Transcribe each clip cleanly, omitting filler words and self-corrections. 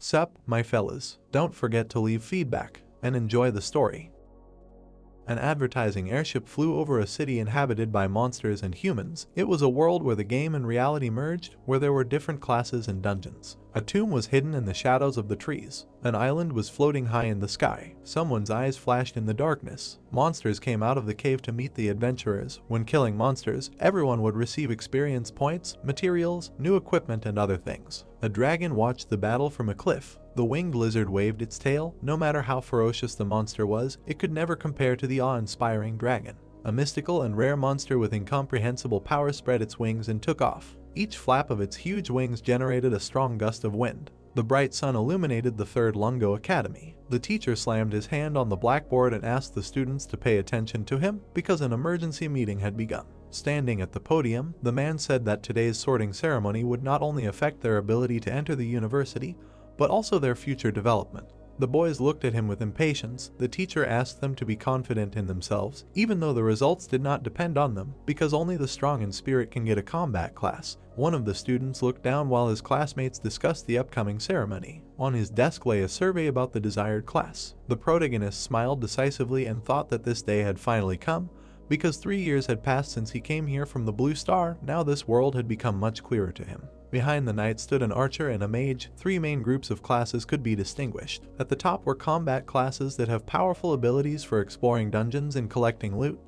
Sup, my fellas, don't forget to leave feedback, and enjoy the story. An advertising airship flew over a city inhabited by monsters and humans. It was a world where the game and reality merged, where there were different classes and dungeons. A tomb was hidden in the shadows of the trees. An island was floating high in the sky. Someone's eyes flashed in the darkness. Monsters came out of the cave to meet the adventurers. When killing monsters, everyone would receive experience points, materials, new equipment, and other things. A dragon watched the battle from a cliff. The winged lizard waved its tail. No matter how ferocious the monster was, it could never compare to the awe-inspiring dragon. A mystical and rare monster with incomprehensible power spread its wings and took off. Each flap of its huge wings generated a strong gust of wind. The bright sun illuminated the third Longdu Academy. The teacher slammed his hand on the blackboard and asked the students to pay attention to him because an emergency meeting had begun. Standing at the podium, the man said that today's sorting ceremony would not only affect their ability to enter the university, but also their future development. The boys looked at him with impatience. The teacher asked them to be confident in themselves, even though the results did not depend on them, because only the strong in spirit can get a combat class. One of the students looked down while his classmates discussed the upcoming ceremony. On his desk lay a survey about the desired class. The protagonist smiled decisively and thought that this day had finally come, because 3 years had passed since he came here from the Blue Star. Now this world had become much clearer to him. Behind the knight stood an archer and a mage. 3 main groups of classes could be distinguished. At the top were combat classes that have powerful abilities for exploring dungeons and collecting loot.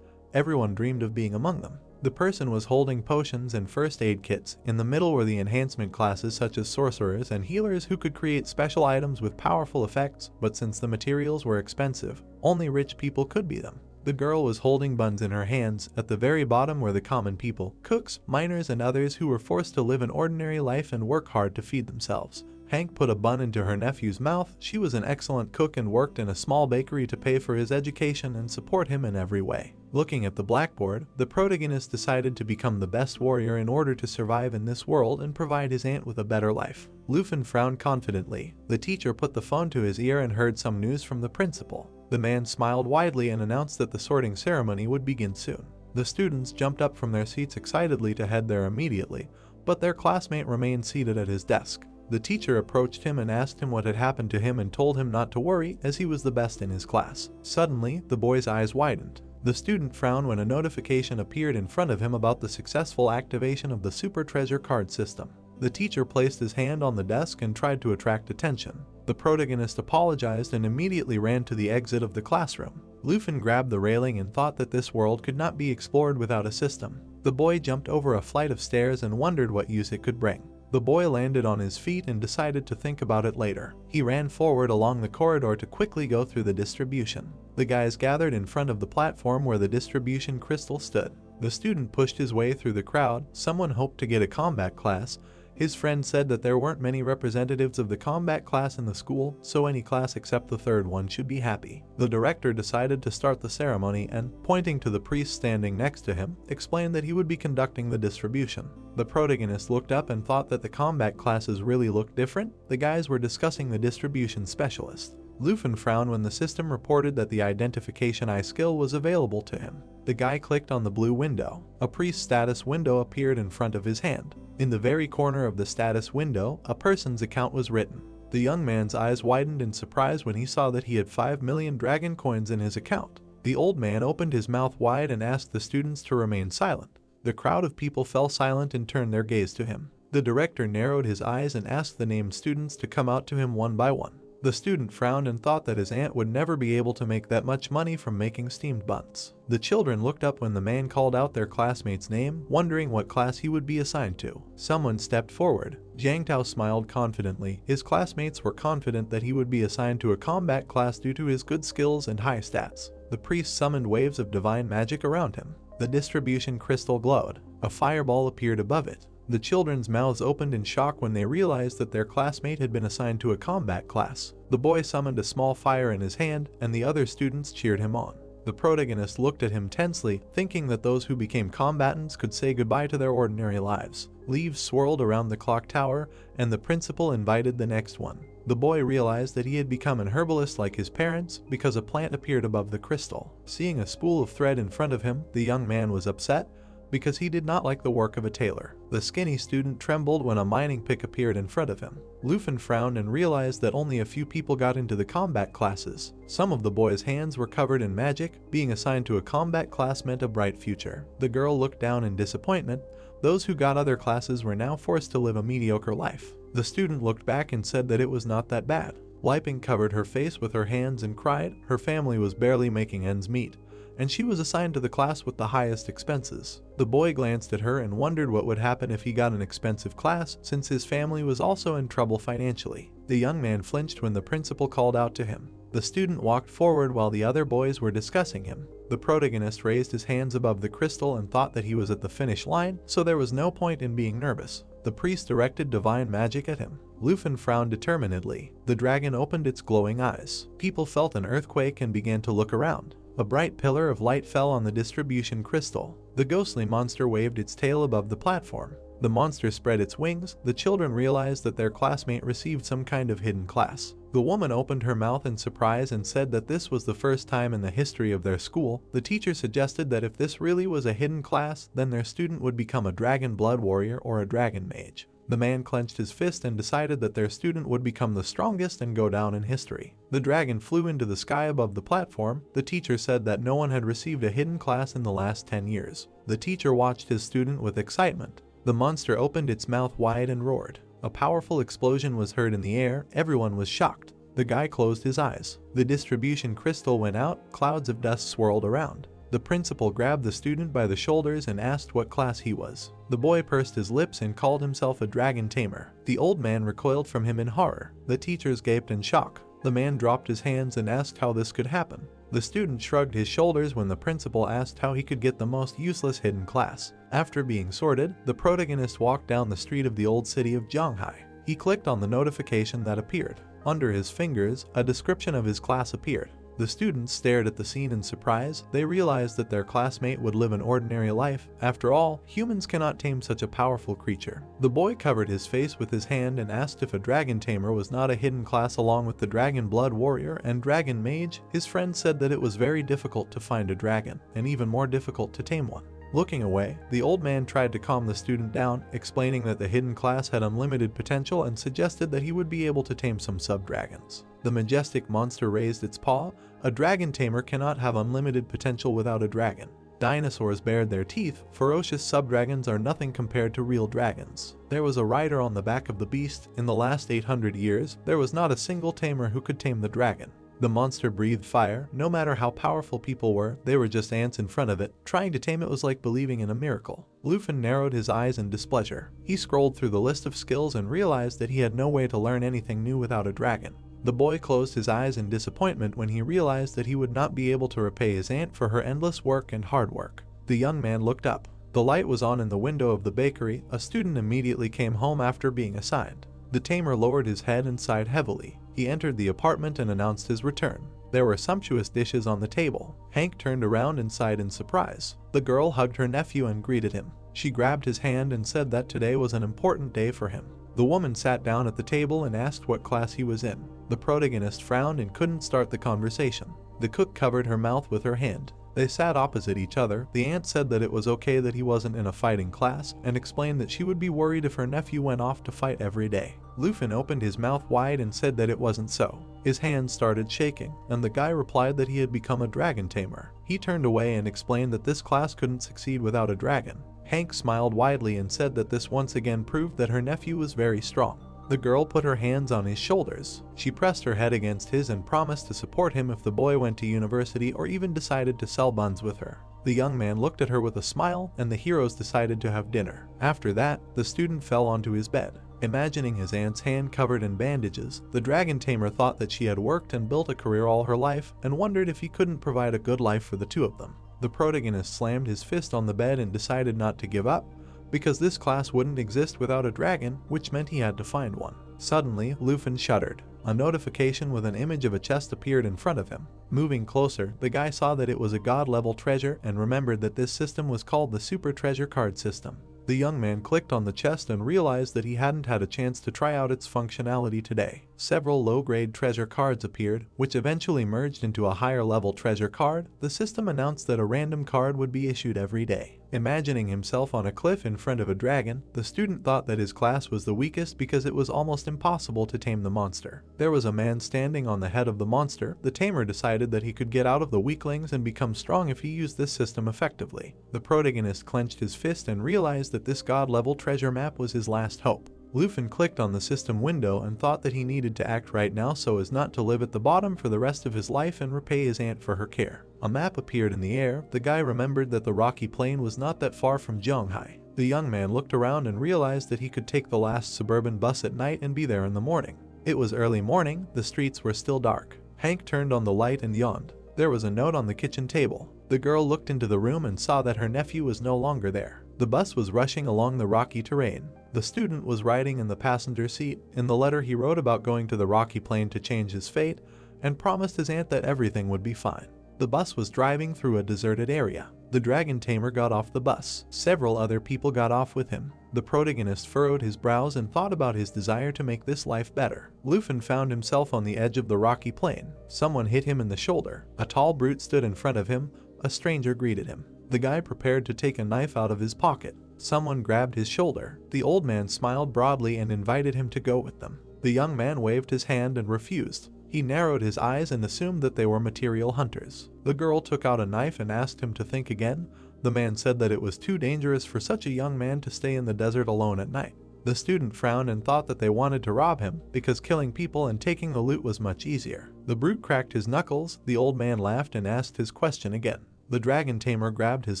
Everyone dreamed of being among them. The person was holding potions and first aid kits. In the middle were the enhancement classes such as sorcerers and healers who could create special items with powerful effects, but since the materials were expensive, only rich people could be them. The girl was holding buns in her hands. At the very bottom were the common people, cooks, miners, and others who were forced to live an ordinary life and work hard to feed themselves. Hank put a bun into her nephew's mouth. She was an excellent cook and worked in a small bakery to pay for his education and support him in every way. Looking at the blackboard, the protagonist decided to become the best warrior in order to survive in this world and provide his aunt with a better life. Lufin frowned confidently. The teacher put the phone to his ear and heard some news from the principal. The man smiled widely and announced that the sorting ceremony would begin soon. The students jumped up from their seats excitedly to head there immediately, but their classmate remained seated at his desk. The teacher approached him and asked him what had happened to him and told him not to worry as he was the best in his class. Suddenly, the boy's eyes widened. The student frowned when a notification appeared in front of him about the successful activation of the Super Treasure Card system. The teacher placed his hand on the desk and tried to attract attention. The protagonist apologized and immediately ran to the exit of the classroom. Lufin grabbed the railing and thought that this world could not be explored without a system. The boy jumped over a flight of stairs and wondered what use it could bring. The boy landed on his feet and decided to think about it later. He ran forward along the corridor to quickly go through the distribution. The guys gathered in front of the platform where the distribution crystal stood. The student pushed his way through the crowd. Someone hoped to get a combat class. His friend said that there weren't many representatives of the combat class in the school, so any class except the third one should be happy. The director decided to start the ceremony and, pointing to the priest standing next to him, explained that he would be conducting the distribution. The protagonist looked up and thought that the combat classes really looked different. The guys were discussing the distribution specialist. Lufin frowned when the system reported that the identification eye skill was available to him. The guy clicked on the blue window. A priest status window appeared in front of his hand. In the very corner of the status window, a person's account was written. The young man's eyes widened in surprise when he saw that he had 5 million dragon coins in his account. The old man opened his mouth wide and asked the students to remain silent. The crowd of people fell silent and turned their gaze to him. The director narrowed his eyes and asked the named students to come out to him one by one. The student frowned and thought that his aunt would never be able to make that much money from making steamed buns. The children looked up when the man called out their classmate's name, wondering what class he would be assigned to. Someone stepped forward. Jiang Tao smiled confidently. His classmates were confident that he would be assigned to a combat class due to his good skills and high stats. The priest summoned waves of divine magic around him. The distribution crystal glowed. A fireball appeared above it. The children's mouths opened in shock when they realized that their classmate had been assigned to a combat class. The boy summoned a small fire in his hand, and the other students cheered him on. The protagonist looked at him tensely, thinking that those who became combatants could say goodbye to their ordinary lives. Leaves swirled around the clock tower, and the principal invited the next one. The boy realized that he had become an herbalist like his parents because a plant appeared above the crystal. Seeing a spool of thread in front of him, the young man was upset, because he did not like the work of a tailor. The skinny student trembled when a mining pick appeared in front of him. Lufin frowned and realized that only a few people got into the combat classes. Some of the boys' hands were covered in magic. Being assigned to a combat class meant a bright future. The girl looked down in disappointment. Those who got other classes were now forced to live a mediocre life. The student looked back and said that it was not that bad. Wiping covered her face with her hands and cried. Her family was barely making ends meet, and she was assigned to the class with the highest expenses. The boy glanced at her and wondered what would happen if he got an expensive class, since his family was also in trouble financially. The young man flinched when the principal called out to him. The student walked forward while the other boys were discussing him. The protagonist raised his hands above the crystal and thought that he was at the finish line, so there was no point in being nervous. The priest directed divine magic at him. Lufin frowned determinedly. The dragon opened its glowing eyes. People felt an earthquake and began to look around. A bright pillar of light fell on the distribution crystal. The ghostly monster waved its tail above the platform. The monster spread its wings. The children realized that their classmate received some kind of hidden class. The woman opened her mouth in surprise and said that this was the first time in the history of their school. The teacher suggested that if this really was a hidden class, then their student would become a dragon blood warrior or a dragon mage. The man clenched his fist and decided that their student would become the strongest and go down in history. The dragon flew into the sky above the platform. The teacher said that no one had received a hidden class in the last 10 years. The teacher watched his student with excitement. The monster opened its mouth wide and roared. A powerful explosion was heard in the air. Everyone was shocked. The guy closed his eyes. The distribution crystal went out. Clouds of dust swirled around. The principal grabbed the student by the shoulders and asked what class he was. The boy pursed his lips and called himself a dragon tamer. The old man recoiled from him in horror. The teachers gaped in shock. The man dropped his hands and asked how this could happen. The student shrugged his shoulders when the principal asked how he could get the most useless hidden class. After being sorted, the protagonist walked down the street of the old city of Zhanghai. He clicked on the notification that appeared. Under his fingers, a description of his class appeared. The students stared at the scene in surprise. They realized that their classmate would live an ordinary life. After all, humans cannot tame such a powerful creature. The boy covered his face with his hand and asked if a dragon tamer was not a hidden class along with the dragon blood warrior and dragon mage. His friend said that it was very difficult to find a dragon, and even more difficult to tame one. Looking away, the old man tried to calm the student down, explaining that the hidden class had unlimited potential and suggested that he would be able to tame some sub-dragons. The majestic monster raised its paw. A dragon tamer cannot have unlimited potential without a dragon. Dinosaurs bared their teeth. Ferocious sub-dragons are nothing compared to real dragons. There was a rider on the back of the beast. In the last 800 years, there was not a single tamer who could tame the dragon. The monster breathed fire. No matter how powerful people were, they were just ants in front of it. Trying to tame it was like believing in a miracle. Lufin narrowed his eyes in displeasure. He scrolled through the list of skills and realized that he had no way to learn anything new without a dragon. The boy closed his eyes in disappointment when he realized that he would not be able to repay his aunt for her endless work and hard work. The young man looked up. The light was on in the window of the bakery. A student immediately came home after being assigned. The tamer lowered his head and sighed heavily. He entered the apartment and announced his return. There were sumptuous dishes on the table. Hank turned around and sighed in surprise. The girl hugged her nephew and greeted him. She grabbed his hand and said that today was an important day for him. The woman sat down at the table and asked what class he was in. The protagonist frowned and couldn't start the conversation. The cook covered her mouth with her hand. They sat opposite each other. The aunt said that it was okay that he wasn't in a fighting class, and explained that she would be worried if her nephew went off to fight every day. Lufin opened his mouth wide and said that it wasn't so. His hands started shaking, and the guy replied that he had become a dragon tamer. He turned away and explained that this class couldn't succeed without a dragon. Hank smiled widely and said that this once again proved that her nephew was very strong. The girl put her hands on his shoulders. She pressed her head against his and promised to support him if the boy went to university or even decided to sell buns with her. The young man looked at her with a smile, and the heroes decided to have dinner. After that, the student fell onto his bed. Imagining his aunt's hand covered in bandages, the dragon tamer thought that she had worked and built a career all her life and wondered if he couldn't provide a good life for the two of them. The protagonist slammed his fist on the bed and decided not to give up, because this class wouldn't exist without a dragon, which meant he had to find one. Suddenly, Lufin shuddered. A notification with an image of a chest appeared in front of him. Moving closer, the guy saw that it was a god-level treasure and remembered that this system was called the Super Treasure Card System. The young man clicked on the chest and realized that he hadn't had a chance to try out its functionality today. Several low-grade treasure cards appeared, which eventually merged into a higher-level treasure card. The system announced that a random card would be issued every day. Imagining himself on a cliff in front of a dragon, the student thought that his class was the weakest because it was almost impossible to tame the monster. There was a man standing on the head of the monster. The tamer decided that he could get out of the weaklings and become strong if he used this system effectively. The protagonist clenched his fist and realized that this god-level treasure map was his last hope. Lufin clicked on the system window and thought that he needed to act right now so as not to live at the bottom for the rest of his life and repay his aunt for her care. A map appeared in the air. The guy remembered that the rocky plain was not that far from Zhonghai. The young man looked around and realized that he could take the last suburban bus at night and be there in the morning. It was early morning. The streets were still dark. Hank turned on the light and yawned. There was a note on the kitchen table. The girl looked into the room and saw that her nephew was no longer there. The bus was rushing along the rocky terrain. The student was riding in the passenger seat. In the letter he wrote about going to the rocky plain to change his fate and promised his aunt that everything would be fine. The bus was driving through a deserted area. The dragon tamer got off the bus. Several other people got off with him. The protagonist furrowed his brows and thought about his desire to make this life better. Lufin found himself on the edge of the rocky plain. Someone hit him in the shoulder. A tall brute stood in front of him. A stranger greeted him. The guy prepared to take a knife out of his pocket. Someone grabbed his shoulder. The old man smiled broadly and invited him to go with them. The young man waved his hand and refused. He narrowed his eyes and assumed that they were material hunters. The girl took out a knife and asked him to think again. The man said that it was too dangerous for such a young man to stay in the desert alone at night. The student frowned and thought that they wanted to rob him because killing people and taking the loot was much easier. The brute cracked his knuckles. The old man laughed and asked his question again. The dragon tamer grabbed his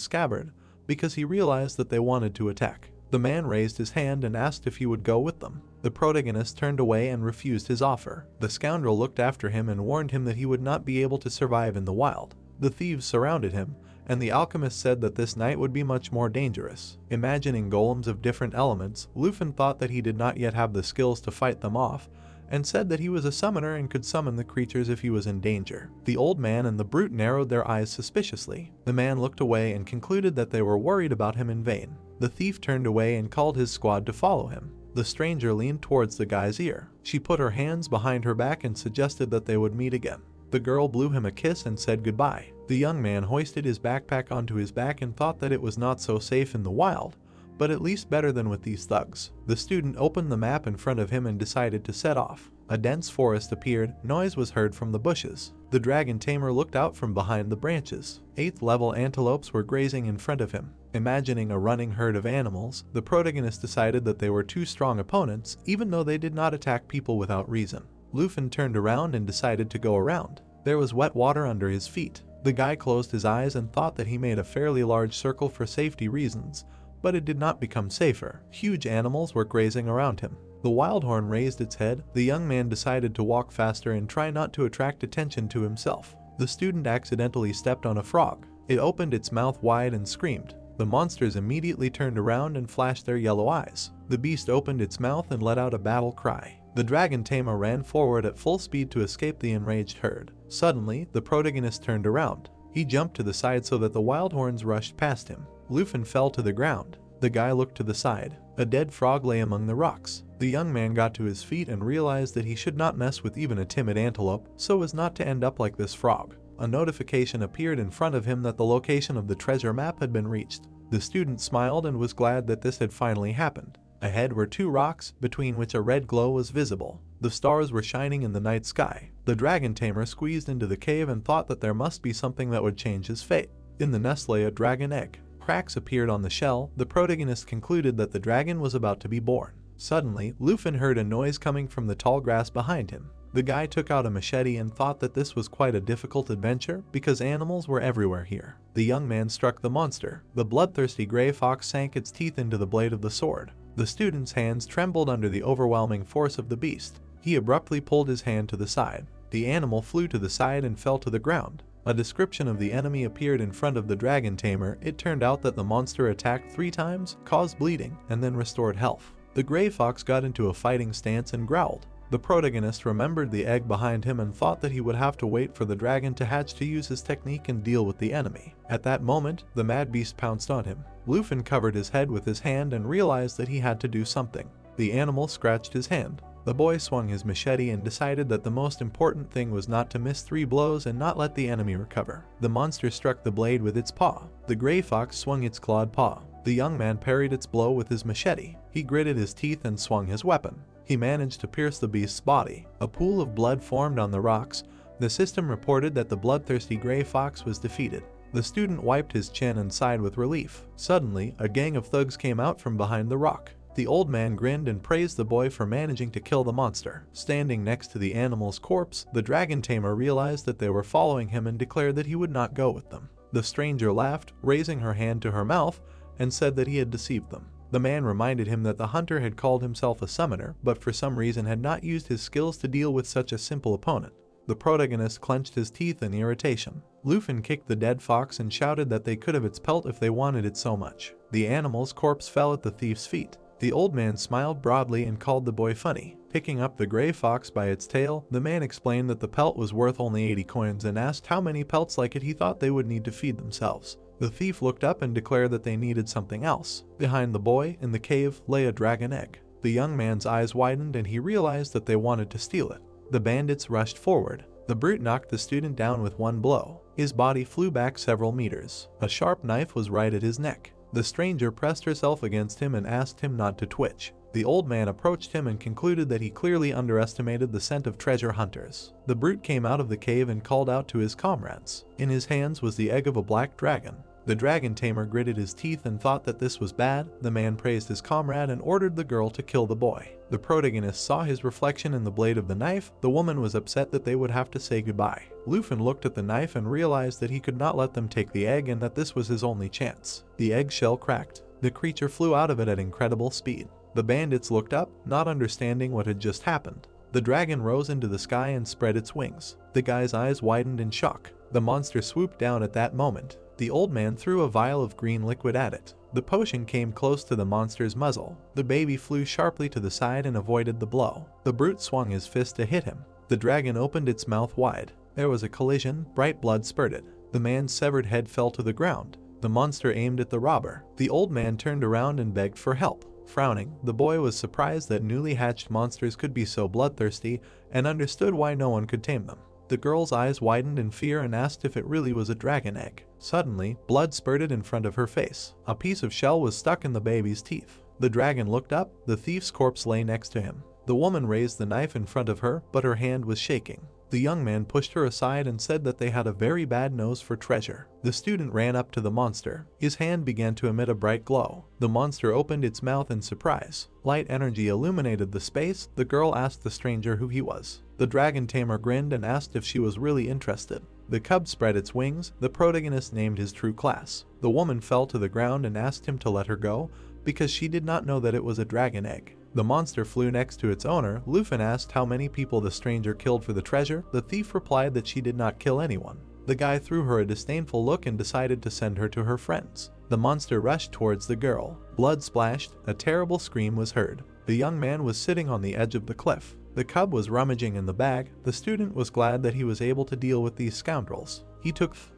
scabbard because he realized that they wanted to attack. The man raised his hand and asked if he would go with them. The protagonist turned away and refused his offer. The scoundrel looked after him and warned him that he would not be able to survive in the wild. The thieves surrounded him, and the alchemist said that this night would be much more dangerous. Imagining golems of different elements, Lufin thought that he did not yet have the skills to fight them off, and said that he was a summoner and could summon the creatures if he was in danger. The old man and the brute narrowed their eyes suspiciously. The man looked away and concluded that they were worried about him in vain. The thief turned away and called his squad to follow him. The stranger leaned towards the guy's ear. She put her hands behind her back and suggested that they would meet again. The girl blew him a kiss and said goodbye. The young man hoisted his backpack onto his back and thought that it was not so safe in the wild, but at least better than with these thugs. The student opened the map in front of him and decided to set off. A dense forest appeared. Noise was heard from the bushes. The dragon tamer looked out from behind the branches. 8th level antelopes were grazing in front of him. Imagining a running herd of animals, the protagonist decided that they were two strong opponents, even though they did not attack people without reason. Lufin turned around and decided to go around. There was wet water under his feet. The guy closed his eyes and thought that he made a fairly large circle for safety reasons, but it did not become safer. Huge animals were grazing around him. The wildhorn raised its head. The young man decided to walk faster and try not to attract attention to himself. The student accidentally stepped on a frog. It opened its mouth wide and screamed. The monsters immediately turned around and flashed their yellow eyes. The beast opened its mouth and let out a battle cry. The dragon tamer ran forward at full speed to escape the enraged herd. Suddenly, the protagonist turned around. He jumped to the side so that the wildhorns rushed past him. Lufin fell to the ground. The guy looked to the side. A dead frog lay among the rocks. The young man got to his feet and realized that he should not mess with even a timid antelope so as not to end up like this frog. A notification appeared in front of him that the location of the treasure map had been reached. The student smiled and was glad that this had finally happened. Ahead were two rocks, between which a red glow was visible. The stars were shining in the night sky. The dragon tamer squeezed into the cave and thought that there must be something that would change his fate. In the nest lay a dragon egg. Cracks appeared on the shell. The protagonist concluded that the dragon was about to be born. Suddenly, Lufin heard a noise coming from the tall grass behind him. The guy took out a machete and thought that this was quite a difficult adventure because animals were everywhere here. The young man struck the monster. The bloodthirsty gray fox sank its teeth into the blade of the sword. The student's hands trembled under the overwhelming force of the beast. He abruptly pulled his hand to the side. The animal flew to the side and fell to the ground. A description of the enemy appeared in front of the dragon tamer. It turned out that the monster attacked 3 times, caused bleeding, and then restored health. The gray fox got into a fighting stance and growled. The protagonist remembered the egg behind him and thought that he would have to wait for the dragon to hatch to use his technique and deal with the enemy. At that moment, the mad beast pounced on him. Lufin covered his head with his hand and realized that he had to do something. The animal scratched his hand. The boy swung his machete and decided that the most important thing was not to miss 3 blows and not let the enemy recover. The monster struck the blade with its paw. The gray fox swung its clawed paw. The young man parried its blow with his machete. He gritted his teeth and swung his weapon. He managed to pierce the beast's body. A pool of blood formed on the rocks. The system reported that the bloodthirsty gray fox was defeated. The student wiped his chin and sighed with relief. Suddenly, a gang of thugs came out from behind the rock. The old man grinned and praised the boy for managing to kill the monster. Standing next to the animal's corpse, the dragon tamer realized that they were following him and declared that he would not go with them. The stranger laughed, raising her hand to her mouth, and said that he had deceived them. The man reminded him that the hunter had called himself a summoner, but for some reason had not used his skills to deal with such a simple opponent. The protagonist clenched his teeth in irritation. Lufin kicked the dead fox and shouted that they could have its pelt if they wanted it so much. The animal's corpse fell at the thief's feet. The old man smiled broadly and called the boy funny. Picking up the gray fox by its tail, the man explained that the pelt was worth only 80 coins and asked how many pelts like it he thought they would need to feed themselves. The thief looked up and declared that they needed something else. Behind the boy, in the cave, lay a dragon egg. The young man's eyes widened and he realized that they wanted to steal it. The bandits rushed forward. The brute knocked the student down with one blow. His body flew back several meters. A sharp knife was right at his neck. The stranger pressed herself against him and asked him not to twitch. The old man approached him and concluded that he clearly underestimated the scent of treasure hunters. The brute came out of the cave and called out to his comrades. In his hands was the egg of a black dragon. The dragon tamer gritted his teeth and thought that this was bad. The man praised his comrade and ordered the girl to kill the boy. The protagonist saw his reflection in the blade of the knife. The woman was upset that they would have to say goodbye. Lufin looked at the knife and realized that he could not let them take the egg and that this was his only chance. The eggshell cracked. The creature flew out of it at incredible speed. The bandits looked up, not understanding what had just happened. The dragon rose into the sky and spread its wings. The guy's eyes widened in shock. The monster swooped down at that moment. The old man threw a vial of green liquid at it. The potion came close to the monster's muzzle. The baby flew sharply to the side and avoided the blow. The brute swung his fist to hit him. The dragon opened its mouth wide. There was a collision. Bright blood spurted. The man's severed head fell to the ground. The monster aimed at the robber. The old man turned around and begged for help. Frowning, the boy was surprised that newly hatched monsters could be so bloodthirsty and understood why no one could tame them. The girl's eyes widened in fear and asked if it really was a dragon egg. Suddenly, blood spurted in front of her face. A piece of shell was stuck in the baby's teeth. The dragon looked up. The thief's corpse lay next to him. The woman raised the knife in front of her, but her hand was shaking. The young man pushed her aside and said that they had a very bad nose for treasure. The student ran up to the monster. His hand began to emit a bright glow. The monster opened its mouth in surprise. Light energy illuminated the space. The girl asked the stranger who he was. The dragon tamer grinned and asked if she was really interested. The cub spread its wings. The protagonist named his true class. The woman fell to the ground and asked him to let her go because she did not know that it was a dragon egg. The monster flew next to its owner. Lufin asked how many people the stranger killed for the treasure. The thief replied that she did not kill anyone. The guy threw her a disdainful look and decided to send her to her friends. The monster rushed towards the girl. Blood splashed. A terrible scream was heard. The young man was sitting on the edge of the cliff. The cub was rummaging in the bag. The student was glad that he was able to deal with these scoundrels.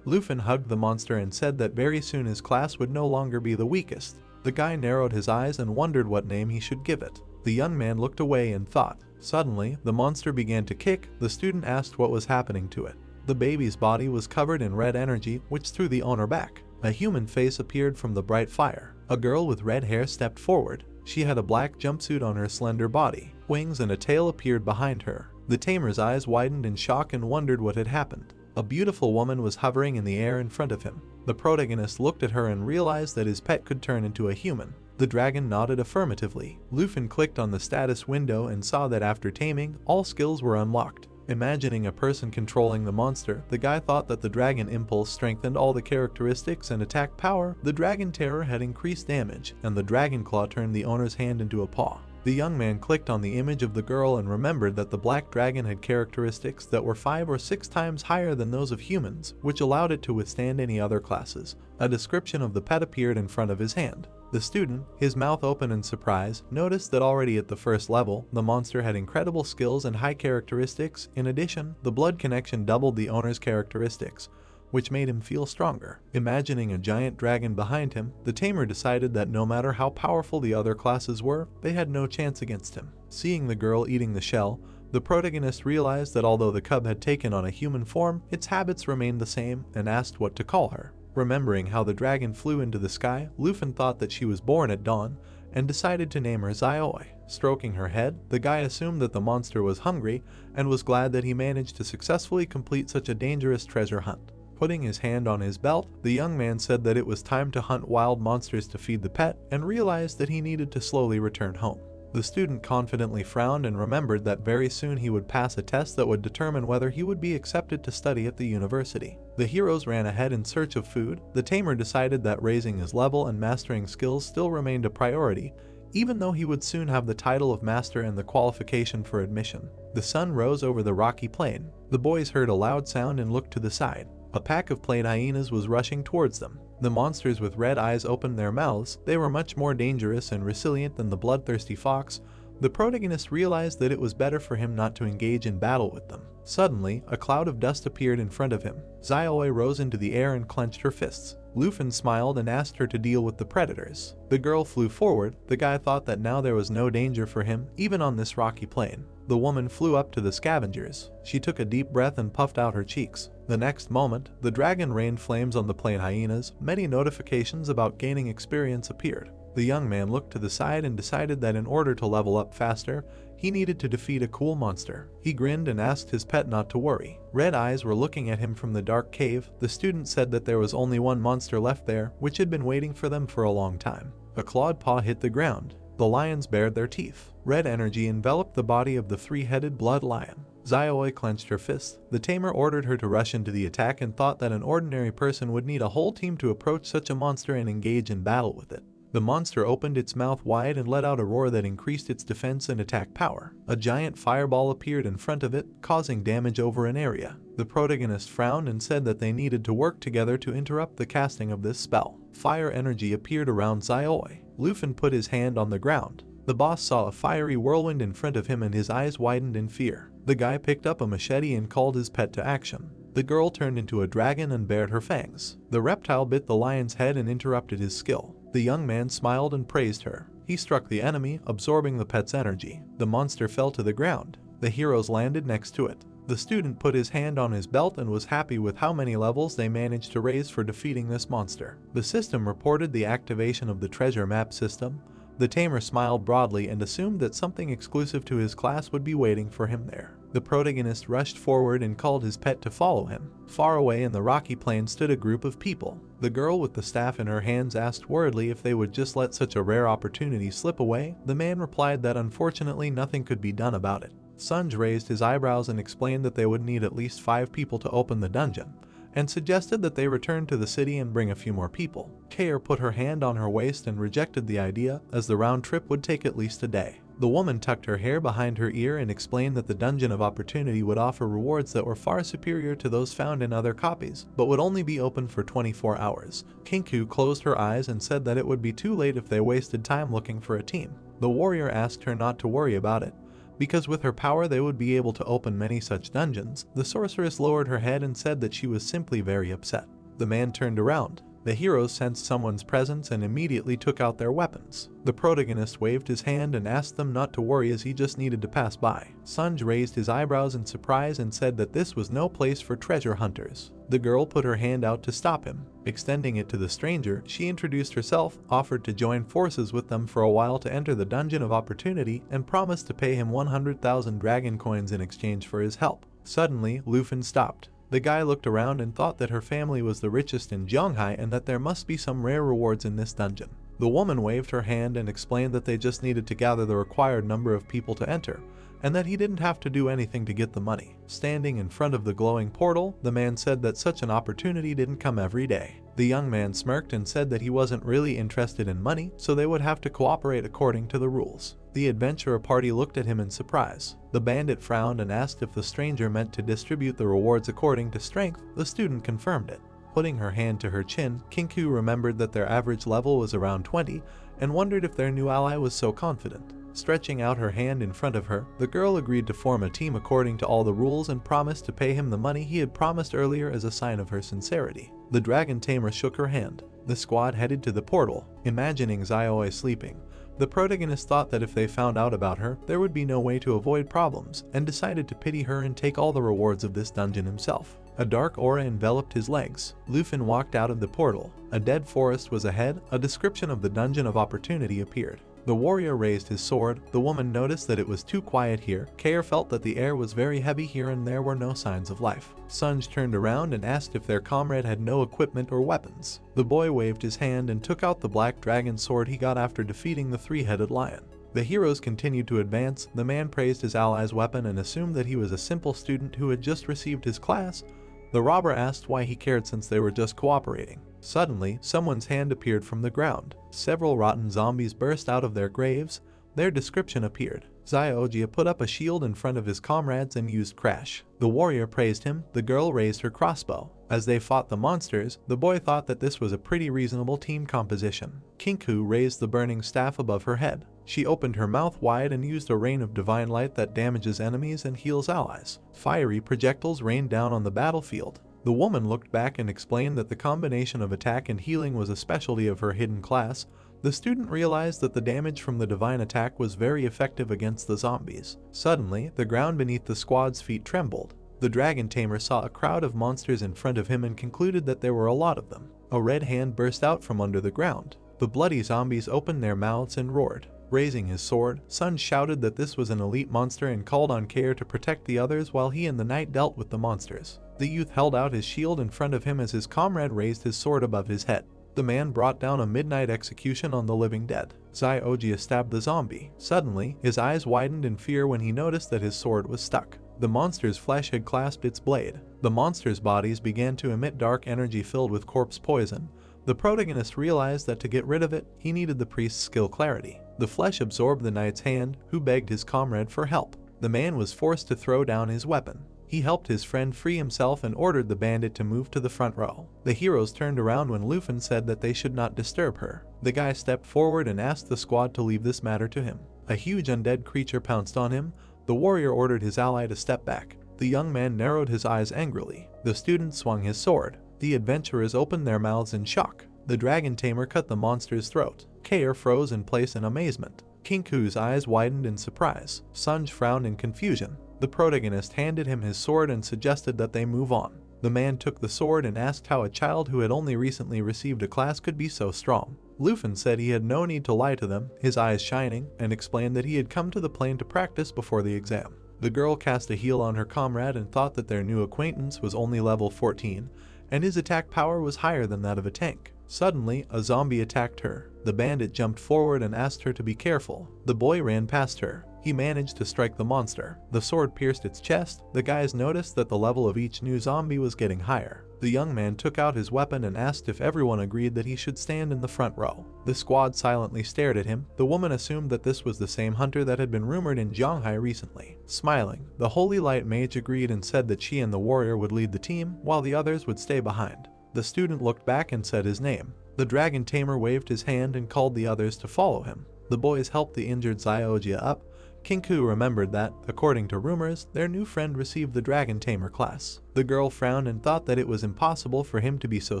Lufin hugged the monster and said that very soon his class would no longer be the weakest. The guy narrowed his eyes and wondered what name he should give it. The young man looked away in thought. Suddenly, the monster began to kick. The student asked what was happening to it. The baby's body was covered in red energy, which threw the owner back. A human face appeared from the bright fire. A girl with red hair stepped forward. She had a black jumpsuit on her slender body. Wings and a tail appeared behind her. The tamer's eyes widened in shock and wondered what had happened. A beautiful woman was hovering in the air in front of him. The protagonist looked at her and realized that his pet could turn into a human. The dragon nodded affirmatively. Lufin clicked on the status window and saw that after taming, all skills were unlocked. Imagining a person controlling the monster, the guy thought that the dragon impulse strengthened all the characteristics and attack power. The dragon terror had increased damage, and the dragon claw turned the owner's hand into a paw. The young man clicked on the image of the girl and remembered that the black dragon had characteristics that were 5 or 6 times higher than those of humans, which allowed it to withstand any other classes. A description of the pet appeared in front of his hand. The student, his mouth open in surprise, noticed that already at the first level, the monster had incredible skills and high characteristics. In addition, the blood connection doubled the owner's characteristics. which made him feel stronger. Imagining a giant dragon behind him, the Tamer decided that no matter how powerful the other classes were, they had no chance against him. Seeing the girl eating the shell, the protagonist realized that although the cub had taken on a human form, its habits remained the same and asked what to call her. Remembering how the dragon flew into the sky, Lufin thought that she was born at dawn and decided to name her Xiaoi. Stroking her head, the guy assumed that the monster was hungry and was glad that he managed to successfully complete such a dangerous treasure hunt. Putting his hand on his belt, the young man said that it was time to hunt wild monsters to feed the pet and realized that he needed to slowly return home. The student confidently frowned and remembered that very soon he would pass a test that would determine whether he would be accepted to study at the university. The heroes ran ahead in search of food. The Tamer decided that raising his level and mastering skills still remained a priority, even though he would soon have the title of master and the qualification for admission. The sun rose over the rocky plain. The boys heard a loud sound and looked to the side. A pack of plain hyenas was rushing towards them. The monsters with red eyes opened their mouths. They were much more dangerous and resilient than the bloodthirsty fox. The protagonist realized that it was better for him not to engage in battle with them. Suddenly, a cloud of dust appeared in front of him. Xiaoi rose into the air and clenched her fists. Lufin smiled and asked her to deal with the predators. The girl flew forward. The guy thought that now there was no danger for him, even on this rocky plain. The woman flew up to the scavengers. She took a deep breath and puffed out her cheeks. The next moment, the dragon rained flames on the plain hyenas. Many notifications about gaining experience appeared. The young man looked to the side and decided that in order to level up faster, he needed to defeat a cool monster. He grinned and asked his pet not to worry. Red eyes were looking at him from the dark cave. The student said that there was only one monster left there, which had been waiting for them for a long time. A clawed paw hit the ground. The lions bared their teeth. Red energy enveloped the body of the three-headed blood lion. Xiaoi clenched her fist. The Tamer ordered her to rush into the attack and thought that an ordinary person would need a whole team to approach such a monster and engage in battle with it. The monster opened its mouth wide and let out a roar that increased its defense and attack power. A giant fireball appeared in front of it, causing damage over an area. The protagonist frowned and said that they needed to work together to interrupt the casting of this spell. Fire energy appeared around Xiaoi. Lufin put his hand on the ground. The boss saw a fiery whirlwind in front of him and his eyes widened in fear. The guy picked up a machete and called his pet to action. The girl turned into a dragon and bared her fangs. The reptile bit the lion's head and interrupted his skill. The young man smiled and praised her. He struck the enemy, absorbing the pet's energy. The monster fell to the ground. The heroes landed next to it. The student put his hand on his belt and was happy with how many levels they managed to raise for defeating this monster. The system reported the activation of the treasure map system. The Tamer smiled broadly and assumed that something exclusive to his class would be waiting for him there. The protagonist rushed forward and called his pet to follow him. Far away in the rocky plain stood a group of people. The girl with the staff in her hands asked worriedly if they would just let such a rare opportunity slip away. The man replied that unfortunately nothing could be done about it. Sunj raised his eyebrows and explained that they would need at least 5 people to open the dungeon, and suggested that they return to the city and bring a few more people. Kair put her hand on her waist and rejected the idea, as the round trip would take at least a day. The woman tucked her hair behind her ear and explained that the Dungeon of Opportunity would offer rewards that were far superior to those found in other copies, but would only be open for 24 hours. Kinku closed her eyes and said that it would be too late if they wasted time looking for a team. The warrior asked her not to worry about it, because with her power they would be able to open many such dungeons. The sorceress lowered her head and said that she was simply very upset. The man turned around. The heroes sensed someone's presence and immediately took out their weapons. The protagonist waved his hand and asked them not to worry as he just needed to pass by. Sunj raised his eyebrows in surprise and said that this was no place for treasure hunters. The girl put her hand out to stop him. Extending it to the stranger, she introduced herself, offered to join forces with them for a while to enter the Dungeon of Opportunity, and promised to pay him 100,000 dragon coins in exchange for his help. Suddenly, Lufin stopped. The guy looked around and thought that her family was the richest in Zhonghai and that there must be some rare rewards in this dungeon. The woman waved her hand and explained that they just needed to gather the required number of people to enter, and that he didn't have to do anything to get the money. Standing in front of the glowing portal, the man said that such an opportunity didn't come every day. The young man smirked and said that he wasn't really interested in money, so they would have to cooperate according to the rules. The adventurer party looked at him in surprise. The bandit frowned and asked if the stranger meant to distribute the rewards according to strength. The student confirmed it. Putting her hand to her chin, Kinku remembered that their average level was around 20 and wondered if their new ally was so confident. Stretching out her hand in front of her, the girl agreed to form a team according to all the rules and promised to pay him the money he had promised earlier as a sign of her sincerity. The dragon tamer shook her hand. The squad headed to the portal, imagining Xiaoyu sleeping. The protagonist thought that if they found out about her, there would be no way to avoid problems, and decided to pity her and take all the rewards of this dungeon himself. A dark aura enveloped his legs. Lufin walked out of the portal. A dead forest was ahead. A description of the dungeon of opportunity appeared. The warrior raised his sword. The woman noticed that it was too quiet here. Kair felt that the air was very heavy here and there were no signs of life. Sunj turned around and asked if their comrade had no equipment or weapons. The boy waved his hand and took out the black dragon sword he got after defeating the three-headed lion. The heroes continued to advance. The man praised his ally's weapon and assumed that he was a simple student who had just received his class. The robber asked why he cared since they were just cooperating. Suddenly, someone's hand appeared from the ground. Several rotten zombies burst out of their graves. Their description appeared. Xiaoyu put up a shield in front of his comrades and used crash. The warrior praised him. The girl raised her crossbow. As they fought the monsters, the boy thought that this was a pretty reasonable team composition. Kinku raised the burning staff above her head. She opened her mouth wide and used a rain of divine light that damages enemies and heals allies. Fiery projectiles rained down on the battlefield. The woman looked back and explained that the combination of attack and healing was a specialty of her hidden class. The student realized that the damage from the divine attack was very effective against the zombies. Suddenly, the ground beneath the squad's feet trembled. The dragon tamer saw a crowd of monsters in front of him and concluded that there were a lot of them. A red hand burst out from under the ground. The bloody zombies opened their mouths and roared. Raising his sword, Sun shouted that this was an elite monster and called on Kair to protect the others while he and the knight dealt with the monsters. The youth held out his shield in front of him as his comrade raised his sword above his head. The man brought down a midnight execution on the living dead. Xiaoyu stabbed the zombie. Suddenly, his eyes widened in fear when he noticed that his sword was stuck. The monster's flesh had clasped its blade. The monster's bodies began to emit dark energy filled with corpse poison. The protagonist realized that to get rid of it, he needed the priest's skill clarity. The flesh absorbed the knight's hand, who begged his comrade for help. The man was forced to throw down his weapon. He helped his friend free himself and ordered the bandit to move to the front row. The heroes turned around when Lufin said that they should not disturb her. The guy stepped forward and asked the squad to leave this matter to him. A huge undead creature pounced on him. The warrior ordered his ally to step back. The young man narrowed his eyes angrily. The student swung his sword. The adventurers opened their mouths in shock. The dragon tamer cut the monster's throat. Kair froze in place in amazement. Kinku's eyes widened in surprise. Sunj frowned in confusion. The protagonist handed him his sword and suggested that they move on. The man took the sword and asked how a child who had only recently received a class could be so strong. Lufin said he had no need to lie to them, his eyes shining, and explained that he had come to the plane to practice before the exam. The girl cast a heal on her comrade and thought that their new acquaintance was only level 14, and his attack power was higher than that of a tank. Suddenly, a zombie attacked her. The bandit jumped forward and asked her to be careful. The boy ran past her. He managed to strike the monster. The sword pierced its chest. The guys noticed that the level of each new zombie was getting higher. The young man took out his weapon and asked if everyone agreed that he should stand in the front row. The squad silently stared at him. The woman assumed that this was the same hunter that had been rumored in Zhanghai recently. Smiling, the Holy Light Mage agreed and said that she and the warrior would lead the team, while the others would stay behind. The student looked back and said his name. The dragon tamer waved his hand and called the others to follow him. The boys helped the injured Xiaoyu up. Kinku remembered that, according to rumors, their new friend received the dragon tamer class. The girl frowned and thought that it was impossible for him to be so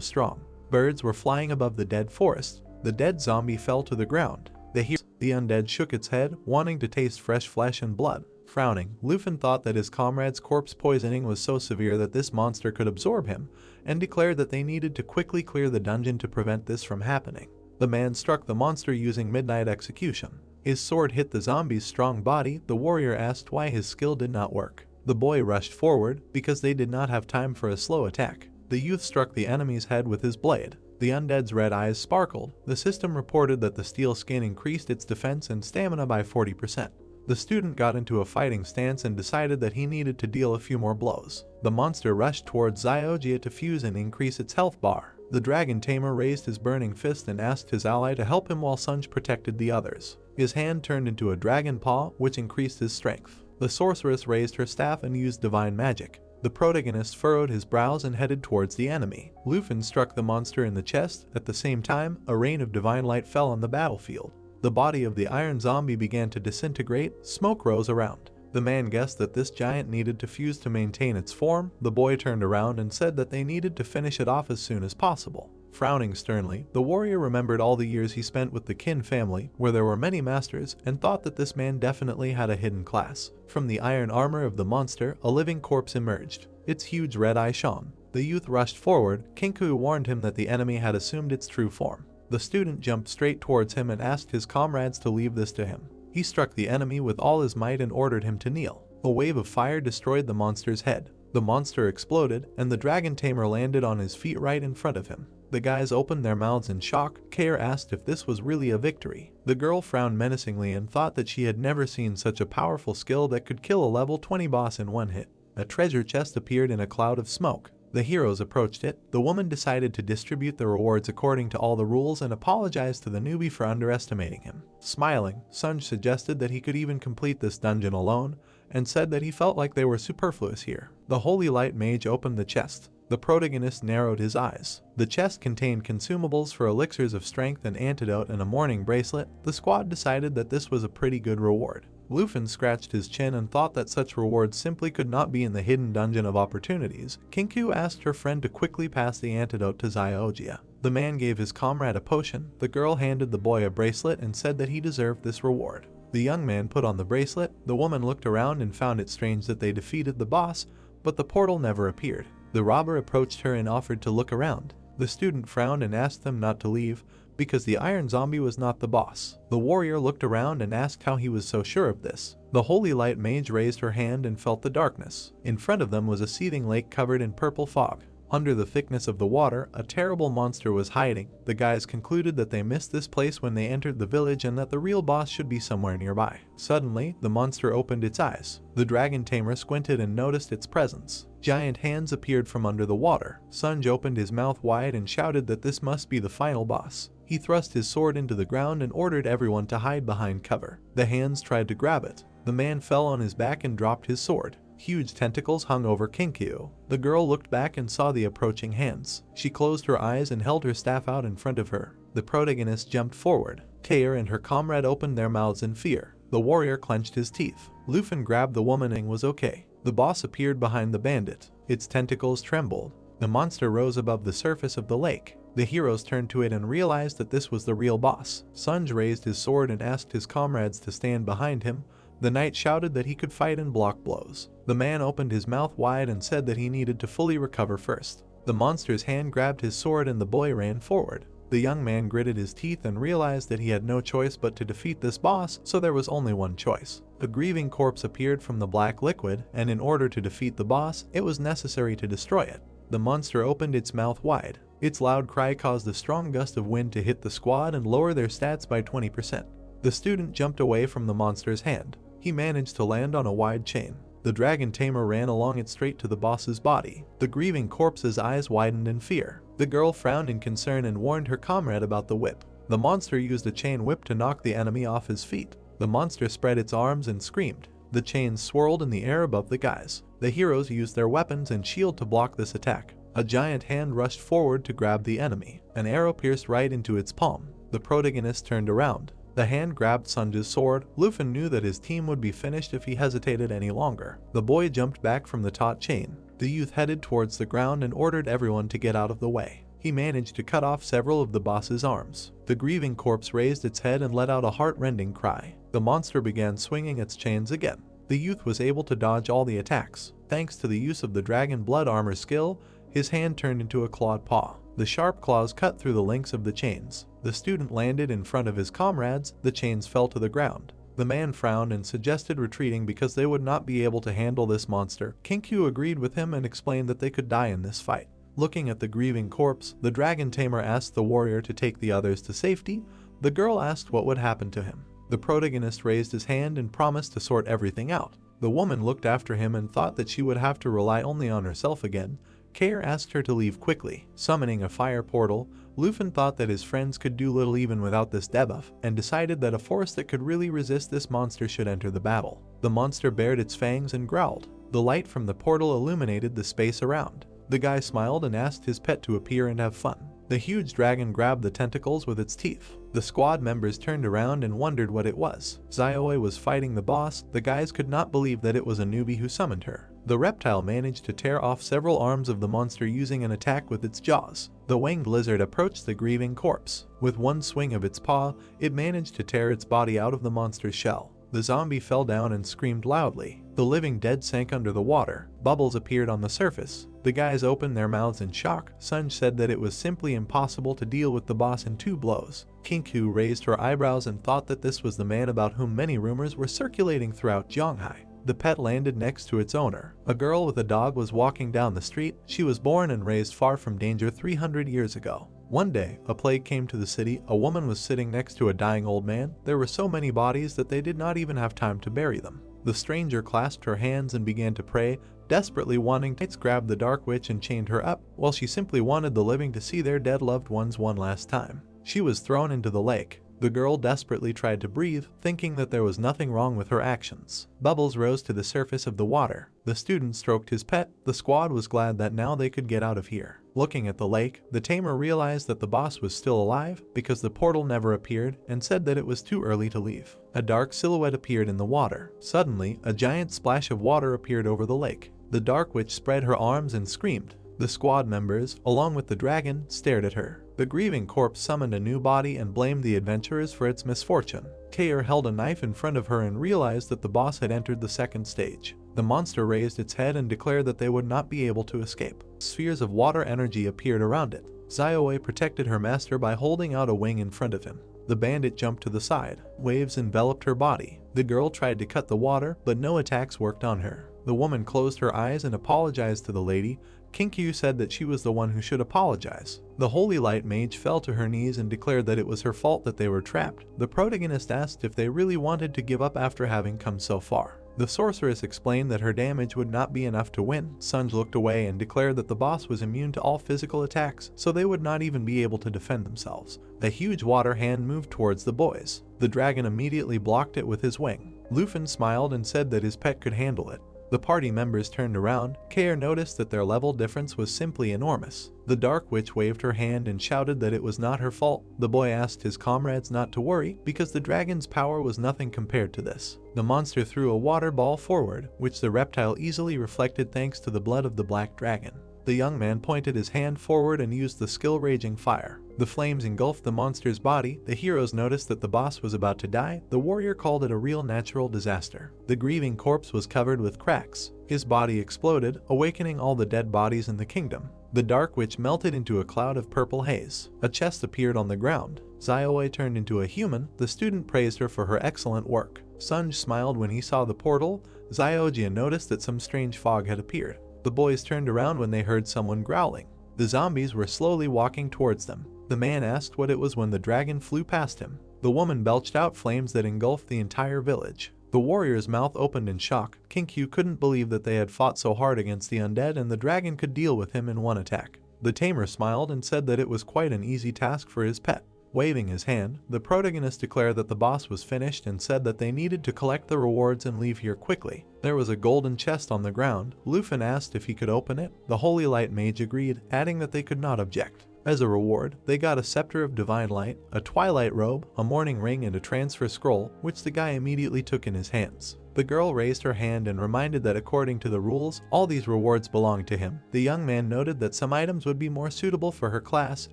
strong. Birds were flying above the dead forest. The dead zombie fell to the ground. The undead shook its head, wanting to taste fresh flesh and blood. Frowning, Lufin thought that his comrade's corpse poisoning was so severe that this monster could absorb him, and declared that they needed to quickly clear the dungeon to prevent this from happening. The man struck the monster using midnight execution. His sword hit the zombie's strong body. The warrior asked why his skill did not work. The boy rushed forward, because they did not have time for a slow attack. The youth struck the enemy's head with his blade. The undead's red eyes sparkled. The system reported that the steel skin increased its defense and stamina by 40%. The student got into a fighting stance and decided that he needed to deal a few more blows. The monster rushed towards Xiaoyu to fuse and increase its health bar. The dragon tamer raised his burning fist and asked his ally to help him while Sunj protected the others. His hand turned into a dragon paw, which increased his strength. The sorceress raised her staff and used divine magic. The protagonist furrowed his brows and headed towards the enemy. Lufin struck the monster in the chest. At the same time, a rain of divine light fell on the battlefield. The body of the iron zombie began to disintegrate, smoke rose around. The man guessed that this giant needed to fuse to maintain its form. The boy turned around and said that they needed to finish it off as soon as possible. Frowning sternly, the warrior remembered all the years he spent with the Kin family, where there were many masters, and thought that this man definitely had a hidden class. From the iron armor of the monster, a living corpse emerged. Its huge red eye shone. The youth rushed forward. Kinku warned him that the enemy had assumed its true form. The student jumped straight towards him and asked his comrades to leave this to him. He struck the enemy with all his might and ordered him to kneel. A wave of fire destroyed the monster's head. The monster exploded, and the dragon tamer landed on his feet right in front of him. The guys opened their mouths in shock. Kair asked if this was really a victory. The girl frowned menacingly and thought that she had never seen such a powerful skill that could kill a level 20 boss in one hit. A treasure chest appeared in a cloud of smoke. The heroes approached it. The woman decided to distribute the rewards according to all the rules and apologized to the newbie for underestimating him. Smiling, Sunj suggested that he could even complete this dungeon alone, and said that he felt like they were superfluous here. The Holy Light Mage opened the chest. The protagonist narrowed his eyes. The chest contained consumables for elixirs of strength, an antidote, and a mourning bracelet. The squad decided that this was a pretty good reward. Lufin scratched his chin and thought that such rewards simply could not be in the hidden dungeon of opportunities. Kinku asked her friend to quickly pass the antidote to Zyojia. The man gave his comrade a potion. The girl handed the boy a bracelet and said that he deserved this reward. The young man put on the bracelet. The woman looked around and found it strange that they defeated the boss, but the portal never appeared. The robber approached her and offered to look around. The student frowned and asked them not to leave, because the iron zombie was not the boss. The warrior looked around and asked how he was so sure of this. The Holy Light Mage raised her hand and felt the darkness. In front of them was a seething lake covered in purple fog. Under the thickness of the water, a terrible monster was hiding. The guys concluded that they missed this place when they entered the village and that the real boss should be somewhere nearby. Suddenly, the monster opened its eyes. The dragon tamer squinted and noticed its presence. Giant hands appeared from under the water. Sunj opened his mouth wide and shouted that this must be the final boss. He thrust his sword into the ground and ordered everyone to hide behind cover. The hands tried to grab it. The man fell on his back and dropped his sword. Huge tentacles hung over Kinkyu. The girl looked back and saw the approaching hands. She closed her eyes and held her staff out in front of her. The protagonist jumped forward. Kair and her comrade opened their mouths in fear. The warrior clenched his teeth. Lufin grabbed the woman and was okay. The boss appeared behind the bandit. Its tentacles trembled. The monster rose above the surface of the lake. The heroes turned to it and realized that this was the real boss. Sunj raised his sword and asked his comrades to stand behind him. The knight shouted that he could fight and block blows. The man opened his mouth wide and said that he needed to fully recover first. The monster's hand grabbed his sword and the boy ran forward. The young man gritted his teeth and realized that he had no choice but to defeat this boss, so there was only one choice. A grieving corpse appeared from the black liquid, and in order to defeat the boss, it was necessary to destroy it. The monster opened its mouth wide. Its loud cry caused a strong gust of wind to hit the squad and lower their stats by 20%. The student jumped away from the monster's hand. He managed to land on a wide chain. The dragon tamer ran along it straight to the boss's body. The grieving corpse's eyes widened in fear. The girl frowned in concern and warned her comrade about the whip. The monster used a chain whip to knock the enemy off his feet. The monster spread its arms and screamed. The chains swirled in the air above the guys. The heroes used their weapons and shield to block this attack. A giant hand rushed forward to grab the enemy. An arrow pierced right into its palm. The protagonist turned around. The hand grabbed Sunj's sword. Lufin knew that his team would be finished if he hesitated any longer. The boy jumped back from the taut chain. The youth headed towards the ground and ordered everyone to get out of the way. He managed to cut off several of the boss's arms. The grieving corpse raised its head and let out a heart-rending cry. The monster began swinging its chains again. The youth was able to dodge all the attacks. Thanks to the use of the dragon blood armor skill, his hand turned into a clawed paw. The sharp claws cut through the links of the chains. The student landed in front of his comrades. The chains fell to the ground. The man frowned and suggested retreating because they would not be able to handle this monster. Kinkyu agreed with him and explained that they could die in this fight. Looking at the grieving corpse, the dragon tamer asked the warrior to take the others to safety. The girl asked what would happen to him. The protagonist raised his hand and promised to sort everything out. The woman looked after him and thought that she would have to rely only on herself again. Kair asked her to leave quickly. Summoning a fire portal, Lufin thought that his friends could do little even without this debuff, and decided that a force that could really resist this monster should enter the battle. The monster bared its fangs and growled. The light from the portal illuminated the space around. The guy smiled and asked his pet to appear and have fun. The huge dragon grabbed the tentacles with its teeth. The squad members turned around and wondered what it was. Xiaoe was fighting the boss. The guys could not believe that it was a newbie who summoned her. The reptile managed to tear off several arms of the monster using an attack with its jaws. The winged lizard approached the grieving corpse. With one swing of its paw, it managed to tear its body out of the monster's shell. The zombie fell down and screamed loudly. The living dead sank under the water. Bubbles appeared on the surface. The guys opened their mouths in shock. Sunj said that it was simply impossible to deal with the boss in 2 blows. Kinku raised her eyebrows and thought that this was the man about whom many rumors were circulating throughout Zhanghai. The pet landed next to its owner. A girl with a dog was walking down the street. She was born and raised far from danger 300 years ago. One day, a plague came to the city. A woman was sitting next to a dying old man. There were so many bodies that they did not even have time to bury them. The stranger clasped her hands and began to pray, desperately wanting to grab the dark witch and chained her up, while she simply wanted the living to see their dead loved ones one last time. She was thrown into the lake. The girl desperately tried to breathe, thinking that there was nothing wrong with her actions. Bubbles rose to the surface of the water. The student stroked his pet. The squad was glad that now they could get out of here. Looking at the lake, the tamer realized that the boss was still alive because the portal never appeared and said that it was too early to leave. A dark silhouette appeared in the water. Suddenly, a giant splash of water appeared over the lake. The dark witch spread her arms and screamed. The squad members, along with the dragon, stared at her. The grieving corpse summoned a new body and blamed the adventurers for its misfortune. Kair held a knife in front of her and realized that the boss had entered the second stage. The monster raised its head and declared that they would not be able to escape. Spheres of water energy appeared around it. Xiaoe protected her master by holding out a wing in front of him. The bandit jumped to the side. Waves enveloped her body. The girl tried to cut the water, but no attacks worked on her. The woman closed her eyes and apologized to the lady. Kinkyu said that she was the one who should apologize. The Holy Light Mage fell to her knees and declared that it was her fault that they were trapped. The protagonist asked if they really wanted to give up after having come so far. The sorceress explained that her damage would not be enough to win. Sunj looked away and declared that the boss was immune to all physical attacks, so they would not even be able to defend themselves. A huge water hand moved towards the boys. The dragon immediately blocked it with his wing. Lufin smiled and said that his pet could handle it. The party members turned around. Kair noticed that their level difference was simply enormous. The Dark Witch waved her hand and shouted that it was not her fault. The boy asked his comrades not to worry because the dragon's power was nothing compared to this. The monster threw a water ball forward, which the reptile easily reflected thanks to the blood of the black dragon. The young man pointed his hand forward and used the skill Raging Fire. The flames engulfed the monster's body. The heroes noticed that the boss was about to die. The warrior called it a real natural disaster. The grieving corpse was covered with cracks. His body exploded, awakening all the dead bodies in the kingdom. The Dark Witch melted into a cloud of purple haze. A chest appeared on the ground. Xiaoe turned into a human. The student praised her for her excellent work. Sunj smiled when he saw the portal. Xiaojia noticed that some strange fog had appeared. The boys turned around when they heard someone growling. The zombies were slowly walking towards them. The man asked what it was when the dragon flew past him. The woman belched out flames that engulfed the entire village. The warrior's mouth opened in shock. Kinkyu couldn't believe that they had fought so hard against the undead and the dragon could deal with him in one attack. The tamer smiled and said that it was quite an easy task for his pet. Waving his hand, the protagonist declared that the boss was finished and said that they needed to collect the rewards and leave here quickly. There was a golden chest on the ground. Lufin asked if he could open it. The Holy Light Mage agreed, adding that they could not object. As a reward, they got a Scepter of Divine Light, a Twilight Robe, a Morning Ring, and a Transfer Scroll, which the guy immediately took in his hands. The girl raised her hand and reminded that according to the rules, all these rewards belonged to him. The young man noted that some items would be more suitable for her class,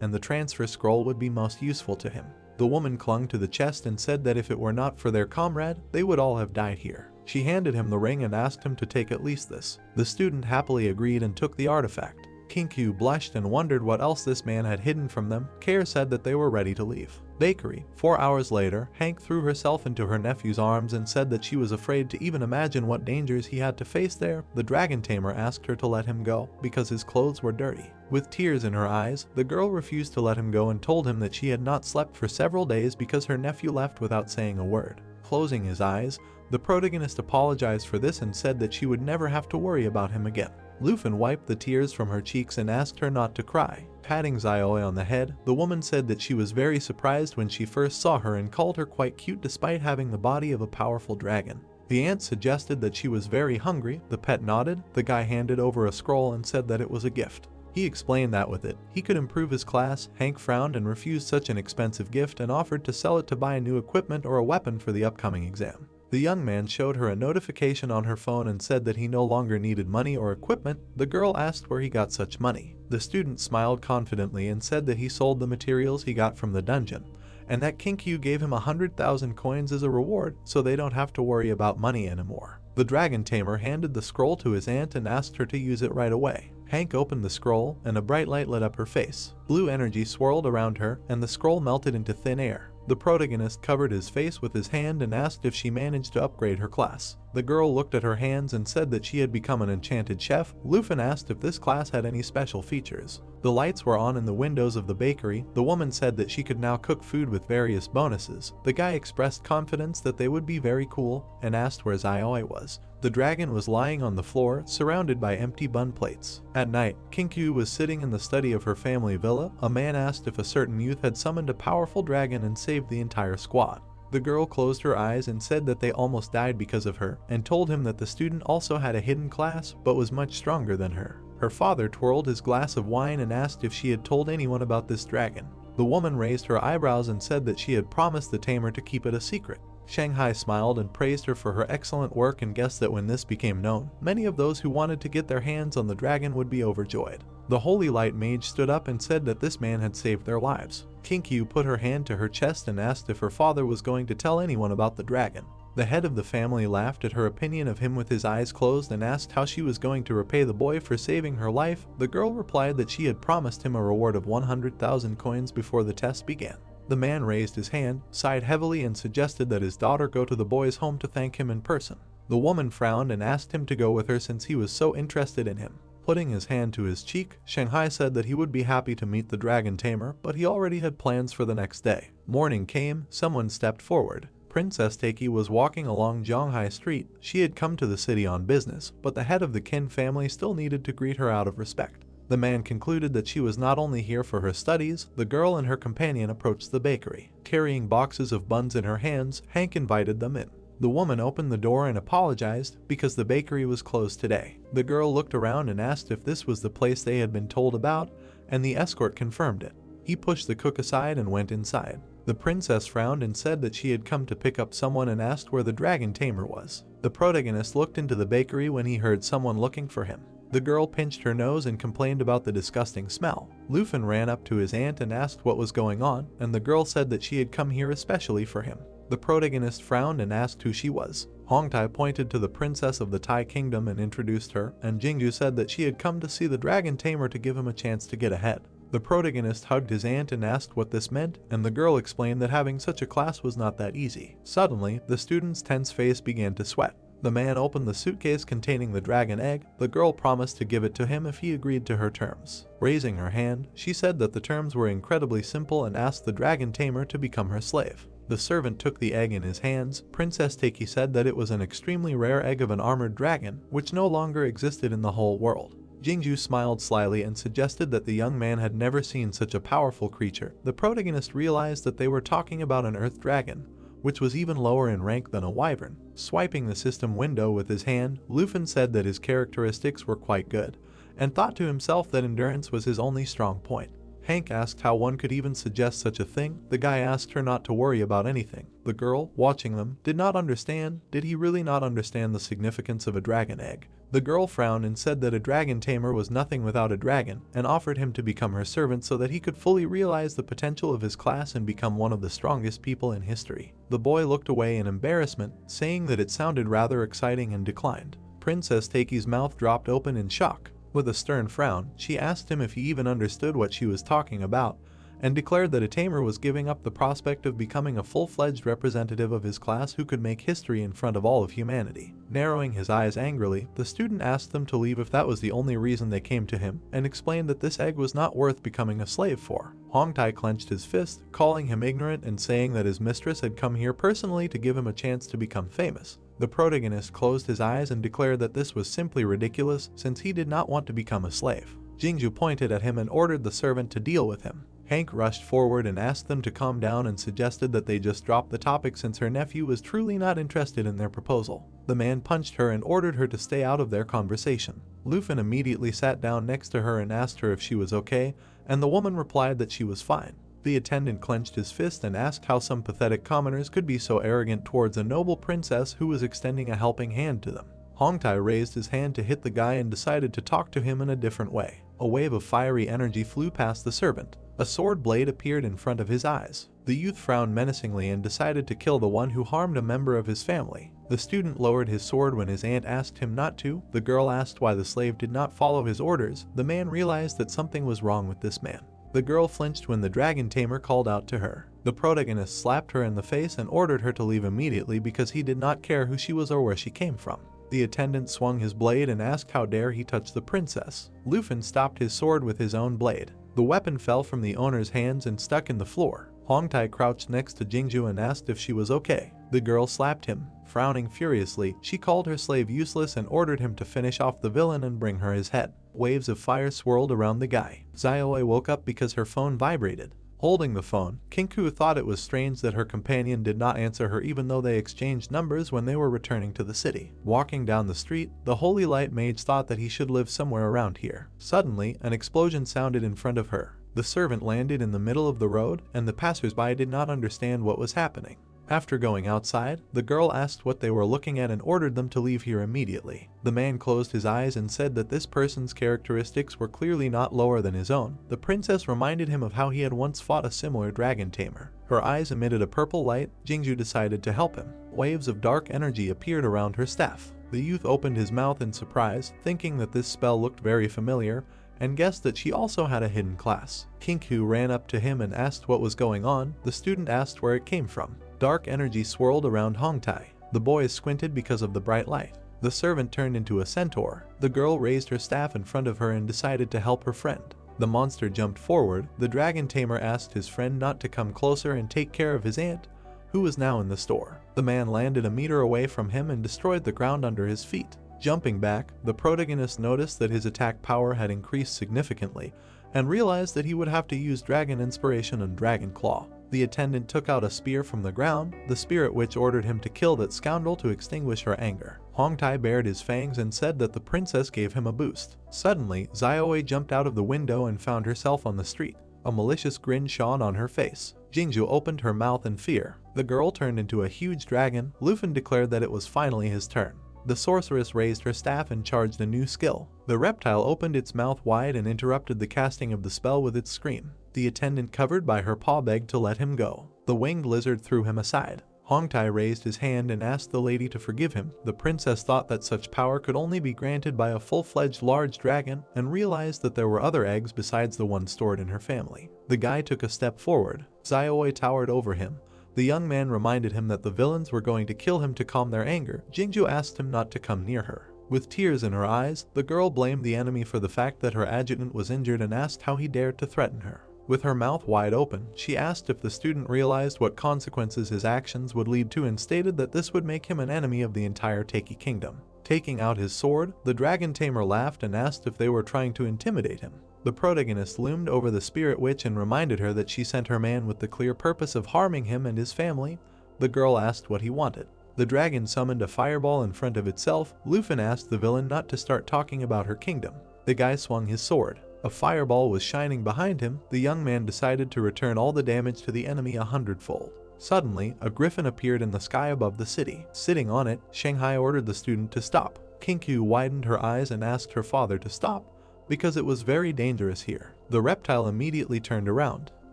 and the Transfer Scroll would be most useful to him. The woman clung to the chest and said that if it were not for their comrade, they would all have died here. She handed him the ring and asked him to take at least this. The student happily agreed and took the artifact. Kinkyu blushed and wondered what else this man had hidden from them. Kair said that they were ready to leave. Bakery. 4 hours later, Hank threw herself into her nephew's arms and said that she was afraid to even imagine what dangers he had to face there. The dragon tamer asked her to let him go because his clothes were dirty. With tears in her eyes, the girl refused to let him go and told him that she had not slept for several days because her nephew left without saying a word. Closing his eyes, the protagonist apologized for this and said that she would never have to worry about him again. Lufin wiped the tears from her cheeks and asked her not to cry. Patting Xiaoe on the head, the woman said that she was very surprised when she first saw her and called her quite cute despite having the body of a powerful dragon. The aunt suggested that she was very hungry. The pet nodded. The guy handed over a scroll and said that it was a gift. He explained that with it, he could improve his class. Hank frowned and refused such an expensive gift and offered to sell it to buy new equipment or a weapon for the upcoming exam. The young man showed her a notification on her phone and said that he no longer needed money or equipment. The girl asked where he got such money. The student smiled confidently and said that he sold the materials he got from the dungeon, and that Kinkyu gave him 100,000 coins as a reward so they don't have to worry about money anymore. The dragon tamer handed the scroll to his aunt and asked her to use it right away. Hank opened the scroll and a bright light lit up her face. Blue energy swirled around her and the scroll melted into thin air. The protagonist covered his face with his hand and asked if she managed to upgrade her class. The girl looked at her hands and said that she had become an enchanted chef. Lufin asked if this class had any special features. The lights were on in the windows of the bakery. The woman said that she could now cook food with various bonuses. The guy expressed confidence that they would be very cool and asked where Zaioi was. The dragon was lying on the floor, surrounded by empty bun plates. At night, Kinkyu was sitting in the study of her family villa. A man asked if a certain youth had summoned a powerful dragon and saved the entire squad. The girl closed her eyes and said that they almost died because of her, and told him that the student also had a hidden class but was much stronger than her. Her father twirled his glass of wine and asked if she had told anyone about this dragon. The woman raised her eyebrows and said that she had promised the tamer to keep it a secret. Shanghai smiled and praised her for her excellent work and guessed that when this became known, many of those who wanted to get their hands on the dragon would be overjoyed. The Holy Light Mage stood up and said that this man had saved their lives. Kinkyu put her hand to her chest and asked if her father was going to tell anyone about the dragon. The head of the family laughed at her opinion of him with his eyes closed and asked how she was going to repay the boy for saving her life. The girl replied that she had promised him a reward of 100,000 coins before the test began. The man raised his hand, sighed heavily and suggested that his daughter go to the boy's home to thank him in person. The woman frowned and asked him to go with her since he was so interested in him. Putting his hand to his cheek, Shanghai said that he would be happy to meet the dragon tamer, but he already had plans for the next day. Morning came, someone stepped forward. Princess Taiki was walking along Zhonghai Street. She had come to the city on business, but the head of the Qin family still needed to greet her out of respect. The man concluded that she was not only here for her studies. The girl and her companion approached the bakery. Carrying boxes of buns in her hands, Hank invited them in. The woman opened the door and apologized because the bakery was closed today. The girl looked around and asked if this was the place they had been told about, and the escort confirmed it. He pushed the cook aside and went inside. The princess frowned and said that she had come to pick up someone and asked where the dragon tamer was. The protagonist looked into the bakery when he heard someone looking for him. The girl pinched her nose and complained about the disgusting smell. Lufin ran up to his aunt and asked what was going on, and the girl said that she had come here especially for him. The protagonist frowned and asked who she was. Hongtai pointed to the princess of the Tai Kingdom and introduced her, and Jingju said that she had come to see the dragon tamer to give him a chance to get ahead. The protagonist hugged his aunt and asked what this meant, and the girl explained that having such a class was not that easy. Suddenly, the student's tense face began to sweat. The man opened the suitcase containing the dragon egg. The girl promised to give it to him if he agreed to her terms. Raising her hand, she said that the terms were incredibly simple and asked the dragon tamer to become her slave. The servant took the egg in his hands. Princess Taiki said that it was an extremely rare egg of an armored dragon, which no longer existed in the whole world. Jingju smiled slyly and suggested that the young man had never seen such a powerful creature. The protagonist realized that they were talking about an earth dragon, which was even lower in rank than a wyvern. Swiping the system window with his hand, Lufin said that his characteristics were quite good, and thought to himself that endurance was his only strong point. Hank asked how one could even suggest such a thing. The guy asked her not to worry about anything. The girl, watching them, did not understand. Did he really not understand the significance of a dragon egg? The girl frowned and said that a dragon tamer was nothing without a dragon, and offered him to become her servant so that he could fully realize the potential of his class and become one of the strongest people in history. The boy looked away in embarrassment, saying that it sounded rather exciting, and declined. Princess Taiki's mouth dropped open in shock. With a stern frown, she asked him if he even understood what she was talking about, and declared that a tamer was giving up the prospect of becoming a full-fledged representative of his class who could make history in front of all of humanity. Narrowing his eyes angrily, the student asked them to leave if that was the only reason they came to him, and explained that this egg was not worth becoming a slave for. Hongtai clenched his fist, calling him ignorant and saying that his mistress had come here personally to give him a chance to become famous. The protagonist closed his eyes and declared that this was simply ridiculous since he did not want to become a slave. Jingju pointed at him and ordered the servant to deal with him. Hank rushed forward and asked them to calm down and suggested that they just drop the topic since her nephew was truly not interested in their proposal. The man punched her and ordered her to stay out of their conversation. Lufin immediately sat down next to her and asked her if she was okay, and the woman replied that she was fine. The attendant clenched his fist and asked how some pathetic commoners could be so arrogant towards a noble princess who was extending a helping hand to them. Hongtai raised his hand to hit the guy and decided to talk to him in a different way. A wave of fiery energy flew past the servant. A sword blade appeared in front of his eyes. The youth frowned menacingly and decided to kill the one who harmed a member of his family. The student lowered his sword when his aunt asked him not to. The girl asked why the slave did not follow his orders. The man realized that something was wrong with this man. The girl flinched when the dragon tamer called out to her. The protagonist slapped her in the face and ordered her to leave immediately because he did not care who she was or where she came from. The attendant swung his blade and asked how dare he touch the princess. Lufin stopped his sword with his own blade. The weapon fell from the owner's hands and stuck in the floor. Hongtai crouched next to Jingju and asked if she was okay. The girl slapped him. Frowning furiously, she called her slave useless and ordered him to finish off the villain and bring her his head. Waves of fire swirled around the guy. Xiaoe woke up because her phone vibrated. Holding the phone, Kinku thought it was strange that her companion did not answer her even though they exchanged numbers when they were returning to the city. Walking down the street, the Holy Light Mage thought that he should live somewhere around here. Suddenly, an explosion sounded in front of her. The servant landed in the middle of the road, and the passers-by did not understand what was happening. After going outside, the girl asked what they were looking at and ordered them to leave here immediately. The man closed his eyes and said that this person's characteristics were clearly not lower than his own. The princess reminded him of how he had once fought a similar dragon tamer. Her eyes emitted a purple light. Jingju decided to help him. Waves of dark energy appeared around her staff. The youth opened his mouth in surprise, thinking that this spell looked very familiar, and guessed that she also had a hidden class. Kinku ran up to him and asked what was going on. The student asked where it came from. Dark energy swirled around Hongtai. The boys squinted because of the bright light. The servant turned into a centaur. The girl raised her staff in front of her and decided to help her friend. The monster jumped forward. The dragon tamer asked his friend not to come closer and take care of his aunt, who was now in the store. The man landed a meter away from him and destroyed the ground under his feet. Jumping back, the protagonist noticed that his attack power had increased significantly and realized that he would have to use Dragon Inspiration and Dragon Claw. The attendant took out a spear from the ground. The spirit witch ordered him to kill that scoundrel to extinguish her anger. Hongtai bared his fangs and said that the princess gave him a boost. Suddenly, Xiaoe jumped out of the window and found herself on the street. A malicious grin shone on her face. Jingju opened her mouth in fear. The girl turned into a huge dragon. Lufin declared that it was finally his turn. The sorceress raised her staff and charged a new skill. The reptile opened its mouth wide and interrupted the casting of the spell with its scream. The attendant covered by her paw begged to let him go. The winged lizard threw him aside. Hongtai raised his hand and asked the lady to forgive him. The princess thought that such power could only be granted by a full-fledged large dragon and realized that there were other eggs besides the one stored in her family. The guy took a step forward. Xiaoe towered over him. The young man reminded him that the villains were going to kill him to calm their anger. Jingju asked him not to come near her. With tears in her eyes, the girl blamed the enemy for the fact that her adjutant was injured and asked how he dared to threaten her. With her mouth wide open, she asked if the student realized what consequences his actions would lead to and stated that this would make him an enemy of the entire Taki kingdom. Taking out his sword, the dragon tamer laughed and asked if they were trying to intimidate him. The protagonist loomed over the spirit witch and reminded her that she sent her man with the clear purpose of harming him and his family. The girl asked what he wanted. The dragon summoned a fireball in front of itself. Lufin asked the villain not to start talking about her kingdom. The guy swung his sword. A fireball was shining behind him. The young man decided to return all the damage to the enemy 100-fold. Suddenly, a griffin appeared in the sky above the city. Sitting on it, Shanghai ordered the student to stop. Kinku widened her eyes and asked her father to stop, because it was very dangerous here. The reptile immediately turned around.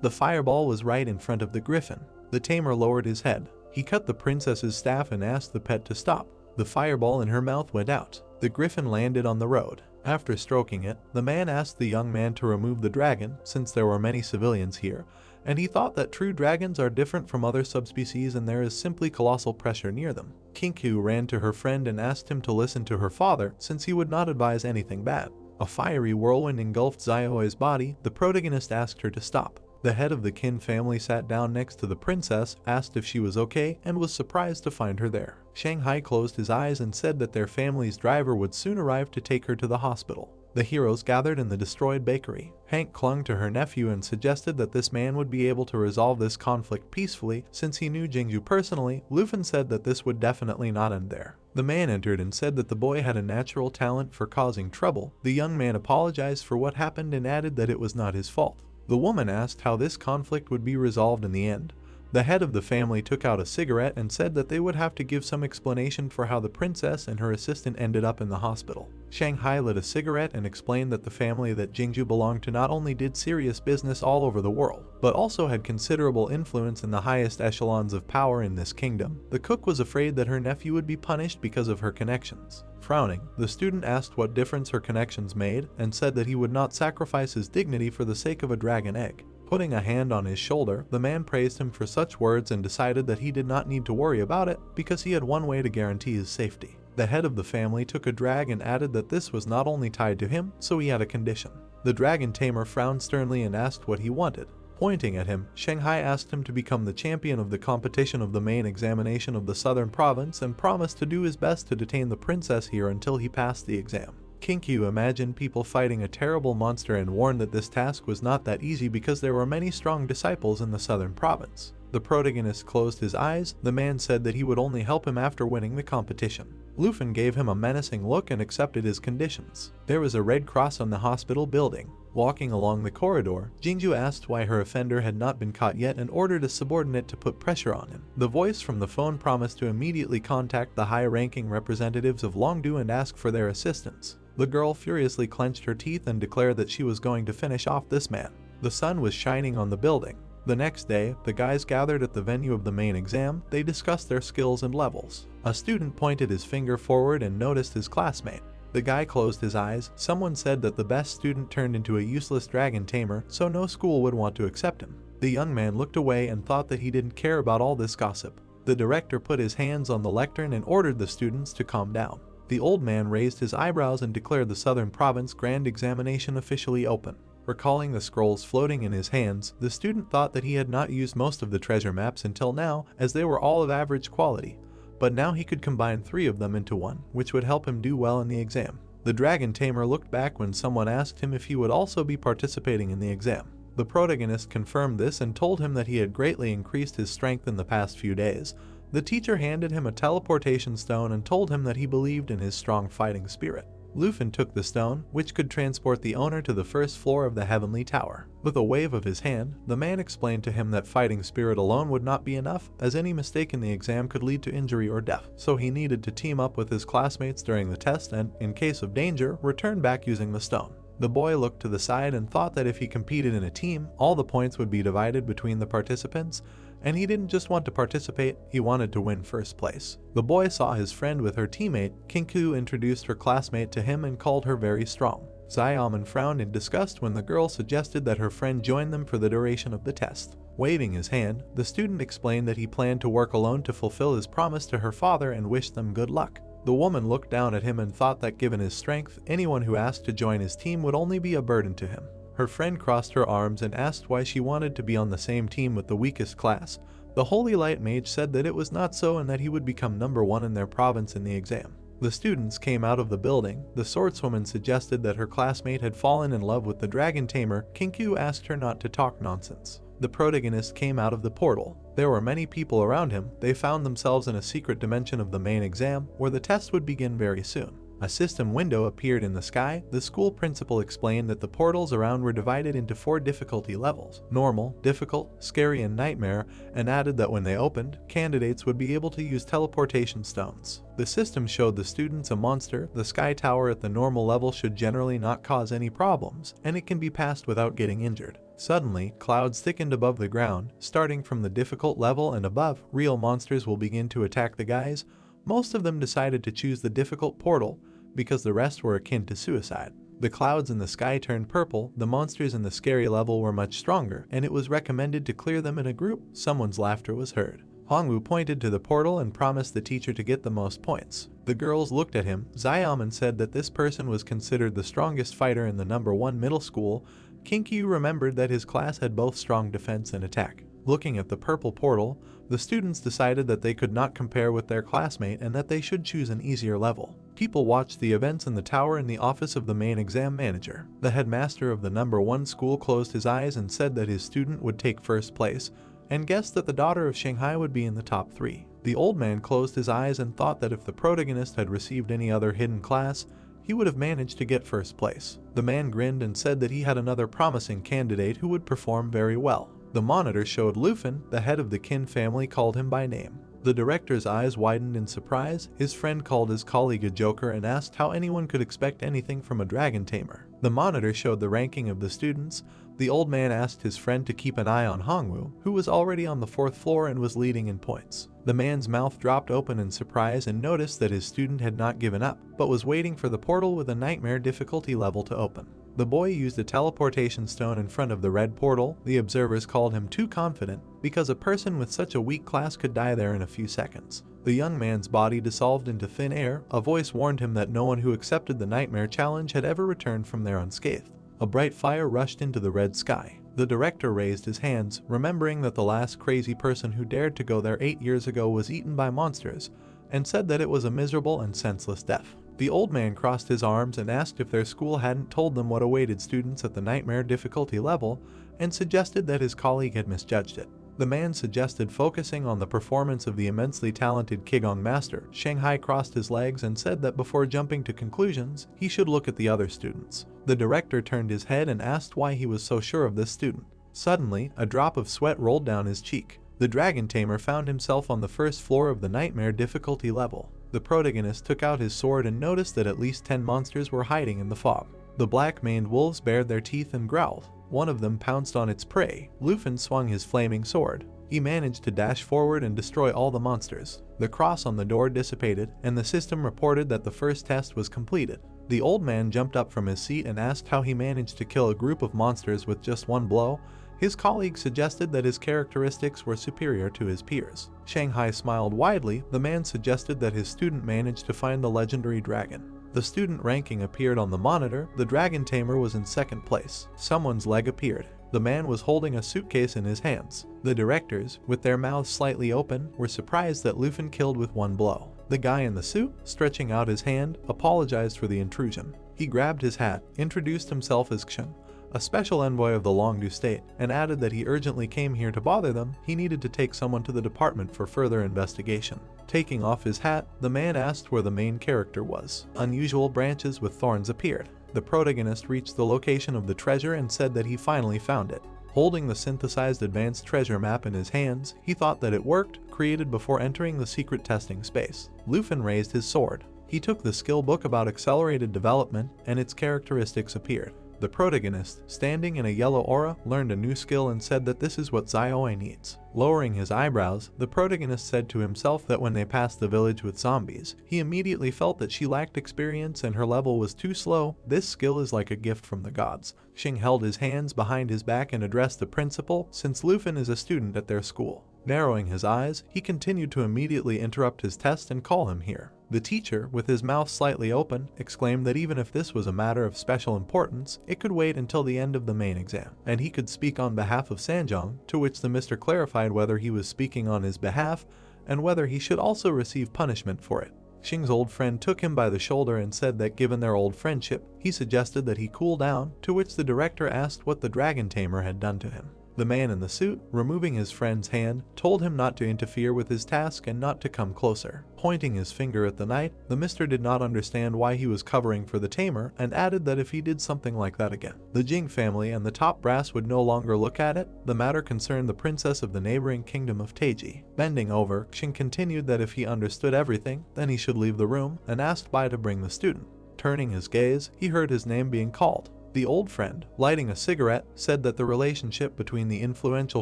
The fireball was right in front of the griffin. The tamer lowered his head. He cut the princess's staff and asked the pet to stop. The fireball in her mouth went out. The griffin landed on the road. After stroking it, the man asked the young man to remove the dragon, since there were many civilians here, and he thought that true dragons are different from other subspecies and there is simply colossal pressure near them. Kinku ran to her friend and asked him to listen to her father, since he would not advise anything bad. A fiery whirlwind engulfed Xiaoe's body. The protagonist asked her to stop. The head of the Qin family sat down next to the princess, asked if she was okay, and was surprised to find her there. Shanghai closed his eyes and said that their family's driver would soon arrive to take her to the hospital. The heroes gathered in the destroyed bakery. Hank clung to her nephew and suggested that this man would be able to resolve this conflict peacefully since he knew Jingju personally. Lufin said that this would definitely not end there. The man entered and said that the boy had a natural talent for causing trouble. The young man apologized for what happened and added that it was not his fault. The woman asked how this conflict would be resolved in the end. The head of the family took out a cigarette and said that they would have to give some explanation for how the princess and her assistant ended up in the hospital. Shanghai lit a cigarette and explained that the family that Jingju belonged to not only did serious business all over the world, but also had considerable influence in the highest echelons of power in this kingdom. The cook was afraid that her nephew would be punished because of her connections. Frowning, the student asked what difference her connections made and said that he would not sacrifice his dignity for the sake of a dragon egg. Putting a hand on his shoulder, the man praised him for such words and decided that he did not need to worry about it because he had one way to guarantee his safety. The head of the family took a drag and added that this was not only tied to him, so he had a condition. The dragon tamer frowned sternly and asked what he wanted. Pointing at him, Shanghai asked him to become the champion of the competition of the main examination of the southern province and promised to do his best to detain the princess here until he passed the exam. Kinkyu imagined people fighting a terrible monster and warned that this task was not that easy because there were many strong disciples in the southern province. The protagonist closed his eyes. The man said that he would only help him after winning the competition. Lufin gave him a menacing look and accepted his conditions. There was a red cross on the hospital building. Walking along the corridor, Jingju asked why her offender had not been caught yet and ordered a subordinate to put pressure on him. The voice from the phone promised to immediately contact the high-ranking representatives of Longdu and ask for their assistance. The girl furiously clenched her teeth and declared that she was going to finish off this man. The sun was shining on the building. The next day, the guys gathered at the venue of the main exam. They discussed their skills and levels. A student pointed his finger forward and noticed his classmate. The guy closed his eyes. Someone said that the best student turned into a useless dragon tamer, so no school would want to accept him. The young man looked away and thought that he didn't care about all this gossip. The director put his hands on the lectern and ordered the students to calm down. The old man raised his eyebrows and declared the Southern Province Grand Examination officially open. Recalling the scrolls floating in his hands, the student thought that he had not used most of the treasure maps until now, as they were all of average quality, but now he could combine 3 of them into one, which would help him do well in the exam. The dragon tamer looked back when someone asked him if he would also be participating in the exam. The protagonist confirmed this and told him that he had greatly increased his strength in the past few days. The teacher handed him a teleportation stone and told him that he believed in his strong fighting spirit. Lufin took the stone, which could transport the owner to the first floor of the Heavenly Tower. With a wave of his hand, the man explained to him that fighting spirit alone would not be enough, as any mistake in the exam could lead to injury or death, so he needed to team up with his classmates during the test and, in case of danger, return back using the stone. The boy looked to the side and thought that if he competed in a team, all the points would be divided between the participants, and he didn't just want to participate, he wanted to win first place. The boy saw his friend with her teammate. Kinku introduced her classmate to him and called her very strong. Xiaoman frowned in disgust when the girl suggested that her friend join them for the duration of the test. Waving his hand, the student explained that he planned to work alone to fulfill his promise to her father and wished them good luck. The woman looked down at him and thought that given his strength, anyone who asked to join his team would only be a burden to him. Her friend crossed her arms and asked why she wanted to be on the same team with the weakest class. The Holy Light Mage said that it was not so and that he would become number 1 in their province in the exam. The students came out of the building. The swordswoman suggested that her classmate had fallen in love with the dragon tamer. Kinku asked her not to talk nonsense. The protagonist came out of the portal. There were many people around him. They found themselves in a secret dimension of the main exam, where the test would begin very soon. A system window appeared in the sky. The school principal explained that the portals around were divided into 4 difficulty levels: normal, difficult, scary, and nightmare, and added that when they opened, candidates would be able to use teleportation stones. The system showed the students a monster. The sky tower at the normal level should generally not cause any problems, and it can be passed without getting injured. Suddenly, clouds thickened above the ground. Starting from the difficult level and above, real monsters will begin to attack the guys. Most of them decided to choose the difficult portal because the rest were akin to suicide. The clouds in the sky turned purple. The monsters in the scary level were much stronger, and it was recommended to clear them in a group. Someone's laughter was heard. Hongwu pointed to the portal and promised the teacher to get the most points. The girls looked at him. Xiaoman said that this person was considered the strongest fighter in the number 1 middle school. Kinkyu remembered that his class had both strong defense and attack. Looking at the purple portal, the students decided that they could not compare with their classmate and that they should choose an easier level. People watched the events in the tower in the office of the main exam manager. The headmaster of the #1 school closed his eyes and said that his student would take first place, and guessed that the daughter of Shanghai would be in the top 3. The old man closed his eyes and thought that if the protagonist had received any other hidden class, he would have managed to get first place. The man grinned and said that he had another promising candidate who would perform very well. The monitor showed Lufin, the head of the Qin family, called him by name. The director's eyes widened in surprise. His friend called his colleague a joker and asked how anyone could expect anything from a dragon tamer. The monitor showed the ranking of the students. The old man asked his friend to keep an eye on Hongwu, who was already on the 4th floor and was leading in points. The man's mouth dropped open in surprise and noticed that his student had not given up, but was waiting for the portal with a nightmare difficulty level to open. The boy used a teleportation stone in front of the red portal. The observers called him too confident, because a person with such a weak class could die there in a few seconds. The young man's body dissolved into thin air. A voice warned him that no one who accepted the nightmare challenge had ever returned from there unscathed. A bright fire rushed into the red sky. The director raised his hands, remembering that the last crazy person who dared to go there 8 years ago was eaten by monsters, and said that it was a miserable and senseless death. The old man crossed his arms and asked if their school hadn't told them what awaited students at the nightmare difficulty level, and suggested that his colleague had misjudged it. The man suggested focusing on the performance of the immensely talented Qigong master. Shanghai crossed his legs and said that before jumping to conclusions, he should look at the other students. The director turned his head and asked why he was so sure of this student. Suddenly, a drop of sweat rolled down his cheek. The dragon tamer found himself on the 1st floor of the nightmare difficulty level. The protagonist took out his sword and noticed that at least 10 monsters were hiding in the fog. The black-maned wolves bared their teeth and growled. One of them pounced on its prey. Lufin swung his flaming sword. He managed to dash forward and destroy all the monsters. The cross on the door dissipated, and the system reported that the first test was completed. The old man jumped up from his seat and asked how he managed to kill a group of monsters with just one blow. His colleague suggested that his characteristics were superior to his peers. Shanghai smiled widely. The man suggested that his student managed to find the legendary dragon. The student ranking appeared on the monitor. The dragon tamer was in 2nd place. Someone's leg appeared. The man was holding a suitcase in his hands. The directors, with their mouths slightly open, were surprised that Lufin killed with one blow. The guy in the suit, stretching out his hand, apologized for the intrusion. He grabbed his hat, introduced himself as Xiang, a special envoy of the Longdu state, and added that he urgently came here to bother them. He needed to take someone to the department for further investigation. Taking off his hat, the man asked where the main character was. Unusual branches with thorns appeared. The protagonist reached the location of the treasure and said that he finally found it. Holding the synthesized advanced treasure map in his hands, he thought that it worked, created before entering the secret testing space. Lufin raised his sword. He took the skill book about accelerated development, and its characteristics appeared. The protagonist, standing in a yellow aura, learned a new skill and said that this is what Xiaoai needs. Lowering his eyebrows, the protagonist said to himself that when they passed the village with zombies, he immediately felt that she lacked experience and her level was too slow. This skill is like a gift from the gods. Xing held his hands behind his back and addressed the principal, since Lufin is a student at their school. Narrowing his eyes, he continued to immediately interrupt his test and call him here. The teacher, with his mouth slightly open, exclaimed that even if this was a matter of special importance, it could wait until the end of the main exam, and he could speak on behalf of Sanjiang, to which the Mr. clarified whether he was speaking on his behalf and whether he should also receive punishment for it. Xing's old friend took him by the shoulder and said that given their old friendship, he suggested that he cool down, to which the director asked what the dragon tamer had done to him. The man in the suit, removing his friend's hand, told him not to interfere with his task and not to come closer. Pointing his finger at the knight, the mister did not understand why he was covering for the tamer and added that if he did something like that again, the Jing family and the top brass would no longer look at it. The matter concerned the princess of the neighboring kingdom of Taiji. Bending over, Xing continued that if he understood everything, then he should leave the room, and asked Bai to bring the student. Turning his gaze, he heard his name being called. The old friend, lighting a cigarette, said that the relationship between the influential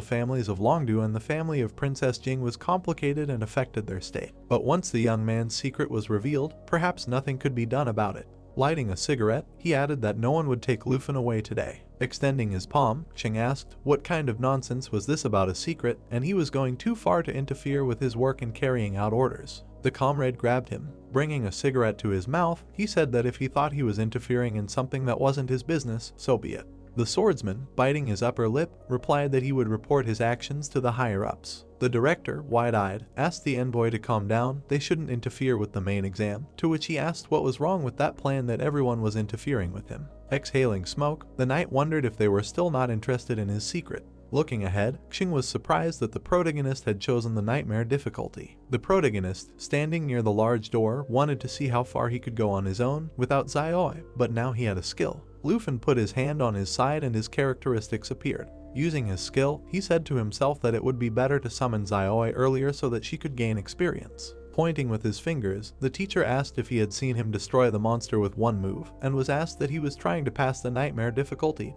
families of Longdu and the family of Princess Jing was complicated and affected their state. But once the young man's secret was revealed, perhaps nothing could be done about it. Lighting a cigarette, he added that no one would take Lufin away today. Extending his palm, Xing asked what kind of nonsense was this about a secret, and he was going too far to interfere with his work in carrying out orders. The comrade grabbed him. Bringing a cigarette to his mouth, he said that if he thought he was interfering in something that wasn't his business, so be it. The swordsman, biting his upper lip, replied that he would report his actions to the higher-ups. The director, wide-eyed, asked the envoy to calm down, they shouldn't interfere with the main exam, to which he asked what was wrong with that plan that everyone was interfering with him. Exhaling smoke, the knight wondered if they were still not interested in his secret. Looking ahead, Xing was surprised that the protagonist had chosen the nightmare difficulty. The protagonist, standing near the large door, wanted to see how far he could go on his own without Xiaoi, but now he had a skill. Lufin put his hand on his side and his characteristics appeared. Using his skill, he said to himself that it would be better to summon Xiaoi earlier so that she could gain experience. Pointing with his fingers, the teacher asked if he had seen him destroy the monster with one move, and was asked that he was trying to pass the nightmare difficulty,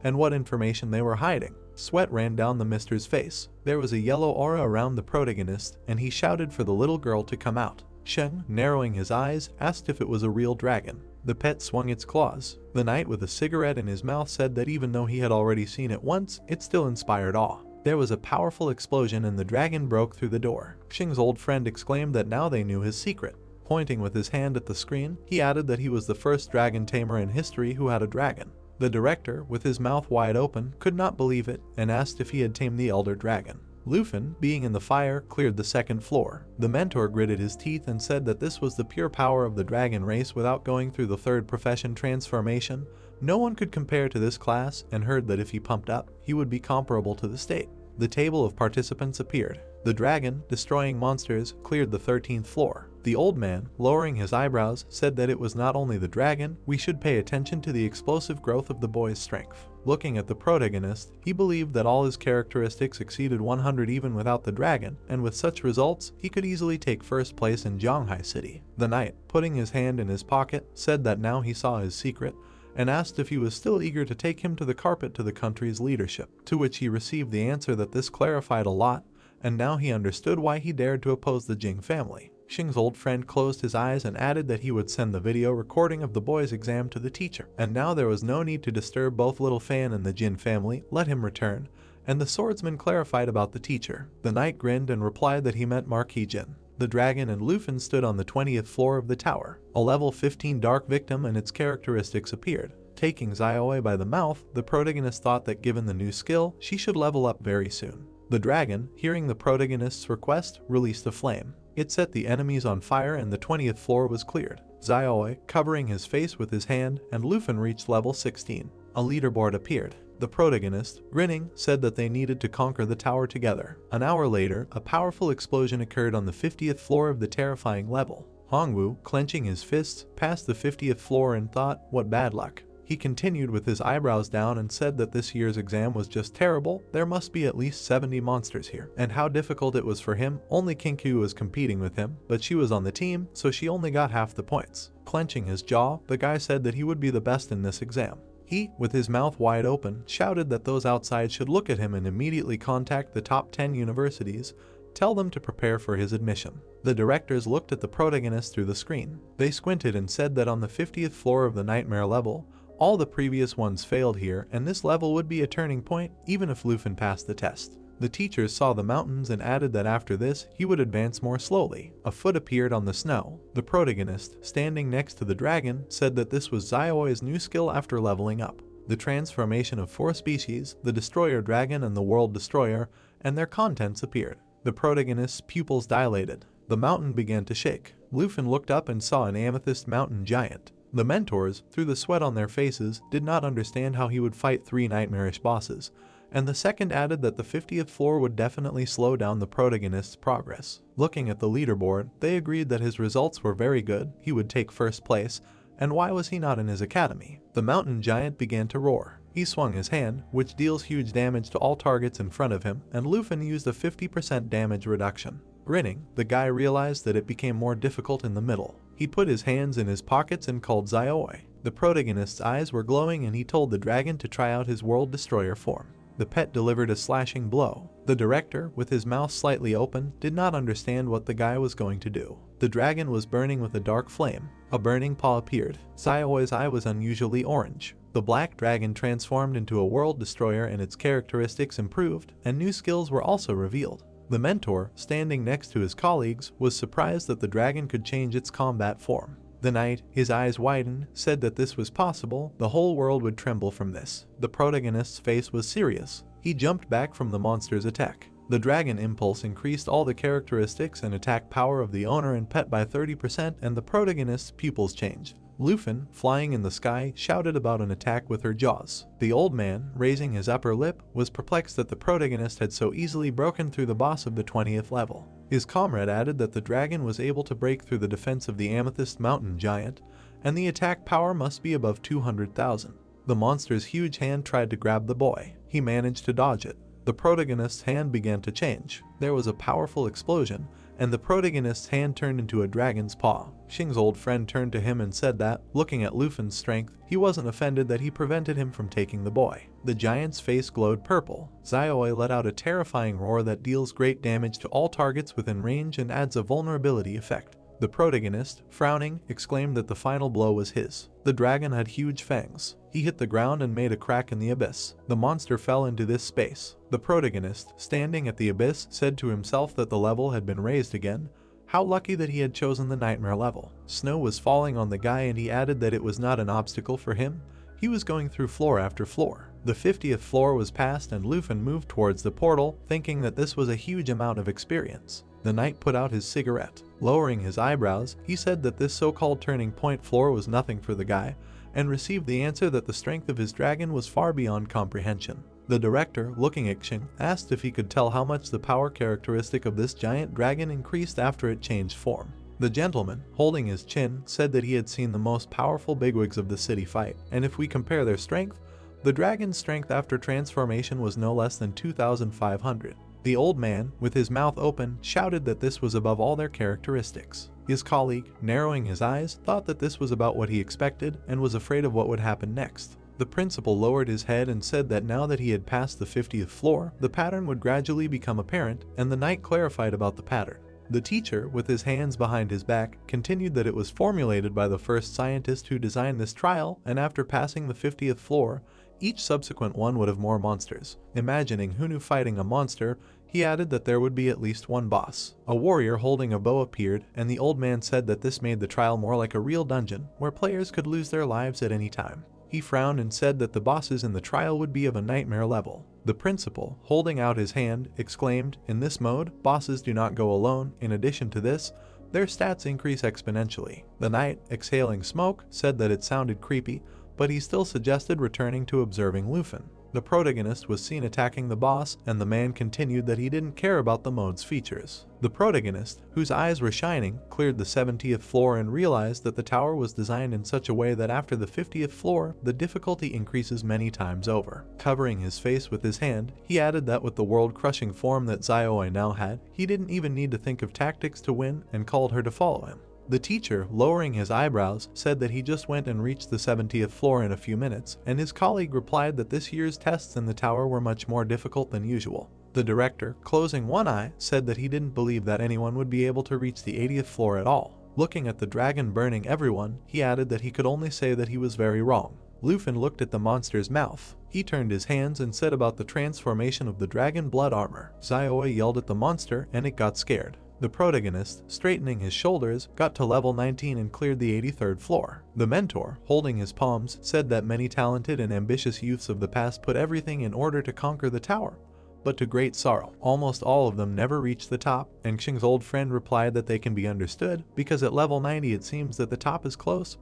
and what information they were hiding. Sweat ran down the mister's face. There was a yellow aura around the protagonist, and he shouted for the little girl to come out. Sheng, narrowing his eyes, asked if it was a real dragon. The pet swung its claws. The knight with a cigarette in his mouth said that even though he had already seen it once, it still inspired awe. There was a powerful explosion and the dragon broke through the door. Sheng's old friend exclaimed that now they knew his secret. Pointing with his hand at the screen, he added that he was the first dragon tamer in history who had a dragon. The director, with his mouth wide open, could not believe it and asked if he had tamed the elder dragon. Lufin, being in the fire, cleared the second floor. The mentor gritted his teeth and said that this was the pure power of the dragon race without going through the third profession transformation. No one could compare to this class, and heard that if he pumped up, he would be comparable to the state. The table of participants appeared. The dragon, destroying monsters, cleared the 13th floor. The old man, lowering his eyebrows, said that it was not only the dragon, we should pay attention to the explosive growth of the boy's strength. Looking at the protagonist, he believed that all his characteristics exceeded 100 even without the dragon, and with such results, he could easily take first place in Zhanghai City. The knight, putting his hand in his pocket, said that now he saw his secret, and asked if he was still eager to take him to the carpet to the country's leadership, to which he received the answer that this clarified a lot, and now he understood why he dared to oppose the Jing family. Xing's old friend closed his eyes and added that he would send the video recording of the boy's exam to the teacher. And now there was no need to disturb both Little Fan and the Jin family, let him return, and the swordsman clarified about the teacher. The knight grinned and replied that he meant Marquis Jin. The dragon and Lufin stood on the 20th floor of the tower. A level 15 dark victim and its characteristics appeared. Taking Xiaoi by the mouth, the protagonist thought that given the new skill, she should level up very soon. The dragon, hearing the protagonist's request, released a flame. It set the enemies on fire and the 20th floor was cleared. Xiaoi, covering his face with his hand, and Lufin reached level 16. A leaderboard appeared. The protagonist, grinning, said that they needed to conquer the tower together. An hour later, a powerful explosion occurred on the 50th floor of the terrifying level. Hongwu, clenching his fists, passed the 50th floor and thought, what bad luck. He continued with his eyebrows down and said that this year's exam was just terrible, there must be at least 70 monsters here. And how difficult it was for him, only Kinku was competing with him, but she was on the team, so she only got half the points. Clenching his jaw, the guy said that he would be the best in this exam. He, with his mouth wide open, shouted that those outside should look at him and immediately contact the top 10 universities, tell them to prepare for his admission. The directors looked at the protagonist through the screen. They squinted and said that on the 50th floor of the nightmare level, all the previous ones failed here, and this level would be a turning point, even if Lufin passed the test. The teachers saw the mountains and added that after this, he would advance more slowly. A foot appeared on the snow. The protagonist, standing next to the dragon, said that this was Xiaoi's new skill after leveling up. The transformation of 4 species, the Destroyer Dragon and the World Destroyer, and their contents appeared. The protagonist's pupils dilated. The mountain began to shake. Lufin looked up and saw an amethyst mountain giant. The mentors, through the sweat on their faces, did not understand how he would fight 3 nightmarish bosses, and the second added that the 50th floor would definitely slow down the protagonist's progress. Looking at the leaderboard, they agreed that his results were very good, he would take first place, and why was he not in his academy? The mountain giant began to roar. He swung his hand, which deals huge damage to all targets in front of him, and Lufin used a 50% damage reduction. Grinning, the guy realized that it became more difficult in the middle. He put his hands in his pockets and called Xiaoi. The protagonist's eyes were glowing and he told the dragon to try out his World Destroyer form. The pet delivered a slashing blow. The director, with his mouth slightly open, did not understand what the guy was going to do. The dragon was burning with a dark flame. A burning paw appeared. Xiaoi's eye was unusually orange. The black dragon transformed into a World Destroyer and its characteristics improved, and new skills were also revealed. The mentor, standing next to his colleagues, was surprised that the dragon could change its combat form. The knight, his eyes widened, said that this was possible, the whole world would tremble from this. The protagonist's face was serious. He jumped back from the monster's attack. The dragon impulse increased all the characteristics and attack power of the owner and pet by 30%, and the protagonist's pupils changed. Lufin, flying in the sky, shouted about an attack with her jaws. The old man, raising his upper lip, was perplexed that the protagonist had so easily broken through the boss of the 20th level. His comrade added that the dragon was able to break through the defense of the Amethyst Mountain Giant, and the attack power must be above 200,000. The monster's huge hand tried to grab the boy. He managed to dodge it. The protagonist's hand began to change. There was a powerful explosion, and the protagonist's hand turned into a dragon's paw. Xing's old friend turned to him and said that, looking at Lufin's strength, he wasn't offended that he prevented him from taking the boy. The giant's face glowed purple. Xiaoi let out a terrifying roar that deals great damage to all targets within range and adds a vulnerability effect. The protagonist, frowning, exclaimed that the final blow was his. The dragon had huge fangs. He hit the ground and made a crack in the abyss. The monster fell into this space. The protagonist, standing at the abyss, said to himself that the level had been raised again. How lucky that he had chosen the nightmare level. Snow was falling on the guy, and he added that it was not an obstacle for him. He was going through floor after floor. The 50th floor was passed, and Lufin moved towards the portal, thinking that this was a huge amount of experience. The knight put out his cigarette. Lowering his eyebrows, he said that this so-called turning point floor was nothing for the guy, and received the answer that the strength of his dragon was far beyond comprehension. The director, looking at Xing, asked if he could tell how much the power characteristic of this giant dragon increased after it changed form. The gentleman, holding his chin, said that he had seen the most powerful bigwigs of the city fight, and if we compare their strength, the dragon's strength after transformation was no less than 2,500. The old man, with his mouth open, shouted that this was above all their characteristics. His colleague, narrowing his eyes, thought that this was about what he expected and was afraid of what would happen next. The principal lowered his head and said that now that he had passed the 50th floor, the pattern would gradually become apparent, and the knight clarified about the pattern. The teacher, with his hands behind his back, continued that it was formulated by the first scientist who designed this trial, and after passing the 50th floor, each subsequent one would have more monsters. Imagining Hunu fighting a monster, he added that there would be at least one boss. A warrior holding a bow appeared, and the old man said that this made the trial more like a real dungeon, where players could lose their lives at any time. He frowned and said that the bosses in the trial would be of a nightmare level. The principal, holding out his hand, exclaimed, "In this mode, bosses do not go alone. In addition to this, their stats increase exponentially." The knight, exhaling smoke, said that it sounded creepy, but he still suggested returning to observing Lufin. The protagonist was seen attacking the boss, and the man continued that he didn't care about the mode's features. The protagonist, whose eyes were shining, cleared the 70th floor and realized that the tower was designed in such a way that after the 50th floor, the difficulty increases many times over. Covering his face with his hand, he added that with the world-crushing form that Xiaoi now had, he didn't even need to think of tactics to win, and called her to follow him. The teacher, lowering his eyebrows, said that he just went and reached the 70th floor in a few minutes, and his colleague replied that this year's tests in the tower were much more difficult than usual. The director, closing one eye, said that he didn't believe that anyone would be able to reach the 80th floor at all. Looking at the dragon burning everyone, he added that he could only say that he was very wrong. Lufin looked at the monster's mouth. He turned his hands and said about the transformation of the dragon blood armor. Xiaoi yelled at the monster, and it got scared. The protagonist, straightening his shoulders, got to level 19 and cleared the 83rd floor. The mentor, holding his palms, said that many talented and ambitious youths of the past put everything in order to conquer the tower, but to great sorrow, almost all of them never reached the top, and Xing's old friend replied that they can be understood, because at level 90 it seems that the top is close.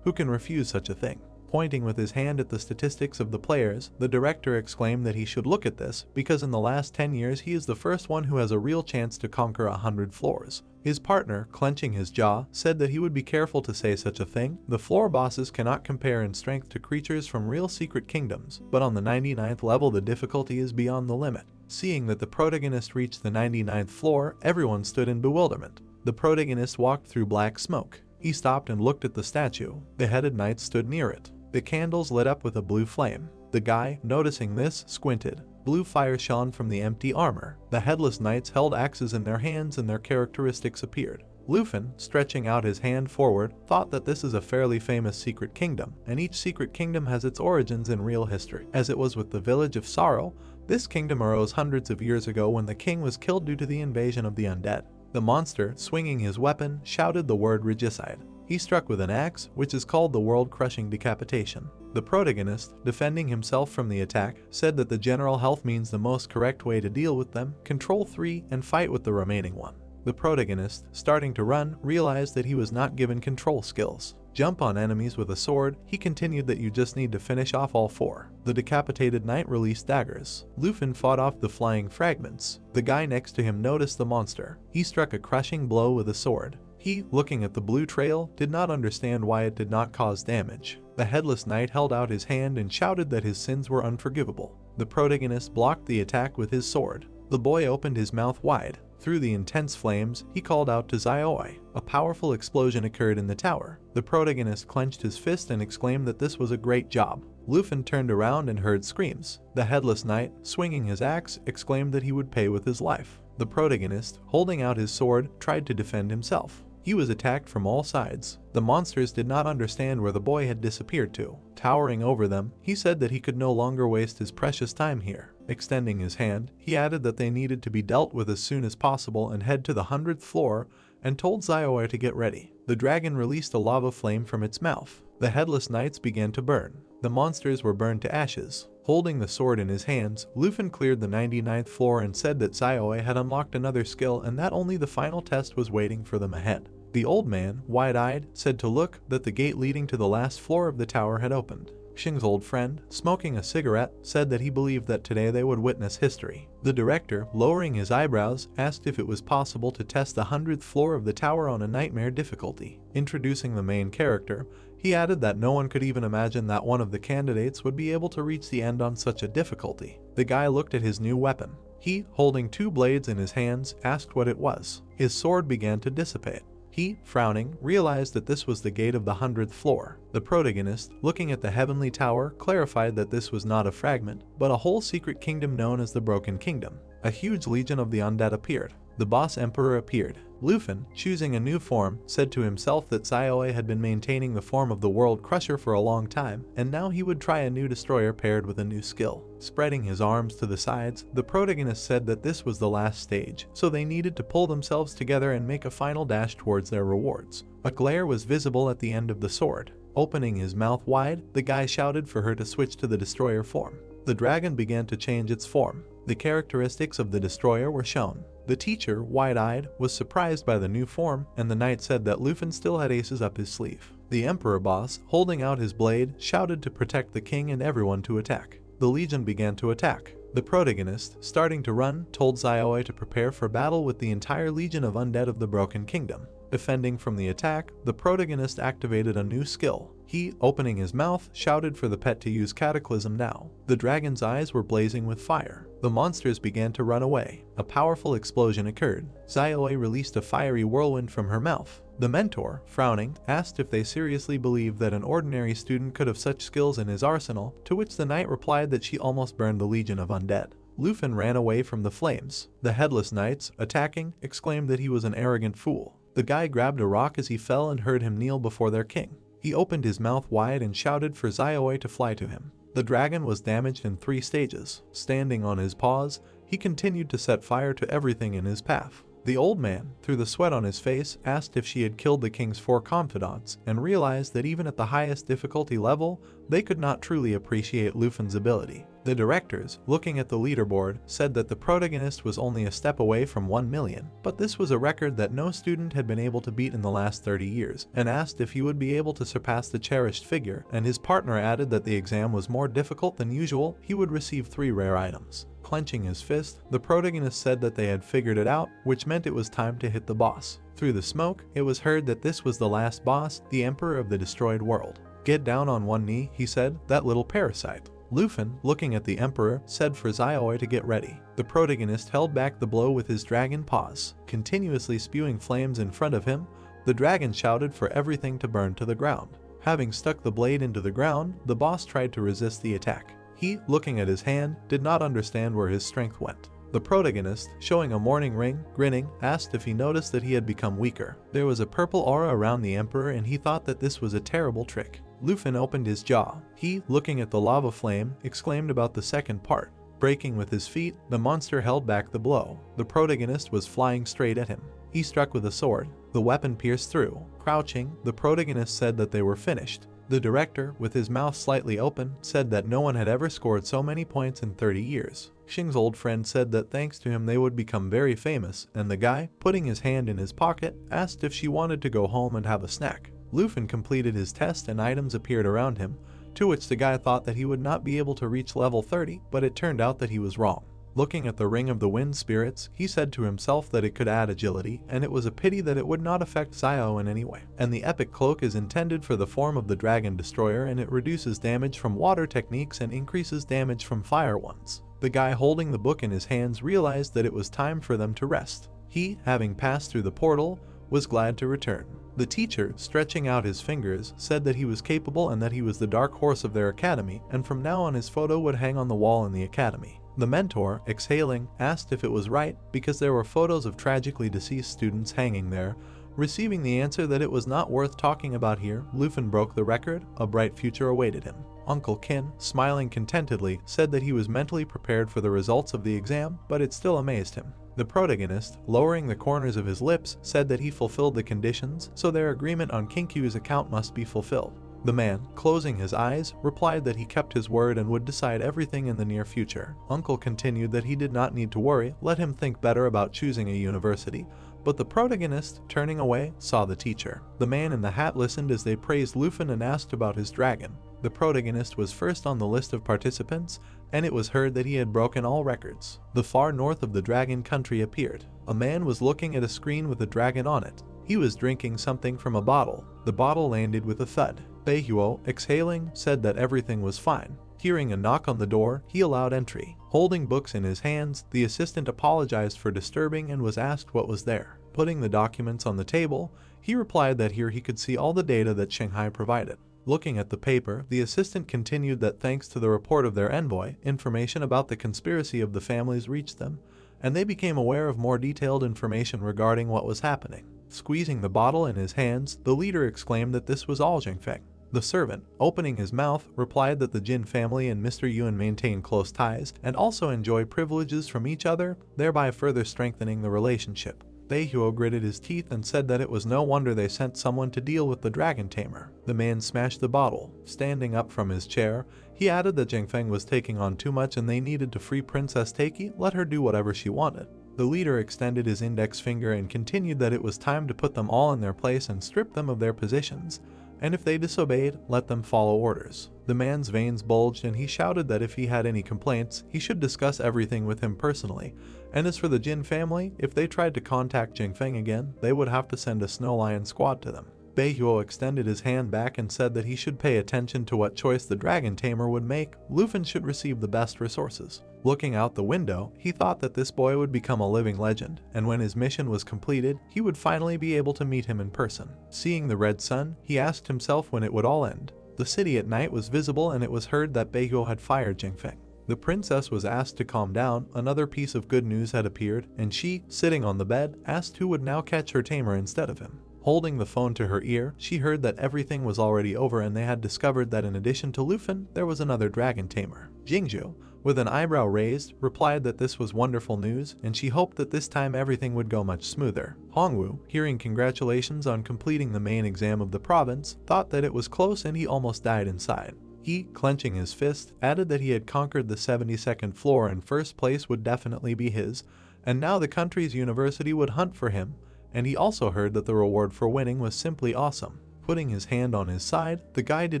Who can refuse such a thing? Pointing with his hand at the statistics of the players, the director exclaimed that he should look at this, because in the last 10 years he is the first one who has a real chance to conquer 100 floors. His partner, clenching his jaw, said that he would be careful to say such a thing. The floor bosses cannot compare in strength to creatures from real secret kingdoms, but on the 99th level the difficulty is beyond the limit. Seeing that the protagonist reached the 99th floor, everyone stood in bewilderment. The protagonist walked through black smoke. He stopped and looked at the statue. The headed knight stood near it. The candles lit up with a blue flame. The guy, noticing this, squinted. Blue fire shone from the empty armor. The headless knights held axes in their hands and their characteristics appeared. Lufin, stretching out his hand forward, thought that this is a fairly famous secret kingdom, and each secret kingdom has its origins in real history. As it was with the village of Sorrow, this kingdom arose hundreds of years ago when the king was killed due to the invasion of the undead. The monster, swinging his weapon, shouted the word regicide. He struck with an axe, which is called the world-crushing decapitation. The protagonist, defending himself from the attack, said that the general health means the most correct way to deal with them, control 3 and fight with the remaining one. The protagonist, starting to run, realized that he was not given control skills. Jump on enemies with a sword, he continued that you just need to finish off all 4. The decapitated knight released daggers. Lufin fought off the flying fragments. The guy next to him noticed the monster. He struck a crushing blow with a sword. He, looking at the blue trail, did not understand why it did not cause damage. The headless knight held out his hand and shouted that his sins were unforgivable. The protagonist blocked the attack with his sword. The boy opened his mouth wide. Through the intense flames, he called out to Xiaoi. A powerful explosion occurred in the tower. The protagonist clenched his fist and exclaimed that this was a great job. Lufin turned around and heard screams. The headless knight, swinging his axe, exclaimed that he would pay with his life. The protagonist, holding out his sword, tried to defend himself. He was attacked from all sides. The monsters did not understand where the boy had disappeared to. Towering over them, he said that he could no longer waste his precious time here. Extending his hand, he added that they needed to be dealt with as soon as possible and head to the 100th floor, and told Xiaoi to get ready. The dragon released a lava flame from its mouth. The headless knights began to burn. The monsters were burned to ashes. Holding the sword in his hands, Lufin cleared the 99th floor and said that Xiaoi had unlocked another skill and that only the final test was waiting for them ahead. The old man, wide-eyed, said to look that the gate leading to the last floor of the tower had opened. Xing's old friend, smoking a cigarette, said that he believed that today they would witness history. The director, lowering his eyebrows, asked if it was possible to test the 100th floor of the tower on a nightmare difficulty. Introducing the main character, he added that no one could even imagine that one of the candidates would be able to reach the end on such a difficulty. The guy looked at his new weapon. He, holding 2 blades in his hands, asked what it was. His sword began to dissipate. He, frowning, realized that this was the gate of the 100th floor. The protagonist, looking at the heavenly tower, clarified that this was not a fragment, but a whole secret kingdom known as the Broken Kingdom. A huge legion of the undead appeared. The boss emperor appeared. Lufin, choosing a new form, said to himself that Xiaoi had been maintaining the form of the World Crusher for a long time, and now he would try a new destroyer paired with a new skill. Spreading his arms to the sides, the protagonist said that this was the last stage, so they needed to pull themselves together and make a final dash towards their rewards. A glare was visible at the end of the sword. Opening his mouth wide, the guy shouted for her to switch to the destroyer form. The dragon began to change its form. The characteristics of the destroyer were shown. The teacher, wide-eyed, was surprised by the new form, and the knight said that Lufin still had aces up his sleeve. The emperor boss, holding out his blade, shouted to protect the king and everyone to attack. The legion began to attack. The protagonist, starting to run, told Xiaoi to prepare for battle with the entire legion of undead of the Broken Kingdom. Defending from the attack, the protagonist activated a new skill. He, opening his mouth, shouted for the pet to use Cataclysm now. The dragon's eyes were blazing with fire. The monsters began to run away. A powerful explosion occurred. Xiaoi released a fiery whirlwind from her mouth. The mentor, frowning, asked if they seriously believed that an ordinary student could have such skills in his arsenal, to which the knight replied that she almost burned the legion of undead. Lufin ran away from the flames. The headless knights, attacking, exclaimed that he was an arrogant fool. The guy grabbed a rock as he fell and heard him kneel before their king. He opened his mouth wide and shouted for Xiaoi to fly to him. The dragon was damaged in 3 stages. Standing on his paws, he continued to set fire to everything in his path. The old man, through the sweat on his face, asked if she had killed the king's 4 confidants, and realized that even at the highest difficulty level, they could not truly appreciate Lufin's ability. The directors, looking at the leaderboard, said that the protagonist was only a step away from 1 million, but this was a record that no student had been able to beat in the last 30 years, and asked if he would be able to surpass the cherished figure, and his partner added that the exam was more difficult than usual. He would receive 3 rare items. Clenching his fist, the protagonist said that they had figured it out, which meant it was time to hit the boss. Through the smoke, it was heard that this was the last boss, the Emperor of the Destroyed World. "Get down on one knee," he said, "that little parasite." Lufin, looking at the Emperor, said for Xiaoi to get ready. The protagonist held back the blow with his dragon paws. Continuously spewing flames in front of him, the dragon shouted for everything to burn to the ground. Having stuck the blade into the ground, the boss tried to resist the attack. He, looking at his hand, did not understand where his strength went. The protagonist, showing a mourning ring, grinning, asked if he noticed that he had become weaker. There was a purple aura around the Emperor and he thought that this was a terrible trick. Lufin opened his jaw. He, looking at the lava flame, exclaimed about the second part. Breaking with his feet, the monster held back the blow. The protagonist was flying straight at him. he struck with a sword. The weapon pierced through. Crouching, the protagonist said that they were finished. The director, with his mouth slightly open, said that no one had ever scored so many points in 30 years. Xing's old friend said that thanks to him they would become very famous, and the guy, putting his hand in his pocket, asked if she wanted to go home and have a snack. Lufin completed his test and items appeared around him, to which the guy thought that he would not be able to reach level 30, but it turned out that he was wrong. Looking at the Ring of the Wind Spirits, he said to himself that it could add agility, and it was a pity that it would not affect Zio in any way. And the epic cloak is intended for the form of the Dragon Destroyer, and it reduces damage from water techniques and increases damage from fire ones. The guy holding the book in his hands realized that it was time for them to rest. He, having passed through the portal, was glad to return. The teacher, stretching out his fingers, said that he was capable and that he was the dark horse of their academy, and from now on his photo would hang on the wall in the academy. The mentor, exhaling, asked if it was right because there were photos of tragically deceased students hanging there. Receiving the answer that it was not worth talking about here, Lufin broke the record. A bright future awaited him. Uncle Qin, smiling contentedly, said that he was mentally prepared for the results of the exam, but it still amazed him. The protagonist, lowering the corners of his lips, said that he fulfilled the conditions, so their agreement on Kinkyu's account must be fulfilled. The man, closing his eyes, replied that he kept his word and would decide everything in the near future. Uncle continued that he did not need to worry, let him think better about choosing a university. But the protagonist, turning away, saw the teacher. The man in the hat listened as they praised Lufin and asked about his dragon. The protagonist was first on the list of participants, and it was heard that he had broken all records. The far north of the dragon country appeared. A man was looking at a screen with a dragon on it. He was drinking something from a bottle. The bottle landed with a thud. Beihuo, exhaling, said that everything was fine. Hearing a knock on the door, he allowed entry. Holding books in his hands, the assistant apologized for disturbing and was asked what was there. Putting the documents on the table, he replied that here he could see all the data that Shanghai provided. Looking at the paper, the assistant continued that thanks to the report of their envoy, information about the conspiracy of the families reached them, and they became aware of more detailed information regarding what was happening. Squeezing the bottle in his hands, the leader exclaimed that this was all Jingfeng. The servant, opening his mouth, replied that the Jin family and Mr. Yuan maintain close ties and also enjoy privileges from each other, thereby further strengthening the relationship. Beihuo gritted his teeth and said that it was no wonder they sent someone to deal with the dragon tamer. The man smashed the bottle. Standing up from his chair, he added that Jingfeng was taking on too much and they needed to free Princess Taiki, let her do whatever she wanted. The leader extended his index finger and continued that it was time to put them all in their place and strip them of their positions, and if they disobeyed, let them follow orders. The man's veins bulged and he shouted that if he had any complaints, he should discuss everything with him personally, and as for the Jin family, if they tried to contact Jingfeng again, they would have to send a Snow Lion squad to them. Beihuo extended his hand back and said that he should pay attention to what choice the dragon tamer would make. Lufin should receive the best resources. Looking out the window, he thought that this boy would become a living legend, and when his mission was completed, he would finally be able to meet him in person. Seeing the red sun, he asked himself when it would all end. The city at night was visible and it was heard that Beihuo had fired Jingfeng. The princess was asked to calm down. Another piece of good news had appeared, and she, sitting on the bed, asked who would now catch her tamer instead of him. Holding the phone to her ear, she heard that everything was already over and they had discovered that in addition to Lufin, there was another dragon tamer. Jingzhu, with an eyebrow raised, replied that this was wonderful news and she hoped that this time everything would go much smoother. Hongwu, hearing congratulations on completing the main exam of the province, thought that it was close and he almost died inside. He, clenching his fist, added that he had conquered the 72nd floor and first place would definitely be his, and now the country's university would hunt for him. And he also heard that the reward for winning was simply awesome. Putting his hand on his side, the guy did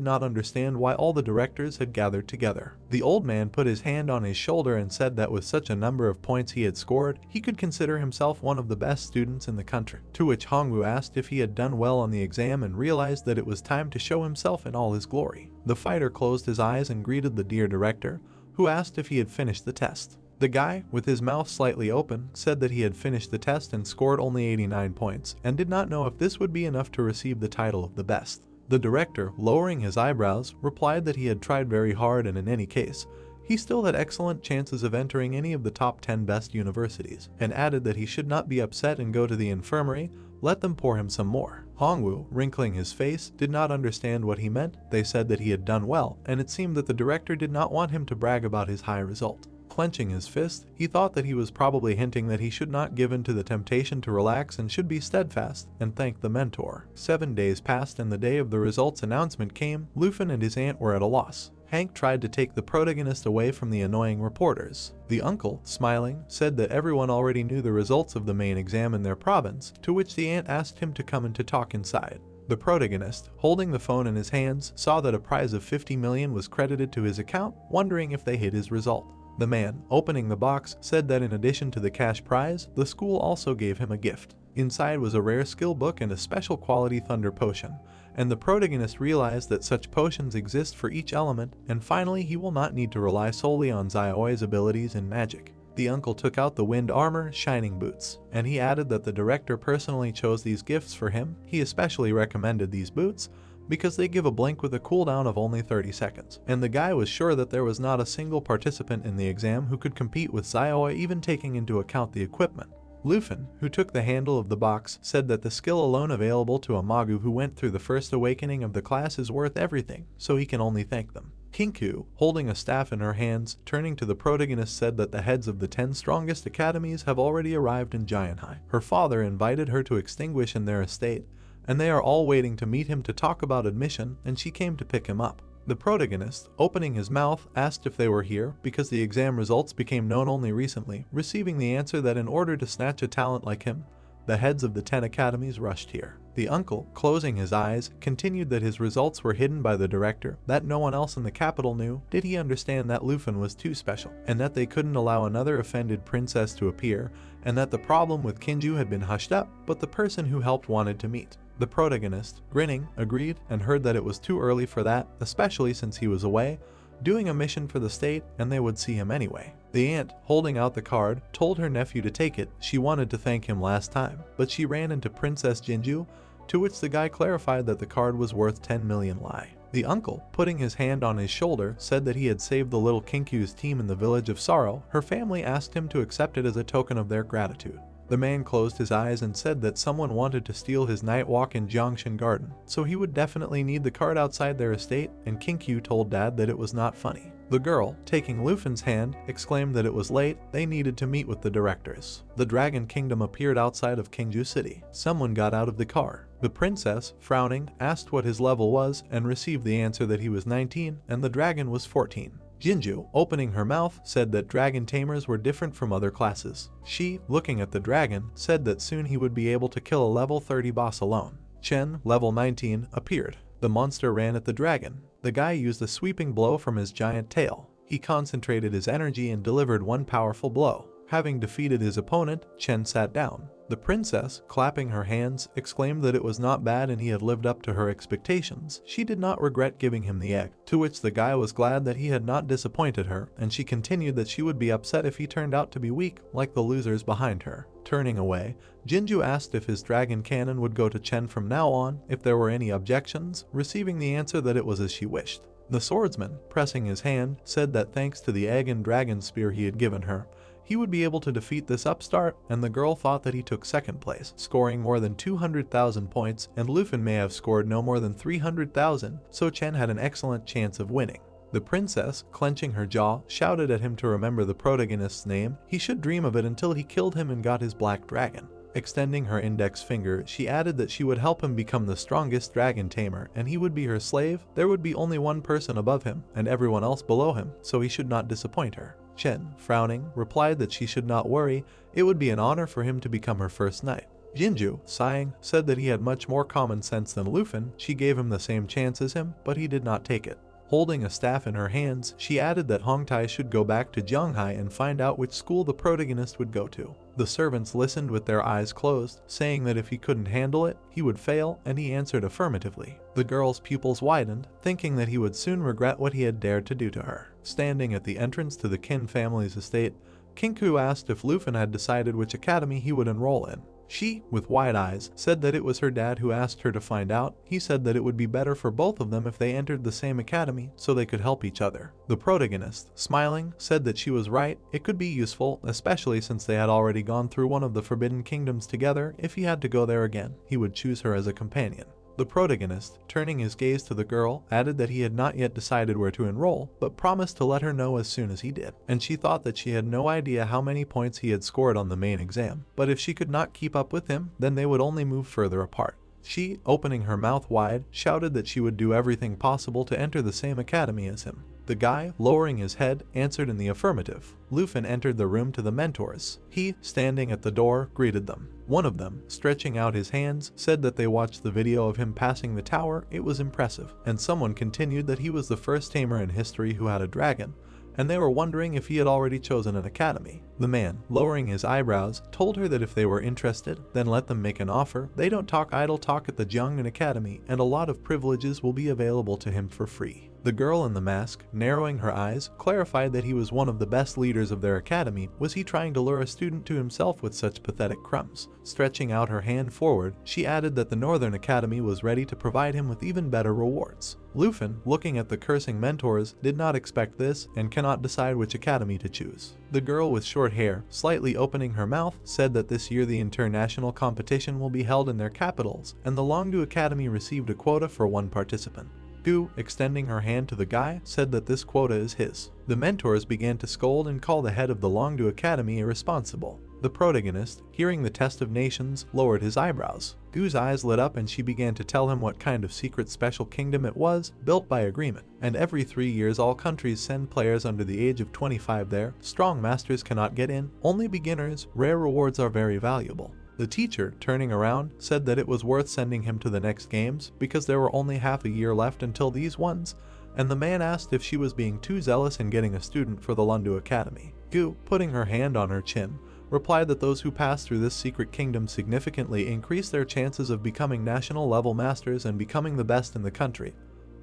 not understand why all the directors had gathered together. The old man put his hand on his shoulder and said that with such a number of points he had scored, he could consider himself one of the best students in the country. To which Hongwu asked if he had done well on the exam and realized that it was time to show himself in all his glory. The fighter closed his eyes and greeted the dear director, who asked if he had finished the test. The guy, with his mouth slightly open, said that he had finished the test and scored only 89 points, and did not know if this would be enough to receive the title of the best. The director, lowering his eyebrows, replied that he had tried very hard and in any case, he still had excellent chances of entering any of the top 10 best universities, and added that he should not be upset and go to the infirmary, let them pour him some more. Hongwu, wrinkling his face, did not understand what he meant. They said that he had done well, and it seemed that the director did not want him to brag about his high result. Clenching his fist, he thought that he was probably hinting that he should not give in to the temptation to relax and should be steadfast and thank the mentor. 7 days passed and the day of the results announcement came. Lufin and his aunt were at a loss. Hank tried to take the protagonist away from the annoying reporters. The uncle, smiling, said that everyone already knew the results of the main exam in their province, to which the aunt asked him to come and to talk inside. The protagonist, holding the phone in his hands, saw that a prize of 50 million was credited to his account, wondering if they hid his result. The man, opening the box, said that in addition to the cash prize, the school also gave him a gift. Inside was a rare skill book and a special quality thunder potion, and the protagonist realized that such potions exist for each element, and finally he will not need to rely solely on Xiaoi's abilities in magic. The uncle took out the wind armor, shining boots, and he added that the director personally chose these gifts for him. He especially recommended these boots because they give a blink with a cooldown of only 30 seconds, and the guy was sure that there was not a single participant in the exam who could compete with Xiaoi, even taking into account the equipment. Lufin, who took the handle of the box, said that the skill alone available to a Magu who went through the first awakening of the class is worth everything, so he can only thank them. Kinku, holding a staff in her hands, turning to the protagonist, said that the heads of the 10 strongest academies have already arrived in Jianhai. Her father invited her to extinguish in their estate, and they are all waiting to meet him to talk about admission, and she came to pick him up. The protagonist, opening his mouth, asked if they were here because the exam results became known only recently, receiving the answer that in order to snatch a talent like him, the heads of the 10 academies rushed here. The uncle, closing his eyes, continued that his results were hidden by the director, that no one else in the capital knew. Did he understand that Lufin was too special, and that they couldn't allow another offended princess to appear, and that the problem with Kinju had been hushed up, but the person who helped wanted to meet. The protagonist, grinning, agreed and heard that it was too early for that, especially since he was away, doing a mission for the state, and they would see him anyway. The aunt, holding out the card, told her nephew to take it. She wanted to thank him last time, but she ran into Princess Jinju, to which the guy clarified that the card was worth 10 million Lai. The uncle, putting his hand on his shoulder, said that he had saved the little Kinku's team in the village of Sorrow. Her family asked him to accept it as a token of their gratitude. The man closed his eyes and said that someone wanted to steal his night walk in Jiangshan Garden, so he would definitely need the card outside their estate, and Kinku told Dad that it was not funny. The girl, taking Lufin's hand, exclaimed that it was late, they needed to meet with the directors. The Dragon Kingdom appeared outside of Kingju City. Someone got out of the car. The princess, frowning, asked what his level was and received the answer that he was 19 and the dragon was 14. Jinju, opening her mouth, said that dragon tamers were different from other classes. She, looking at the dragon, said that soon he would be able to kill a level 30 boss alone. Chen, level 19, appeared. The monster ran at the dragon. The guy used a sweeping blow from his giant tail. He concentrated his energy and delivered one powerful blow. Having defeated his opponent, Chen sat down. The princess, clapping her hands, exclaimed that it was not bad and he had lived up to her expectations. She did not regret giving him the egg, to which the guy was glad that he had not disappointed her, and she continued that she would be upset if he turned out to be weak, like the losers behind her. Turning away, Jinju asked if his dragon cannon would go to Chen from now on, if there were any objections, receiving the answer that it was as she wished. The swordsman, pressing his hand, said that thanks to the egg and dragon spear he had given her, he would be able to defeat this upstart, and the girl thought that he took second place, scoring more than 200,000 points, and Lufin may have scored no more than 300,000, so Chen had an excellent chance of winning. The princess, clenching her jaw, shouted at him to remember the protagonist's name. He should dream of it until he killed him and got his black dragon. Extending her index finger, she added that she would help him become the strongest dragon tamer, and he would be her slave. There would be only one person above him, and everyone else below him, so he should not disappoint her. Chen, frowning, replied that she should not worry, it would be an honor for him to become her first knight. Jinju, sighing, said that he had much more common sense than Lufin. She gave him the same chance as him, but he did not take it. Holding a staff in her hands, she added that Hongtai should go back to Jianghai and find out which school the protagonist would go to. The servants listened with their eyes closed, saying that if he couldn't handle it, he would fail, and he answered affirmatively. The girl's pupils widened, thinking that he would soon regret what he had dared to do to her. Standing at the entrance to the Qin family's estate, Kinku asked if Lufin had decided which academy he would enroll in. She, with wide eyes, said that it was her dad who asked her to find out. He said that it would be better for both of them if they entered the same academy so they could help each other. The protagonist, smiling, said that she was right. It could be useful, especially since they had already gone through one of the Forbidden Kingdoms together. If he had to go there again, he would choose her as a companion. The protagonist, turning his gaze to the girl, added that he had not yet decided where to enroll, but promised to let her know as soon as he did. And she thought that she had no idea how many points he had scored on the main exam, but if she could not keep up with him, then they would only move further apart. She, opening her mouth wide, shouted that she would do everything possible to enter the same academy as him. The guy, lowering his head, answered in the affirmative. Lufin entered the room to the mentors. He, standing at the door, greeted them. One of them, stretching out his hands, said that they watched the video of him passing the tower. It was impressive. And someone continued that he was the first tamer in history who had a dragon, and they were wondering if he had already chosen an academy. The man, lowering his eyebrows, told her that if they were interested, then let them make an offer. They don't talk idle talk at the Jiangnan Academy, and a lot of privileges will be available to him for free. The girl in the mask, narrowing her eyes, clarified that he was one of the best leaders of their academy. Was he trying to lure a student to himself with such pathetic crumbs? Stretching out her hand forward, she added that the Northern Academy was ready to provide him with even better rewards. Lufin, looking at the cursing mentors, did not expect this and cannot decide which academy to choose. The girl with short hair, slightly opening her mouth, said that this year the international competition will be held in their capitals, and the Longdu Academy received a quota for one participant. Gu, extending her hand to the guy, said that this quota is his. The mentors began to scold and call the head of the Longdu Academy irresponsible. The protagonist, hearing the test of nations, lowered his eyebrows. Gu's eyes lit up and she began to tell him what kind of secret special kingdom it was, built by agreement. And every 3 years all countries send players under the age of 25 there. Strong masters cannot get in, only beginners. Rare rewards are very valuable. The teacher, turning around, said that it was worth sending him to the next games because there were only half a year left until these ones, and the man asked if she was being too zealous in getting a student for the Longdu Academy. Gu, putting her hand on her chin, replied that those who pass through this secret kingdom significantly increase their chances of becoming national level masters and becoming the best in the country.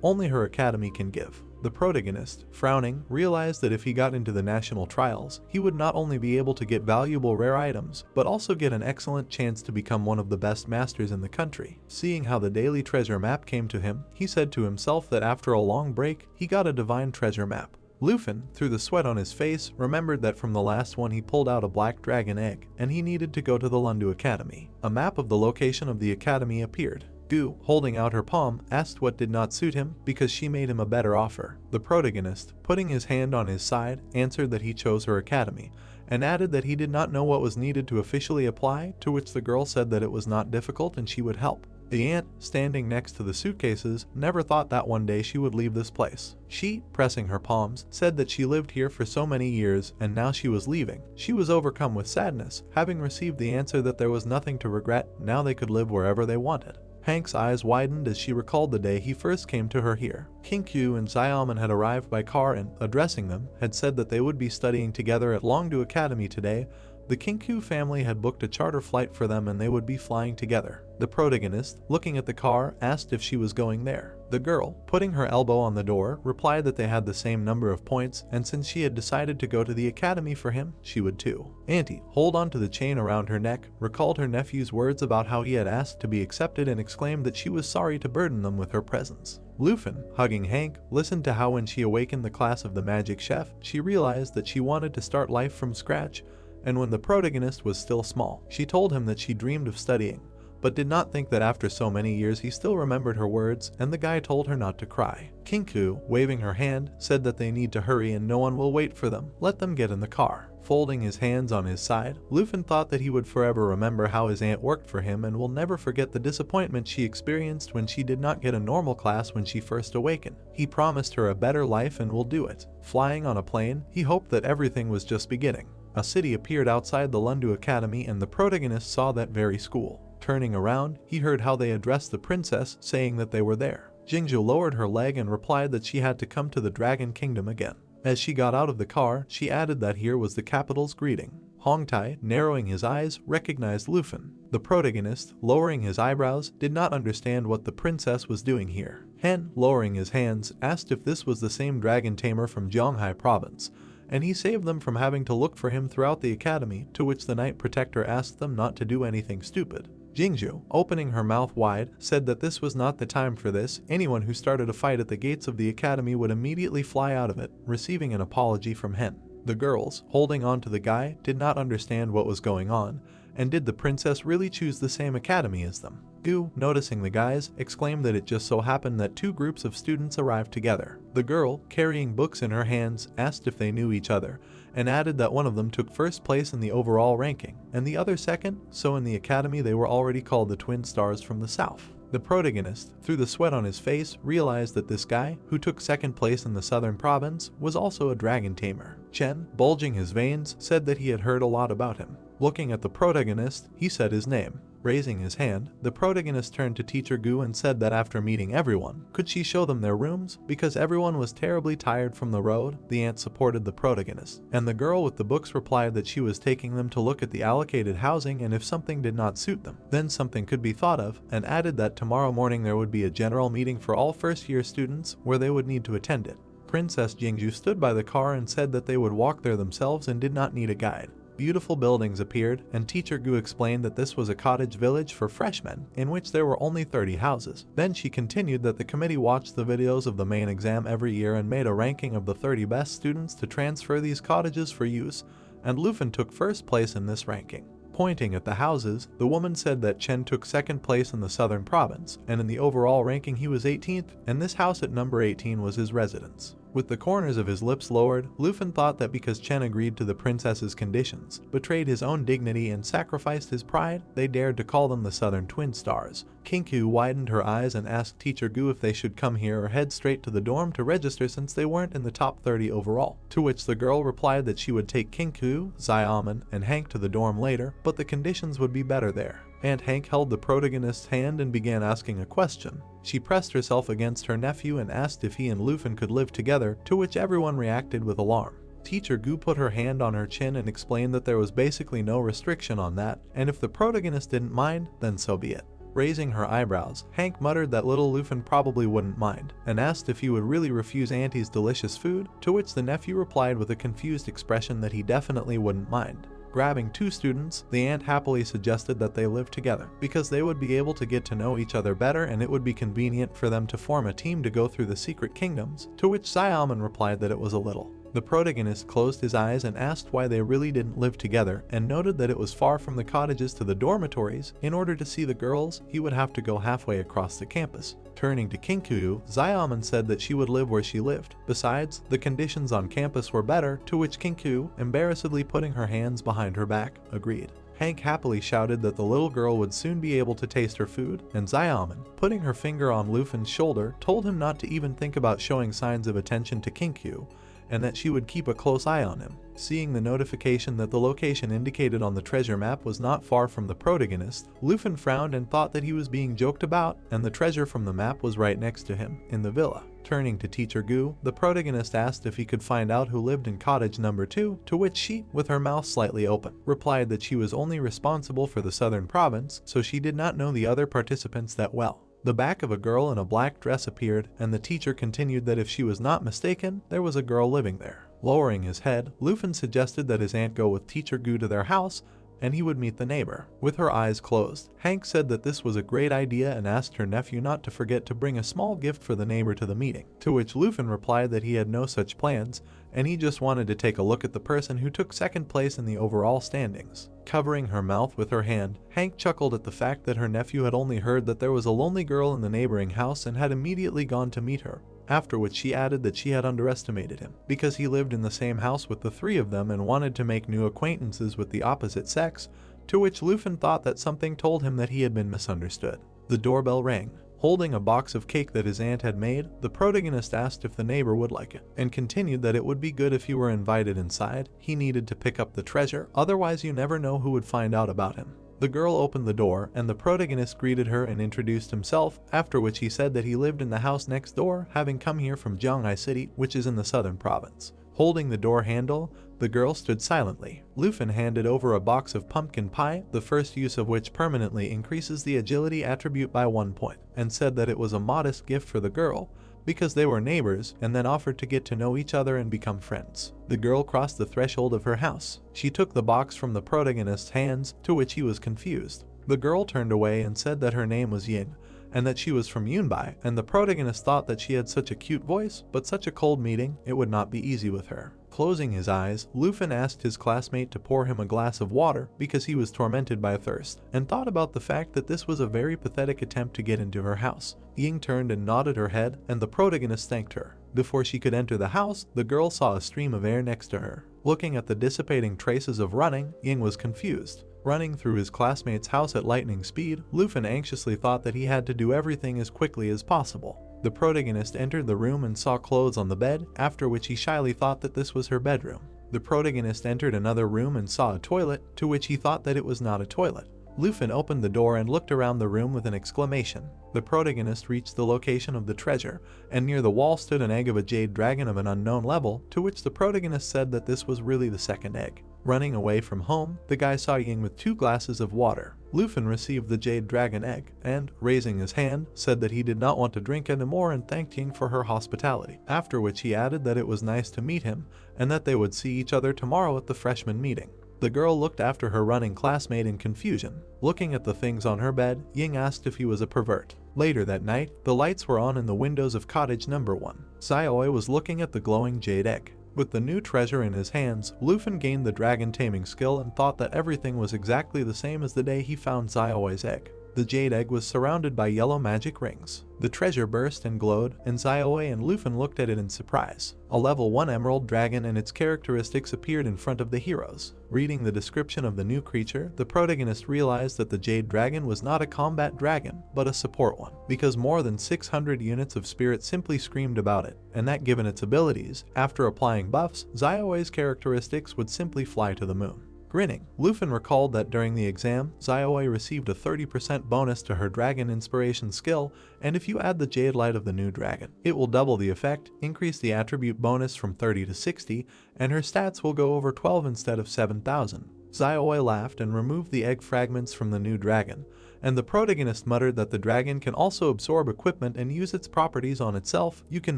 Only her academy can give. The protagonist, frowning, realized that if he got into the national trials, he would not only be able to get valuable rare items, but also get an excellent chance to become one of the best masters in the country. Seeing how the daily treasure map came to him, he said to himself that after a long break, he got a divine treasure map. Lufin, through the sweat on his face, remembered that from the last one he pulled out a black dragon egg, and he needed to go to the Longdu Academy. A map of the location of the academy appeared. Gu, holding out her palm, asked what did not suit him because she made him a better offer. The protagonist, putting his hand on his side, answered that he chose her academy, and added that he did not know what was needed to officially apply, to which the girl said that it was not difficult and she would help. The aunt, standing next to the suitcases, never thought that one day she would leave this place. She, pressing her palms, said that she lived here for so many years and now she was leaving. She was overcome with sadness, having received the answer that there was nothing to regret, now they could live wherever they wanted. Hank's eyes widened as she recalled the day he first came to her here. Kinkyu and Xiaoman had arrived by car and, addressing them, had said that they would be studying together at Longdu Academy today. The Kinkyu family had booked a charter flight for them and they would be flying together. The protagonist, looking at the car, asked if she was going there. The girl, putting her elbow on the door, replied that they had the same number of points, and since she had decided to go to the academy for him, she would too. Auntie, hold on to the chain around her neck, recalled her nephew's words about how he had asked to be accepted and exclaimed that she was sorry to burden them with her presence. Lufin, hugging Hank, listened to how when she awakened the class of the magic chef, she realized that she wanted to start life from scratch, and when the protagonist was still small, she told him that she dreamed of studying, but did not think that after so many years he still remembered her words, and the guy told her not to cry. Kinku, waving her hand, said that they need to hurry and no one will wait for them. Let them get in the car. Folding his hands on his side, Lufin thought that he would forever remember how his aunt worked for him and will never forget the disappointment she experienced when she did not get a normal class when she first awakened. He promised her a better life and will do it. Flying on a plane, he hoped that everything was just beginning. A city appeared outside the Longdu Academy and the protagonist saw that very school. Turning around, he heard how they addressed the princess, saying that they were there. Jingzhu lowered her leg and replied that she had to come to the Dragon Kingdom again. As she got out of the car, she added that here was the capital's greeting. Hongtai, narrowing his eyes, recognized Lufin. The protagonist, lowering his eyebrows, did not understand what the princess was doing here. Hen, lowering his hands, asked if this was the same dragon tamer from Zhonghai province, and he saved them from having to look for him throughout the academy, to which the Knight Protector asked them not to do anything stupid. Jingzhu, opening her mouth wide, said that this was not the time for this. Anyone who started a fight at the gates of the academy would immediately fly out of it, receiving an apology from Hen. The girls, holding on to the guy, did not understand what was going on, and did the princess really choose the same academy as them? Gu, noticing the guys, exclaimed that it just so happened that two groups of students arrived together. The girl, carrying books in her hands, asked if they knew each other, and added that one of them took first place in the overall ranking, and the other second, so in the academy they were already called the Twin Stars from the South. The protagonist, through the sweat on his face, realized that this guy, who took second place in the southern province, was also a dragon tamer. Chen, bulging his veins, said that he had heard a lot about him. Looking at the protagonist, he said his name. Raising his hand, the protagonist turned to Teacher Gu and said that after meeting everyone, could she show them their rooms? Because everyone was terribly tired from the road, the aunt supported the protagonist, and the girl with the books replied that she was taking them to look at the allocated housing, and if something did not suit them, then something could be thought of, and added that tomorrow morning there would be a general meeting for all first-year students where they would need to attend it. Princess Jingju stood by the car and said that they would walk there themselves and did not need a guide. Beautiful buildings appeared, and Teacher Gu explained that this was a cottage village for freshmen, in which there were only 30 houses. Then she continued that the committee watched the videos of the main exam every year and made a ranking of the 30 best students to transfer these cottages for use, and Lufin took first place in this ranking. Pointing at the houses, the woman said that Chen took second place in the southern province, and in the overall ranking he was 18th, and this house at number 18 was his residence. With the corners of his lips lowered, Lufin thought that because Chen agreed to the princess's conditions, betrayed his own dignity and sacrificed his pride, they dared to call them the Southern Twin Stars. Kinku widened her eyes and asked Teacher Gu if they should come here or head straight to the dorm to register since they weren't in the top 30 overall, to which the girl replied that she would take Kinku, Xiaoman, and Hank to the dorm later, but the conditions would be better there. Aunt Hank held the protagonist's hand and began asking a question. She pressed herself against her nephew and asked if he and Lufin could live together, to which everyone reacted with alarm. Teacher Gu put her hand on her chin and explained that there was basically no restriction on that, and if the protagonist didn't mind, then so be it. Raising her eyebrows, Hank muttered that little Lufin probably wouldn't mind, and asked if he would really refuse Auntie's delicious food, to which the nephew replied with a confused expression that he definitely wouldn't mind. Grabbing two students, the aunt happily suggested that they live together, because they would be able to get to know each other better and it would be convenient for them to form a team to go through the secret kingdoms, to which Xiaoman replied that it was a little. The protagonist closed his eyes and asked why they really didn't live together, and noted that it was far from the cottages to the dormitories. In order to see the girls, he would have to go halfway across the campus. Turning to Kinku, Xiaoman said that she would live where she lived. Besides, the conditions on campus were better, to which Kinku, embarrassedly putting her hands behind her back, agreed. Hank happily shouted that the little girl would soon be able to taste her food, and Xiaoman, putting her finger on Lufin's shoulder, told him not to even think about showing signs of attention to Kinku, and that she would keep a close eye on him. Seeing the notification that the location indicated on the treasure map was not far from the protagonist, Lufin frowned and thought that he was being joked about, and the treasure from the map was right next to him, in the villa. Turning to Teacher Gu, the protagonist asked if he could find out who lived in cottage number 2, to which she, with her mouth slightly open, replied that she was only responsible for the southern province, so she did not know the other participants that well. The back of a girl in a black dress appeared, and the teacher continued that if she was not mistaken, there was a girl living there. Lowering his head, Lufin suggested that his aunt go with Teacher Gu to their house, and he would meet the neighbor. With her eyes closed, Hank said that this was a great idea and asked her nephew not to forget to bring a small gift for the neighbor to the meeting, to which Lufin replied that he had no such plans, and he just wanted to take a look at the person who took second place in the overall standings. Covering her mouth with her hand, Hank chuckled at the fact that her nephew had only heard that there was a lonely girl in the neighboring house and had immediately gone to meet her. After which she added that she had underestimated him, because he lived in the same house with the three of them and wanted to make new acquaintances with the opposite sex, to which Lufin thought that something told him that he had been misunderstood. The doorbell rang. Holding a box of cake that his aunt had made, the protagonist asked if the neighbor would like it, and continued that it would be good if he were invited inside. He needed to pick up the treasure, otherwise you never know who would find out about him. The girl opened the door, and the protagonist greeted her and introduced himself, after which he said that he lived in the house next door, having come here from Jianghai City, which is in the southern province. Holding the door handle, the girl stood silently. Lufin handed over a box of pumpkin pie, the first use of which permanently increases the agility attribute by 1 point, and said that it was a modest gift for the girl, because they were neighbors, and then offered to get to know each other and become friends. The girl crossed the threshold of her house. She took the box from the protagonist's hands, to which he was confused. The girl turned away and said that her name was Yin, and that she was from Yunbai, and the protagonist thought that she had such a cute voice, but such a cold meeting, it would not be easy with her. Closing his eyes, Lufin asked his classmate to pour him a glass of water because he was tormented by thirst, and thought about the fact that this was a very pathetic attempt to get into her house. Ying turned and nodded her head, and the protagonist thanked her. Before she could enter the house, the girl saw a stream of air next to her. Looking at the dissipating traces of running, Ying was confused. Running through his classmate's house at lightning speed, Lufin anxiously thought that he had to do everything as quickly as possible. The protagonist entered the room and saw clothes on the bed, after which he shyly thought that this was her bedroom. The protagonist entered another room and saw a toilet, to which he thought that it was not a toilet. Lufin opened the door and looked around the room with an exclamation. The protagonist reached the location of the treasure, and near the wall stood an egg of a jade dragon of an unknown level, to which the protagonist said that this was really the second egg. Running away from home, the guy saw Ying with 2 glasses of water. Lufin received the jade dragon egg, and, raising his hand, said that he did not want to drink anymore and thanked Ying for her hospitality, after which he added that it was nice to meet him, and that they would see each other tomorrow at the freshman meeting. The girl looked after her running classmate in confusion. Looking at the things on her bed, Ying asked if he was a pervert. Later that night, the lights were on in the windows of cottage number 1. Xiaoi was looking at the glowing jade egg. With the new treasure in his hands, Lufin gained the dragon taming skill and thought that everything was exactly the same as the day he found Xiaoi's egg. The jade egg was surrounded by yellow magic rings. The treasure burst and glowed, and Xiaoi and Lufin looked at it in surprise. A level 1 emerald dragon and its characteristics appeared in front of the heroes. Reading the description of the new creature, the protagonist realized that the jade dragon was not a combat dragon, but a support one, because more than 600 units of spirit simply screamed about it, and that given its abilities, after applying buffs, Xiaoi's characteristics would simply fly to the moon. Grinning, Lufin recalled that during the exam, Xiaoi received a 30% bonus to her dragon inspiration skill, and if you add the jade light of the new dragon, it will double the effect, increase the attribute bonus from 30 to 60, and her stats will go over 12 instead of 7,000. Xiaoi laughed and removed the egg fragments from the new dragon, and the protagonist muttered that the dragon can also absorb equipment and use its properties on itself. You can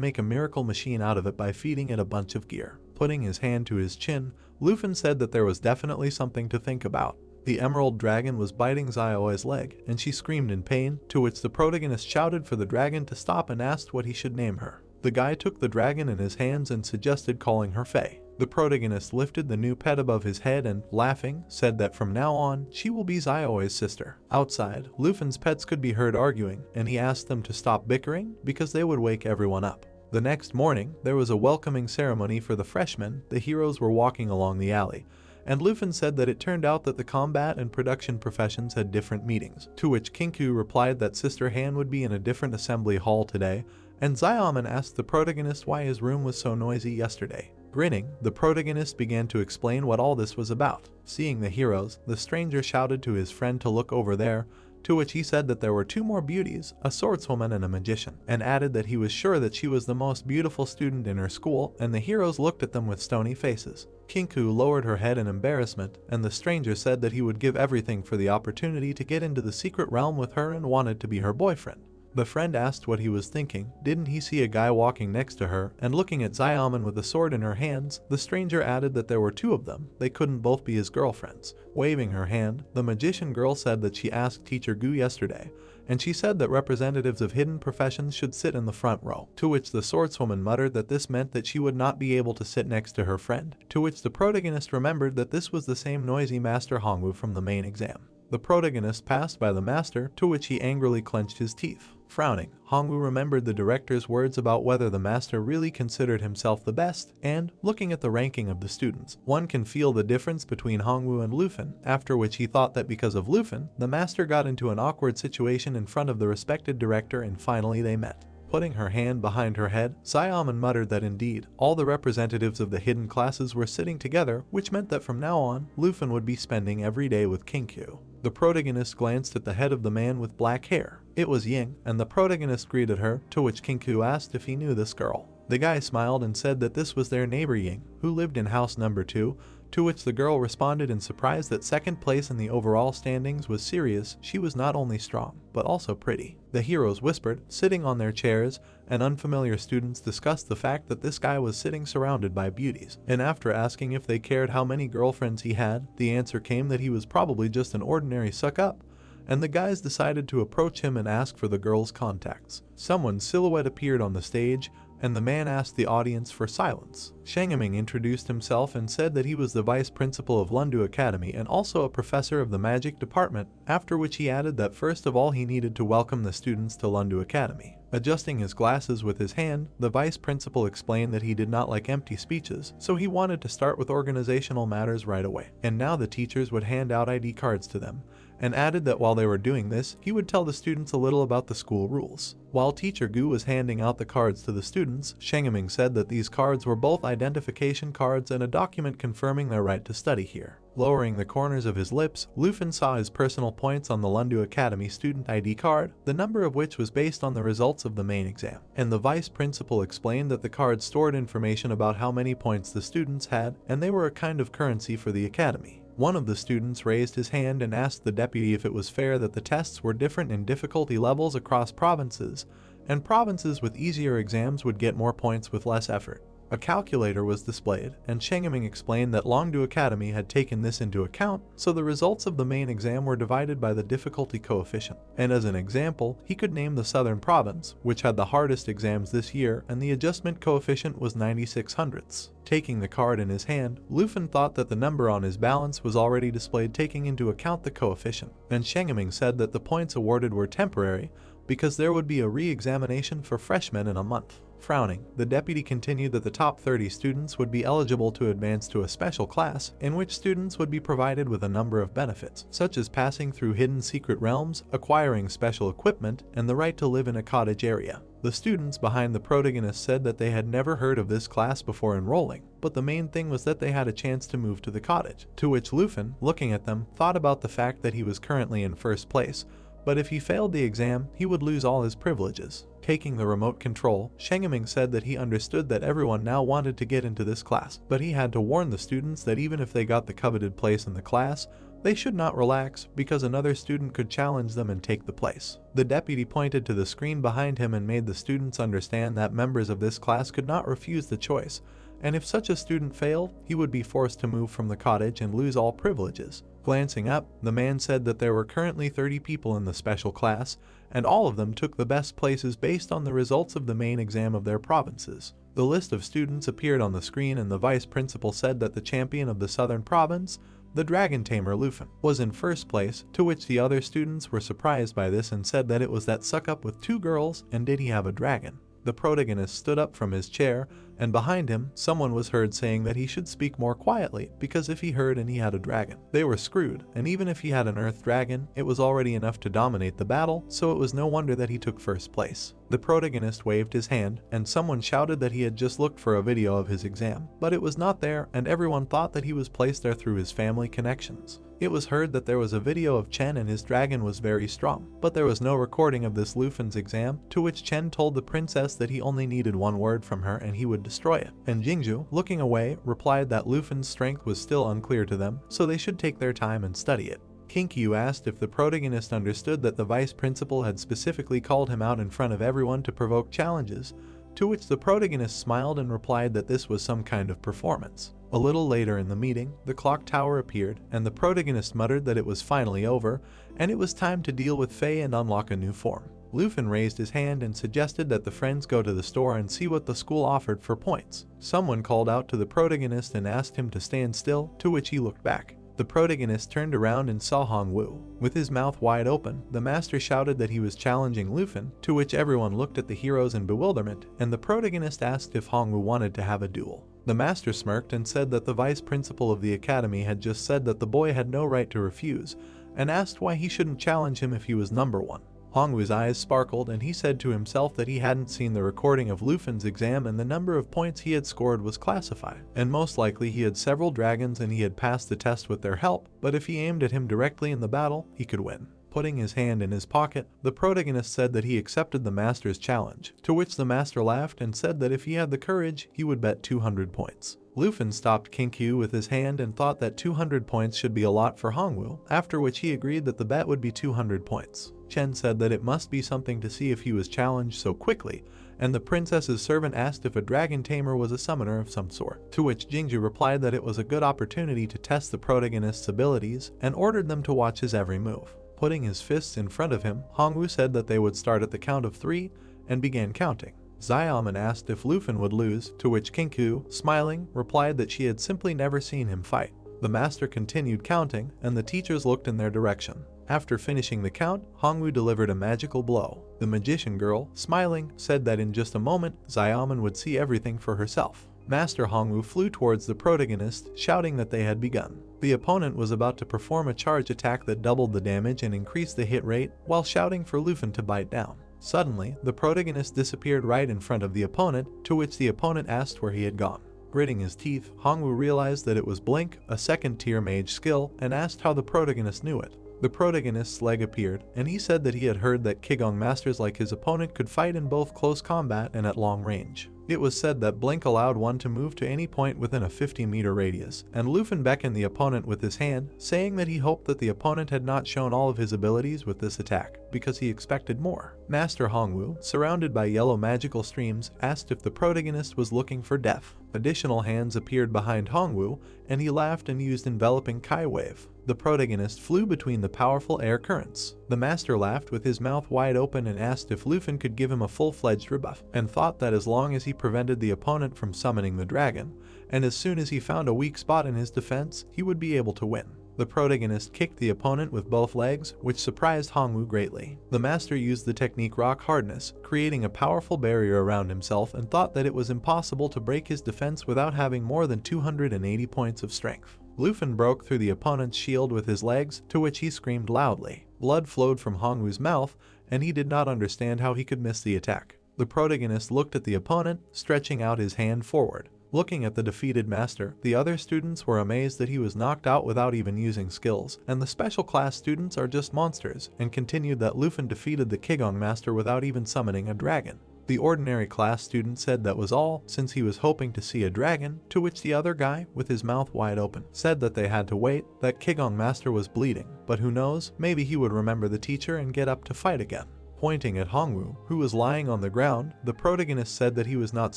make a miracle machine out of it by feeding it a bunch of gear. Putting his hand to his chin, Lufin said that there was definitely something to think about. The emerald dragon was biting Xiaoi's leg, and she screamed in pain, to which the protagonist shouted for the dragon to stop and asked what he should name her. The guy took the dragon in his hands and suggested calling her Faye. The protagonist lifted the new pet above his head and, laughing, said that from now on, she will be Xiaoi's sister. Outside, Lufin's pets could be heard arguing, and he asked them to stop bickering because they would wake everyone up. The next morning, there was a welcoming ceremony for the freshmen. The heroes were walking along the alley, and Lufin said that it turned out that the combat and production professions had different meetings, to which Kinku replied that Sister Han would be in a different assembly hall today, and Xiaoman asked the protagonist why his room was so noisy yesterday. Grinning, the protagonist began to explain what all this was about. Seeing the heroes, the stranger shouted to his friend to look over there, to which he said that there were 2 more beauties, a swordswoman and a magician, and added that he was sure that she was the most beautiful student in her school, and the heroes looked at them with stony faces. Kinku lowered her head in embarrassment, and the stranger said that he would give everything for the opportunity to get into the secret realm with her and wanted to be her boyfriend. The friend asked what he was thinking. Didn't he see a guy walking next to her? And looking at Xiaoman with a sword in her hands, the stranger added that there were 2 of them. They couldn't both be his girlfriends. Waving her hand, the magician girl said that she asked Teacher Gu yesterday, and she said that representatives of hidden professions should sit in the front row, to which the swordswoman muttered that this meant that she would not be able to sit next to her friend, to which the protagonist remembered that this was the same noisy Master Hongwu from the main exam. The protagonist passed by the master, to which he angrily clenched his teeth. Frowning, Hongwu remembered the director's words about whether the master really considered himself the best, and, looking at the ranking of the students, one can feel the difference between Hongwu and Lufin, after which he thought that because of Lufin, the master got into an awkward situation in front of the respected director and finally they met. Putting her hand behind her head, Xiaoman muttered that indeed, all the representatives of the hidden classes were sitting together, which meant that from now on, Lufin would be spending every day with Kinku. The protagonist glanced at the head of the man with black hair. It was Ying, and the protagonist greeted her, to which Kinku asked if he knew this girl. The guy smiled and said that this was their neighbor Ying, who lived in house number 2, to which the girl responded in surprise that second place in the overall standings was serious. She was not only strong, but also pretty. The heroes whispered, sitting on their chairs, and unfamiliar students discussed the fact that this guy was sitting surrounded by beauties, and after asking if they cared how many girlfriends he had, the answer came that he was probably just an ordinary suck-up, and the guys decided to approach him and ask for the girl's contacts. Someone's silhouette appeared on the stage, and the man asked the audience for silence. Taming introduced himself and said that he was the vice principal of Longdu Academy and also a professor of the magic department, after which he added that first of all he needed to welcome the students to Longdu Academy. Adjusting his glasses with his hand, the vice principal explained that he did not like empty speeches, so he wanted to start with organizational matters right away. And now the teachers would hand out ID cards to them, and added that while they were doing this, he would tell the students a little about the school rules. While Teacher Gu was handing out the cards to the students, Taming said that these cards were both identification cards and a document confirming their right to study here. Lowering the corners of his lips, Lufin saw his personal points on the Longdu Academy student ID card, the number of which was based on the results of the main exam. And the vice principal explained that the card stored information about how many points the students had, and they were a kind of currency for the academy. One of the students raised his hand and asked the deputy if it was fair that the tests were different in difficulty levels across provinces, and provinces with easier exams would get more points with less effort. A calculator was displayed, and Taming explained that Longdu Academy had taken this into account, so the results of the main exam were divided by the difficulty coefficient. And as an example, he could name the southern province, which had the hardest exams this year, and the adjustment coefficient was 96 hundredths. Taking the card in his hand, Lufin thought that the number on his balance was already displayed taking into account the coefficient, and Taming said that the points awarded were temporary because there would be a re-examination for freshmen in a month. Frowning, the deputy continued that the top 30 students would be eligible to advance to a special class, in which students would be provided with a number of benefits, such as passing through hidden secret realms, acquiring special equipment, and the right to live in a cottage area. The students behind the protagonist said that they had never heard of this class before enrolling, but the main thing was that they had a chance to move to the cottage, to which Lufin, looking at them, thought about the fact that he was currently in first place, but if he failed the exam, he would lose all his privileges. Taking the remote control, Taming said that he understood that everyone now wanted to get into this class, but he had to warn the students that even if they got the coveted place in the class, they should not relax because another student could challenge them and take the place. The deputy pointed to the screen behind him and made the students understand that members of this class could not refuse the choice, and if such a student failed, he would be forced to move from the cottage and lose all privileges. Glancing up, the man said that there were currently 30 people in the special class, and all of them took the best places based on the results of the main exam of their provinces. The list of students appeared on the screen, and the vice principal said that the champion of the southern province, the dragon tamer Lufin, was in first place, to which the other students were surprised by this and said that it was that suck-up with 2 girls, and did he have a dragon? The protagonist stood up from his chair, and behind him, someone was heard saying that he should speak more quietly, because if he heard and he had a dragon, they were screwed, and even if he had an earth dragon, it was already enough to dominate the battle, so it was no wonder that he took first place. The protagonist waved his hand, and someone shouted that he had just looked for a video of his exam, but it was not there, and everyone thought that he was placed there through his family connections. It was heard that there was a video of Chen and his dragon was very strong, but there was no recording of this Lufin's exam, to which Chen told the princess that he only needed one word from her and he would destroy it. And Jingju, looking away, replied that Lufin's strength was still unclear to them, so they should take their time and study it. Kinkyu asked if the protagonist understood that the vice principal had specifically called him out in front of everyone to provoke challenges, to which the protagonist smiled and replied that this was some kind of performance. A little later in the meeting, the clock tower appeared, and the protagonist muttered that it was finally over, and it was time to deal with Faye and unlock a new form. Lufin raised his hand and suggested that the friends go to the store and see what the school offered for points. Someone called out to the protagonist and asked him to stand still, to which he looked back. The protagonist turned around and saw Hongwu. With his mouth wide open, the master shouted that he was challenging Lufin, to which everyone looked at the heroes in bewilderment, and the protagonist asked if Hongwu wanted to have a duel. The master smirked and said that the vice principal of the academy had just said that the boy had no right to refuse, and asked why he shouldn't challenge him if he was number 1. Hongwu's eyes sparkled and he said to himself that he hadn't seen the recording of Lufin's exam and the number of points he had scored was classified, and most likely he had several dragons and he had passed the test with their help, but if he aimed at him directly in the battle, he could win. Putting his hand in his pocket, the protagonist said that he accepted the master's challenge, to which the master laughed and said that if he had the courage, he would bet 200 points. Lufin stopped Kinkyu with his hand and thought that 200 points should be a lot for Hongwu, after which he agreed that the bet would be 200 points. Chen said that it must be something to see if he was challenged so quickly, and the princess's servant asked if a dragon tamer was a summoner of some sort, to which Jingju replied that it was a good opportunity to test the protagonist's abilities and ordered them to watch his every move. Putting his fists in front of him, Hongwu said that they would start at the count of 3 and began counting. Xiaoman asked if Lufin would lose, to which Kinku, smiling, replied that she had simply never seen him fight. The master continued counting, and the teachers looked in their direction. After finishing the count, Hongwu delivered a magical blow. The magician girl, smiling, said that in just a moment, Xiaoman would see everything for herself. Master Hongwu flew towards the protagonist, shouting that they had begun. The opponent was about to perform a charge attack that doubled the damage and increased the hit rate, while shouting for Lufin to bite down. Suddenly, the protagonist disappeared right in front of the opponent, to which the opponent asked where he had gone. Gritting his teeth, Hongwu realized that it was Blink, a second-tier mage skill, and asked how the protagonist knew it. The protagonist's leg appeared, and he said that he had heard that Qigong masters like his opponent could fight in both close combat and at long range. It was said that Blink allowed one to move to any point within a 50-meter radius, and Lufin beckoned the opponent with his hand, saying that he hoped that the opponent had not shown all of his abilities with this attack, because he expected more. Master Hongwu, surrounded by yellow magical streams, asked if the protagonist was looking for death. Additional hands appeared behind Hongwu, and he laughed and used enveloping Kai Wave. The protagonist flew between the powerful air currents. The master laughed with his mouth wide open and asked if Lufin could give him a full-fledged rebuff, and thought that as long as he prevented the opponent from summoning the dragon, and as soon as he found a weak spot in his defense, he would be able to win. The protagonist kicked the opponent with both legs, which surprised Hongwu greatly. The master used the technique Rock Hardness, creating a powerful barrier around himself, and thought that it was impossible to break his defense without having more than 280 points of strength. Lufin broke through the opponent's shield with his legs, to which he screamed loudly. Blood flowed from Hongwu's mouth, and he did not understand how he could miss the attack. The protagonist looked at the opponent, stretching out his hand forward. Looking at the defeated master, the other students were amazed that he was knocked out without even using skills, and the special class students are just monsters, and continued that Lufin defeated the Qigong master without even summoning a dragon. The ordinary class student said that was all, since he was hoping to see a dragon, to which the other guy, with his mouth wide open, said that they had to wait, that Qigong master was bleeding, but who knows, maybe he would remember the teacher and get up to fight again. Pointing at Hongwu, who was lying on the ground, the protagonist said that he was not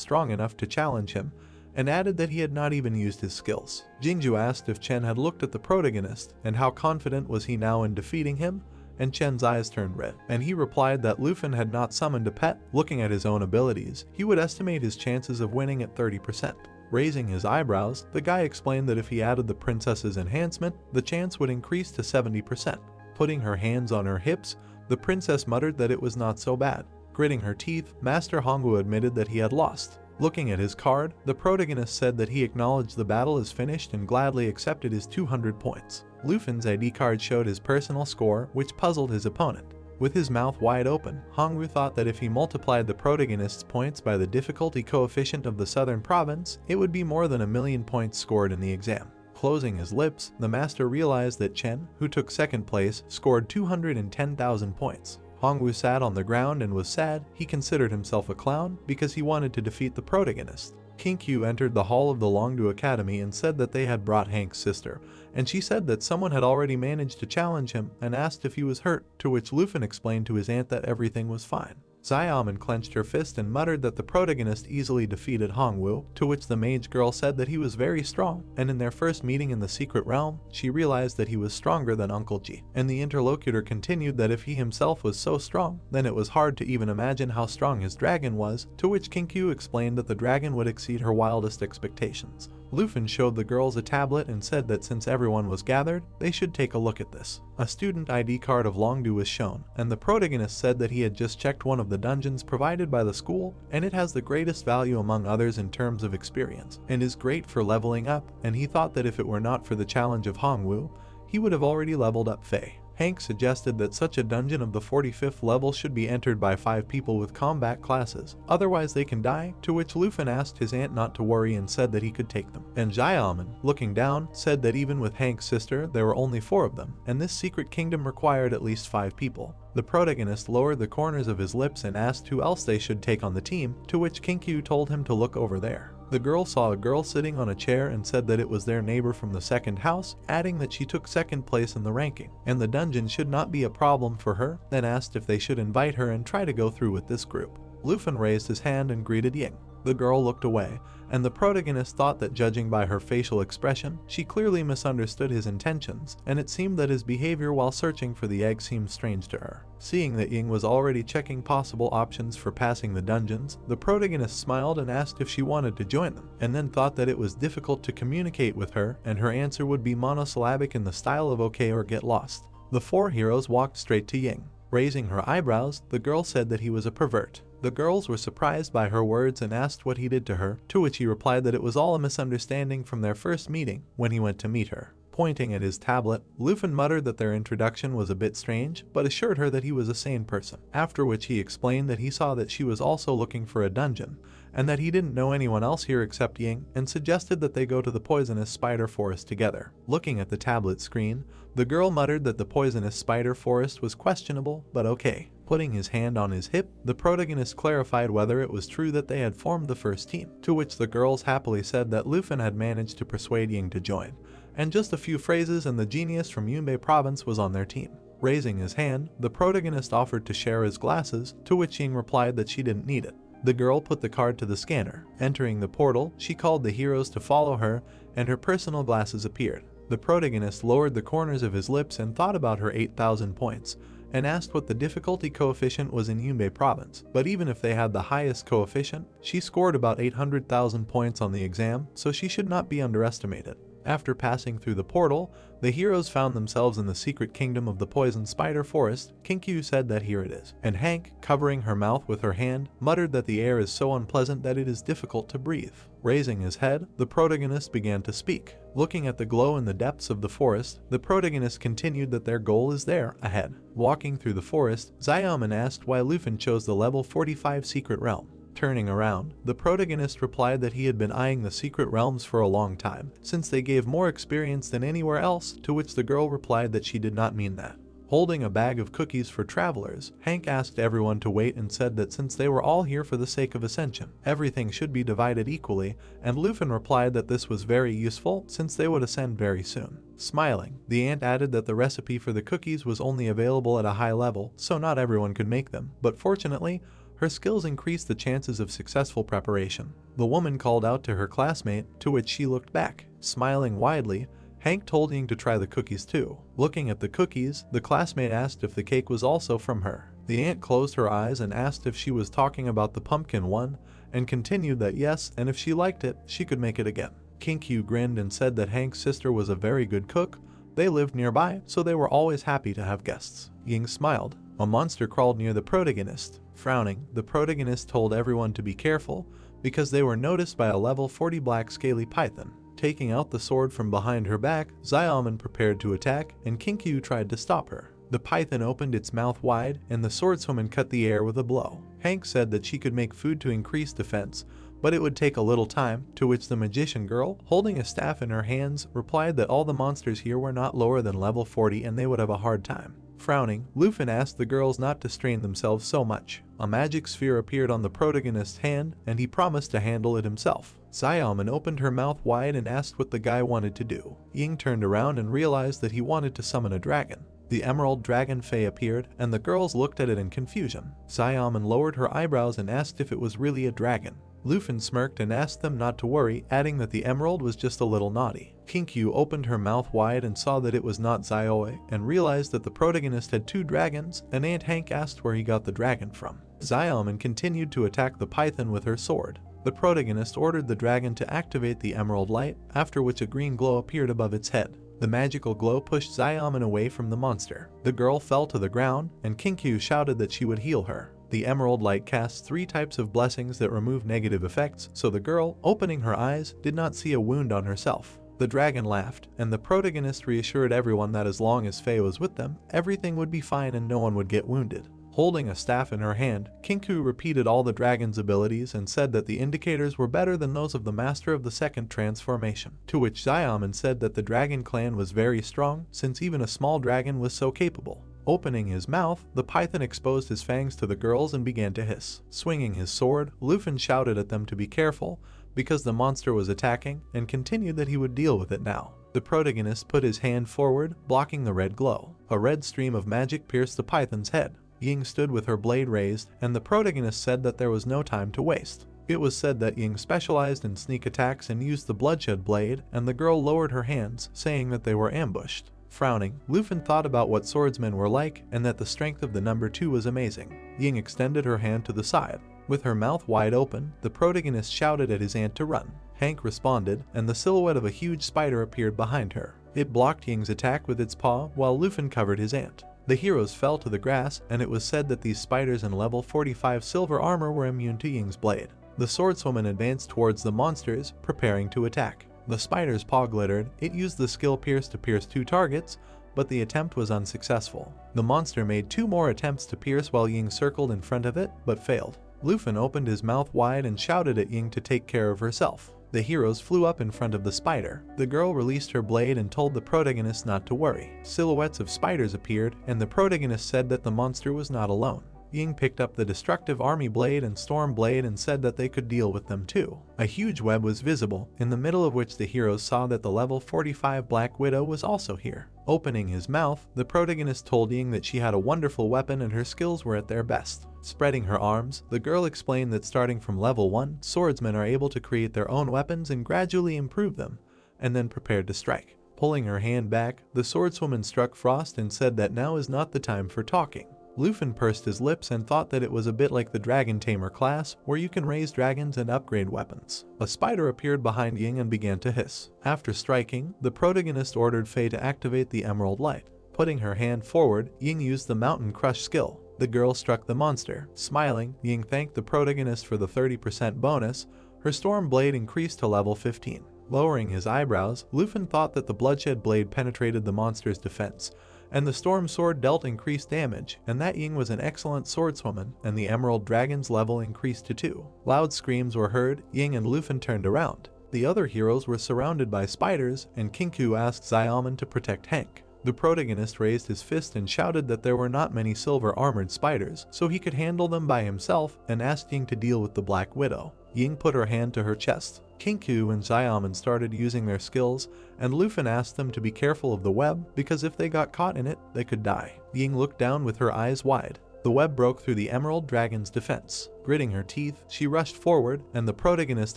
strong enough to challenge him, and added that he had not even used his skills. Jingju asked if Chen had looked at the protagonist, and how confident was he now in defeating him, and Chen's eyes turned red, and he replied that Lufin had not summoned a pet. Looking at his own abilities, he would estimate his chances of winning at 30%. Raising his eyebrows, the guy explained that if he added the princess's enhancement, the chance would increase to 70%. Putting her hands on her hips, the princess muttered that it was not so bad. Gritting her teeth, Master Hongwu admitted that he had lost. Looking at his card, the protagonist said that he acknowledged the battle is finished and gladly accepted his 200 points. Lufin's ID card showed his personal score, which puzzled his opponent. With his mouth wide open, Hongwu thought that if he multiplied the protagonist's points by the difficulty coefficient of the southern province, it would be more than 1,000,000 points scored in the exam. Closing his lips, the master realized that Chen, who took second place, scored 210,000 points. Hongwu sat on the ground and was sad. He considered himself a clown because he wanted to defeat the protagonist. Kinku entered the hall of the Longdu Academy and said that they had brought Hank's sister, and she said that someone had already managed to challenge him and asked if he was hurt, to which Lufin explained to his aunt that everything was fine. Xiaoman clenched her fist and muttered that the protagonist easily defeated Hongwu, to which the mage girl said that he was very strong, and in their first meeting in the secret realm, she realized that he was stronger than Uncle Ji. And the interlocutor continued that if he himself was so strong, then it was hard to even imagine how strong his dragon was, to which Kinku explained that the dragon would exceed her wildest expectations. Lufin showed the girls a tablet and said that since everyone was gathered, they should take a look at this. A student ID card of Longdu was shown, and the protagonist said that he had just checked one of the dungeons provided by the school, and it has the greatest value among others in terms of experience, and is great for leveling up, and he thought that if it were not for the challenge of Hongwu, he would have already leveled up Fei. Hank suggested that such a dungeon of the 45th level should be entered by 5 people with combat classes, otherwise they can die, to which Lufin asked his aunt not to worry and said that he could take them. And Xiaoman, looking down, said that even with Hank's sister, there were only 4 of them, and this secret kingdom required at least 5 people. The protagonist lowered the corners of his lips and asked who else they should take on the team, to which Kinku told him to look over there. The girl saw a girl sitting on a chair and said that it was their neighbor from the second house, adding that she took second place in the ranking, and the dungeon should not be a problem for her, then asked if they should invite her and try to go through with this group. Lufin raised his hand and greeted Ying. The girl looked away, and the protagonist thought that judging by her facial expression, she clearly misunderstood his intentions, and it seemed that his behavior while searching for the egg seemed strange to her. Seeing that Ying was already checking possible options for passing the dungeons, the protagonist smiled and asked if she wanted to join them, and then thought that it was difficult to communicate with her, and her answer would be monosyllabic in the style of okay or get lost. The four heroes walked straight to Ying. Raising her eyebrows, the girl said that he was a pervert. The girls were surprised by her words and asked what he did to her, to which he replied that it was all a misunderstanding from their first meeting when he went to meet her. Pointing at his tablet, Lufin muttered that their introduction was a bit strange, but assured her that he was a sane person, after which he explained that he saw that she was also looking for a dungeon, and that he didn't know anyone else here except Ying, and suggested that they go to the poisonous spider forest together. Looking at the tablet screen, the girl muttered that the poisonous spider forest was questionable, but okay. Putting his hand on his hip, the protagonist clarified whether it was true that they had formed the first team, to which the girls happily said that Lufin had managed to persuade Ying to join, and just a few phrases and the genius from Yunbei province was on their team. Raising his hand, the protagonist offered to share his glasses, to which Ying replied that she didn't need it. The girl put the card to the scanner. Entering the portal, she called the heroes to follow her, and her personal glasses appeared. The protagonist lowered the corners of his lips and thought about her 8,000 points, and asked what the difficulty coefficient was in Yunbei province, but even if they had the highest coefficient, she scored about 800,000 points on the exam, so she should not be underestimated. After passing through the portal, the heroes found themselves in the secret kingdom of the poison spider forest. Kinkyu said that here it is, and Hank, covering her mouth with her hand, muttered that the air is so unpleasant that it is difficult to breathe. Raising his head, the protagonist began to speak. Looking at the glow in the depths of the forest, the protagonist continued that their goal is there, ahead. Walking through the forest, Xiaoman asked why Lufin chose the level 45 secret realm. Turning around, the protagonist replied that he had been eyeing the secret realms for a long time, since they gave more experience than anywhere else, to which the girl replied that she did not mean that. Holding a bag of cookies for travelers, Hank asked everyone to wait and said that since they were all here for the sake of ascension, everything should be divided equally, and Lufin replied that this was very useful since they would ascend very soon. Smiling, the ant added that the recipe for the cookies was only available at a high level, so not everyone could make them, but fortunately, her skills increased the chances of successful preparation. The woman called out to her classmate, to which she looked back. Smiling widely, Hank told Ying to try the cookies too. Looking at the cookies, the classmate asked if the cake was also from her. The ant closed her eyes and asked if she was talking about the pumpkin one, and continued that yes, and if she liked it, she could make it again. Kinkyu grinned and said that Hank's sister was a very good cook. They lived nearby, so they were always happy to have guests. Ying smiled. A monster crawled near the protagonist. Frowning, the protagonist told everyone to be careful, because they were noticed by a level 40 black scaly python. Taking out the sword from behind her back, Xiaoman prepared to attack, and Kinkyu tried to stop her. The python opened its mouth wide, and the swordswoman cut the air with a blow. Hank said that she could make food to increase defense, but it would take a little time, to which the magician girl, holding a staff in her hands, replied that all the monsters here were not lower than level 40 and they would have a hard time. Frowning, Lufin asked the girls not to strain themselves so much. A magic sphere appeared on the protagonist's hand, and he promised to handle it himself. Xiaoman opened her mouth wide and asked what the guy wanted to do. Ying turned around and realized that he wanted to summon a dragon. The emerald dragon Fae appeared, and the girls looked at it in confusion. Xiaoman lowered her eyebrows and asked if it was really a dragon. Lufin smirked and asked them not to worry, adding that the emerald was just a little naughty. Kinkyu opened her mouth wide and saw that it was not Xiaoe, and realized that the protagonist had two dragons, and Aunt Hank asked where he got the dragon from. Xiaoman continued to attack the python with her sword. The protagonist ordered the dragon to activate the emerald light, after which a green glow appeared above its head. The magical glow pushed Xiaoman away from the monster. The girl fell to the ground, and Kinkyu shouted that she would heal her. The emerald light casts 3 types of blessings that remove negative effects, so the girl, opening her eyes, did not see a wound on herself. The dragon laughed, and the protagonist reassured everyone that as long as Faye was with them, everything would be fine and no one would get wounded. Holding a staff in her hand, Kinkyu repeated all the dragon's abilities and said that the indicators were better than those of the master of the second transformation, to which Xiaoman said that the dragon clan was very strong, since even a small dragon was so capable. Opening his mouth, the python exposed his fangs to the girls and began to hiss. Swinging his sword, Lufin shouted at them to be careful, because the monster was attacking, and continued that he would deal with it now. The protagonist put his hand forward, blocking the red glow. A red stream of magic pierced the python's head. Ying stood with her blade raised, and the protagonist said that there was no time to waste. It was said that Ying specialized in sneak attacks and used the bloodshed blade, and the girl lowered her hands, saying that they were ambushed. Frowning, Lufin thought about what swordsmen were like and that the strength of the number 2 was amazing. Ying extended her hand to the side. With her mouth wide open, the protagonist shouted at his aunt to run. Hank responded, and the silhouette of a huge spider appeared behind her. It blocked Ying's attack with its paw while Lufin covered his aunt. The heroes fell to the grass, and it was said that these spiders in level 45 silver armor were immune to Ying's blade. The swordswoman advanced towards the monsters, preparing to attack. The spider's paw glittered. It used the skill Pierce to pierce 2 targets, but the attempt was unsuccessful. The monster made 2 more attempts to pierce while Ying circled in front of it, but failed. Lufin opened his mouth wide and shouted at Ying to take care of herself. The heroes flew up in front of the spider. The girl released her blade and told the protagonist not to worry. Silhouettes of spiders appeared, and the protagonist said that the monster was not alone. Ying picked up the destructive army blade and storm blade and said that they could deal with them too. A huge web was visible, in the middle of which the heroes saw that the level 45 Black Widow was also here. Opening his mouth, the protagonist told Ying that she had a wonderful weapon and her skills were at their best. Spreading her arms, the girl explained that starting from level 1, swordsmen are able to create their own weapons and gradually improve them, and then prepared to strike. Pulling her hand back, the swordswoman struck Frost and said that now is not the time for talking. Lufin pursed his lips and thought that it was a bit like the Dragon Tamer class, where you can raise dragons and upgrade weapons. A spider appeared behind Ying and began to hiss. After striking, the protagonist ordered Faye to activate the Emerald Light. Putting her hand forward, Ying used the Mountain Crush skill. The girl struck the monster. Smiling, Ying thanked the protagonist for the 30% bonus. Her storm blade increased to level 15. Lowering his eyebrows, Lufin thought that the bloodshed blade penetrated the monster's defense, and the storm sword dealt increased damage, and that Ying was an excellent swordswoman, and the Emerald Dragon's level increased to 2. Loud screams were heard. Ying and Lufin turned around. The other heroes were surrounded by spiders, and Kinku asked Xiaoman to protect Hank. The protagonist raised his fist and shouted that there were not many silver-armored spiders, so he could handle them by himself, and asked Ying to deal with the Black Widow. Ying put her hand to her chest. Kinku and Xiaoman started using their skills, and Lufin asked them to be careful of the web, because if they got caught in it, they could die. Ying looked down with her eyes wide. The web broke through the Emerald Dragon's defense. Gritting her teeth, she rushed forward, and the protagonist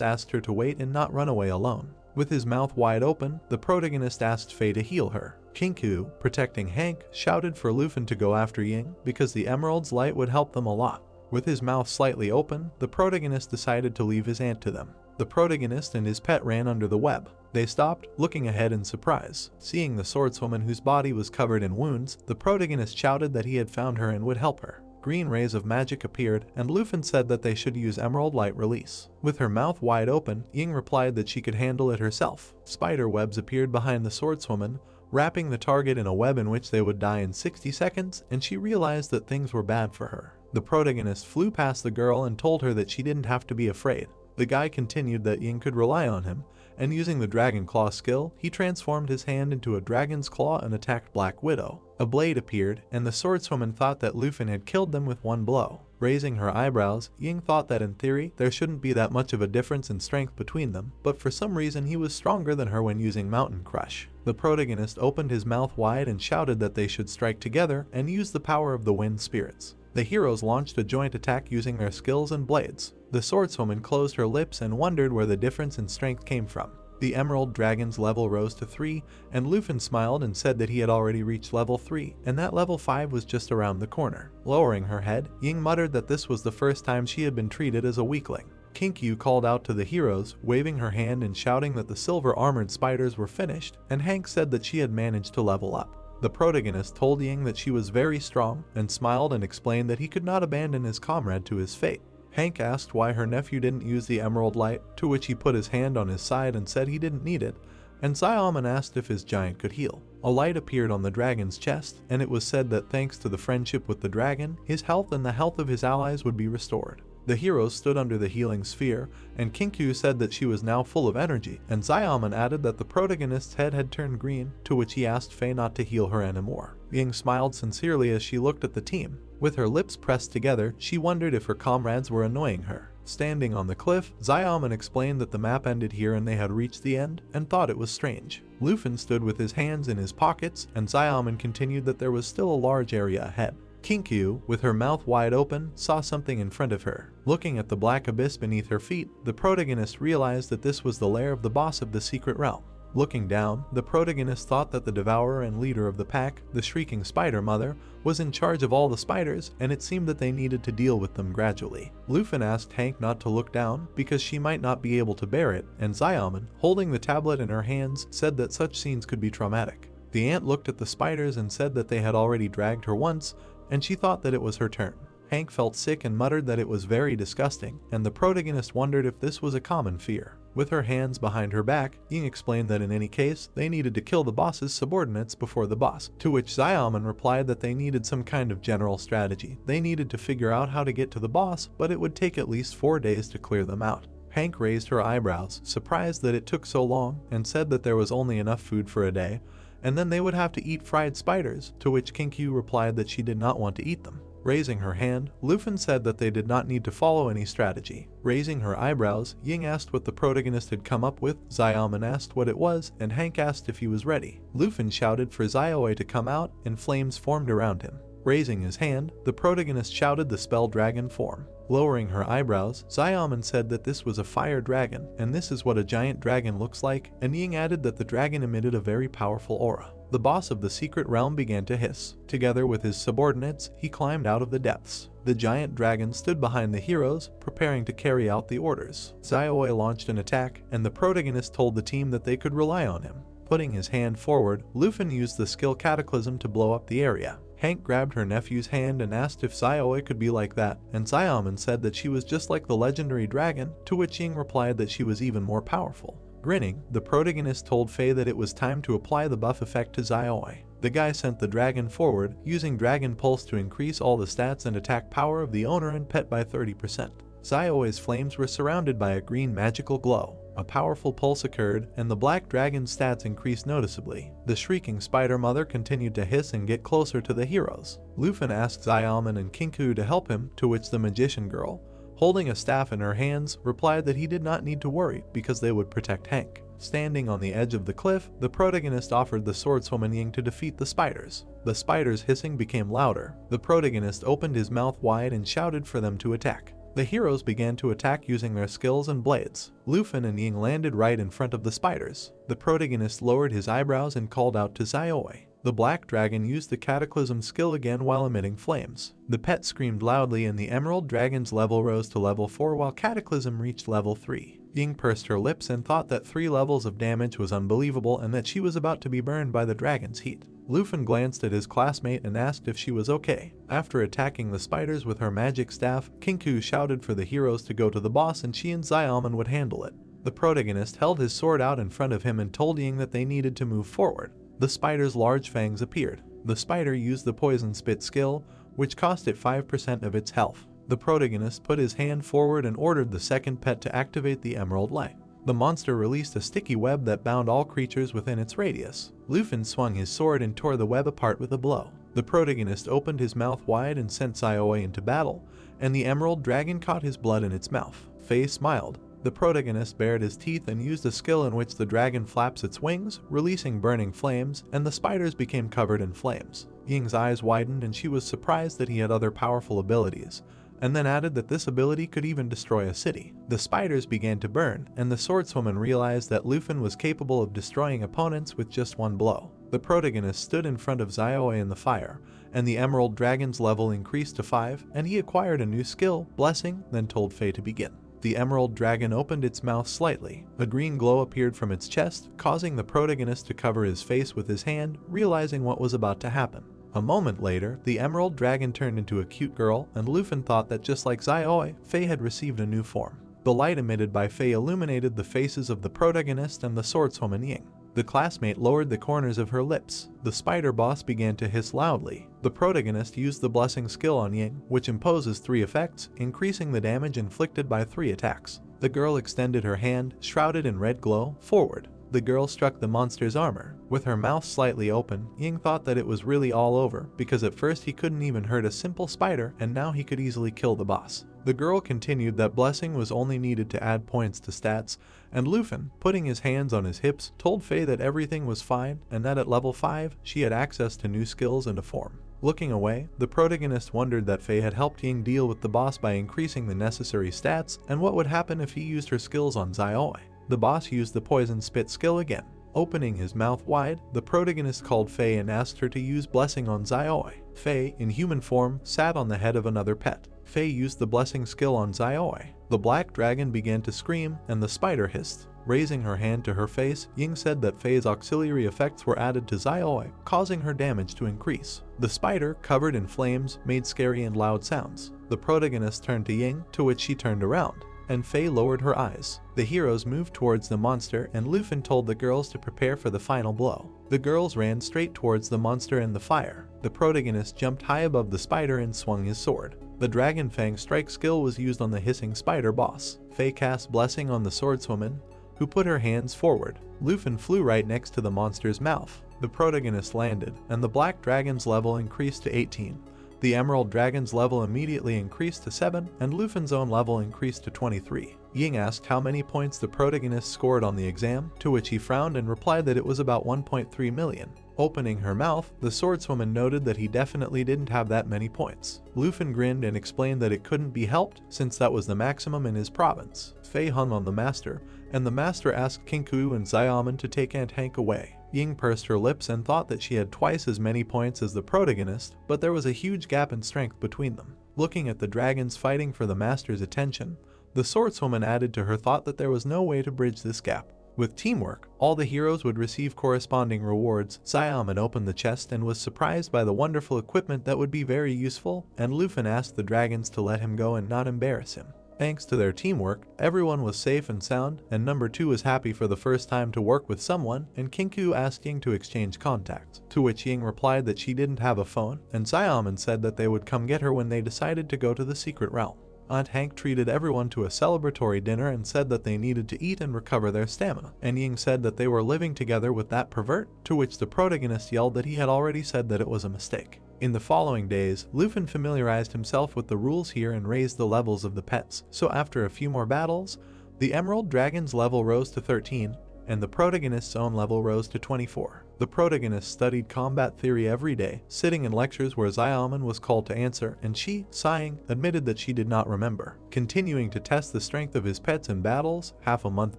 asked her to wait and not run away alone. With his mouth wide open, the protagonist asked Faye to heal her. Kinku, protecting Hank, shouted for Lufin to go after Ying, because the Emerald's light would help them a lot. With his mouth slightly open, the protagonist decided to leave his aunt to them. The protagonist and his pet ran under the web. They stopped, looking ahead in surprise. Seeing the swordswoman whose body was covered in wounds, the protagonist shouted that he had found her and would help her. Green rays of magic appeared, and Lufin said that they should use Emerald Light Release. With her mouth wide open, Ying replied that she could handle it herself. Spider webs appeared behind the swordswoman, wrapping the target in a web in which they would die in 60 seconds, and she realized that things were bad for her. The protagonist flew past the girl and told her that she didn't have to be afraid. The guy continued that Ying could rely on him, and using the Dragon Claw skill, he transformed his hand into a dragon's claw and attacked Black Widow. A blade appeared, and the swordswoman thought that Lufin had killed them with one blow. Raising her eyebrows, Ying thought that in theory, there shouldn't be that much of a difference in strength between them, but for some reason he was stronger than her when using Mountain Crush. The protagonist opened his mouth wide and shouted that they should strike together and use the power of the wind spirits. The heroes launched a joint attack using their skills and blades. The swordswoman closed her lips and wondered where the difference in strength came from. The Emerald Dragon's level rose to 3, and Lufin smiled and said that he had already reached level 3, and that level 5 was just around the corner. Lowering her head, Ying muttered that this was the first time she had been treated as a weakling. Kinku called out to the heroes, waving her hand and shouting that the silver-armored spiders were finished, and Hank said that she had managed to level up. The protagonist told Ying that she was very strong, and smiled and explained that he could not abandon his comrade to his fate. Hank asked why her nephew didn't use the Emerald Light, to which he put his hand on his side and said he didn't need it, and Xiaoman asked if his giant could heal. A light appeared on the dragon's chest, and it was said that thanks to the friendship with the dragon, his health and the health of his allies would be restored. The heroes stood under the healing sphere, and Kinku said that she was now full of energy, and Xiaoman added that the protagonist's head had turned green, to which he asked Faye not to heal her anymore. Ying smiled sincerely as she looked at the team. With her lips pressed together, she wondered if her comrades were annoying her. Standing on the cliff, Xiaoman explained that the map ended here and they had reached the end, and thought it was strange. Lufin stood with his hands in his pockets, and Xiaoman continued that there was still a large area ahead. Kinkyu, with her mouth wide open, saw something in front of her. Looking at the black abyss beneath her feet, the protagonist realized that this was the lair of the boss of the secret realm. Looking down, the protagonist thought that the devourer and leader of the pack, the shrieking spider mother, was in charge of all the spiders, and it seemed that they needed to deal with them gradually. Lufin asked Hank not to look down because she might not be able to bear it, and Xiaoman, holding the tablet in her hands, said that such scenes could be traumatic. The aunt looked at the spiders and said that they had already dragged her once, and she thought that it was her turn. Hank felt sick and muttered that it was very disgusting, and the protagonist wondered if this was a common fear. With her hands behind her back, Ying explained that in any case, they needed to kill the boss's subordinates before the boss, to which Xiaoman replied that they needed some kind of general strategy. They needed to figure out how to get to the boss, but it would take at least 4 days to clear them out. Hank raised her eyebrows, surprised that it took so long, and said that there was only enough food for a day, and then they would have to eat fried spiders, to which Kinkyu replied that she did not want to eat them. Raising her hand, Lufin said that they did not need to follow any strategy. Raising her eyebrows, Ying asked what the protagonist had come up with, Xiaoman asked what it was, and Hank asked if he was ready. Lufin shouted for Xiaoe to come out, and flames formed around him. Raising his hand, the protagonist shouted the spell dragon form. Lowering her eyebrows, Xiaoman said that this was a fire dragon, and this is what a giant dragon looks like, and Ying added that the dragon emitted a very powerful aura. The boss of the secret realm began to hiss. Together with his subordinates, he climbed out of the depths. The giant dragon stood behind the heroes, preparing to carry out the orders. Xiaoe launched an attack, and the protagonist told the team that they could rely on him. Putting his hand forward, Lufin used the skill Cataclysm to blow up the area. Hank grabbed her nephew's hand and asked if Xiaoe could be like that, and Xiaoman said that she was just like the legendary dragon, to which Ying replied that she was even more powerful. Grinning, the protagonist told Faye that it was time to apply the buff effect to Xiaoe. The guy sent the dragon forward, using Dragon Pulse to increase all the stats and attack power of the owner and pet by 30%. Xiaoe's flames were surrounded by a green magical glow. A powerful pulse occurred, and the black dragon's stats increased noticeably. The shrieking spider mother continued to hiss and get closer to the heroes. Lufin asked Xiaoman and Kinkyu to help him, to which the magician girl, holding a staff in her hands, replied that he did not need to worry because they would protect Hank. Standing on the edge of the cliff, the protagonist offered the swordswoman Ying to defeat the spiders. The spiders' hissing became louder. The protagonist opened his mouth wide and shouted for them to attack. The heroes began to attack using their skills and blades. Lufin and Ying landed right in front of the spiders. The protagonist lowered his eyebrows and called out to Xiaoe. The black dragon used the Cataclysm skill again while emitting flames. The pet screamed loudly and the emerald dragon's level rose to level 4 while Cataclysm reached level 3. Ying pursed her lips and thought that 3 levels of damage was unbelievable and that she was about to be burned by the dragon's heat. Lufin glanced at his classmate and asked if she was okay. After attacking the spiders with her magic staff, Kinkyu shouted for the heroes to go to the boss and she and Xiaoman would handle it. The protagonist held his sword out in front of him and told Ying that they needed to move forward. The spider's large fangs appeared. The spider used the poison spit skill, which cost it 5% of its health. The protagonist put his hand forward and ordered the second pet to activate the emerald light. The monster released a sticky web that bound all creatures within its radius. Lufin swung his sword and tore the web apart with a blow. The protagonist opened his mouth wide and sent Xiaoe into battle, and the emerald dragon caught his blood in its mouth. Faye smiled. The protagonist bared his teeth and used a skill in which the dragon flaps its wings, releasing burning flames, and the spiders became covered in flames. Ying's eyes widened and she was surprised that he had other powerful abilities, and then added that this ability could even destroy a city. The spiders began to burn, and the swordswoman realized that Lufin was capable of destroying opponents with just one blow. The protagonist stood in front of Xiaoe in the fire, and the emerald dragon's level increased to 5, and he acquired a new skill, Blessing, then told Faye to begin. The emerald dragon opened its mouth slightly. A green glow appeared from its chest, causing the protagonist to cover his face with his hand, realizing what was about to happen. A moment later, the emerald dragon turned into a cute girl, and Lufin thought that just like Xiaoe, Faye had received a new form. The light emitted by Faye illuminated the faces of the protagonist and the swordswoman Ying. The classmate lowered the corners of her lips. The spider boss began to hiss loudly. The protagonist used the blessing skill on Ying, which imposes 3 effects, increasing the damage inflicted by 3 attacks. The girl extended her hand, shrouded in red glow, forward. The girl struck the monster's armor. With her mouth slightly open, Ying thought that it was really all over, because at first he couldn't even hurt a simple spider, and now he could easily kill the boss. The girl continued that blessing was only needed to add points to stats, and Lufin, putting his hands on his hips, told Faye that everything was fine, and that at level 5, she had access to new skills and a form. Looking away, the protagonist wondered that Faye had helped Ying deal with the boss by increasing the necessary stats, and what would happen if he used her skills on Xiaoi. The boss used the poison spit skill again. Opening his mouth wide, the protagonist called Faye and asked her to use blessing on Xiaoi. Faye, in human form, sat on the head of another pet. Faye used the blessing skill on Xiaoi. The black dragon began to scream, and the spider hissed. Raising her hand to her face, Ying said that Faye's auxiliary effects were added to Xiaoi, causing her damage to increase. The spider, covered in flames, made scary and loud sounds. The protagonist turned to Ying, to which she turned around, and Faye lowered her eyes. The heroes moved towards the monster, and Lufin told the girls to prepare for the final blow. The girls ran straight towards the monster and the fire. The protagonist jumped high above the spider and swung his sword. The Dragon Fang strike skill was used on the hissing spider boss. Faye cast blessing on the swordswoman, who put her hands forward. Lufin flew right next to the monster's mouth. The protagonist landed, and the black dragon's level increased to 18. The emerald dragon's level immediately increased to 7, and Lufin's own level increased to 23. Ying asked how many points the protagonist scored on the exam, to which he frowned and replied that it was about 1.3 million. Opening her mouth, the swordswoman noted that he definitely didn't have that many points. Lufin grinned and explained that it couldn't be helped, since that was the maximum in his province. Faye hung on the master, and the master asked Kinku and Xiaoman to take Aunt Hank away. Ying pursed her lips and thought that she had twice as many points as the protagonist, but there was a huge gap in strength between them. Looking at the dragons fighting for the master's attention, the swordswoman added to her thought that there was no way to bridge this gap. With teamwork, all the heroes would receive corresponding rewards. Xiaoman opened the chest and was surprised by the wonderful equipment that would be very useful, and Lufin asked the dragons to let him go and not embarrass him. Thanks to their teamwork, everyone was safe and sound, and number 2 was happy for the first time to work with someone, and Kinku asked Ying to exchange contacts, to which Ying replied that she didn't have a phone, and Xiaoman said that they would come get her when they decided to go to the secret realm. Aunt Hank treated everyone to a celebratory dinner and said that they needed to eat and recover their stamina, and Ying said that they were living together with that pervert, to which the protagonist yelled that he had already said that it was a mistake. In the following days, Lufin familiarized himself with the rules here and raised the levels of the pets, so after a few more battles, the Emerald Dragon's level rose to 13, and the protagonist's own level rose to 24. The protagonist studied combat theory every day, sitting in lectures where Xiaoman was called to answer, and she, sighing, admitted that she did not remember. Continuing to test the strength of his pets in battles, half a month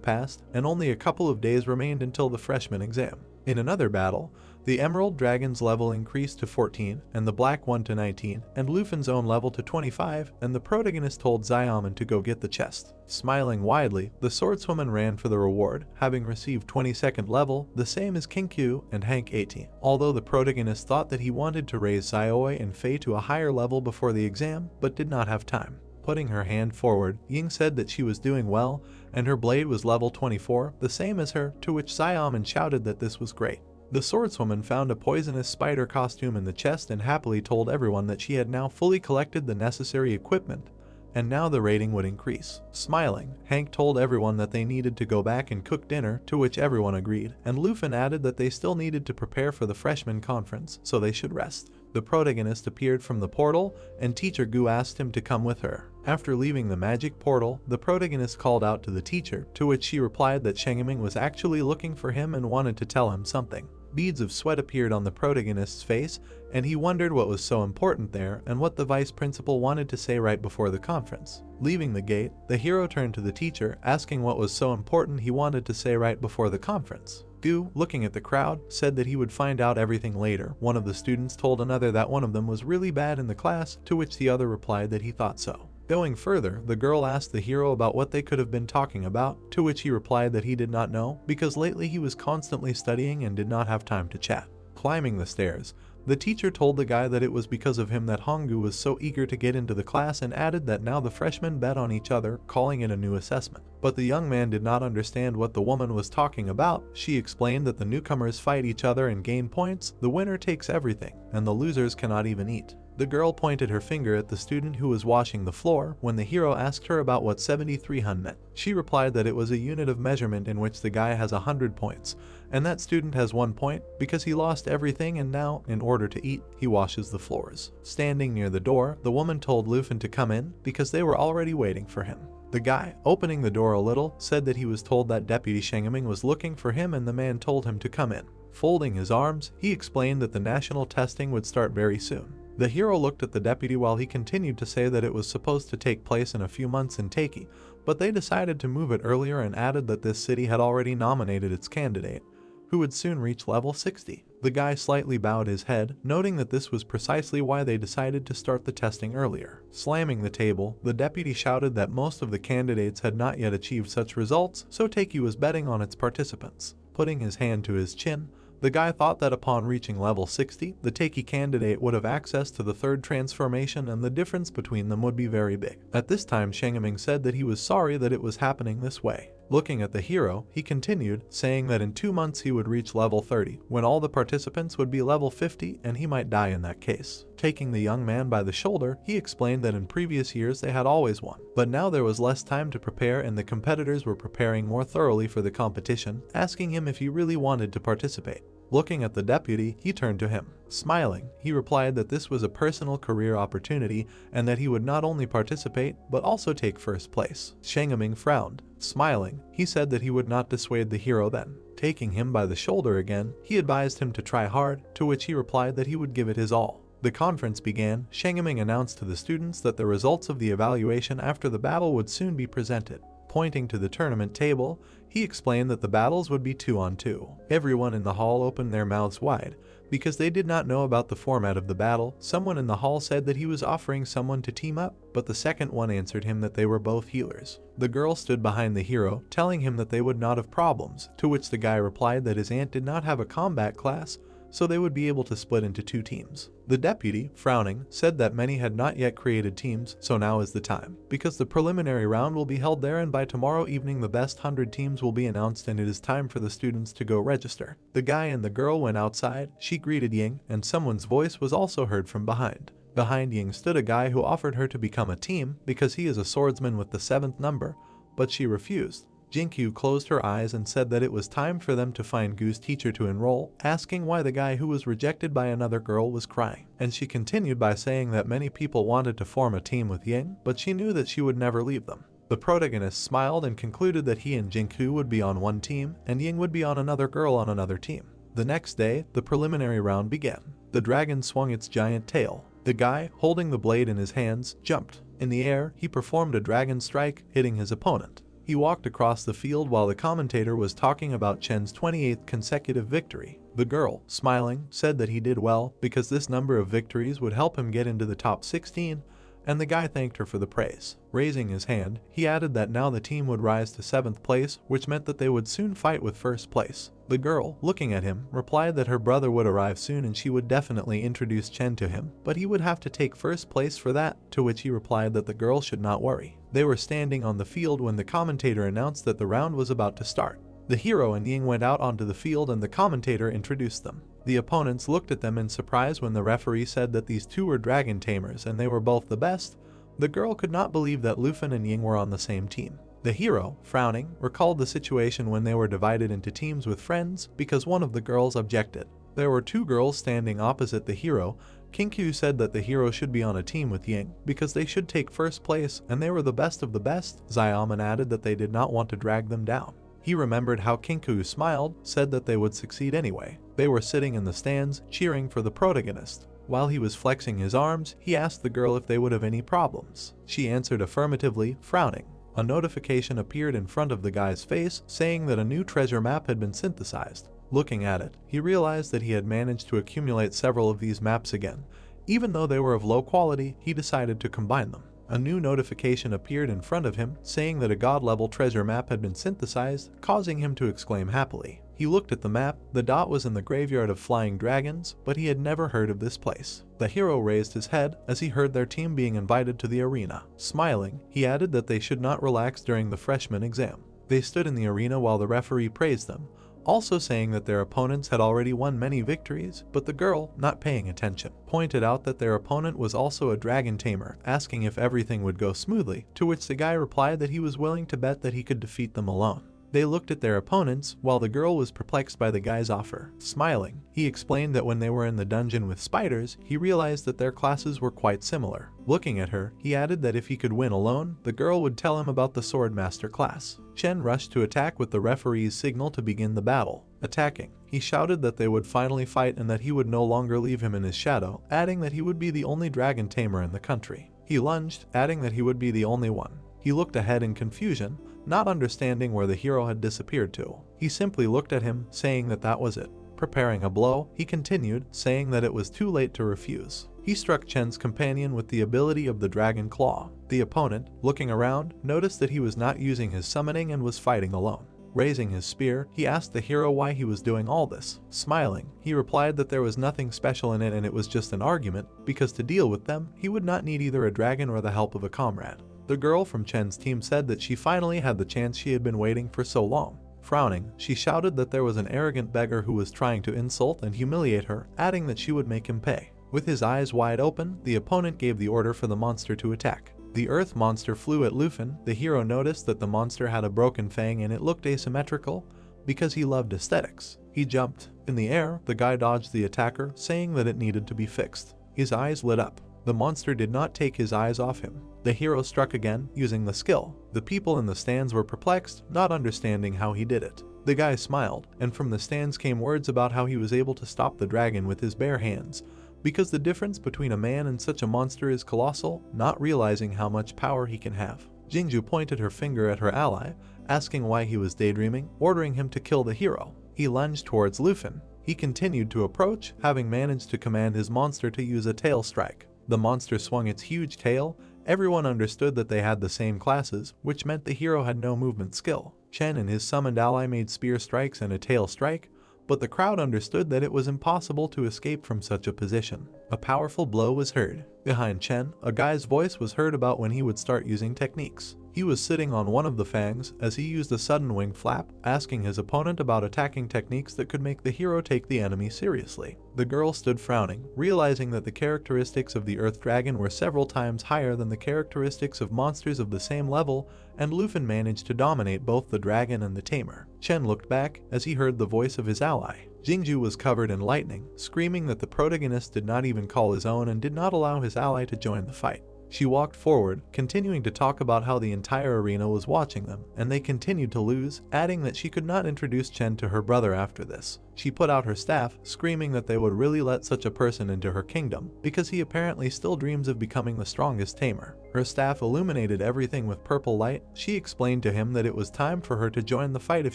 passed, and only a couple of days remained until the freshman exam. In another battle, the Emerald Dragon's level increased to 14, and the Black one to 19, and Lufin's own level to 25, and the protagonist told Xiaoman to go get the chest. Smiling widely, the swordswoman ran for the reward, having received 22nd level, the same as Kinku and Hank 18. Although the protagonist thought that he wanted to raise Xiaoi and Faye to a higher level before the exam, but did not have time. Putting her hand forward, Ying said that she was doing well, and her blade was level 24, the same as her, to which Xiaoman shouted that this was great. The swordswoman found a poisonous spider costume in the chest and happily told everyone that she had now fully collected the necessary equipment, and now the rating would increase. Smiling, Hank told everyone that they needed to go back and cook dinner, to which everyone agreed, and Lufin added that they still needed to prepare for the freshman conference, so they should rest. The protagonist appeared from the portal, and teacher Gu asked him to come with her. After leaving the magic portal, the protagonist called out to the teacher, to which she replied that Shengeming was actually looking for him and wanted to tell him something. Beads of sweat appeared on the protagonist's face, and he wondered what was so important there and what the vice principal wanted to say right before the conference. Leaving the gate, the hero turned to the teacher, asking what was so important he wanted to say right before the conference. Gu, looking at the crowd, said that he would find out everything later. One of the students told another that one of them was really bad in the class, to which the other replied that he thought so. Going further, the girl asked the hero about what they could have been talking about, to which he replied that he did not know, because lately he was constantly studying and did not have time to chat. Climbing the stairs, the teacher told the guy that it was because of him that Honggu was so eager to get into the class and added that now the freshmen bet on each other, calling it a new assessment. But the young man did not understand what the woman was talking about. She explained that the newcomers fight each other and gain points, the winner takes everything, and the losers cannot even eat. The girl pointed her finger at the student who was washing the floor when the hero asked her about what 73 hun meant. She replied that it was a unit of measurement in which the guy has 100 points, and that student has 1 point because he lost everything and now, in order to eat, he washes the floors. Standing near the door, the woman told Lufin to come in because they were already waiting for him. The guy, opening the door a little, said that he was told that Deputy Shengeming was looking for him and the man told him to come in. Folding his arms, he explained that the national testing would start very soon. The hero looked at the deputy while he continued to say that it was supposed to take place in a few months in Taki, but they decided to move it earlier and added that this city had already nominated its candidate, who would soon reach level 60. The guy slightly bowed his head, noting that this was precisely why they decided to start the testing earlier. Slamming the table, the deputy shouted that most of the candidates had not yet achieved such results, so Taki was betting on its participants. Putting his hand to his chin, the guy thought that upon reaching level 60, the Taki candidate would have access to the third transformation and the difference between them would be very big. At this time, Shengaming said that he was sorry that it was happening this way. Looking at the hero, he continued, saying that in 2 months he would reach level 30, when all the participants would be level 50 and he might die in that case. Taking the young man by the shoulder, he explained that in previous years they had always won, but now there was less time to prepare and the competitors were preparing more thoroughly for the competition, asking him if he really wanted to participate. Looking at the deputy, he turned to him. Smiling, he replied that this was a personal career opportunity and that he would not only participate, but also take first place. Shengaming frowned. Smiling, he said that he would not dissuade the hero then. Taking him by the shoulder again, he advised him to try hard, to which he replied that he would give it his all. The conference began. Shengaming announced to the students that the results of the evaluation after the battle would soon be presented. Pointing to the tournament table, he explained that the battles would be 2-on-2. Everyone in the hall opened their mouths wide, because they did not know about the format of the battle. Someone in the hall said that he was offering someone to team up, but the second one answered him that they were both healers. The girl stood behind the hero, telling him that they would not have problems, to which the guy replied that his aunt did not have a combat class, so they would be able to split into 2 teams. The deputy, frowning, said that many had not yet created teams, so now is the time, because the preliminary round will be held there and by tomorrow evening the best 100 teams will be announced and it is time for the students to go register. The guy and the girl went outside, she greeted Ying, and someone's voice was also heard from behind. Behind Ying stood a guy who offered her to become a team because he is a swordsman with the 7th number, but she refused. Jinkyu closed her eyes and said that it was time for them to find Gu's teacher to enroll, asking why the guy who was rejected by another girl was crying. And she continued by saying that many people wanted to form a team with Ying, but she knew that she would never leave them. The protagonist smiled and concluded that he and Jinkyu would be on one team, and Ying would be on another girl on another team. The next day, the preliminary round began. The dragon swung its giant tail. The guy, holding the blade in his hands, jumped. In the air, he performed a dragon strike, hitting his opponent. He walked across the field while the commentator was talking about Chen's 28th consecutive victory. The girl, smiling, said that he did well because this number of victories would help him get into the top 16, and the guy thanked her for the praise. Raising his hand, he added that now the team would rise to 7th place, which meant that they would soon fight with 1st place. The girl, looking at him, replied that her brother would arrive soon and she would definitely introduce Chen to him, but he would have to take 1st place for that, to which he replied that the girl should not worry. They were standing on the field when the commentator announced that the round was about to start. The hero and Ying went out onto the field and the commentator introduced them. The opponents looked at them in surprise when the referee said that these two were dragon tamers and they were both the best. The girl could not believe that Lufin and Ying were on the same team. The hero, frowning, recalled the situation when they were divided into teams with friends because one of the girls objected. There were 2 girls standing opposite the hero. Kinkyu said that the hero should be on a team with Ying because they should take 1st place and they were the best of the best. Xiaoman added that they did not want to drag them down. He remembered how Kinkyu smiled, said that they would succeed anyway. They were sitting in the stands, cheering for the protagonist. While he was flexing his arms, he asked the girl if they would have any problems. She answered affirmatively, frowning. A notification appeared in front of the guy's face, saying that a new treasure map had been synthesized. Looking at it, he realized that he had managed to accumulate several of these maps again. Even though they were of low quality, he decided to combine them. A new notification appeared in front of him, saying that a god-level treasure map had been synthesized, causing him to exclaim happily. He looked at the map. The dot was in the graveyard of flying dragons, but he had never heard of this place. The hero raised his head as he heard their team being invited to the arena. Smiling, he added that they should not relax during the freshman exam. They stood in the arena while the referee praised them, also saying that their opponents had already won many victories, but the girl, not paying attention, pointed out that their opponent was also a dragon tamer, asking if everything would go smoothly, to which the guy replied that he was willing to bet that he could defeat them alone. They looked at their opponents, while the girl was perplexed by the guy's offer. Smiling, he explained that when they were in the dungeon with spiders, he realized that their classes were quite similar. Looking at her, he added that if he could win alone, the girl would tell him about the Swordmaster class. Chen rushed to attack with the referee's signal to begin the battle. Attacking, he He shouted that they would finally fight and that he would no longer leave him in his shadow, adding that he would be the only dragon tamer in the country. He lunged, adding that he would be the only one. He looked ahead in confusion, not understanding where the hero had disappeared to. He simply looked at him, saying that that was it. Preparing a blow, he continued, saying that it was too late to refuse. He struck Chen's companion with the ability of the Dragon Claw. The opponent, looking around, noticed that he was not using his summoning and was fighting alone. Raising his spear, he asked the hero why he was doing all this. Smiling, he replied that there was nothing special in it and it was just an argument, because to deal with them, he would not need either a dragon or the help of a comrade. The girl from Chen's team said that she finally had the chance she had been waiting for so long. Frowning, she shouted that there was an arrogant beggar who was trying to insult and humiliate her, adding that she would make him pay. With his eyes wide open, the opponent gave the order for the monster to attack. The earth monster flew at Lufin. The hero noticed that the monster had a broken fang and it looked asymmetrical because he loved aesthetics. He jumped. In the air, the guy dodged the attacker, saying that it needed to be fixed. His eyes lit up. The monster did not take his eyes off him. The hero struck again, using the skill. The people in the stands were perplexed, not understanding how he did it. The guy smiled, and from the stands came words about how he was able to stop the dragon with his bare hands, because the difference between a man and such a monster is colossal, not realizing how much power he can have. Jingju pointed her finger at her ally, asking why he was daydreaming, ordering him to kill the hero. He lunged towards Lufin. He continued to approach, having managed to command his monster to use a tail strike. The monster swung its huge tail. Everyone understood that they had the same classes, which meant the hero had no movement skill. Chen and his summoned ally made spear strikes and a tail strike, but the crowd understood that it was impossible to escape from such a position. A powerful blow was heard. Behind Chen, a guy's voice was heard about when he would start using techniques. He was sitting on one of the fangs as he used a sudden wing flap, asking his opponent about attacking techniques that could make the hero take the enemy seriously. The girl stood frowning, realizing that the characteristics of the Earth Dragon were several times higher than the characteristics of monsters of the same level, and Lufin managed to dominate both the dragon and the tamer. Chen looked back as he heard the voice of his ally. Jingju was covered in lightning, screaming that the protagonist did not even call his own and did not allow his ally to join the fight. She walked forward, continuing to talk about how the entire arena was watching them, and they continued to lose, adding that she could not introduce Chen to her brother after this. She put out her staff, screaming that they would really let such a person into her kingdom, because he apparently still dreams of becoming the strongest tamer. Her staff illuminated everything with purple light. She explained to him that it was time for her to join the fight if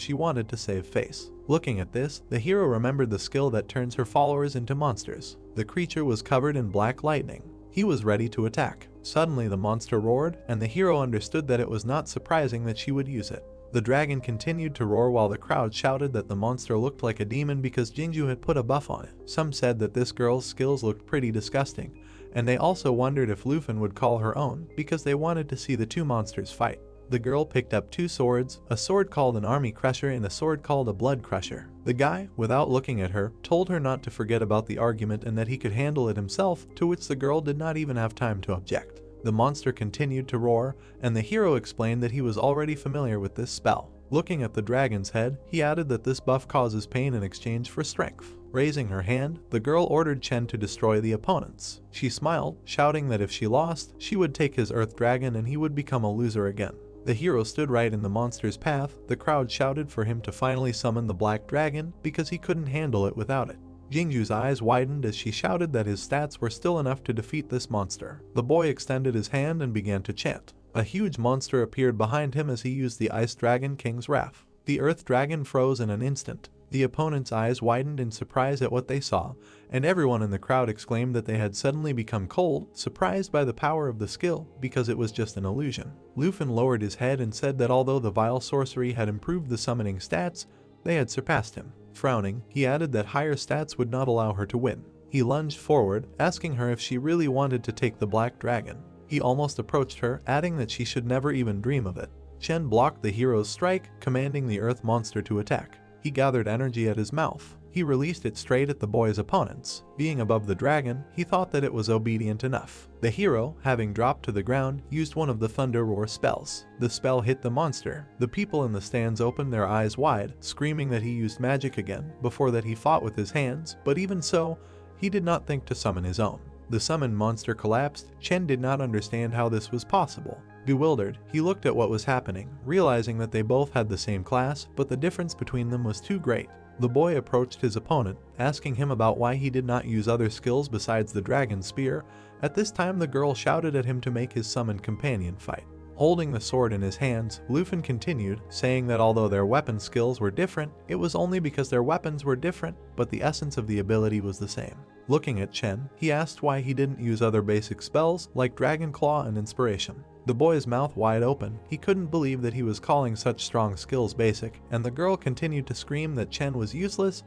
she wanted to save face. Looking at this, the hero remembered the skill that turns her followers into monsters. The creature was covered in black lightning. He was ready to attack. Suddenly the monster roared, and the hero understood that it was not surprising that she would use it. The dragon continued to roar while the crowd shouted that the monster looked like a demon because Jingju had put a buff on it. Some said that this girl's skills looked pretty disgusting, and they also wondered if Lufin would call her own because they wanted to see the two monsters fight. The girl picked up two swords, a sword called an army crusher and a sword called a blood crusher. The guy, without looking at her, told her not to forget about the argument and that he could handle it himself, to which the girl did not even have time to object. The monster continued to roar, and the hero explained that he was already familiar with this spell. Looking at the dragon's head, he added that this buff causes pain in exchange for strength. Raising her hand, the girl ordered Chen to destroy the opponents. She smiled, shouting that if she lost, she would take his Earth Dragon and he would become a loser again. The hero stood right in the monster's path. The crowd shouted for him to finally summon the black dragon because he couldn't handle it without it. Jingju's eyes widened as she shouted that his stats were still enough to defeat this monster. The boy extended his hand and began to chant. A huge monster appeared behind him as he used the Ice Dragon King's Wrath. The Earth Dragon froze in an instant. The opponent's eyes widened in surprise at what they saw, and everyone in the crowd exclaimed that they had suddenly become cold, surprised by the power of the skill, because it was just an illusion. Lufin lowered his head and said that although the vile sorcery had improved the summoning stats, they had surpassed him. Frowning, he added that higher stats would not allow her to win. He lunged forward, asking her if she really wanted to take the black dragon. He almost approached her, adding that she should never even dream of it. Chen blocked the hero's strike, commanding the earth monster to attack. He gathered energy at his mouth. He released it straight at the boy's opponents. Being above the dragon, he thought that it was obedient enough. The hero, having dropped to the ground, used one of the Thunder Roar spells. The spell hit the monster. The people in the stands opened their eyes wide, screaming that he used magic again, before that he fought with his hands, but even so, he did not think to summon his own. The summoned monster collapsed. Chen did not understand how this was possible. Bewildered, he looked at what was happening, realizing that they both had the same class, but the difference between them was too great. The boy approached his opponent, asking him about why he did not use other skills besides the dragon spear. At this time the girl shouted at him to make his summoned companion fight. Holding the sword in his hands, Lufin continued, saying that although their weapon skills were different, it was only because their weapons were different, but the essence of the ability was the same. Looking at Chen, he asked why he didn't use other basic spells like Dragon Claw and Inspiration. The boy's mouth wide open, he couldn't believe that he was calling such strong skills basic, and the girl continued to scream that Chen was useless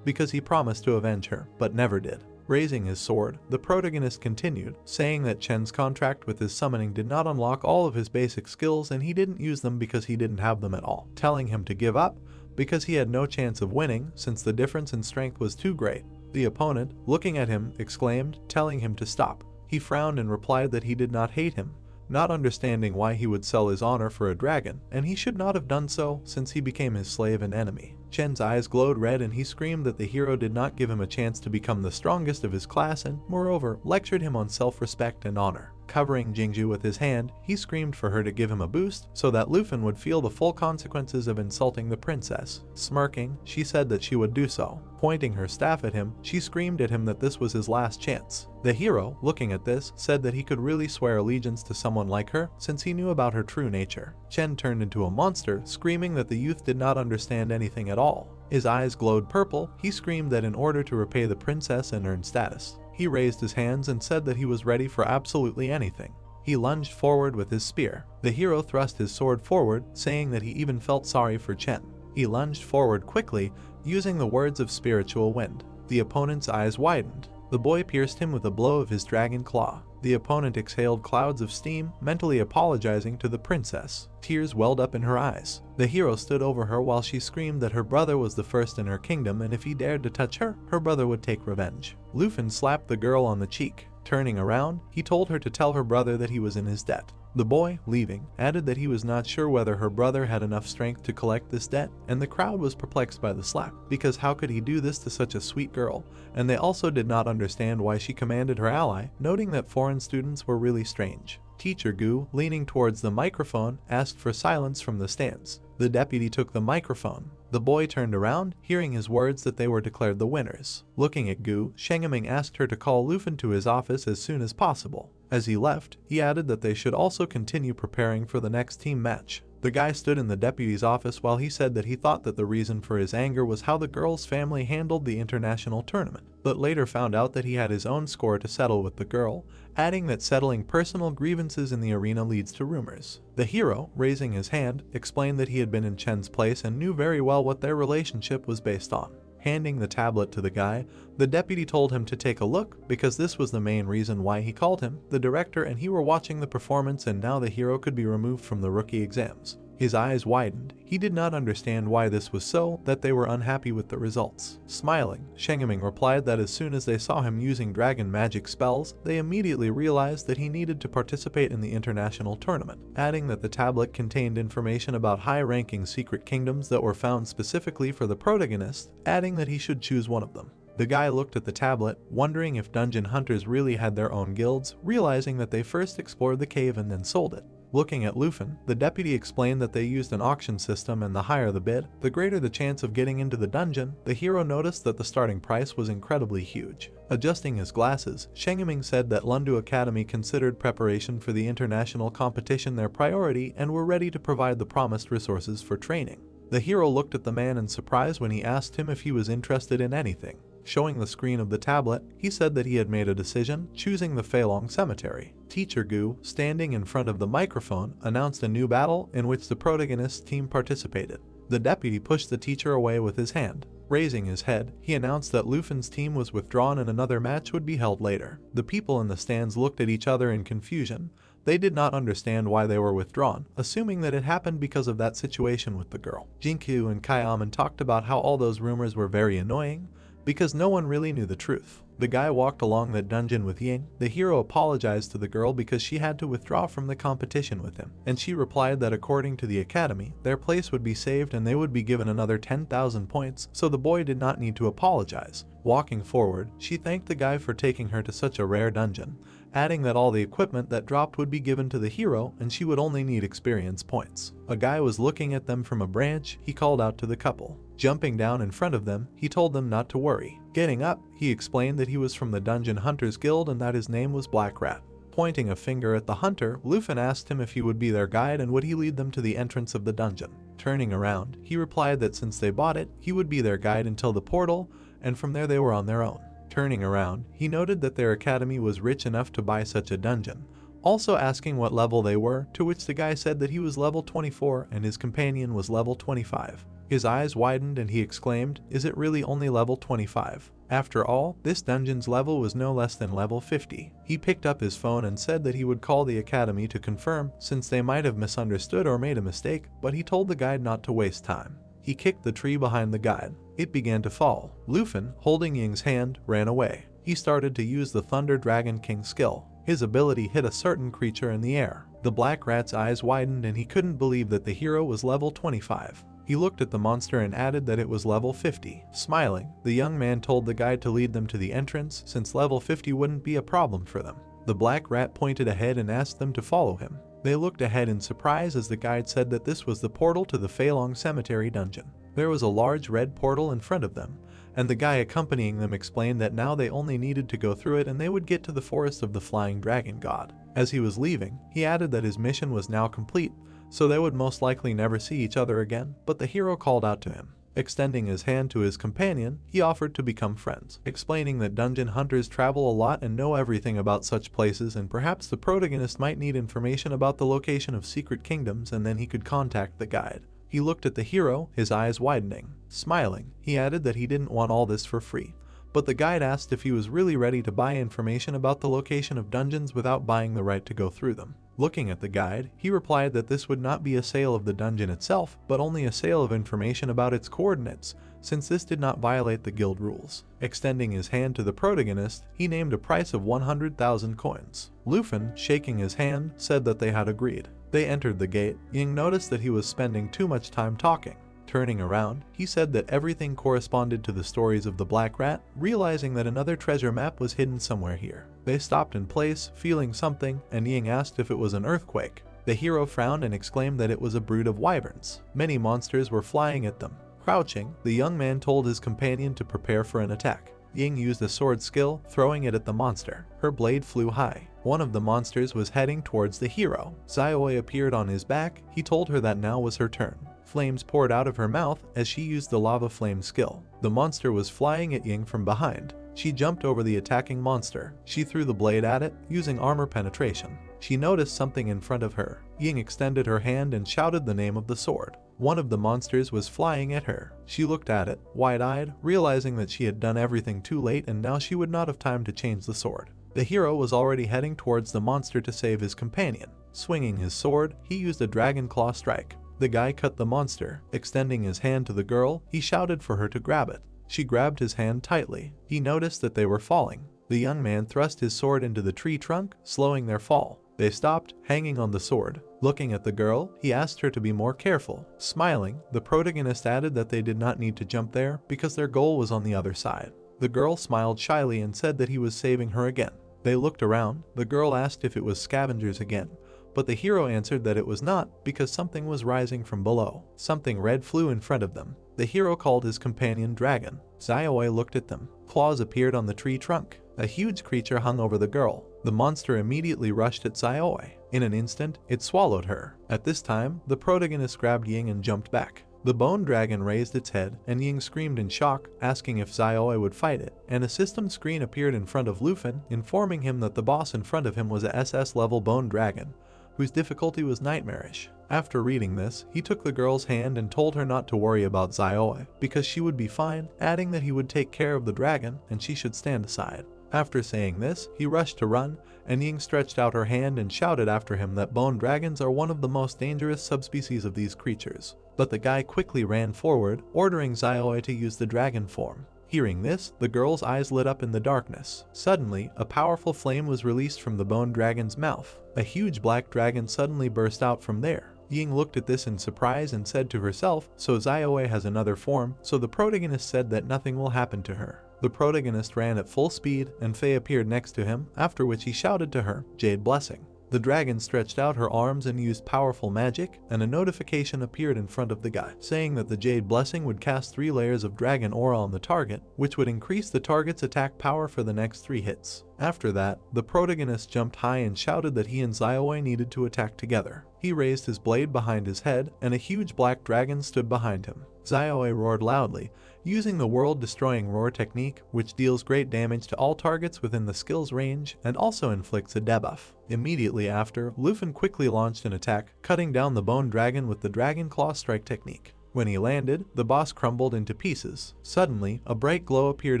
because he promised to avenge her, but never did. Raising his sword, the protagonist continued, saying that Chen's contract with his summoning did not unlock all of his basic skills and he didn't use them because he didn't have them at all, telling him to give up because he had no chance of winning since the difference in strength was too great. The opponent, looking at him, exclaimed, telling him to stop. He frowned and replied that he did not hate him, not understanding why he would sell his honor for a dragon, and he should not have done so since he became his slave and enemy. Chen's eyes glowed red and he screamed that the hero did not give him a chance to become the strongest of his class and, moreover, lectured him on self-respect and honor. Covering Jingju with his hand, he screamed for her to give him a boost so that Lufin would feel the full consequences of insulting the princess. Smirking, she said that she would do so. Pointing her staff at him, she screamed at him that this was his last chance. The hero, looking at this, said that he could really swear allegiance to someone like her since he knew about her true nature. Chen turned into a monster, screaming that the youth did not understand anything at all. His eyes glowed purple, he screamed that in order to repay the princess and earn status, he raised his hands and said that he was ready for absolutely anything. He lunged forward with his spear. The hero thrust his sword forward, saying that he even felt sorry for Chen. He lunged forward quickly, using the words of spiritual wind. The opponent's eyes widened. The boy pierced him with a blow of his dragon claw. The opponent exhaled clouds of steam, mentally apologizing to the princess. Tears welled up in her eyes. The hero stood over her while she screamed that her brother was the first in her kingdom and if he dared to touch her, her brother would take revenge. Lufin slapped the girl on the cheek. Turning around, he told her to tell her brother that he was in his debt. The boy, leaving, added that he was not sure whether her brother had enough strength to collect this debt, and the crowd was perplexed by the slap, because how could he do this to such a sweet girl, and they also did not understand why she commanded her ally, noting that foreign students were really strange. Teacher Gu, leaning towards the microphone, asked for silence from the stands. The deputy took the microphone. The boy turned around, hearing his words that they were declared the winners. Looking at Gu, Shengeming asked her to call Lufin to his office as soon as possible. As he left, he added that they should also continue preparing for the next team match. The guy stood in the deputy's office while he said that he thought that the reason for his anger was how the girl's family handled the international tournament, but later found out that he had his own score to settle with the girl, adding that settling personal grievances in the arena leads to rumors. The hero, raising his hand, explained that he had been in Chen's place and knew very well what their relationship was based on. Handing the tablet to the guy, the deputy told him to take a look because this was the main reason why he called him. The director and he were watching the performance and now the hero could be removed from the rookie exams. His eyes widened. He did not understand why this was so, that they were unhappy with the results. Smiling, Shengeming replied that as soon as they saw him using dragon magic spells, they immediately realized that he needed to participate in the international tournament, adding that the tablet contained information about high-ranking secret kingdoms that were found specifically for the protagonist, adding that he should choose one of them. The guy looked at the tablet, wondering if dungeon hunters really had their own guilds, realizing that they first explored the cave and then sold it. Looking at Lufin, the deputy explained that they used an auction system and the higher the bid, the greater the chance of getting into the dungeon. The hero noticed that the starting price was incredibly huge. Adjusting his glasses, Shengeming said that Longdu Academy considered preparation for the international competition their priority and were ready to provide the promised resources for training. The hero looked at the man in surprise when he asked him if he was interested in anything. Showing the screen of the tablet, he said that he had made a decision, choosing the Feilong Cemetery. Teacher Gu, standing in front of the microphone, announced a new battle in which the protagonist team participated. The deputy pushed the teacher away with his hand. Raising his head, he announced that Lufin's team was withdrawn and another match would be held later. The people in the stands looked at each other in confusion. They did not understand why they were withdrawn, assuming that it happened because of that situation with the girl. Jinkyu and Kaiaman talked about how all those rumors were very annoying, because no one really knew the truth. The guy walked along the dungeon with Ying. The hero apologized to the girl because she had to withdraw from the competition with him, and she replied that according to the academy, their place would be saved and they would be given another 10,000 points, so the boy did not need to apologize. Walking forward, she thanked the guy for taking her to such a rare dungeon, adding that all the equipment that dropped would be given to the hero and she would only need experience points. A guy was looking at them from a branch. He called out to the couple. Jumping down in front of them, he told them not to worry. Getting up, he explained that he was from the Dungeon Hunters Guild and that his name was Black Rat. Pointing a finger at the hunter, Lufin asked him if he would be their guide and would he lead them to the entrance of the dungeon. Turning around, he replied that since they bought it, he would be their guide until the portal, and from there they were on their own. Turning around, he noted that their academy was rich enough to buy such a dungeon, also asking what level they were, to which the guy said that he was level 24 and his companion was level 25. His eyes widened and he exclaimed, "Is it really only level 25? After all, this dungeon's level was no less than level 50. He picked up his phone and said that he would call the academy to confirm, since they might have misunderstood or made a mistake, but he told the guide not to waste time. He kicked the tree behind the guide. It began to fall. Lufin, holding Ying's hand, ran away. He started to use the Thunder Dragon King skill. His ability hit a certain creature in the air. The Black Rat's eyes widened and he couldn't believe that the hero was level 25. He looked at the monster and added that it was level 50. Smiling, the young man told the guide to lead them to the entrance since level 50 wouldn't be a problem for them. The Black Rat pointed ahead and asked them to follow him. They looked ahead in surprise as the guide said that this was the portal to the Feilong Cemetery dungeon. There was a large red portal in front of them, and the guy accompanying them explained that now they only needed to go through it and they would get to the forest of the Flying Dragon God. As he was leaving, he added that his mission was now complete, so they would most likely never see each other again, but the hero called out to him. Extending his hand to his companion, he offered to become friends, explaining that dungeon hunters travel a lot and know everything about such places and perhaps the protagonist might need information about the location of secret kingdoms and then he could contact the guide. He looked at the hero, his eyes widening. Smiling, he added that he didn't want all this for free, but the guide asked if he was really ready to buy information about the location of dungeons without buying the right to go through them. Looking at the guide, he replied that this would not be a sale of the dungeon itself, but only a sale of information about its coordinates, since this did not violate the guild rules. Extending his hand to the protagonist, he named a price of 100,000 coins. Lufin, shaking his hand, said that they had agreed. They entered the gate. Ying noticed that he was spending too much time talking. Turning around, he said that everything corresponded to the stories of the Black Rat, realizing that another treasure map was hidden somewhere here. They stopped in place, feeling something, and Ying asked if it was an earthquake. The hero frowned and exclaimed that it was a brood of wyverns. Many monsters were flying at them. Crouching, the young man told his companion to prepare for an attack. Ying used a sword skill, throwing it at the monster. Her blade flew high. One of the monsters was heading towards the hero. Xiaoi appeared on his back. He told her that now was her turn. Flames poured out of her mouth as she used the lava flame skill. The monster was flying at Ying from behind. She jumped over the attacking monster. She threw the blade at it, using armor penetration. She noticed something in front of her. Ying extended her hand and shouted the name of the sword. One of the monsters was flying at her. She looked at it, wide-eyed, realizing that she had done everything too late and now she would not have time to change the sword. The hero was already heading towards the monster to save his companion. Swinging his sword, he used a dragon claw strike. The guy cut the monster. Extending his hand to the girl, he shouted for her to grab it. She grabbed his hand tightly. He noticed that they were falling. The young man thrust his sword into the tree trunk, slowing their fall. They stopped, hanging on the sword. Looking at the girl, he asked her to be more careful. Smiling, the protagonist added that they did not need to jump there because their goal was on the other side. The girl smiled shyly and said that he was saving her again. They looked around. The girl asked if it was scavengers again, but the hero answered that it was not because something was rising from below. Something red flew in front of them. The hero called his companion Dragon. Xiaoi looked at them. Claws appeared on the tree trunk. A huge creature hung over the girl. The monster immediately rushed at Xiaoi. In an instant, it swallowed her. At this time, the protagonist grabbed Ying and jumped back. The bone dragon raised its head, and Ying screamed in shock, asking if Xiaoi would fight it, and a system screen appeared in front of Lufin, informing him that the boss in front of him was a SS-level bone dragon, whose difficulty was nightmarish. After reading this, he took the girl's hand and told her not to worry about Xiaoi, because she would be fine, adding that he would take care of the dragon and she should stand aside. After saying this, he rushed to run, and Ying stretched out her hand and shouted after him that bone dragons are one of the most dangerous subspecies of these creatures. But the guy quickly ran forward, ordering Xiaoi to use the dragon form. Hearing this, the girl's eyes lit up in the darkness. Suddenly, a powerful flame was released from the bone dragon's mouth. A huge black dragon suddenly burst out from there. Ying looked at this in surprise and said to herself, "So Xiaoi has another form, so the protagonist said that nothing will happen to her." The protagonist ran at full speed, and Faye appeared next to him, after which he shouted to her, "Jade Blessing." The dragon stretched out her arms and used powerful magic, and a notification appeared in front of the guy, saying that the Jade Blessing would cast 3 layers of dragon aura on the target, which would increase the target's attack power for the next 3 hits. After that, the protagonist jumped high and shouted that he and Zaioi needed to attack together. He raised his blade behind his head, and a huge black dragon stood behind him. Zaioi roared loudly, using the world-destroying roar technique, which deals great damage to all targets within the skill's range and also inflicts a debuff. Immediately after, Luffy quickly launched an attack, cutting down the bone dragon with the Dragon Claw Strike technique. When he landed, the boss crumbled into pieces. Suddenly, a bright glow appeared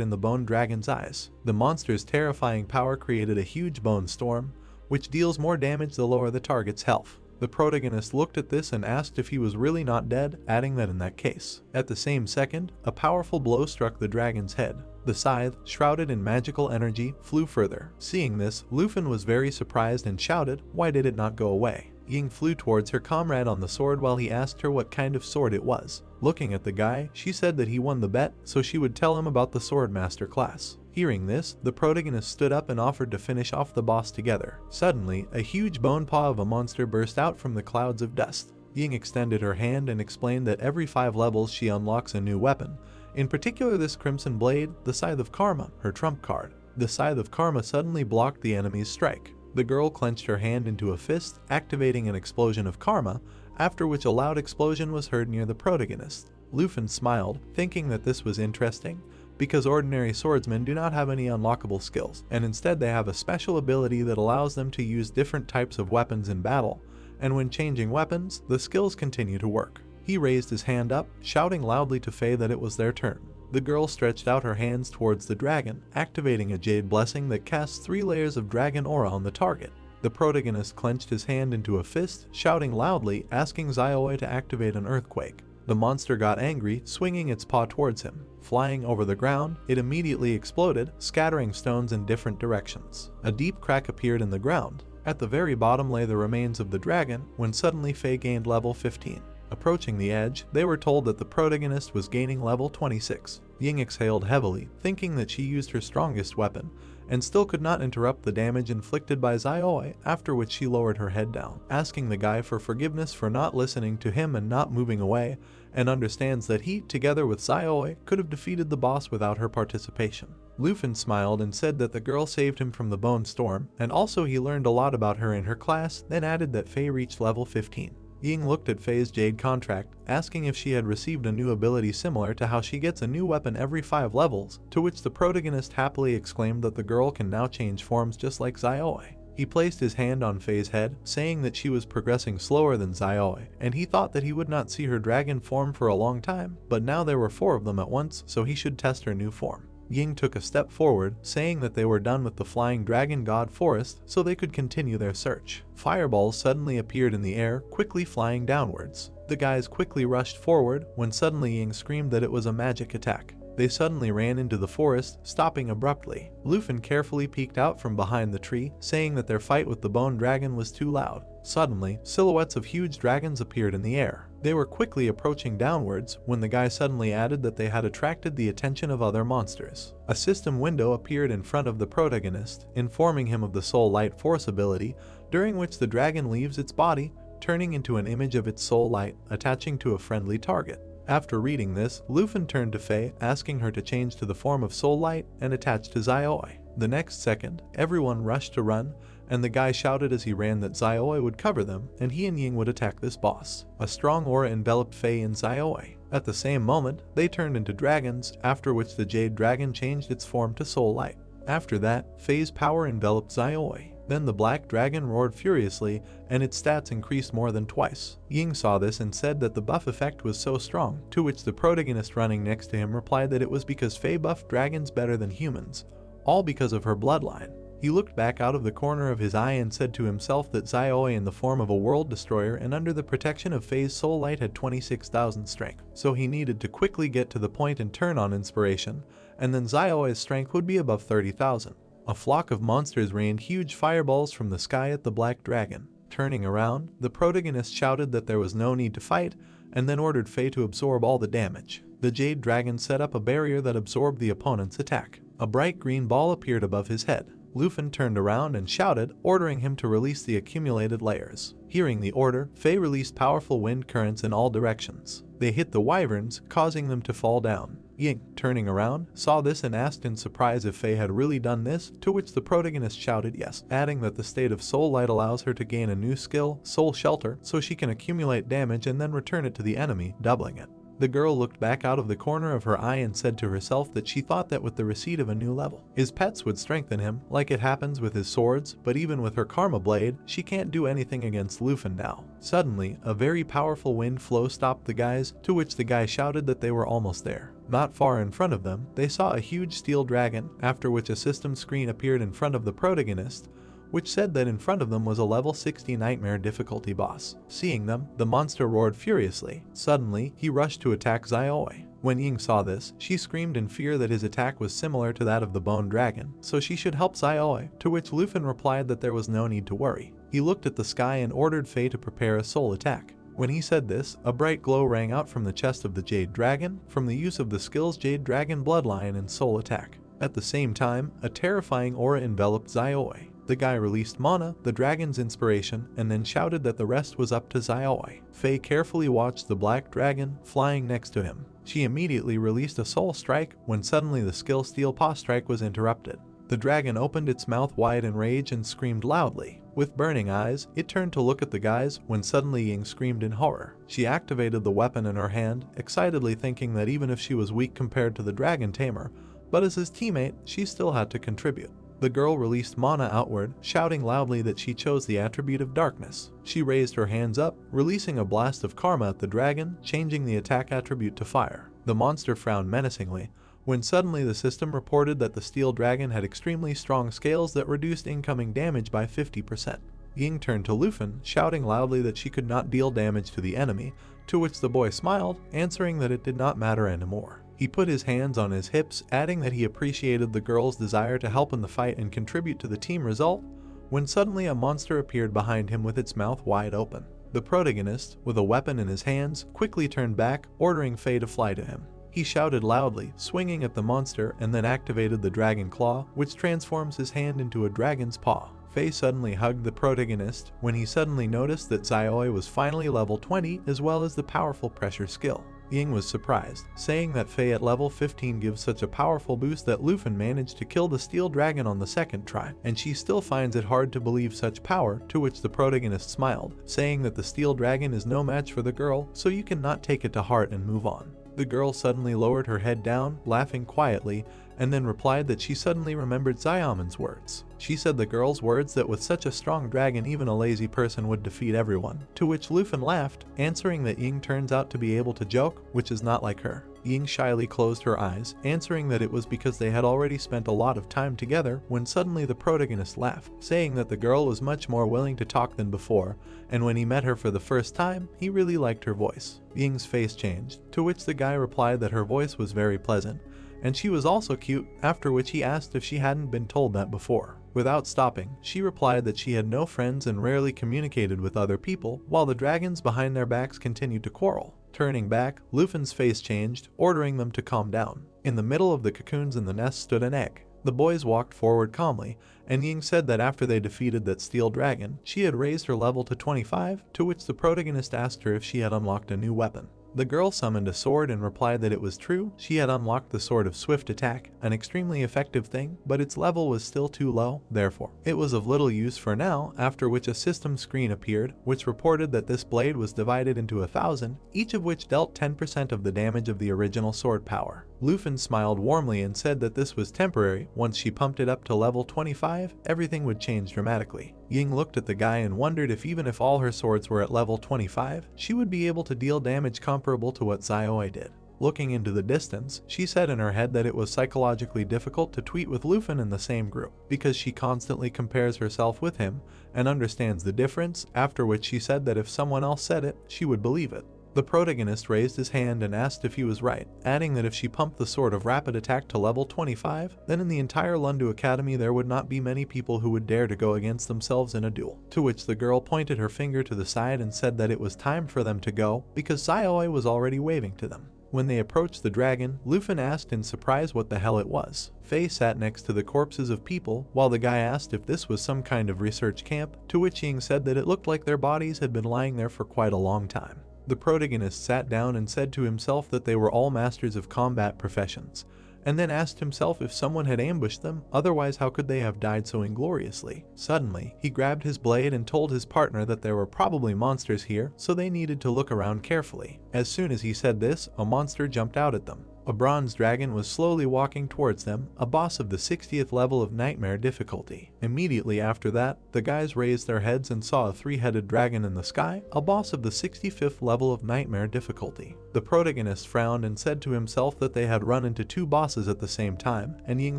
in the bone dragon's eyes. The monster's terrifying power created a huge bone storm, which deals more damage the lower the target's health. The protagonist looked at this and asked if he was really not dead, adding that in that case. At the same second, a powerful blow struck the dragon's head. The scythe, shrouded in magical energy, flew further. Seeing this, Luffy was very surprised and shouted, "Why did it not go away?" Ying flew towards her comrade on the sword while he asked her what kind of sword it was. Looking at the guy, she said that he won the bet, so she would tell him about the Swordmaster class. Hearing this, the protagonist stood up and offered to finish off the boss together. Suddenly, a huge bone paw of a monster burst out from the clouds of dust. Ying extended her hand and explained that every 5 levels she unlocks a new weapon. In particular this crimson blade, the Scythe of Karma, her trump card. The Scythe of Karma suddenly blocked the enemy's strike. The girl clenched her hand into a fist, activating an explosion of karma, after which a loud explosion was heard near the protagonist. Luffy smiled, thinking that this was interesting, because ordinary swordsmen do not have any unlockable skills, and instead they have a special ability that allows them to use different types of weapons in battle, and when changing weapons, the skills continue to work. He raised his hand up, shouting loudly to Faye that it was their turn. The girl stretched out her hands towards the dragon, activating a Jade Blessing that casts 3 layers of dragon aura on the target. The protagonist clenched his hand into a fist, shouting loudly, asking Zaioi to activate an earthquake. The monster got angry, swinging its paw towards him. Flying over the ground, it immediately exploded, scattering stones in different directions. A deep crack appeared in the ground. At the very bottom lay the remains of the dragon, when suddenly Faye gained level 15. Approaching the edge, they were told that the protagonist was gaining level 26. Ying exhaled heavily, thinking that she used her strongest weapon, and still could not interrupt the damage inflicted by Zaioi, after which she lowered her head down, asking the guy for forgiveness for not listening to him and not moving away, and understands that he, together with Zaioi, could have defeated the boss without her participation. Luffy smiled and said that the girl saved him from the bone storm, and also he learned a lot about her in her class, then added that Faye reached level 15. Ying looked at Faye's Jade contract, asking if she had received a new ability similar to how she gets a new weapon every 5 levels, to which the protagonist happily exclaimed that the girl can now change forms just like Zaioi. He placed his hand on Faye's head, saying that she was progressing slower than Zaioi, and he thought that he would not see her dragon form for a long time, but now there were 4 of them at once, so he should test her new form. Ying took a step forward, saying that they were done with the flying dragon god forest, so they could continue their search. Fireballs suddenly appeared in the air, quickly flying downwards. The guys quickly rushed forward, when suddenly Ying screamed that it was a magic attack. They suddenly ran into the forest, stopping abruptly. Luffy carefully peeked out from behind the tree, saying that their fight with the bone dragon was too loud. Suddenly, silhouettes of huge dragons appeared in the air. They were quickly approaching downwards when the guy suddenly added that they had attracted the attention of other monsters. A system window appeared in front of the protagonist, informing him of the Soul Light Force ability, during which the dragon leaves its body, turning into an image of its soul light, attaching to a friendly target. After reading this, Luffy turned to Faye, asking her to change to the form of Soul Light and attach to Zaioi. The next second, everyone rushed to run, and the guy shouted as he ran that Zaioi would cover them, and he and Ying would attack this boss. A strong aura enveloped Faye and Zaioi. At the same moment, they turned into dragons, after which the Jade Dragon changed its form to Soul Light. After that, Faye's power enveloped Zaioi. Then the black dragon roared furiously, and its stats increased more than twice. Ying saw this and said that the buff effect was so strong, to which the protagonist running next to him replied that it was because Faye buffed dragons better than humans, all because of her bloodline. He looked back out of the corner of his eye and said to himself that Zaioi in the form of a world destroyer and under the protection of Faye's soul light had 26,000 strength, so he needed to quickly get to the point and turn on inspiration, and then Zaioi's strength would be above 30,000. A flock of monsters rained huge fireballs from the sky at the black dragon. Turning around, the protagonist shouted that there was no need to fight, and then ordered Faye to absorb all the damage. The Jade Dragon set up a barrier that absorbed the opponent's attack. A bright green ball appeared above his head. Lufin turned around and shouted, ordering him to release the accumulated layers. Hearing the order, Faye released powerful wind currents in all directions. They hit the wyverns, causing them to fall down. Ying, turning around, saw this and asked in surprise if Faye had really done this, to which the protagonist shouted yes, adding that the state of Soul Light allows her to gain a new skill, Soul Shelter, so she can accumulate damage and then return it to the enemy, doubling it. The girl looked back out of the corner of her eye and said to herself that she thought that with the receipt of a new level, his pets would strengthen him, like it happens with his swords, but even with her Karma Blade, she can't do anything against Lufin now. Suddenly, a very powerful wind flow stopped the guys, to which the guy shouted that they were almost there. Not far in front of them, they saw a huge steel dragon, after which a system screen appeared in front of the protagonist, which said that in front of them was a level 60 nightmare difficulty boss. Seeing them, the monster roared furiously. Suddenly, he rushed to attack Xiaoi. When Ying saw this, she screamed in fear that his attack was similar to that of the bone dragon, so she should help Xiaoi, to which Lufin replied that there was no need to worry. He looked at the sky and ordered Faye to prepare a soul attack. When he said this, a bright glow rang out from the chest of the Jade Dragon, from the use of the skills Jade Dragon Bloodline and Soul Attack. At the same time, a terrifying aura enveloped Xiaoi. The guy released Mana, the dragon's inspiration, and then shouted that the rest was up to Xiaoi. Faye carefully watched the black dragon flying next to him. She immediately released a soul strike when suddenly the skill Steel Paw Strike was interrupted. The dragon opened its mouth wide in rage and screamed loudly. With burning eyes, it turned to look at the guys when suddenly Ying screamed in horror. She activated the weapon in her hand, excitedly thinking that even if she was weak compared to the dragon Tamer, but as his teammate, she still had to contribute. The girl released Mana outward, shouting loudly that she chose the attribute of darkness. She raised her hands up, releasing a blast of karma at the dragon, changing the attack attribute to fire. The monster frowned menacingly, when suddenly the system reported that the steel dragon had extremely strong scales that reduced incoming damage by 50%. Ying turned to Lufin, shouting loudly that she could not deal damage to the enemy, to which the boy smiled, answering that it did not matter anymore. He put his hands on his hips, adding that he appreciated the girl's desire to help in the fight and contribute to the team result, when suddenly a monster appeared behind him with its mouth wide open. The protagonist, with a weapon in his hands, quickly turned back, ordering Faye to fly to him. He shouted loudly, swinging at the monster, and then activated the dragon claw, which transforms his hand into a dragon's paw. Faye suddenly hugged the protagonist when he suddenly noticed that Xiaoi was finally level 20 as well as the powerful pressure skill. Ying was surprised, saying that Faye at level 15 gives such a powerful boost that Lufin managed to kill the steel dragon on the second try, and she still finds it hard to believe such power, to which the protagonist smiled, saying that the steel dragon is no match for the girl, so you cannot take it to heart and move on. The girl suddenly lowered her head down, laughing quietly, and then replied that she suddenly remembered Xiaoman's words. She said the girl's words that with such a strong dragon even a lazy person would defeat everyone, to which Lufin laughed, answering that Ying turns out to be able to joke, which is not like her. Ying shyly closed her eyes, answering that it was because they had already spent a lot of time together when suddenly the protagonist laughed, saying that the girl was much more willing to talk than before, and when he met her for the first time, he really liked her voice. Ying's face changed, to which the guy replied that her voice was very pleasant, and she was also cute, after which he asked if she hadn't been told that before. Without stopping, she replied that she had no friends and rarely communicated with other people, while the dragons behind their backs continued to quarrel. Turning back, Lufin's face changed, ordering them to calm down. In the middle of the cocoons in the nest stood an egg. The boys walked forward calmly, and Ying said that after they defeated that steel dragon, she had raised her level to 25, to which the protagonist asked her if she had unlocked a new weapon. The girl summoned a sword and replied that it was true, she had unlocked the Sword of Swift Attack, an extremely effective thing, but its level was still too low, therefore it was of little use for now, after which a system screen appeared, which reported that this blade was divided into 1,000, each of which dealt 10% of the damage of the original sword power. Lufin smiled warmly and said that this was temporary. Once she pumped it up to level 25, everything would change dramatically. Ying looked at the guy and wondered if even if all her swords were at level 25, she would be able to deal damage comparable to what Xiaoi did. Looking into the distance, she said in her head that it was psychologically difficult to tweet with Lufin in the same group, because she constantly compares herself with him and understands the difference, after which she said that if someone else said it, she would believe it. The protagonist raised his hand and asked if he was right, adding that if she pumped the Sword of Rapid Attack to level 25, then in the entire Longdu Academy there would not be many people who would dare to go against themselves in a duel. To which the girl pointed her finger to the side and said that it was time for them to go, because Xiaoi was already waving to them. When they approached the dragon, Lufin asked in surprise what the hell it was. Faye sat next to the corpses of people, while the guy asked if this was some kind of research camp, to which Ying said that it looked like their bodies had been lying there for quite a long time. The protagonist sat down and said to himself that they were all masters of combat professions, and then asked himself if someone had ambushed them, otherwise how could they have died so ingloriously? Suddenly, he grabbed his blade and told his partner that there were probably monsters here, so they needed to look around carefully. As soon as he said this, a monster jumped out at them. A bronze dragon was slowly walking towards them, a boss of the 60th level of nightmare difficulty. Immediately after that, the guys raised their heads and saw a 3-headed dragon in the sky, a boss of the 65th level of nightmare difficulty. The protagonist frowned and said to himself that they had run into 2 bosses at the same time, and Ying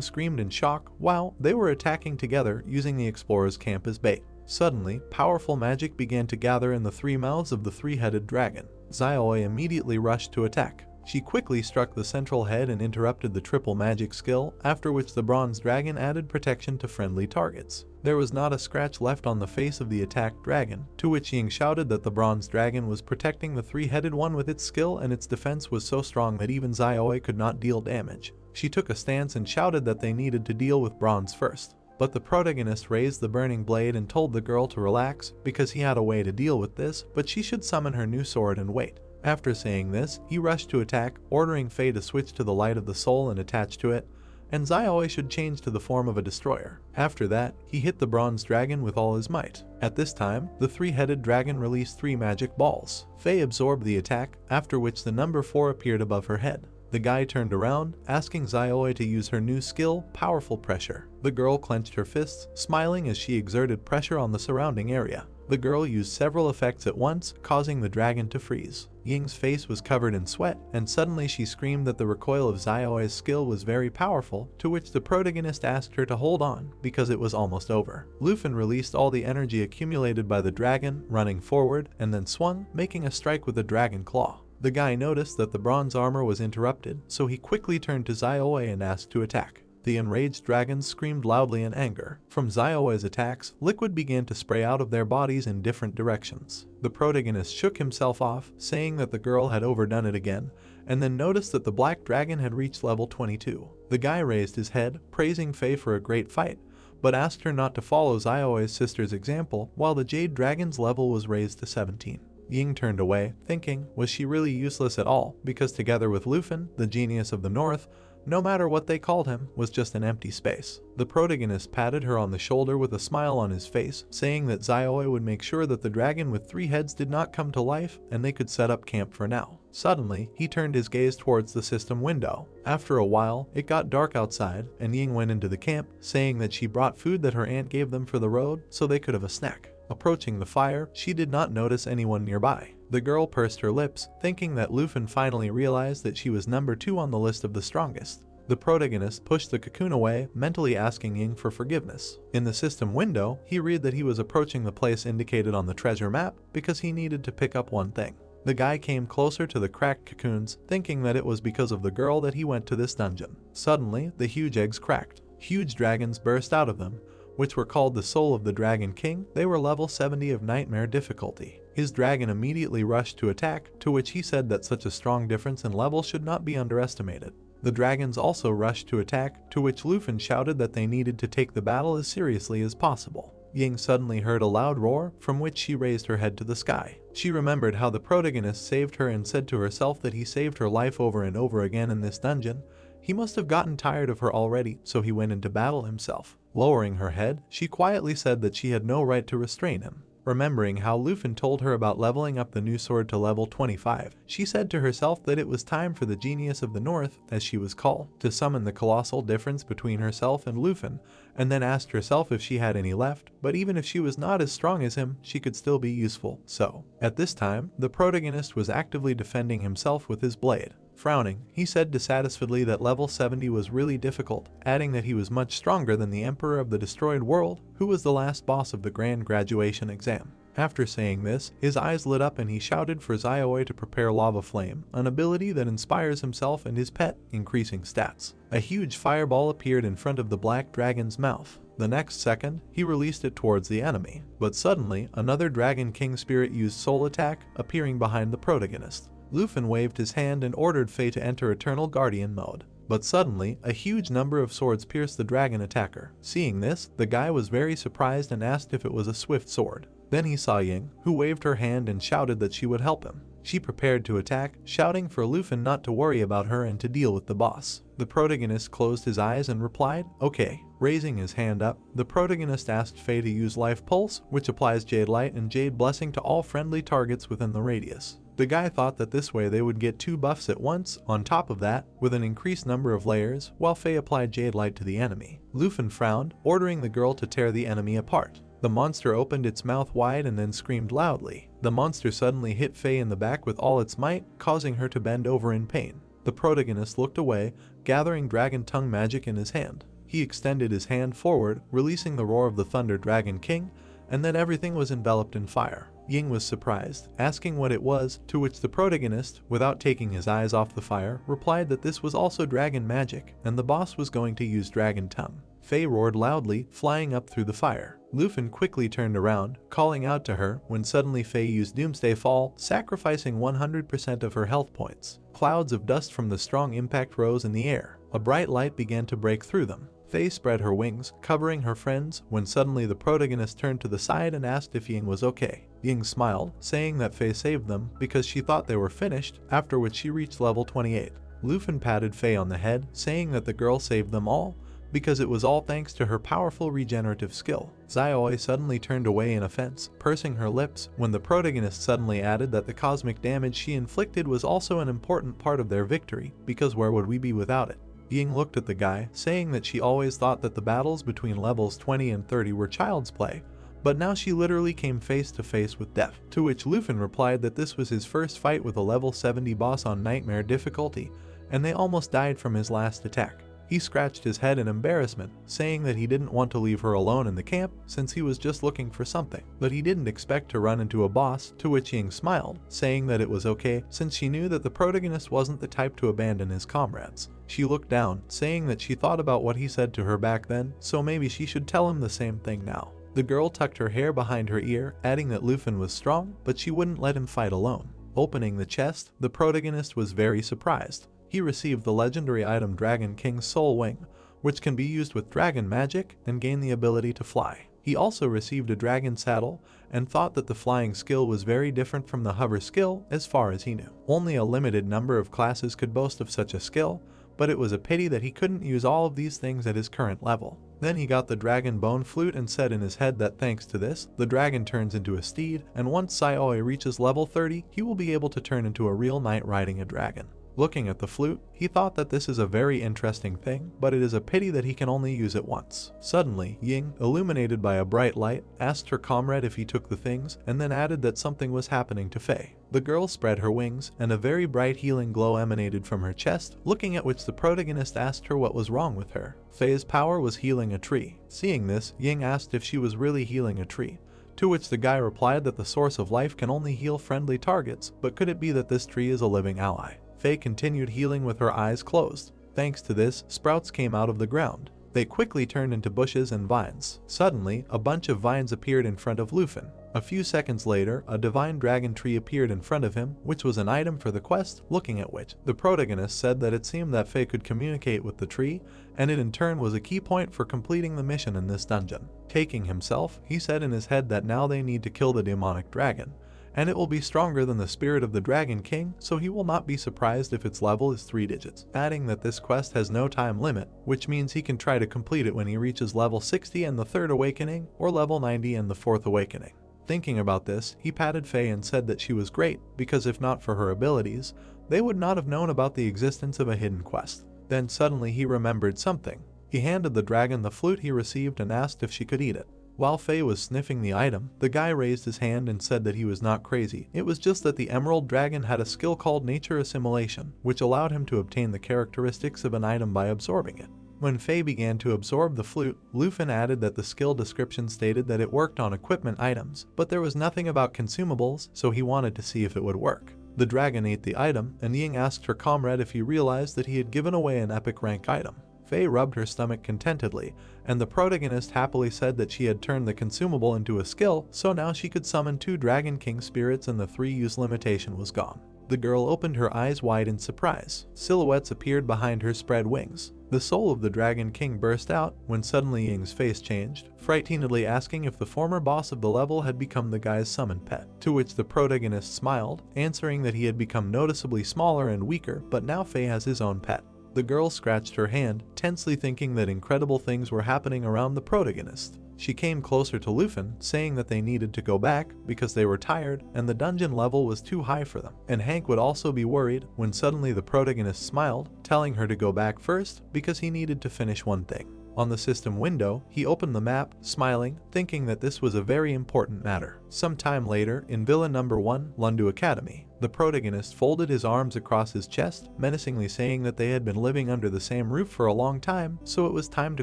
screamed in shock while they were attacking together using the explorer's camp as bait. Suddenly, powerful magic began to gather in the 3 mouths of the 3-headed dragon. Xiaoi immediately rushed to attack. She quickly struck the central head and interrupted the triple magic skill, after which the bronze dragon added protection to friendly targets. There was not a scratch left on the face of the attacked dragon, to which Ying shouted that the bronze dragon was protecting the 3-headed one with its skill, and its defense was so strong that even Xiaoi could not deal damage. She took a stance and shouted that they needed to deal with bronze first. But the protagonist raised the burning blade and told the girl to relax, because he had a way to deal with this, but she should summon her new sword and wait. After saying this, he rushed to attack, ordering Faye to switch to the light of the soul and attach to it, and Xiaoi should change to the form of a destroyer. After that, he hit the bronze dragon with all his might. At this time, the 3-headed dragon released 3 magic balls. Faye absorbed the attack, after which the number 4 appeared above her head. The guy turned around, asking Xiaoi to use her new skill, Powerful Pressure. The girl clenched her fists, smiling as she exerted pressure on the surrounding area. The girl used several effects at once, causing the dragon to freeze. Ying's face was covered in sweat, and suddenly she screamed that the recoil of Xiaoi's skill was very powerful, to which the protagonist asked her to hold on, because it was almost over. Lufin released all the energy accumulated by the dragon, running forward, and then swung, making a strike with the dragon claw. The guy noticed that the bronze armor was interrupted, so he quickly turned to Xiaoi and asked to attack. The enraged dragons screamed loudly in anger. From Xiaoi's attacks, liquid began to spray out of their bodies in different directions. The protagonist shook himself off, saying that the girl had overdone it again, and then noticed that the black dragon had reached level 22. The guy raised his head, praising Faye for a great fight, but asked her not to follow Xiaoi's sister's example, while the jade dragon's level was raised to 17. Ying turned away, thinking, was she really useless at all, because together with Lufin, the genius of the north, no matter what they called him, was just an empty space. The protagonist patted her on the shoulder with a smile on his face, saying that Xiaoi would make sure that the dragon with 3 heads did not come to life and they could set up camp for now. Suddenly, he turned his gaze towards the system window. After a while, it got dark outside, and Ying went into the camp, saying that she brought food that her aunt gave them for the road so they could have a snack. Approaching the fire, she did not notice anyone nearby. The girl pursed her lips, thinking that Lufin finally realized that she was number 2 on the list of the strongest. The protagonist pushed the cocoon away, mentally asking Ying for forgiveness. In the system window, he read that he was approaching the place indicated on the treasure map because he needed to pick up one thing. The guy came closer to the cracked cocoons, thinking that it was because of the girl that he went to this dungeon. Suddenly, the huge eggs cracked. Huge dragons burst out of them, which were called the Soul of the Dragon King. They were level 70 of nightmare difficulty. His dragon immediately rushed to attack, to which he said that such a strong difference in level should not be underestimated. The dragons also rushed to attack, to which Lufin shouted that they needed to take the battle as seriously as possible. Ying suddenly heard a loud roar, from which she raised her head to the sky. She remembered how the protagonist saved her and said to herself that he saved her life over and over again in this dungeon. He must have gotten tired of her already, so he went into battle himself. Lowering her head, she quietly said that she had no right to restrain him. Remembering how Lufin told her about leveling up the new sword to level 25, she said to herself that it was time for the genius of the north, as she was called, to summon the colossal difference between herself and Lufin, and then asked herself if she had any left, but even if she was not as strong as him, she could still be useful. So, at this time, the protagonist was actively defending himself with his blade. Frowning, he said dissatisfiedly that level 70 was really difficult, adding that he was much stronger than the Emperor of the Destroyed World, who was the last boss of the Grand Graduation exam. After saying this, his eyes lit up and he shouted for Xiaoi to prepare Lava Flame, an ability that inspires himself and his pet, increasing stats. A huge fireball appeared in front of the black dragon's mouth. The next second, he released it towards the enemy, but suddenly, another Dragon King spirit used Soul Attack, appearing behind the protagonist. Lufin waved his hand and ordered Faye to enter Eternal Guardian mode. But suddenly, a huge number of swords pierced the dragon attacker. Seeing this, the guy was very surprised and asked if it was a swift sword. Then he saw Ying, who waved her hand and shouted that she would help him. She prepared to attack, shouting for Lufin not to worry about her and to deal with the boss. The protagonist closed his eyes and replied, "Okay." Raising his hand up, the protagonist asked Faye to use Life Pulse, which applies Jade Light and Jade Blessing to all friendly targets within the radius. The guy thought that this way they would get 2 buffs at once, on top of that, with an increased number of layers, while Faye applied Jade Light to the enemy. Lufin frowned, ordering the girl to tear the enemy apart. The monster opened its mouth wide and then screamed loudly. The monster suddenly hit Faye in the back with all its might, causing her to bend over in pain. The protagonist looked away, gathering Dragon Tongue magic in his hand. He extended his hand forward, releasing the roar of the Thunder Dragon King, and then everything was enveloped in fire. Ying was surprised, asking what it was, to which the protagonist, without taking his eyes off the fire, replied that this was also dragon magic, and the boss was going to use Dragon Tongue. Faye roared loudly, flying up through the fire. Lufin quickly turned around, calling out to her, when suddenly Faye used Doomsday Fall, sacrificing 100% of her health points. Clouds of dust from the strong impact rose in the air. A bright light began to break through them. Faye spread her wings, covering her friends, when suddenly the protagonist turned to the side and asked if Ying was okay. Ying smiled, saying that Faye saved them because she thought they were finished, after which she reached level 28. Lufin patted Faye on the head, saying that the girl saved them all, because it was all thanks to her powerful regenerative skill. Xiaoi suddenly turned away in offense, pursing her lips, when the protagonist suddenly added that the cosmic damage she inflicted was also an important part of their victory, because where would we be without it? Ying looked at the guy, saying that she always thought that the battles between levels 20 and 30 were child's play, but now she literally came face to face with death. To which Lufin replied that this was his first fight with a level 70 boss on Nightmare difficulty, and they almost died from his last attack. He scratched his head in embarrassment, saying that he didn't want to leave her alone in the camp since he was just looking for something, but he didn't expect to run into a boss, to which Ying smiled, saying that it was okay since she knew that the protagonist wasn't the type to abandon his comrades. She looked down, saying that she thought about what he said to her back then, so maybe she should tell him the same thing now. The girl tucked her hair behind her ear, adding that Lufin was strong, but she wouldn't let him fight alone. Opening the chest, the protagonist was very surprised. He received the legendary item Dragon King's Soul Wing, which can be used with dragon magic and gain the ability to fly. He also received a dragon saddle and thought that the flying skill was very different from the hover skill as far as he knew. Only a limited number of classes could boast of such a skill, but it was a pity that he couldn't use all of these things at his current level. Then he got the dragon bone flute and said in his head that thanks to this, the dragon turns into a steed, and once Xiaoi reaches level 30, he will be able to turn into a real knight riding a dragon. Looking at the flute, he thought that this is a very interesting thing, but it is a pity that he can only use it once. Suddenly, Ying, illuminated by a bright light, asked her comrade if he took the things, and then added that something was happening to Faye. The girl spread her wings, and a very bright healing glow emanated from her chest, looking at which the protagonist asked her what was wrong with her. Faye's power was healing a tree. Seeing this, Ying asked if she was really healing a tree, to which the guy replied that the source of life can only heal friendly targets, but could it be that this tree is a living ally? Faye continued healing with her eyes closed. Thanks to this, sprouts came out of the ground. They quickly turned into bushes and vines. Suddenly, a bunch of vines appeared in front of Lufin. A few seconds later, a divine dragon tree appeared in front of him, which was an item for the quest, looking at which, the protagonist said that it seemed that Faye could communicate with the tree, and it in turn was a key point for completing the mission in this dungeon. Taking himself, he said in his head that now they need to kill the demonic dragon, and it will be stronger than the spirit of the Dragon King, so he will not be surprised if its level is 3 digits, adding that this quest has no time limit, which means he can try to complete it when he reaches level 60 and the 3rd awakening, or level 90 and the 4th awakening. Thinking about this, he patted Faye and said that she was great, because if not for her abilities, they would not have known about the existence of a hidden quest. Then suddenly he remembered something. He handed the dragon the flute he received and asked if she could eat it. While Faye was sniffing the item, the guy raised his hand and said that he was not crazy. It was just that the Emerald Dragon had a skill called Nature Assimilation, which allowed him to obtain the characteristics of an item by absorbing it. When Faye began to absorb the flute, Lufin added that the skill description stated that it worked on equipment items, but there was nothing about consumables, so he wanted to see if it would work. The dragon ate the item, and Ying asked her comrade if he realized that he had given away an epic rank item. Faye rubbed her stomach contentedly, and the protagonist happily said that she had turned the consumable into a skill, so now she could summon 2 Dragon King spirits and the 3 use limitation was gone. The girl opened her eyes wide in surprise. Silhouettes appeared behind her spread wings. The soul of the Dragon King burst out when suddenly Ying's face changed, frightenedly asking if the former boss of the level had become the guy's summoned pet, to which the protagonist smiled, answering that he had become noticeably smaller and weaker, but now Faye has his own pet. The girl scratched her hand, tensely thinking that incredible things were happening around the protagonist. She came closer to Lufin, saying that they needed to go back because they were tired and the dungeon level was too high for them. And Hank would also be worried when suddenly the protagonist smiled, telling her to go back first because he needed to finish one thing. On the system window, he opened the map, smiling, thinking that this was a very important matter. Some time later, in Villa Number 1, Longdu Academy, the protagonist folded his arms across his chest, menacingly saying that they had been living under the same roof for a long time, so it was time to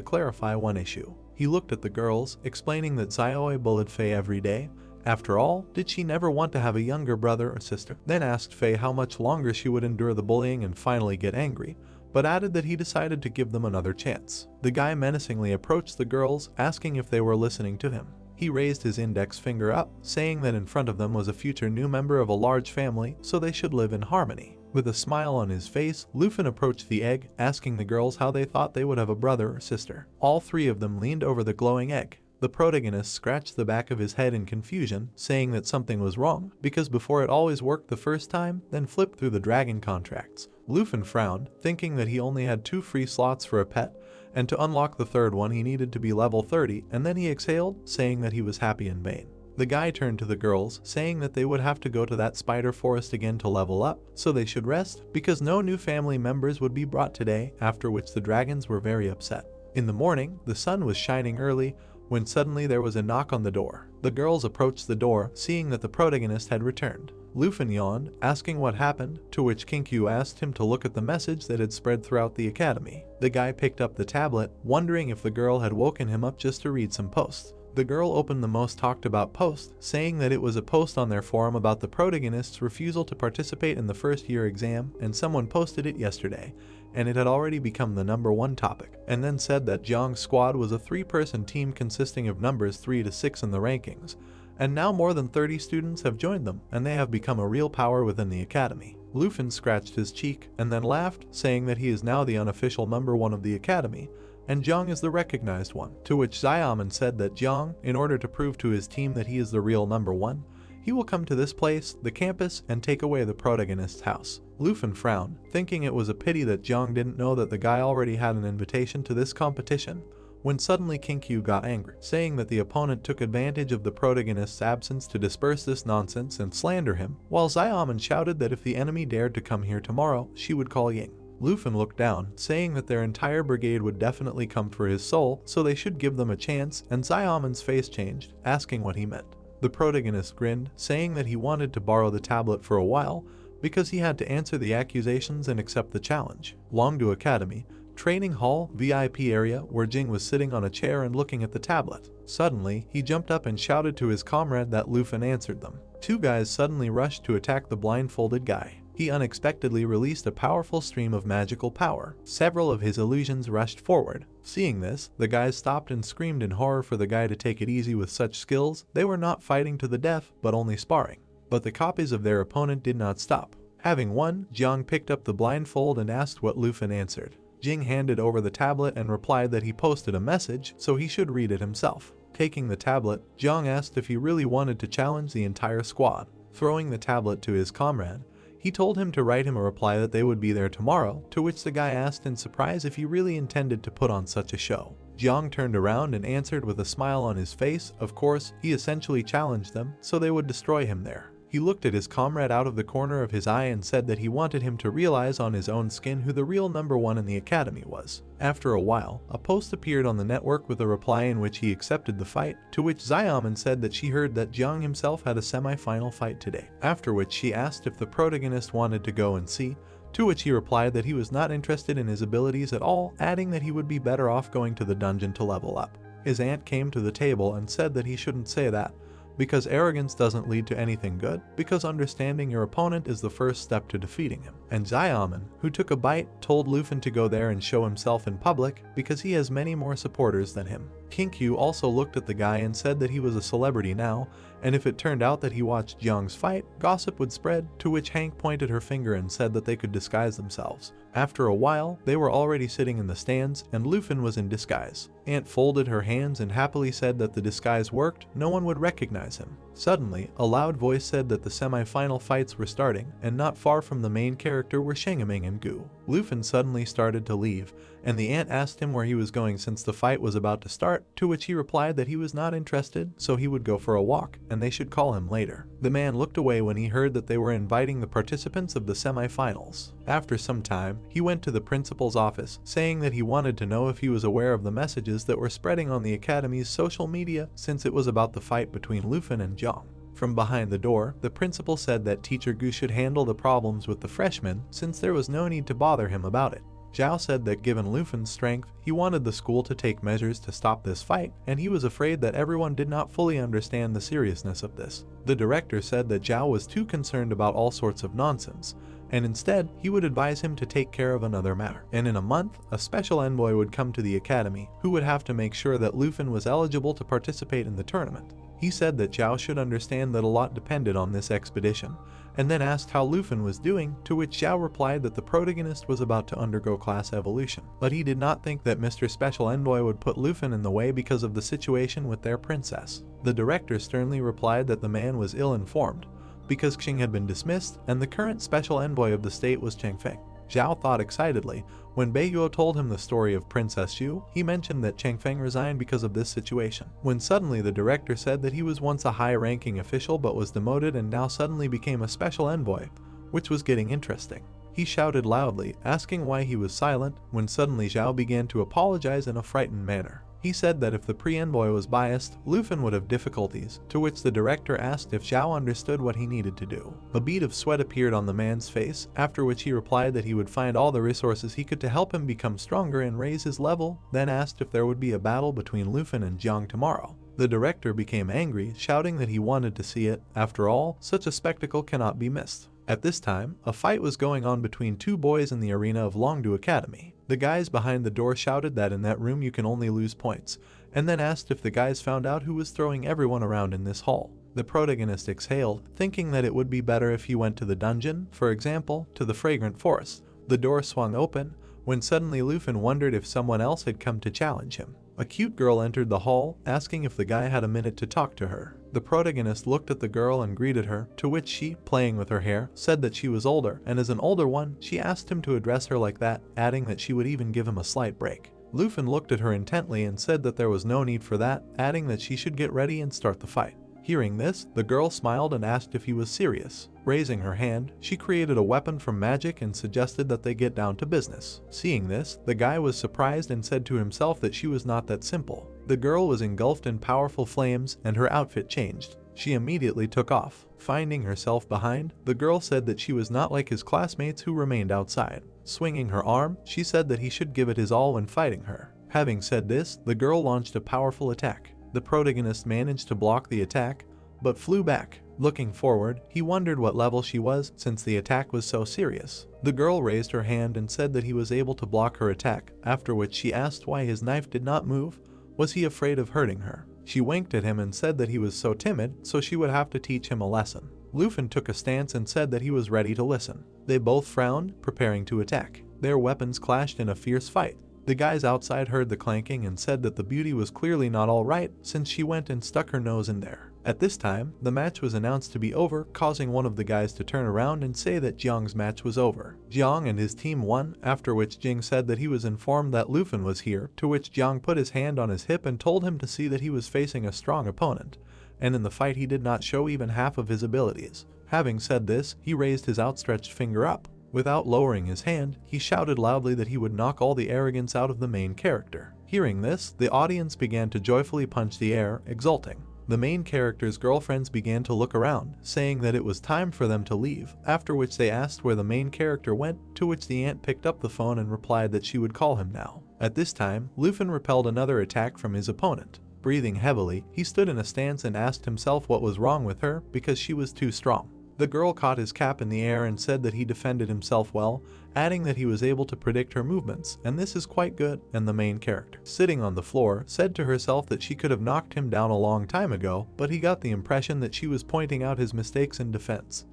clarify one issue. He looked at the girls, explaining that Xiaoi bullied Faye every day. After all, did she never want to have a younger brother or sister? Then asked Faye how much longer she would endure the bullying and finally get angry, but added that he decided to give them another chance. The guy menacingly approached the girls, asking if they were listening to him. He raised his index finger up, saying that in front of them was a future new member of a large family, so they should live in harmony. With a smile on his face, Lufin approached the egg, asking the girls how they thought they would have a brother or sister. All three of them leaned over the glowing egg. The protagonist scratched the back of his head in confusion, saying that something was wrong, because before it always worked the first time, then flipped through the dragon contracts. Lufin frowned, thinking that he only had 2 free slots for a pet, and to unlock the third one he needed to be level 30, and then he exhaled, saying that he was happy in vain. The guy turned to the girls, saying that they would have to go to that spider forest again to level up, so they should rest, because no new family members would be brought today, after which the dragons were very upset. In the morning, the sun was shining early, when suddenly there was a knock on the door. The girls approached the door, seeing that the protagonist had returned. Lufin yawned, asking what happened, to which Kinkyu asked him to look at the message that had spread throughout the academy. The guy picked up the tablet, wondering if the girl had woken him up just to read some posts. The girl opened the most talked about post, saying that it was a post on their forum about the protagonist's refusal to participate in the first year exam, and someone posted it yesterday, and it had already become the #1 topic, and then said that Jiang's squad was a 3-person team consisting of numbers 3 to 6 in the rankings, and now more than 30 students have joined them, and they have become a real power within the academy. Lufin scratched his cheek, and then laughed, saying that he is now the unofficial #1 of the academy, and Jiang is the recognized one, to which Xiaoman said that Jiang, in order to prove to his team that he is the real #1, he will come to this place, the campus, and take away the protagonist's house. Lufin frowned, thinking it was a pity that Jiang didn't know that the guy already had an invitation to this competition, when suddenly Kinkyu got angry, saying that the opponent took advantage of the protagonist's absence to disperse this nonsense and slander him, while Xiaoman shouted that if the enemy dared to come here tomorrow, she would call Ying. Lufin looked down, saying that their entire brigade would definitely come for his soul, so they should give them a chance, and Xiaoman's face changed, asking what he meant. The protagonist grinned, saying that he wanted to borrow the tablet for a while, because he had to answer the accusations and accept the challenge. Longdu Academy, training hall, VIP area, where Jing was sitting on a chair and looking at the tablet. Suddenly, he jumped up and shouted to his comrade that Lufin answered them. 2 guys suddenly rushed to attack the blindfolded guy. He unexpectedly released a powerful stream of magical power. Several of his illusions rushed forward. Seeing this, the guys stopped and screamed in horror for the guy to take it easy with such skills. They were not fighting to the death, but only sparring. But the copies of their opponent did not stop. Having won, Jiang picked up the blindfold and asked what Lufin answered. Jing handed over the tablet and replied that he posted a message, so he should read it himself. Taking the tablet, Jiang asked if he really wanted to challenge the entire squad. Throwing the tablet to his comrade, he told him to write him a reply that they would be there tomorrow, to which the guy asked in surprise if he really intended to put on such a show. Jiang turned around and answered with a smile on his face. Of course, he essentially challenged them, so they would destroy him there. He looked at his comrade out of the corner of his eye and said that he wanted him to realize on his own skin who the real #1 in the academy was. After a while, a post appeared on the network with a reply in which he accepted the fight, to which Xiaoman said that she heard that Jiang himself had a semi-final fight today. After which she asked if the protagonist wanted to go and see, to which he replied that he was not interested in his abilities at all, adding that he would be better off going to the dungeon to level up. His aunt came to the table and said that he shouldn't say that, because arrogance doesn't lead to anything good, because understanding your opponent is the first step to defeating him. and Xiaoman, who took a bite, told Lufin to go there and show himself in public because he has many more supporters than him. Kinkyu also looked at the guy and said that he was a celebrity now, and if it turned out that he watched Jiang's fight, gossip would spread, to which Hank pointed her finger and said that they could disguise themselves. After a while, they were already sitting in the stands, and Lufin was in disguise. Ant folded her hands and happily said that the disguise worked, no one would recognize him. Suddenly, a loud voice said that the semi-final fights were starting, and not far from the main character were Shengeming and Gu. Lufin suddenly started to leave, and the ant asked him where he was going since the fight was about to start, to which he replied that he was not interested, so he would go for a walk, and they should call him later. The man looked away when he heard that they were inviting the participants of the semi-finals. After some time, he went to the principal's office, saying that he wanted to know if he was aware of the messages that were spreading on the academy's social media since it was about the fight between Lufin and Jiang. From behind the door, the principal said that Teacher Gu should handle the problems with the freshmen since there was no need to bother him about it. Zhao said that given Lufin's strength, he wanted the school to take measures to stop this fight, and he was afraid that everyone did not fully understand the seriousness of this. The director said that Zhao was too concerned about all sorts of nonsense, and instead, he would advise him to take care of another matter. And in a month, a special envoy would come to the academy, who would have to make sure that Lufin was eligible to participate in the tournament. He said that Zhao should understand that a lot depended on this expedition, and then asked how Lufin was doing, to which Zhao replied that the protagonist was about to undergo class evolution. But he did not think that Mr. Special Envoy would put Lufin in the way because of the situation with their princess. The director sternly replied that the man was ill-informed, because Xing had been dismissed, and the current special envoy of the state was Changfeng. Zhao thought excitedly. When Beiyuo told him the story of Princess Xu, he mentioned that Changfeng resigned because of this situation. When suddenly the director said that he was once a high-ranking official but was demoted and now suddenly became a special envoy, which was getting interesting. He shouted loudly, asking why he was silent, when suddenly Zhao began to apologize in a frightened manner. He said that if the pre-envoy was biased, Lufin would have difficulties, to which the director asked if Zhao understood what he needed to do. A bead of sweat appeared on the man's face, after which he replied that he would find all the resources he could to help him become stronger and raise his level, then asked if there would be a battle between Lufin and Jiang tomorrow. The director became angry, shouting that he wanted to see it. After all, such a spectacle cannot be missed. At this time, a fight was going on between two boys in the arena of Longdu Academy. The guys behind the door shouted that in that room you can only lose points, and then asked if the guys found out who was throwing everyone around in this hall. The protagonist exhaled, thinking that it would be better if he went to the dungeon, for example, to the fragrant forest. The door swung open, when suddenly Lufin wondered if someone else had come to challenge him. A cute girl entered the hall, asking if the guy had a minute to talk to her. The protagonist looked at the girl and greeted her, to which she, playing with her hair, said that she was older, and as an older one, she asked him to address her like that, adding that she would even give him a slight break. Lufin looked at her intently and said that there was no need for that, adding that she should get ready and start the fight. Hearing this, the girl smiled and asked if he was serious. Raising her hand, she created a weapon from magic and suggested that they get down to business. Seeing this, the guy was surprised and said to himself that she was not that simple. The girl was engulfed in powerful flames and her outfit changed. She immediately took off. Finding herself behind, the girl said that she was not like his classmates who remained outside. Swinging her arm, she said that he should give it his all when fighting her. Having said this, the girl launched a powerful attack. The protagonist managed to block the attack, but flew back. Looking forward, he wondered what level she was since the attack was so serious. The girl raised her hand and said that he was able to block her attack, after which she asked why his knife did not move. Was he afraid of hurting her? She winked at him and said that he was so timid, so she would have to teach him a lesson. Lufin took a stance and said that he was ready to listen. They both frowned, preparing to attack. Their weapons clashed in a fierce fight. The guys outside heard the clanking and said that the beauty was clearly not all right since she went and stuck her nose in there. At this time, the match was announced to be over, causing one of the guys to turn around and say that Jiang's match was over. Jiang and his team won, after which Jing said that he was informed that Lufin was here, to which Jiang put his hand on his hip and told him to see that he was facing a strong opponent, and in the fight he did not show even half of his abilities. Having said this, he raised his outstretched finger up. Without lowering his hand, he shouted loudly that he would knock all the arrogance out of the main character. Hearing this, the audience began to joyfully punch the air, exulting. The main character's girlfriends began to look around, saying that it was time for them to leave, after which they asked where the main character went, to which the ant picked up the phone and replied that she would call him now. At this time, Lufin repelled another attack from his opponent. Breathing heavily, he stood in a stance and asked himself what was wrong with her because she was too strong. The girl caught his cap in the air and said that he defended himself well, adding that he was able to predict her movements, and this is quite good. And the main character, sitting on the floor, said to herself that she could have knocked him down a long time ago, but he got the impression that she was pointing out his mistakes in defense.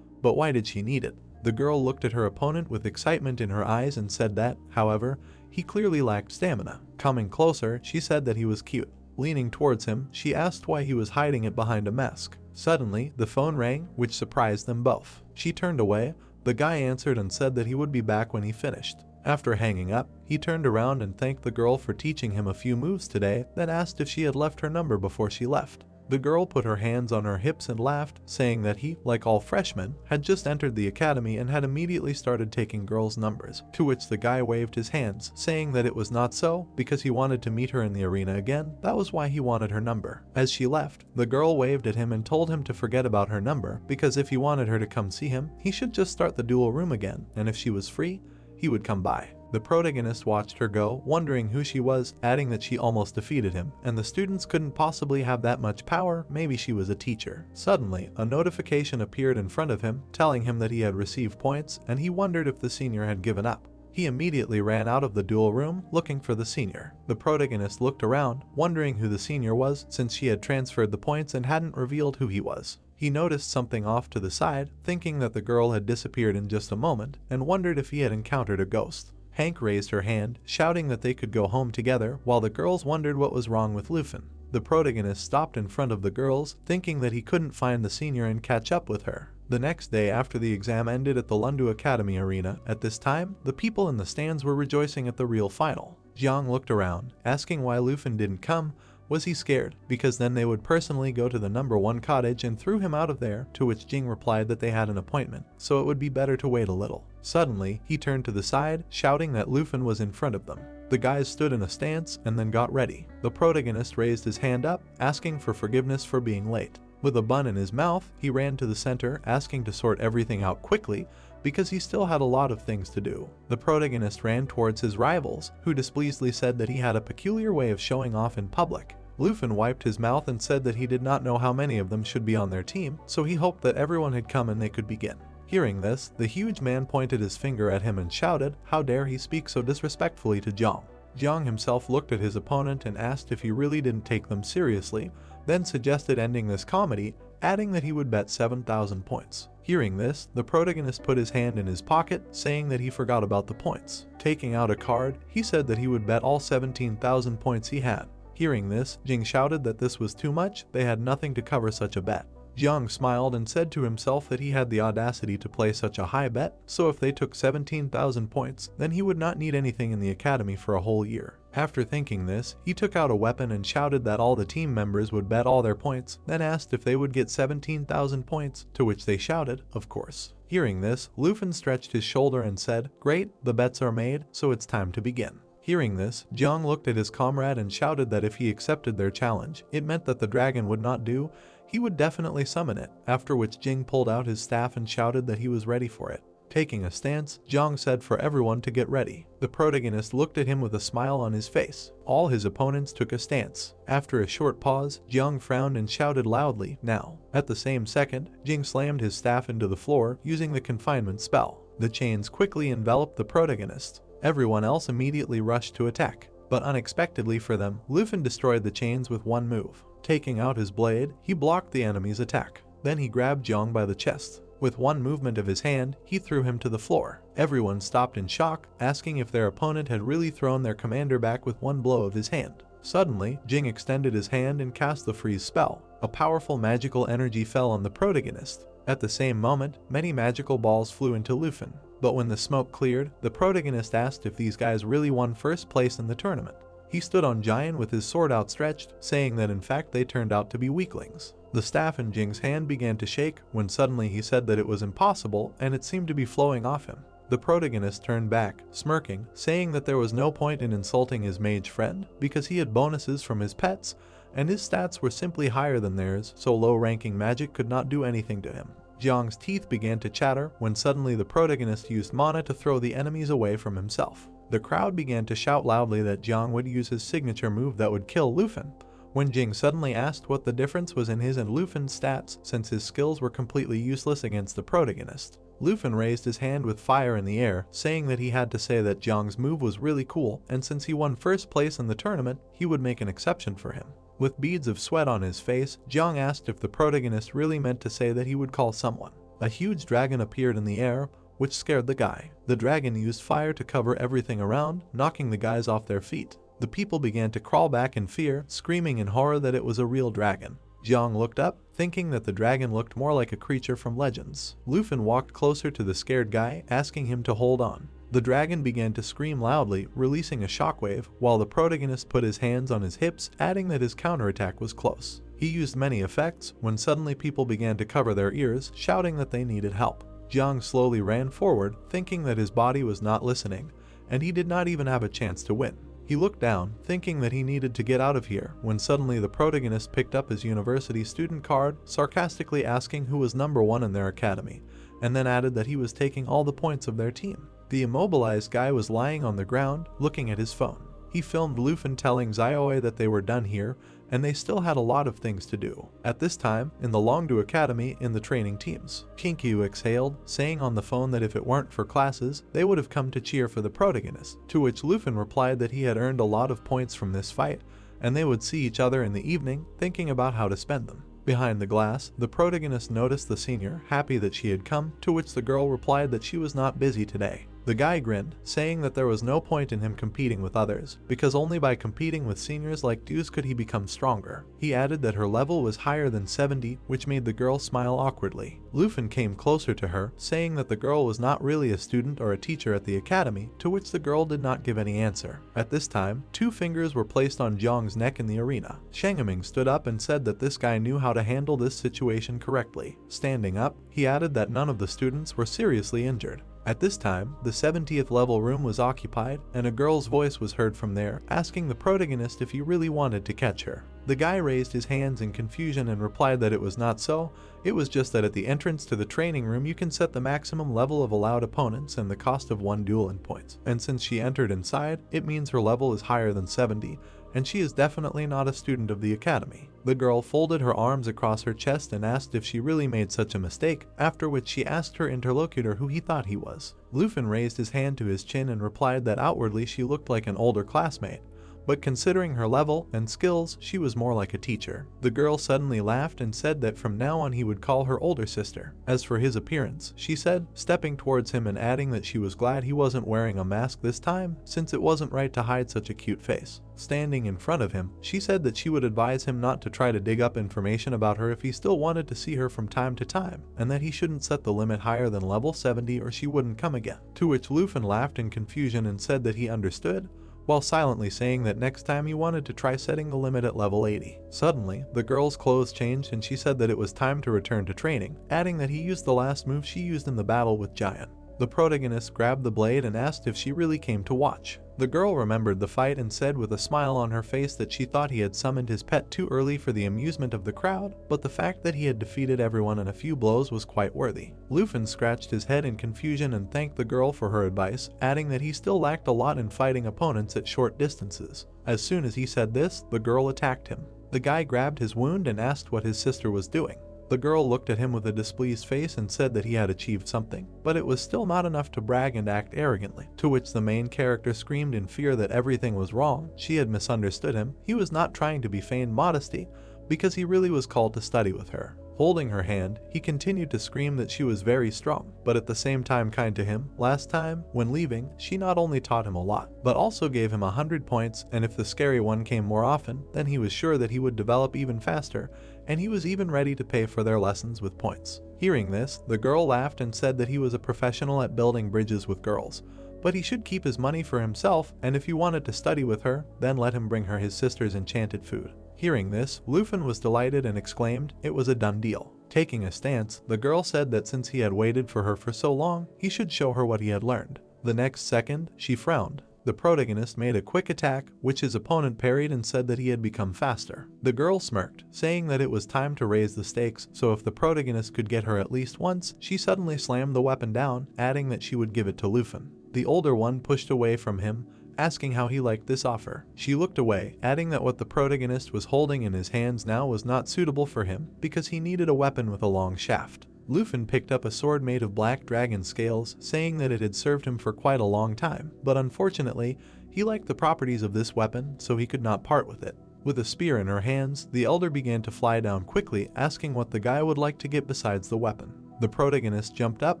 But why did she need it? The girl looked at her opponent with excitement in her eyes and said that, however, he clearly lacked stamina. Coming closer, she said that he was cute. Leaning towards him, she asked why he was hiding it behind a mask. Suddenly, the phone rang, which surprised them both. She turned away. The guy answered and said that he would be back when he finished. After hanging up, he turned around and thanked the girl for teaching him a few moves today, then asked if she had left her number before she left. The girl put her hands on her hips and laughed, saying that he, like all freshmen, had just entered the academy and had immediately started taking girls' numbers, to which the guy waved his hands, saying that it was not so, because he wanted to meet her in the arena again. That was why he wanted her number. As she left, the girl waved at him and told him to forget about her number, because if he wanted her to come see him, he should just start the duel room again, and if she was free, he would come by. The protagonist watched her go, wondering who she was, adding that she almost defeated him, and the students couldn't possibly have that much power, maybe she was a teacher. Suddenly, a notification appeared in front of him, telling him that he had received points, and he wondered if the senior had given up. He immediately ran out of the duel room, looking for the senior. The protagonist looked around, wondering who the senior was, since she had transferred the points and hadn't revealed who he was. He noticed something off to the side, thinking that the girl had disappeared in just a moment, and wondered if he had encountered a ghost. Hank raised her hand, shouting that they could go home together, while the girls wondered what was wrong with Lufin. The protagonist stopped in front of the girls, thinking that he couldn't find the senior and catch up with her. The next day after the exam ended at the Longdu Academy arena, at this time, the people in the stands were rejoicing at the real final. Jiang looked around, asking why Lufin didn't come. Was he scared? Because then they would personally go to the number 1 cottage and threw him out of there, to which Jing replied that they had an appointment, so it would be better to wait a little. Suddenly, he turned to the side, shouting that Lufin was in front of them. The guys stood in a stance and then got ready. The protagonist raised his hand up, asking for forgiveness for being late. With a bun in his mouth, he ran to the center, asking to sort everything out quickly, because he still had a lot of things to do. The protagonist ran towards his rivals, who displeasedly said that he had a peculiar way of showing off in public. Lufin wiped his mouth and said that he did not know how many of them should be on their team, so he hoped that everyone had come and they could begin. Hearing this, the huge man pointed his finger at him and shouted, "How dare he speak so disrespectfully to Jiang?" Jiang himself looked at his opponent and asked if he really didn't take them seriously, then suggested ending this comedy, adding that he would bet 7,000 points. Hearing this, the protagonist put his hand in his pocket, saying that he forgot about the points. Taking out a card, he said that he would bet all 17,000 points he had. Hearing this, Jing shouted that this was too much, they had nothing to cover such a bet. Jiang smiled and said to himself that he had the audacity to play such a high bet, so if they took 17,000 points, then he would not need anything in the academy for a whole year. After thinking this, he took out a weapon and shouted that all the team members would bet all their points, then asked if they would get 17,000 points, to which they shouted, of course. Hearing this, Lufin stretched his shoulder and said, "Great, the bets are made, so it's time to begin." Hearing this, Jiang looked at his comrade and shouted that if he accepted their challenge, it meant that the dragon would not do, he would definitely summon it, after which Jing pulled out his staff and shouted that he was ready for it. Taking a stance, Jiang said for everyone to get ready. The protagonist looked at him with a smile on his face. All his opponents took a stance. After a short pause, Jiang frowned and shouted loudly, "Now." At the same second, Jing slammed his staff into the floor, using the confinement spell. The chains quickly enveloped the protagonist. Everyone else immediately rushed to attack, but unexpectedly for them, Lufin destroyed the chains with one move. Taking out his blade, he blocked the enemy's attack. Then he grabbed Jiang by the chest. With one movement of his hand, he threw him to the floor. Everyone stopped in shock, asking if their opponent had really thrown their commander back with one blow of his hand. Suddenly, Jing extended his hand and cast the freeze spell. A powerful magical energy fell on the protagonist. At the same moment, many magical balls flew into Lufin. But when the smoke cleared, the protagonist asked if these guys really won first place in the tournament. He stood on Jian with his sword outstretched, saying that in fact they turned out to be weaklings. The staff in Jing's hand began to shake, when suddenly he said that it was impossible and it seemed to be flowing off him. The protagonist turned back, smirking, saying that there was no point in insulting his mage friend, because he had bonuses from his pets, and his stats were simply higher than theirs, so low-ranking magic could not do anything to him. Jiang's teeth began to chatter when suddenly the protagonist used mana to throw the enemies away from himself. The crowd began to shout loudly that Jiang would use his signature move that would kill Lufin, when Jing suddenly asked what the difference was in his and Luffen's stats since his skills were completely useless against the protagonist. Luffen raised his hand with fire in the air, saying that he had to say that Jiang's move was really cool, and since he won first place in the tournament, he would make an exception for him. With beads of sweat on his face, Jiang asked if the protagonist really meant to say that he would call someone. A huge dragon appeared in the air, which scared the guy. The dragon used fire to cover everything around, knocking the guys off their feet. The people began to crawl back in fear, screaming in horror that it was a real dragon. Jiang looked up, thinking that the dragon looked more like a creature from legends. Luffen walked closer to the scared guy, asking him to hold on. The dragon began to scream loudly, releasing a shockwave, while the protagonist put his hands on his hips, adding that his counterattack was close. He used many effects, when suddenly people began to cover their ears, shouting that they needed help. Jiang slowly ran forward, thinking that his body was not listening, and he did not even have a chance to win. He looked down, thinking that he needed to get out of here, when suddenly the protagonist picked up his university student card, sarcastically asking who was number 1 in their academy, and then added that he was taking all the points of their team. The immobilized guy was lying on the ground, looking at his phone. He filmed Luffen telling Xiaoe that they were done here, and they still had a lot of things to do. At this time, in the Longdu Academy in the training teams, Kinkyu exhaled, saying on the phone that if it weren't for classes, they would have come to cheer for the protagonist, to which Luffen replied that he had earned a lot of points from this fight, and they would see each other in the evening, thinking about how to spend them. Behind the glass, the protagonist noticed the senior, happy that she had come, to which the girl replied that she was not busy today. The guy grinned, saying that there was no point in him competing with others, because only by competing with seniors like Deuce could he become stronger. He added that her level was higher than 70, which made the girl smile awkwardly. Luffen came closer to her, saying that the girl was not really a student or a teacher at the academy, to which the girl did not give any answer. At this time, 2 fingers were placed on Jiang's neck in the arena. Shangaming stood up and said that this guy knew how to handle this situation correctly. Standing up, he added that none of the students were seriously injured. At this time, the 70th level room was occupied, and a girl's voice was heard from there, asking the protagonist if he really wanted to catch her. The guy raised his hands in confusion and replied that it was not so, it was just that at the entrance to the training room you can set the maximum level of allowed opponents and the cost of 1 duel in points. And since she entered inside, it means her level is higher than 70, and she is definitely not a student of the academy. The girl folded her arms across her chest and asked if she really made such a mistake, after which she asked her interlocutor who he thought he was. Luffen raised his hand to his chin and replied that outwardly she looked like an older classmate, but considering her level and skills, she was more like a teacher. The girl suddenly laughed and said that from now on he would call her older sister. As for his appearance, she said, stepping towards him and adding that she was glad he wasn't wearing a mask this time, since it wasn't right to hide such a cute face. Standing in front of him, she said that she would advise him not to try to dig up information about her if he still wanted to see her from time to time, and that he shouldn't set the limit higher than level 70 or she wouldn't come again. To which Luffen laughed in confusion and said that he understood, while silently saying that next time he wanted to try setting the limit at level 80. Suddenly, the girl's clothes changed and she said that it was time to return to training, adding that he used the last move she used in the battle with Giant. The protagonist grabbed the blade and asked if she really came to watch. The girl remembered the fight and said with a smile on her face that she thought he had summoned his pet too early for the amusement of the crowd, but the fact that he had defeated everyone in a few blows was quite worthy. Luffen scratched his head in confusion and thanked the girl for her advice, adding that he still lacked a lot in fighting opponents at short distances. As soon as he said this, the girl attacked him. The guy grabbed his wound and asked what his sister was doing. The girl looked at him with a displeased face and said that he had achieved something, but it was still not enough to brag and act arrogantly, to which the main character screamed in fear that everything was wrong. She had misunderstood him. He was not trying to be feigned modesty, because he really was called to study with her. Holding her hand, he continued to scream that she was very strong, but at the same time kind to him. Last time, when leaving, she not only taught him a lot, but also gave him 100 points, and if the scary one came more often, then he was sure that he would develop even faster, and he was even ready to pay for their lessons with points. Hearing this, the girl laughed and said that he was a professional at building bridges with girls, but he should keep his money for himself, and if he wanted to study with her, then let him bring her his sister's enchanted food. Hearing this, Luffen was delighted and exclaimed it was a done deal. Taking a stance, the girl said that since he had waited for her for so long, he should show her what he had learned. The next second, she frowned. The protagonist made a quick attack, which his opponent parried and said that he had become faster. The girl smirked, saying that it was time to raise the stakes, so if the protagonist could get her at least once, she suddenly slammed the weapon down, adding that she would give it to Luffen. The older one pushed away from him, asking how he liked this offer. She looked away, adding that what the protagonist was holding in his hands now was not suitable for him because he needed a weapon with a long shaft. Lufin picked up a sword made of black dragon scales, saying that it had served him for quite a long time, but unfortunately, he liked the properties of this weapon, so he could not part with it. With a spear in her hands, the elder began to fly down quickly, asking what the guy would like to get besides the weapon. The protagonist jumped up,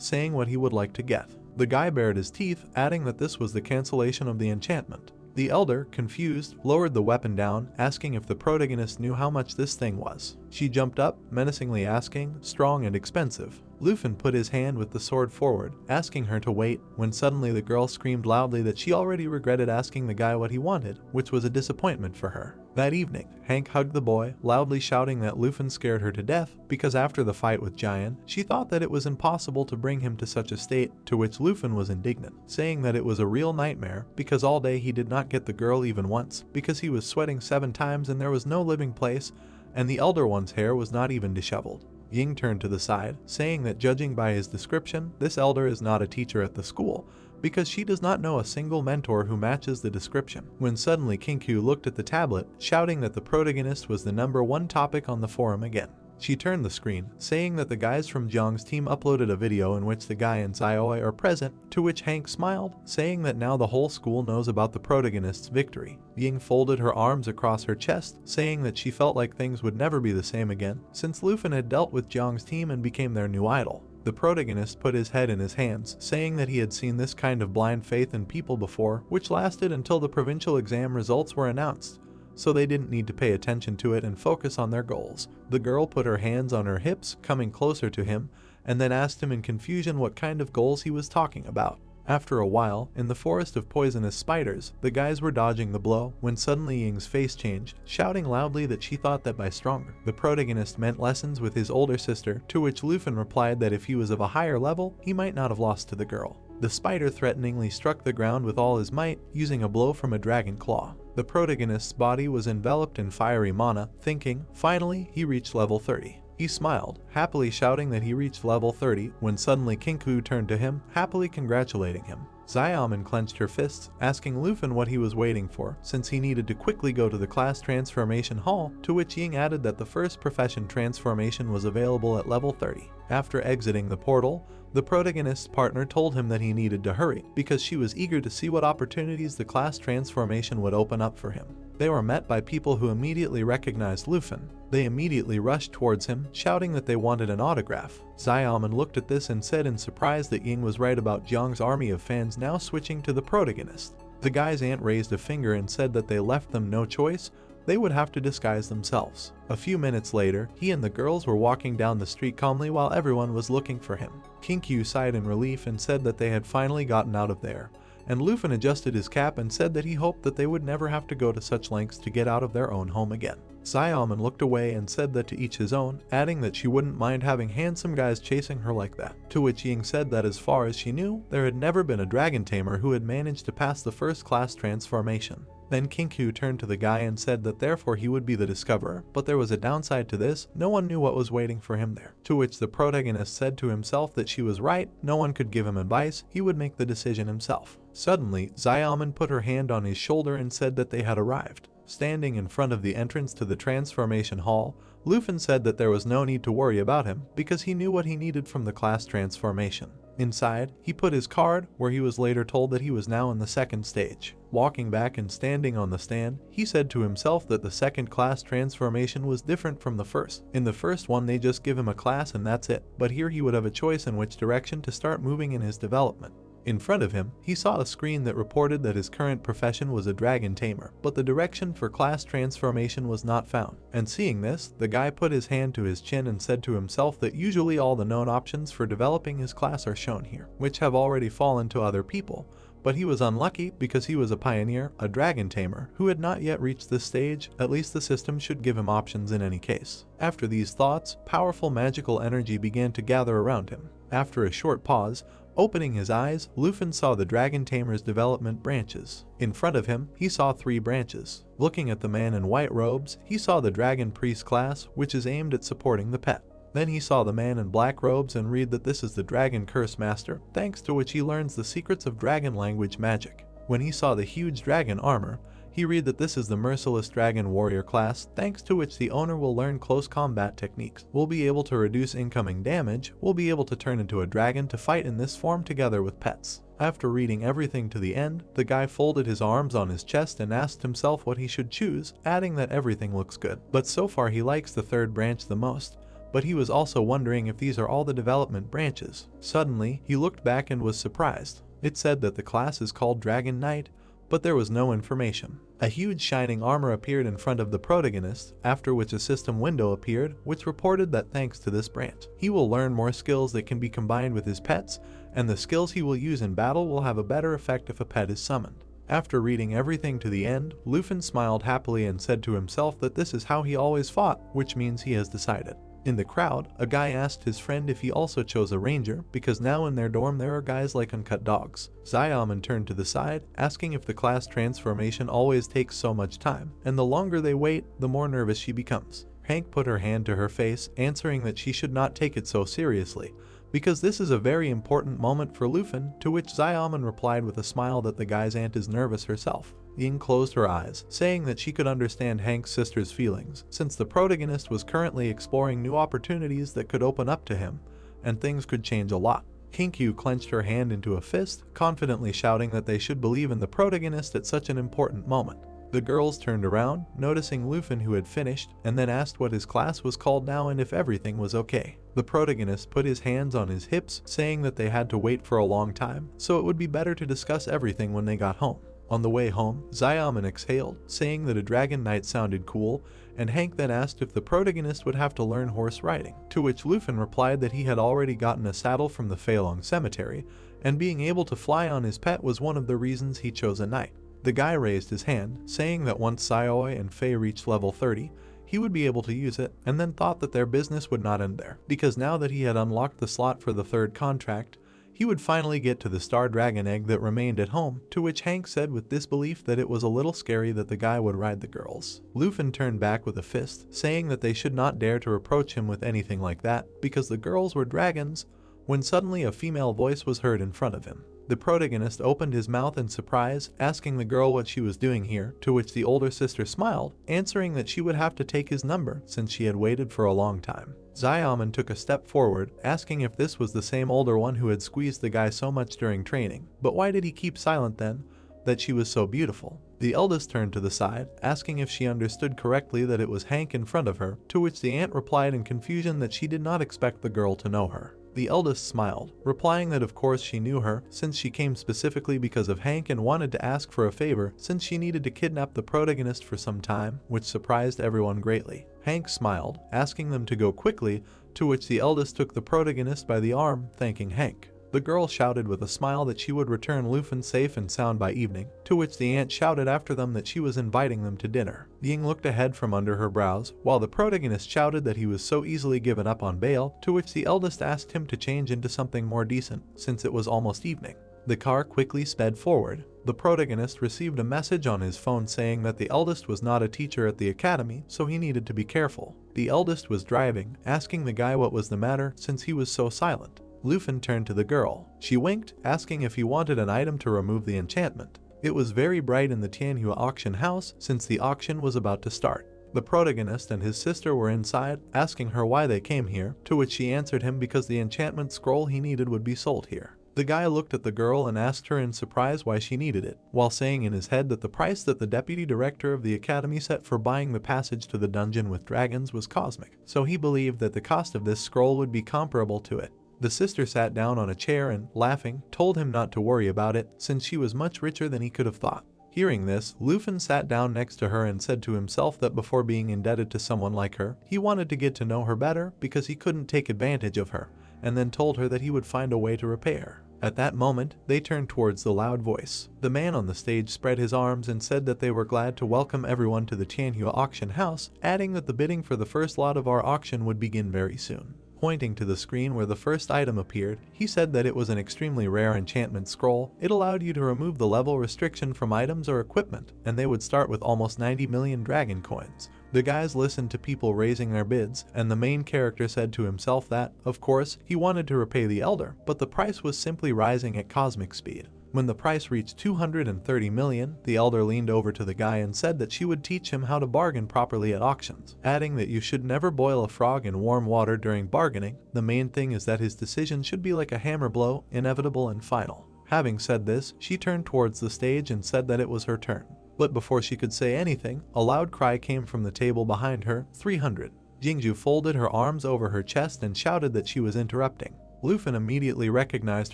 saying what he would like to get. The guy bared his teeth, adding that this was the cancellation of the enchantment. The elder, confused, lowered the weapon down, asking if the protagonist knew how much this thing was. She jumped up, menacingly asking, "Strong and expensive." Lufin put his hand with the sword forward, asking her to wait, when suddenly the girl screamed loudly that she already regretted asking the guy what he wanted, which was a disappointment for her. That evening, Hank hugged the boy, loudly shouting that Lufin scared her to death because after the fight with Jian, she thought that it was impossible to bring him to such a state, to which Lufin was indignant, saying that it was a real nightmare because all day he did not get the girl even once because he was sweating 7 times and there was no living place, and the elder one's hair was not even disheveled. Ying turned to the side, saying that judging by his description, this elder is not a teacher at the school, because she does not know a single mentor who matches the description. When suddenly Kinkyu looked at the tablet, shouting that the protagonist was the #1 topic on the forum again. She turned the screen, saying that the guys from Jiang's team uploaded a video in which the guy and Xiaoi are present, to which Hank smiled, saying that now the whole school knows about the protagonist's victory. Ying folded her arms across her chest, saying that she felt like things would never be the same again, since Lufin had dealt with Jiang's team and became their new idol. The protagonist put his head in his hands, saying that he had seen this kind of blind faith in people before, which lasted until the provincial exam results were announced, so they didn't need to pay attention to it and focus on their goals. The girl put her hands on her hips, coming closer to him, and then asked him in confusion what kind of goals he was talking about. After a while, in the forest of poisonous spiders, the guys were dodging the blow when suddenly Ying's face changed, shouting loudly that she thought that by stronger, the protagonist meant lessons with his older sister, to which Lufin replied that if he was of a higher level, he might not have lost to the girl. The spider threateningly struck the ground with all his might, using a blow from a dragon claw. The protagonist's body was enveloped in fiery mana, thinking, finally, he reached level 30. He smiled, happily shouting that he reached level 30, when suddenly Kinku turned to him, happily congratulating him. Xiaomin clenched her fists, asking Lufin what he was waiting for, since he needed to quickly go to the class transformation hall, to which Ying added that the first profession transformation was available at level 30. After exiting the portal, the protagonist's partner told him that he needed to hurry, because she was eager to see what opportunities the class transformation would open up for him. They were met by people who immediately recognized Lufin. They immediately rushed towards him, shouting that they wanted an autograph. Xiaomin looked at this and said in surprise that Ying was right about Jiang's army of fans now switching to the protagonist. The guy's aunt raised a finger and said that they left them no choice, they would have to disguise themselves. A few minutes later, he and the girls were walking down the street calmly while everyone was looking for him. Kinkyu sighed in relief and said that they had finally gotten out of there, and Lufin adjusted his cap and said that he hoped that they would never have to go to such lengths to get out of their own home again. Xiaomin looked away and said that to each his own, adding that she wouldn't mind having handsome guys chasing her like that. To which Ying said that as far as she knew, there had never been a dragon tamer who had managed to pass the first class transformation. Then Kinkyu turned to the guy and said that therefore he would be the discoverer, but there was a downside to this, no one knew what was waiting for him there. To which the protagonist said to himself that she was right, no one could give him advice, he would make the decision himself. Suddenly, Xiaomin put her hand on his shoulder and said that they had arrived. Standing in front of the entrance to the transformation hall, Lufin said that there was no need to worry about him because he knew what he needed from the class transformation. Inside, he put his card, where he was later told that he was now in the second stage. Walking back and standing on the stand, he said to himself that the second class transformation was different from the first. In the first one they just give him a class and that's it, but here he would have a choice in which direction to start moving in his development. In front of him, he saw a screen that reported that his current profession was a dragon tamer, but the direction for class transformation was not found. And seeing this, the guy put his hand to his chin and said to himself that usually all the known options for developing his class are shown here, which have already fallen to other people. But he was unlucky because he was a pioneer, a dragon tamer, who had not yet reached this stage. At least the system should give him options in any case. After these thoughts, powerful magical energy began to gather around him. After a short pause, opening his eyes, Lufin saw the dragon tamer's development branches. In front of him, he saw 3 branches. Looking at the man in white robes, he saw the dragon priest class, which is aimed at supporting the pet. Then he saw the man in black robes and read that this is the Dragon Curse Master, thanks to which he learns the secrets of dragon language magic. When he saw the huge dragon armor, he read that this is the Merciless Dragon Warrior class, thanks to which the owner will learn close combat techniques, will be able to reduce incoming damage, will be able to turn into a dragon to fight in this form together with pets. After reading everything to the end, the guy folded his arms on his chest and asked himself what he should choose, adding that everything looks good. But so far he likes the third branch the most, but he was also wondering if these are all the development branches. Suddenly, he looked back and was surprised. It said that the class is called Dragon Knight, but there was no information. A huge shining armor appeared in front of the protagonist, after which a system window appeared, which reported that thanks to this branch, he will learn more skills that can be combined with his pets, and the skills he will use in battle will have a better effect if a pet is summoned. After reading everything to the end, Luffy smiled happily and said to himself that this is how he always fought, which means he has decided. In the crowd, a guy asked his friend if he also chose a ranger, because now in their dorm there are guys like uncut dogs. Xiaoman turned to the side, asking if the class transformation always takes so much time, and the longer they wait, the more nervous she becomes. Hank put her hand to her face, answering that she should not take it so seriously, because this is a very important moment for Luffy, to which Xiaoman replied with a smile that the guy's aunt is nervous herself. Ying closed her eyes, saying that she could understand Hank's sister's feelings, since the protagonist was currently exploring new opportunities that could open up to him, and things could change a lot. Kinkyu clenched her hand into a fist, confidently shouting that they should believe in the protagonist at such an important moment. The girls turned around, noticing Luffy who had finished, and then asked what his class was called now and if everything was okay. The protagonist put his hands on his hips, saying that they had to wait for a long time, so it would be better to discuss everything when they got home. On the way home, Xiaoman exhaled, saying that a dragon knight sounded cool, and Hank then asked if the protagonist would have to learn horse riding, to which Luffy replied that he had already gotten a saddle from the Feilong cemetery, and being able to fly on his pet was one of the reasons he chose a knight. The guy raised his hand, saying that once Sayoi and Fei reached level 30, he would be able to use it, and then thought that their business would not end there, because now that he had unlocked the slot for the third contract, he would finally get to the star dragon egg that remained at home, to which Hank said with disbelief that it was a little scary that the guy would ride the girls. Luffy turned back with a fist, saying that they should not dare to reproach him with anything like that, because the girls were dragons, when suddenly a female voice was heard in front of him. The protagonist opened his mouth in surprise, asking the girl what she was doing here, to which the older sister smiled, answering that she would have to take his number since she had waited for a long time. Xiaoman took a step forward, asking if this was the same older one who had squeezed the guy so much during training. But why did he keep silent then? That she was so beautiful. The eldest turned to the side, asking if she understood correctly that it was Hank in front of her, to which the aunt replied in confusion that she did not expect the girl to know her. The eldest smiled, replying that of course she knew her, since she came specifically because of Hank and wanted to ask for a favor since she needed to kidnap the protagonist for some time, which surprised everyone greatly. Hank smiled, asking them to go quickly, to which the eldest took the protagonist by the arm, thanking Hank. The girl shouted with a smile that she would return Luffy safe and sound by evening, to which the aunt shouted after them that she was inviting them to dinner. Ying looked ahead from under her brows, while the protagonist shouted that he was so easily given up on bail, to which the eldest asked him to change into something more decent, since it was almost evening. The car quickly sped forward. The protagonist received a message on his phone saying that the eldest was not a teacher at the academy, so he needed to be careful. The eldest was driving, asking the guy what was the matter since he was so silent. Luffy turned to the girl. She winked, asking if he wanted an item to remove the enchantment. It was very bright in the Tianhua auction house since the auction was about to start. The protagonist and his sister were inside, asking her why they came here, to which she answered him because the enchantment scroll he needed would be sold here. The guy looked at the girl and asked her in surprise why she needed it, while saying in his head that the price that the deputy director of the academy set for buying the passage to the dungeon with dragons was cosmic, so he believed that the cost of this scroll would be comparable to it. The sister sat down on a chair and, laughing, told him not to worry about it, since she was much richer than he could have thought. Hearing this, Luffy sat down next to her and said to himself that before being indebted to someone like her, he wanted to get to know her better because he couldn't take advantage of her, and then told her that he would find a way to repay her. At that moment, they turned towards the loud voice. The man on the stage spread his arms and said that they were glad to welcome everyone to the Tianhua auction house, adding that the bidding for the first lot of our auction would begin very soon. Pointing to the screen where the first item appeared, he said that it was an extremely rare enchantment scroll. It allowed you to remove the level restriction from items or equipment, and they would start with almost 90 million dragon coins. The guys listened to people raising their bids, and the main character said to himself that, of course, he wanted to repay the elder, but the price was simply rising at cosmic speed. When the price reached 230 million, the elder leaned over to the guy and said that she would teach him how to bargain properly at auctions, adding that you should never boil a frog in warm water during bargaining. The main thing is that his decision should be like a hammer blow, inevitable and final. Having said this, she turned towards the stage and said that it was her turn. But before she could say anything, a loud cry came from the table behind her, 300. Jingju folded her arms over her chest and shouted that she was interrupting. Lufin immediately recognized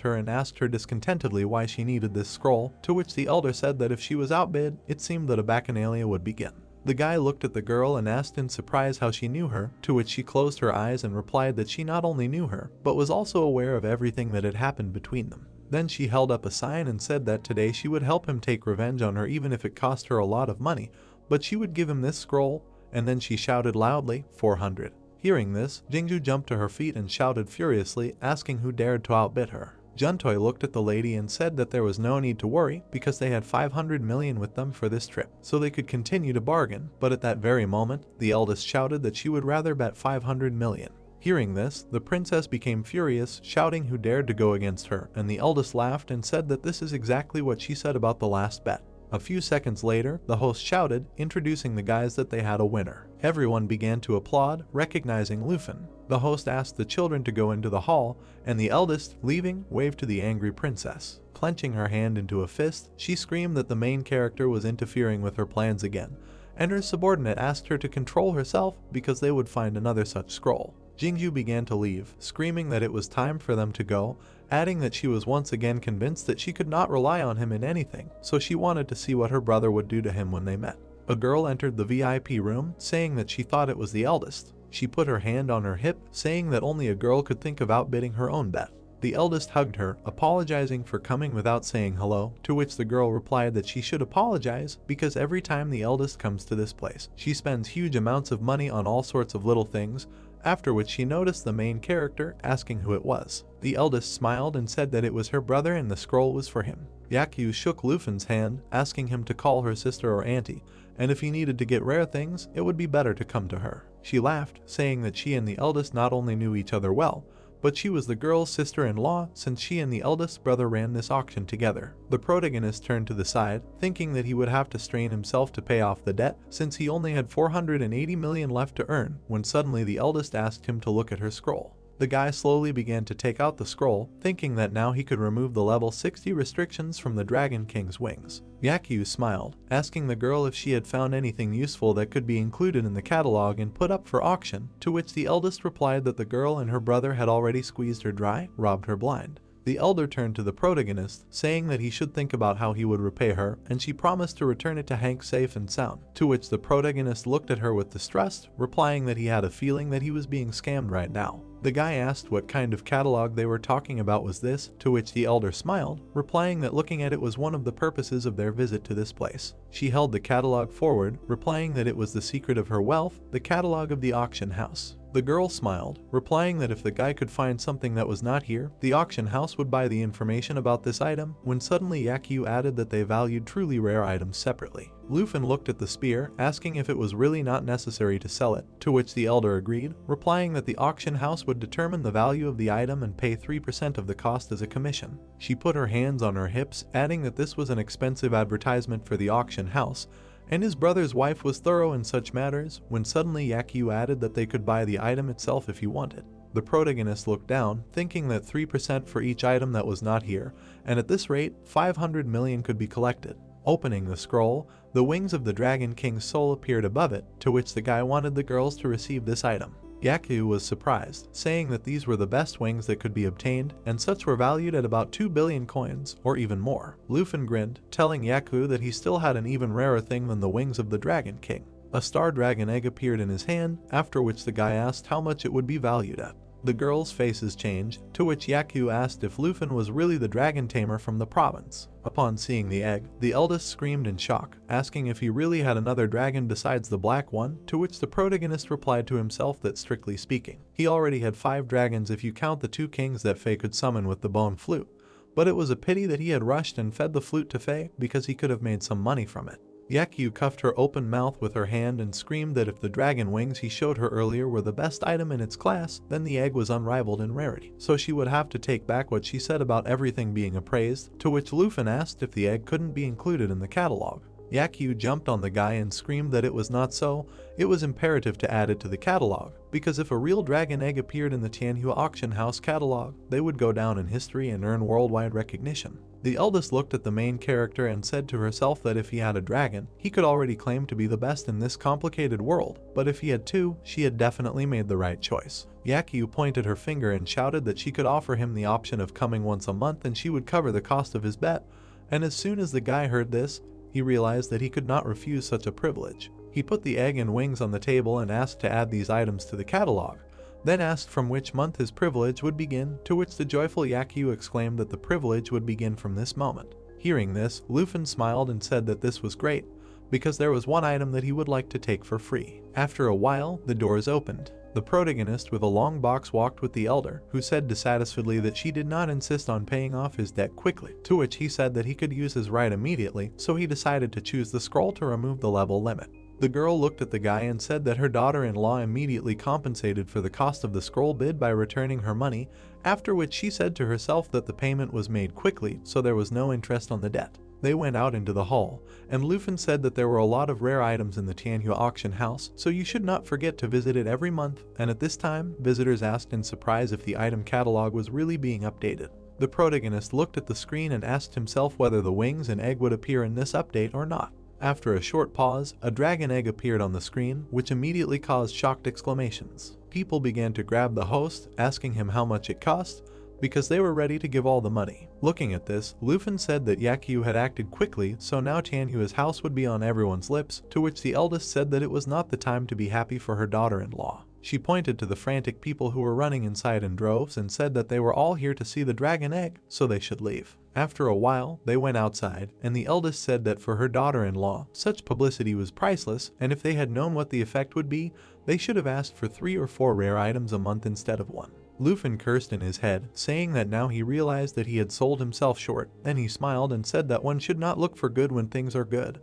her and asked her discontentedly why she needed this scroll, to which the elder said that if she was outbid, it seemed that a bacchanalia would begin. The guy looked at the girl and asked in surprise how she knew her, to which she closed her eyes and replied that she not only knew her, but was also aware of everything that had happened between them. Then she held up a sign and said that today she would help him take revenge on her even if it cost her a lot of money, but she would give him this scroll, and then she shouted loudly, 400. Hearing this, Jingju jumped to her feet and shouted furiously, asking who dared to outbid her. Juntoy looked at the lady and said that there was no need to worry because they had 500 million with them for this trip, so they could continue to bargain, but at that very moment, the eldest shouted that she would rather bet 500 million. Hearing this, the princess became furious, shouting who dared to go against her, and the eldest laughed and said that this is exactly what she said about the last bet. A few seconds later, the host shouted, introducing the guys that they had a winner. Everyone began to applaud, recognizing Lufin. The host asked the children to go into the hall, and the eldest, leaving, waved to the angry princess. Clenching her hand into a fist, she screamed that the main character was interfering with her plans again, and her subordinate asked her to control herself because they would find another such scroll. Jingju began to leave, screaming that it was time for them to go, adding that she was once again convinced that she could not rely on him in anything, so she wanted to see what her brother would do to him when they met. A girl entered the VIP room, saying that she thought it was the eldest. She put her hand on her hip, saying that only a girl could think of outbidding her own bet. The eldest hugged her, apologizing for coming without saying hello, to which the girl replied that she should apologize because every time the eldest comes to this place, she spends huge amounts of money on all sorts of little things, after which she noticed the main character, asking who it was. The eldest smiled and said that it was her brother and the scroll was for him. Yakyu shook Lufin's hand, asking him to call her sister or auntie, and if he needed to get rare things, it would be better to come to her. She laughed, saying that she and the eldest not only knew each other well, but she was the girl's sister-in-law since she and the eldest brother ran this auction together. The protagonist turned to the side, thinking that he would have to strain himself to pay off the debt since he only had 480 million left to earn, when suddenly the eldest asked him to look at her scroll. The guy slowly began to take out the scroll, thinking that now he could remove the level 60 restrictions from the Dragon King's wings. Yakyu smiled, asking the girl if she had found anything useful that could be included in the catalog and put up for auction, to which the eldest replied that the girl and her brother had already squeezed her dry, robbed her blind. The elder turned to the protagonist, saying that he should think about how he would repay her, and she promised to return it to Hank safe and sound, to which the protagonist looked at her with distrust, replying that he had a feeling that he was being scammed right now. The guy asked what kind of catalog they were talking about was this, to which the elder smiled, replying that looking at it was one of the purposes of their visit to this place. She held the catalog forward, replying that it was the secret of her wealth, the catalog of the auction house. The girl smiled, replying that if the guy could find something that was not here, the auction house would buy the information about this item, when suddenly Yakyu added that they valued truly rare items separately. Lufin looked at the spear, asking if it was really not necessary to sell it, to which the elder agreed, replying that the auction house would determine the value of the item and pay 3% of the cost as a commission. She put her hands on her hips, adding that this was an expensive advertisement for the auction house, and his brother's wife was thorough in such matters, when suddenly Yakyu added that they could buy the item itself if he wanted. The protagonist looked down, thinking that 3% for each item that was not here, and at this rate, 500 million could be collected. Opening the scroll, the wings of the Dragon King's soul appeared above it, to which the guy wanted the girls to receive this item. Yakyu was surprised, saying that these were the best wings that could be obtained, and such were valued at about 2 billion coins, or even more. Lufin grinned, telling Yakyu that he still had an even rarer thing than the wings of the Dragon King. A star dragon egg appeared in his hand, after which the guy asked how much it would be valued at. The girls' faces changed, to which Yakyu asked if Lufin was really the dragon tamer from the province. Upon seeing the egg, the eldest screamed in shock, asking if he really had another dragon besides the black one, to which the protagonist replied to himself that strictly speaking, he already had 5 dragons if you count the 2 kings that Faye could summon with the bone flute. But it was a pity that he had rushed and fed the flute to Faye because he could have made some money from it. Yakyu cuffed her open mouth with her hand and screamed that if the dragon wings he showed her earlier were the best item in its class, then the egg was unrivaled in rarity, so she would have to take back what she said about everything being appraised, to which Lufin asked if the egg couldn't be included in the catalog. Yakyu jumped on the guy and screamed that it was not so, it was imperative to add it to the catalog, because if a real dragon egg appeared in the Tianhua auction house catalog, they would go down in history and earn worldwide recognition. The eldest looked at the main character and said to herself that if he had a dragon, he could already claim to be the best in this complicated world, but if he had two, she had definitely made the right choice. Yakyu pointed her finger and shouted that she could offer him the option of coming once a month and she would cover the cost of his bet, and as soon as the guy heard this, he realized that he could not refuse such a privilege. He put the egg and wings on the table and asked to add these items to the catalog, then asked from which month his privilege would begin, to which the joyful Yakyu exclaimed that the privilege would begin from this moment. Hearing this, Lufin smiled and said that this was great, because there was one item that he would like to take for free. After a while, the doors opened. The protagonist with a long box walked with the elder, who said dissatisfiedly that she did not insist on paying off his debt quickly, to which he said that he could use his right immediately, so he decided to choose the scroll to remove the level limit. The girl looked at the guy and said that her daughter-in-law immediately compensated for the cost of the scroll bid by returning her money, after which she said to herself that the payment was made quickly, so there was no interest on the debt. They went out into the hall, and Lufin said that there were a lot of rare items in the Tianhua auction house, so you should not forget to visit it every month, and at this time, visitors asked in surprise if the item catalog was really being updated. The protagonist looked at the screen and asked himself whether the wings and egg would appear in this update or not. After a short pause, a dragon egg appeared on the screen, which immediately caused shocked exclamations. People began to grab the host, asking him how much it cost, because they were ready to give all the money. Looking at this, Lufin said that Yakyu had acted quickly, so now Tianhua's house would be on everyone's lips, to which the eldest said that it was not the time to be happy for her daughter-in-law. She pointed to the frantic people who were running inside in droves and said that they were all here to see the dragon egg, so they should leave. After a while, they went outside, and the eldest said that for her daughter-in-law, such publicity was priceless, and if they had known what the effect would be, they should have asked for 3 or 4 rare items a month instead of 1. Lufin cursed in his head, saying that now he realized that he had sold himself short. Then he smiled and said that one should not look for good when things are good,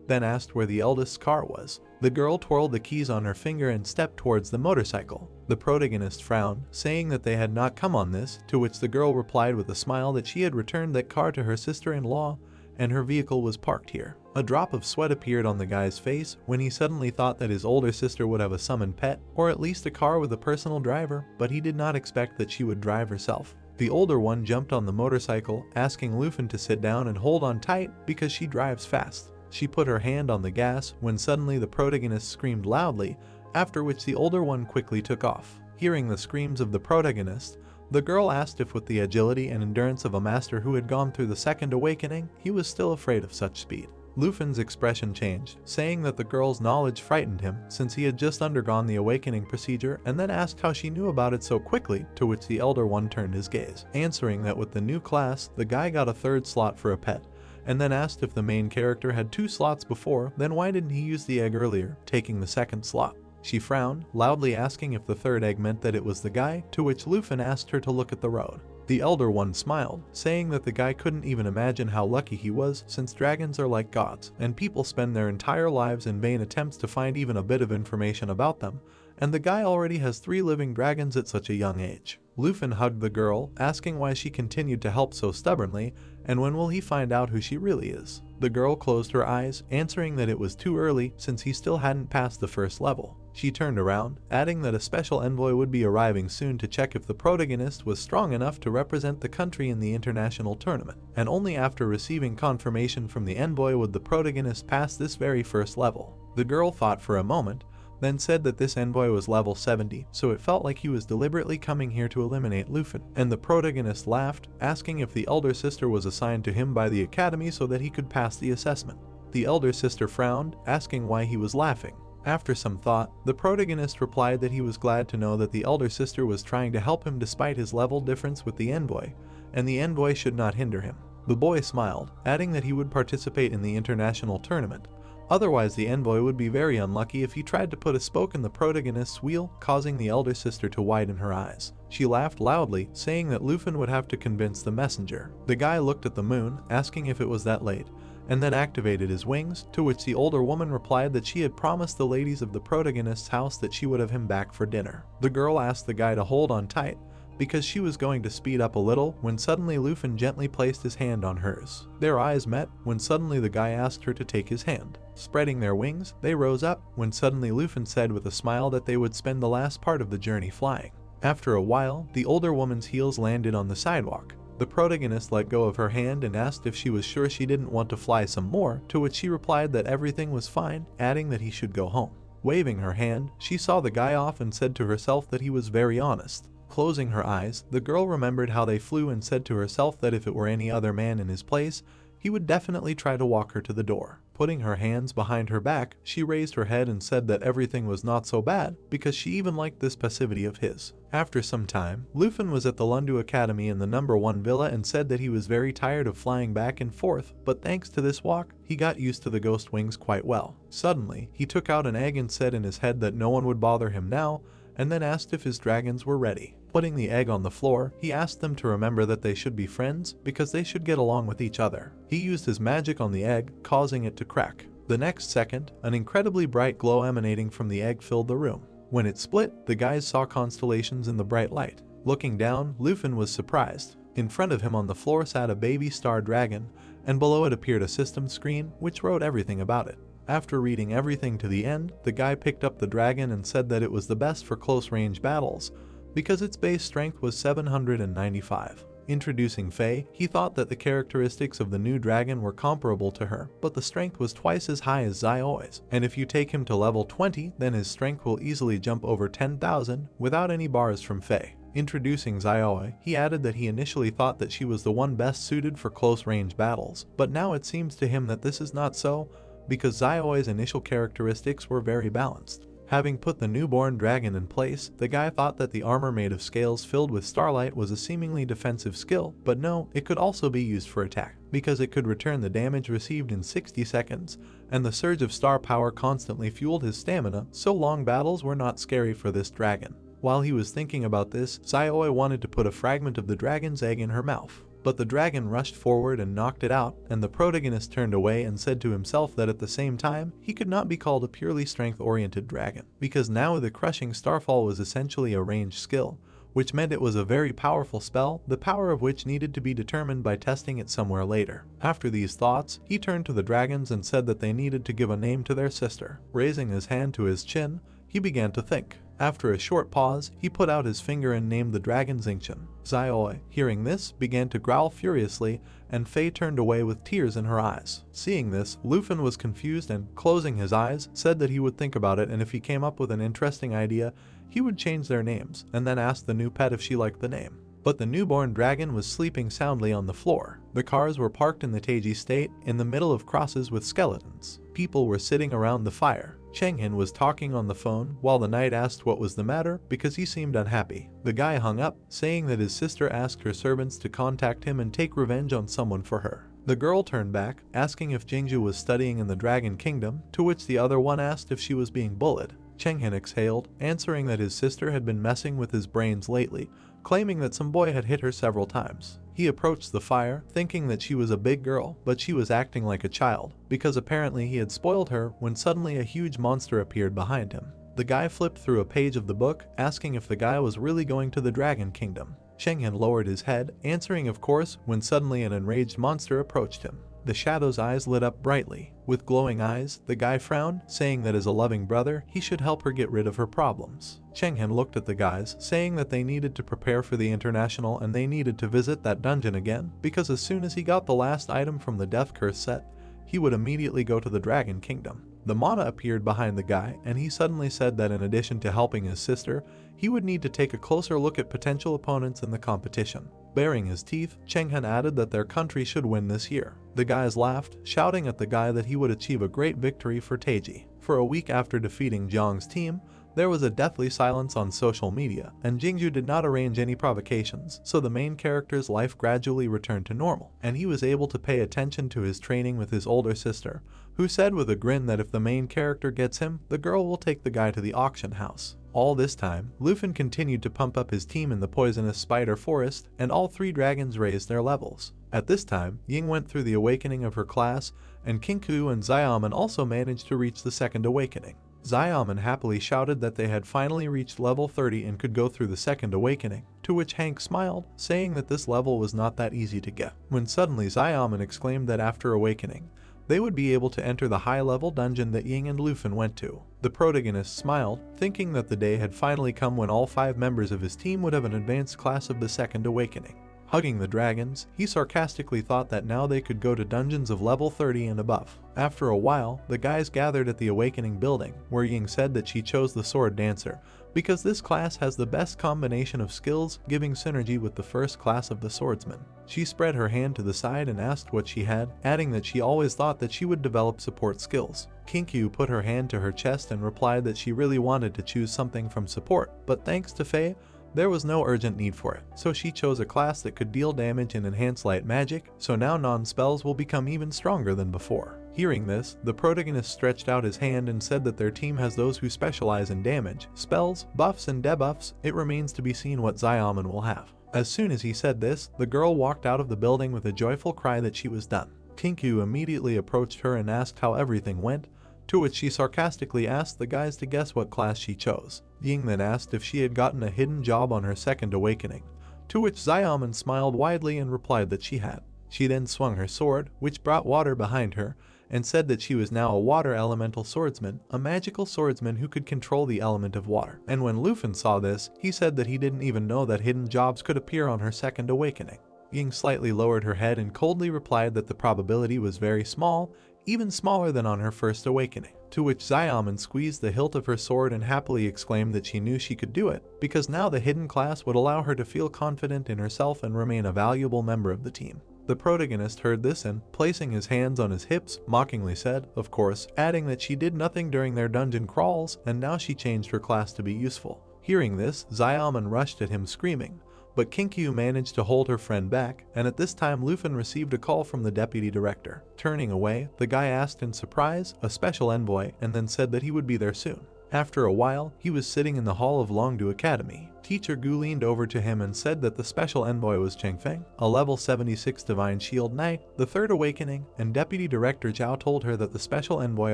then asked where the eldest's car was. The girl twirled the keys on her finger and stepped towards the motorcycle. The protagonist frowned, saying that they had not come on this, to which the girl replied with a smile that she had returned that car to her sister-in-law, and her vehicle was parked here. A drop of sweat appeared on the guy's face when he suddenly thought that his older sister would have a summoned pet, or at least a car with a personal driver, but he did not expect that she would drive herself. The older one jumped on the motorcycle, asking Lufin to sit down and hold on tight because she drives fast. She put her hand on the gas when suddenly the protagonist screamed loudly, after which the older one quickly took off. Hearing the screams of the protagonist, the girl asked if with the agility and endurance of a master who had gone through the second awakening, he was still afraid of such speed. Lufin's expression changed, saying that the girl's knowledge frightened him since he had just undergone the awakening procedure, and then asked how she knew about it so quickly, to which the elder one turned his gaze, answering that with the new class, the guy got a 3rd slot for a pet, and then asked if the main character had 2 slots before, then why didn't he use the egg earlier, taking the 2nd slot. She frowned, loudly asking if the 3rd egg meant that it was the guy, to which Lufin asked her to look at the road. The elder one smiled, saying that the guy couldn't even imagine how lucky he was since dragons are like gods, and people spend their entire lives in vain attempts to find even a bit of information about them, and the guy already has 3 living dragons at such a young age. Lufin hugged the girl, asking why she continued to help so stubbornly, and when will he find out who she really is. The girl closed her eyes, answering that it was too early since he still hadn't passed the 1st level. She turned around, adding that a special envoy would be arriving soon to check if the protagonist was strong enough to represent the country in the international tournament, and only after receiving confirmation from the envoy would the protagonist pass this very 1st level. The girl thought for a moment, then said that this envoy was level 70, so it felt like he was deliberately coming here to eliminate Lufin, and the protagonist laughed, asking if the elder sister was assigned to him by the academy so that he could pass the assessment. The elder sister frowned, asking why he was laughing. After some thought, the protagonist replied that he was glad to know that the elder sister was trying to help him despite his level difference with the envoy, and the envoy should not hinder him. The boy smiled, adding that he would participate in the international tournament. Otherwise, the envoy would be very unlucky if he tried to put a spoke in the protagonist's wheel, causing the elder sister to widen her eyes. She laughed loudly, saying that Lufin would have to convince the messenger. The guy looked at the moon, asking if it was that late, and then activated his wings, to which the older woman replied that she had promised the ladies of the protagonist's house that she would have him back for dinner. The girl asked the guy to hold on tight because she was going to speed up a little when suddenly Lufin gently placed his hand on hers. Their eyes met when suddenly the guy asked her to take his hand. Spreading their wings, they rose up when suddenly Lufin said with a smile that they would spend the last part of the journey flying. After a while, the older woman's heels landed on the sidewalk. The protagonist let go of her hand and asked if she was sure she didn't want to fly some more, to which she replied that everything was fine, adding that he should go home. Waving her hand, she saw the guy off and said to herself that he was very honest. Closing her eyes, the girl remembered how they flew and said to herself that if it were any other man in his place, he would definitely try to walk her to the door. Putting her hands behind her back, she raised her head and said that everything was not so bad because she even liked this passivity of his. After some time, Lufin was at the Longdu Academy in the number 1 villa and said that he was very tired of flying back and forth, but thanks to this walk, he got used to the ghost wings quite well. Suddenly, he took out an egg and said in his head that no one would bother him now, and then asked if his dragons were ready. Putting the egg on the floor, he asked them to remember that they should be friends because they should get along with each other. He used his magic on the egg, causing it to crack. The next second, an incredibly bright glow emanating from the egg filled the room. When it split, the guys saw constellations in the bright light. Looking down, Lufin was surprised. In front of him on the floor sat a baby star dragon, and below it appeared a system screen which wrote everything about it. After reading everything to the end, the guy picked up the dragon and said that it was the best for close-range battles because its base strength was 795. Introducing Faye, he thought that the characteristics of the new dragon were comparable to her, but the strength was twice as high as Xiaoi's, and if you take him to level 20, then his strength will easily jump over 10,000 without any bars from Faye. Introducing Xiaoi, he added that he initially thought that she was the one best suited for close-range battles, but now it seems to him that this is not so, because Xiaoi's initial characteristics were very balanced. Having put the newborn dragon in place, the guy thought that the armor made of scales filled with starlight was a seemingly defensive skill, but no, it could also be used for attack, because it could return the damage received in 60 seconds, and the surge of star power constantly fueled his stamina, so long battles were not scary for this dragon. While he was thinking about this, Xiaoi wanted to put a fragment of the dragon's egg in her mouth. But the dragon rushed forward and knocked it out, and the protagonist turned away and said to himself that at the same time, he could not be called a purely strength-oriented dragon, because now the crushing starfall was essentially a ranged skill, which meant it was a very powerful spell, the power of which needed to be determined by testing it somewhere later. After these thoughts, he turned to the dragons and said that they needed to give a name to their sister. Raising his hand to his chin, he began to think. After a short pause, he put out his finger and named the dragon Xingqian. Xiaoi, hearing this, began to growl furiously, and Faye turned away with tears in her eyes. Seeing this, Lufin was confused and, closing his eyes, said that he would think about it, and if he came up with an interesting idea, he would change their names, and then ask the new pet if she liked the name. But the newborn dragon was sleeping soundly on the floor. The cars were parked in the Taiji state, in the middle of crosses with skeletons. People were sitting around the fire. Chenghin was talking on the phone while the knight asked what was the matter because he seemed unhappy. The guy hung up, saying that his sister asked her servants to contact him and take revenge on someone for her. The girl turned back, asking if Jingju was studying in the Dragon Kingdom, to which the other one asked if she was being bullied. Chenghin exhaled, answering that his sister had been messing with his brains lately, claiming that some boy had hit her several times. He approached the fire, thinking that she was a big girl, but she was acting like a child, because apparently he had spoiled her when suddenly a huge monster appeared behind him. The guy flipped through a page of the book, asking if the guy was really going to the Dragon Kingdom. Chenghin lowered his head, answering of course, when suddenly an enraged monster approached him. The shadow's eyes lit up brightly. With glowing eyes, the guy frowned, saying that as a loving brother, he should help her get rid of her problems. Chenghin looked at the guys, saying that they needed to prepare for the international and they needed to visit that dungeon again, because as soon as he got the last item from the Death Curse set, he would immediately go to the Dragon Kingdom. The mana appeared behind the guy, and he suddenly said that in addition to helping his sister, he would need to take a closer look at potential opponents in the competition. Baring his teeth, Chenghin added that their country should win this year. The guys laughed, shouting at the guy that he would achieve a great victory for Taiji. For a week after defeating Jiang's team, there was a deathly silence on social media, and Jingju did not arrange any provocations, so the main character's life gradually returned to normal, and he was able to pay attention to his training with his older sister, who said with a grin that if the main character gets him, the girl will take the guy to the auction house. All this time, Lufin continued to pump up his team in the poisonous spider forest, and all 3 dragons raised their levels. At this time, Ying went through the awakening of her class, and Kinku and Xiaoman also managed to reach the second awakening. Xiaoman happily shouted that they had finally reached level 30 and could go through the second awakening, to which Hank smiled, saying that this level was not that easy to get. When suddenly Xiaoman exclaimed that after awakening, they would be able to enter the high-level dungeon that Ying and Lufin went to. The protagonist smiled, thinking that the day had finally come when all 5 members of his team would have an advanced class of the second awakening. Hugging the dragons, he sarcastically thought that now they could go to dungeons of level 30 and above. After a while, the guys gathered at the awakening building, where Ying said that she chose the sword dancer, because this class has the best combination of skills, giving synergy with the first class of the swordsman. She spread her hand to the side and asked what she had, adding that she always thought that she would develop support skills. Kinkyu put her hand to her chest and replied that she really wanted to choose something from support, but thanks to Faye, there was no urgent need for it, so she chose a class that could deal damage and enhance light magic, so now non-spells will become even stronger than before. Hearing this, the protagonist stretched out his hand and said that their team has those who specialize in damage, spells, buffs, and debuffs. It remains to be seen what Xiaoman will have. As soon as he said this, the girl walked out of the building with a joyful cry that she was done. Kinkyu immediately approached her and asked how everything went, to which she sarcastically asked the guys to guess what class she chose. Ying then asked if she had gotten a hidden job on her second awakening, to which Xiaoman smiled widely and replied that she had. She then swung her sword, which brought water behind her, and said that she was now a water elemental swordsman, a magical swordsman who could control the element of water. And when Lufin saw this, he said that he didn't even know that hidden jobs could appear on her second awakening. Ying slightly lowered her head and coldly replied that the probability was very small, even smaller than on her first awakening, to which Xiaoman squeezed the hilt of her sword and happily exclaimed that she knew she could do it, because now the hidden class would allow her to feel confident in herself and remain a valuable member of the team. The protagonist heard this and, placing his hands on his hips, mockingly said, of course, adding that she did nothing during their dungeon crawls and now she changed her class to be useful. Hearing this, Xiaoman rushed at him screaming, but Kinkyu managed to hold her friend back, and at this time Lufin received a call from the deputy director. Turning away, the guy asked in surprise, a special envoy, and then said that he would be there soon. After a while, he was sitting in the hall of Longdu Academy. Teacher Gu leaned over to him and said that the special envoy was Chengfeng, a level 76 Divine Shield Knight, the third awakening, and Deputy Director Zhao told her that the special envoy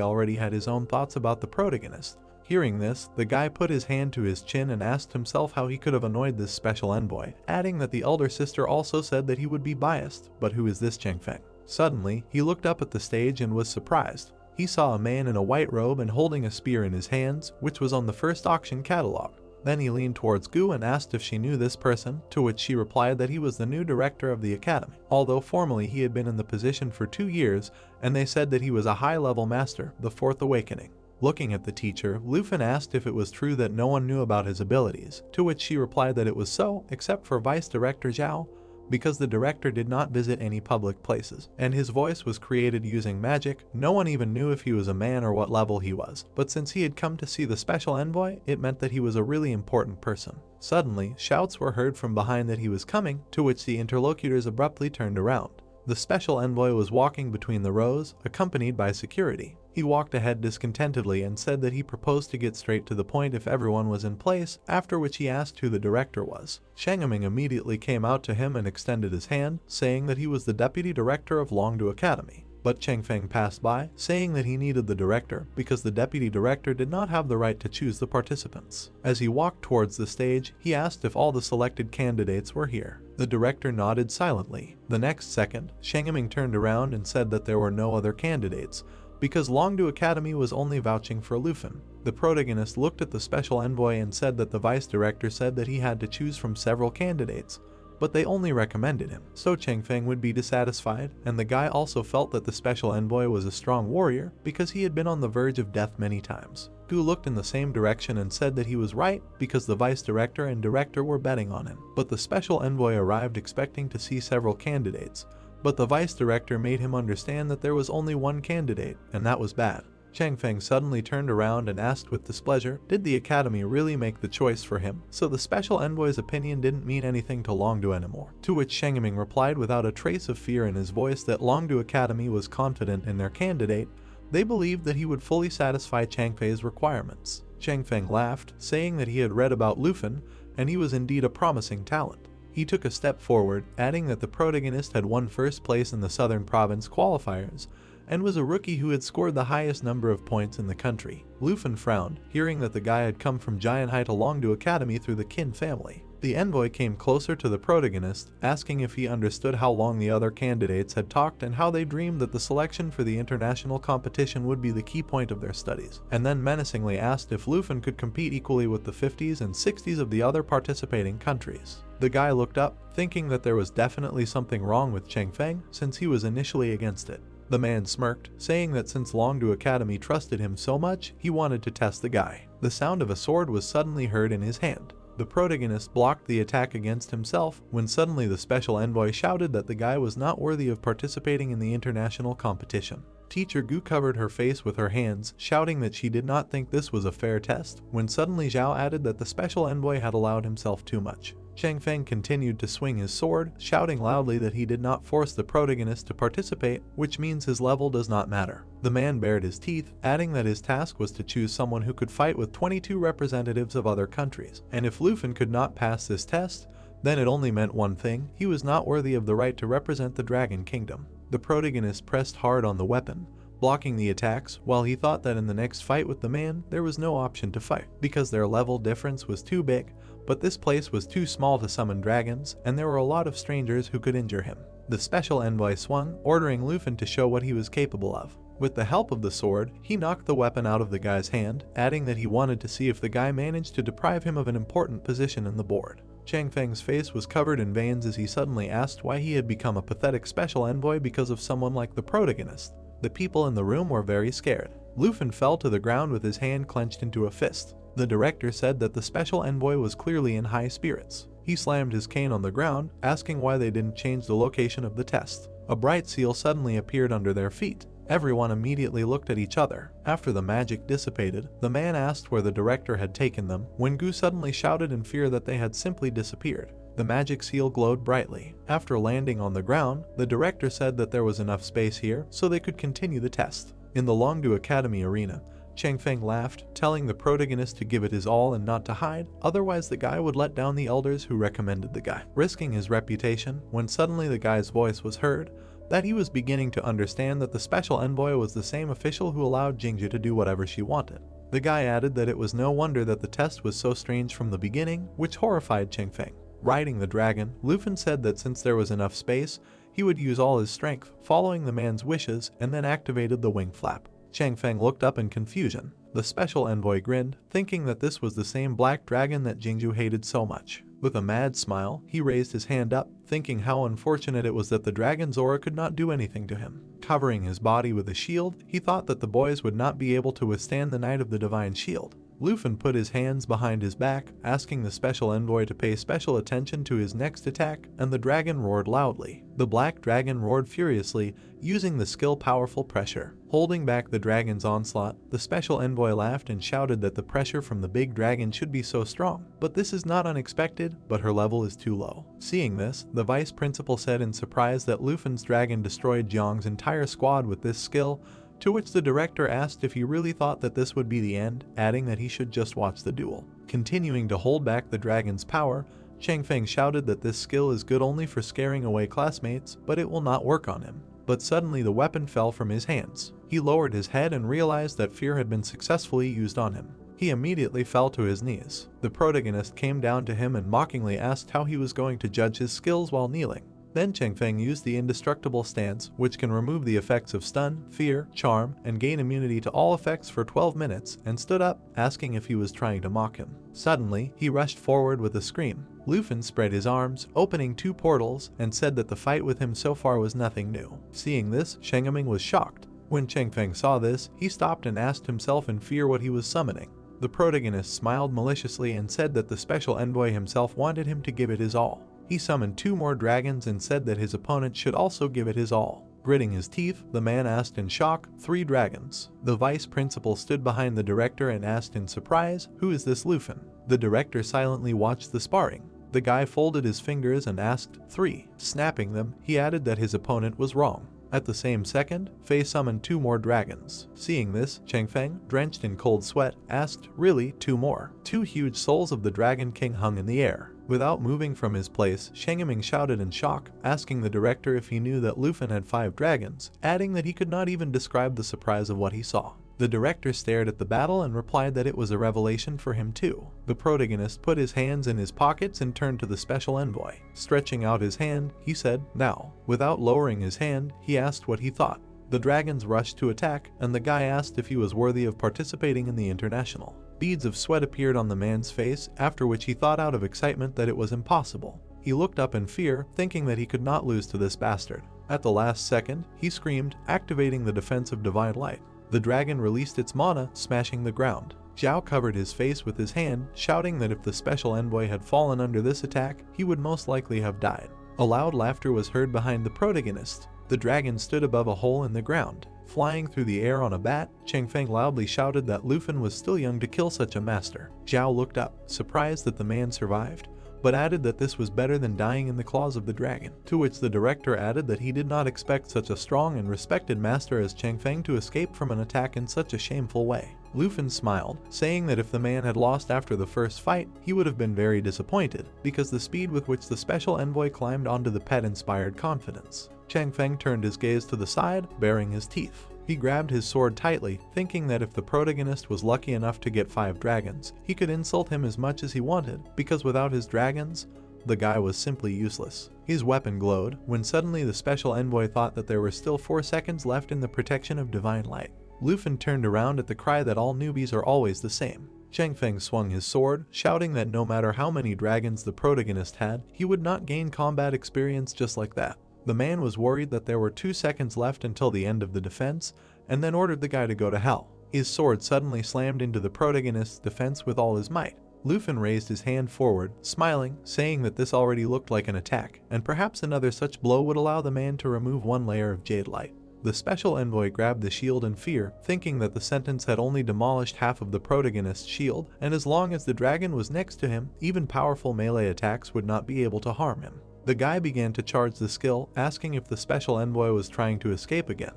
already had his own thoughts about the protagonist. Hearing this, the guy put his hand to his chin and asked himself how he could have annoyed this special envoy, adding that the elder sister also said that he would be biased, but who is this Chengfeng? Suddenly, he looked up at the stage and was surprised. He saw a man in a white robe and holding a spear in his hands, which was on the first auction catalog. Then he leaned towards Gu and asked if she knew this person, to which she replied that he was the new director of the academy, although formerly he had been in the position for 2 years, and they said that he was a high-level master, the fourth awakening. Looking at the teacher, Lufin asked if it was true that no one knew about his abilities, to which she replied that it was so, except for Vice Director Zhao, because the director did not visit any public places, and his voice was created using magic. No one even knew if he was a man or what level he was, but since he had come to see the special envoy, it meant that he was a really important person. Suddenly, shouts were heard from behind that he was coming, to which the interlocutors abruptly turned around. The special envoy was walking between the rows, accompanied by security. He walked ahead discontentedly and said that he proposed to get straight to the point if everyone was in place, after which he asked who the director was. Shangaming immediately came out to him and extended his hand, saying that he was the deputy director of Longdu Academy. But Chengfeng passed by, saying that he needed the director because the deputy director did not have the right to choose the participants. As he walked towards the stage, he asked if all the selected candidates were here. The director nodded silently. The next second, Shangaming turned around and said that there were no other candidates, because Longdu Academy was only vouching for Lufin. The protagonist looked at the special envoy and said that the vice director said that he had to choose from several candidates, but they only recommended him, so Chengfeng would be dissatisfied, and the guy also felt that the special envoy was a strong warrior because he had been on the verge of death many times. Gu looked in the same direction and said that he was right because the vice director and director were betting on him, but the special envoy arrived expecting to see several candidates, but the vice director made him understand that there was only one candidate, and that was bad. Chengfeng suddenly turned around and asked with displeasure, did the academy really make the choice for him? So the special envoy's opinion didn't mean anything to Longdu anymore. To which Shangaming replied without a trace of fear in his voice that Longdu Academy was confident in their candidate. They believed that he would fully satisfy Changfei's requirements. Chang Feng laughed, saying that he had read about Lufin, and he was indeed a promising talent. He took a step forward, adding that the protagonist had won first place in the Southern Province qualifiers, and was a rookie who had scored the highest number of points in the country. Lufin frowned, hearing that the guy had come from Giant High to Longdu Academy through the Qin family. The envoy came closer to the protagonist, asking if he understood how long the other candidates had talked and how they dreamed that the selection for the international competition would be the key point of their studies, and then menacingly asked if Lufin could compete equally with the 50s and 60s of the other participating countries. The guy looked up, thinking that there was definitely something wrong with Chang Feng since he was initially against it. The man smirked, saying that since Longdu Academy trusted him so much, he wanted to test the guy. The sound of a sword was suddenly heard in his hand. The protagonist blocked the attack against himself when suddenly the special envoy shouted that the guy was not worthy of participating in the international competition. Teacher Gu covered her face with her hands, shouting that she did not think this was a fair test, when suddenly Zhao added that the special envoy had allowed himself too much. Chang Feng continued to swing his sword, shouting loudly that he did not force the protagonist to participate, which means his level does not matter. The man bared his teeth, adding that his task was to choose someone who could fight with 22 representatives of other countries, and if Lufin could not pass this test, then it only meant one thing: he was not worthy of the right to represent the Dragon Kingdom. The protagonist pressed hard on the weapon, blocking the attacks, while he thought that in the next fight with the man, there was no option to fight, because their level difference was too big, but this place was too small to summon dragons, and there were a lot of strangers who could injure him. The special envoy swung, ordering Lufin to show what he was capable of. With the help of the sword, he knocked the weapon out of the guy's hand, adding that he wanted to see if the guy managed to deprive him of an important position in the board. Chang Feng's face was covered in veins as he suddenly asked why he had become a pathetic special envoy because of someone like the protagonist. The people in the room were very scared. Lufin fell to the ground with his hand clenched into a fist. The director said that the special envoy was clearly in high spirits. He slammed his cane on the ground, asking why they didn't change the location of the test. A bright seal suddenly appeared under their feet. Everyone immediately looked at each other. After the magic dissipated, the man asked where the director had taken them, when Gu suddenly shouted in fear that they had simply disappeared. The magic seal glowed brightly. After landing on the ground, the director said that there was enough space here so they could continue the test. In the Longdu Academy arena, Chang Feng laughed, telling the protagonist to give it his all and not to hide, otherwise the guy would let down the elders who recommended the guy, risking his reputation, when suddenly the guy's voice was heard, that he was beginning to understand that the special envoy was the same official who allowed Jingju to do whatever she wanted. The guy added that it was no wonder that the test was so strange from the beginning, which horrified Chang Feng. Riding the dragon, Lufin said that since there was enough space, he would use all his strength, following the man's wishes, and then activated the wing flap. Chang Feng looked up in confusion. The special envoy grinned, thinking that this was the same black dragon that Jingju hated so much. With a mad smile, he raised his hand up, thinking how unfortunate it was that the dragon's aura could not do anything to him. Covering his body with a shield, he thought that the boys would not be able to withstand the Knight of the Divine Shield. Lufin put his hands behind his back, asking the special envoy to pay special attention to his next attack, and the dragon roared loudly. The black dragon roared furiously, using the skill Powerful Pressure. Holding back the dragon's onslaught, the special envoy laughed and shouted that the pressure from the big dragon should be so strong. But this is not unexpected, but her level is too low. Seeing this, the vice principal said in surprise that Lufin's dragon destroyed Jiang's entire squad with this skill, to which the director asked if he really thought that this would be the end, adding that he should just watch the duel. Continuing to hold back the dragon's power, Chang Feng shouted that this skill is good only for scaring away classmates, but it will not work on him. But suddenly the weapon fell from his hands. He lowered his head and realized that fear had been successfully used on him. He immediately fell to his knees. The protagonist came down to him and mockingly asked how he was going to judge his skills while kneeling. Then Chang Feng used the indestructible stance, which can remove the effects of stun, fear, charm, and gain immunity to all effects for 12 minutes, and stood up, asking if he was trying to mock him. Suddenly, he rushed forward with a scream. Lufin spread his arms, opening 2 portals, and said that the fight with him so far was nothing new. Seeing this, Shengaming was shocked. When Chang Feng saw this, he stopped and asked himself in fear what he was summoning. The protagonist smiled maliciously and said that the special envoy himself wanted him to give it his all. He summoned 2 more dragons and said that his opponent should also give it his all. Gritting his teeth, the man asked in shock, 3 dragons. The vice principal stood behind the director and asked in surprise, "Who is this Lufin?" The director silently watched the sparring. The guy folded his fingers and asked, 3. Snapping them, he added that his opponent was wrong. At the same second, Fei summoned 2 more dragons. Seeing this, Changfeng, drenched in cold sweat, asked, "Really, 2 more?" 2 huge souls of the Dragon King hung in the air. Without moving from his place, Shengeming shouted in shock, asking the director if he knew that Lufin had 5 dragons, adding that he could not even describe the surprise of what he saw. The director stared at the battle and replied that it was a revelation for him too. The protagonist put his hands in his pockets and turned to the special envoy. Stretching out his hand, he said, "Now." Without lowering his hand, he asked what he thought. The dragons rushed to attack, and the guy asked if he was worthy of participating in the international. Beads of sweat appeared on the man's face, after which he thought out of excitement that it was impossible. He looked up in fear, thinking that he could not lose to this bastard. At the last second, he screamed, activating the defense of divine light. The dragon released its mana, smashing the ground. Zhao covered his face with his hand, shouting that if the special envoy had fallen under this attack, he would most likely have died. A loud laughter was heard behind the protagonist. The dragon stood above a hole in the ground. Flying through the air on a bat, Changfeng loudly shouted that Lufin was still young to kill such a master. Zhao looked up, surprised that the man survived, but added that this was better than dying in the claws of the dragon, to which the director added that he did not expect such a strong and respected master as Changfeng to escape from an attack in such a shameful way. Lufin smiled, saying that if the man had lost after the first fight, he would have been very disappointed, because the speed with which the special envoy climbed onto the pet inspired confidence. Changfeng turned his gaze to the side, baring his teeth. He grabbed his sword tightly, thinking that if the protagonist was lucky enough to get 5 dragons, he could insult him as much as he wanted, because without his dragons, the guy was simply useless. His weapon glowed, when suddenly the special envoy thought that there were still 4 seconds left in the protection of divine light. Lufin turned around at the cry that all newbies are always the same. Changfeng swung his sword, shouting that no matter how many dragons the protagonist had, he would not gain combat experience just like that. The man was worried that there were 2 seconds left until the end of the defense, and then ordered the guy to go to hell. His sword suddenly slammed into the protagonist's defense with all his might. Lufin raised his hand forward, smiling, saying that this already looked like an attack, and perhaps another such blow would allow the man to remove 1 layer of jade light. The special envoy grabbed the shield in fear, thinking that the sentence had only demolished half of the protagonist's shield, and as long as the dragon was next to him, even powerful melee attacks would not be able to harm him. The guy began to charge the skill, asking if the special envoy was trying to escape again.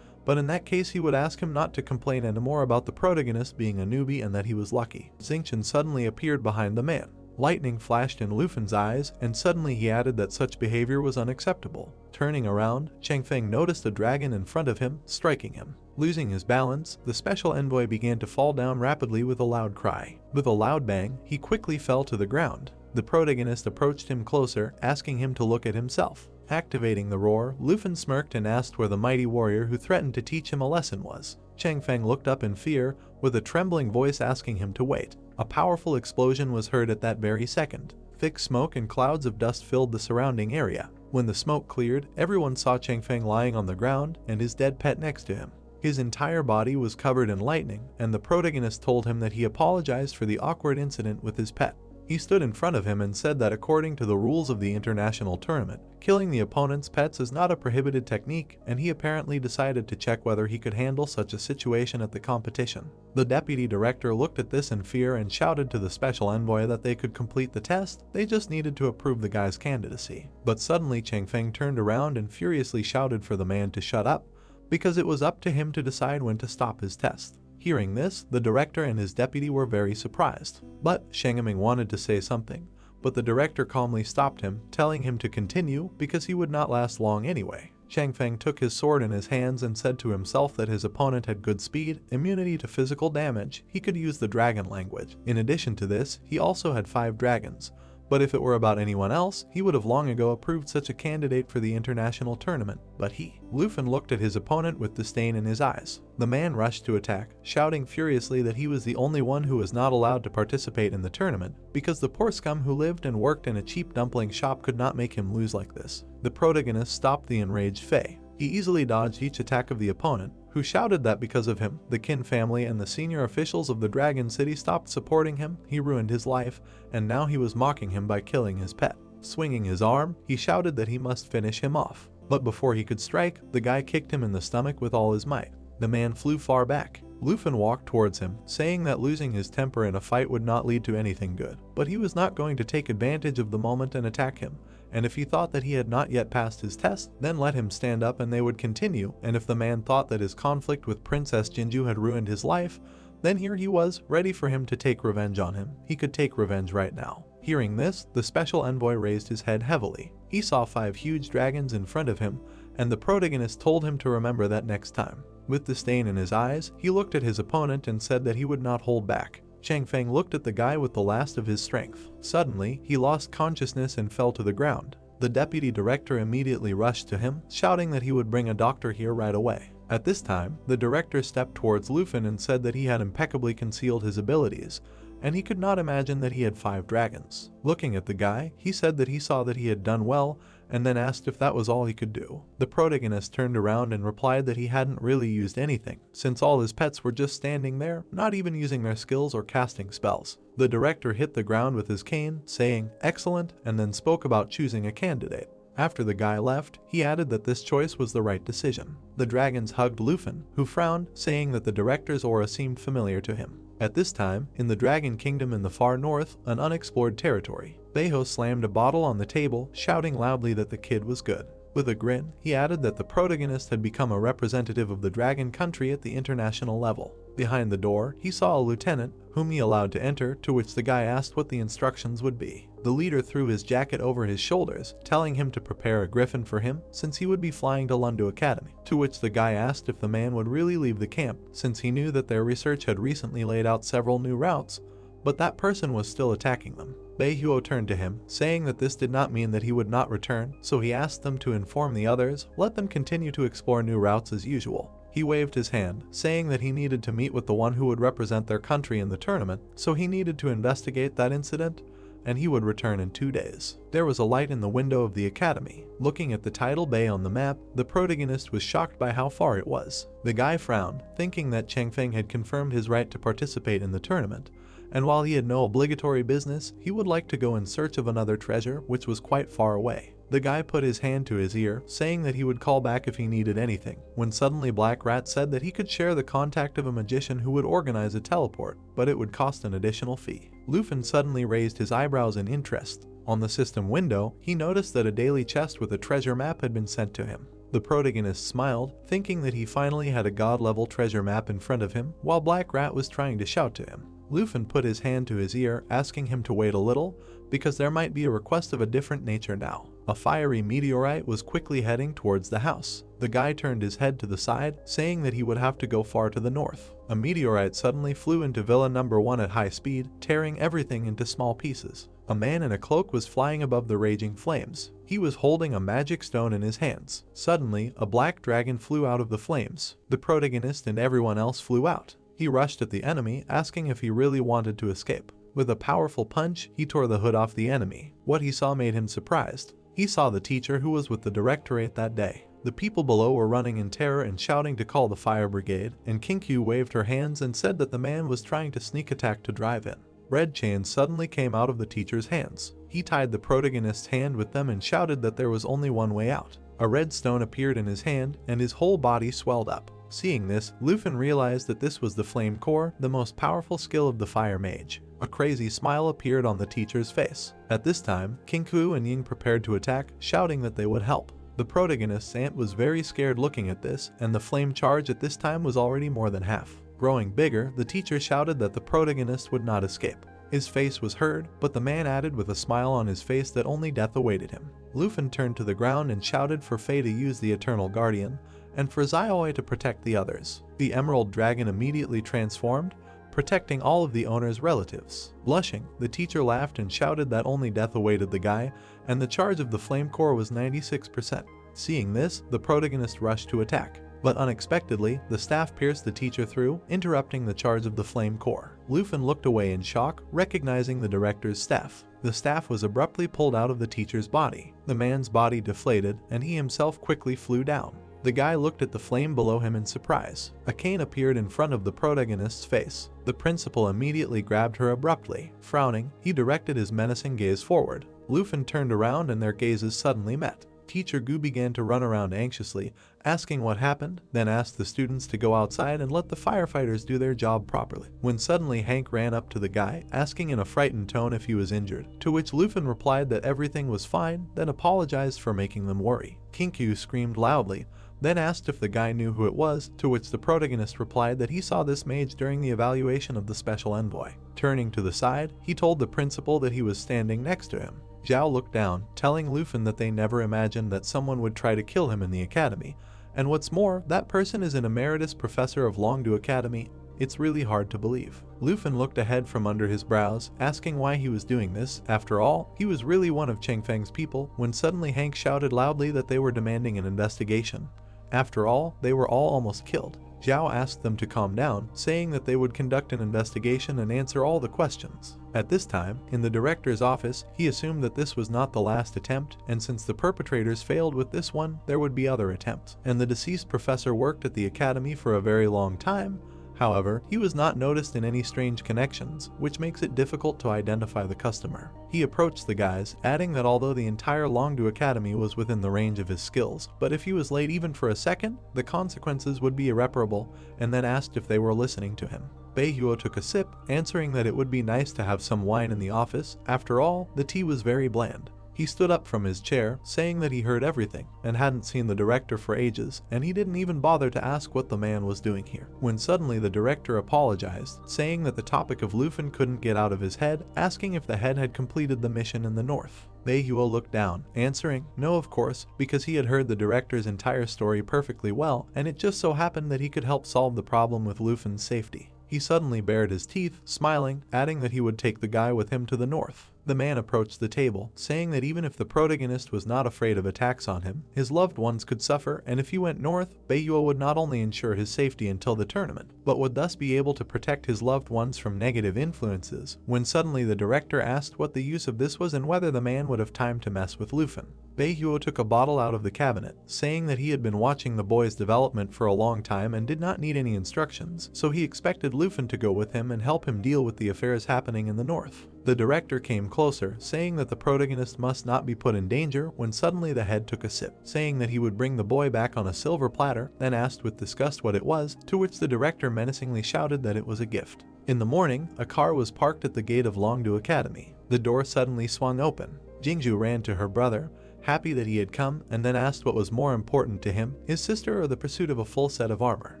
But in that case he would ask him not to complain anymore about the protagonist being a newbie and that he was lucky. Xingqian suddenly appeared behind the man. Lightning flashed in Lufin's eyes, and suddenly he added that such behavior was unacceptable. Turning around, Changfeng noticed a dragon in front of him, striking him. Losing his balance, the special envoy began to fall down rapidly with a loud cry. With a loud bang, he quickly fell to the ground. The protagonist approached him closer, asking him to look at himself. Activating the roar, Lufin smirked and asked where the mighty warrior who threatened to teach him a lesson was. Changfeng looked up in fear, with a trembling voice asking him to wait. A powerful explosion was heard at that very second. Thick smoke and clouds of dust filled the surrounding area. When the smoke cleared, everyone saw Changfeng lying on the ground and his dead pet next to him. His entire body was covered in lightning, and the protagonist told him that he apologized for the awkward incident with his pet. He stood in front of him and said that according to the rules of the international tournament, killing the opponent's pets is not a prohibited technique, and he apparently decided to check whether he could handle such a situation at the competition. The deputy director looked at this in fear and shouted to the special envoy that they could complete the test, they just needed to approve the guy's candidacy. But suddenly Changfeng turned around and furiously shouted for the man to shut up, because it was up to him to decide when to stop his test. Hearing this, the director and his deputy were very surprised. But Shengeming wanted to say something, but the director calmly stopped him, telling him to continue because he would not last long anyway. Changfeng took his sword in his hands and said to himself that his opponent had good speed, immunity to physical damage, he could use the dragon language. In addition to this, he also had 5 dragons. But if it were about anyone else, he would have long ago approved such a candidate for the international tournament. But Lufin looked at his opponent with disdain in his eyes. The man rushed to attack, shouting furiously that he was the only one who was not allowed to participate in the tournament, because the poor scum who lived and worked in a cheap dumpling shop could not make him lose like this. The protagonist stopped the enraged Fei. He easily dodged each attack of the opponent, who shouted that because of him, the Qin family and the senior officials of the Dragon City stopped supporting him, he ruined his life, and now he was mocking him by killing his pet. Swinging his arm, he shouted that he must finish him off. But before he could strike, the guy kicked him in the stomach with all his might. The man flew far back. Lufin walked towards him, saying that losing his temper in a fight would not lead to anything good, but he was not going to take advantage of the moment and attack him. And if he thought that he had not yet passed his test, then let him stand up and they would continue. And if the man thought that his conflict with Princess Jinju had ruined his life, then here he was, ready for him to take revenge on him. He could take revenge right now. Hearing this, the special envoy raised his head heavily. He saw 5 huge dragons in front of him, and the protagonist told him to remember that next time. With disdain in his eyes, he looked at his opponent and said that he would not hold back. Chang Feng looked at the guy with the last of his strength. Suddenly, he lost consciousness and fell to the ground. The deputy director immediately rushed to him, shouting that he would bring a doctor here right away. At this time, the director stepped towards Lufin and said that he had impeccably concealed his abilities, and he could not imagine that he had 5 dragons. Looking at the guy, he said that he saw that he had done well, and then asked if that was all he could do. The protagonist turned around and replied that he hadn't really used anything, since all his pets were just standing there, not even using their skills or casting spells. The director hit the ground with his cane, saying, "Excellent," and then spoke about choosing a candidate. After the guy left, he added that this choice was the right decision. The dragons hugged Lufin, who frowned, saying that the director's aura seemed familiar to him. At this time, in the Dragon Kingdom in the far north, an unexplored territory, Beho slammed a bottle on the table, shouting loudly that the kid was good. With a grin, he added that the protagonist had become a representative of the dragon country at the international level. Behind the door, he saw a lieutenant, whom he allowed to enter, to which the guy asked what the instructions would be. The leader threw his jacket over his shoulders, telling him to prepare a griffin for him, since he would be flying to Longdu Academy, to which the guy asked if the man would really leave the camp, since he knew that their research had recently laid out several new routes, but that person was still attacking them. Beihuo turned to him, saying that this did not mean that he would not return, so he asked them to inform the others, let them continue to explore new routes as usual. He waved his hand, saying that he needed to meet with the one who would represent their country in the tournament, so he needed to investigate that incident, and he would return in 2 days. There was a light in the window of the academy. Looking at the tidal bay on the map, the protagonist was shocked by how far it was. The guy frowned, thinking that Chang Feng had confirmed his right to participate in the tournament, and while he had no obligatory business, he would like to go in search of another treasure which was quite far away. The guy put his hand to his ear, saying that he would call back if he needed anything, when suddenly Black Rat said that he could share the contact of a magician who would organize a teleport, but it would cost an additional fee. Lufin suddenly raised his eyebrows in interest. On the system window, he noticed that a daily chest with a treasure map had been sent to him. The protagonist smiled, thinking that he finally had a god-level treasure map in front of him, while Black Rat was trying to shout to him. Lufin put his hand to his ear, asking him to wait a little, because there might be a request of a different nature now. A fiery meteorite was quickly heading towards the house. The guy turned his head to the side, saying that he would have to go far to the north. A meteorite suddenly flew into Villa number 1 at high speed, tearing everything into small pieces. A man in a cloak was flying above the raging flames. He was holding a magic stone in his hands. Suddenly, a black dragon flew out of the flames. The protagonist and everyone else flew out. He rushed at the enemy, asking if he really wanted to escape. With a powerful punch, he tore the hood off the enemy. What he saw made him surprised. He saw the teacher who was with the directorate that day. The people below were running in terror and shouting to call the fire brigade, and Kinkyu waved her hands and said that the man was trying to sneak attack to drive in. Red chains suddenly came out of the teacher's hands. He tied the protagonist's hand with them and shouted that there was only one way out. A red stone appeared in his hand, and his whole body swelled up. Seeing this, Lufin realized that this was the Flame Core, the most powerful skill of the Fire Mage. A crazy smile appeared on the teacher's face. At this time, Kinku and Ying prepared to attack, shouting that they would help. The protagonist's aunt was very scared looking at this, and the flame charge at this time was already more than half. Growing bigger, the teacher shouted that the protagonist would not escape. His face was hurt, but the man added with a smile on his face that only death awaited him. Lufin turned to the ground and shouted for Fei to use the Eternal Guardian, and for Xiaoi to protect the others. The Emerald Dragon immediately transformed, protecting all of the owner's relatives. Blushing, the teacher laughed and shouted that only death awaited the guy, and the charge of the flame core was 96%. Seeing this, the protagonist rushed to attack. But unexpectedly, the staff pierced the teacher through, interrupting the charge of the flame core. Lufin looked away in shock, recognizing the director's staff. The staff was abruptly pulled out of the teacher's body. The man's body deflated, and he himself quickly flew down. The guy looked at the flame below him in surprise. A cane appeared in front of the protagonist's face. The principal immediately grabbed her abruptly. Frowning, he directed his menacing gaze forward. Lufin turned around and their gazes suddenly met. Teacher Gu began to run around anxiously, asking what happened, then asked the students to go outside and let the firefighters do their job properly. When suddenly Hank ran up to the guy, asking in a frightened tone if he was injured, to which Lufin replied that everything was fine, then apologized for making them worry. Kinkyu screamed loudly, then asked if the guy knew who it was, to which the protagonist replied that he saw this mage during the evaluation of the special envoy. Turning to the side, he told the principal that he was standing next to him. Zhao looked down, telling Lufin that they never imagined that someone would try to kill him in the academy, and what's more, that person is an emeritus professor of Longdu Academy. It's really hard to believe. Lufin looked ahead from under his brows, asking why he was doing this. After all, he was really one of Chengfeng's people, when suddenly Hank shouted loudly that they were demanding an investigation. After all, they were all almost killed. Zhao asked them to calm down, saying that they would conduct an investigation and answer all the questions. At this time, in the director's office, he assumed that this was not the last attempt, and since the perpetrators failed with this one, there would be other attempts. And the deceased professor worked at the academy for a very long time. However, he was not noticed in any strange connections, which makes it difficult to identify the customer. He approached the guys, adding that although the entire Longdu Academy was within the range of his skills, but if he was late even for a second, the consequences would be irreparable, and then asked if they were listening to him. Beihuo took a sip, answering that it would be nice to have some wine in the office. After all, the tea was very bland. He stood up from his chair, saying that he heard everything, and hadn't seen the director for ages, and he didn't even bother to ask what the man was doing here. When suddenly the director apologized, saying that the topic of Lufin couldn't get out of his head, asking if the head had completed the mission in the north. Beihuo looked down, answering, no of course, because he had heard the director's entire story perfectly well, and it just so happened that he could help solve the problem with Lufin's safety. He suddenly bared his teeth, smiling, adding that he would take the guy with him to the north. The man approached the table, saying that even if the protagonist was not afraid of attacks on him, his loved ones could suffer, and if he went north, Beihuo would not only ensure his safety until the tournament, but would thus be able to protect his loved ones from negative influences. When suddenly the director asked what the use of this was and whether the man would have time to mess with Lufin. Beihuo took a bottle out of the cabinet, saying that he had been watching the boy's development for a long time and did not need any instructions, so he expected Lufin to go with him and help him deal with the affairs happening in the north. The director came closer, saying that the protagonist must not be put in danger, when suddenly the head took a sip, saying that he would bring the boy back on a silver platter, then asked with disgust what it was, to which the director menacingly shouted that it was a gift. In the morning, a car was parked at the gate of Longdu Academy. The door suddenly swung open. Jingju ran to her brother, happy that he had come, and then asked what was more important to him, his sister or the pursuit of a full set of armor.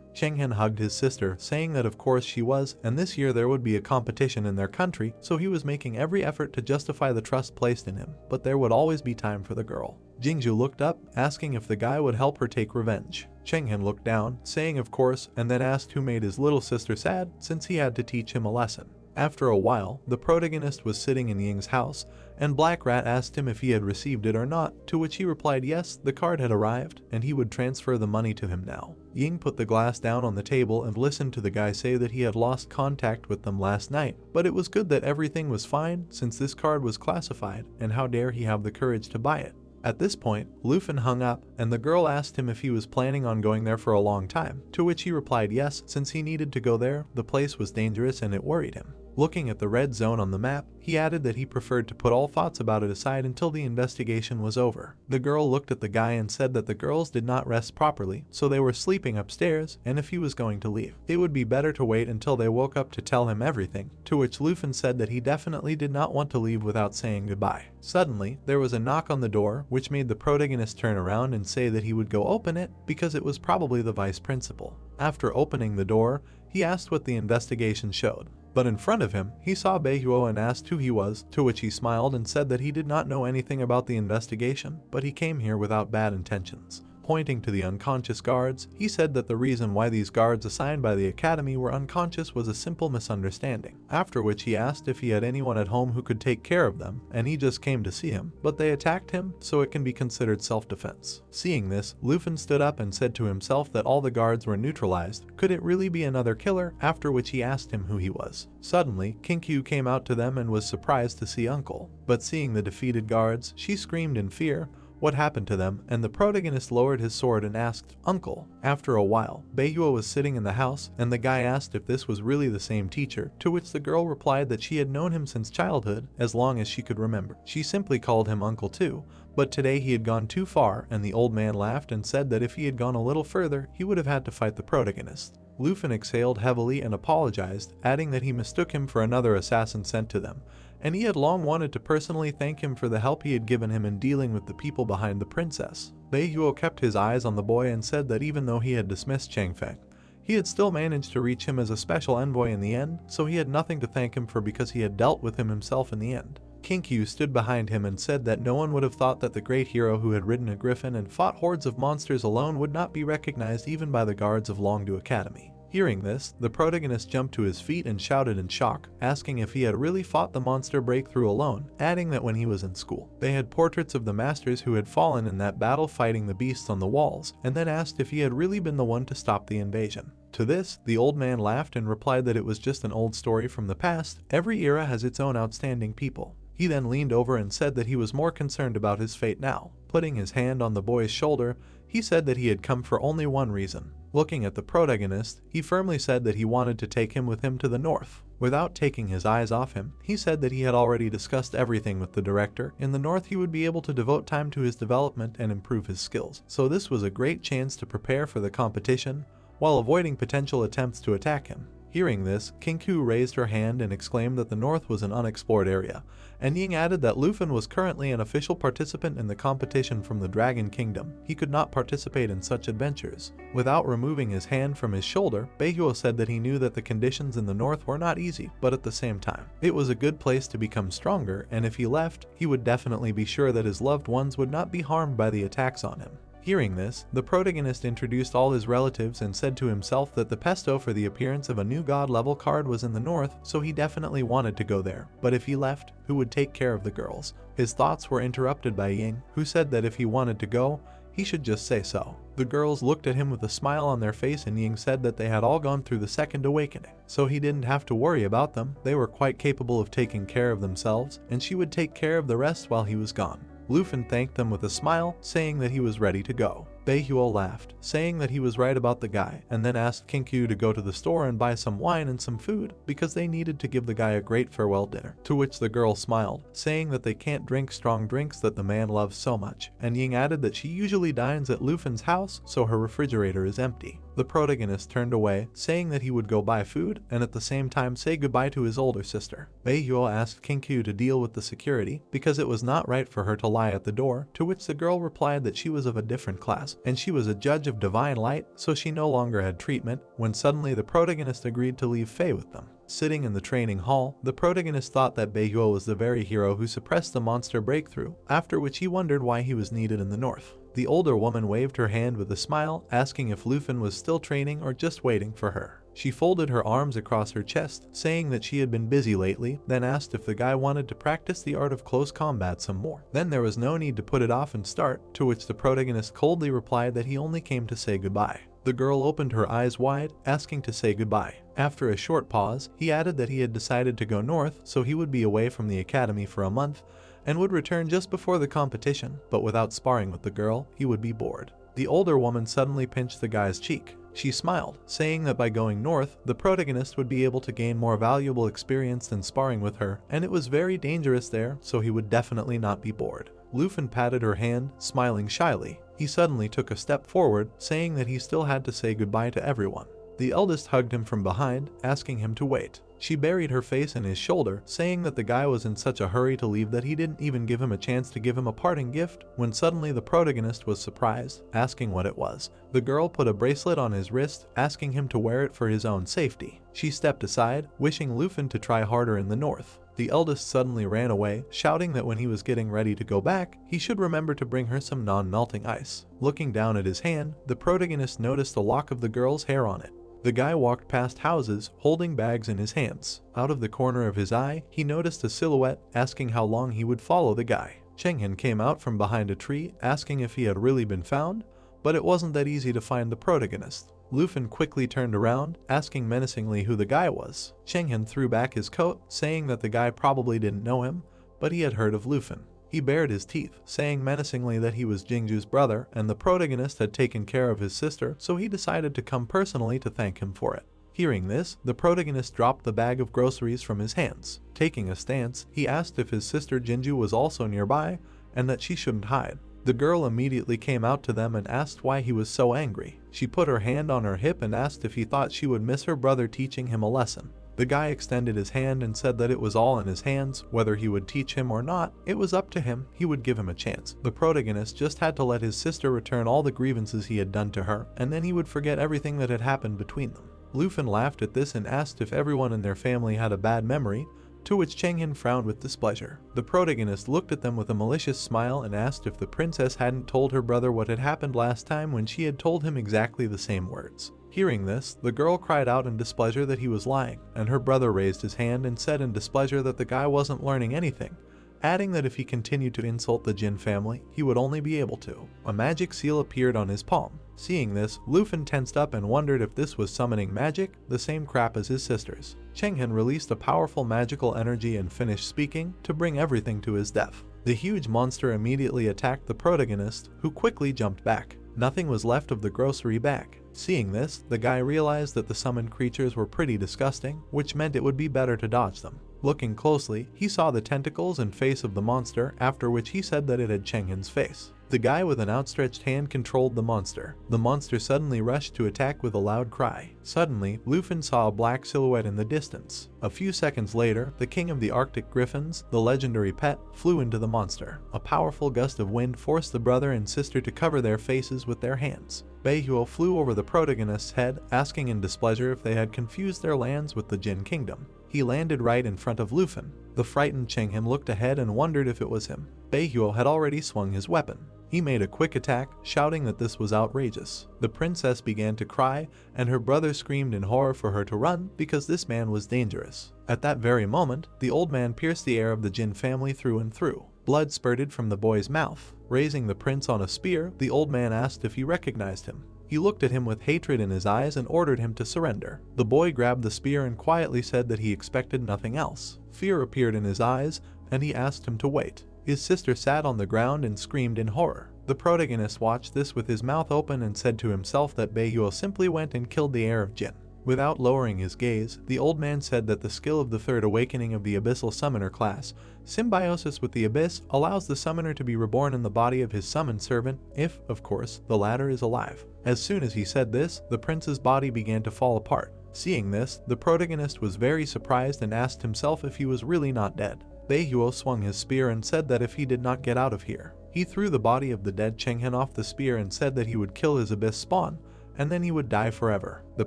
Chenghen hugged his sister, saying that of course she was, and this year there would be a competition in their country, so he was making every effort to justify the trust placed in him, but there would always be time for the girl. Jingju looked up, asking if the guy would help her take revenge. Chenghen looked down, saying of course, and then asked who made his little sister sad, since he had to teach him a lesson. After a while, the protagonist was sitting in Ying's house, and Black Rat asked him if he had received it or not, to which he replied yes, the card had arrived, and he would transfer the money to him now. Ying put the glass down on the table and listened to the guy say that he had lost contact with them last night, but it was good that everything was fine since this card was classified, and how dare he have the courage to buy it. At this point, Lufin hung up, and the girl asked him if he was planning on going there for a long time, to which he replied yes, since he needed to go there, the place was dangerous and it worried him. Looking at the red zone on the map, he added that he preferred to put all thoughts about it aside until the investigation was over. The girl looked at the guy and said that the girls did not rest properly, so they were sleeping upstairs, and if he was going to leave, it would be better to wait until they woke up to tell him everything, to which Lufin said that he definitely did not want to leave without saying goodbye. Suddenly, there was a knock on the door, which made the protagonist turn around and say that he would go open it, because it was probably the vice principal. After opening the door, he asked what the investigation showed. But in front of him, he saw Beihuo and asked who he was, to which he smiled and said that he did not know anything about the investigation, but he came here without bad intentions. Pointing to the unconscious guards, he said that the reason why these guards assigned by the academy were unconscious was a simple misunderstanding, after which he asked if he had anyone at home who could take care of them, and he just came to see him, but they attacked him, so it can be considered self-defense. Seeing this, Lufin stood up and said to himself that all the guards were neutralized. Could it really be another killer? After which he asked him who he was. Suddenly, Kinkyu came out to them and was surprised to see Uncle, but seeing the defeated guards, she screamed in fear, what happened to them, and the protagonist lowered his sword and asked, "Uncle." After a while, Beihua was sitting in the house, and the guy asked if this was really the same teacher, to which the girl replied that she had known him since childhood, as long as she could remember. She simply called him uncle too, but today he had gone too far, and the old man laughed and said that if he had gone a little further, he would have had to fight the protagonist. Lufin exhaled heavily and apologized, adding that he mistook him for another assassin sent to them, and he had long wanted to personally thank him for the help he had given him in dealing with the people behind the princess. Beihua kept his eyes on the boy and said that even though he had dismissed Changfeng, he had still managed to reach him as a special envoy in the end, so he had nothing to thank him for because he had dealt with him himself in the end. Kinkyu stood behind him and said that no one would have thought that the great hero who had ridden a griffin and fought hordes of monsters alone would not be recognized even by the guards of Longdu Academy. Hearing this, the protagonist jumped to his feet and shouted in shock, asking if he had really fought the monster breakthrough alone, adding that when he was in school, they had portraits of the masters who had fallen in that battle fighting the beasts on the walls, and then asked if he had really been the one to stop the invasion. To this, the old man laughed and replied that it was just an old story from the past. Every era has its own outstanding people. He then leaned over and said that he was more concerned about his fate now. Putting his hand on the boy's shoulder, he said that he had come for only one reason. Looking at the protagonist, he firmly said that he wanted to take him with him to the north. Without taking his eyes off him, he said that he had already discussed everything with the director. In the north, he would be able to devote time to his development and improve his skills. So this was a great chance to prepare for the competition, while avoiding potential attempts to attack him. Hearing this, Kinkyu raised her hand and exclaimed that the north was an unexplored area, and Ying added that Lufin was currently an official participant in the competition from the Dragon Kingdom. He could not participate in such adventures. Without removing his hand from his shoulder, Beihua said that he knew that the conditions in the north were not easy, but at the same time, it was a good place to become stronger, and if he left, he would definitely be sure that his loved ones would not be harmed by the attacks on him. Hearing this, the protagonist introduced all his relatives and said to himself that the pesto for the appearance of a new god level card was in the north, so he definitely wanted to go there. But if he left, who would take care of the girls? His thoughts were interrupted by Ying, who said that if he wanted to go, he should just say so. The girls looked at him with a smile on their face, and Ying said that they had all gone through the second awakening, so he didn't have to worry about them. They were quite capable of taking care of themselves, and she would take care of the rest while he was gone. Lufin thanked them with a smile, saying that he was ready to go. Beihua laughed, saying that he was right about the guy, and then asked Kinkyu to go to the store and buy some wine and some food, because they needed to give the guy a great farewell dinner. To which the girl smiled, saying that they can't drink strong drinks that the man loves so much, and Ying added that she usually dines at Lufin's house, so her refrigerator is empty. The protagonist turned away, saying that he would go buy food, and at the same time say goodbye to his older sister. Beihua asked Kinkyu to deal with the security, because it was not right for her to lie at the door, to which the girl replied that she was of a different class, and she was a judge of divine light, so she no longer had treatment, when suddenly the protagonist agreed to leave Faye with them. Sitting in the training hall, the protagonist thought that Beihua was the very hero who suppressed the monster breakthrough, after which he wondered why he was needed in the north. The older woman waved her hand with a smile, asking if Lufin was still training or just waiting for her. She folded her arms across her chest, saying that she had been busy lately, then asked if the guy wanted to practice the art of close combat some more. Then there was no need to put it off and start, to which the protagonist coldly replied that he only came to say goodbye. The girl opened her eyes wide, asking to say goodbye. After a short pause, he added that he had decided to go north, so he would be away from the academy for a month, and would return just before the competition, but without sparring with the girl, he would be bored. The older woman suddenly pinched the guy's cheek. She smiled, saying that by going north, the protagonist would be able to gain more valuable experience than sparring with her, and it was very dangerous there, so he would definitely not be bored. Lufin patted her hand, smiling shyly. He suddenly took a step forward, saying that he still had to say goodbye to everyone. The eldest hugged him from behind, asking him to wait. She buried her face in his shoulder, saying that the guy was in such a hurry to leave that he didn't even give him a chance to give him a parting gift, when suddenly the protagonist was surprised, asking what it was. The girl put a bracelet on his wrist, asking him to wear it for his own safety. She stepped aside, wishing Lufin to try harder in the north. The eldest suddenly ran away, shouting that when he was getting ready to go back, he should remember to bring her some non-melting ice. Looking down at his hand, the protagonist noticed a lock of the girl's hair on it. The guy walked past houses, holding bags in his hands. Out of the corner of his eye, he noticed a silhouette, asking how long he would follow the guy. Chenghen came out from behind a tree, asking if he had really been found, but it wasn't that easy to find the protagonist. Lufin quickly turned around, asking menacingly who the guy was. Chenghen threw back his coat, saying that the guy probably didn't know him, but he had heard of Lufin. He bared his teeth, saying menacingly that he was Jingju's brother and the protagonist had taken care of his sister, so he decided to come personally to thank him for it. Hearing this, the protagonist dropped the bag of groceries from his hands. Taking a stance, he asked if his sister Jinju was also nearby and that she shouldn't hide. The girl immediately came out to them and asked why he was so angry. She put her hand on her hip and asked if he thought she would miss her brother teaching him a lesson. The guy extended his hand and said that it was all in his hands, whether he would teach him or not, it was up to him, he would give him a chance. The protagonist just had to let his sister return all the grievances he had done to her, and then he would forget everything that had happened between them. Lufin laughed at this and asked if everyone in their family had a bad memory, to which Chenghin frowned with displeasure. The protagonist looked at them with a malicious smile and asked if the princess hadn't told her brother what had happened last time when she had told him exactly the same words. Hearing this, the girl cried out in displeasure that he was lying, and her brother raised his hand and said in displeasure that the guy wasn't learning anything, adding that if he continued to insult the Jin family, he would only be able to. A magic seal appeared on his palm. Seeing this, Lufin tensed up and wondered if this was summoning magic, the same crap as his sisters. Chenghin released a powerful magical energy and finished speaking to bring everything to his death. The huge monster immediately attacked the protagonist, who quickly jumped back. Nothing was left of the grocery bag. Seeing this, the guy realized that the summoned creatures were pretty disgusting, which meant it would be better to dodge them. Looking closely, he saw the tentacles and face of the monster, after which he said that it had Chenghin's face. The guy with an outstretched hand controlled the monster. The monster suddenly rushed to attack with a loud cry. Suddenly, Lufin saw a black silhouette in the distance. A few seconds later, the king of the Arctic Griffins, the legendary pet, flew into the monster. A powerful gust of wind forced the brother and sister to cover their faces with their hands. Beihuo flew over the protagonist's head, asking in displeasure if they had confused their lands with the Jin kingdom. He landed right in front of Lufin. The frightened Chenghin looked ahead and wondered if it was him. Beihuo had already swung his weapon. He made a quick attack, shouting that this was outrageous. The princess began to cry, and her brother screamed in horror for her to run because this man was dangerous. At that very moment, the old man pierced the air of the Jin family through and through. Blood spurted from the boy's mouth. Raising the prince on a spear, the old man asked if he recognized him. He looked at him with hatred in his eyes and ordered him to surrender. The boy grabbed the spear and quietly said that he expected nothing else. Fear appeared in his eyes, and he asked him to wait. His sister sat on the ground and screamed in horror. The protagonist watched this with his mouth open and said to himself that Beihuo simply went and killed the heir of Jin. Without lowering his gaze, the old man said that the skill of the third awakening of the Abyssal Summoner class, Symbiosis with the Abyss, allows the summoner to be reborn in the body of his summoned servant if, of course, the latter is alive. As soon as he said this, the prince's body began to fall apart. Seeing this, the protagonist was very surprised and asked himself if he was really not dead. Beihuo swung his spear and said that if he did not get out of here, he threw the body of the dead Chenghin off the spear and said that he would kill his abyss spawn, and then he would die forever. The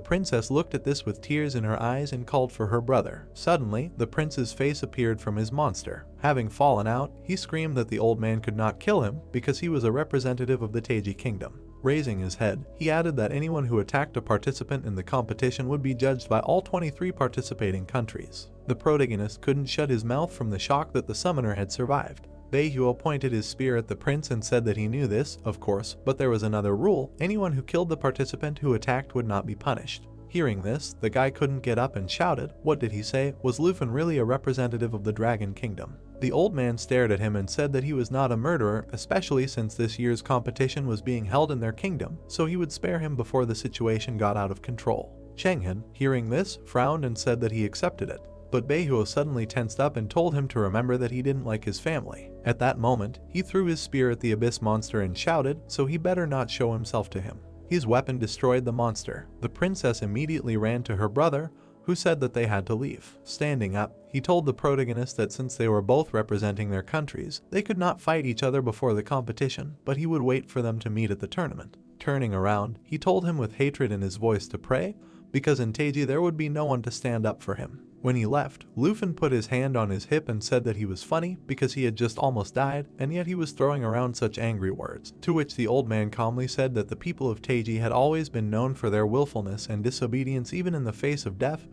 princess looked at this with tears in her eyes and called for her brother. Suddenly, the prince's face appeared from his monster. Having fallen out, he screamed that the old man could not kill him because he was a representative of the Taiji kingdom. Raising his head, he added that anyone who attacked a participant in the competition would be judged by all 23 participating countries. The protagonist couldn't shut his mouth from the shock that the summoner had survived. Beihuo pointed his spear at the prince and said that he knew this, of course, but there was another rule: anyone who killed the participant who attacked would not be punished. Hearing this, the guy couldn't get up and shouted. What did he say? Was Lufin really a representative of the Dragon Kingdom? The old man stared at him and said that he was not a murderer, especially since this year's competition was being held in their kingdom, so he would spare him before the situation got out of control. Chenghin, hearing this, frowned and said that he accepted it. But Beihuo suddenly tensed up and told him to remember that he didn't like his family. At that moment, he threw his spear at the abyss monster and shouted, so he better not show himself to him. His weapon destroyed the monster. The princess immediately ran to her brother, who said that they had to leave. Standing up, he told the protagonist that since they were both representing their countries, they could not fight each other before the competition, but he would wait for them to meet at the tournament. Turning around, he told him with hatred in his voice to pray, because in Taiji there would be no one to stand up for him. When he left, Lufin put his hand on his hip and said that he was funny because he had just almost died, and yet he was throwing around such angry words. To which the old man calmly said that the people of Taiji had always been known for their willfulness and disobedience even in the face of death,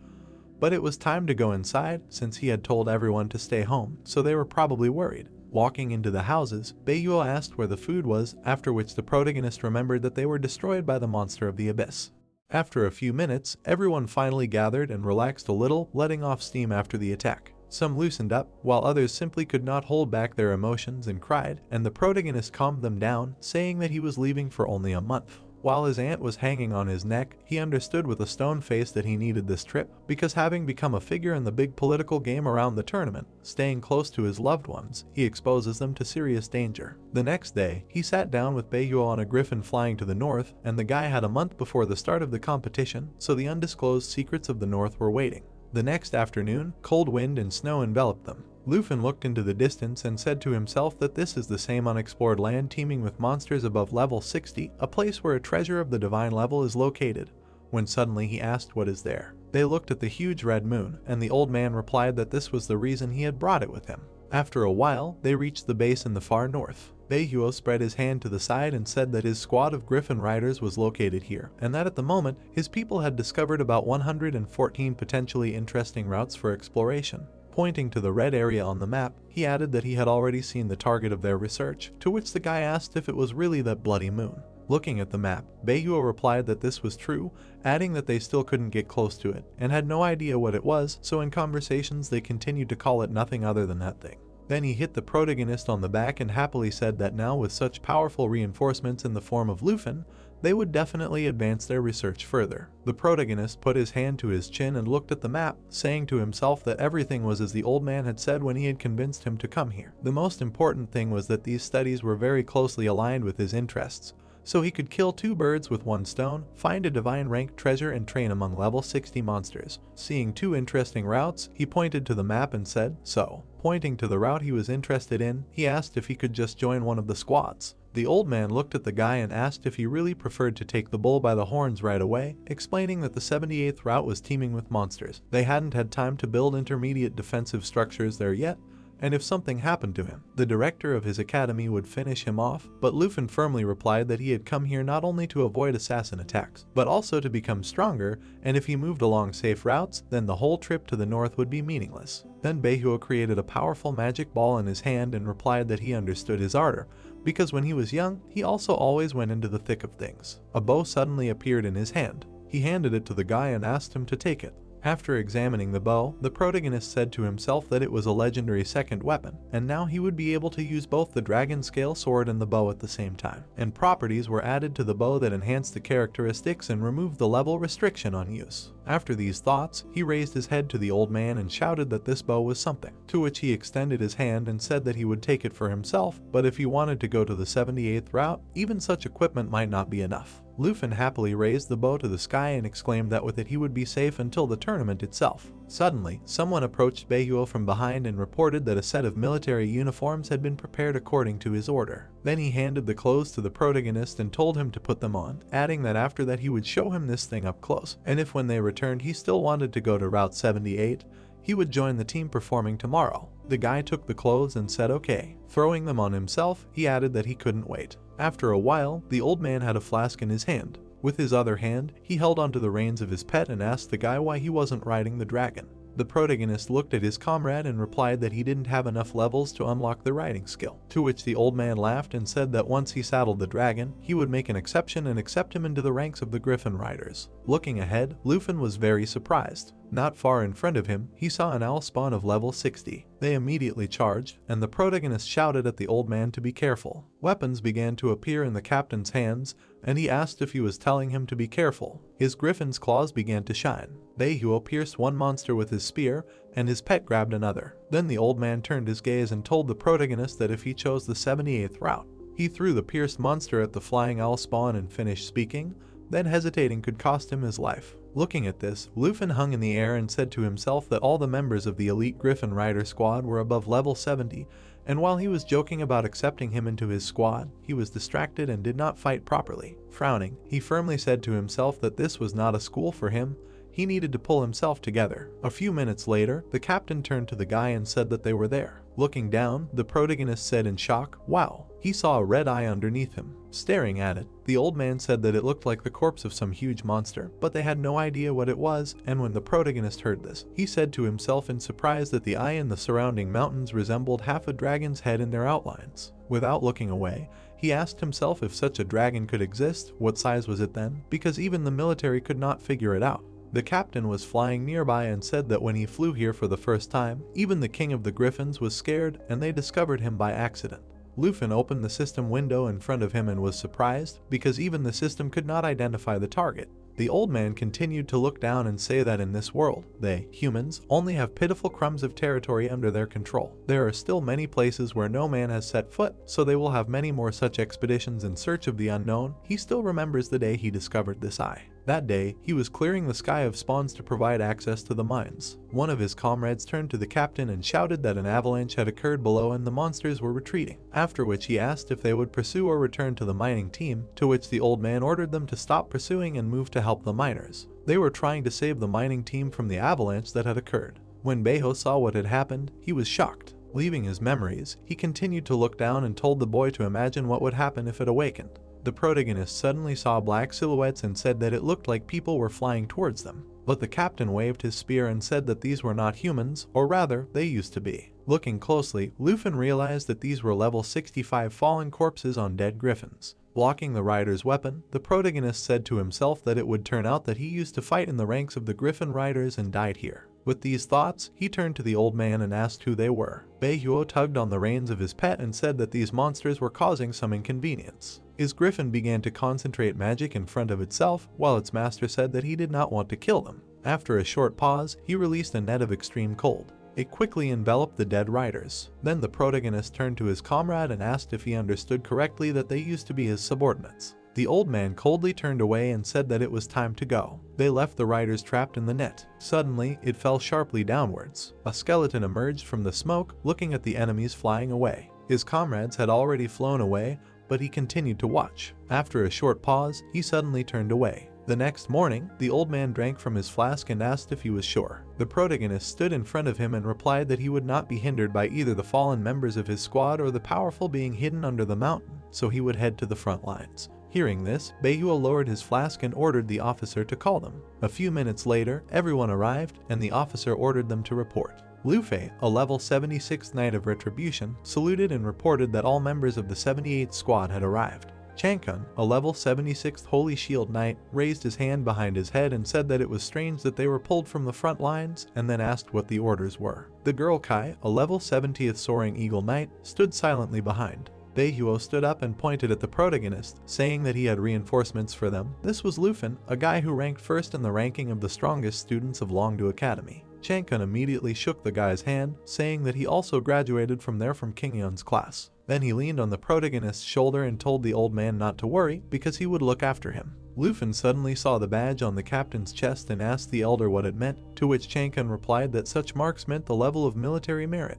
but it was time to go inside since he had told everyone to stay home, so they were probably worried. Walking into the houses, Beihuo asked where the food was, after which the protagonist remembered that they were destroyed by the monster of the abyss. After a few minutes, everyone finally gathered and relaxed a little, letting off steam after the attack. Some loosened up, while others simply could not hold back their emotions and cried, and the protagonist calmed them down, saying that he was leaving for only a month. While his aunt was hanging on his neck, he understood with a stone face that he needed this trip, because having become a figure in the big political game around the tournament, staying close to his loved ones, he exposes them to serious danger. The next day, he sat down with Baehyeo on a griffin flying to the north, and the guy had a month before the start of the competition, so the undisclosed secrets of the north were waiting. The next afternoon, cold wind and snow enveloped them. Lufin looked into the distance and said to himself that this is the same unexplored land teeming with monsters above level 60, a place where a treasure of the divine level is located, when suddenly he asked what is there. They looked at the huge red moon, and the old man replied that this was the reason he had brought it with him. After a while, they reached the base in the far north. Baehyeo spread his hand to the side and said that his squad of griffin riders was located here, and that at the moment, his people had discovered about 114 potentially interesting routes for exploration. Pointing to the red area on the map, he added that he had already seen the target of their research, to which the guy asked if it was really that bloody moon. Looking at the map, Baehyeo replied that this was true, adding that they still couldn't get close to it, and had no idea what it was, so in conversations they continued to call it nothing other than that thing. Then he hit the protagonist on the back and happily said that now with such powerful reinforcements in the form of Lufin, they would definitely advance their research further. The protagonist put his hand to his chin and looked at the map, saying to himself that everything was as the old man had said when he had convinced him to come here. The most important thing was that these studies were very closely aligned with his interests, so he could kill two birds with one stone, find a divine ranked treasure and train among level 60 monsters. Seeing two interesting routes, he pointed to the map and said, so. Pointing to the route he was interested in, he asked if he could just join one of the squads. The old man looked at the guy and asked if he really preferred to take the bull by the horns right away, explaining that the 78th route was teeming with monsters. They hadn't had time to build intermediate defensive structures there yet, and if something happened to him, the director of his academy would finish him off, but Lufin firmly replied that he had come here not only to avoid assassin attacks, but also to become stronger, and if he moved along safe routes, then the whole trip to the north would be meaningless. Then Baehyeo created a powerful magic ball in his hand and replied that he understood his ardor, because when he was young, he also always went into the thick of things. A bow suddenly appeared in his hand. He handed it to the guy and asked him to take it. After examining the bow, the protagonist said to himself that it was a legendary second weapon, and now he would be able to use both the dragon scale sword and the bow at the same time. And properties were added to the bow that enhanced the characteristics and removed the level restriction on use. After these thoughts, he raised his head to the old man and shouted that this bow was something, to which he extended his hand and said that he would take it for himself, but if he wanted to go to the 78th route, even such equipment might not be enough. Lufin happily raised the bow to the sky and exclaimed that with it he would be safe until the tournament itself. Suddenly, someone approached Baehyeo from behind and reported that a set of military uniforms had been prepared according to his order. Then he handed the clothes to the protagonist and told him to put them on, adding that after that he would show him this thing up close, and if when they returned he still wanted to go to Route 78, he would join the team performing tomorrow. The guy took the clothes and said okay. Throwing them on himself, he added that he couldn't wait. After a while, the old man had a flask in his hand. With his other hand, he held onto the reins of his pet and asked the guy why he wasn't riding the dragon. The protagonist looked at his comrade and replied that he didn't have enough levels to unlock the riding skill, to which the old man laughed and said that once he saddled the dragon, he would make an exception and accept him into the ranks of the griffin riders. Looking ahead, Lufin was very surprised. Not far in front of him, he saw an owl spawn of level 60. They immediately charged, and the protagonist shouted at the old man to be careful. Weapons began to appear in the captain's hands, and he asked if he was telling him to be careful. His griffin's claws began to shine. Baehyeo pierced one monster with his spear, and his pet grabbed another. Then the old man turned his gaze and told the protagonist that if he chose the 78th route, he threw the pierced monster at the flying owl spawn and finished speaking, then hesitating could cost him his life. Looking at this, Lufin hung in the air and said to himself that all the members of the elite Griffin Rider squad were above level 70, and while he was joking about accepting him into his squad, he was distracted and did not fight properly. Frowning, he firmly said to himself that this was not a school for him. He needed to pull himself together. A few minutes later, the captain turned to the guy and said that they were there. Looking down, the protagonist said in shock, "Wow." He saw a red eye underneath him. Staring at it, the old man said that it looked like the corpse of some huge monster, but they had no idea what it was, and when the protagonist heard this, he said to himself in surprise that the eye in the surrounding mountains resembled half a dragon's head in their outlines. Without looking away, he asked himself if such a dragon could exist, what size was it then, because even the military could not figure it out. The captain was flying nearby and said that when he flew here for the first time, even the king of the griffins was scared and they discovered him by accident. Lufin opened the system window in front of him and was surprised because even the system could not identify the target. The old man continued to look down and say that in this world, they, humans, only have pitiful crumbs of territory under their control. There are still many places where no man has set foot, so they will have many more such expeditions in search of the unknown. He still remembers the day he discovered this eye. That day, he was clearing the sky of spawns to provide access to the mines. One of his comrades turned to the captain and shouted that an avalanche had occurred below and the monsters were retreating, after which he asked if they would pursue or return to the mining team, to which the old man ordered them to stop pursuing and move to help the miners. They were trying to save the mining team from the avalanche that had occurred. When Beiho saw what had happened, he was shocked. Leaving his memories, he continued to look down and told the boy to imagine what would happen if it awakened. The protagonist suddenly saw black silhouettes and said that it looked like people were flying towards them. But the captain waved his spear and said that these were not humans, or rather, they used to be. Looking closely, Lufin realized that these were level 65 fallen corpses on dead griffins. Blocking the rider's weapon, the protagonist said to himself that it would turn out that he used to fight in the ranks of the griffin riders and died here. With these thoughts, he turned to the old man and asked who they were. Beihuo tugged on the reins of his pet and said that these monsters were causing some inconvenience. His griffin began to concentrate magic in front of itself, while its master said that he did not want to kill them. After a short pause, he released a net of extreme cold. It quickly enveloped the dead riders. Then the protagonist turned to his comrade and asked if he understood correctly that they used to be his subordinates. The old man coldly turned away and said that it was time to go. They left the riders trapped in the net. Suddenly, it fell sharply downwards. A skeleton emerged from the smoke, looking at the enemies flying away. His comrades had already flown away, but he continued to watch. After a short pause, he suddenly turned away. The next morning, the old man drank from his flask and asked if he was sure. The protagonist stood in front of him and replied that he would not be hindered by either the fallen members of his squad or the powerful being hidden under the mountain, so he would head to the front lines. Hearing this, Beihuo lowered his flask and ordered the officer to call them. A few minutes later, everyone arrived, and the officer ordered them to report. Lufei, a level 76 Knight of Retribution, saluted and reported that all members of the 78th squad had arrived. Chankun, a level 76th Holy Shield Knight, raised his hand behind his head and said that it was strange that they were pulled from the front lines, and then asked what the orders were. The girl Kai, a level 70th Soaring Eagle Knight, stood silently behind. Beihuo stood up and pointed at the protagonist, saying that he had reinforcements for them. This was Lufin, a guy who ranked first in the ranking of the strongest students of Longdu Academy. Chankun immediately shook the guy's hand, saying that he also graduated from King Yun's class. Then he leaned on the protagonist's shoulder and told the old man not to worry because he would look after him. Lufin suddenly saw the badge on the captain's chest and asked the elder what it meant, to which Chankun replied that such marks meant the level of military merit.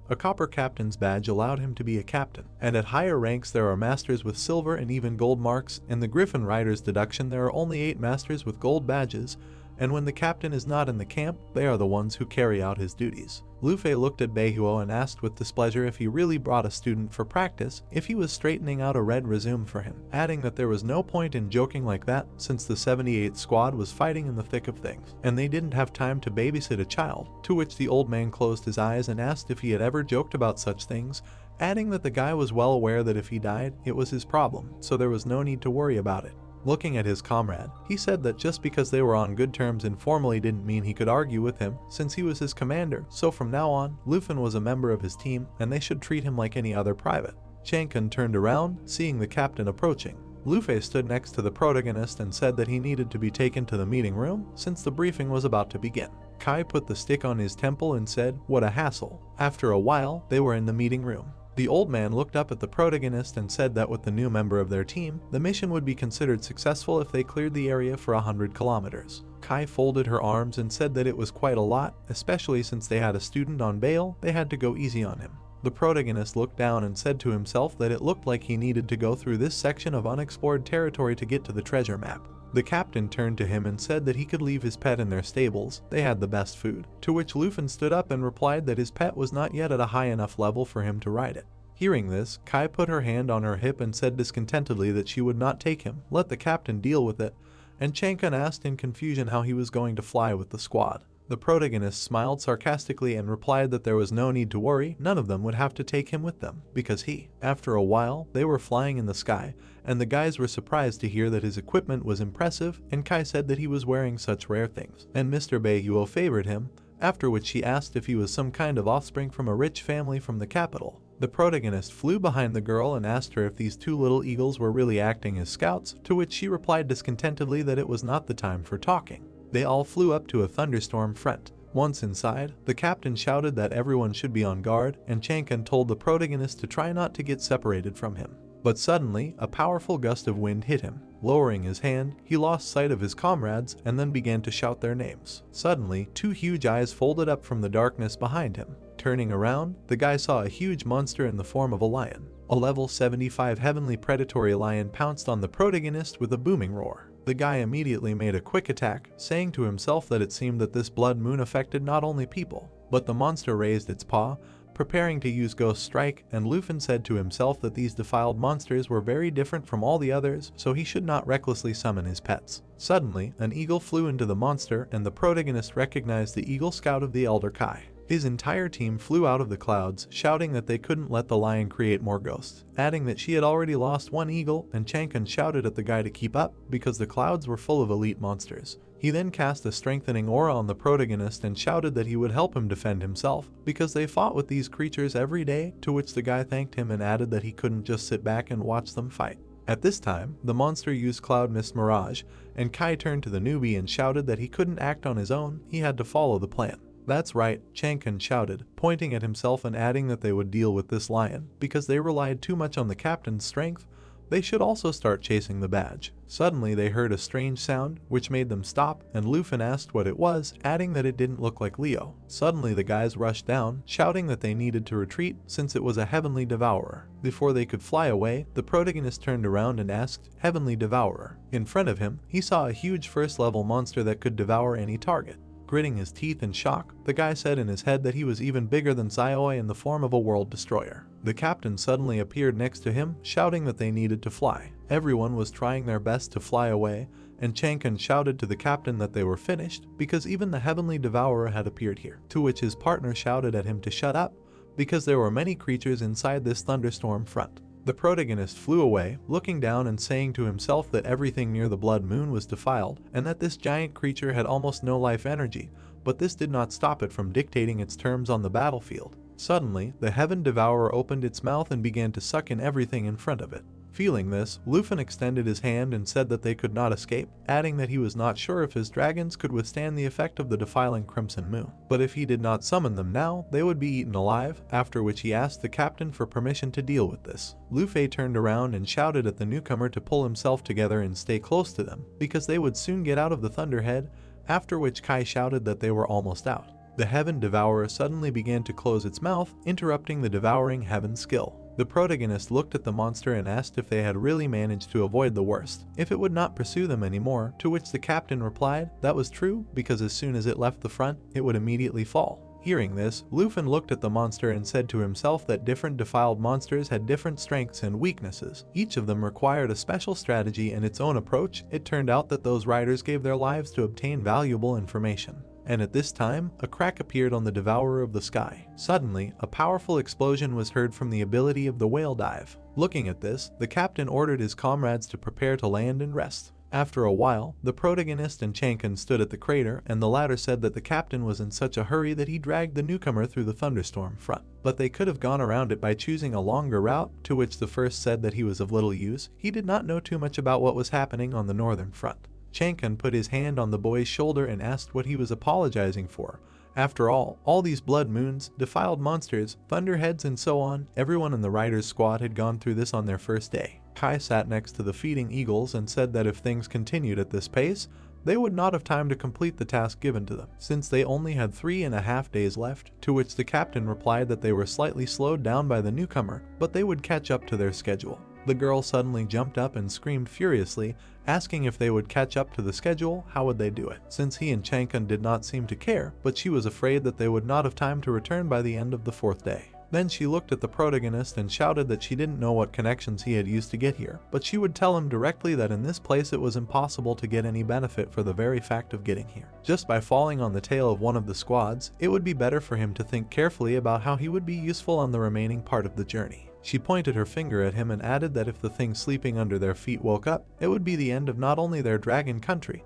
A copper captain's badge allowed him to be a captain, and at higher ranks there are masters with silver and even gold marks. In the Griffin Rider's deduction there are only 8 masters with gold badges, and when the captain is not in the camp, they are the ones who carry out his duties. Lufei looked at Beihuo and asked with displeasure if he really brought a student for practice, if he was straightening out a red resume for him, adding that there was no point in joking like that since the 78th squad was fighting in the thick of things, and they didn't have time to babysit a child, to which the old man closed his eyes and asked if he had ever joked about such things, adding that the guy was well aware that if he died, it was his problem, so there was no need to worry about it. Looking at his comrade, he said that just because they were on good terms informally didn't mean he could argue with him, since he was his commander, so from now on, Lufin was a member of his team, and they should treat him like any other private. Chankun turned around, seeing the captain approaching. Lufei stood next to the protagonist and said that he needed to be taken to the meeting room, since the briefing was about to begin. Kai put the stick on his temple and said, "What a hassle." After a while, they were in the meeting room. The old man looked up at the protagonist and said that with the new member of their team, the mission would be considered successful if they cleared the area for 100 kilometers. Kai folded her arms and said that it was quite a lot, especially since they had a student on bail, they had to go easy on him. The protagonist looked down and said to himself that it looked like he needed to go through this section of unexplored territory to get to the treasure map. The captain turned to him and said that he could leave his pet in their stables, they had the best food, to which Lufin stood up and replied that his pet was not yet at a high enough level for him to ride it. Hearing this, Kai put her hand on her hip and said discontentedly that she would not take him, let the captain deal with it, and Chankun asked in confusion how he was going to fly with the squad. The protagonist smiled sarcastically and replied that there was no need to worry, none of them would have to take him with them, because after a while, they were flying in the sky, and the guys were surprised to hear that his equipment was impressive, and Kai said that he was wearing such rare things, and Mr. Baehuo favored him, after which he asked if he was some kind of offspring from a rich family from the capital. The protagonist flew behind the girl and asked her if these two little eagles were really acting as scouts, to which she replied discontentedly that it was not the time for talking. They all flew up to a thunderstorm front. Once inside, the captain shouted that everyone should be on guard, and Chankan told the protagonist to try not to get separated from him. But suddenly, a powerful gust of wind hit him. Lowering his hand, he lost sight of his comrades and then began to shout their names. Suddenly, two huge eyes folded up from the darkness behind him. Turning around, the guy saw a huge monster in the form of a lion. A level 75 heavenly predatory lion pounced on the protagonist with a booming roar. The guy immediately made a quick attack, saying to himself that it seemed that this blood moon affected not only people, but the monster raised its paw, preparing to use Ghost Strike, and Luffy said to himself that these defiled monsters were very different from all the others, so he should not recklessly summon his pets. Suddenly, an eagle flew into the monster, and the protagonist recognized the Eagle Scout of the Elder Kai. His entire team flew out of the clouds, shouting that they couldn't let the lion create more ghosts, adding that she had already lost one eagle, and Chankan shouted at the guy to keep up, because the clouds were full of elite monsters. He then cast a strengthening aura on the protagonist and shouted that he would help him defend himself, because they fought with these creatures every day, to which the guy thanked him and added that he couldn't just sit back and watch them fight. At this time, the monster used Cloud Mist Mirage, and Kai turned to the newbie and shouted that he couldn't act on his own, he had to follow the plan. That's right, Chankan shouted, pointing at himself and adding that they would deal with this lion, because they relied too much on the captain's strength. They should also start chasing the badge. Suddenly they heard a strange sound, which made them stop, and Luffy asked what it was, adding that it didn't look like Leo. Suddenly the guys rushed down, shouting that they needed to retreat since it was a heavenly devourer. Before they could fly away, the protagonist turned around and asked, "Heavenly devourer?" In front of him, he saw a huge first-level monster that could devour any target. Gritting his teeth in shock, the guy said in his head that he was even bigger than Zaioi in the form of a world destroyer. The captain suddenly appeared next to him, shouting that they needed to fly. Everyone was trying their best to fly away, and Chankan shouted to the captain that they were finished, because even the heavenly devourer had appeared here, to which his partner shouted at him to shut up, because there were many creatures inside this thunderstorm front. The protagonist flew away, looking down and saying to himself that everything near the blood moon was defiled, and that this giant creature had almost no life energy, but this did not stop it from dictating its terms on the battlefield. Suddenly, the Heaven Devourer opened its mouth and began to suck in everything in front of it. Feeling this, Luffy extended his hand and said that they could not escape, adding that he was not sure if his dragons could withstand the effect of the defiling Crimson Moon. But if he did not summon them now, they would be eaten alive, after which he asked the captain for permission to deal with this. Luffy turned around and shouted at the newcomer to pull himself together and stay close to them, because they would soon get out of the Thunderhead, after which Kai shouted that they were almost out. The Heaven Devourer suddenly began to close its mouth, interrupting the devouring Heaven skill. The protagonist looked at the monster and asked if they had really managed to avoid the worst, if it would not pursue them anymore, to which the captain replied that was true, because as soon as it left the front, it would immediately fall. Hearing this, Luffy looked at the monster and said to himself that different defiled monsters had different strengths and weaknesses. Each of them required a special strategy and its own approach. It turned out that those riders gave their lives to obtain valuable information. And at this time, a crack appeared on the Devourer of the Sky. Suddenly, a powerful explosion was heard from the ability of the Whale Dive. Looking at this, the captain ordered his comrades to prepare to land and rest. After a while, the protagonist and Chankan stood at the crater, and the latter said that the captain was in such a hurry that he dragged the newcomer through the thunderstorm front. But they could have gone around it by choosing a longer route, to which the first said that he was of little use. He did not know too much about what was happening on the northern front. Chankan put his hand on the boy's shoulder and asked what he was apologizing for. After all these blood moons, defiled monsters, thunderheads and so on, everyone in the riders' squad had gone through this on their first day. Kai sat next to the feeding eagles and said that if things continued at this pace, they would not have time to complete the task given to them, since they only had 3.5 days left, to which the captain replied that they were slightly slowed down by the newcomer, but they would catch up to their schedule. The girl suddenly jumped up and screamed furiously, asking if they would catch up to the schedule, how would they do it, since he and Chankan did not seem to care, but she was afraid that they would not have time to return by the end of the 4th day. Then she looked at the protagonist and shouted that she didn't know what connections he had used to get here, but she would tell him directly that in this place it was impossible to get any benefit for the very fact of getting here. Just by falling on the tail of one of the squads, it would be better for him to think carefully about how he would be useful on the remaining part of the journey. She pointed her finger at him and added that if the thing sleeping under their feet woke up, it would be the end of not only their dragon country,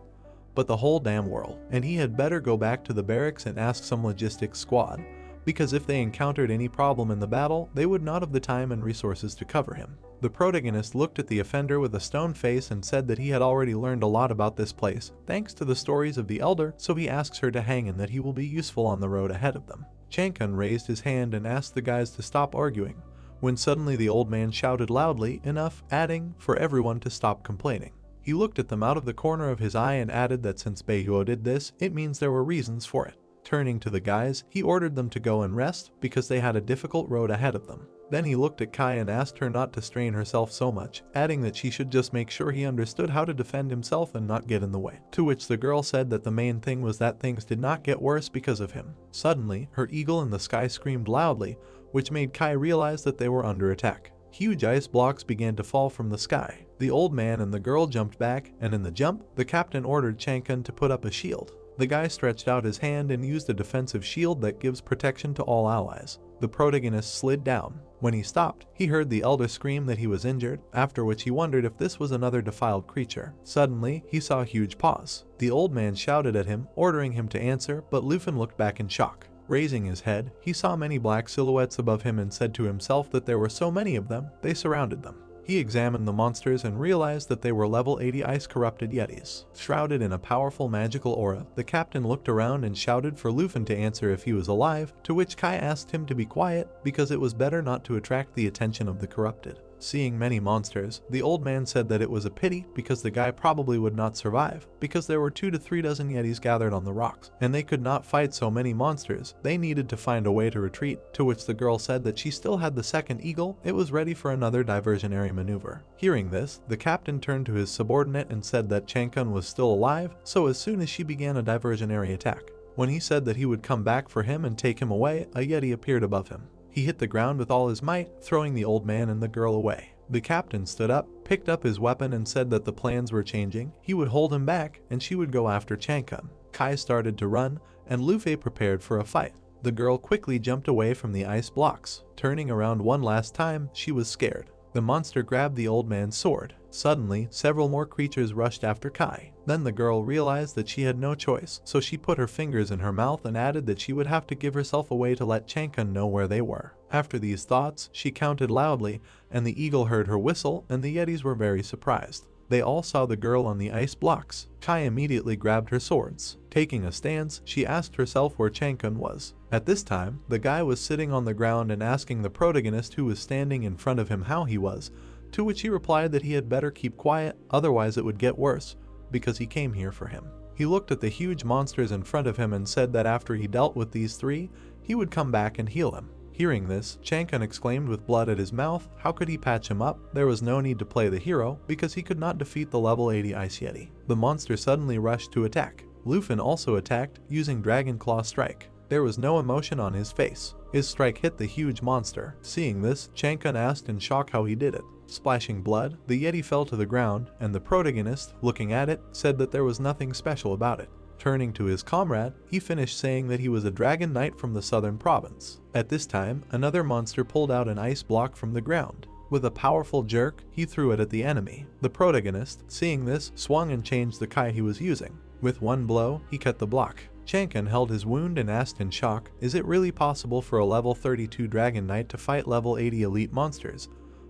but the whole damn world, and he had better go back to the barracks and ask some logistics squad, because if they encountered any problem in the battle, they would not have the time and resources to cover him. The protagonist looked at the offender with a stone face and said that he had already learned a lot about this place, thanks to the stories of the elder, so he asks her to hang and that he will be useful on the road ahead of them. Chankun raised his hand and asked the guys to stop arguing, when suddenly the old man shouted loudly enough, adding for everyone to stop complaining. He looked at them out of the corner of his eye and added that since Beihuo did this, it means there were reasons for it. Turning to the guys, he ordered them to go and rest because they had a difficult road ahead of them. Then he looked at Kai and asked her not to strain herself so much, adding that she should just make sure he understood how to defend himself and not get in the way. To which the girl said that the main thing was that things did not get worse because of him. Suddenly, her eagle in the sky screamed loudly, which made Kai realize that they were under attack. Huge ice blocks began to fall from the sky. The old man and the girl jumped back, and in the jump, the captain ordered Chankun to put up a shield. The guy stretched out his hand and used a defensive shield that gives protection to all allies. The protagonist slid down. When he stopped, he heard the elder scream that he was injured, after which he wondered if this was another defiled creature. Suddenly, he saw huge paws. The old man shouted at him, ordering him to answer, but Lufin looked back in shock. Raising his head, he saw many black silhouettes above him and said to himself that there were so many of them, they surrounded them. He examined the monsters and realized that they were level 80 ice-corrupted yetis. Shrouded in a powerful magical aura, the captain looked around and shouted for Lufin to answer if he was alive, to which Kai asked him to be quiet because it was better not to attract the attention of the corrupted. Seeing many monsters, the old man said that it was a pity because the guy probably would not survive, because there were 2 to 3 dozen yetis gathered on the rocks, and they could not fight so many monsters. They needed to find a way to retreat, to which the girl said that she still had the second eagle, it was ready for another diversionary maneuver. Hearing this, the captain turned to his subordinate and said that Chankun was still alive, so as soon as she began a diversionary attack. When he said that he would come back for him and take him away, a yeti appeared above him. He hit the ground with all his might, throwing the old man and the girl away. The captain stood up, picked up his weapon and said that the plans were changing. He would hold him back and she would go after Chankun. Kai started to run and Luffy prepared for a fight. The girl quickly jumped away from the ice blocks. Turning around one last time, she was scared. The monster grabbed the old man's sword. Suddenly, several more creatures rushed after Kai. Then the girl realized that she had no choice, so she put her fingers in her mouth and added that she would have to give herself away to let Chankun know where they were. After these thoughts, she counted loudly, and the eagle heard her whistle, and the yetis were very surprised. They all saw the girl on the ice blocks. Kai immediately grabbed her swords. Taking a stance, she asked herself where Chankun was. At this time, the guy was sitting on the ground and asking the protagonist who was standing in front of him how he was, to which he replied that he had better keep quiet, otherwise it would get worse, because he came here for him. He looked at the huge monsters in front of him and said that after he dealt with these 3, he would come back and heal him. Hearing this, Chankun exclaimed with blood at his mouth, how could he patch him up? There was no need to play the hero, because he could not defeat the level 80 Ice Yeti. The monster suddenly rushed to attack. Lufin also attacked, using Dragon Claw Strike. There was no emotion on his face. His strike hit the huge monster. Seeing this, Chankun asked in shock how he did it. Splashing blood, the Yeti fell to the ground, and the protagonist, looking at it, said that there was nothing special about it. Turning to his comrade, he finished saying that he was a dragon knight from the southern province. At this time, another monster pulled out an ice block from the ground. With a powerful jerk, he threw it at the enemy. The protagonist, seeing this, swung and changed the kai he was using. With one blow, he cut the block. Chankun held his wound and asked in shock, is it really possible for a level 32 dragon knight to fight level 80 elite monsters?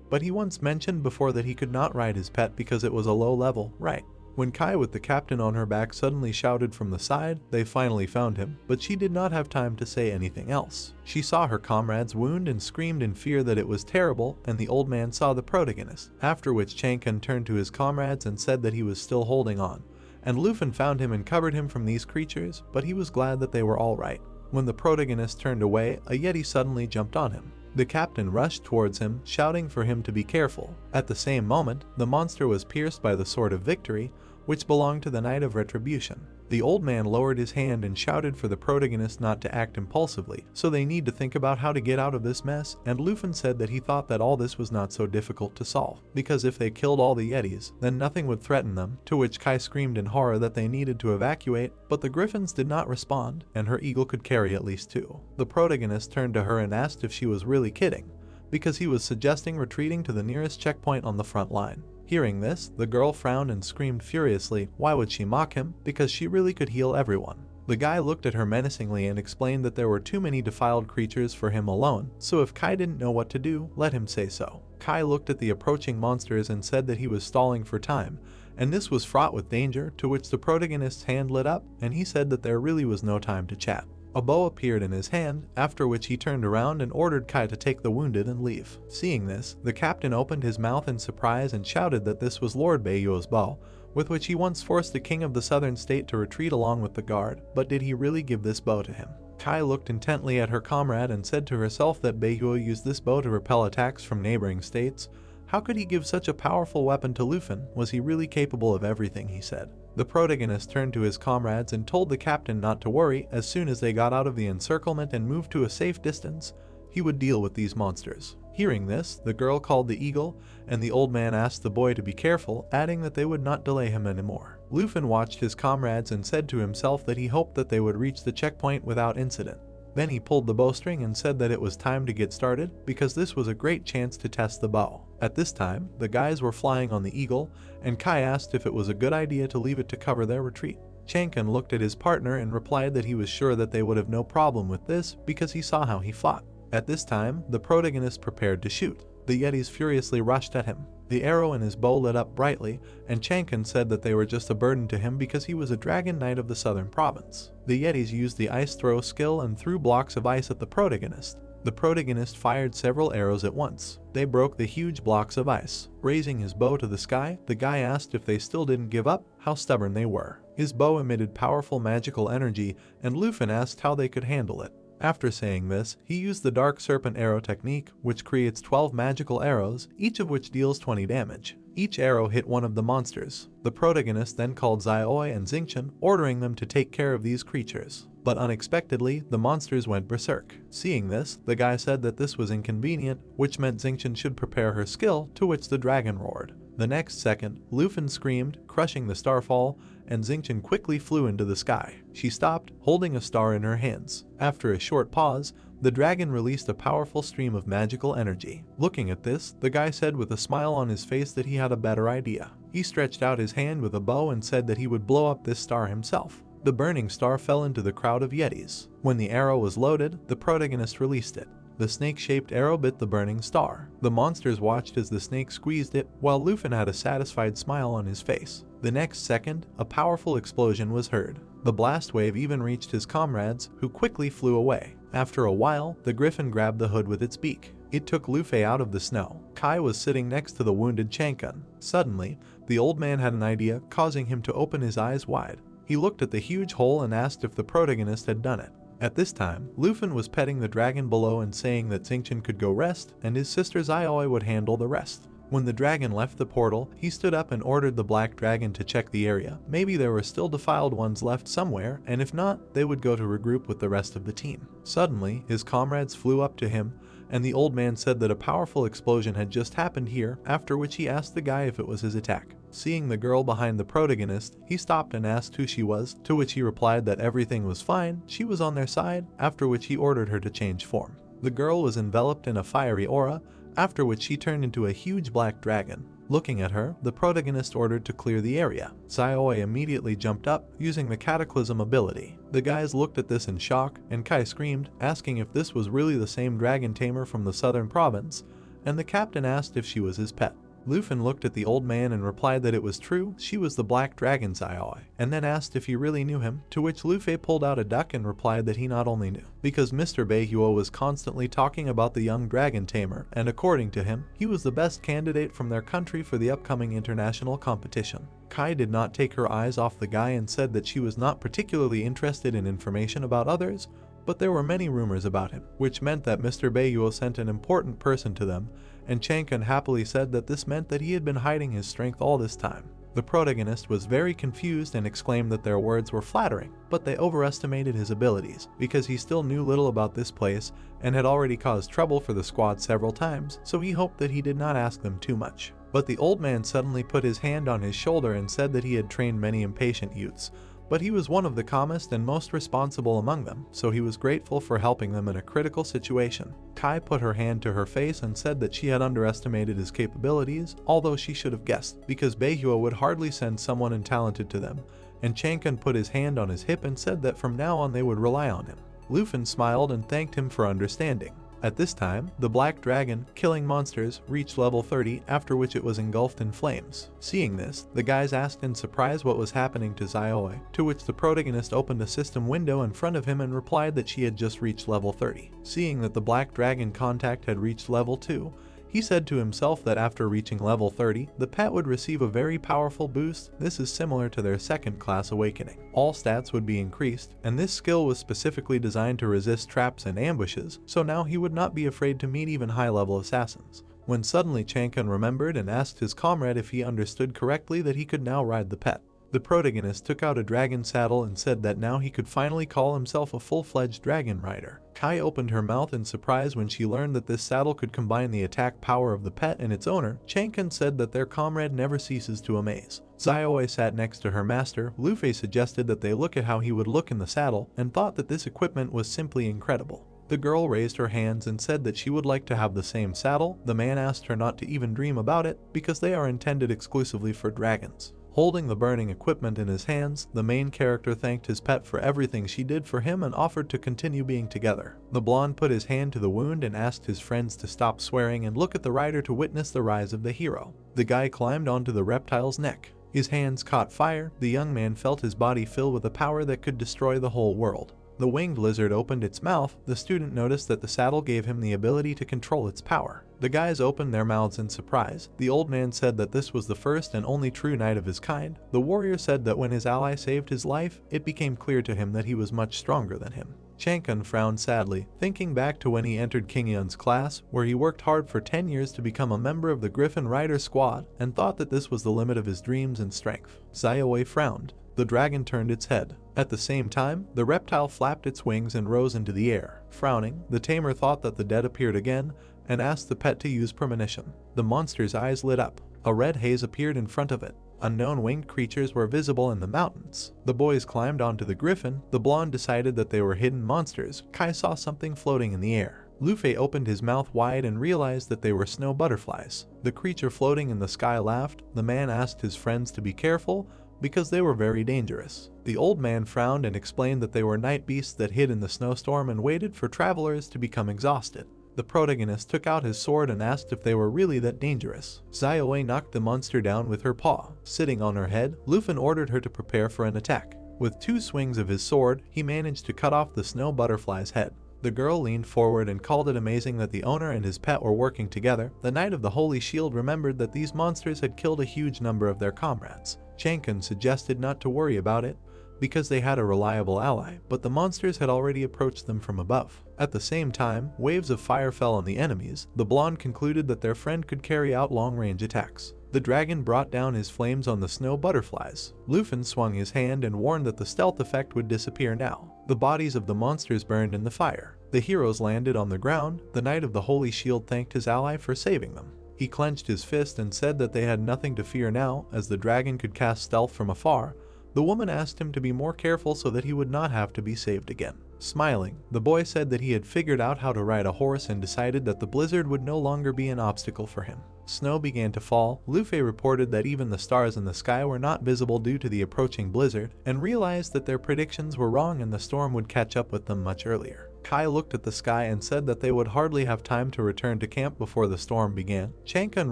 But he once mentioned before that he could not ride his pet because it was a low level, right? When Kai with the captain on her back suddenly shouted from the side, they finally found him, but she did not have time to say anything else. She saw her comrade's wound and screamed in fear that it was terrible, and the old man saw the protagonist, after which Chankun turned to his comrades and said that he was still holding on. And Lufin found him and covered him from these creatures, but he was glad that they were all right. When the protagonist turned away, a yeti suddenly jumped on him. The captain rushed towards him, shouting for him to be careful. At the same moment, the monster was pierced by the Sword of Victory, which belonged to the Knight of Retribution. The old man lowered his hand and shouted for the protagonist not to act impulsively, so they need to think about how to get out of this mess, and Luffy said that he thought that all this was not so difficult to solve, because if they killed all the Yetis, then nothing would threaten them, to which Kai screamed in horror that they needed to evacuate, but the griffins did not respond, and her eagle could carry at least 2. The protagonist turned to her and asked if she was really kidding, because he was suggesting retreating to the nearest checkpoint on the front line. Hearing this, the girl frowned and screamed furiously. Why would she mock him? Because she really could heal everyone. The guy looked at her menacingly and explained that there were too many defiled creatures for him alone, so if Kai didn't know what to do, let him say so. Kai looked at the approaching monsters and said that he was stalling for time, and this was fraught with danger, to which the protagonist's hand lit up, and he said that there really was no time to chat. A bow appeared in his hand, after which he turned around and ordered Kai to take the wounded and leave. Seeing this, the captain opened his mouth in surprise and shouted that this was Lord Beiyuo's bow, with which he once forced the king of the southern state to retreat along with the guard, but did he really give this bow to him? Kai looked intently at her comrade and said to herself that Beiyuo used this bow to repel attacks from neighboring states. How could he give such a powerful weapon to Luffy? Was he really capable of everything he said? The protagonist turned to his comrades and told the captain not to worry. As soon as they got out of the encirclement and moved to a safe distance, he would deal with these monsters. Hearing this, the girl called the eagle, and the old man asked the boy to be careful, adding that they would not delay him anymore. Luffy watched his comrades and said to himself that he hoped that they would reach the checkpoint without incident. Then he pulled the bowstring and said that it was time to get started, because this was a great chance to test the bow. At this time, the guys were flying on the eagle, and Kai asked if it was a good idea to leave it to cover their retreat. Chankan looked at his partner and replied that he was sure that they would have no problem with this, because he saw how he fought. At this time, the protagonist prepared to shoot. The Yetis furiously rushed at him. The arrow in his bow lit up brightly, and Chankan said that they were just a burden to him because he was a dragon knight of the southern province. The Yetis used the ice throw skill and threw blocks of ice at the protagonist. The protagonist fired several arrows at once. They broke the huge blocks of ice. Raising his bow to the sky, the guy asked if they still didn't give up, how stubborn they were. His bow emitted powerful magical energy, and Luffy asked how they could handle it. After saying this, he used the Dark Serpent Arrow technique, which creates 12 magical arrows, each of which deals 20 damage. Each arrow hit one of the monsters. The protagonist then called Xiaoi and Xingqian, ordering them to take care of these creatures. But unexpectedly, the monsters went berserk. Seeing this, the guy said that this was inconvenient, which meant Xingqian should prepare her skill, to which the dragon roared. The next second, Luffy screamed, crushing the starfall, and Xingqian quickly flew into the sky. She stopped, holding a star in her hands. After a short pause, the dragon released a powerful stream of magical energy. Looking at this, the guy said with a smile on his face that he had a better idea. He stretched out his hand with a bow and said that he would blow up this star himself. The burning star fell into the crowd of Yetis. When the arrow was loaded, the protagonist released it. The snake-shaped arrow bit the burning star. The monsters watched as the snake squeezed it, while Luffy had a satisfied smile on his face. The next second, a powerful explosion was heard. The blast wave even reached his comrades, who quickly flew away. After a while, the griffin grabbed the hood with its beak. It took Luffy out of the snow. Kai was sitting next to the wounded Chankan. Suddenly, the old man had an idea, causing him to open his eyes wide. He looked at the huge hole and asked if the protagonist had done it. At this time, Luffy was petting the dragon below and saying that Xingqian could go rest, and his sister Xiaoi would handle the rest. When the dragon left the portal, he stood up and ordered the black dragon to check the area. Maybe there were still defiled ones left somewhere, and if not, they would go to regroup with the rest of the team. Suddenly, his comrades flew up to him, and the old man said that a powerful explosion had just happened here, after which he asked the guy if it was his attack. Seeing the girl behind the protagonist, he stopped and asked who she was, to which he replied that everything was fine, she was on their side, after which he ordered her to change form. The girl was enveloped in a fiery aura, after which she turned into a huge black dragon. Looking at her, the protagonist ordered to clear the area. Xiaoi immediately jumped up, using the Cataclysm ability. The guys looked at this in shock, and Kai screamed, asking if this was really the same dragon tamer from the southern province, and the captain asked if she was his pet. Luffy looked at the old man and replied that it was true, she was the black dragon Xiaoi, and then asked if he really knew him, to which Luffy pulled out a duck and replied that he not only knew, because Mr. Beiyuo was constantly talking about the young dragon tamer, and according to him, he was the best candidate from their country for the upcoming international competition. Kai did not take her eyes off the guy and said that she was not particularly interested in information about others, but there were many rumors about him, which meant that Mr. Beiyuo sent an important person to them, and Chankan happily said that this meant that he had been hiding his strength all this time. The protagonist was very confused and exclaimed that their words were flattering, but they overestimated his abilities, because he still knew little about this place and had already caused trouble for the squad several times, so he hoped that he did not ask them too much. But the old man suddenly put his hand on his shoulder and said that he had trained many impatient youths, but he was one of the calmest and most responsible among them, so he was grateful for helping them in a critical situation. Kai put her hand to her face and said that she had underestimated his capabilities, although she should have guessed, because Beihua would hardly send someone untalented to them, and Changkun put his hand on his hip and said that from now on they would rely on him. Lufin smiled and thanked him for understanding. At this time, the black dragon, killing monsters, reached level 30, after which it was engulfed in flames. Seeing this, the guys asked in surprise what was happening to Zaioi, to which the protagonist opened a system window in front of him and replied that she had just reached level 30. Seeing that the black dragon contact had reached level 2, he said to himself that after reaching level 30, the pet would receive a very powerful boost. This is similar to their second class awakening. All stats would be increased, and this skill was specifically designed to resist traps and ambushes, so now he would not be afraid to meet even high-level assassins. When suddenly Changkun remembered and asked his comrade if he understood correctly that he could now ride the pet. The protagonist took out a dragon saddle and said that now he could finally call himself a full-fledged dragon rider. Kai opened her mouth in surprise when she learned that this saddle could combine the attack power of the pet and its owner. Changkun said that their comrade never ceases to amaze. Zaioi sat next to her master. Luffy suggested that they look at how he would look in the saddle and thought that this equipment was simply incredible. The girl raised her hands and said that she would like to have the same saddle. The man asked her not to even dream about it because they are intended exclusively for dragons. Holding the burning equipment in his hands, the main character thanked his pet for everything she did for him and offered to continue being together. The blonde put his hand to the wound and asked his friends to stop swearing and look at the rider to witness the rise of the hero. The guy climbed onto the reptile's neck. His hands caught fire. The young man felt his body fill with a power that could destroy the whole world. The winged lizard opened its mouth. The student noticed that the saddle gave him the ability to control its power. The guys opened their mouths in surprise. The old man said that this was the first and only true knight of his kind. The warrior said that when his ally saved his life, it became clear to him that he was much stronger than him. Changkun frowned sadly, thinking back to when he entered King Yun's class, where he worked hard for 10 years to become a member of the Griffin Rider squad, and thought that this was the limit of his dreams and strength. Zaioi frowned. The dragon turned its head. At the same time, the reptile flapped its wings and rose into the air. Frowning, the tamer thought that the dead appeared again and asked the pet to use premonition. The monster's eyes lit up. A red haze appeared in front of it. Unknown winged creatures were visible in the mountains. The boys climbed onto the griffin. The blonde decided that they were hidden monsters. Kai saw something floating in the air. Luffy opened his mouth wide and realized that they were snow butterflies. The creature floating in the sky laughed. The man asked his friends to be careful because they were very dangerous. The old man frowned and explained that they were night beasts that hid in the snowstorm and waited for travelers to become exhausted. The protagonist took out his sword and asked if they were really that dangerous. Zaioi knocked the monster down with her paw. Sitting on her head, Lufin ordered her to prepare for an attack. With 2 swings of his sword, he managed to cut off the snow butterfly's head. The girl leaned forward and called it amazing that the owner and his pet were working together. The Knight of the Holy Shield remembered that these monsters had killed a huge number of their comrades. Changkun suggested not to worry about it because they had a reliable ally, but the monsters had already approached them from above. At the same time, waves of fire fell on the enemies. The blonde concluded that their friend could carry out long-range attacks. The dragon brought down his flames on the snow butterflies. Lufin swung his hand and warned that the stealth effect would disappear now. The bodies of the monsters burned in the fire. The heroes landed on the ground. The Knight of the Holy Shield thanked his ally for saving them. He clenched his fist and said that they had nothing to fear now, as the dragon could cast stealth from afar. The woman asked him to be more careful so that he would not have to be saved again. Smiling, the boy said that he had figured out how to ride a horse and decided that the blizzard would no longer be an obstacle for him. Snow began to fall. Luffy reported that even the stars in the sky were not visible due to the approaching blizzard, and realized that their predictions were wrong and the storm would catch up with them much earlier. Kai looked at the sky and said that they would hardly have time to return to camp before the storm began. Changkun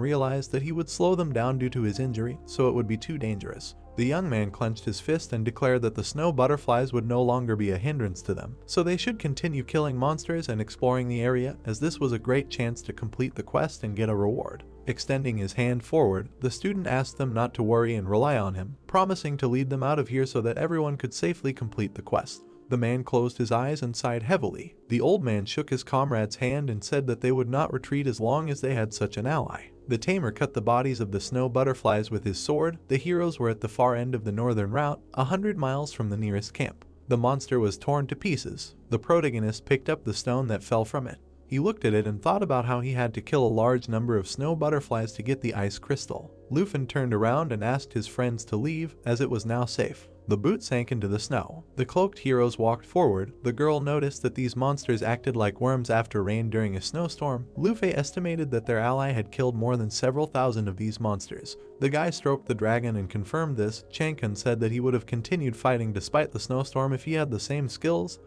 realized that he would slow them down due to his injury, so it would be too dangerous. The young man clenched his fist and declared that the snow butterflies would no longer be a hindrance to them, so they should continue killing monsters and exploring the area, as this was a great chance to complete the quest and get a reward. Extending his hand forward, the student asked them not to worry and rely on him, promising to lead them out of here so that everyone could safely complete the quest. The man closed his eyes and sighed heavily. The old man shook his comrade's hand and said that they would not retreat as long as they had such an ally. The Tamer cut the bodies of the snow butterflies with his sword. The heroes were at the far end of the northern route, 100 miles from the nearest camp. The monster was torn to pieces. The protagonist picked up the stone that fell from it. He looked at it and thought about how he had to kill a large number of snow butterflies to get the ice crystal. Lufin turned around and asked his friends to leave, as it was now safe. The boot sank into the snow. The cloaked heroes walked forward. The girl noticed that these monsters acted like worms after rain during a snowstorm. Luffy estimated that their ally had killed more than several thousand of these monsters. The guy stroked the dragon and confirmed this. Chankan said that he would have continued fighting despite the snowstorm if he had the same skills.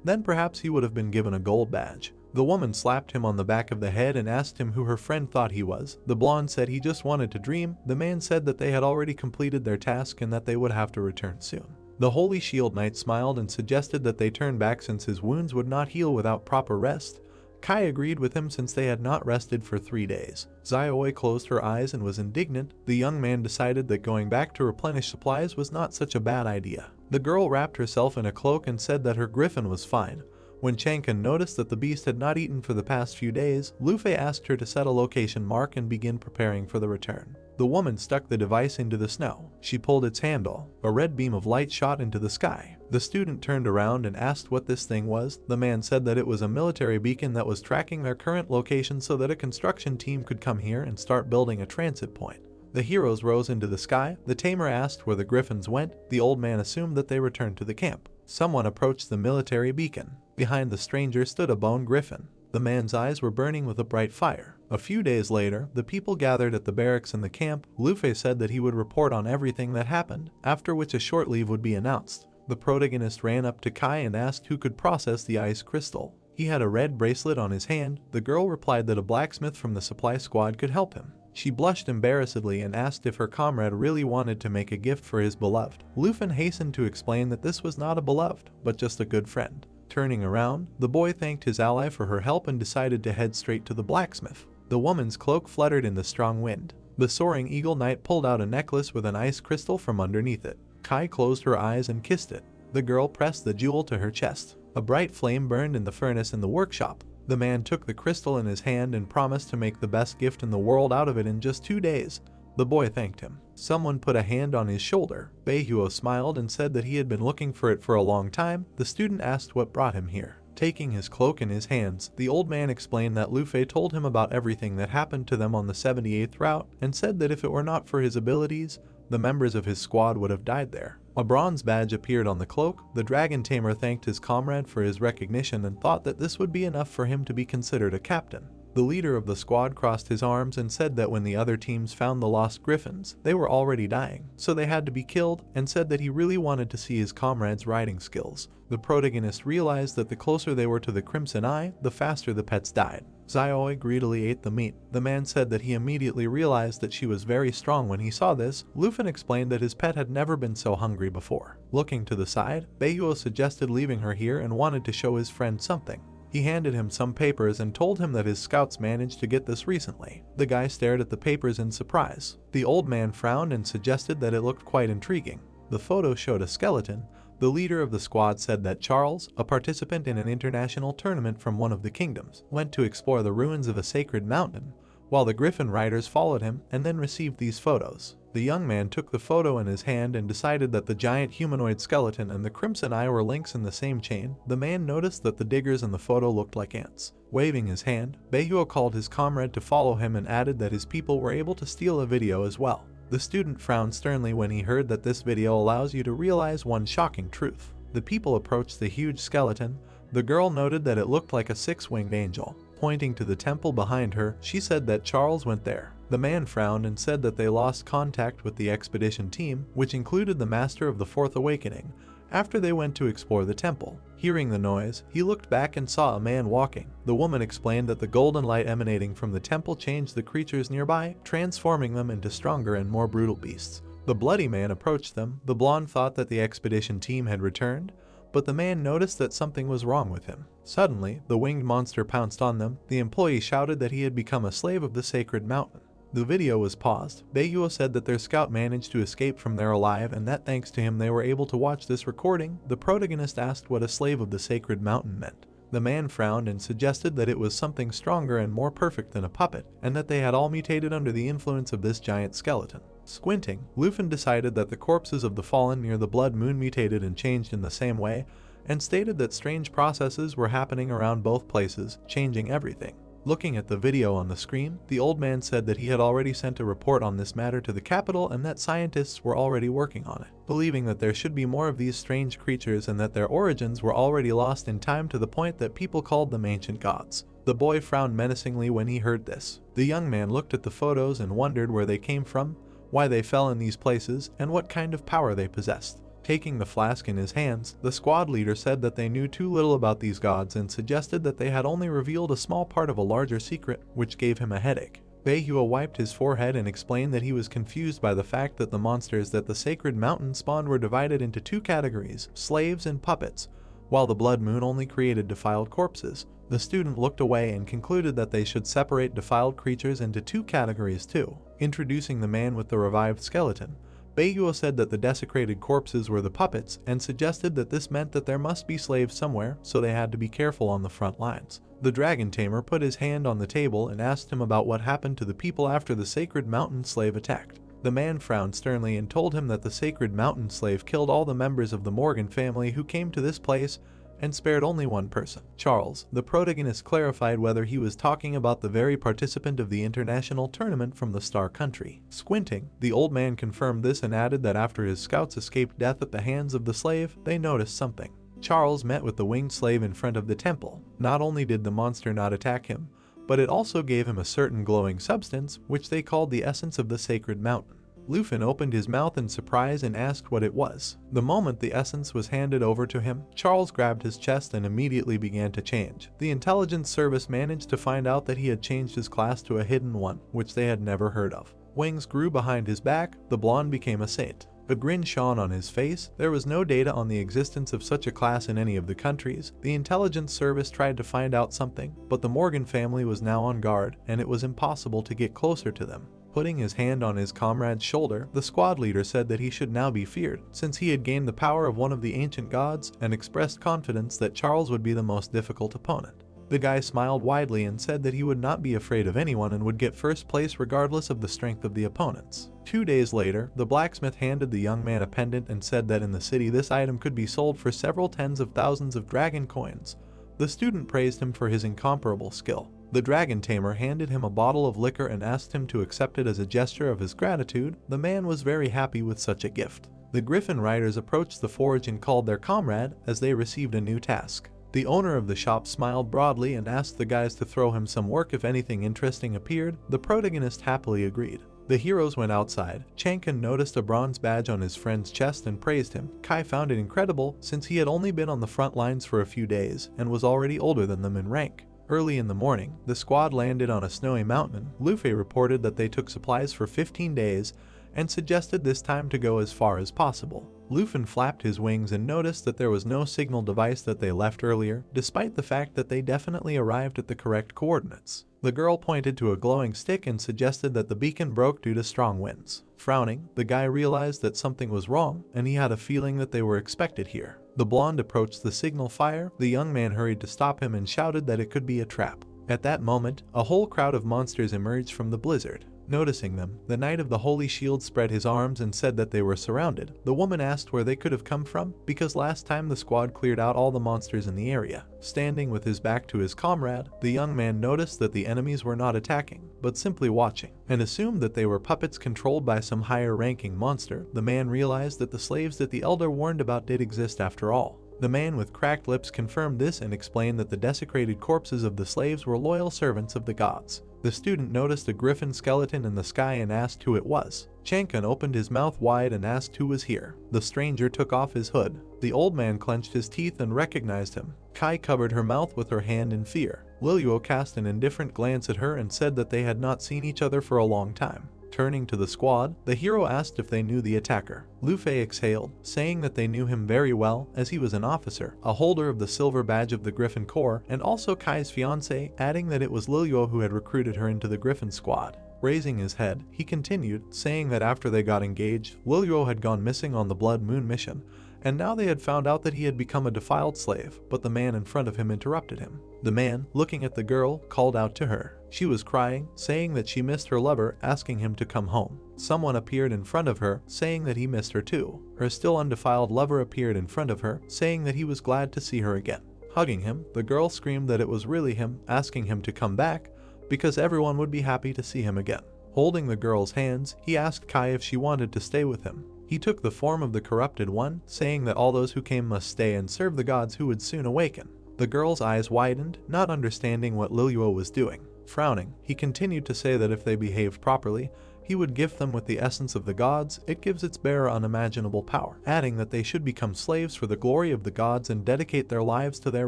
Then perhaps he would have been given a gold badge. The woman slapped him on the back of the head and asked him who her friend thought he was. The blonde said he just wanted to dream. The man said that they had already completed their task and that they would have to return soon. The Holy Shield Knight smiled and suggested that they turn back since his wounds would not heal without proper rest. Kai agreed with him since they had not rested for 3 days. Zaioi closed her eyes and was indignant. The young man decided that going back to replenish supplies was not such a bad idea. The girl wrapped herself in a cloak and said that her griffin was fine. When Chankan noticed that the beast had not eaten for the past few days, Luffy asked her to set a location mark and begin preparing for the return. The woman stuck the device into the snow. She pulled its handle. A red beam of light shot into the sky. The student turned around and asked what this thing was. The man said that it was a military beacon that was tracking their current location so that a construction team could come here and start building a transit point. The heroes rose into the sky. The tamer asked where the griffins went. The old man assumed that they returned to the camp. Someone approached the military beacon. Behind the stranger stood a bone griffin. The man's eyes were burning with a bright fire. A few days later, the people gathered at the barracks in the camp. Luffy said that he would report on everything that happened, after which a short leave would be announced. The protagonist ran up to Kai and asked who could process the ice crystal. He had a red bracelet on his hand. The girl replied that a blacksmith from the supply squad could help him. She blushed embarrassedly and asked if her comrade really wanted to make a gift for his beloved. Luffy hastened to explain that this was not a beloved, but just a good friend. Turning around, the boy thanked his ally for her help and decided to head straight to the blacksmith. The woman's cloak fluttered in the strong wind. The soaring eagle knight pulled out a necklace with an ice crystal from underneath it. Kai closed her eyes and kissed it. The girl pressed the jewel to her chest. A bright flame burned in the furnace in the workshop. The man took the crystal in his hand and promised to make the best gift in the world out of it in just 2 days. The boy thanked him. Someone put a hand on his shoulder. Beihuo smiled and said that he had been looking for it for a long time. The student asked what brought him here. Taking his cloak in his hands, the old man explained that Luffy told him about everything that happened to them on the 78th route and said that if it were not for his abilities, the members of his squad would have died there. A bronze badge appeared on the cloak. The dragon tamer thanked his comrade for his recognition and thought that this would be enough for him to be considered a captain. The leader of the squad crossed his arms and said that when the other teams found the lost griffins, they were already dying, so they had to be killed, and said that he really wanted to see his comrades' riding skills. The protagonist realized that the closer they were to the Crimson Eye, the faster the pets died. Zaioi greedily ate the meat. The man said that he immediately realized that she was very strong when he saw this. Luffy explained that his pet had never been so hungry before. Looking to the side, Beihuo suggested leaving her here and wanted to show his friend something. He handed him some papers and told him that his scouts managed to get this recently. The guy stared at the papers in surprise. The old man frowned and suggested that it looked quite intriguing. The photo showed a skeleton. The leader of the squad said that Charles, a participant in an international tournament from one of the kingdoms, went to explore the ruins of a sacred mountain, while the Griffin riders followed him and then received these photos. The young man took the photo in his hand and decided that the giant humanoid skeleton and the Crimson Eye were links in the same chain. The man noticed that the diggers in the photo looked like ants. Waving his hand, Beihuo called his comrade to follow him and added that his people were able to steal a video as well. The student frowned sternly when he heard that this video allows you to realize one shocking truth. The people approached the huge skeleton. The girl noted that it looked like a 6-winged angel. Pointing to the temple behind her, she said that Charles went there. The man frowned and said that they lost contact with the expedition team, which included the Master of the Fourth Awakening, after they went to explore the temple. Hearing the noise, he looked back and saw a man walking. The woman explained that the golden light emanating from the temple changed the creatures nearby, transforming them into stronger and more brutal beasts. The bloody man approached them. The blonde thought that the expedition team had returned, but the man noticed that something was wrong with him. Suddenly, the winged monster pounced on them. The employee shouted that he had become a slave of the sacred mountain. The video was paused. Beihuo said that their scout managed to escape from there alive and that thanks to him they were able to watch this recording. The protagonist asked what a slave of the sacred mountain meant. The man frowned and suggested that it was something stronger and more perfect than a puppet, and that they had all mutated under the influence of this giant skeleton. Squinting, Lufin decided that the corpses of the fallen near the blood moon mutated and changed in the same way, and stated that strange processes were happening around both places, changing everything. Looking at the video on the screen, the old man said that he had already sent a report on this matter to the capital and that scientists were already working on it, believing that there should be more of these strange creatures and that their origins were already lost in time to the point that people called them ancient gods. The boy frowned menacingly when he heard this. The young man looked at the photos and wondered where they came from, why they fell in these places, and what kind of power they possessed. Taking the flask in his hands, the squad leader said that they knew too little about these gods and suggested that they had only revealed a small part of a larger secret, which gave him a headache. Beihua wiped his forehead and explained that he was confused by the fact that the monsters that the sacred mountain spawned were divided into two categories, slaves and puppets, while the blood moon only created defiled corpses. The student looked away and concluded that they should separate defiled creatures into two categories too. Introducing the man with the revived skeleton, Beihua said that the desecrated corpses were the puppets and suggested that this meant that there must be slaves somewhere, so they had to be careful on the front lines. The dragon tamer put his hand on the table and asked him about what happened to the people after the sacred mountain slave attacked. The man frowned sternly and told him that the sacred mountain slave killed all the members of the Morgan family who came to this place and spared only one person. Charles, the protagonist, clarified whether he was talking about the very participant of the international tournament from the Star Country. Squinting, the old man confirmed this and added that after his scouts escaped death at the hands of the slave, they noticed something. Charles met with the winged slave in front of the temple. Not only did the monster not attack him, but it also gave him a certain glowing substance, which they called the essence of the sacred mountain. Lufin opened his mouth in surprise and asked what it was. The moment the essence was handed over to him, Charles grabbed his chest and immediately began to change. The intelligence service managed to find out that he had changed his class to a hidden one, which they had never heard of. Wings grew behind his back, the blonde became a saint. A grin shone on his face. There was no data on the existence of such a class in any of the countries. The intelligence service tried to find out something, but the Morgan family was now on guard, and it was impossible to get closer to them. Putting his hand on his comrade's shoulder, the squad leader said that he should now be feared, since he had gained the power of one of the ancient gods, and expressed confidence that Charles would be the most difficult opponent. The guy smiled widely and said that he would not be afraid of anyone and would get first place regardless of the strength of the opponents. 2 days later, the blacksmith handed the young man a pendant and said that in the city this item could be sold for several tens of thousands of dragon coins. The student praised him for his incomparable skill. The dragon tamer handed him a bottle of liquor and asked him to accept it as a gesture of his gratitude. The man was very happy with such a gift. The Griffin riders approached the forge and called their comrade as they received a new task. The owner of the shop smiled broadly and asked the guys to throw him some work if anything interesting appeared. The protagonist happily agreed. The heroes went outside. Chankan noticed a bronze badge on his friend's chest and praised him. Kai found it incredible since he had only been on the front lines for a few days and was already older than them in rank. Early in the morning, the squad landed on a snowy mountain. Luffy reported that they took supplies for 15 days and suggested this time to go as far as possible. Lufin flapped his wings and noticed that there was no signal device that they left earlier, despite the fact that they definitely arrived at the correct coordinates. The girl pointed to a glowing stick and suggested that the beacon broke due to strong winds. Frowning, the guy realized that something was wrong, and he had a feeling that they were expected here. The blonde approached the signal fire. The young man hurried to stop him and shouted that it could be a trap. At that moment, a whole crowd of monsters emerged from the blizzard. Noticing them, the Knight of the Holy Shield spread his arms and said that they were surrounded. The woman asked where they could have come from, because last time the squad cleared out all the monsters in the area. Standing with his back to his comrade, the young man noticed that the enemies were not attacking, but simply watching, and assumed that they were puppets controlled by some higher-ranking monster. The man realized that the slaves that the elder warned about did exist after all. The man with cracked lips confirmed this and explained that the desecrated corpses of the slaves were loyal servants of the gods. The student noticed a griffin skeleton in the sky and asked who it was. Chankan opened his mouth wide and asked who was here. The stranger took off his hood. The old man clenched his teeth and recognized him. Kai covered her mouth with her hand in fear. Liluo cast an indifferent glance at her and said that they had not seen each other for a long time. Turning to the squad, the hero asked if they knew the attacker. Luffy exhaled, saying that they knew him very well, as he was an officer, a holder of the silver badge of the Griffin Corps, and also Kai's fiancée, adding that it was Liluo who had recruited her into the Griffin squad. Raising his head, he continued, saying that after they got engaged, Liluo had gone missing on the Blood Moon mission, and now they had found out that he had become a defiled slave, but the man in front of him interrupted him. The man, looking at the girl, called out to her. She was crying, saying that she missed her lover, asking him to come home. Someone appeared in front of her, saying that he missed her too. Her still undefiled lover appeared in front of her, saying that he was glad to see her again. Hugging him, the girl screamed that it was really him, asking him to come back, because everyone would be happy to see him again. Holding the girl's hands, he asked Kai if she wanted to stay with him. He took the form of the corrupted one, saying that all those who came must stay and serve the gods who would soon awaken. The girl's eyes widened, not understanding what Lilyo was doing. Frowning, he continued to say that if they behaved properly, he would gift them with the essence of the gods. It gives its bearer unimaginable power, adding that they should become slaves for the glory of the gods and dedicate their lives to their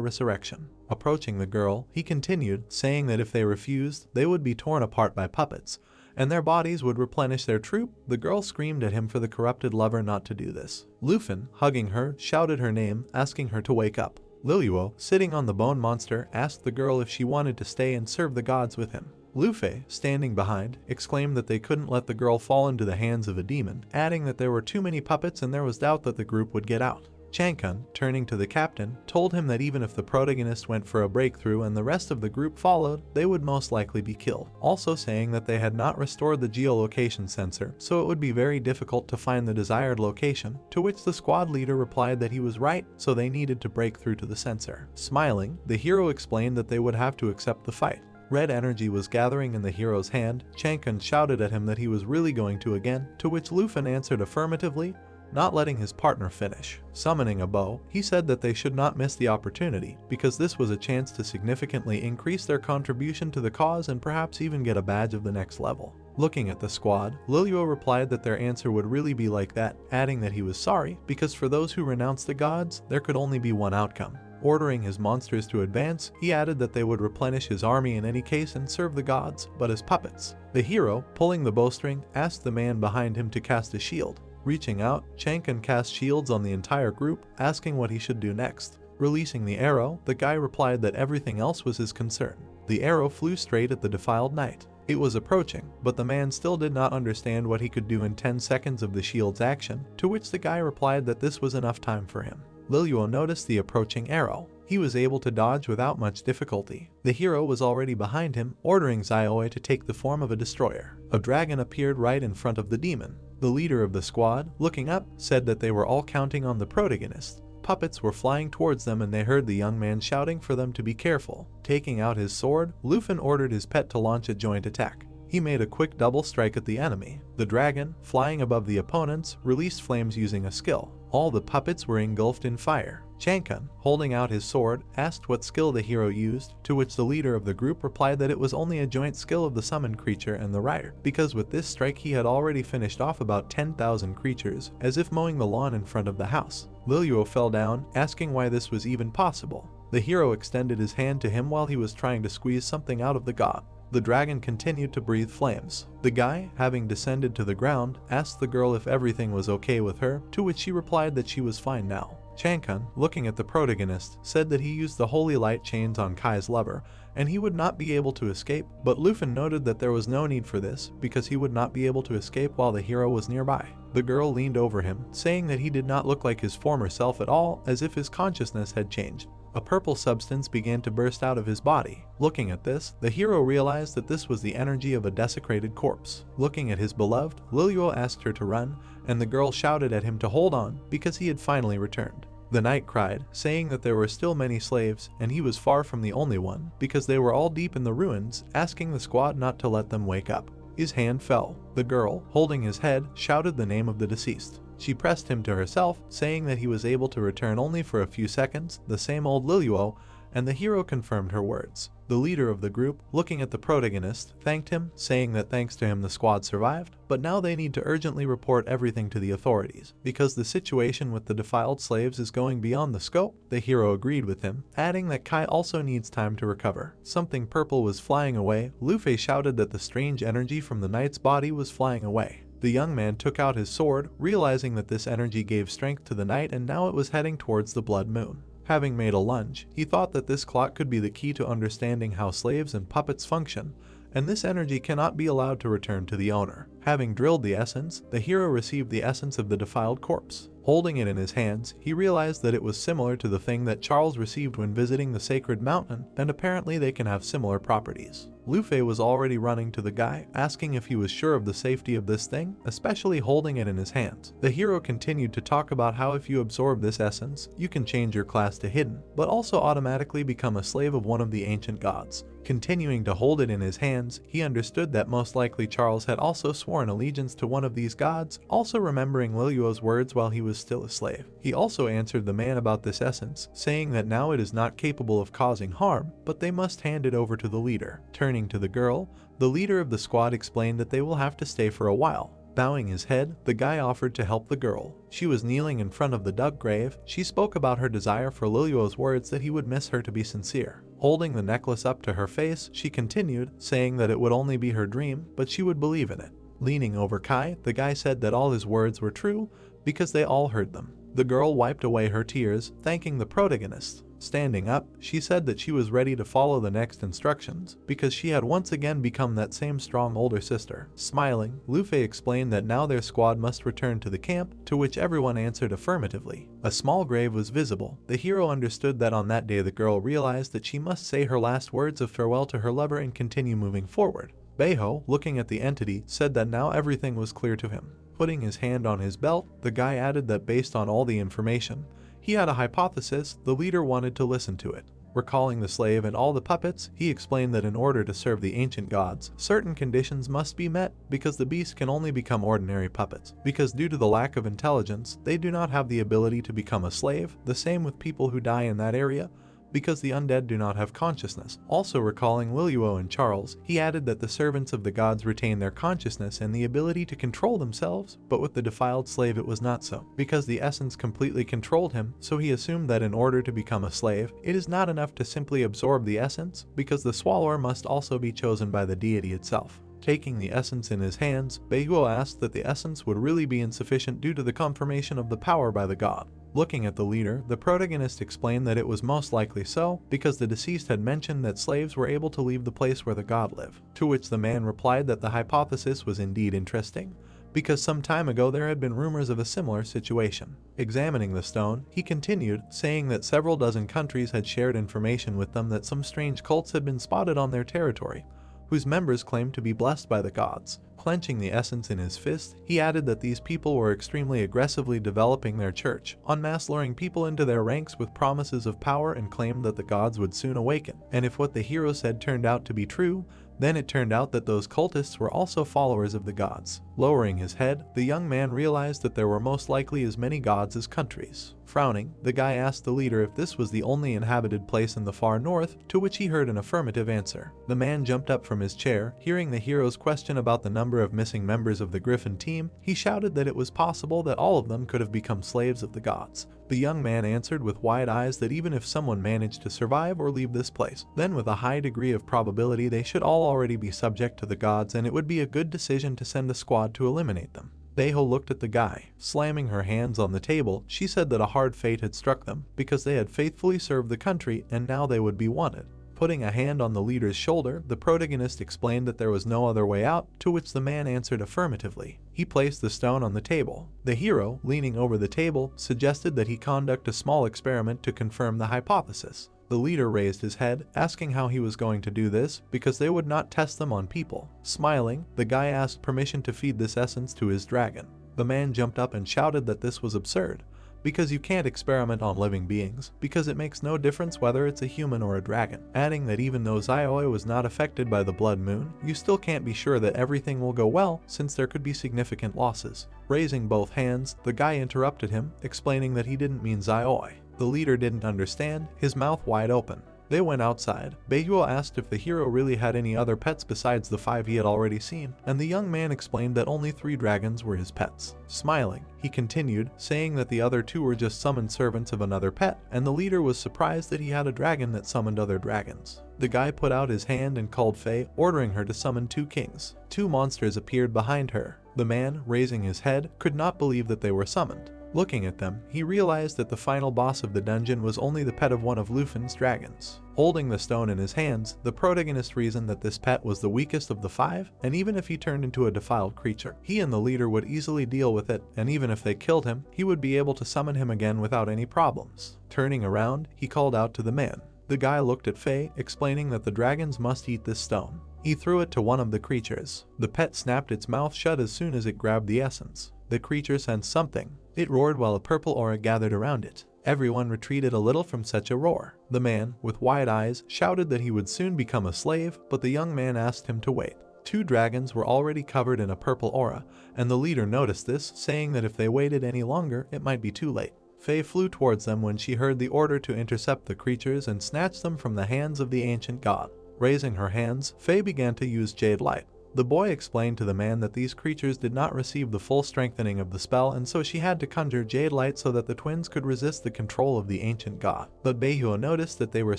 resurrection. Approaching the girl, he continued, saying that if they refused, they would be torn apart by puppets, and their bodies would replenish their troop. The girl screamed at him for the corrupted lover not to do this. Lufin, hugging her, shouted her name, asking her to wake up. Lilyo, sitting on the bone monster, asked the girl if she wanted to stay and serve the gods with him. Lufei, standing behind, exclaimed that they couldn't let the girl fall into the hands of a demon, adding that there were too many puppets and there was doubt that the group would get out. Chankun, turning to the captain, told him that even if the protagonist went for a breakthrough and the rest of the group followed, they would most likely be killed, also saying that they had not restored the geolocation sensor, so it would be very difficult to find the desired location, to which the squad leader replied that he was right, so they needed to break through to the sensor. Smiling, the hero explained that they would have to accept the fight. Red energy was gathering in the hero's hand. Chankun shouted at him that he was really going to again, to which Lufin answered affirmatively, not letting his partner finish. Summoning a bow, he said that they should not miss the opportunity, because this was a chance to significantly increase their contribution to the cause and perhaps even get a badge of the next level. Looking at the squad, Lilyo replied that their answer would really be like that, adding that he was sorry, because for those who renounced the gods, there could only be one outcome. Ordering his monsters to advance, he added that they would replenish his army in any case and serve the gods, but as puppets. The hero, pulling the bowstring, asked the man behind him to cast a shield. Reaching out, Chankun cast shields on the entire group, asking what he should do next. Releasing the arrow, the guy replied that everything else was his concern. The arrow flew straight at the defiled knight. It was approaching, but the man still did not understand what he could do in 10 seconds of the shield's action, to which the guy replied that this was enough time for him. Lilyo noticed the approaching arrow. He was able to dodge without much difficulty. The hero was already behind him, ordering Xiaoe to take the form of a destroyer. A dragon appeared right in front of the demon. The leader of the squad, looking up, said that they were all counting on the protagonist. Puppets were flying towards them and they heard the young man shouting for them to be careful. Taking out his sword, Lufin ordered his pet to launch a joint attack. He made a quick double strike at the enemy. The dragon, flying above the opponents, released flames using a skill. All the puppets were engulfed in fire. Chankun, holding out his sword, asked what skill the hero used, to which the leader of the group replied that it was only a joint skill of the summoned creature and the rider, because with this strike he had already finished off about 10,000 creatures, as if mowing the lawn in front of the house. Lilyo fell down, asking why this was even possible. The hero extended his hand to him while he was trying to squeeze something out of the god. The dragon continued to breathe flames. The guy, having descended to the ground, asked the girl if everything was okay with her, to which she replied that she was fine now. Chankun, looking at the protagonist, said that he used the holy light chains on Kai's lover, and he would not be able to escape, but Lufin noted that there was no need for this, because he would not be able to escape while the hero was nearby. The girl leaned over him, saying that he did not look like his former self at all, as if his consciousness had changed. A purple substance began to burst out of his body. Looking at this, the hero realized that this was the energy of a desecrated corpse. Looking at his beloved, Lilyo asked her to run, and the girl shouted at him to hold on, because he had finally returned. The knight cried, saying that there were still many slaves, and he was far from the only one, because they were all deep in the ruins, asking the squad not to let them wake up. His hand fell. The girl, holding his head, shouted the name of the deceased. She pressed him to herself, saying that he was able to return only for a few seconds, the same old Lilyo, and the hero confirmed her words. The leader of the group, looking at the protagonist, thanked him, saying that thanks to him the squad survived, but now they need to urgently report everything to the authorities, because the situation with the defiled slaves is going beyond the scope. The hero agreed with him, adding that Kai also needs time to recover. Something purple was flying away. Lufei shouted that the strange energy from the knight's body was flying away. The young man took out his sword, realizing that this energy gave strength to the knight and now it was heading towards the blood moon. Having made a lunge, he thought that this clock could be the key to understanding how slaves and puppets function, and this energy cannot be allowed to return to the owner. Having drilled the essence, the hero received the essence of the defiled corpse. Holding it in his hands, he realized that it was similar to the thing that Charles received when visiting the sacred mountain, and apparently they can have similar properties. Luffy was already running to the guy, asking if he was sure of the safety of this thing, especially holding it in his hands. The hero continued to talk about how if you absorb this essence, you can change your class to hidden, but also automatically become a slave of one of the ancient gods. Continuing to hold it in his hands, he understood that most likely Charles had also sworn allegiance to one of these gods, also remembering Liliuo's words while he was still a slave. He also answered the man about this essence, saying that now it is not capable of causing harm, but they must hand it over to the leader. Turning to the girl, the leader of the squad explained that they will have to stay for a while. Bowing his head, the guy offered to help the girl. She was kneeling in front of the dug grave. She spoke about her desire for Liliuo's words that he would miss her to be sincere. Holding the necklace up to her face, she continued, saying that it would only be her dream, but she would believe in it. Leaning over Kai, the guy said that all his words were true because they all heard them. The girl wiped away her tears, thanking the protagonist. Standing up, she said that she was ready to follow the next instructions, because she had once again become that same strong older sister. Smiling, Luffy explained that now their squad must return to the camp, to which everyone answered affirmatively. A small grave was visible. The hero understood that on that day the girl realized that she must say her last words of farewell to her lover and continue moving forward. Beiho, looking at the entity, said that now everything was clear to him. Putting his hand on his belt, the guy added that based on all the information, he had a hypothesis. The leader wanted to listen to it. Recalling the slave and all the puppets, he explained that in order to serve the ancient gods, certain conditions must be met because the beast can only become ordinary puppets. Because due to the lack of intelligence, they do not have the ability to become a slave, the same with people who die in that area, because the undead do not have consciousness. Also recalling Liliuo and Charles, he added that the servants of the gods retain their consciousness and the ability to control themselves, but with the defiled slave it was not so, because the essence completely controlled him, so he assumed that in order to become a slave, it is not enough to simply absorb the essence, because the swallower must also be chosen by the deity itself. Taking the essence in his hands, Beihuo asked that the essence would really be insufficient due to the confirmation of the power by the god. Looking at the leader, the protagonist explained that it was most likely so, because the deceased had mentioned that slaves were able to leave the place where the god lived. To which the man replied that the hypothesis was indeed interesting, because some time ago there had been rumors of a similar situation. Examining the stone, he continued, saying that several dozen countries had shared information with them that some strange cults had been spotted on their territory, whose members claimed to be blessed by the gods. Clenching the essence in his fist, he added that these people were extremely aggressively developing their church, en masse luring people into their ranks with promises of power, and claimed that the gods would soon awaken. And if what the hero said turned out to be true, then it turned out that those cultists were also followers of the gods. Lowering his head, the young man realized that there were most likely as many gods as countries. Frowning, the guy asked the leader if this was the only inhabited place in the far north, to which he heard an affirmative answer. The man jumped up from his chair. Hearing the hero's question about the number of missing members of the Griffin team, he shouted that it was possible that all of them could have become slaves of the gods. The young man answered with wide eyes that even if someone managed to survive or leave this place, then with a high degree of probability they should all already be subject to the gods, and it would be a good decision to send a squad to eliminate them. Beiho looked at the guy. Slamming her hands on the table, she said that a hard fate had struck them, because they had faithfully served the country and now they would be wanted. Putting a hand on the leader's shoulder, the protagonist explained that there was no other way out, to which the man answered affirmatively. He placed the stone on the table. The hero, leaning over the table, suggested that he conduct a small experiment to confirm the hypothesis. The leader raised his head, asking how he was going to do this, because they would not test them on people. Smiling, the guy asked permission to feed this essence to his dragon. The man jumped up and shouted that this was absurd, because you can't experiment on living beings, because it makes no difference whether it's a human or a dragon. Adding that even though Zaioi was not affected by the blood moon, you still can't be sure that everything will go well, since there could be significant losses. Raising both hands, the guy interrupted him, explaining that he didn't mean Zaioi. The leader didn't understand, his mouth wide open. They went outside. Beihuo asked if the hero really had any other pets besides the 5 he had already seen, and the young man explained that only 3 dragons were his pets. Smiling, he continued, saying that the other 2 were just summoned servants of another pet, and the leader was surprised that he had a dragon that summoned other dragons. The guy put out his hand and called Faye, ordering her to summon 2 kings. 2 monsters appeared behind her. The man, raising his head, could not believe that they were summoned. Looking at them, he realized that the final boss of the dungeon was only the pet of one of Lufin's dragons. Holding the stone in his hands, the protagonist reasoned that this pet was the weakest of the 5, and even if he turned into a defiled creature, he and the leader would easily deal with it, and even if they killed him, he would be able to summon him again without any problems. Turning around, he called out to the man. The guy looked at Faye, explaining that the dragons must eat this stone. He threw it to one of the creatures. The pet snapped its mouth shut as soon as it grabbed the essence. The creature sensed something. It roared while a purple aura gathered around it. Everyone retreated a little from such a roar. The man, with wide eyes, shouted that he would soon become a slave, but the young man asked him to wait. 2 dragons were already covered in a purple aura, and the leader noticed this, saying that if they waited any longer, it might be too late. Faye flew towards them when she heard the order to intercept the creatures and snatch them from the hands of the ancient god. Raising her hands, Faye began to use jade light. The boy explained to the man that these creatures did not receive the full strengthening of the spell, and so she had to conjure jade light so that the twins could resist the control of the ancient god. But Baehyeo noticed that they were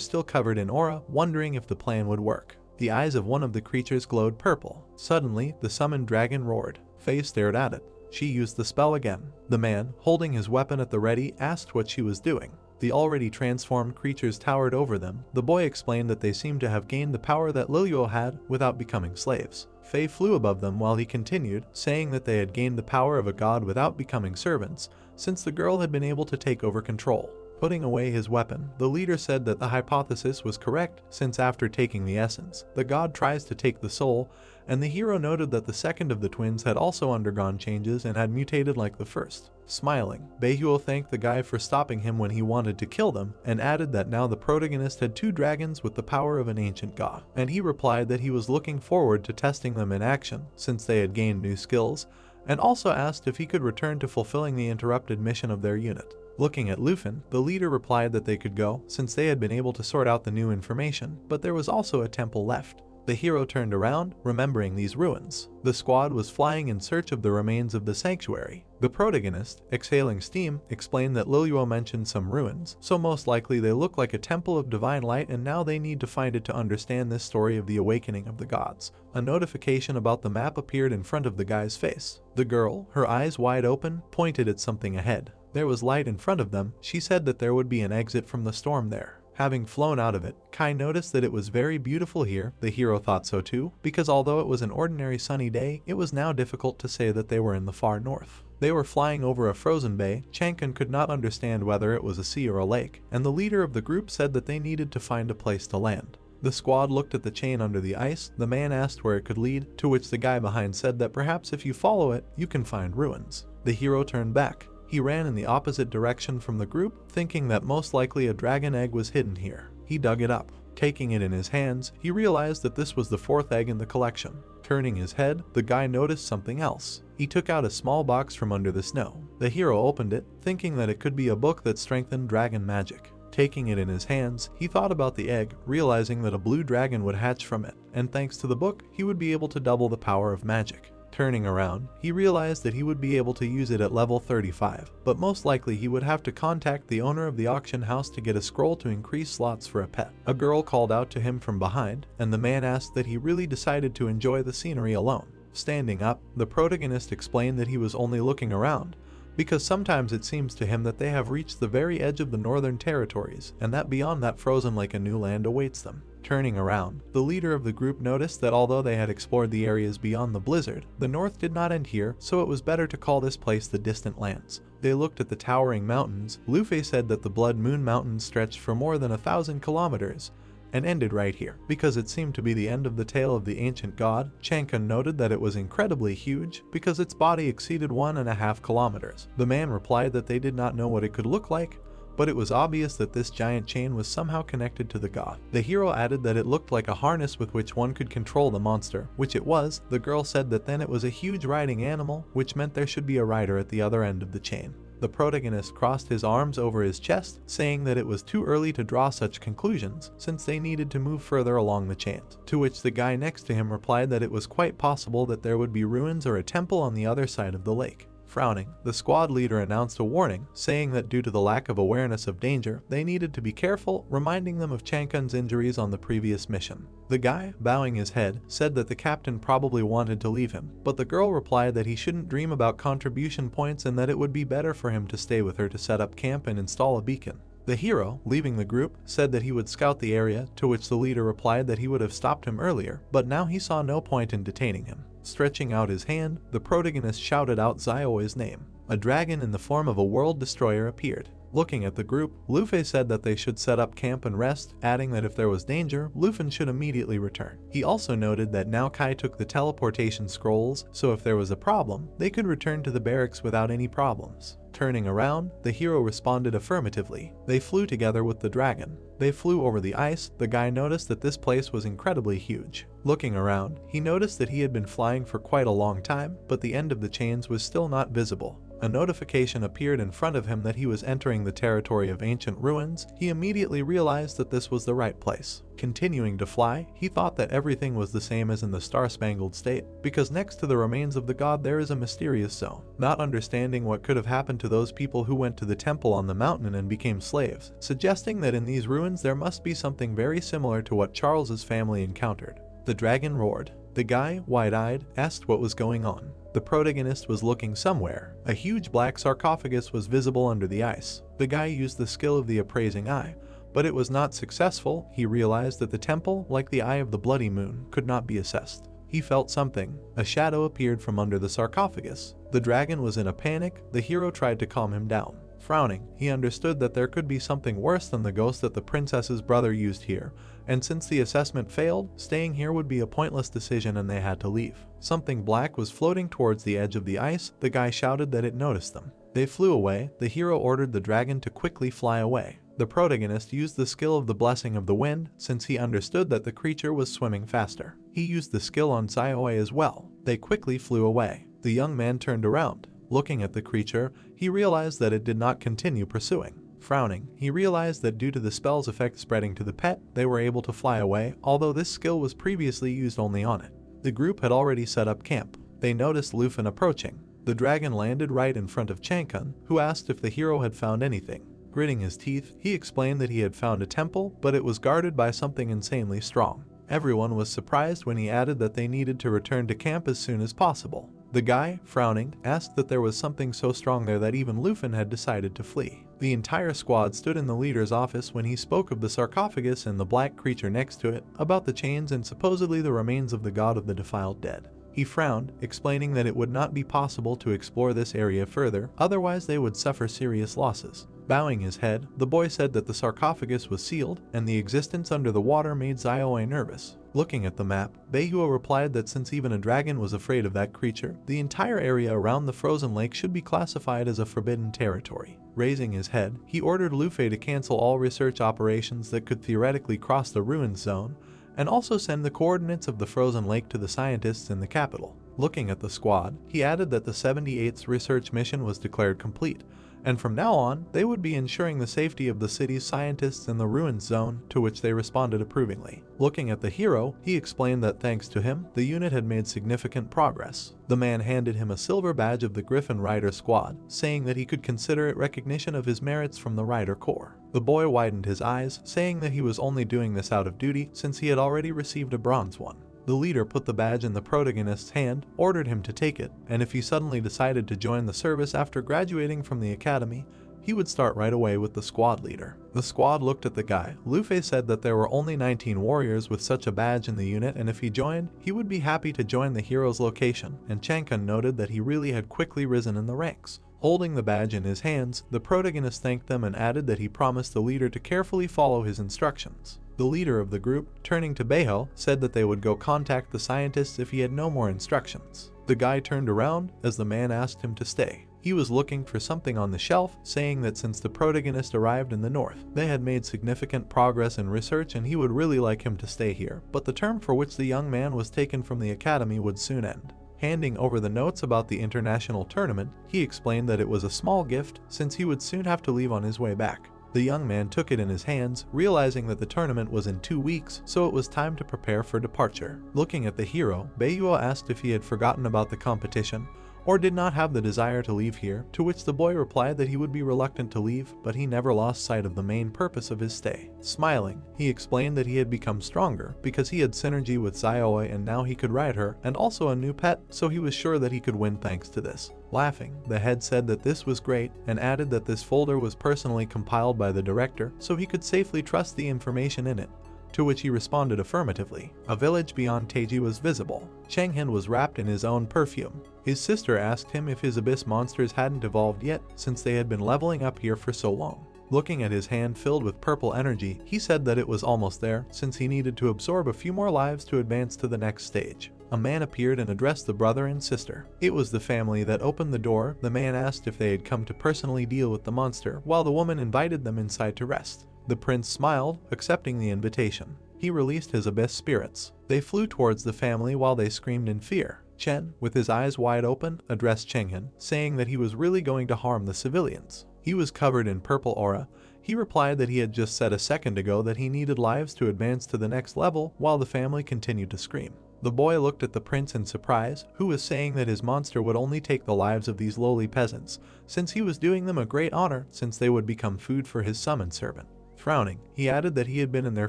still covered in aura, wondering if the plan would work. The eyes of one of the creatures glowed purple. Suddenly, the summoned dragon roared. Faye stared at it. She used the spell again. The man, holding his weapon at the ready, asked what she was doing. The already transformed creatures towered over them. The boy explained that they seemed to have gained the power that Lilyo had without becoming slaves. Faye flew above them while he continued, saying that they had gained the power of a god without becoming servants, since the girl had been able to take over control. Putting away his weapon, the leader said that the hypothesis was correct, since after taking the essence, the god tries to take the soul, and the hero noted that the second of the twins had also undergone changes and had mutated like the first. Smiling, Baehyeo thanked the guy for stopping him when he wanted to kill them, and added that now the protagonist had 2 dragons with the power of an ancient god, and he replied that he was looking forward to testing them in action, since they had gained new skills, and also asked if he could return to fulfilling the interrupted mission of their unit. Looking at Lufin, the leader replied that they could go, since they had been able to sort out the new information, but there was also a temple left. The hero turned around, remembering these ruins. The squad was flying in search of the remains of the sanctuary. The protagonist, exhaling steam, explained that Lilyo mentioned some ruins, so most likely they look like a temple of divine light, and now they need to find it to understand this story of the awakening of the gods. A notification about the map appeared in front of the guy's face. The girl, her eyes wide open, pointed at something ahead. There was light in front of them. She said that there would be an exit from the storm there. Having flown out of it, Kai noticed that it was very beautiful here. The hero thought so too, because although it was an ordinary sunny day, it was now difficult to say that they were in the far north. They were flying over a frozen bay. Chankan could not understand whether it was a sea or a lake, and the leader of the group said that they needed to find a place to land. The squad looked at the chain under the ice. The man asked where it could lead, to which the guy behind said that perhaps if you follow it, you can find ruins. The hero turned back. He ran in the opposite direction from the group, thinking that most likely a dragon egg was hidden here. He dug it up. Taking it in his hands, he realized that this was the 4th egg in the collection. Turning his head, the guy noticed something else. He took out a small box from under the snow. The hero opened it, thinking that it could be a book that strengthened dragon magic. Taking it in his hands, he thought about the egg, realizing that a blue dragon would hatch from it, and thanks to the book, he would be able to double the power of magic. Turning around, he realized that he would be able to use it at level 35, but most likely he would have to contact the owner of the auction house to get a scroll to increase slots for a pet. A girl called out to him from behind, and the man asked that he really decided to enjoy the scenery alone. Standing up, the protagonist explained that he was only looking around, because sometimes it seems to him that they have reached the very edge of the northern territories, and that beyond that frozen lake a new land awaits them. Turning around, the leader of the group noticed that although they had explored the areas beyond the blizzard, the north did not end here, so it was better to call this place the Distant Lands. They looked at the towering mountains. Luffy said that the Blood Moon Mountains stretched for more than 1,000 kilometers, and ended right here, because it seemed to be the end of the tale of the ancient god. Chankan noted that it was incredibly huge, because its body exceeded 1.5 kilometers. The man replied that they did not know what it could look like, but it was obvious that this giant chain was somehow connected to the god. The hero added that it looked like a harness with which one could control the monster, which it was. The girl said that then it was a huge riding animal, which meant there should be a rider at the other end of the chain. The protagonist crossed his arms over his chest, saying that it was too early to draw such conclusions, since they needed to move further along the chain. To which the guy next to him replied that it was quite possible that there would be ruins or a temple on the other side of the lake. Frowning, the squad leader announced a warning, saying that due to the lack of awareness of danger, they needed to be careful, reminding them of Changkun's injuries on the previous mission. The guy, bowing his head, said that the captain probably wanted to leave him, but the girl replied that he shouldn't dream about contribution points and that it would be better for him to stay with her to set up camp and install a beacon. The hero, leaving the group, said that he would scout the area, to which the leader replied that he would have stopped him earlier, but now he saw no point in detaining him. Stretching out his hand, the protagonist shouted out Zioi's name. A dragon in the form of a world destroyer appeared. Looking at the group, Luffy said that they should set up camp and rest, adding that if there was danger, Luffy should immediately return. He also noted that now Kai took the teleportation scrolls, so if there was a problem, they could return to the barracks without any problems. Turning around, the hero responded affirmatively. They flew together with the dragon. They flew over the ice. The guy noticed that this place was incredibly huge. Looking around, he noticed that he had been flying for quite a long time, but the end of the chains was still not visible. A notification appeared in front of him that he was entering the territory of ancient ruins. He immediately realized that this was the right place. Continuing to fly, he thought that everything was the same as in the Star-Spangled State, because next to the remains of the god there is a mysterious zone. Not understanding what could have happened to those people who went to the temple on the mountain and became slaves, suggesting that in these ruins there must be something very similar to what Charles's family encountered. The dragon roared. The guy, wide-eyed, asked what was going on. The protagonist was looking somewhere. A huge black sarcophagus was visible under the ice. The guy used the skill of the appraising eye, but it was not successful. He realized that the temple, like the eye of the bloody moon, could not be assessed. He felt something. A shadow appeared from under the sarcophagus. The dragon was in a panic. The hero tried to calm him down. Frowning, he understood that there could be something worse than the ghost that the princess's brother used here, and since the assessment failed, staying here would be a pointless decision and they had to leave. Something black was floating towards the edge of the ice. The guy shouted that it noticed them. They flew away. The hero ordered the dragon to quickly fly away. The protagonist used the skill of the blessing of the wind, since he understood that the creature was swimming faster. He used the skill on Zioi as well. They quickly flew away. The young man turned around. Looking at the creature, he realized that it did not continue pursuing. Frowning, he realized that due to the spell's effect spreading to the pet, they were able to fly away, although this skill was previously used only on it. The group had already set up camp. They noticed Luffy approaching. The dragon landed right in front of Changkun, who asked if the hero had found anything. Gritting his teeth, he explained that he had found a temple, but it was guarded by something insanely strong. Everyone was surprised when he added that they needed to return to camp as soon as possible. The guy, frowning, asked that there was something so strong there that even Luffy had decided to flee. The entire squad stood in the leader's office when he spoke of the sarcophagus and the black creature next to it, about the chains and supposedly the remains of the god of the defiled dead. He frowned, explaining that it would not be possible to explore this area further, otherwise they would suffer serious losses. Bowing his head, the boy said that the sarcophagus was sealed, and the existence under the water made Zioi nervous. Looking at the map, Beihua replied that since even a dragon was afraid of that creature, the entire area around the frozen lake should be classified as a forbidden territory. Raising his head, he ordered Luffy to cancel all research operations that could theoretically cross the ruins zone, and also send the coordinates of the frozen lake to the scientists in the capital. Looking at the squad, he added that the 78th research mission was declared complete, and from now on, they would be ensuring the safety of the city's scientists in the ruins zone, to which they responded approvingly. Looking at the hero, he explained that thanks to him, the unit had made significant progress. The man handed him a silver badge of the Griffin Rider Squad, saying that he could consider it recognition of his merits from the Rider Corps. The boy widened his eyes, saying that he was only doing this out of duty since he had already received a bronze one. The leader put the badge in the protagonist's hand, ordered him to take it, and if he suddenly decided to join the service after graduating from the academy, he would start right away with the squad leader. The squad looked at the guy. Luffy said that there were only 19 warriors with such a badge in the unit, and if he joined, he would be happy to join the hero's location, and Changkun noted that he really had quickly risen in the ranks. Holding the badge in his hands, the protagonist thanked them and added that he promised the leader to carefully follow his instructions. The leader of the group, turning to Beihua, said that they would go contact the scientists if he had no more instructions. The guy turned around as the man asked him to stay. He was looking for something on the shelf, saying that since the protagonist arrived in the north, they had made significant progress in research and he would really like him to stay here, but the term for which the young man was taken from the academy would soon end. Handing over the notes about the international tournament, he explained that it was a small gift since he would soon have to leave on his way back. The young man took it in his hands, realizing that the tournament was in 2 weeks, so it was time to prepare for departure. Looking at the hero, Beihua asked if he had forgotten about the competition, or did not have the desire to leave here, to which the boy replied that he would be reluctant to leave, but he never lost sight of the main purpose of his stay. Smiling, he explained that he had become stronger because he had synergy with Zaioi and now he could ride her, and also a new pet, so he was sure that he could win thanks to this. Laughing, the head said that this was great and added that this folder was personally compiled by the director, so he could safely trust the information in it. To which he responded affirmatively. A village beyond Teiji was visible. Changhan was wrapped in his own perfume. His sister asked him if his abyss monsters hadn't evolved yet, since they had been leveling up here for so long. Looking at his hand filled with purple energy, he said that it was almost there, since he needed to absorb a few more lives to advance to the next stage. A man appeared and addressed the brother and sister. It was the family that opened the door. The man asked if they had come to personally deal with the monster, while the woman invited them inside to rest. The prince smiled, accepting the invitation. He released his abyss spirits. They flew towards the family while they screamed in fear. Chen, with his eyes wide open, addressed Chenghan, saying that he was really going to harm the civilians. He was covered in purple aura. He replied that he had just said a second ago that he needed lives to advance to the next level, while the family continued to scream. The boy looked at the prince in surprise, who was saying that his monster would only take the lives of these lowly peasants, since he was doing them a great honor, since they would become food for his summoned servant. Frowning, he added that he had been in their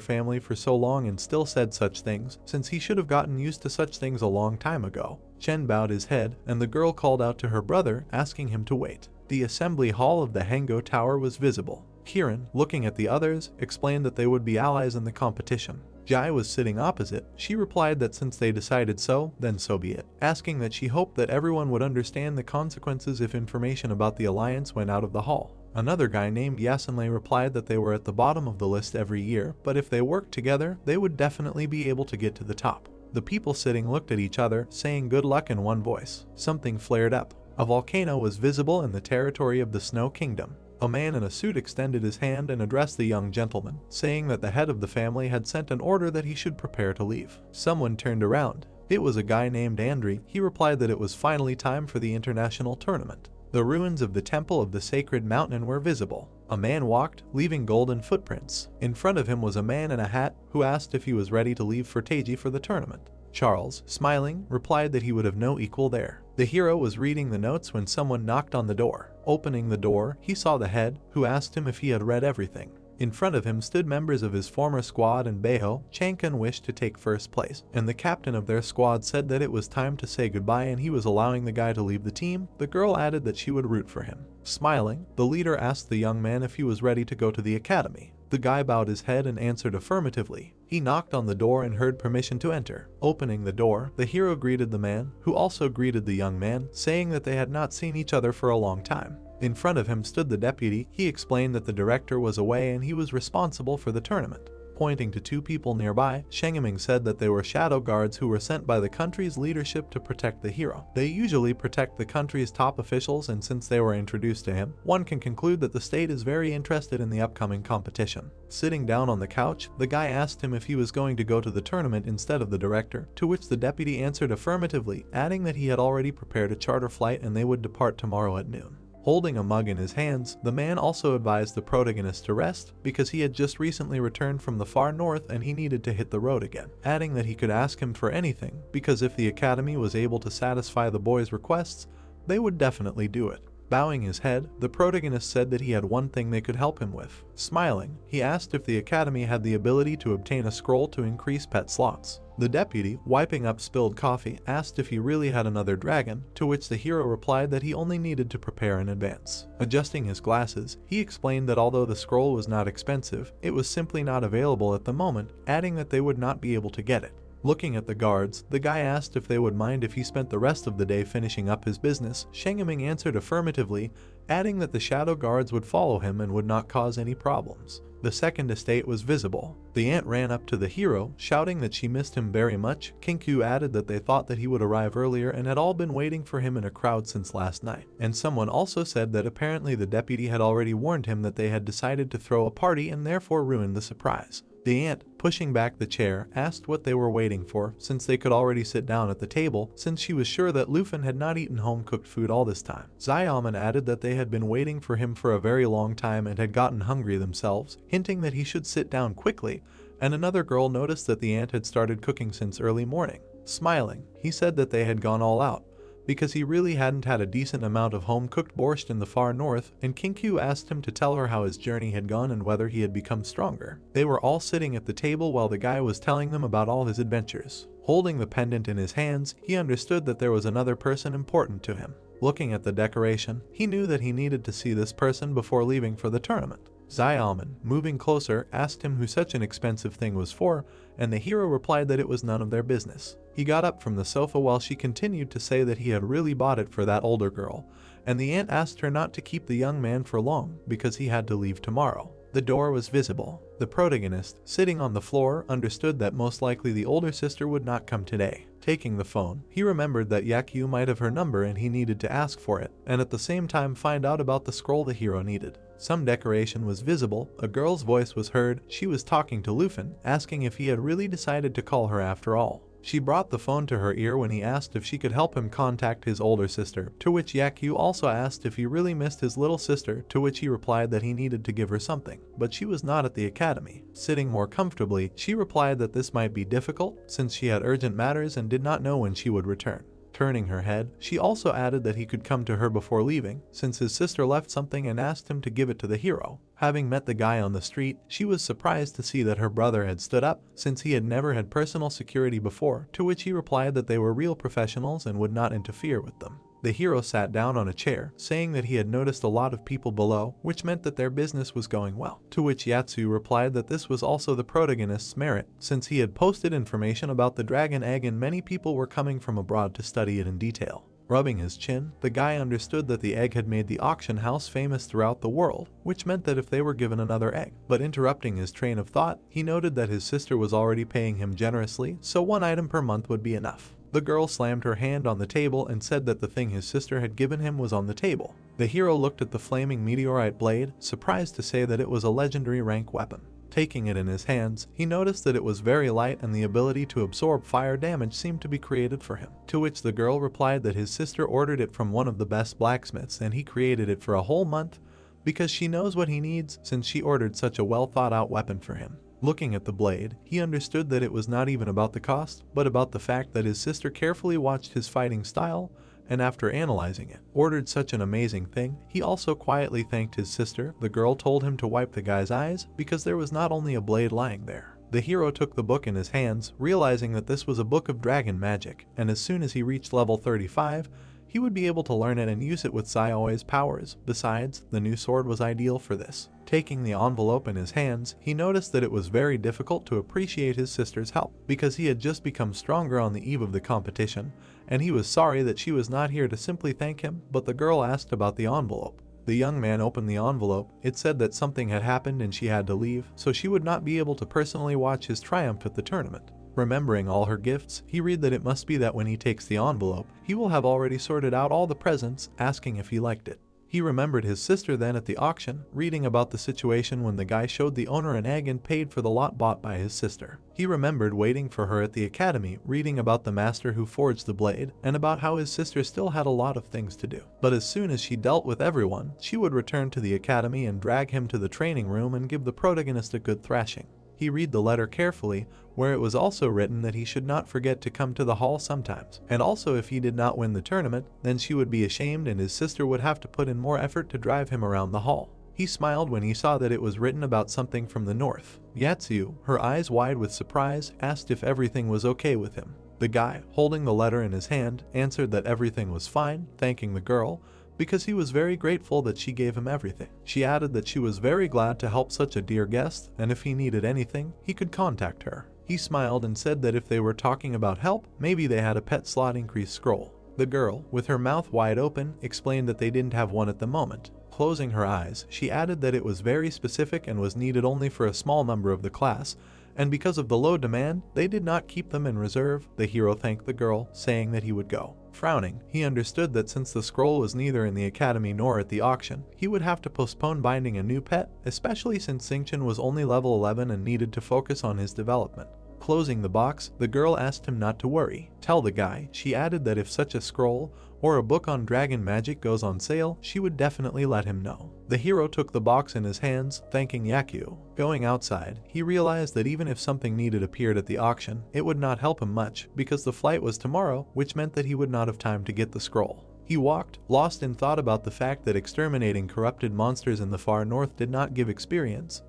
family for so long and still said such things, since he should have gotten used to such things a long time ago. Chen bowed his head, and the girl called out to her brother, asking him to wait. The assembly hall of the Hango Tower was visible. Kiran, looking at the others, explained that they would be allies in the competition. Jai was sitting opposite. She replied that since they decided so, then so be it, asking that she hoped that everyone would understand the consequences if information about the alliance went out of the hall. Another guy named Yasunlei replied that they were at the bottom of the list every year, but if they worked together, they would definitely be able to get to the top. The people sitting looked at each other, saying good luck in one voice. Something flared up. A volcano was visible in the territory of the Snow Kingdom. A man in a suit extended his hand and addressed the young gentleman, saying that the head of the family had sent an order that he should prepare to leave. Someone turned around. It was a guy named Andri. He replied that it was finally time for the international tournament. The ruins of the Temple of the Sacred Mountain were visible. A man walked, leaving golden footprints. In front of him was a man in a hat who asked if he was ready to leave for Teiji for the tournament. Charles, smiling, replied that he would have no equal there. The hero was reading the notes when someone knocked on the door. Opening the door, he saw the head, who asked him if he had read everything. In front of him stood members of his former squad, and Beiho, Changkan wished to take first place, and the captain of their squad said that it was time to say goodbye and he was allowing the guy to leave the team. The girl added that she would root for him. Smiling, the leader asked the young man if he was ready to go to the academy. The guy bowed his head and answered affirmatively. He knocked on the door and heard permission to enter. Opening the door, the hero greeted the man, who also greeted the young man, saying that they had not seen each other for a long time. In front of him stood the deputy. He explained that the director was away and he was responsible for the tournament. Pointing to two people nearby, Shengaming said that they were shadow guards who were sent by the country's leadership to protect the hero. They usually protect the country's top officials, and since they were introduced to him, one can conclude that the state is very interested in the upcoming competition. Sitting down on the couch, the guy asked him if he was going to go to the tournament instead of the director, to which the deputy answered affirmatively, adding that he had already prepared a charter flight and they would depart tomorrow at noon. Holding a mug in his hands, the man also advised the protagonist to rest because he had just recently returned from the far north and he needed to hit the road again, adding that he could ask him for anything because if the academy was able to satisfy the boy's requests, they would definitely do it. Bowing his head, the protagonist said that he had one thing they could help him with. Smiling, he asked if the academy had the ability to obtain a scroll to increase pet slots. The deputy, wiping up spilled coffee, asked if he really had another dragon, to which the hero replied that he only needed to prepare in advance. Adjusting his glasses, he explained that although the scroll was not expensive, it was simply not available at the moment, adding that they would not be able to get it. Looking at the guards, the guy asked if they would mind if he spent the rest of the day finishing up his business. Shengaming answered affirmatively, adding that the shadow guards would follow him and would not cause any problems. The second estate was visible. The aunt ran up to the hero, shouting that she missed him very much. Kinku added that they thought that he would arrive earlier and had all been waiting for him in a crowd since last night. And someone also said that apparently the deputy had already warned him that they had decided to throw a party and therefore ruined the surprise. The aunt, pushing back the chair, asked what they were waiting for, since they could already sit down at the table, since she was sure that Lufin had not eaten home-cooked food all this time. Xiaoman added that they had been waiting for him for a very long time and had gotten hungry themselves, hinting that he should sit down quickly, and another girl noticed that the aunt had started cooking since early morning. Smiling, he said that they had gone all out. because he really hadn't had a decent amount of home-cooked borscht in the far north, and Kinkyu asked him to tell her how his journey had gone and whether he had become stronger. They were all sitting at the table while the guy was telling them about all his adventures. Holding the pendant in his hands, he understood that there was another person important to him. Looking at the decoration, he knew that he needed to see this person before leaving for the tournament. Xiaoman, moving closer, asked him who such an expensive thing was for, and the hero replied that it was none of their business. He got up from the sofa while she continued to say that he had really bought it for that older girl, and the aunt asked her not to keep the young man for long because he had to leave tomorrow. The door was visible. The protagonist, sitting on the floor, understood that most likely the older sister would not come today. Taking the phone, he remembered that Yakyu might have her number and he needed to ask for it, and at the same time find out about the scroll the hero needed. Some decoration was visible, a girl's voice was heard, she was talking to Lufin, asking if he had really decided to call her after all. She brought the phone to her ear when he asked if she could help him contact his older sister, to which Yakyu also asked if he really missed his little sister, to which he replied that he needed to give her something, but she was not at the academy. Sitting more comfortably, she replied that this might be difficult, since she had urgent matters and did not know when she would return. Turning her head, she also added that he could come to her before leaving, since his sister left something and asked him to give it to the hero. Having met the guy on the street, she was surprised to see that her brother had stood up, since he had never had personal security before, to which he replied that they were real professionals and would not interfere with them. The hero sat down on a chair, saying that he had noticed a lot of people below, which meant that their business was going well, to which Yatsu replied that this was also the protagonist's merit, since he had posted information about the dragon egg and many people were coming from abroad to study it in detail. Rubbing his chin, the guy understood that the egg had made the auction house famous throughout the world, which meant that if they were given another egg. But interrupting his train of thought, he noted that his sister was already paying him generously, so one item per month would be enough. The girl slammed her hand on the table and said that the thing his sister had given him was on the table. The hero looked at the flaming meteorite blade, surprised to say that it was a legendary rank weapon. Taking it in his hands, he noticed that it was very light and the ability to absorb fire damage seemed to be created for him. To which the girl replied that his sister ordered it from one of the best blacksmiths and he created it for a whole month because she knows what he needs since she ordered such a well thought out weapon for him. Looking at the blade, he understood that it was not even about the cost, but about the fact that his sister carefully watched his fighting style, and after analyzing it, ordered such an amazing thing. He also quietly thanked his sister. The girl told him to wipe the guy's eyes, because there was not only a blade lying there. The hero took the book in his hands, realizing that this was a book of dragon magic, and as soon as he reached level 35, he would be able to learn it and use it with Saioe's powers. Besides, the new sword was ideal for this. Taking the envelope in his hands, he noticed that it was very difficult to appreciate his sister's help, because he had just become stronger on the eve of the competition, and he was sorry that she was not here to simply thank him, but the girl asked about the envelope. The young man opened the envelope. It said that something had happened and she had to leave, so she would not be able to personally watch his triumph at the tournament. Remembering all her gifts, he read that it must be that when he takes the envelope, he will have already sorted out all the presents, asking if he liked it. He remembered his sister then at the auction, reading about the situation when the guy showed the owner an egg and paid for the lot bought by his sister. He remembered waiting for her at the academy, reading about the master who forged the blade, and about how his sister still had a lot of things to do. But as soon as she dealt with everyone, she would return to the academy and drag him to the training room and give the protagonist a good thrashing. He read the letter carefully, where it was also written that he should not forget to come to the hall sometimes, and also if he did not win the tournament, then she would be ashamed and his sister would have to put in more effort to drive him around the hall. He smiled when he saw that it was written about something from the north. Yatsu, her eyes wide with surprise, asked if everything was okay with him. The guy, holding the letter in his hand, answered that everything was fine, thanking the girl, because he was very grateful that she gave him everything. She added that she was very glad to help such a dear guest, and if he needed anything, he could contact her. He smiled and said that if they were talking about help, maybe they had a pet slot increase scroll. The girl, with her mouth wide open, explained that they didn't have one at the moment. Closing her eyes, she added that it was very specific and was needed only for a small number of the class, and because of the low demand, they did not keep them in reserve. The hero thanked the girl, saying that he would go. Frowning, he understood that since the scroll was neither in the academy nor at the auction, he would have to postpone binding a new pet, especially since Xingqian was only level 11 and needed to focus on his development. Closing the box, the girl asked him not to worry. Tell the guy. She added that if such a scroll or a book on dragon magic goes on sale, she would definitely let him know. The hero took the box in his hands, thanking Yaku. Going outside, he realized that even if something needed appeared at the auction, it would not help him much because the flight was tomorrow, which meant that he would not have time to get the scroll. He walked, lost in thought about the fact that exterminating corrupted monsters in the far north did not give experience,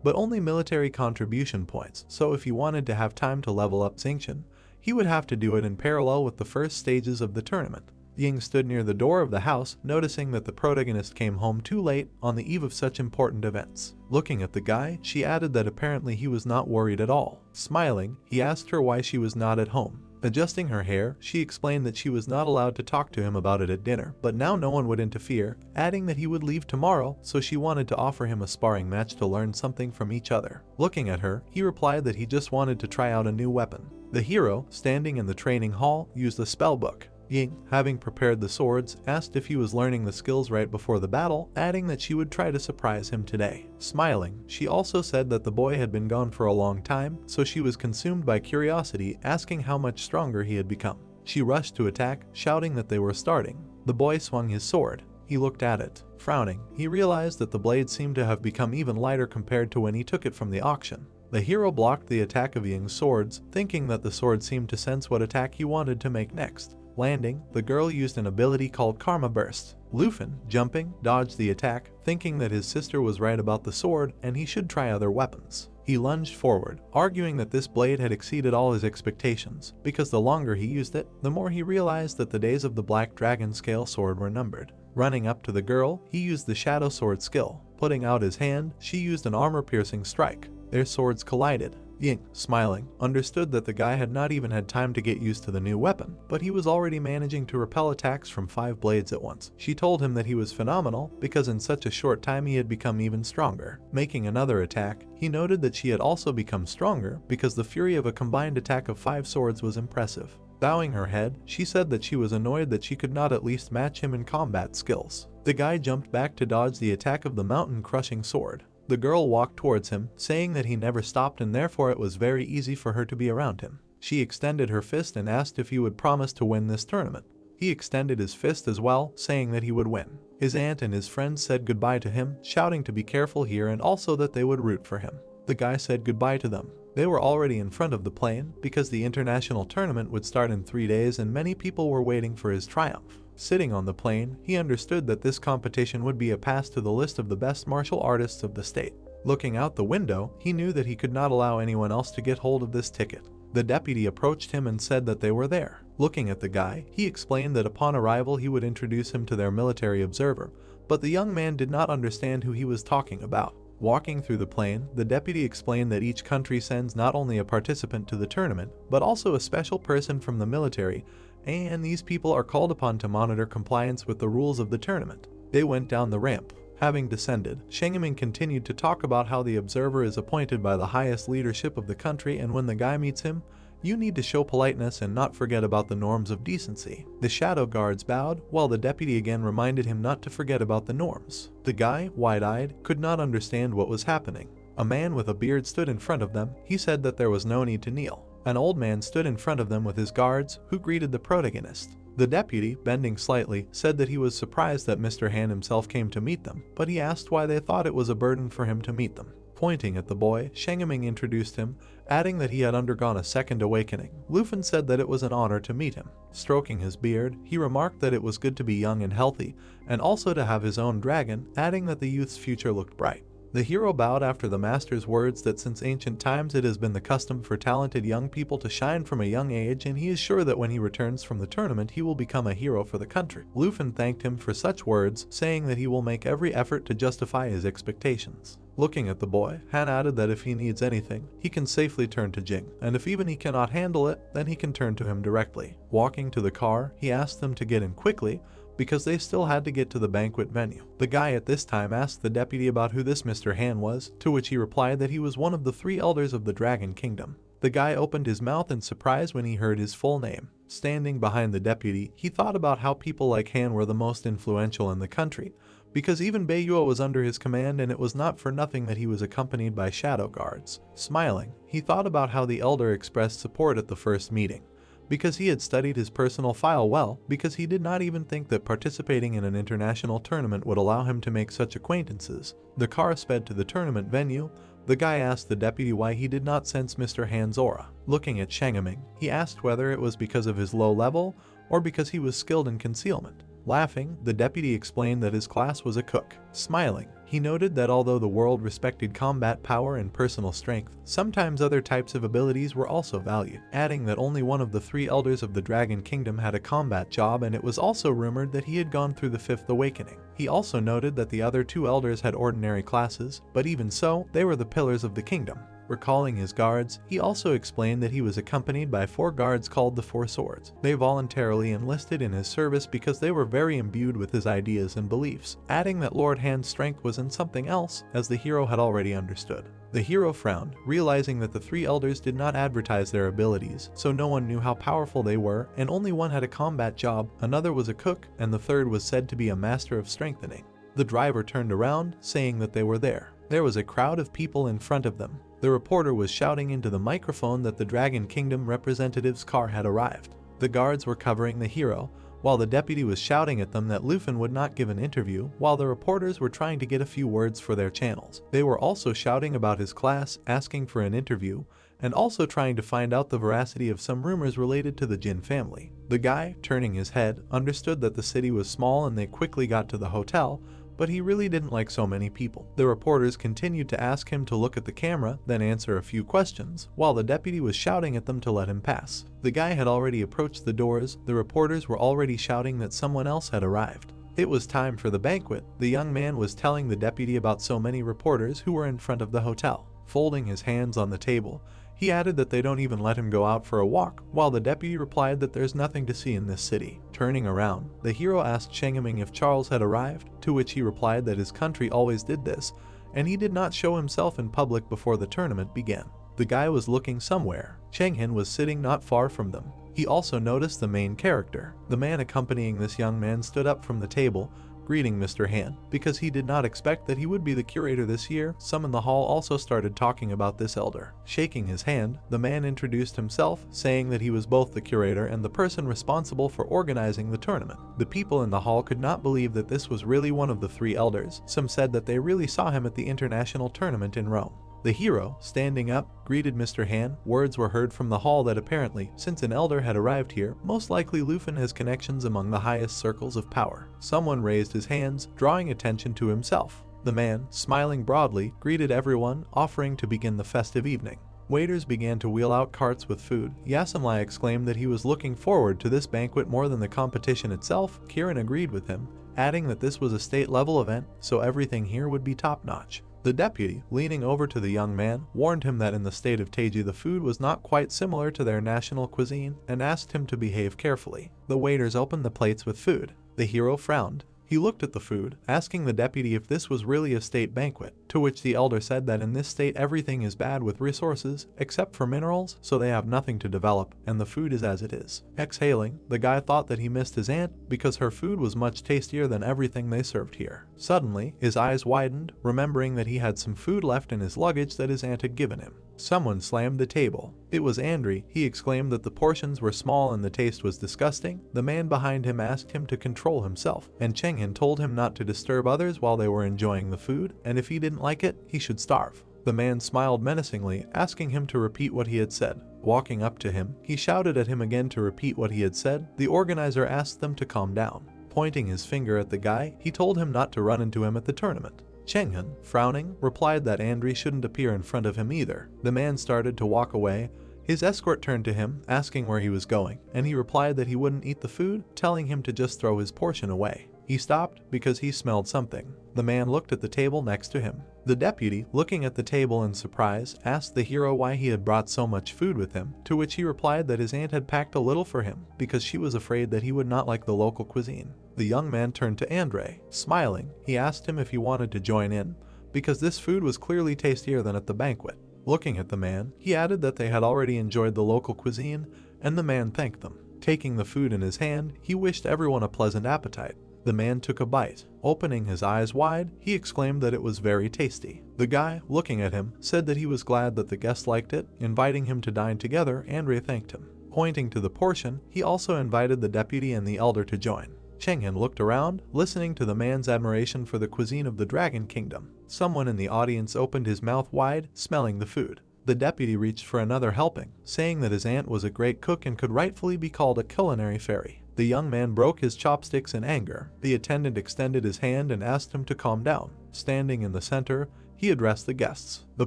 but only military contribution points, so if he wanted to have time to level up Xingqian, he would have to do it in parallel with the first stages of the tournament. Ying stood near the door of the house, noticing that the protagonist came home too late on the eve of such important events. Looking at the guy, she added that apparently he was not worried at all. Smiling, he asked her why she was not at home. Adjusting her hair, she explained that she was not allowed to talk to him about it at dinner, but now no one would interfere, adding that he would leave tomorrow, so she wanted to offer him a sparring match to learn something from each other. Looking at her, he replied that he just wanted to try out a new weapon. The hero, standing in the training hall, used a spellbook. Ying, having prepared the swords, asked if he was learning the skills right before the battle, adding that she would try to surprise him today. Smiling, she also said that the boy had been gone for a long time, so she was consumed by curiosity, asking how much stronger he had become. She rushed to attack, shouting that they were starting. The boy swung his sword. He looked at it. Frowning, he realized that the blade seemed to have become even lighter compared to when he took it from the auction. The hero blocked the attack of Ying's swords, thinking that the sword seemed to sense what attack he wanted to make next. Landing, the girl used an ability called Karma Burst. Lufin, jumping, dodged the attack, thinking that his sister was right about the sword and he should try other weapons. He lunged forward, arguing that this blade had exceeded all his expectations, because the longer he used it, the more he realized that the days of the Black Dragon Scale Sword were numbered. Running up to the girl, he used the Shadow Sword skill. Putting out his hand, she used an armor-piercing strike. Their swords collided. Ying, smiling, understood that the guy had not even had time to get used to the new weapon, but he was already managing to repel attacks from 5 blades at once. She told him that he was phenomenal because in such a short time he had become even stronger. Making another attack, he noted that she had also become stronger because the fury of a combined attack of 5 swords was impressive. Bowing her head, she said that she was annoyed that she could not at least match him in combat skills. The guy jumped back to dodge the attack of the mountain-crushing sword. The girl walked towards him, saying that he never stopped and therefore it was very easy for her to be around him. She extended her fist and asked if he would promise to win this tournament. He extended his fist as well, saying that he would win. His aunt and his friends said goodbye to him, shouting to be careful here and also that they would root for him. The guy said goodbye to them. They were already in front of the plane because the international tournament would start in 3 days and many people were waiting for his triumph. Sitting on the plane, he understood that this competition would be a pass to the list of the best martial artists of the state. Looking out the window, he knew that he could not allow anyone else to get hold of this ticket. The deputy approached him and said that they were there. Looking at the guy, he explained that upon arrival he would introduce him to their military observer, but the young man did not understand who he was talking about. Walking through the plane, the deputy explained that each country sends not only a participant to the tournament, but also a special person from the military, and these people are called upon to monitor compliance with the rules of the tournament. They went down the ramp. Having descended, Shengeming continued to talk about how the observer is appointed by the highest leadership of the country and when the guy meets him, you need to show politeness and not forget about the norms of decency. The shadow guards bowed, while the deputy again reminded him not to forget about the norms. The guy, wide-eyed, could not understand what was happening. A man with a beard stood in front of them. He said that there was no need to kneel. An old man stood in front of them with his guards, who greeted the protagonist. The deputy, bending slightly, said that he was surprised that Mr. Han himself came to meet them, but he asked why they thought it was a burden for him to meet them. Pointing at the boy, Shengeming introduced him, adding that he had undergone a second awakening. Lufin said that it was an honor to meet him. Stroking his beard, he remarked that it was good to be young and healthy, and also to have his own dragon, adding that the youth's future looked bright. The hero bowed after the master's words that since ancient times it has been the custom for talented young people to shine from a young age, and he is sure that when he returns from the tournament he will become a hero for the country. Lufin thanked him for such words, saying that he will make every effort to justify his expectations. Looking at the boy, Han added that if he needs anything, he can safely turn to Jing, and if even he cannot handle it, then he can turn to him directly. Walking to the car, he asked them to get in quickly, because they still had to get to the banquet venue. The guy at this time asked the deputy about who this Mr. Han was, to which he replied that he was one of the 3 elders of the Dragon Kingdom. The guy opened his mouth in surprise when he heard his full name. Standing behind the deputy, he thought about how people like Han were the most influential in the country, because even Beiyue was under his command and it was not for nothing that he was accompanied by shadow guards. Smiling, he thought about how the elder expressed support at the first meeting, because he had studied his personal file well, because he did not even think that participating in an international tournament would allow him to make such acquaintances. The car sped to the tournament venue. The guy asked the deputy why he did not sense Mr. Han's aura. Looking at Shengaming, he asked whether it was because of his low level or because he was skilled in concealment. Laughing, the deputy explained that his class was a cook. Smiling, he noted that although the world respected combat power and personal strength, sometimes other types of abilities were also valued, adding that only one of the 3 elders of the Dragon Kingdom had a combat job, and it was also rumored that he had gone through the 5th awakening. He also noted that the other 2 elders had ordinary classes, but even so, they were the pillars of the kingdom. Recalling his guards, he also explained that he was accompanied by 4 guards called the Four Swords. They voluntarily enlisted in his service because they were very imbued with his ideas and beliefs, adding that Lord Han's strength was in something else, as the hero had already understood. The hero frowned, realizing that the 3 elders did not advertise their abilities, so no one knew how powerful they were, and only one had a combat job, another was a cook, and the third was said to be a master of strengthening. The driver turned around, saying that they were there. There was a crowd of people in front of them. The reporter was shouting into the microphone that the Dragon Kingdom representative's car had arrived. The guards were covering the hero, while the deputy was shouting at them that Lufin would not give an interview, while the reporters were trying to get a few words for their channels. They were also shouting about his class, asking for an interview, and also trying to find out the veracity of some rumors related to the Jin family. The guy, turning his head, understood that the city was small and they quickly got to the hotel, but he really didn't like so many people. The reporters continued to ask him to look at the camera, then answer a few questions, while the deputy was shouting at them to let him pass. The guy had already approached the doors. The reporters were already shouting that someone else had arrived. It was time for the banquet. The young man was telling the deputy about so many reporters who were in front of the hotel. Folding his hands on the table, he added that they don't even let him go out for a walk, while the deputy replied that there's nothing to see in this city. Turning around, the hero asked Shengaming if Charles had arrived, to which he replied that his country always did this, and he did not show himself in public before the tournament began. The guy was looking somewhere. Chenghin was sitting not far from them. He also noticed the main character. The man accompanying this young man stood up from the table, greeting Mr. Han. Because he did not expect that he would be the curator this year, some in the hall also started talking about this elder. Shaking his hand, the man introduced himself, saying that he was both the curator and the person responsible for organizing the tournament. The people in the hall could not believe that this was really one of the 3 elders. Some said that they really saw him at the international tournament in Rome. The hero, standing up, greeted Mr. Han. Words were heard from the hall that apparently, since an elder had arrived here, most likely Lufin has connections among the highest circles of power. Someone raised his hands, drawing attention to himself. The man, smiling broadly, greeted everyone, offering to begin the festive evening. Waiters began to wheel out carts with food. Yasamlai exclaimed that he was looking forward to this banquet more than the competition itself. Kirin agreed with him, adding that this was a state-level event, so everything here would be top-notch. The deputy, leaning over to the young man, warned him that in the state of Taiji the food was not quite similar to their national cuisine, and asked him to behave carefully. The waiters opened the plates with food. The hero frowned. He looked at the food, asking the deputy if this was really a state banquet, to which the elder said that in this state everything is bad with resources, except for minerals, so they have nothing to develop, and the food is as it is. Exhaling, the guy thought that he missed his aunt because her food was much tastier than everything they served here. Suddenly, his eyes widened, remembering that he had some food left in his luggage that his aunt had given him. Someone slammed the table. It was Andri. He exclaimed that the portions were small and the taste was disgusting. The man behind him asked him to control himself, and Chenghin told him not to disturb others while they were enjoying the food, and if he didn't like it, he should starve. The man smiled menacingly, asking him to repeat what he had said. Walking up to him, he shouted at him again to repeat what he had said. The organizer asked them to calm down. Pointing his finger at the guy, he told him not to run into him at the tournament. Chenghin, frowning, replied that Andri shouldn't appear in front of him either. The man started to walk away. His escort turned to him, asking where he was going, and he replied that he wouldn't eat the food, telling him to just throw his portion away. He stopped because he smelled something. The man looked at the table next to him. The deputy, looking at the table in surprise, asked the hero why he had brought so much food with him, to which he replied that his aunt had packed a little for him, because she was afraid that he would not like the local cuisine. The young man turned to Andre. Smiling, he asked him if he wanted to join in, because this food was clearly tastier than at the banquet. Looking at the man, he added that they had already enjoyed the local cuisine, and the man thanked them. Taking the food in his hand, he wished everyone a pleasant appetite. The man took a bite. Opening his eyes wide, he exclaimed that it was very tasty. The guy, looking at him, said that he was glad that the guest liked it. Inviting him to dine together, Andre thanked him. Pointing to the portion, he also invited the deputy and the elder to join. Cheng'an looked around, listening to the man's admiration for the cuisine of the Dragon Kingdom. Someone in the audience opened his mouth wide, smelling the food. The deputy reached for another helping, saying that his aunt was a great cook and could rightfully be called a culinary fairy. The young man broke his chopsticks in anger. The attendant extended his hand and asked him to calm down. Standing in the center, he addressed the guests. The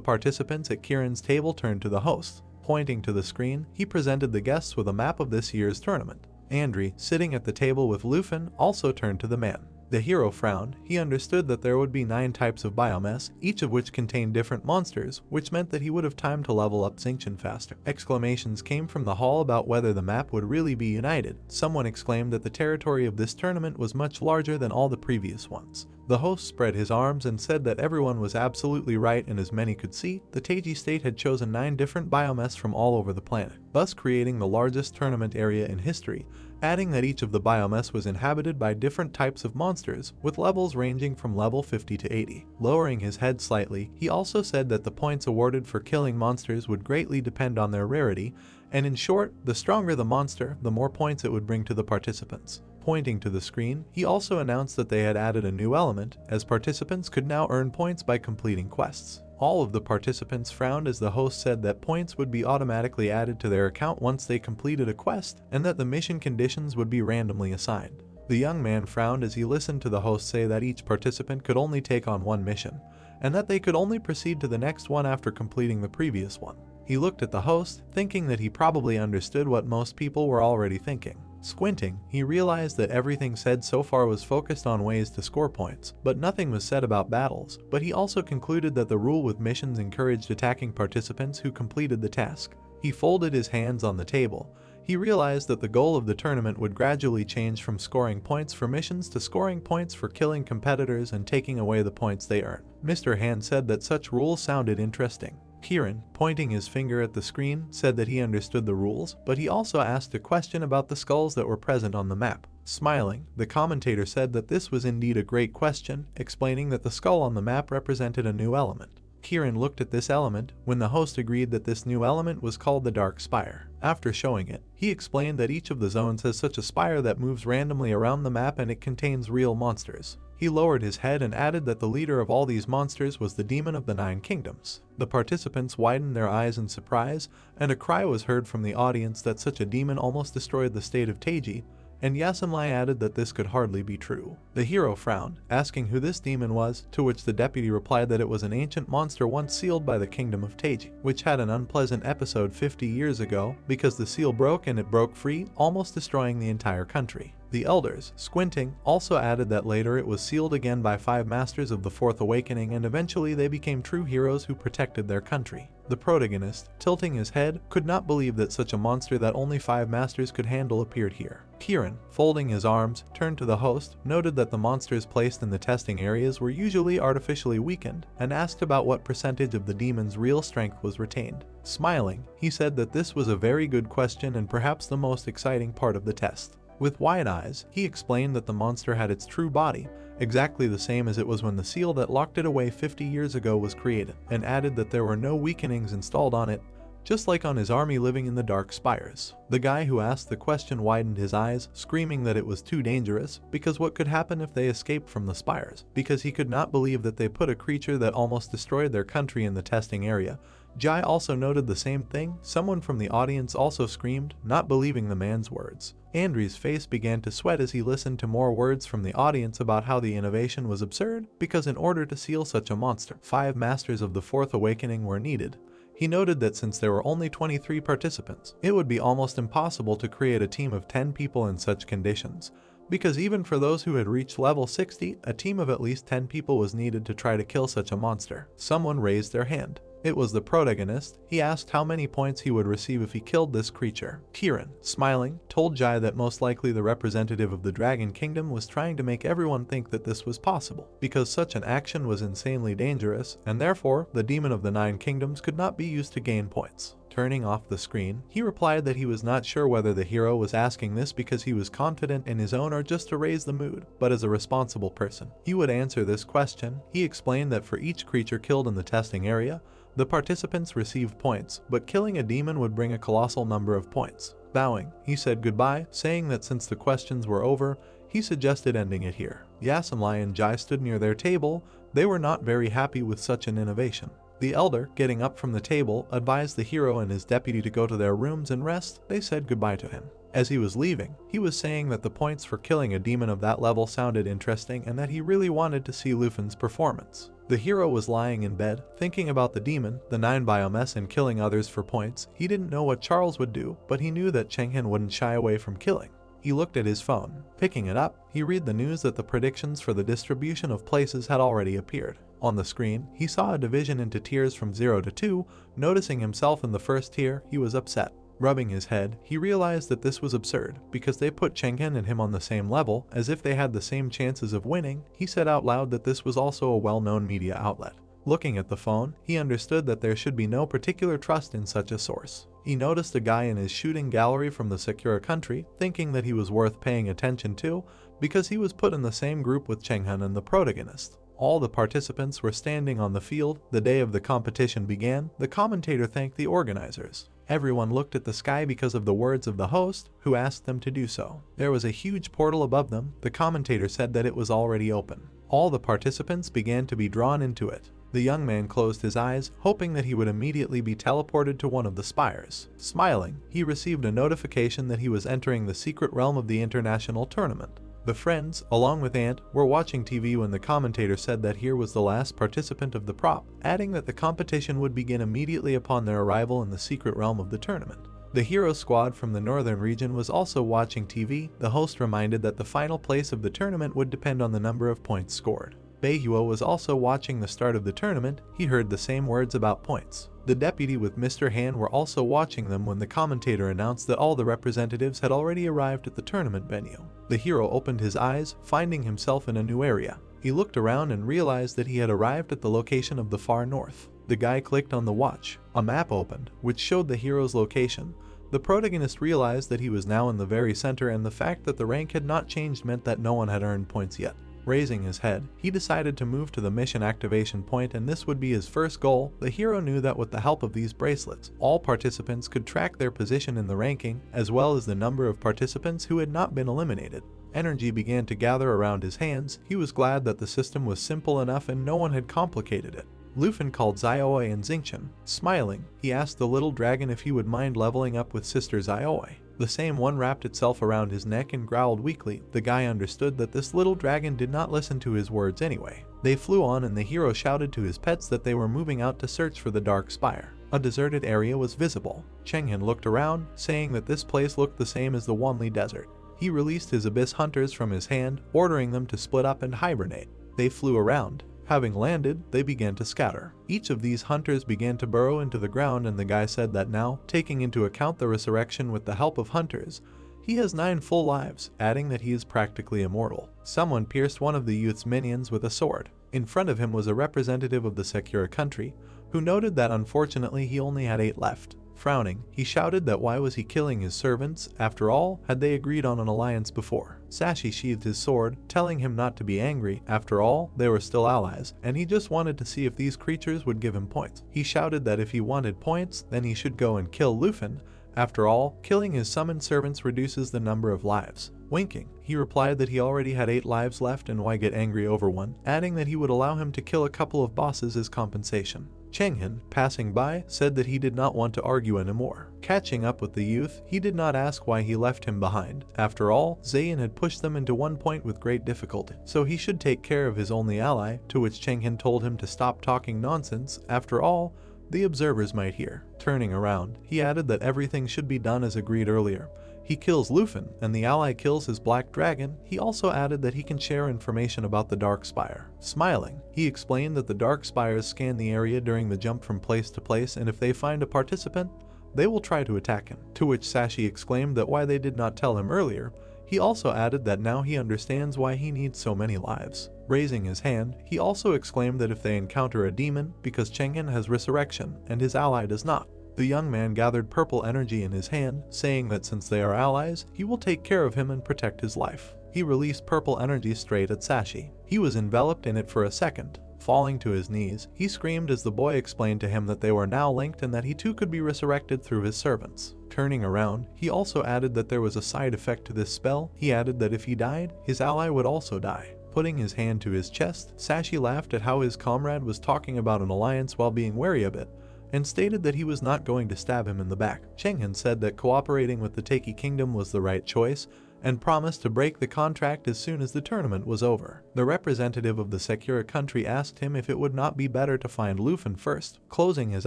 participants at Kieran's table turned to the host. Pointing to the screen, he presented the guests with a map of this year's tournament. Andri, sitting at the table with Lufin, also turned to the man. The hero frowned. He understood that there would be 9 types of biomass, each of which contained different monsters, which meant that he would have time to level up Xingqian faster. Exclamations came from the hall about whether the map would really be united. Someone exclaimed that the territory of this tournament was much larger than all the previous ones. The host spread his arms and said that everyone was absolutely right, and as many could see, the Taiji state had chosen 9 different biomass from all over the planet, thus creating the largest tournament area in history, adding that each of the biomass was inhabited by different types of monsters, with levels ranging from level 50 to 80. Lowering his head slightly, he also said that the points awarded for killing monsters would greatly depend on their rarity, and in short, the stronger the monster, the more points it would bring to the participants. Pointing to the screen, he also announced that they had added a new element, as participants could now earn points by completing quests. All of the participants frowned as the host said that points would be automatically added to their account once they completed a quest, and that the mission conditions would be randomly assigned. The young man frowned as he listened to the host say that each participant could only take on one mission, and that they could only proceed to the next one after completing the previous one. He looked at the host, thinking that he probably understood what most people were already thinking. Squinting, he realized that everything said so far was focused on ways to score points, but nothing was said about battles. But he also concluded that the rule with missions encouraged attacking participants who completed the task. He folded his hands on the table. He realized that the goal of the tournament would gradually change from scoring points for missions to scoring points for killing competitors and taking away the points they earn. Mr. Han said that such rules sounded interesting. Kieran, pointing his finger at the screen, said that he understood the rules, but he also asked a question about the skulls that were present on the map. Smiling, the commentator said that this was indeed a great question, explaining that the skull on the map represented a new element. Kieran looked at this element, when the host agreed that this new element was called the Dark Spire. After showing it, he explained that each of the zones has such a spire that moves randomly around the map and it contains real monsters. He lowered his head and added that the leader of all these monsters was the demon of the 9 kingdoms. The participants widened their eyes in surprise, and a cry was heard from the audience that such a demon almost destroyed the state of Taiji, and Yasamlai added that this could hardly be true. The hero frowned, asking who this demon was, to which the deputy replied that it was an ancient monster once sealed by the kingdom of Taiji, which had an unpleasant episode 50 years ago because the seal broke and it broke free, almost destroying the entire country. The elders, squinting, also added that later it was sealed again by 5 masters of the Fourth Awakening, and eventually they became true heroes who protected their country. The protagonist, tilting his head, could not believe that such a monster that only 5 masters could handle appeared here. Kieran, folding his arms, turned to the host, noted that the monsters placed in the testing areas were usually artificially weakened, and asked about what percentage of the demon's real strength was retained. Smiling, he said that this was a very good question and perhaps the most exciting part of the test. With wide eyes, he explained that the monster had its true body, exactly the same as it was when the seal that locked it away 50 years ago was created, and added that there were no weakenings installed on it, just like on his army living in the Dark Spires. The guy who asked the question widened his eyes, screaming that it was too dangerous, because what could happen if they escaped from the spires, because he could not believe that they put a creature that almost destroyed their country in the testing area. Jai also noted the same thing. Someone from the audience also screamed, not believing the man's words. Andri's face began to sweat as he listened to more words from the audience about how the innovation was absurd, because in order to seal such a monster, 5 masters of the Fourth Awakening were needed. He noted that since there were only 23 participants, it would be almost impossible to create a team of 10 people in such conditions, because even for those who had reached level 60, a team of at least 10 people was needed to try to kill such a monster. Someone raised their hand. It was the protagonist. He asked how many points he would receive if he killed this creature. Kieran, smiling, told Jai that most likely the representative of the Dragon Kingdom was trying to make everyone think that this was possible, because such an action was insanely dangerous, and therefore the demon of the 9 kingdoms could not be used to gain points. Turning off the screen, he replied that he was not sure whether the hero was asking this because he was confident in his own or just to raise the mood, but as a responsible person, he would answer this question. He explained that for each creature killed in the testing area, the participants received points, but killing a demon would bring a colossal number of points. Bowing, he said goodbye, saying that since the questions were over, he suggested ending it here. Yasamli and Jai stood near their table. They were not very happy with such an innovation. The elder, getting up from the table, advised the hero and his deputy to go to their rooms and rest. They said goodbye to him. As he was leaving, he was saying that the points for killing a demon of that level sounded interesting and that he really wanted to see Luffen's performance. The hero was lying in bed, thinking about the demon, the 9 biomes, and killing others for points. He didn't know what Charles would do, but he knew that Chenghen wouldn't shy away from killing. He looked at his phone. Picking it up, he read the news that the predictions for the distribution of places had already appeared. On the screen, he saw a division into tiers from 0 to 2. Noticing himself in the first tier, he was upset. Rubbing his head, he realized that this was absurd, because they put Chenghen and him on the same level, as if they had the same chances of winning. He said out loud that this was also a well-known media outlet. Looking at the phone, he understood that there should be no particular trust in such a source. He noticed a guy in his shooting gallery from the secure country, thinking that he was worth paying attention to, because he was put in the same group with Chenghen and the protagonist. All the participants were standing on the field. The day of the competition began. The commentator thanked the organizers. Everyone looked at the sky because of the words of the host, who asked them to do so. There was a huge portal above them. The commentator said that it was already open. All the participants began to be drawn into it. The young man closed his eyes, hoping that he would immediately be teleported to one of the spires. Smiling, he received a notification that he was entering the secret realm of the international tournament. The friends, along with Ant, were watching TV when the commentator said that here was the last participant of the prop, adding that the competition would begin immediately upon their arrival in the secret realm of the tournament. The hero squad from the northern region was also watching TV. The host reminded that the final place of the tournament would depend on the number of points scored. Beihua was also watching the start of the tournament. He heard the same words about points. The deputy with Mr. Han were also watching them when the commentator announced that all the representatives had already arrived at the tournament venue. The hero opened his eyes, finding himself in a new area. He looked around and realized that he had arrived at the location of the far north. The guy clicked on the watch. A map opened, which showed the hero's location. The protagonist realized that he was now in the very center, and the fact that the rank had not changed meant that no one had earned points yet. Raising his head, he decided to move to the mission activation point, and this would be his first goal. The hero knew that with the help of these bracelets, all participants could track their position in the ranking, as well as the number of participants who had not been eliminated. Energy began to gather around his hands. He was glad that the system was simple enough and no one had complicated it. Luffy called Xiaoi and Xingqian. Smiling, he asked the little dragon if he would mind leveling up with Sister Xiaoi. The same one wrapped itself around his neck and growled weakly. The guy understood that this little dragon did not listen to his words anyway. They flew on, and the hero shouted to his pets that they were moving out to search for the Dark Spire. A deserted area was visible. Chenghen looked around, saying that this place looked the same as the Wanli Desert. He released his Abyss Hunters from his hand, ordering them to split up and hibernate. They flew around. Having landed, they began to scatter. Each of these hunters began to burrow into the ground, and the guy said that now, taking into account the resurrection with the help of hunters, he has 9 full lives, adding that he is practically immortal. Someone pierced one of the youth's minions with a sword. In front of him was a representative of the secure country, who noted that unfortunately he only had 8 left. Frowning, he shouted that why was he killing his servants? After all, had they agreed on an alliance before? Sashi sheathed his sword, telling him not to be angry. After all, they were still allies, and he just wanted to see if these creatures would give him points. He shouted that if he wanted points, then he should go and kill Luffy. After all, killing his summoned servants reduces the number of lives. Winking, he replied that he already had 8 lives left and why get angry over one, adding that he would allow him to kill a couple of bosses as compensation. Chenghen, passing by, said that he did not want to argue anymore. Catching up with the youth, he did not ask why he left him behind. After all, Zayn had pushed them into one point with great difficulty, so he should take care of his only ally, to which Chenghen told him to stop talking nonsense. After all, the observers might hear. Turning around, he added that everything should be done as agreed earlier. He kills Luffy, and the ally kills his black dragon. He also added that he can share information about the Dark Spire. Smiling, he explained that the Dark Spires scan the area during the jump from place to place, and if they find a participant, they will try to attack him. To which Sashi exclaimed that why they did not tell him earlier. He also added that now he understands why he needs so many lives. Raising his hand, he also exclaimed that if they encounter a demon, because Chenghen has resurrection and his ally does not. The young man gathered purple energy in his hand, saying that since they are allies, he will take care of him and protect his life. He released purple energy straight at Sashi. He was enveloped in it for a second. Falling to his knees, he screamed as the boy explained to him that they were now linked and that he too could be resurrected through his servants. Turning around, he also added that there was a side effect to this spell. He added that if he died, his ally would also die. Putting his hand to his chest, Sashi laughed at how his comrade was talking about an alliance while being wary of it, and stated that he was not going to stab him in the back. Chenghan said that cooperating with the Taiki Kingdom was the right choice, and promised to break the contract as soon as the tournament was over. The representative of the Sakura country asked him if it would not be better to find Lufin first. Closing his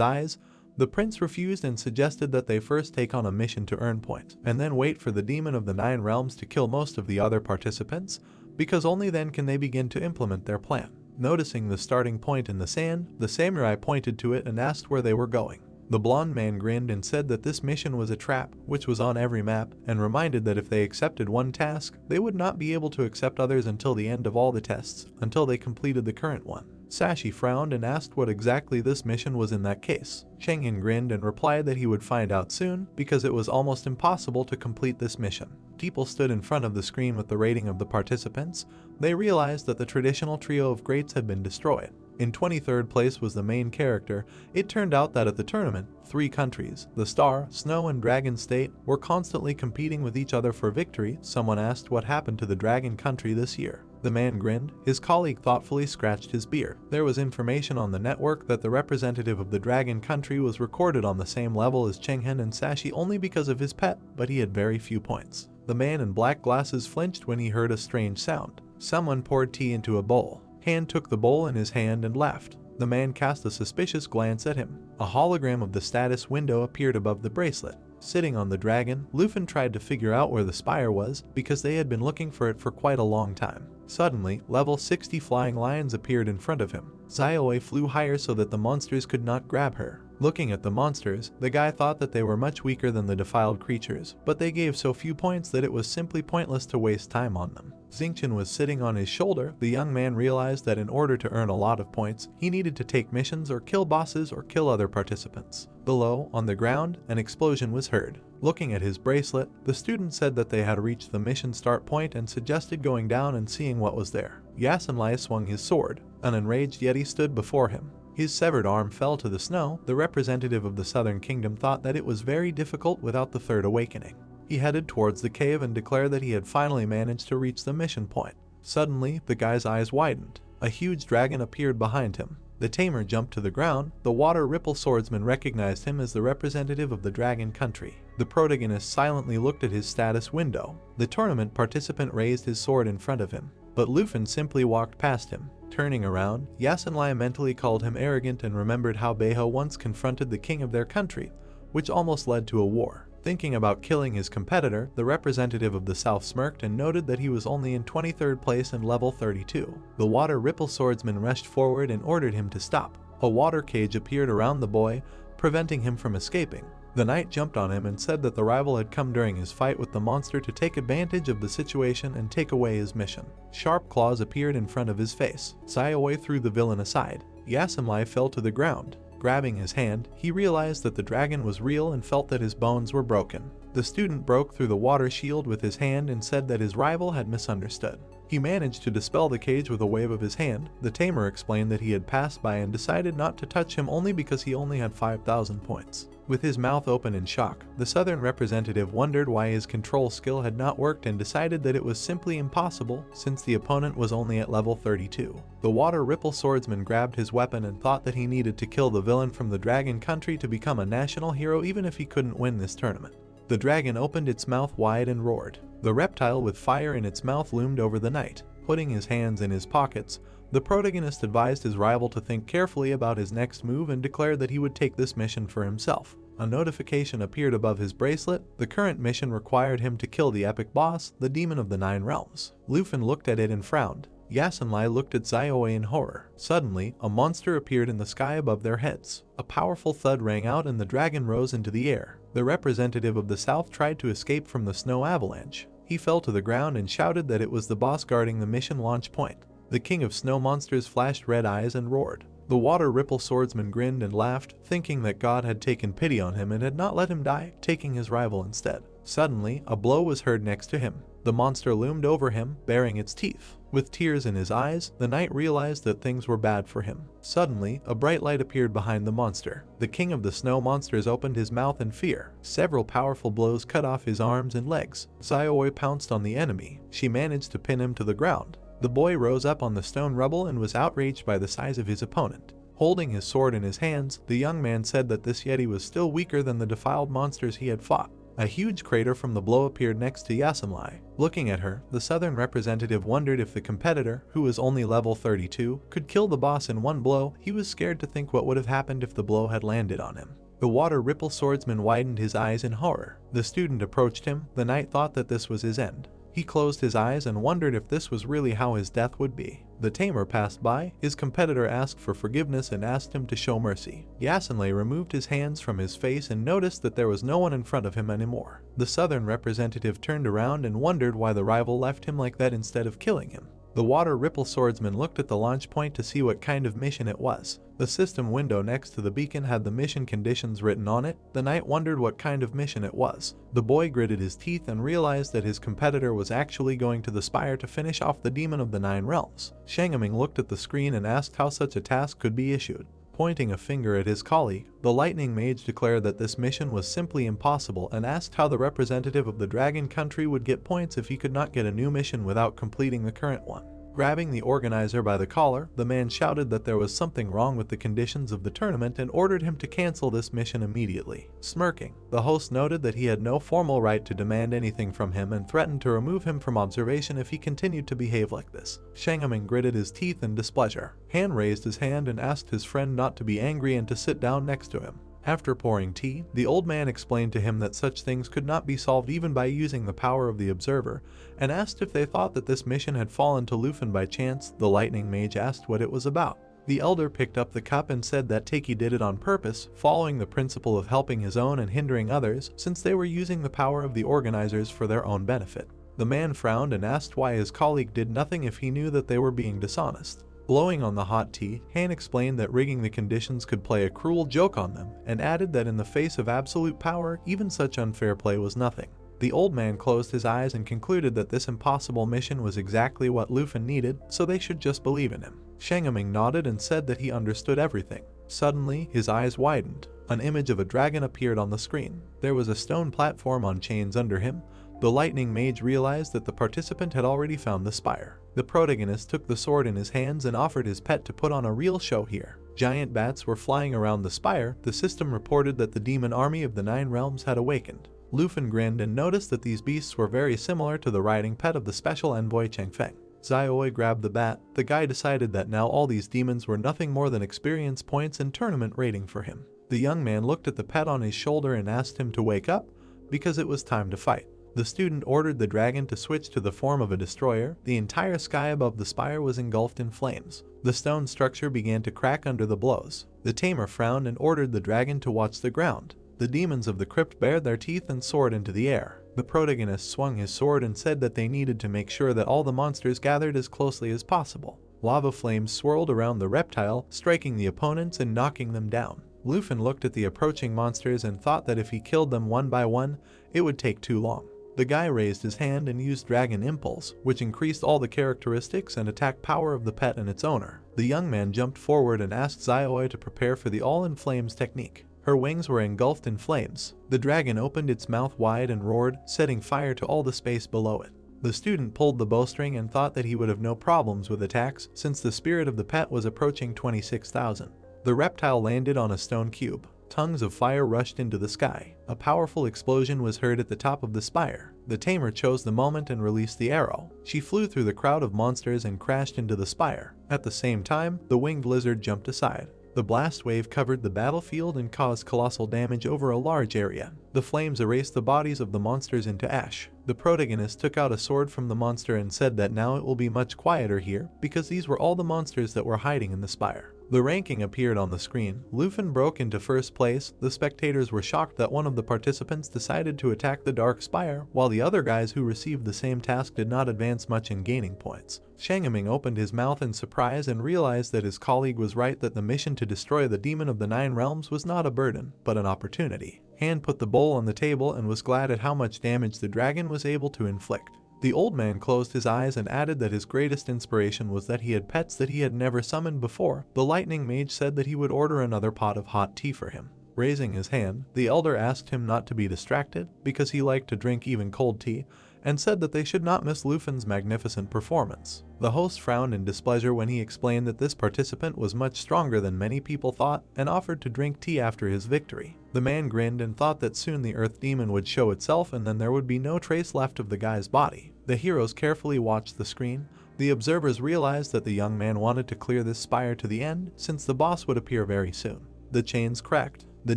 eyes, the prince refused and suggested that they first take on a mission to earn points, and then wait for the demon of the 9 realms to kill most of the other participants, because only then can they begin to implement their plan. Noticing the starting point in the sand, the samurai pointed to it and asked where they were going. The blonde man grinned and said that this mission was a trap, which was on every map, and reminded that if they accepted one task, they would not be able to accept others until the end of all the tests, until they completed the current one. Sashi frowned and asked what exactly this mission was in that case. Chenghan grinned and replied that he would find out soon, because it was almost impossible to complete this mission. People stood in front of the screen with the rating of the participants. They realized that the traditional trio of greats had been destroyed. In 23rd place was the main character. It turned out that at the tournament, 3 countries, the Star, Snow, and Dragon State, were constantly competing with each other for victory. Someone asked what happened to the Dragon country this year. The man grinned. His colleague thoughtfully scratched his beard. There was information on the network that the representative of the Dragon country was recorded on the same level as Chenghan and Sashi only because of his pet, but he had very few points. The man in black glasses flinched when he heard a strange sound. Someone poured tea into a bowl. Han took the bowl in his hand and left. The man cast a suspicious glance at him. A hologram of the status window appeared above the bracelet. Sitting on the dragon, Lufin tried to figure out where the spire was, because they had been looking for it for quite a long time. Suddenly, level 60 flying lions appeared in front of him. Xiaowei flew higher so that the monsters could not grab her. Looking at the monsters, the guy thought that they were much weaker than the defiled creatures, but they gave so few points that it was simply pointless to waste time on them. Xingqian was sitting on his shoulder. The young man realized that in order to earn a lot of points, he needed to take missions or kill bosses or kill other participants. Below, on the ground, an explosion was heard. Looking at his bracelet, the student said that they had reached the mission start point and suggested going down and seeing what was there. Yasenlai swung his sword. An enraged yeti stood before him. His severed arm fell to the snow. The representative of the Southern Kingdom thought that it was very difficult without the third awakening. He headed towards the cave and declared that he had finally managed to reach the mission point. Suddenly, the guy's eyes widened. A huge dragon appeared behind him. The tamer jumped to the ground. The water ripple swordsman recognized him as the representative of the dragon country. The protagonist silently looked at his status window. The tournament participant raised his sword in front of him, but Lufin simply walked past him. Turning around, Yasenlai mentally called him arrogant and remembered how Beho once confronted the king of their country, which almost led to a war. Thinking about killing his competitor, the representative of the South smirked and noted that he was only in 23rd place and level 32. The water ripple swordsman rushed forward and ordered him to stop. A water cage appeared around the boy, preventing him from escaping. The knight jumped on him and said that the rival had come during his fight with the monster to take advantage of the situation and take away his mission. Sharp claws appeared in front of his face. Xiaowei threw the villain aside. Yasenlai fell to the ground. Grabbing his hand, he realized that the dragon was real and felt that his bones were broken. The student broke through the water shield with his hand and said that his rival had misunderstood. He managed to dispel the cage with a wave of his hand. The tamer explained that he had passed by and decided not to touch him only because he only had 5,000 points. With his mouth open in shock, the southern representative wondered why his control skill had not worked and decided that it was simply impossible since the opponent was only at level 32. The water ripple swordsman grabbed his weapon and thought that he needed to kill the villain from the dragon country to become a national hero even if he couldn't win this tournament. The dragon opened its mouth wide and roared. The reptile with fire in its mouth loomed over the knight. Putting his hands in his pockets, the protagonist advised his rival to think carefully about his next move and declared that he would take this mission for himself. A notification appeared above his bracelet. The current mission required him to kill the epic boss, the demon of the 9 realms. Lufin looked at it and frowned. Yasenlai looked at Xiaowei in horror. Suddenly, a monster appeared in the sky above their heads. A powerful thud rang out and the dragon rose into the air. The representative of the south tried to escape from the snow avalanche. He fell to the ground and shouted that it was the boss guarding the mission launch point. The king of snow monsters flashed red eyes and roared. The water ripple swordsman grinned and laughed, thinking that God had taken pity on him and had not let him die, taking his rival instead. Suddenly, a blow was heard next to him. The monster loomed over him, baring its teeth. With tears in his eyes, the knight realized that things were bad for him. Suddenly, a bright light appeared behind the monster. The king of the snow monsters opened his mouth in fear. Several powerful blows cut off his arms and legs. Zayoi pounced on the enemy. She managed to pin him to the ground. The boy rose up on the stone rubble and was outraged by the size of his opponent. Holding his sword in his hands, the young man said that this yeti was still weaker than the defiled monsters he had fought. A huge crater from the blow appeared next to Yasamlai. Looking at her, the southern representative wondered if the competitor, who was only level 32, could kill the boss in one blow. He was scared to think what would have happened if the blow had landed on him. The water ripple swordsman widened his eyes in horror. The student approached him. The knight thought that this was his end. He closed his eyes and wondered if this was really how his death would be. The tamer passed by. His competitor asked for forgiveness and asked him to show mercy. Yasunlei removed his hands from his face and noticed that there was no one in front of him anymore. The southern representative turned around and wondered why the rival left him like that instead of killing him. The water ripple swordsman looked at the launch point to see what kind of mission it was. The system window next to the beacon had the mission conditions written on it. The knight wondered what kind of mission it was. The boy gritted his teeth and realized that his competitor was actually going to the spire to finish off the demon of the 9 realms. Shangaming looked at the screen and asked how such a task could be issued. Pointing a finger at his colleague, the lightning mage declared that this mission was simply impossible and asked how the representative of the dragon country would get points if he could not get a new mission without completing the current one. Grabbing the organizer by the collar, the man shouted that there was something wrong with the conditions of the tournament and ordered him to cancel this mission immediately. Smirking, the host noted that he had no formal right to demand anything from him and threatened to remove him from observation if he continued to behave like this. Shangaming gritted his teeth in displeasure. Han raised his hand and asked his friend not to be angry and to sit down next to him. After pouring tea, the old man explained to him that such things could not be solved even by using the power of the observer, and asked if they thought that this mission had fallen to Lufin by chance. The lightning mage asked what it was about. The elder picked up the cup and said that Taki did it on purpose, following the principle of helping his own and hindering others, since they were using the power of the organizers for their own benefit. The man frowned and asked why his colleague did nothing if he knew that they were being dishonest. Blowing on the hot tea, Han explained that rigging the conditions could play a cruel joke on them, and added that in the face of absolute power, even such unfair play was nothing. The old man closed his eyes and concluded that this impossible mission was exactly what Lufin needed, so they should just believe in him. Shangaming nodded and said that he understood everything. Suddenly, his eyes widened. An image of a dragon appeared on the screen. There was a stone platform on chains under him. The lightning mage realized that the participant had already found the spire. The protagonist took the sword in his hands and offered his pet to put on a real show here. Giant bats were flying around the spire. The system reported that the demon army of the 9 realms had awakened. Lufin grinned and noticed that these beasts were very similar to the riding pet of the special envoy Changfeng. Zayoi grabbed the bat. The guy decided that now all these demons were nothing more than experience points and tournament rating for him. The young man looked at the pet on his shoulder and asked him to wake up, because it was time to fight. The student ordered the dragon to switch to the form of a destroyer. The entire sky above the spire was engulfed in flames. The stone structure began to crack under the blows. The tamer frowned and ordered the dragon to watch the ground. The demons of the crypt bared their teeth and soared into the air. The protagonist swung his sword and said that they needed to make sure that all the monsters gathered as closely as possible. Lava flames swirled around the reptile, striking the opponents and knocking them down. Lufin looked at the approaching monsters and thought that if he killed them one by one, it would take too long. The guy raised his hand and used Dragon Impulse, which increased all the characteristics and attack power of the pet and its owner. The young man jumped forward and asked Zayoi to prepare for the all-in-flames technique. Her wings were engulfed in flames. The dragon opened its mouth wide and roared, setting fire to all the space below it. The student pulled the bowstring and thought that he would have no problems with attacks, since the spirit of the pet was approaching 26,000. The reptile landed on a stone cube. Tongues of fire rushed into the sky. A powerful explosion was heard at the top of the spire. The tamer chose the moment and released the arrow. She flew through the crowd of monsters and crashed into the spire. At the same time, the winged lizard jumped aside. The blast wave covered the battlefield and caused colossal damage over a large area. The flames erased the bodies of the monsters into ash. The protagonist took out a sword from the monster and said that now it will be much quieter here, because these were all the monsters that were hiding in the spire. The ranking appeared on the screen. Lufin broke into first place. The spectators were shocked that one of the participants decided to attack the Dark Spire, while the other guys who received the same task did not advance much in gaining points. Shangaming opened his mouth in surprise and realized that his colleague was right, that the mission to destroy the demon of the 9 realms was not a burden, but an opportunity. Han put the bowl on the table and was glad at how much damage the dragon was able to inflict. The old man closed his eyes and added that his greatest inspiration was that he had pets that he had never summoned before. The lightning mage said that he would order another pot of hot tea for him. Raising his hand, the elder asked him not to be distracted, because he liked to drink even cold tea, and said that they should not miss Luffen's magnificent performance. The host frowned in displeasure when he explained that this participant was much stronger than many people thought, and offered to drink tea after his victory. The man grinned and thought that soon the earth demon would show itself and then there would be no trace left of the guy's body. The heroes carefully watched the screen. The observers realized that the young man wanted to clear this spire to the end, since the boss would appear very soon. The chains cracked. The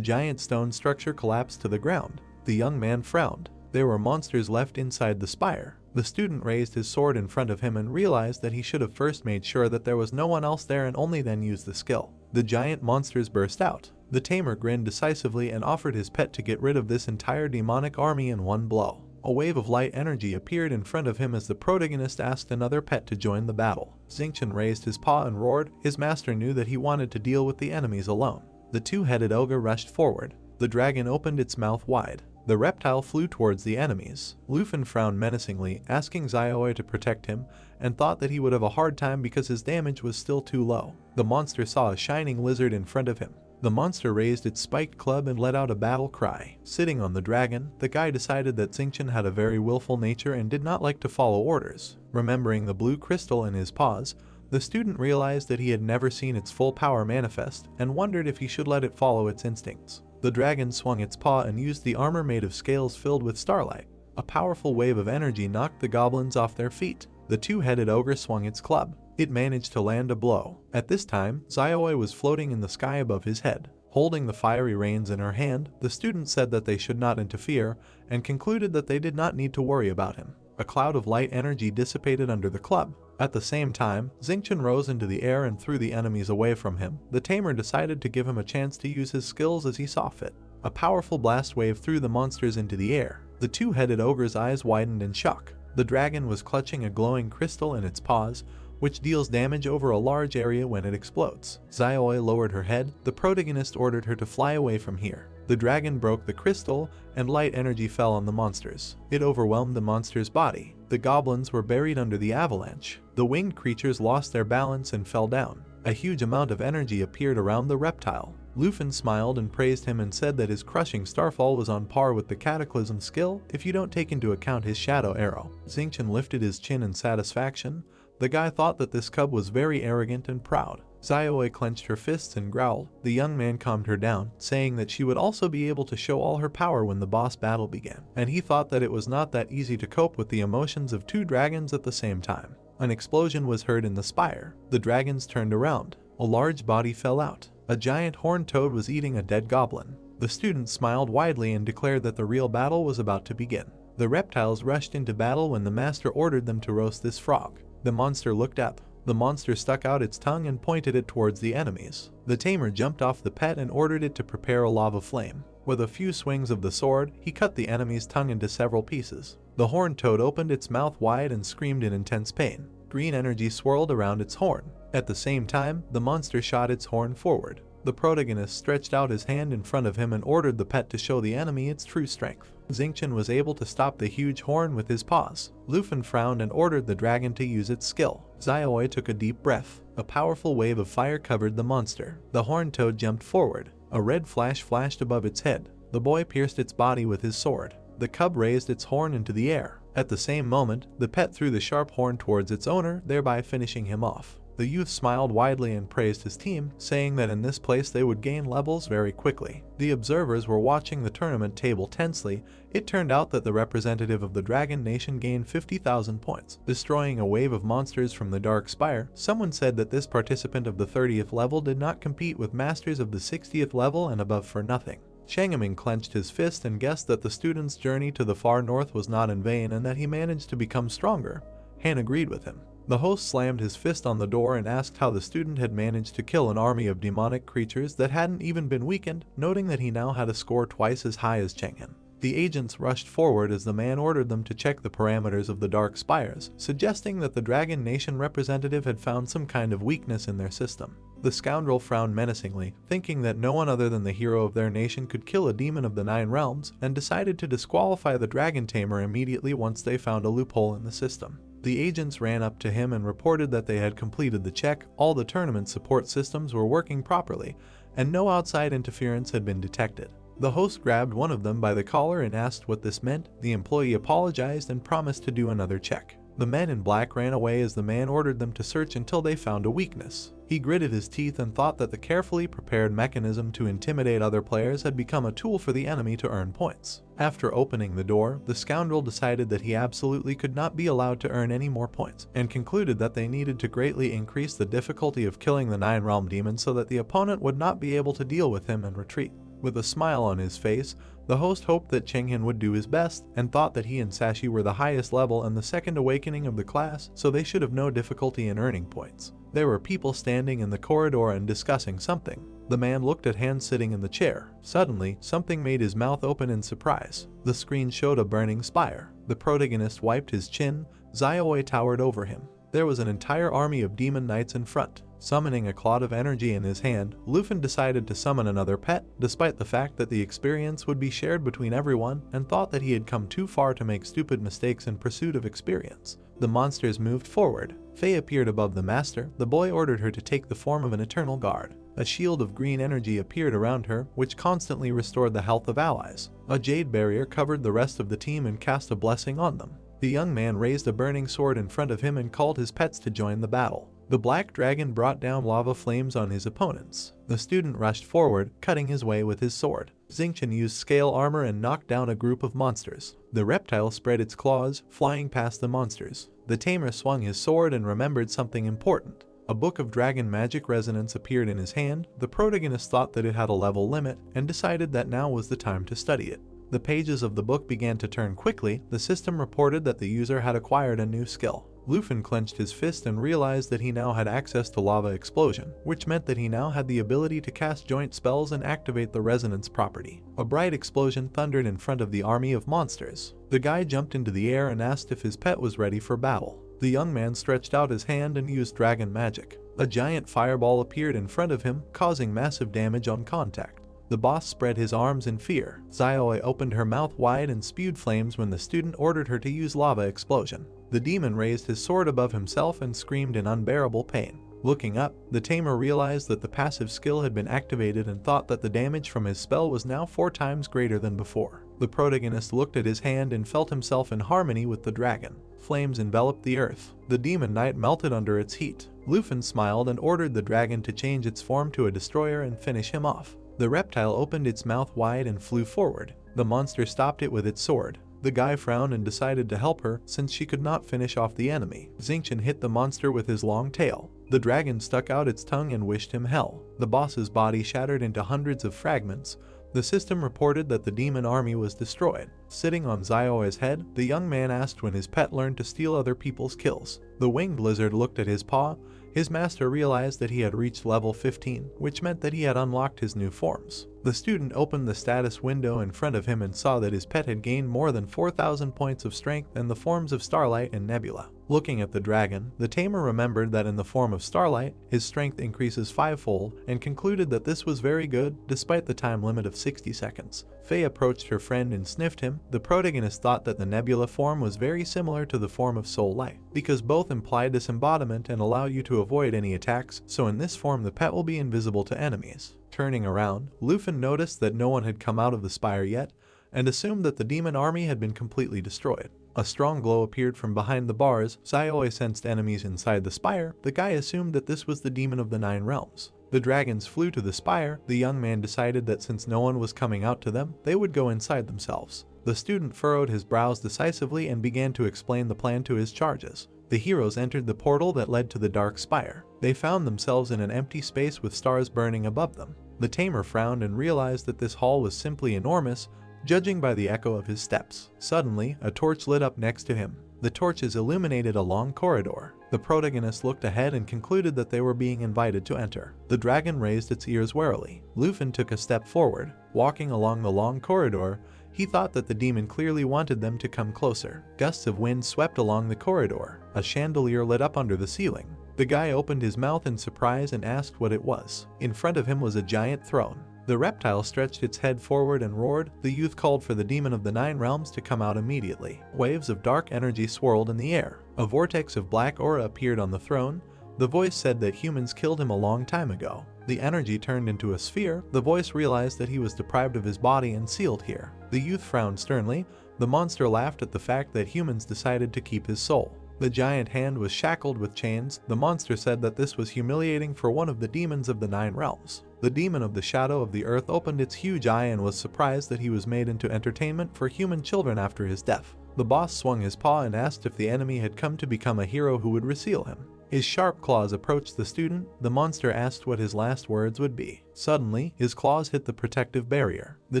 giant stone structure collapsed to the ground. The young man frowned. There were monsters left inside the spire. The student raised his sword in front of him and realized that he should have first made sure that there was no one else there and only then used the skill. The giant monsters burst out. The tamer grinned decisively and offered his pet to get rid of this entire demonic army in one blow. A wave of light energy appeared in front of him as the protagonist asked another pet to join the battle. Xingqian raised his paw and roared. His master knew that he wanted to deal with the enemies alone. The two-headed ogre rushed forward. The dragon opened its mouth wide. The reptile flew towards the enemies. Luffen frowned menacingly, asking Xiaoyu to protect him, and thought that he would have a hard time because his damage was still too low. The monster saw a shining lizard in front of him. The monster raised its spiked club and let out a battle cry. Sitting on the dragon, the guy decided that Xingqian had a very willful nature and did not like to follow orders. Remembering the blue crystal in his paws, the student realized that he had never seen its full power manifest and wondered if he should let it follow its instincts. The dragon swung its paw and used the armor made of scales filled with starlight. A powerful wave of energy knocked the goblins off their feet. The two-headed ogre swung its club. It managed to land a blow. At this time, Xiaoyu was floating in the sky above his head. Holding the fiery reins in her hand, the student said that they should not interfere and concluded that they did not need to worry about him. A cloud of light energy dissipated under the club. At the same time, Xingqian rose into the air and threw the enemies away from him. The tamer decided to give him a chance to use his skills as he saw fit. A powerful blast wave threw the monsters into the air. The two-headed ogre's eyes widened in shock. The dragon was clutching a glowing crystal in its paws, which deals damage over a large area when it explodes. Xiaoyu lowered her head. The protagonist ordered her to fly away from here. The dragon broke the crystal, and light energy fell on the monsters. It overwhelmed the monster's body. The goblins were buried under the avalanche. The winged creatures lost their balance and fell down. A huge amount of energy appeared around the reptile. Luffen smiled and praised him and said that his crushing starfall was on par with the cataclysm skill if you don't take into account his shadow arrow. Xingqian lifted his chin in satisfaction. The guy thought that this cub was very arrogant and proud. Xiaoyu clenched her fists and growled. The young man calmed her down, saying that she would also be able to show all her power when the boss battle began, and he thought that it was not that easy to cope with the emotions of two dragons at the same time. An explosion was heard in the spire. The dragons turned around. A large body fell out. A giant horned toad was eating a dead goblin. The student smiled widely and declared that the real battle was about to begin. The reptiles rushed into battle when the master ordered them to roast this frog. The monster looked up. The monster stuck out its tongue and pointed it towards the enemies. The tamer jumped off the pet and ordered it to prepare a lava flame. With a few swings of the sword, he cut the enemy's tongue into several pieces. The horned toad opened its mouth wide and screamed in intense pain. Green energy swirled around its horn. At the same time, the monster shot its horn forward. The protagonist stretched out his hand in front of him and ordered the pet to show the enemy its true strength. Xingqian was able to stop the huge horn with his paws. Luffen frowned and ordered the dragon to use its skill. Xiaoyu took a deep breath. A powerful wave of fire covered the monster. The horned toad jumped forward. A red flash flashed above its head. The boy pierced its body with his sword. The cub raised its horn into the air. At the same moment, the pet threw the sharp horn towards its owner, thereby finishing him off. The youth smiled widely and praised his team, saying that in this place they would gain levels very quickly. The observers were watching the tournament table tensely. It turned out that the representative of the Dragon Nation gained 50,000 points, destroying a wave of monsters from the Dark Spire. Someone said that this participant of the 30th level did not compete with masters of the 60th level and above for nothing. Changming clenched his fist and guessed that the student's journey to the far north was not in vain and that he managed to become stronger. Han agreed with him. The host slammed his fist on the door and asked how the student had managed to kill an army of demonic creatures that hadn't even been weakened, noting that he now had a score twice as high as Changhan. The agents rushed forward as the man ordered them to check the parameters of the Dark Spires, suggesting that the Dragon Nation representative had found some kind of weakness in their system. The scoundrel frowned menacingly, thinking that no one other than the hero of their nation could kill a demon of the 9 realms, and decided to disqualify the dragon tamer immediately once they found a loophole in the system. The agents ran up to him and reported that they had completed the check, all the tournament support systems were working properly, and no outside interference had been detected. The host grabbed one of them by the collar and asked what this meant. The employee apologized and promised to do another check. The men in black ran away as the man ordered them to search until they found a weakness. He gritted his teeth and thought that the carefully prepared mechanism to intimidate other players had become a tool for the enemy to earn points. After opening the door, the scoundrel decided that he absolutely could not be allowed to earn any more points, and concluded that they needed to greatly increase the difficulty of killing the 9 realm demon so that the opponent would not be able to deal with him and retreat. With a smile on his face, the host hoped that Chenghin would do his best, and thought that he and Sashi were the highest level and the second awakening of the class, so they should have no difficulty in earning points. There were people standing in the corridor and discussing something. The man looked at Han sitting in the chair. Suddenly, something made his mouth open in surprise. The screen showed a burning spire. The protagonist wiped his chin. Xiaowei towered over him. There was an entire army of demon knights in front. Summoning a cloud of energy in his hand, Lufin decided to summon another pet, despite the fact that the experience would be shared between everyone, and thought that he had come too far to make stupid mistakes in pursuit of experience. The monsters moved forward. Faye appeared above the master. The boy ordered her to take the form of an eternal guard. A shield of green energy appeared around her, which constantly restored the health of allies. A jade barrier covered the rest of the team and cast a blessing on them. The young man raised a burning sword in front of him and called his pets to join the battle. The black dragon brought down lava flames on his opponents. The student rushed forward, cutting his way with his sword. Xingqian used scale armor and knocked down a group of monsters. The reptile spread its claws, flying past the monsters. The tamer swung his sword and remembered something important. A book of dragon magic resonance appeared in his hand. The protagonist thought that it had a level limit, and decided that now was the time to study it. The pages of the book began to turn quickly. The system reported that the user had acquired a new skill. Lufin clenched his fist and realized that he now had access to lava explosion, which meant that he now had the ability to cast joint spells and activate the resonance property. A bright explosion thundered in front of the army of monsters. The guy jumped into the air and asked if his pet was ready for battle. The young man stretched out his hand and used dragon magic. A giant fireball appeared in front of him, causing massive damage on contact. The boss spread his arms in fear. Xiaowei opened her mouth wide and spewed flames when the student ordered her to use lava explosion. The demon raised his sword above himself and screamed in unbearable pain. Looking up, the tamer realized that the passive skill had been activated and thought that the damage from his spell was now 4 times greater than before. The protagonist looked at his hand and felt himself in harmony with the dragon. Flames enveloped the earth. The demon knight melted under its heat. Lufin smiled and ordered the dragon to change its form to a destroyer and finish him off. The reptile opened its mouth wide and flew forward. The monster stopped it with its sword. The guy frowned and decided to help her, since she could not finish off the enemy. Xingqian hit the monster with his long tail. The dragon stuck out its tongue and wished him hell. The boss's body shattered into hundreds of fragments. The system reported that the demon army was destroyed. Sitting on Xiaowei's head, the young man asked when his pet learned to steal other people's kills. The winged lizard looked at his paw. His master realized that he had reached level 15, which meant that he had unlocked his new forms. The student opened the status window in front of him and saw that his pet had gained more than 4,000 points of strength in the forms of Starlight and Nebula. Looking at the dragon, the tamer remembered that in the form of Starlight, his strength increases 5-fold, and concluded that this was very good, despite the time limit of 60 seconds. Faye approached her friend and sniffed him. The protagonist thought that the Nebula form was very similar to the form of Soul Light, because both imply disembodiment and allow you to avoid any attacks, so in this form the pet will be invisible to enemies. Turning around, Lufin noticed that no one had come out of the spire yet, and assumed that the demon army had been completely destroyed. A strong glow appeared from behind the bars. Xiaowei sensed enemies inside the spire. The guy assumed that this was the demon of the 9 realms. The dragons flew to the spire. The young man decided that since no one was coming out to them, they would go inside themselves. The student furrowed his brows decisively and began to explain the plan to his charges. The heroes entered the portal that led to the dark spire. They found themselves in an empty space with stars burning above them. The tamer frowned and realized that this hall was simply enormous, judging by the echo of his steps. Suddenly, a torch lit up next to him. The torches illuminated a long corridor. The protagonist looked ahead and concluded that they were being invited to enter. The dragon raised its ears warily. Lufin took a step forward. Walking along the long corridor, he thought that the demon clearly wanted them to come closer. Gusts of wind swept along the corridor. A chandelier lit up under the ceiling. The guy opened his mouth in surprise and asked what it was. In front of him was a giant throne. The reptile stretched its head forward and roared. The youth called for the demon of the 9 realms to come out immediately. Waves of dark energy swirled in the air. A vortex of black aura appeared on the throne. The voice said that humans killed him a long time ago. The energy turned into a sphere. The voice realized that he was deprived of his body and sealed here. The youth frowned sternly. The monster laughed at the fact that humans decided to keep his soul. The giant hand was shackled with chains. The monster said that this was humiliating for one of the demons of the 9 realms. The demon of the shadow of the earth opened its huge eye and was surprised that he was made into entertainment for human children after his death. The boss swung his paw and asked if the enemy had come to become a hero who would reseal him. His sharp claws approached the student. The monster asked what his last words would be. Suddenly, his claws hit the protective barrier. The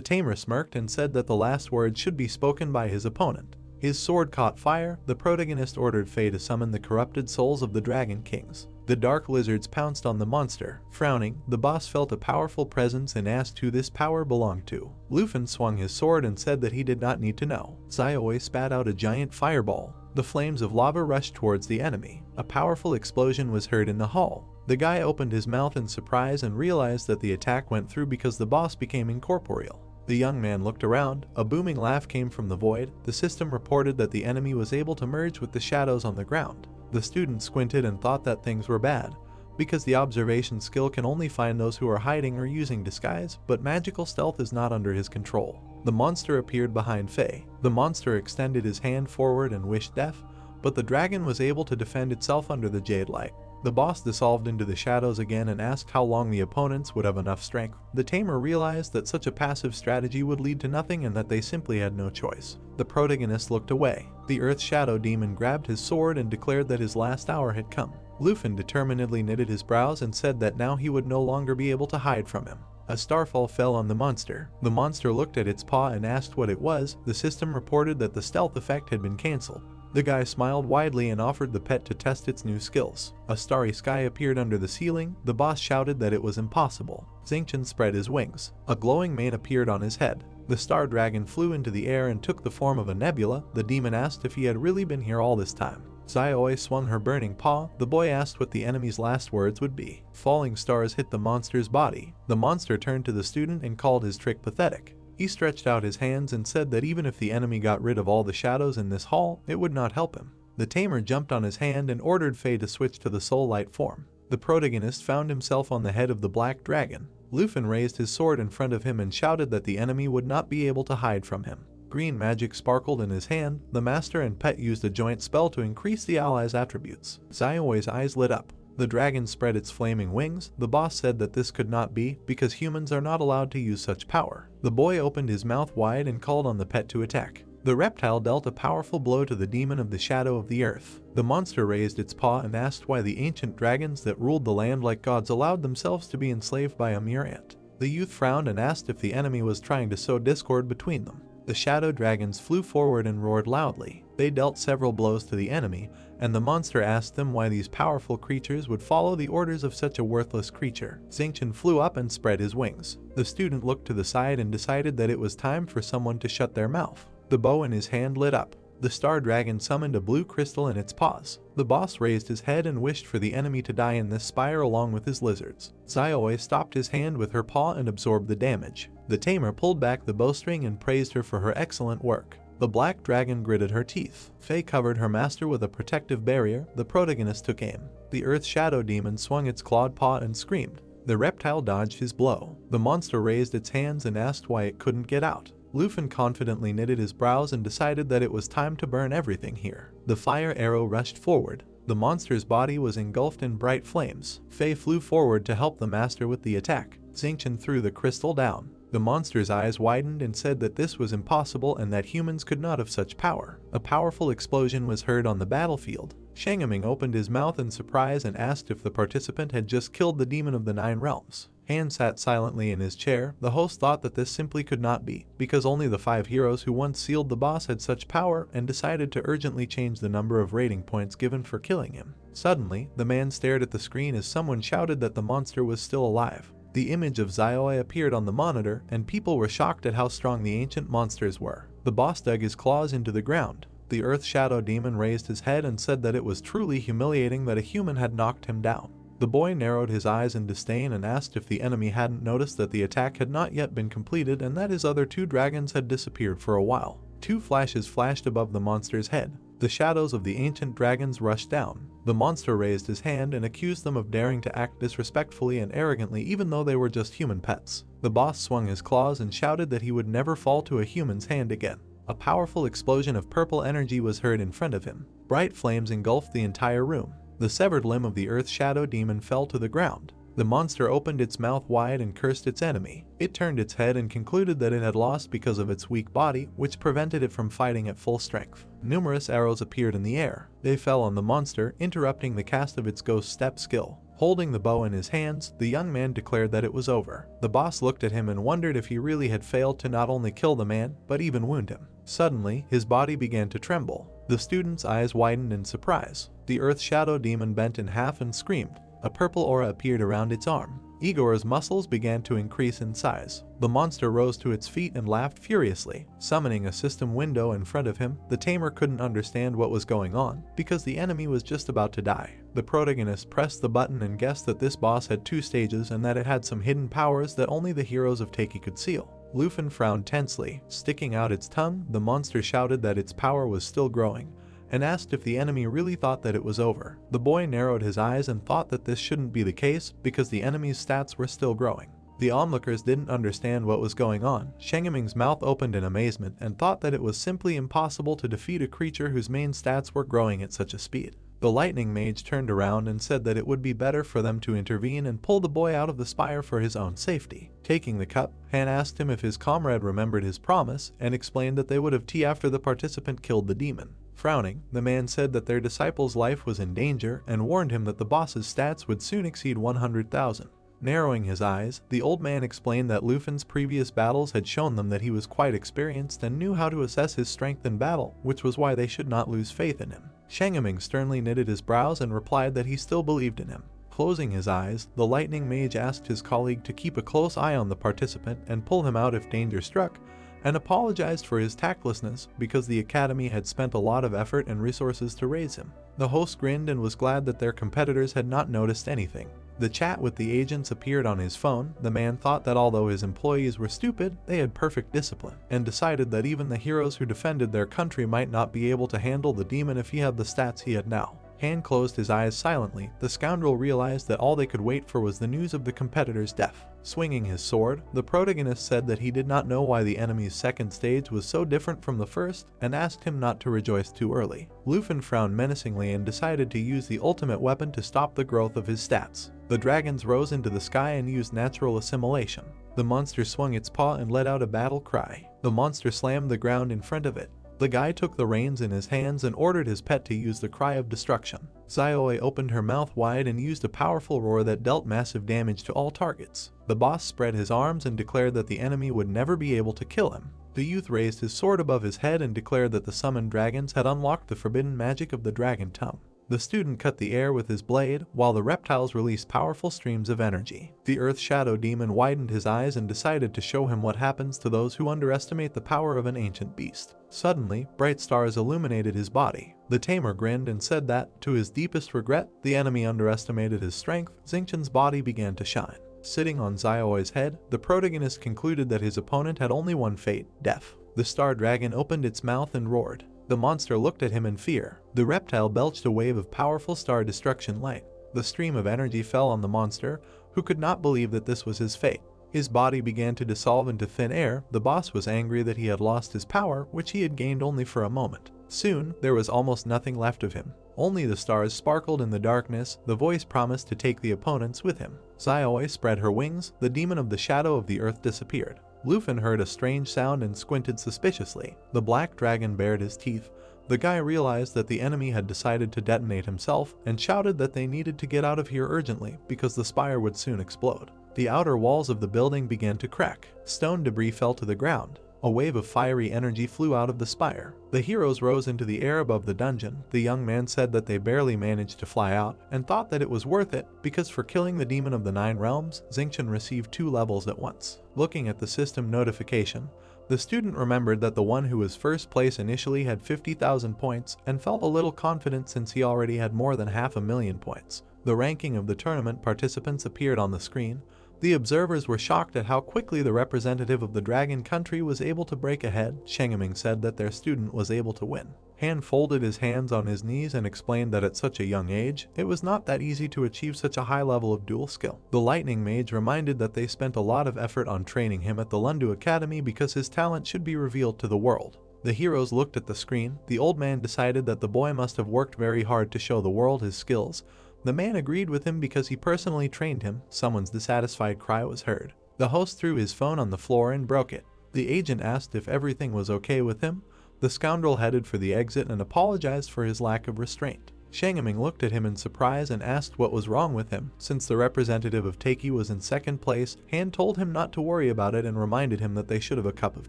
tamer smirked and said that the last words should be spoken by his opponent. His sword caught fire. The protagonist ordered Faye to summon the corrupted souls of the Dragon Kings. The dark lizards pounced on the monster. Frowning, the boss felt a powerful presence and asked who this power belonged to. Lufin swung his sword and said that he did not need to know. Xiaoi spat out a giant fireball. The flames of lava rushed towards the enemy. A powerful explosion was heard in the hall. The guy opened his mouth in surprise and realized that the attack went through because the boss became incorporeal. The young man looked around. A booming laugh came from the void. The system reported that the enemy was able to merge with the shadows on the ground. The student squinted and thought that things were bad, because the observation skill can only find those who are hiding or using disguise, but magical stealth is not under his control. The monster appeared behind Faye. The monster extended his hand forward and wished death, but the dragon was able to defend itself under the jade light. The boss dissolved into the shadows again and asked how long the opponents would have enough strength. The tamer realized that such a passive strategy would lead to nothing and that they simply had no choice. The protagonist looked away. The Earth Shadow Demon grabbed his sword and declared that his last hour had come. Lufin determinedly knitted his brows and said that now he would no longer be able to hide from him. A starfall fell on the monster. The monster looked at its paw and asked what it was. The system reported that the stealth effect had been cancelled. The guy smiled widely and offered the pet to test its new skills. A starry sky appeared under the ceiling. The boss shouted that it was impossible. Xingqian spread his wings. A glowing mane appeared on his head. The star dragon flew into the air and took the form of a nebula. The demon asked if he had really been here all this time. Xiaoi swung her burning paw. The boy asked what the enemy's last words would be. Falling stars hit the monster's body. The monster turned to the student and called his trick pathetic. He stretched out his hands and said that even if the enemy got rid of all the shadows in this hall, it would not help him. The tamer jumped on his hand and ordered Faye to switch to the soul light form. The protagonist found himself on the head of the black dragon. Lufin raised his sword in front of him and shouted that the enemy would not be able to hide from him. Green magic sparkled in his hand. The master and pet used a joint spell to increase the allies' attributes. Xiaoi's eyes lit up. The dragon spread its flaming wings. The boss said that this could not be, because humans are not allowed to use such power. The boy opened his mouth wide and called on the pet to attack. The reptile dealt a powerful blow to the demon of the shadow of the earth. The monster raised its paw and asked why the ancient dragons that ruled the land like gods allowed themselves to be enslaved by a mere ant. The youth frowned and asked if the enemy was trying to sow discord between them. The shadow dragons flew forward and roared loudly. They dealt several blows to the enemy, and the monster asked them why these powerful creatures would follow the orders of such a worthless creature. Xingqian flew up and spread his wings. The student looked to the side and decided that it was time for someone to shut their mouth. The bow in his hand lit up. The star dragon summoned a blue crystal in its paws. The boss raised his head and wished for the enemy to die in this spire along with his lizards. Xiaoi stopped his hand with her paw and absorbed the damage. The tamer pulled back the bowstring and praised her for her excellent work. The black dragon gritted her teeth. Faye covered her master with a protective barrier. The protagonist took aim. The Earth Shadow Demon swung its clawed paw and screamed. The reptile dodged his blow. The monster raised its hands and asked why it couldn't get out. Lufin confidently knitted his brows and decided that it was time to burn everything here. The fire arrow rushed forward. The monster's body was engulfed in bright flames. Faye flew forward to help the master with the attack. Xingqian threw the crystal down. The monster's eyes widened and said that this was impossible and that humans could not have such power. A powerful explosion was heard on the battlefield. Shangaming opened his mouth in surprise and asked if the participant had just killed the demon of the 9 realms. Han sat silently in his chair. The host thought that this simply could not be, because only the 5 heroes who once sealed the boss had such power, and decided to urgently change the number of rating points given for killing him. Suddenly, the man stared at the screen as someone shouted that the monster was still alive. The image of Xiaoi appeared on the monitor, and people were shocked at how strong the ancient monsters were. The boss dug his claws into the ground. The Earth Shadow Demon raised his head and said that it was truly humiliating that a human had knocked him down. The boy narrowed his eyes in disdain and asked if the enemy hadn't noticed that the attack had not yet been completed and that his other 2 dragons had disappeared for a while. 2 flashes flashed above the monster's head. The shadows of the ancient dragons rushed down. The monster raised his hand and accused them of daring to act disrespectfully and arrogantly even though they were just human pets. The boss swung his claws and shouted that he would never fall to a human's hand again. A powerful explosion of purple energy was heard in front of him. Bright flames engulfed the entire room. The severed limb of the Earth Shadow Demon fell to the ground. The monster opened its mouth wide and cursed its enemy. It turned its head and concluded that it had lost because of its weak body, which prevented it from fighting at full strength. Numerous arrows appeared in the air. They fell on the monster, interrupting the cast of its ghost step skill. Holding the bow in his hands, the young man declared that it was over. The boss looked at him and wondered if he really had failed to not only kill the man, but even wound him. Suddenly, his body began to tremble. The student's eyes widened in surprise. The Earth Shadow Demon bent in half and screamed. A purple aura appeared around its arm. Igor's muscles began to increase in size. The monster rose to its feet and laughed furiously. Summoning a system window in front of him, the Tamer couldn't understand what was going on, because the enemy was just about to die. The protagonist pressed the button and guessed that this boss had 2 stages and that it had some hidden powers that only the heroes of Taki could seal. Lufin frowned tensely. Sticking out its tongue, the monster shouted that its power was still growing, and asked if the enemy really thought that it was over. The boy narrowed his eyes and thought that this shouldn't be the case because the enemy's stats were still growing. The onlookers didn't understand what was going on. Shengeming's mouth opened in amazement and thought that it was simply impossible to defeat a creature whose main stats were growing at such a speed. The lightning mage turned around and said that it would be better for them to intervene and pull the boy out of the spire for his own safety. Taking the cup, Han asked him if his comrade remembered his promise and explained that they would have tea after the participant killed the demon. Frowning, the man said that their disciple's life was in danger and warned him that the boss's stats would soon exceed 100,000. Narrowing his eyes, the old man explained that Lufin's previous battles had shown them that he was quite experienced and knew how to assess his strength in battle, which was why they should not lose faith in him. Shengeming sternly knitted his brows and replied that he still believed in him. Closing his eyes, the lightning mage asked his colleague to keep a close eye on the participant and pull him out if danger struck, and apologized for his tactlessness because the academy had spent a lot of effort and resources to raise him. The host grinned and was glad that their competitors had not noticed anything. The chat with the agents appeared on his phone. The man thought that although his employees were stupid, they had perfect discipline, and decided that even the heroes who defended their country might not be able to handle the demon if he had the stats he had now. Han closed his eyes silently. The scoundrel realized that all they could wait for was the news of the competitor's death. Swinging his sword, the protagonist said that he did not know why the enemy's second stage was so different from the first, and asked him not to rejoice too early. Lufin frowned menacingly and decided to use the ultimate weapon to stop the growth of his stats. The dragons rose into the sky and used natural assimilation. The monster swung its paw and let out a battle cry. The monster slammed the ground in front of it. The guy took the reins in his hands and ordered his pet to use the cry of destruction. Xiaoi opened her mouth wide and used a powerful roar that dealt massive damage to all targets. The boss spread his arms and declared that the enemy would never be able to kill him. The youth raised his sword above his head and declared that the summoned dragons had unlocked the forbidden magic of the dragon tongue. The student cut the air with his blade, while the reptiles released powerful streams of energy. The Earth Shadow Demon widened his eyes and decided to show him what happens to those who underestimate the power of an ancient beast. Suddenly, bright stars illuminated his body. The Tamer grinned and said that, to his deepest regret, the enemy underestimated his strength. Xingqian's body began to shine. Sitting on Xiaoi's head, the protagonist concluded that his opponent had only one fate, death. The star dragon opened its mouth and roared. The monster looked at him in fear. The reptile belched a wave of powerful star destruction light. The stream of energy fell on the monster, who could not believe that this was his fate. His body began to dissolve into thin air. The boss was angry that he had lost his power, which he had gained only for a moment. Soon, there was almost nothing left of him. Only the stars sparkled in the darkness. The voice promised to take the opponents with him. Xiaoi spread her wings. The demon of the shadow of the earth disappeared. Lufin heard a strange sound and squinted suspiciously. The black dragon bared his teeth. The guy realized that the enemy had decided to detonate himself and shouted that they needed to get out of here urgently because the spire would soon explode. The outer walls of the building began to crack. Stone debris fell to the ground. A wave of fiery energy flew out of the spire. The heroes rose into the air above the dungeon. The young man said that they barely managed to fly out and thought that it was worth it because for killing the demon of the 9 realms, Xingqian received 2 levels at once. Looking at the system notification, The student remembered that the one who was first place initially had 50,000 points and felt a little confident since he already had more than 500,000 points. The ranking of the tournament participants appeared on the screen. The observers were shocked at how quickly the representative of the dragon country was able to break ahead. Shangming said that their student was able to win. Han folded his hands on his knees and explained that at such a young age, it was not that easy to achieve such a high level of dual skill. The lightning mage reminded that they spent a lot of effort on training him at the Longdu Academy because his talent should be revealed to the world. The heroes looked at the screen. The old man decided that the boy must have worked very hard to show the world his skills. The man agreed with him because he personally trained him. Someone's dissatisfied cry was heard. The host threw his phone on the floor and broke it. The agent asked if everything was okay with him. The scoundrel headed for the exit and apologized for his lack of restraint. Shangming looked at him in surprise and asked what was wrong with him. Since the representative of Taiki was in second place, Han told him not to worry about it and reminded him that they should have a cup of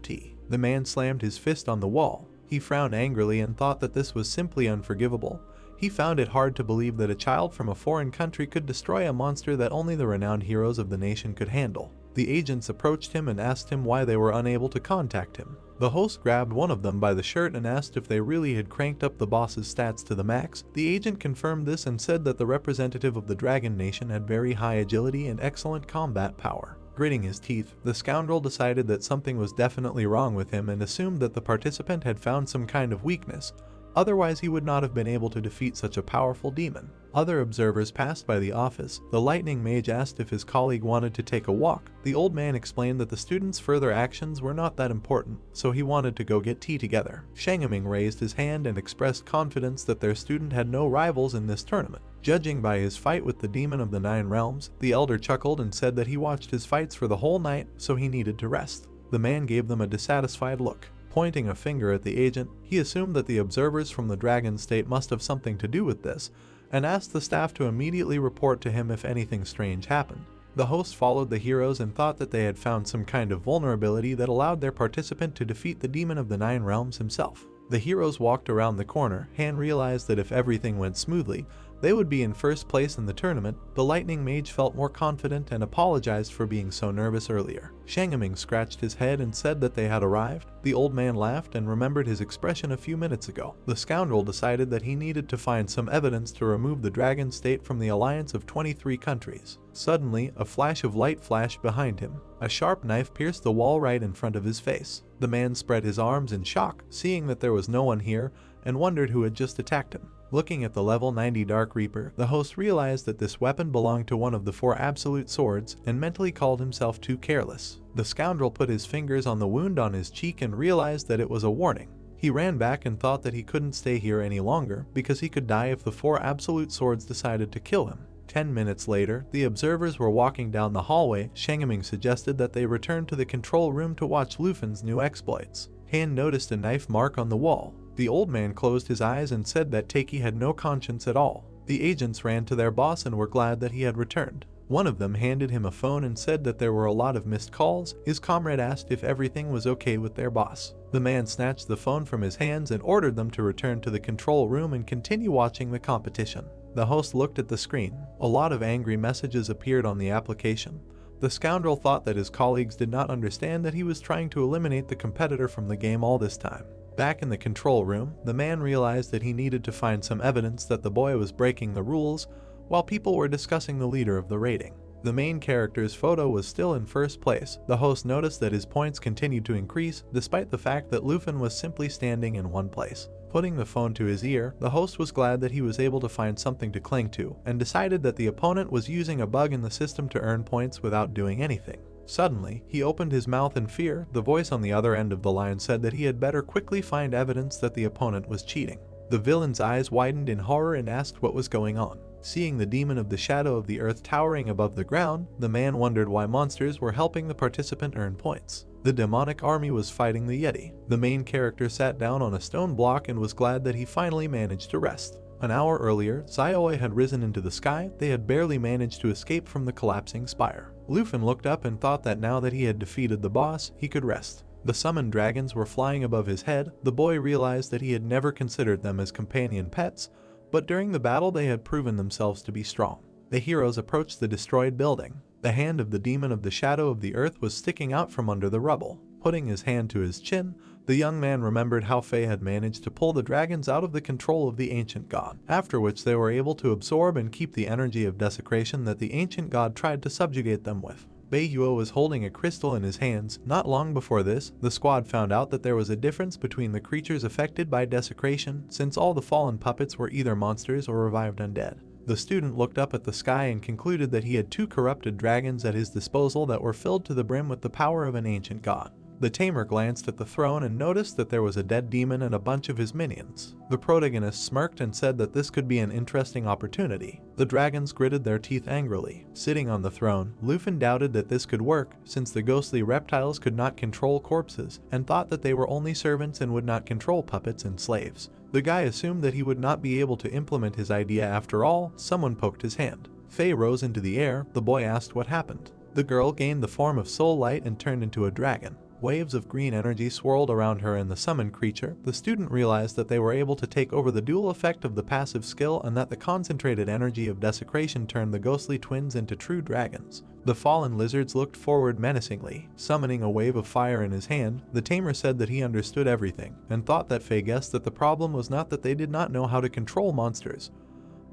tea. The man slammed his fist on the wall. He frowned angrily and thought that this was simply unforgivable. He found it hard to believe that a child from a foreign country could destroy a monster that only the renowned heroes of the nation could handle. The agents approached him and asked him why they were unable to contact him. The host grabbed one of them by the shirt and asked if they really had cranked up the boss's stats to the max. The agent confirmed this and said that the representative of the Dragon Nation had very high agility and excellent combat power. Gritting his teeth, the scoundrel decided that something was definitely wrong with him and assumed that the participant had found some kind of weakness. Otherwise, he would not have been able to defeat such a powerful demon. Other observers passed by the office. The lightning mage asked if his colleague wanted to take a walk. The old man explained that the students' further actions were not that important, so he wanted to go get tea together. Shangming raised his hand and expressed confidence that their student had no rivals in this tournament. Judging by his fight with the demon of the 9 realms, the elder chuckled and said that he watched his fights for the whole night, so he needed to rest. The man gave them a dissatisfied look. Pointing a finger at the agent, he assumed that the observers from the Dragon State must have something to do with this, and asked the staff to immediately report to him if anything strange happened. The host followed the heroes and thought that they had found some kind of vulnerability that allowed their participant to defeat the demon of the 9 realms himself. The heroes walked around the corner. Han realized that if everything went smoothly, they would be in first place in the tournament. The lightning mage felt more confident and apologized for being so nervous earlier. Shangming scratched his head and said that they had arrived. The old man laughed and remembered his expression a few minutes ago. The scoundrel decided that he needed to find some evidence to remove the Dragon State from the alliance of 23 countries. Suddenly, a flash of light flashed behind him. A sharp knife pierced the wall right in front of his face. The man spread his arms in shock, seeing that there was no one here, and wondered who had just attacked him. Looking at the level 90 Dark Reaper, the host realized that this weapon belonged to one of the 4 absolute swords and mentally called himself too careless. The scoundrel put his fingers on the wound on his cheek and realized that it was a warning. He ran back and thought that he couldn't stay here any longer because he could die if the 4 absolute swords decided to kill him. 10 minutes later, the observers were walking down the hallway. Shangming suggested that they return to the control room to watch Luffen's new exploits. Han noticed a knife mark on the wall. The old man closed his eyes and said that Taiki had no conscience at all. The agents ran to their boss and were glad that he had returned. One of them handed him a phone and said that there were a lot of missed calls. His comrade asked if everything was okay with their boss. The man snatched the phone from his hands and ordered them to return to the control room and continue watching the competition. The host looked at the screen. A lot of angry messages appeared on the application. The scoundrel thought that his colleagues did not understand that he was trying to eliminate the competitor from the game all this time. Back in the control room, the man realized that he needed to find some evidence that the boy was breaking the rules, while people were discussing the leader of the rating. The main character's photo was still in first place. The host noticed that his points continued to increase, despite the fact that Luffen was simply standing in one place. Putting the phone to his ear, the host was glad that he was able to find something to cling to, and decided that the opponent was using a bug in the system to earn points without doing anything. Suddenly, he opened his mouth in fear. The voice on the other end of the line said that he had better quickly find evidence that the opponent was cheating. The villain's eyes widened in horror and asked what was going on. Seeing the demon of the shadow of the earth towering above the ground, the man wondered why monsters were helping the participant earn points. The demonic army was fighting the Yeti. The main character sat down on a stone block and was glad that he finally managed to rest. An hour earlier, Xiaoi had risen into the sky. They had barely managed to escape from the collapsing spire. Luffen looked up and thought that now that he had defeated the boss, he could rest. The summoned dragons were flying above his head. The boy realized that he had never considered them as companion pets, but during the battle they had proven themselves to be strong. The heroes approached the destroyed building. The hand of the demon of the shadow of the earth was sticking out from under the rubble. Putting his hand to his chin, the young man remembered how Faye had managed to pull the dragons out of the control of the ancient god, after which they were able to absorb and keep the energy of desecration that the ancient god tried to subjugate them with. Beihua was holding a crystal in his hands. Not long before this, the squad found out that there was a difference between the creatures affected by desecration, since all the fallen puppets were either monsters or revived undead. The student looked up at the sky and concluded that he had 2 corrupted dragons at his disposal that were filled to the brim with the power of an ancient god. The Tamer glanced at the throne and noticed that there was a dead demon and a bunch of his minions. The protagonist smirked and said that this could be an interesting opportunity. The dragons gritted their teeth angrily. Sitting on the throne, Lufin doubted that this could work, since the ghostly reptiles could not control corpses, and thought that they were only servants and would not control puppets and slaves. The guy assumed that he would not be able to implement his idea after all. Someone poked his hand. Faye rose into the air. The boy asked what happened. The girl gained the form of soul light and turned into a dragon. Waves of green energy swirled around her and the summoned creature. The student realized that they were able to take over the dual effect of the passive skill and that the concentrated energy of desecration turned the ghostly twins into true dragons. The fallen lizards looked forward menacingly. Summoning a wave of fire in his hand, the Tamer said that he understood everything, and thought that Faye guessed that the problem was not that they did not know how to control monsters,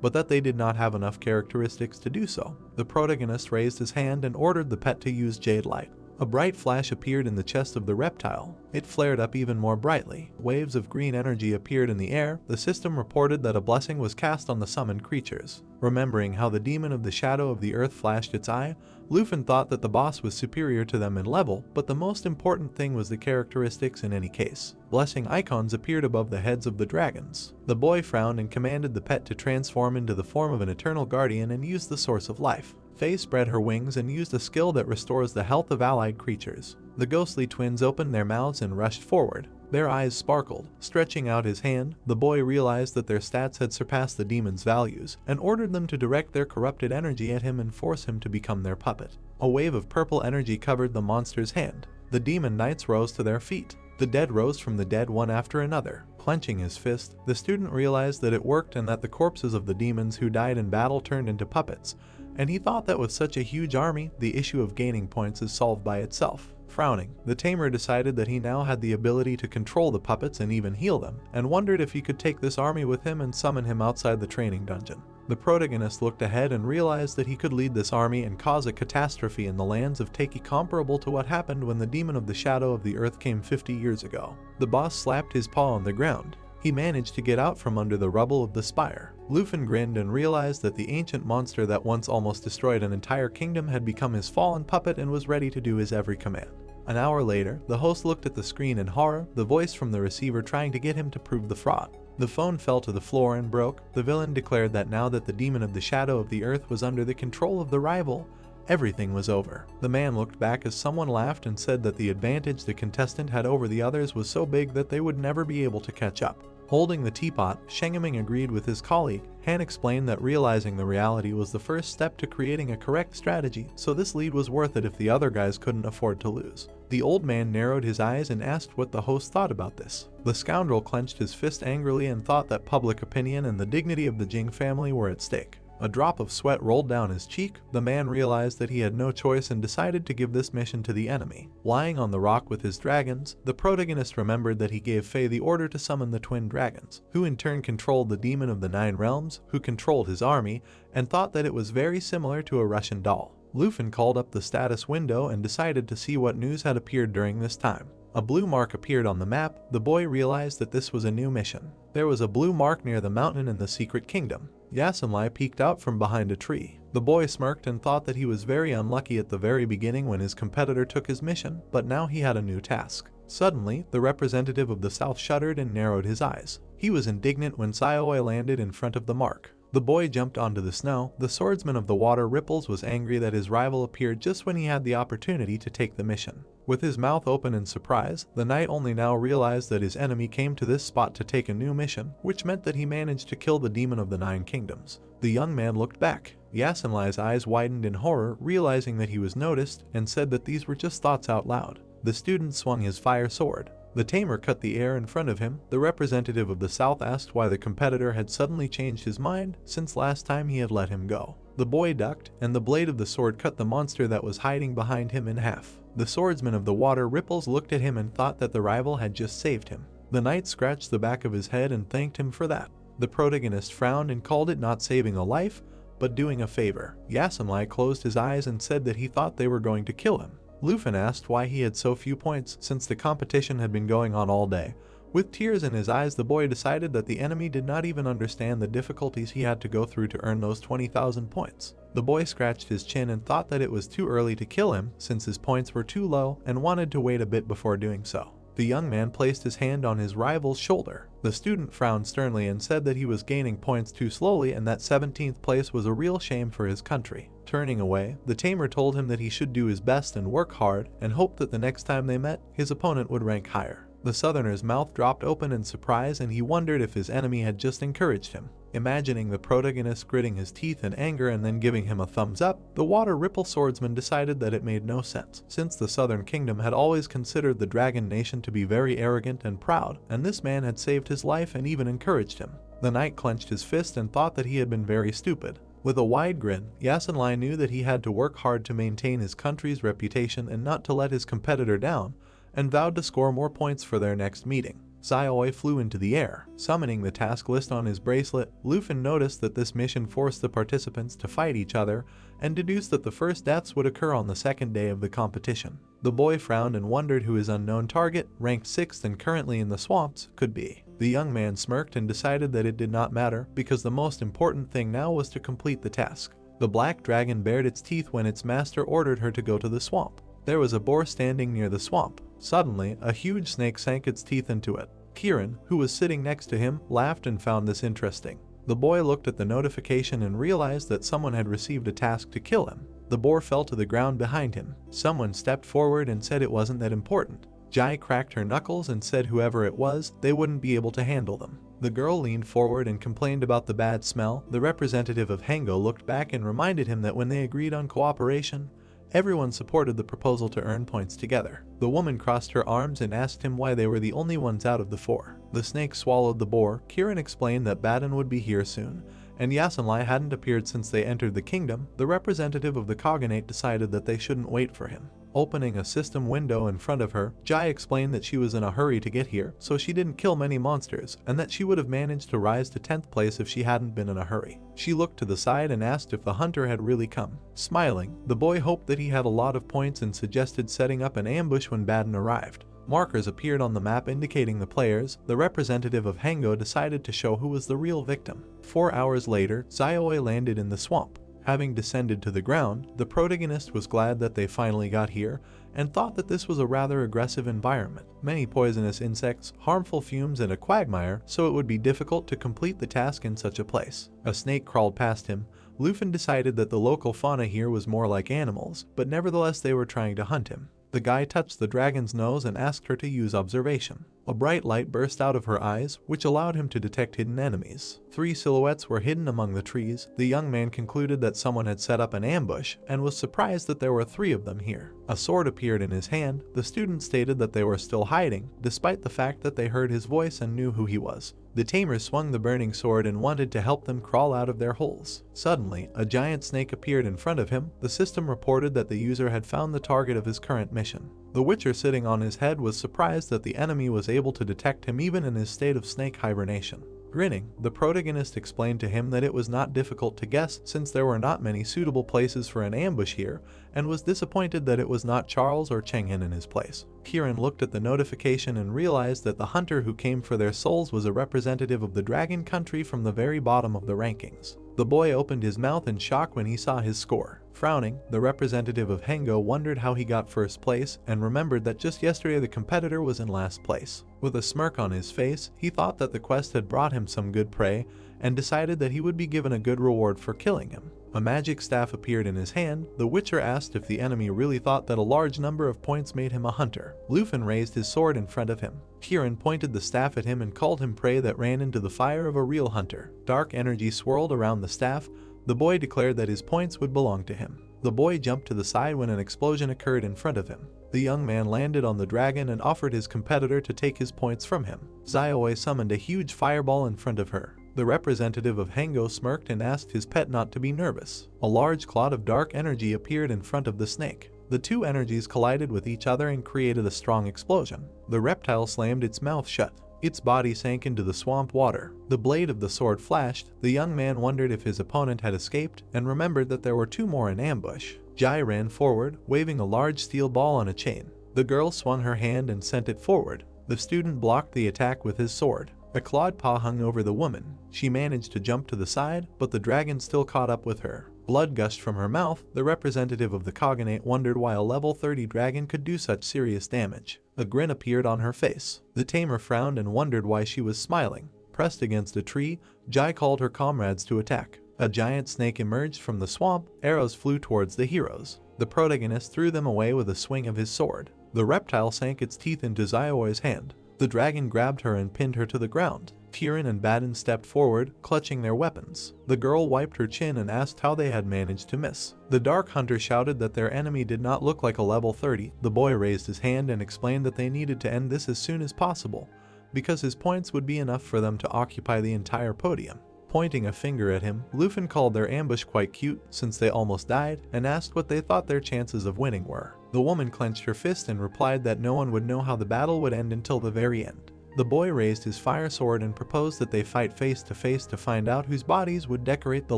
but that they did not have enough characteristics to do so. The protagonist raised his hand and ordered the pet to use jade light. A bright flash appeared in the chest of the reptile. It flared up even more brightly. Waves of green energy appeared in the air. The system reported that a blessing was cast on the summoned creatures. Remembering how the demon of the shadow of the earth flashed its eye, Lufin thought that the boss was superior to them in level, but the most important thing was the characteristics in any case. Blessing icons appeared above the heads of the dragons. The boy frowned and commanded the pet to transform into the form of an eternal guardian and use the source of life. Faye spread her wings and used a skill that restores the health of allied creatures. The ghostly twins opened their mouths and rushed forward. Their eyes sparkled. Stretching out his hand, the boy realized that their stats had surpassed the demon's values, and ordered them to direct their corrupted energy at him and force him to become their puppet. A wave of purple energy covered the monster's hand. The demon knights rose to their feet. The dead rose from the dead one after another. Clenching his fist, the student realized that it worked and that the corpses of the demons who died in battle turned into puppets, and he thought that with such a huge army, the issue of gaining points is solved by itself. Frowning, the Tamer decided that he now had the ability to control the puppets and even heal them, and wondered if he could take this army with him and summon him outside the training dungeon. The protagonist looked ahead and realized that he could lead this army and cause a catastrophe in the lands of Taki comparable to what happened when the demon of the shadow of the earth came 50 years ago. The boss slapped his paw on the ground. He managed to get out from under the rubble of the spire. Lufin grinned and realized that the ancient monster that once almost destroyed an entire kingdom had become his fallen puppet and was ready to do his every command. An hour later, the host looked at the screen in horror, the voice from the receiver trying to get him to prove the fraud. The phone fell to the floor and broke. The villain declared that now that the demon of the shadow of the earth was under the control of the rival, everything was over. The man looked back as someone laughed and said that the advantage the contestant had over the others was so big that they would never be able to catch up. Holding the teapot, Shengaming agreed with his colleague. Han explained that realizing the reality was the first step to creating a correct strategy, so this lead was worth it if the other guys couldn't afford to lose. The old man narrowed his eyes and asked what the host thought about this. The scoundrel clenched his fist angrily and thought that public opinion and the dignity of the Jing family were at stake. A drop of sweat rolled down his cheek. The man realized that he had no choice and decided to give this mission to the enemy. Lying on the rock with his dragons, the protagonist remembered that he gave Faye the order to summon the twin dragons, who in turn controlled the demon of the 9 realms, who controlled his army, and thought that it was very similar to a Russian doll. Lufin called up the status window and decided to see what news had appeared during this time. A blue mark appeared on the map. The boy realized that this was a new mission. There was a blue mark near the mountain in the secret kingdom. Yasamlai peeked out from behind a tree. The boy smirked and thought that he was very unlucky at the very beginning when his competitor took his mission, but now he had a new task. Suddenly, the representative of the south shuddered and narrowed his eyes. He was indignant when Sayoi landed in front of the mark. The boy jumped onto the snow. The swordsman of the water ripples was angry that his rival appeared just when he had the opportunity to take the mission. With his mouth open in surprise, the knight only now realized that his enemy came to this spot to take a new mission, which meant that he managed to kill the demon of the 9 kingdoms. The young man looked back. Yasamlai's eyes widened in horror, realizing that he was noticed, and said that these were just thoughts out loud. The student swung his fire sword. The Tamer cut the air in front of him. The representative of the south asked why the competitor had suddenly changed his mind since last time he had let him go. The boy ducked, and the blade of the sword cut the monster that was hiding behind him in half. The swordsman of the water ripples looked at him and thought that the rival had just saved him. The knight scratched the back of his head and thanked him for that. The protagonist frowned and called it not saving a life, but doing a favor. Yasunlai closed his eyes and said that he thought they were going to kill him. Lufin asked why he had so few points since the competition had been going on all day. With tears in his eyes, the boy decided that the enemy did not even understand the difficulties he had to go through to earn those 20,000 points. The boy scratched his chin and thought that it was too early to kill him since his points were too low and wanted to wait a bit before doing so. The young man placed his hand on his rival's shoulder. The student frowned sternly and said that he was gaining points too slowly and that 17th place was a real shame for his country. Turning away, the tamer told him that he should do his best and work hard and hoped that the next time they met, his opponent would rank higher. The southerner's mouth dropped open in surprise and he wondered if his enemy had just encouraged him. Imagining the protagonist gritting his teeth in anger and then giving him a thumbs up, the water ripple swordsman decided that it made no sense, since the southern kingdom had always considered the dragon nation to be very arrogant and proud, and this man had saved his life and even encouraged him. The knight clenched his fist and thought that he had been very stupid. With a wide grin, Yasunlai knew that he had to work hard to maintain his country's reputation and not to let his competitor down, and vowed to score more points for their next meeting. Xiaoi flew into the air. Summoning the task list on his bracelet, Lufin noticed that this mission forced the participants to fight each other and deduced that the first deaths would occur on the second day of the competition. The boy frowned and wondered who his unknown target, ranked 6th and currently in the swamps, could be. The young man smirked and decided that it did not matter because the most important thing now was to complete the task. The black dragon bared its teeth when its master ordered her to go to the swamp. There was a boar standing near the swamp. Suddenly, a huge snake sank its teeth into it. Kiran, who was sitting next to him, laughed and found this interesting. The boy looked at the notification and realized that someone had received a task to kill him. The boar fell to the ground behind him. Someone stepped forward and said it wasn't that important. Jai cracked her knuckles and said whoever it was, they wouldn't be able to handle them. The girl leaned forward and complained about the bad smell. The representative of Hango looked back and reminded him that when they agreed on cooperation, everyone supported the proposal to earn points together. The woman crossed her arms and asked him why they were the only ones out of the 4. The snake swallowed the boar. Kiran explained that Baden would be here soon, and Yasunlai hadn't appeared since they entered the kingdom. The representative of the Cognate decided that they shouldn't wait for him. Opening a system window in front of her, Jai explained that she was in a hurry to get here, so she didn't kill many monsters, and that she would have managed to rise to 10th place if she hadn't been in a hurry. She looked to the side and asked if the hunter had really come. Smiling, the boy hoped that he had a lot of points and suggested setting up an ambush when Baden arrived. Markers appeared on the map indicating the players. The representative of Hango decided to show who was the real victim. 4 hours later, Xiaoi landed in the swamp. Having descended to the ground, the protagonist was glad that they finally got here and thought that this was a rather aggressive environment. Many poisonous insects, harmful fumes, and a quagmire, so it would be difficult to complete the task in such a place. A snake crawled past him. Lufin decided that the local fauna here was more like animals, but nevertheless they were trying to hunt him. The guy touched the dragon's nose and asked her to use observation. A bright light burst out of her eyes, which allowed him to detect hidden enemies. 3 silhouettes were hidden among the trees. The young man concluded that someone had set up an ambush and was surprised that there were 3 of them here. A sword appeared in his hand. The student stated that they were still hiding, despite the fact that they heard his voice and knew who he was. The tamer swung the burning sword and wanted to help them crawl out of their holes. Suddenly, a giant snake appeared in front of him. The system reported that the user had found the target of his current mission. The witcher sitting on his head was surprised that the enemy was able to detect him even in his state of snake hibernation. Grinning, the protagonist explained to him that it was not difficult to guess since there were not many suitable places for an ambush here, and was disappointed that it was not Charles or Chenghen in his place. Kiran looked at the notification and realized that the hunter who came for their souls was a representative of the dragon country from the very bottom of the rankings. The boy opened his mouth in shock when he saw his score. Frowning, the representative of Hango wondered how he got first place and remembered that just yesterday the competitor was in last place. With a smirk on his face, he thought that the quest had brought him some good prey and decided that he would be given a good reward for killing him. A magic staff appeared in his hand. The witcher asked if the enemy really thought that a large number of points made him a hunter. Lufin raised his sword in front of him. Kiran pointed the staff at him and called him prey that ran into the fire of a real hunter. Dark energy swirled around the staff. The boy declared that his points would belong to him. The boy jumped to the side when an explosion occurred in front of him. The young man landed on the dragon and offered his competitor to take his points from him. Xiaoi summoned a huge fireball in front of her. The representative of Hengo smirked and asked his pet not to be nervous. A large cloud of dark energy appeared in front of the snake. The two energies collided with each other and created a strong explosion. The reptile slammed its mouth shut. Its body sank into the swamp water. The blade of the sword flashed. The young man wondered if his opponent had escaped and remembered that there were two more in ambush. Jai ran forward, waving a large steel ball on a chain. The girl swung her hand and sent it forward. The student blocked the attack with his sword. A clawed paw hung over the woman. She managed to jump to the side, but the dragon still caught up with her. Blood gushed from her mouth. The representative of the cognate wondered why a level 30 dragon could do such serious damage. A grin appeared on her face. The tamer frowned and wondered why she was smiling. Pressed against a tree, Jai called her comrades to attack. A giant snake emerged from the swamp. Arrows flew towards the heroes. The protagonist threw them away with a swing of his sword. The reptile sank its teeth into Zioi's hand. The dragon grabbed her and pinned her to the ground. Kirin and Baden stepped forward, clutching their weapons. The girl wiped her chin and asked how they had managed to miss. The Dark Hunter shouted that their enemy did not look like a level 30. The boy raised his hand and explained that they needed to end this as soon as possible, because his points would be enough for them to occupy the entire podium. Pointing a finger at him, Lufin called their ambush quite cute since they almost died, and asked what they thought their chances of winning were. The woman clenched her fist and replied that no one would know how the battle would end until the very end. The boy raised his fire sword and proposed that they fight face to face to find out whose bodies would decorate the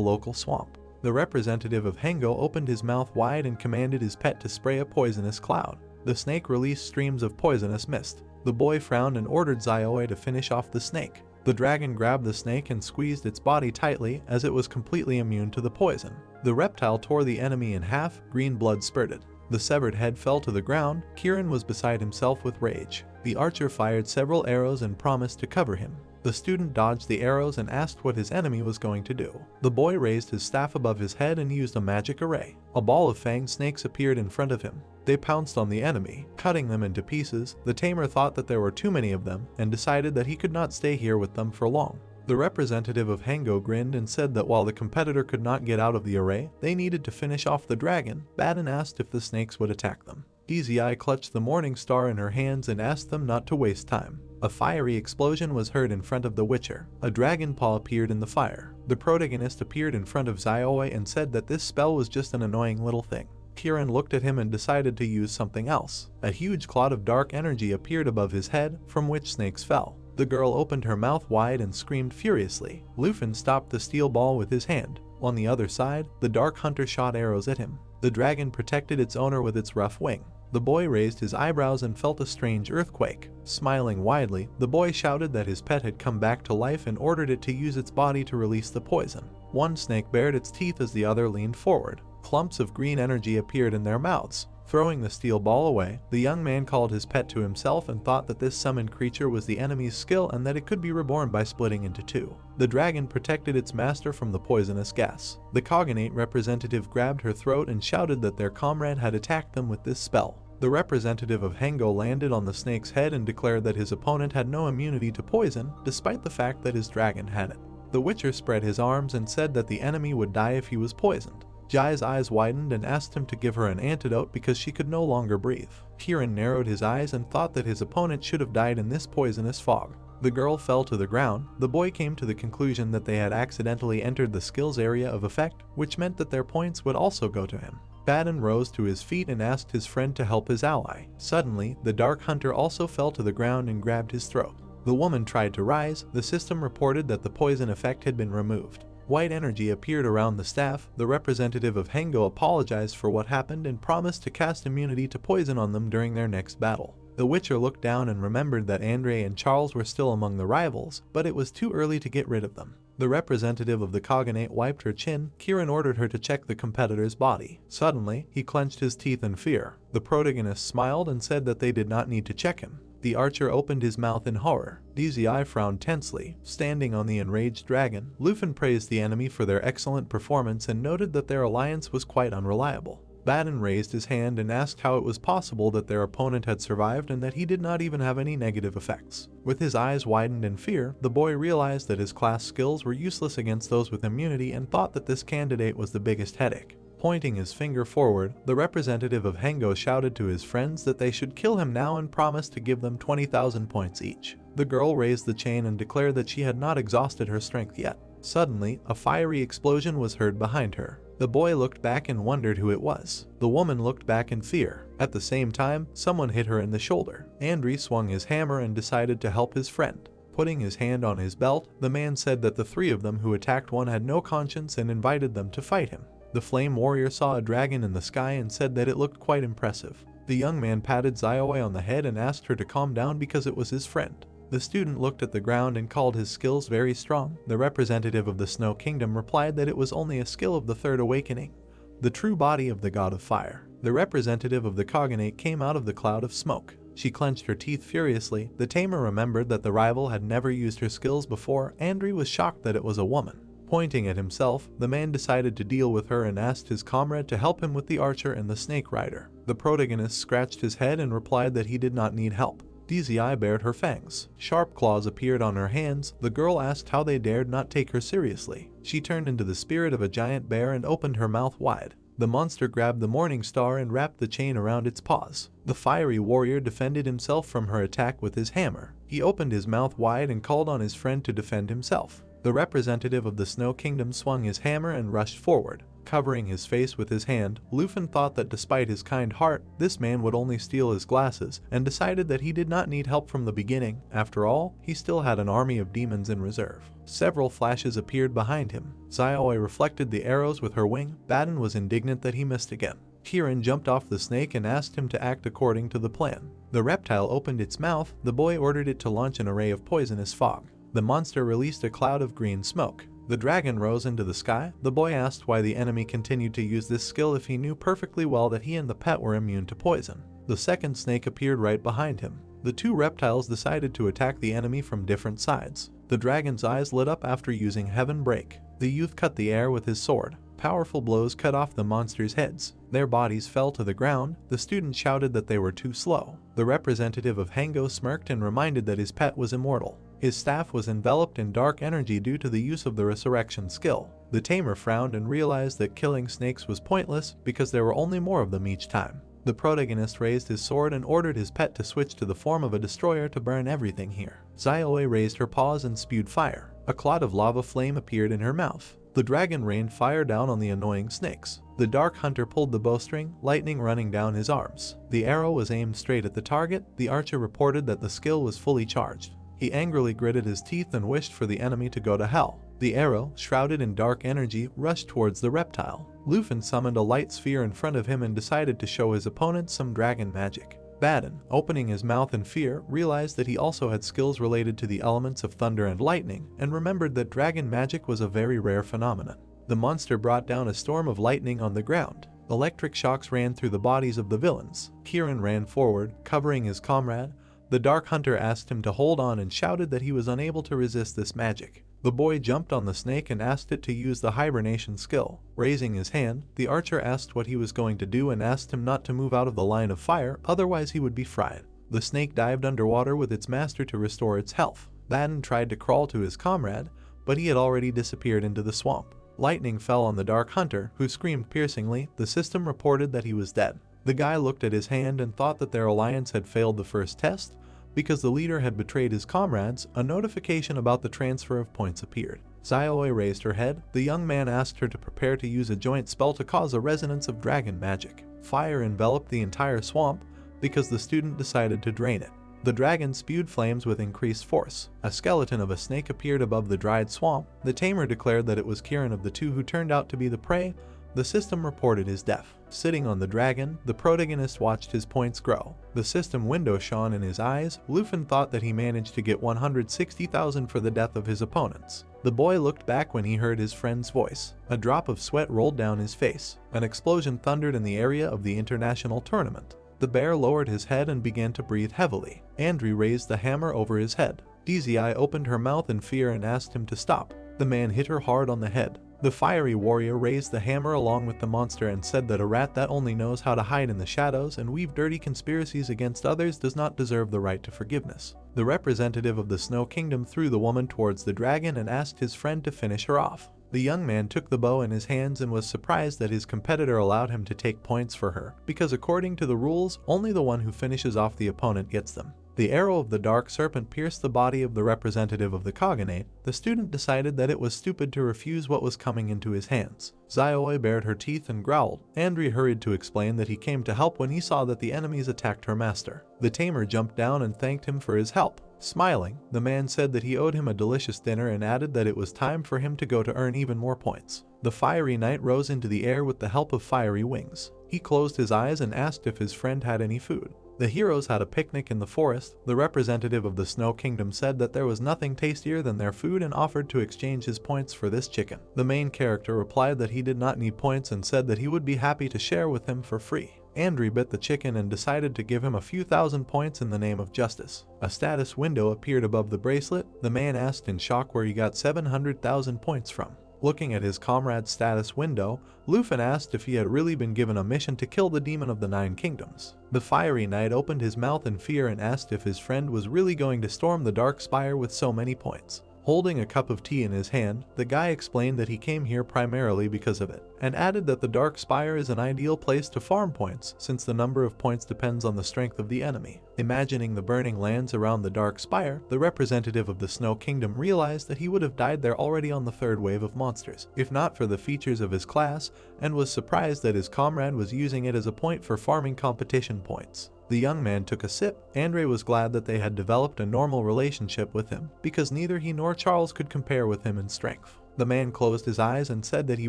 local swamp. The representative of Hengo opened his mouth wide and commanded his pet to spray a poisonous cloud. The snake released streams of poisonous mist. The boy frowned and ordered Zioi to finish off the snake. The dragon grabbed the snake and squeezed its body tightly as it was completely immune to the poison. The reptile tore the enemy in half. Green blood spurted. The severed head fell to the ground. Kirin was beside himself with rage. The archer fired several arrows and promised to cover him. The student dodged the arrows and asked what his enemy was going to do. The boy raised his staff above his head and used a magic array. A ball of fanged snakes appeared in front of him. They pounced on the enemy, cutting them into pieces. The tamer thought that there were too many of them and decided that he could not stay here with them for long. The representative of Hengo grinned and said that while the competitor could not get out of the array, they needed to finish off the dragon. Baden asked if the snakes would attack them. Easy Eye clutched the morning star in her hands and asked them not to waste time. A fiery explosion was heard in front of the Witcher. A dragon paw appeared in the fire. The protagonist appeared in front of Zioi and said that this spell was just an annoying little thing. Kirin looked at him and decided to use something else. A huge cloud of dark energy appeared above his head, from which snakes fell. The girl opened her mouth wide and screamed furiously. Lufin stopped the steel ball with his hand. On the other side, the Dark Hunter shot arrows at him. The dragon protected its owner with its rough wing. The boy raised his eyebrows and felt a strange earthquake. Smiling widely, the boy shouted that his pet had come back to life and ordered it to use its body to release the poison. One snake bared its teeth as the other leaned forward. Clumps of green energy appeared in their mouths. Throwing the steel ball away, the young man called his pet to himself and thought that this summoned creature was the enemy's skill and that it could be reborn by splitting into two. The dragon protected its master from the poisonous gas. The cognate representative grabbed her throat and shouted that their comrade had attacked them with this spell. The representative of Hengo landed on the snake's head and declared that his opponent had no immunity to poison, despite the fact that his dragon had it. The Witcher spread his arms and said that the enemy would die if he was poisoned. Jai's eyes widened and asked him to give her an antidote because she could no longer breathe. Kirin narrowed his eyes and thought that his opponent should have died in this poisonous fog. The girl fell to the ground. The boy came to the conclusion that they had accidentally entered the skills area of effect, which meant that their points would also go to him. Baden rose to his feet and asked his friend to help his ally. Suddenly, the Dark Hunter also fell to the ground and grabbed his throat. The woman tried to rise. The system reported that the poison effect had been removed. White energy appeared around the staff. The representative of Hengo apologized for what happened and promised to cast immunity to poison on them during their next battle. The Witcher looked down and remembered that Andre and Charles were still among the rivals, but it was too early to get rid of them. The representative of the cognate wiped her chin. Kirin ordered her to check the competitor's body. Suddenly, he clenched his teeth in fear. The protagonist smiled and said that they did not need to check him. The archer opened his mouth in horror. DZI frowned tensely, standing on the enraged dragon. Lufin praised the enemy for their excellent performance and noted that their alliance was quite unreliable. Baden raised his hand and asked how it was possible that their opponent had survived and that he did not even have any negative effects. With his eyes widened in fear, the boy realized that his class skills were useless against those with immunity and thought that this candidate was the biggest headache. Pointing his finger forward, the representative of Hengo shouted to his friends that they should kill him now and promised to give them 20,000 points each. The girl raised the chain and declared that she had not exhausted her strength yet. Suddenly, a fiery explosion was heard behind her. The boy looked back and wondered who it was. The woman looked back in fear. At the same time, someone hit her in the shoulder. Andri swung his hammer and decided to help his friend. Putting his hand on his belt, the man said that the three of them who attacked one had no conscience and invited them to fight him. The flame warrior saw a dragon in the sky and said that it looked quite impressive. The young man patted Xiaowei on the head and asked her to calm down because it was his friend. The student looked at the ground and called his skills very strong. The representative of the Snow Kingdom replied that it was only a skill of the Third Awakening, the true body of the God of Fire. The representative of the Cognate came out of the cloud of smoke. She clenched her teeth furiously. The Tamer remembered that the rival had never used her skills before. Andri was shocked that it was a woman. Pointing at himself, the man decided to deal with her and asked his comrade to help him with the archer and the snake rider. The protagonist scratched his head and replied that he did not need help. DZI bared her fangs. Sharp claws appeared on her hands. The girl asked how they dared not take her seriously. She turned into the spirit of a giant bear and opened her mouth wide. The monster grabbed the morning star and wrapped the chain around its paws. The fiery warrior defended himself from her attack with his hammer. He opened his mouth wide and called on his friend to defend himself. The representative of the Snow Kingdom swung his hammer and rushed forward. Covering his face with his hand, Lufin thought that despite his kind heart, this man would only steal his glasses, and decided that he did not need help from the beginning. After all, he still had an army of demons in reserve. Several flashes appeared behind him. Xiaowei reflected the arrows with her wing. Baden was indignant that he missed again. Kirin jumped off the snake and asked him to act according to the plan. The reptile opened its mouth. The boy ordered it to launch an array of poisonous fog. The monster released a cloud of green smoke. The dragon rose into the sky. The boy asked why the enemy continued to use this skill if he knew perfectly well that he and the pet were immune to poison. The second snake appeared right behind him. The two reptiles decided to attack the enemy from different sides. The dragon's eyes lit up after using Heaven Break. The youth cut the air with his sword. Powerful blows cut off the monsters' heads. Their bodies fell to the ground. The student shouted that they were too slow. The representative of Hengo smirked and reminded that his pet was immortal. His staff was enveloped in dark energy due to the use of the resurrection skill. The Tamer frowned and realized that killing snakes was pointless because there were only more of them each time. The protagonist raised his sword and ordered his pet to switch to the form of a destroyer to burn everything here. Xiaowei raised her paws and spewed fire. A cloud of lava flame appeared in her mouth. The dragon rained fire down on the annoying snakes. The dark hunter pulled the bowstring, lightning running down his arms. The arrow was aimed straight at the target. The archer reported that the skill was fully charged. He angrily gritted his teeth and wished for the enemy to go to hell. The arrow, shrouded in dark energy, rushed towards the reptile. Lufin summoned a light sphere in front of him and decided to show his opponent some dragon magic. Baden, opening his mouth in fear, realized that he also had skills related to the elements of thunder and lightning, and remembered that dragon magic was a very rare phenomenon. The monster brought down a storm of lightning on the ground. Electric shocks ran through the bodies of the villains. Kirin ran forward, covering his comrade. The Dark Hunter asked him to hold on and shouted that he was unable to resist this magic. The boy jumped on the snake and asked it to use the hibernation skill. Raising his hand, the archer asked what he was going to do and asked him not to move out of the line of fire, otherwise he would be fried. The snake dived underwater with its master to restore its health. Baden tried to crawl to his comrade, but he had already disappeared into the swamp. Lightning fell on the Dark Hunter, who screamed piercingly. The system reported that he was dead. The guy looked at his hand and thought that their alliance had failed the first test. Because the leader had betrayed his comrades, a notification about the transfer of points appeared. Xiaowei raised her head. The young man asked her to prepare to use a joint spell to cause a resonance of dragon magic. Fire enveloped the entire swamp because the student decided to drain it. The dragon spewed flames with increased force. A skeleton of a snake appeared above the dried swamp. The tamer declared that it was Kirin of the two who turned out to be the prey. The system reported his death. Sitting on the dragon, the protagonist watched his points grow. The system window shone in his eyes. Lufin thought that he managed to get 160,000 for the death of his opponents. The boy looked back when he heard his friend's voice. A drop of sweat rolled down his face. An explosion thundered in the area of the international tournament. The bear lowered his head and began to breathe heavily. Andri raised the hammer over his head. DZI opened her mouth in fear and asked him to stop. The man hit her hard on the head. The fiery warrior raised the hammer along with the monster and said that a rat that only knows how to hide in the shadows and weave dirty conspiracies against others does not deserve the right to forgiveness. The representative of the Snow Kingdom threw the woman towards the dragon and asked his friend to finish her off. The young man took the bow in his hands and was surprised that his competitor allowed him to take points for her, because according to the rules, only the one who finishes off the opponent gets them. The arrow of the dark serpent pierced the body of the representative of the Cognate. The student decided that it was stupid to refuse what was coming into his hands. Xiaoi bared her teeth and growled. Andri hurried to explain that he came to help when he saw that the enemies attacked her master. The tamer jumped down and thanked him for his help. Smiling, the man said that he owed him a delicious dinner and added that it was time for him to go to earn even more points. The fiery knight rose into the air with the help of fiery wings. He closed his eyes and asked if his friend had any food. The heroes had a picnic in the forest. The representative of the Snow Kingdom said that there was nothing tastier than their food and offered to exchange his points for this chicken. The main character replied that he did not need points and said that he would be happy to share with him for free. Andri bit the chicken and decided to give him a few thousand points in the name of justice. A status window appeared above the bracelet. The man asked in shock where he got 700,000 points from. Looking at his comrade's status window, Lufin asked if he had really been given a mission to kill the demon of the 9 kingdoms. The fiery knight opened his mouth in fear and asked if his friend was really going to storm the dark spire with so many points. Holding a cup of tea in his hand, the guy explained that he came here primarily because of it, and added that the Dark Spire is an ideal place to farm points since the number of points depends on the strength of the enemy. Imagining the burning lands around the Dark Spire, the representative of the Snow Kingdom realized that he would have died there already on the 3rd wave of monsters, if not for the features of his class, and was surprised that his comrade was using it as a point for farming competition points. The young man took a sip. Andre was glad that they had developed a normal relationship with him, because neither he nor Charles could compare with him in strength. The man closed his eyes and said that he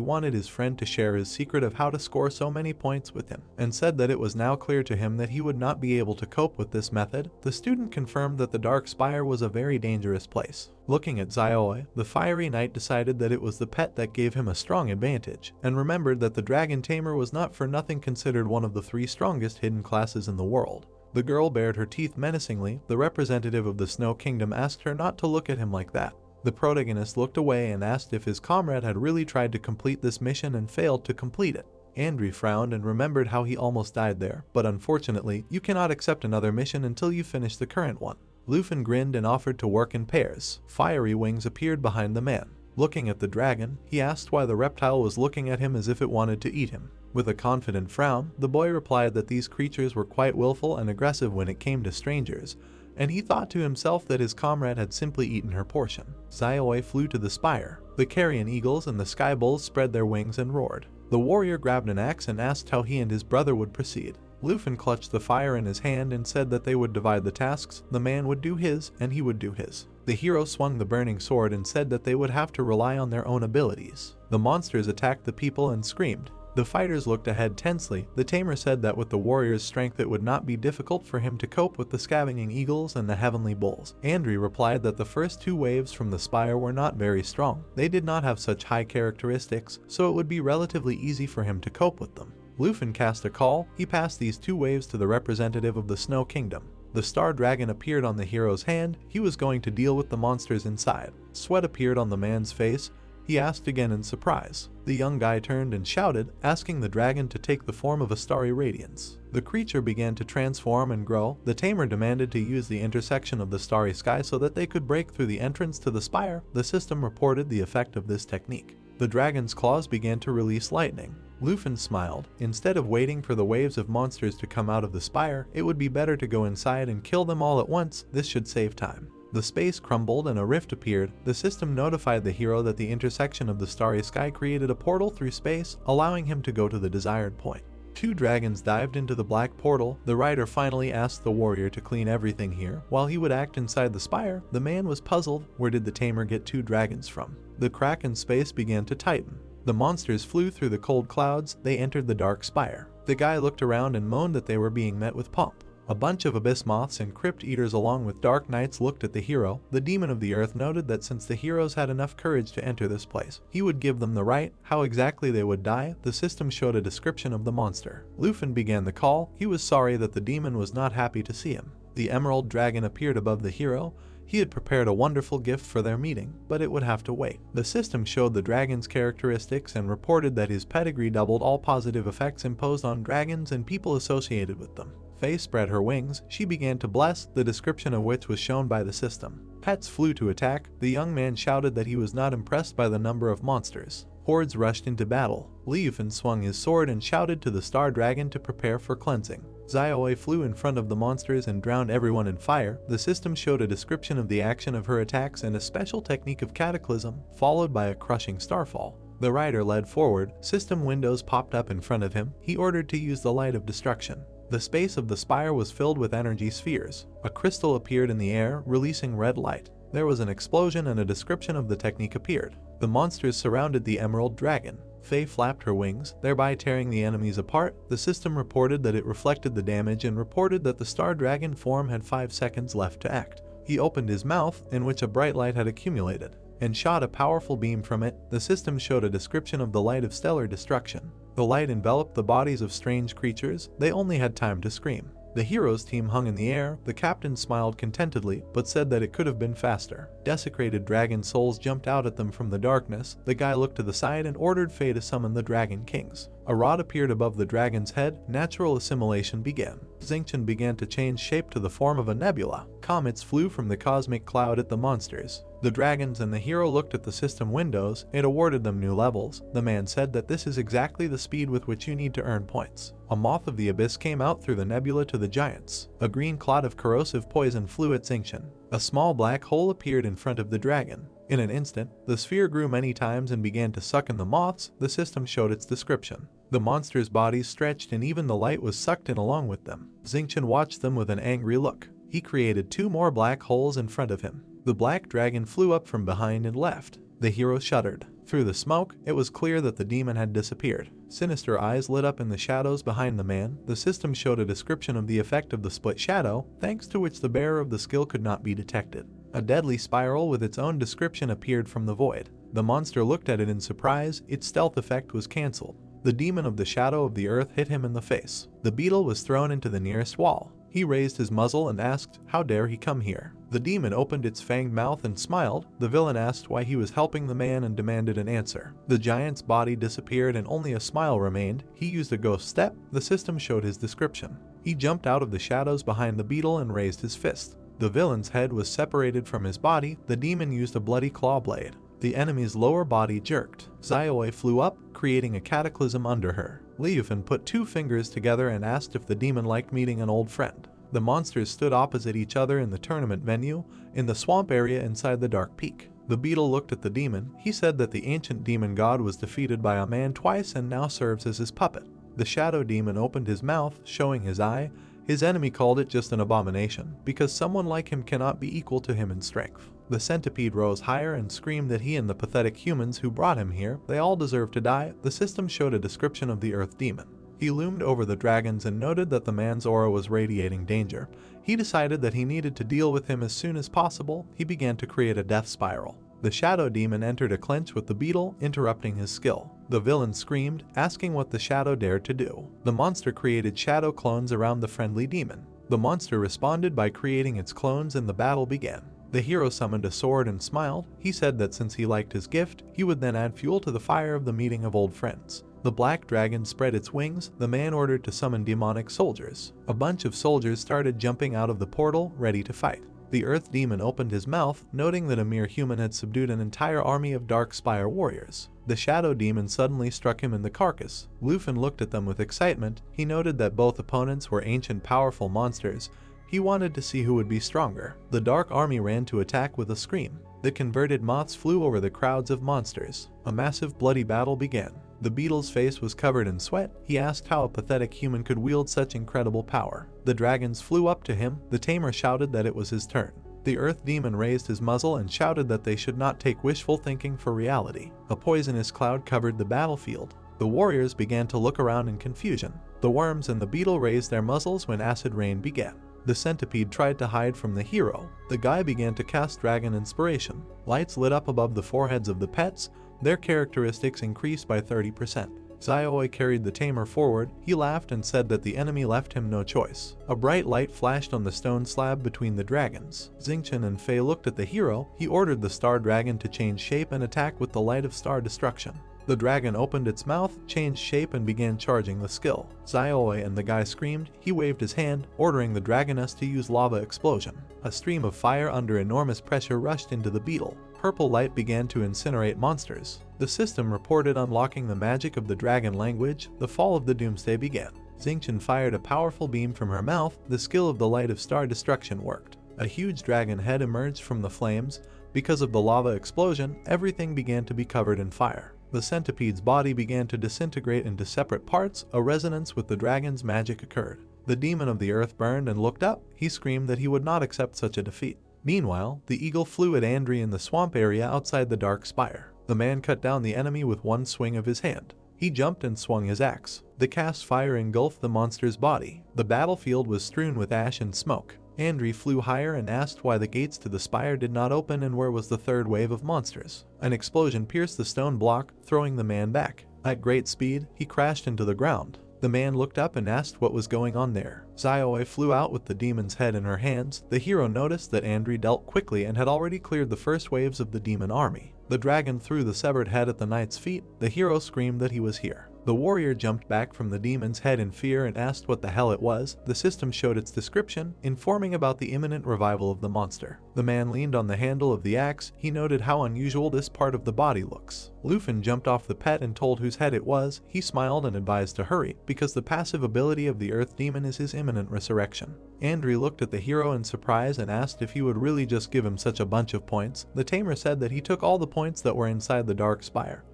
wanted his friend to share his secret of how to score so many points with him, and said that it was now clear to him that he would not be able to cope with this method. The student confirmed that the Dark Spire was a very dangerous place. Looking at Xiaoi, the fiery knight decided that it was the pet that gave him a strong advantage, and remembered that the dragon tamer was not for nothing considered one of the 3 strongest hidden classes in the world. The girl bared her teeth menacingly. The representative of the Snow Kingdom asked her not to look at him like that. The protagonist looked away and asked if his comrade had really tried to complete this mission and failed to complete it. Andri frowned and remembered how he almost died there, but unfortunately, you cannot accept another mission until you finish the current one. Lufin grinned and offered to work in pairs. Fiery wings appeared behind the man. Looking at the dragon, he asked why the reptile was looking at him as if it wanted to eat him. With a confident frown, the boy replied that these creatures were quite willful and aggressive when it came to strangers, and he thought to himself that his comrade had simply eaten her portion. Xiaoi flew to the spire. The carrion eagles and the sky bulls spread their wings and roared. The warrior grabbed an axe and asked how he and his brother would proceed. Lufin clutched the fire in his hand and said that they would divide the tasks. The man would do his, and he would do his. The hero swung the burning sword and said that they would have to rely on their own abilities. The monsters attacked the people and screamed. The fighters looked ahead tensely. The tamer said that with the warrior's strength it would not be difficult for him to cope with the scavenging eagles and the heavenly bulls. Andri replied that the first 2 waves from the spire were not very strong. They did not have such high characteristics, so it would be relatively easy for him to cope with them. Lufin cast a call. He passed these 2 waves to the representative of the Snow Kingdom. The star dragon appeared on the hero's hand. He was going to deal with the monsters inside. Sweat appeared on the man's face. He asked again in surprise. The young guy turned and shouted, asking the dragon to take the form of a starry radiance. The creature began to transform and grow. The tamer demanded to use the intersection of the starry sky so that they could break through the entrance to the spire. The system reported the effect of this technique. The dragon's claws began to release lightning. Lufin smiled. Instead of waiting for the waves of monsters to come out of the spire, it would be better to go inside and kill them all at once. This should save time. The space crumbled and a rift appeared. The system notified the hero that the intersection of the starry sky created a portal through space, allowing him to go to the desired point. 2 dragons dived into the black portal. The rider finally asked the warrior to clean everything here. While he would act inside the spire, the man was puzzled. Where did the tamer get 2 dragons from? The crack in space began to tighten. The monsters flew through the cold clouds. They entered the dark spire. The guy looked around and moaned that they were being met with pomp. A bunch of abyss moths and crypt eaters along with dark knights looked at the hero. The demon of the earth noted that since the heroes had enough courage to enter this place, he would give them the right. How exactly they would die, the system showed a description of the monster. Lufin began the call. He was sorry that the demon was not happy to see him. The emerald dragon appeared above the hero. He had prepared a wonderful gift for their meeting, but it would have to wait. The system showed the dragon's characteristics and reported that his pedigree doubled all positive effects imposed on dragons and people associated with them. Faye spread her wings. She began to bless, the description of which was shown by the system. pets flew to attack, the young man shouted that he was not impressed by the number of monsters. Hordes rushed into battle. Leofin swung his sword and shouted to the star dragon to prepare for cleansing. Xiaoi flew in front of the monsters and drowned everyone in fire. The system showed a description of the action of her attacks and a special technique of cataclysm, followed by a crushing starfall. The rider led forward. System windows popped up in front of him. He ordered to use the light of destruction. The space of the spire was filled with energy spheres. A crystal appeared in the air, releasing red light. There was an explosion and a description of the technique appeared. The monsters surrounded the emerald dragon. Faye flapped her wings, thereby tearing the enemies apart. The system reported that it reflected the damage and reported that the star dragon form had 5 seconds left to act. He opened his mouth, in which a bright light had accumulated, and shot a powerful beam from it. The system showed a description of the light of stellar destruction. The light enveloped the bodies of strange creatures. They only had time to scream. The heroes' team hung in the air. The captain smiled contentedly, but said that it could have been faster. Desecrated dragon souls jumped out at them from the darkness. The guy looked to the side and ordered Faye to summon the dragon kings. A rod appeared above the dragon's head. Natural assimilation began. Xingqian began to change shape to the form of a nebula. Comets flew from the cosmic cloud at the monsters. The dragons and the hero looked at the system windows. It awarded them new levels. The man said that this is exactly the speed with which you need to earn points. A moth of the abyss came out through the nebula to the giants. A green cloud of corrosive poison flew at Xingqian. A small black hole appeared in front of the dragon. In an instant, the sphere grew many times and began to suck in the moths. The system showed its description. The monsters' bodies stretched and even the light was sucked in along with them. Xingqian watched them with an angry look. He created 2 more black holes in front of him. The black dragon flew up from behind and left. The hero shuddered. Through the smoke, it was clear that the demon had disappeared. Sinister eyes lit up in the shadows behind the man. The system showed a description of the effect of the split shadow, thanks to which the bearer of the skill could not be detected. A deadly spiral with its own description appeared from the void. The monster looked at it in surprise. Its stealth effect was cancelled. The demon of the shadow of the earth hit him in the face. The beetle was thrown into the nearest wall. He raised his muzzle and asked, "How dare he come here?" The demon opened its fanged mouth and smiled. The villain asked why he was helping the man and demanded an answer. The giant's body disappeared and only a smile remained. He used a ghost step. The system showed his description. He jumped out of the shadows behind the beetle and raised his fist. The villain's head was separated from his body. The demon used a bloody claw blade. The enemy's lower body jerked. Xiaoi flew up, creating a cataclysm under her. Leofin put 2 fingers together and asked if the demon liked meeting an old friend. The monsters stood opposite each other in the tournament venue, in the swamp area inside the dark peak. The beetle looked at the demon. He said that the ancient demon god was defeated by a man twice and now serves as his puppet. The shadow demon opened his mouth, showing his eye. His enemy called it just an abomination, because someone like him cannot be equal to him in strength. The centipede rose higher and screamed that he and the pathetic humans who brought him here, they all deserve to die. The system showed a description of the earth demon. He loomed over the dragons and noted that the man's aura was radiating danger. He decided that he needed to deal with him as soon as possible. He began to create a death spiral. The shadow demon entered a clinch with the beetle, interrupting his skill. The villain screamed, asking what the shadow dared to do. The monster created shadow clones around the friendly demon. The monster responded by creating its clones and the battle began. The hero summoned a sword and smiled. He said that since he liked his gift, he would then add fuel to the fire of the meeting of old friends. The black dragon spread its wings. The man ordered to summon demonic soldiers. A bunch of soldiers started jumping out of the portal, ready to fight. The earth demon opened his mouth, noting that a mere human had subdued an entire army of dark spire warriors. The shadow demon suddenly struck him in the carcass. Lufin looked at them with excitement. He noted that both opponents were ancient powerful monsters. He wanted to see who would be stronger. The dark army ran to attack with a scream. The converted moths flew over the crowds of monsters. A massive bloody battle began. The beetle's face was covered in sweat. He asked how a pathetic human could wield such incredible power. The dragons flew up to him. The tamer shouted that it was his turn. The earth demon raised his muzzle and shouted that they should not take wishful thinking for reality. A poisonous cloud covered the battlefield. The warriors began to look around in confusion. The worms and the beetle raised their muzzles when acid rain began. The centipede tried to hide from the hero. The guy began to cast dragon inspiration. Lights lit up above the foreheads of the pets. Their characteristics increased by 30%. Xiaoi carried the tamer forward. He laughed and said that the enemy left him no choice. A bright light flashed on the stone slab between the dragons. Xingqian and Faye looked at the hero. He ordered the star dragon to change shape and attack with the light of star destruction. The dragon opened its mouth, changed shape, and began charging the skill. Xiaoi and the guy screamed. He waved his hand, ordering the dragoness to use lava explosion. A stream of fire under enormous pressure rushed into the beetle. Purple light began to incinerate monsters. The system reported unlocking the magic of the dragon language. The fall of the doomsday began. Xingqian fired a powerful beam from her mouth. The skill of the light of star destruction worked. A huge dragon head emerged from the flames. Because of the lava explosion, everything began to be covered in fire. The centipede's body began to disintegrate into separate parts. A resonance with the dragon's magic occurred. The demon of the earth burned and looked up. He screamed that he would not accept such a defeat. Meanwhile, the eagle flew at Andri in the swamp area outside the dark spire. The man cut down the enemy with one swing of his hand. He jumped and swung his axe. The cast fire engulfed the monster's body. The battlefield was strewn with ash and smoke. Andri flew higher and asked why the gates to the spire did not open and where was the third wave of monsters. An explosion pierced the stone block, throwing the man back. At great speed, he crashed into the ground. The man looked up and asked what was going on there. Xiaoi flew out with the demon's head in her hands. The hero noticed that Andri dealt quickly and had already cleared the first waves of the demon army. The dragon threw the severed head at the knight's feet. The hero screamed that he was here. The warrior jumped back from the demon's head in fear and asked what the hell it was. The system showed its description, informing about the imminent revival of the monster. The man leaned on the handle of the axe. He noted how unusual this part of the body looks. Lufin jumped off the pet and told whose head it was. He smiled and advised to hurry, because the passive ability of the earth demon is his imminent resurrection. Andri looked at the hero in surprise and asked if he would really just give him such a bunch of points. The tamer said that he took all the points that were inside the dark spire,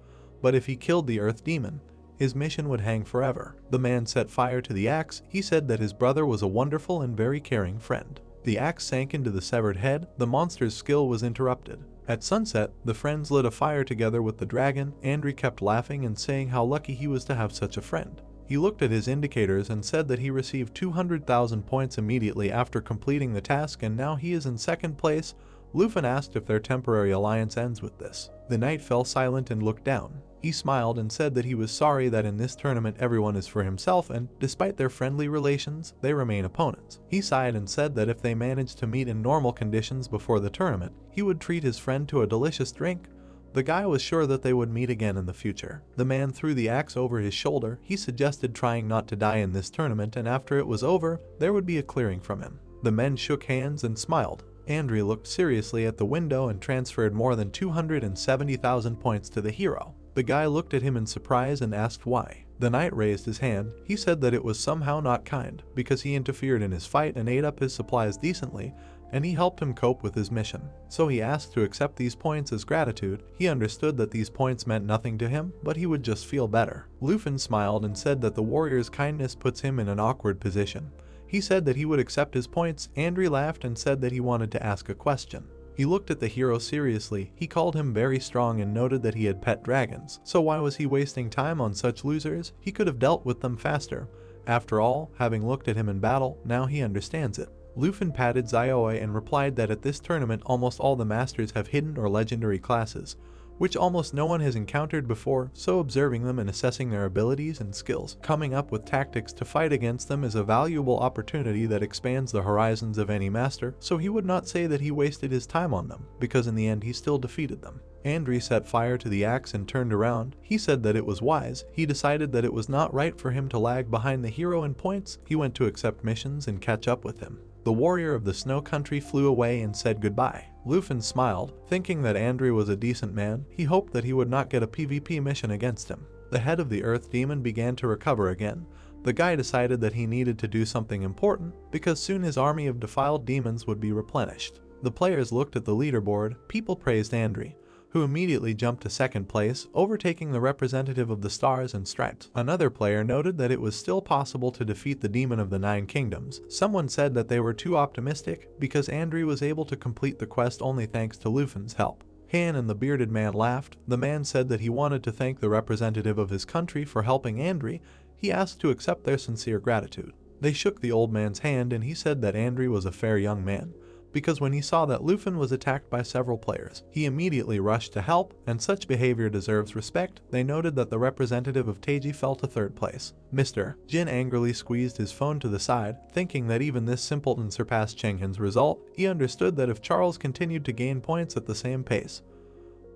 but if he killed the earth demon, his mission would hang forever. The man set fire to the axe. He said that his brother was a wonderful and very caring friend. The axe sank into the severed head. The monster's skill was interrupted. At sunset, the friends lit a fire together with the dragon. Andri kept laughing and saying how lucky he was to have such a friend. He looked at his indicators and said that he received 200,000 points immediately after completing the task, and now he is in second place. Lufin asked if their temporary alliance ends with this. The knight fell silent and looked down. He smiled and said that he was sorry that in this tournament everyone is for himself and, despite their friendly relations, they remain opponents. He sighed and said that if they managed to meet in normal conditions before the tournament, he would treat his friend to a delicious drink. The guy was sure that they would meet again in the future. The man threw the axe over his shoulder. He suggested trying not to die in this tournament, and after it was over, there would be a clearing from him. The men shook hands and smiled. Andri looked seriously at the window and transferred more than 270,000 points to the hero. The guy looked at him in surprise and asked why. The knight raised his hand. He said that it was somehow not kind, because he interfered in his fight and ate up his supplies decently, and he helped him cope with his mission. So he asked to accept these points as gratitude. He understood that these points meant nothing to him, but he would just feel better. Lufin smiled and said that the warrior's kindness puts him in an awkward position. He said that he would accept his points. Andri laughed and said that he wanted to ask a question. He looked at the hero seriously. He called him very strong and noted that he had pet dragons. So why was he wasting time on such losers? He could have dealt with them faster. After all, having looked at him in battle, now he understands it. Lufin patted Xiaoi and replied that at this tournament almost all the masters have hidden or legendary classes, which almost no one has encountered before, so observing them and assessing their abilities and skills, coming up with tactics to fight against them is a valuable opportunity that expands the horizons of any master, so he would not say that he wasted his time on them, because in the end he still defeated them. Andri set fire to the axe and turned around. He said that it was wise. He decided that it was not right for him to lag behind the hero in points. He went to accept missions and catch up with him. The warrior of the snow country flew away and said goodbye. Lufin smiled, thinking that Andri was a decent man. He hoped that he would not get a PvP mission against him. The head of the earth demon began to recover again. The guy decided that he needed to do something important, because soon his army of defiled demons would be replenished. The players looked at the leaderboard. People praised Andri, who immediately jumped to second place, overtaking the representative of the Stars and Stripes. Another player noted that it was still possible to defeat the Demon of the Nine Kingdoms. Someone said that they were too optimistic, because Andri was able to complete the quest only thanks to Lufin's help. Han and the bearded man laughed. The man said that he wanted to thank the representative of his country for helping Andri. He asked to accept their sincere gratitude. They shook the old man's hand and he said that Andri was a fair young man, because when he saw that Lufin was attacked by several players, he immediately rushed to help, and such behavior deserves respect. They noted that the representative of Taiji fell to third place. Mr. Jin angrily squeezed his phone to the side, thinking that even this simpleton surpassed Chenghen's result. He understood that if Charles continued to gain points at the same pace,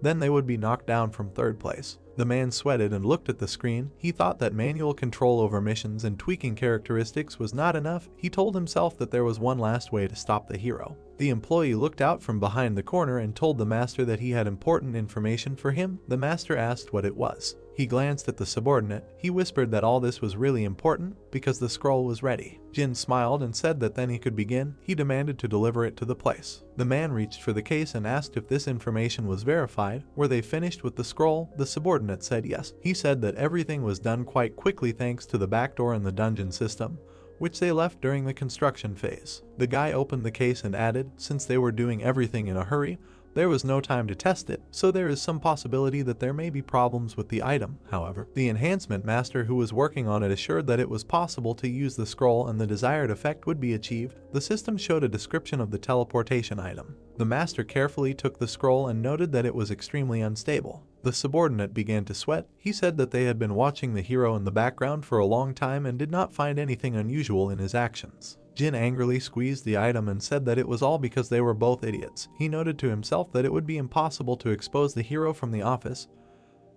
then they would be knocked down from third place. The man sweated and looked at the screen. He thought that manual control over missions and tweaking characteristics was not enough. He told himself that there was one last way to stop the hero. The employee looked out from behind the corner and told the master that he had important information for him. The master asked what it was. He glanced at the subordinate. He whispered that all this was really important because the scroll was ready. Jin smiled and said that then he could begin. He demanded to deliver it to the place. The man reached for the case and asked if this information was verified. Were they finished with the scroll? The subordinate said yes. He said that everything was done quite quickly thanks to the backdoor in the dungeon system, which they left during the construction phase. The guy opened the case and added, since they were doing everything in a hurry, there was no time to test it, so there is some possibility that there may be problems with the item. However, the enhancement master who was working on it assured that it was possible to use the scroll and the desired effect would be achieved. The system showed a description of the teleportation item. The master carefully took the scroll and noted that it was extremely unstable. The subordinate began to sweat. He said that they had been watching the hero in the background for a long time and did not find anything unusual in his actions. Jin angrily squeezed the item and said that it was all because they were both idiots. He noted to himself that it would be impossible to expose the hero from the office.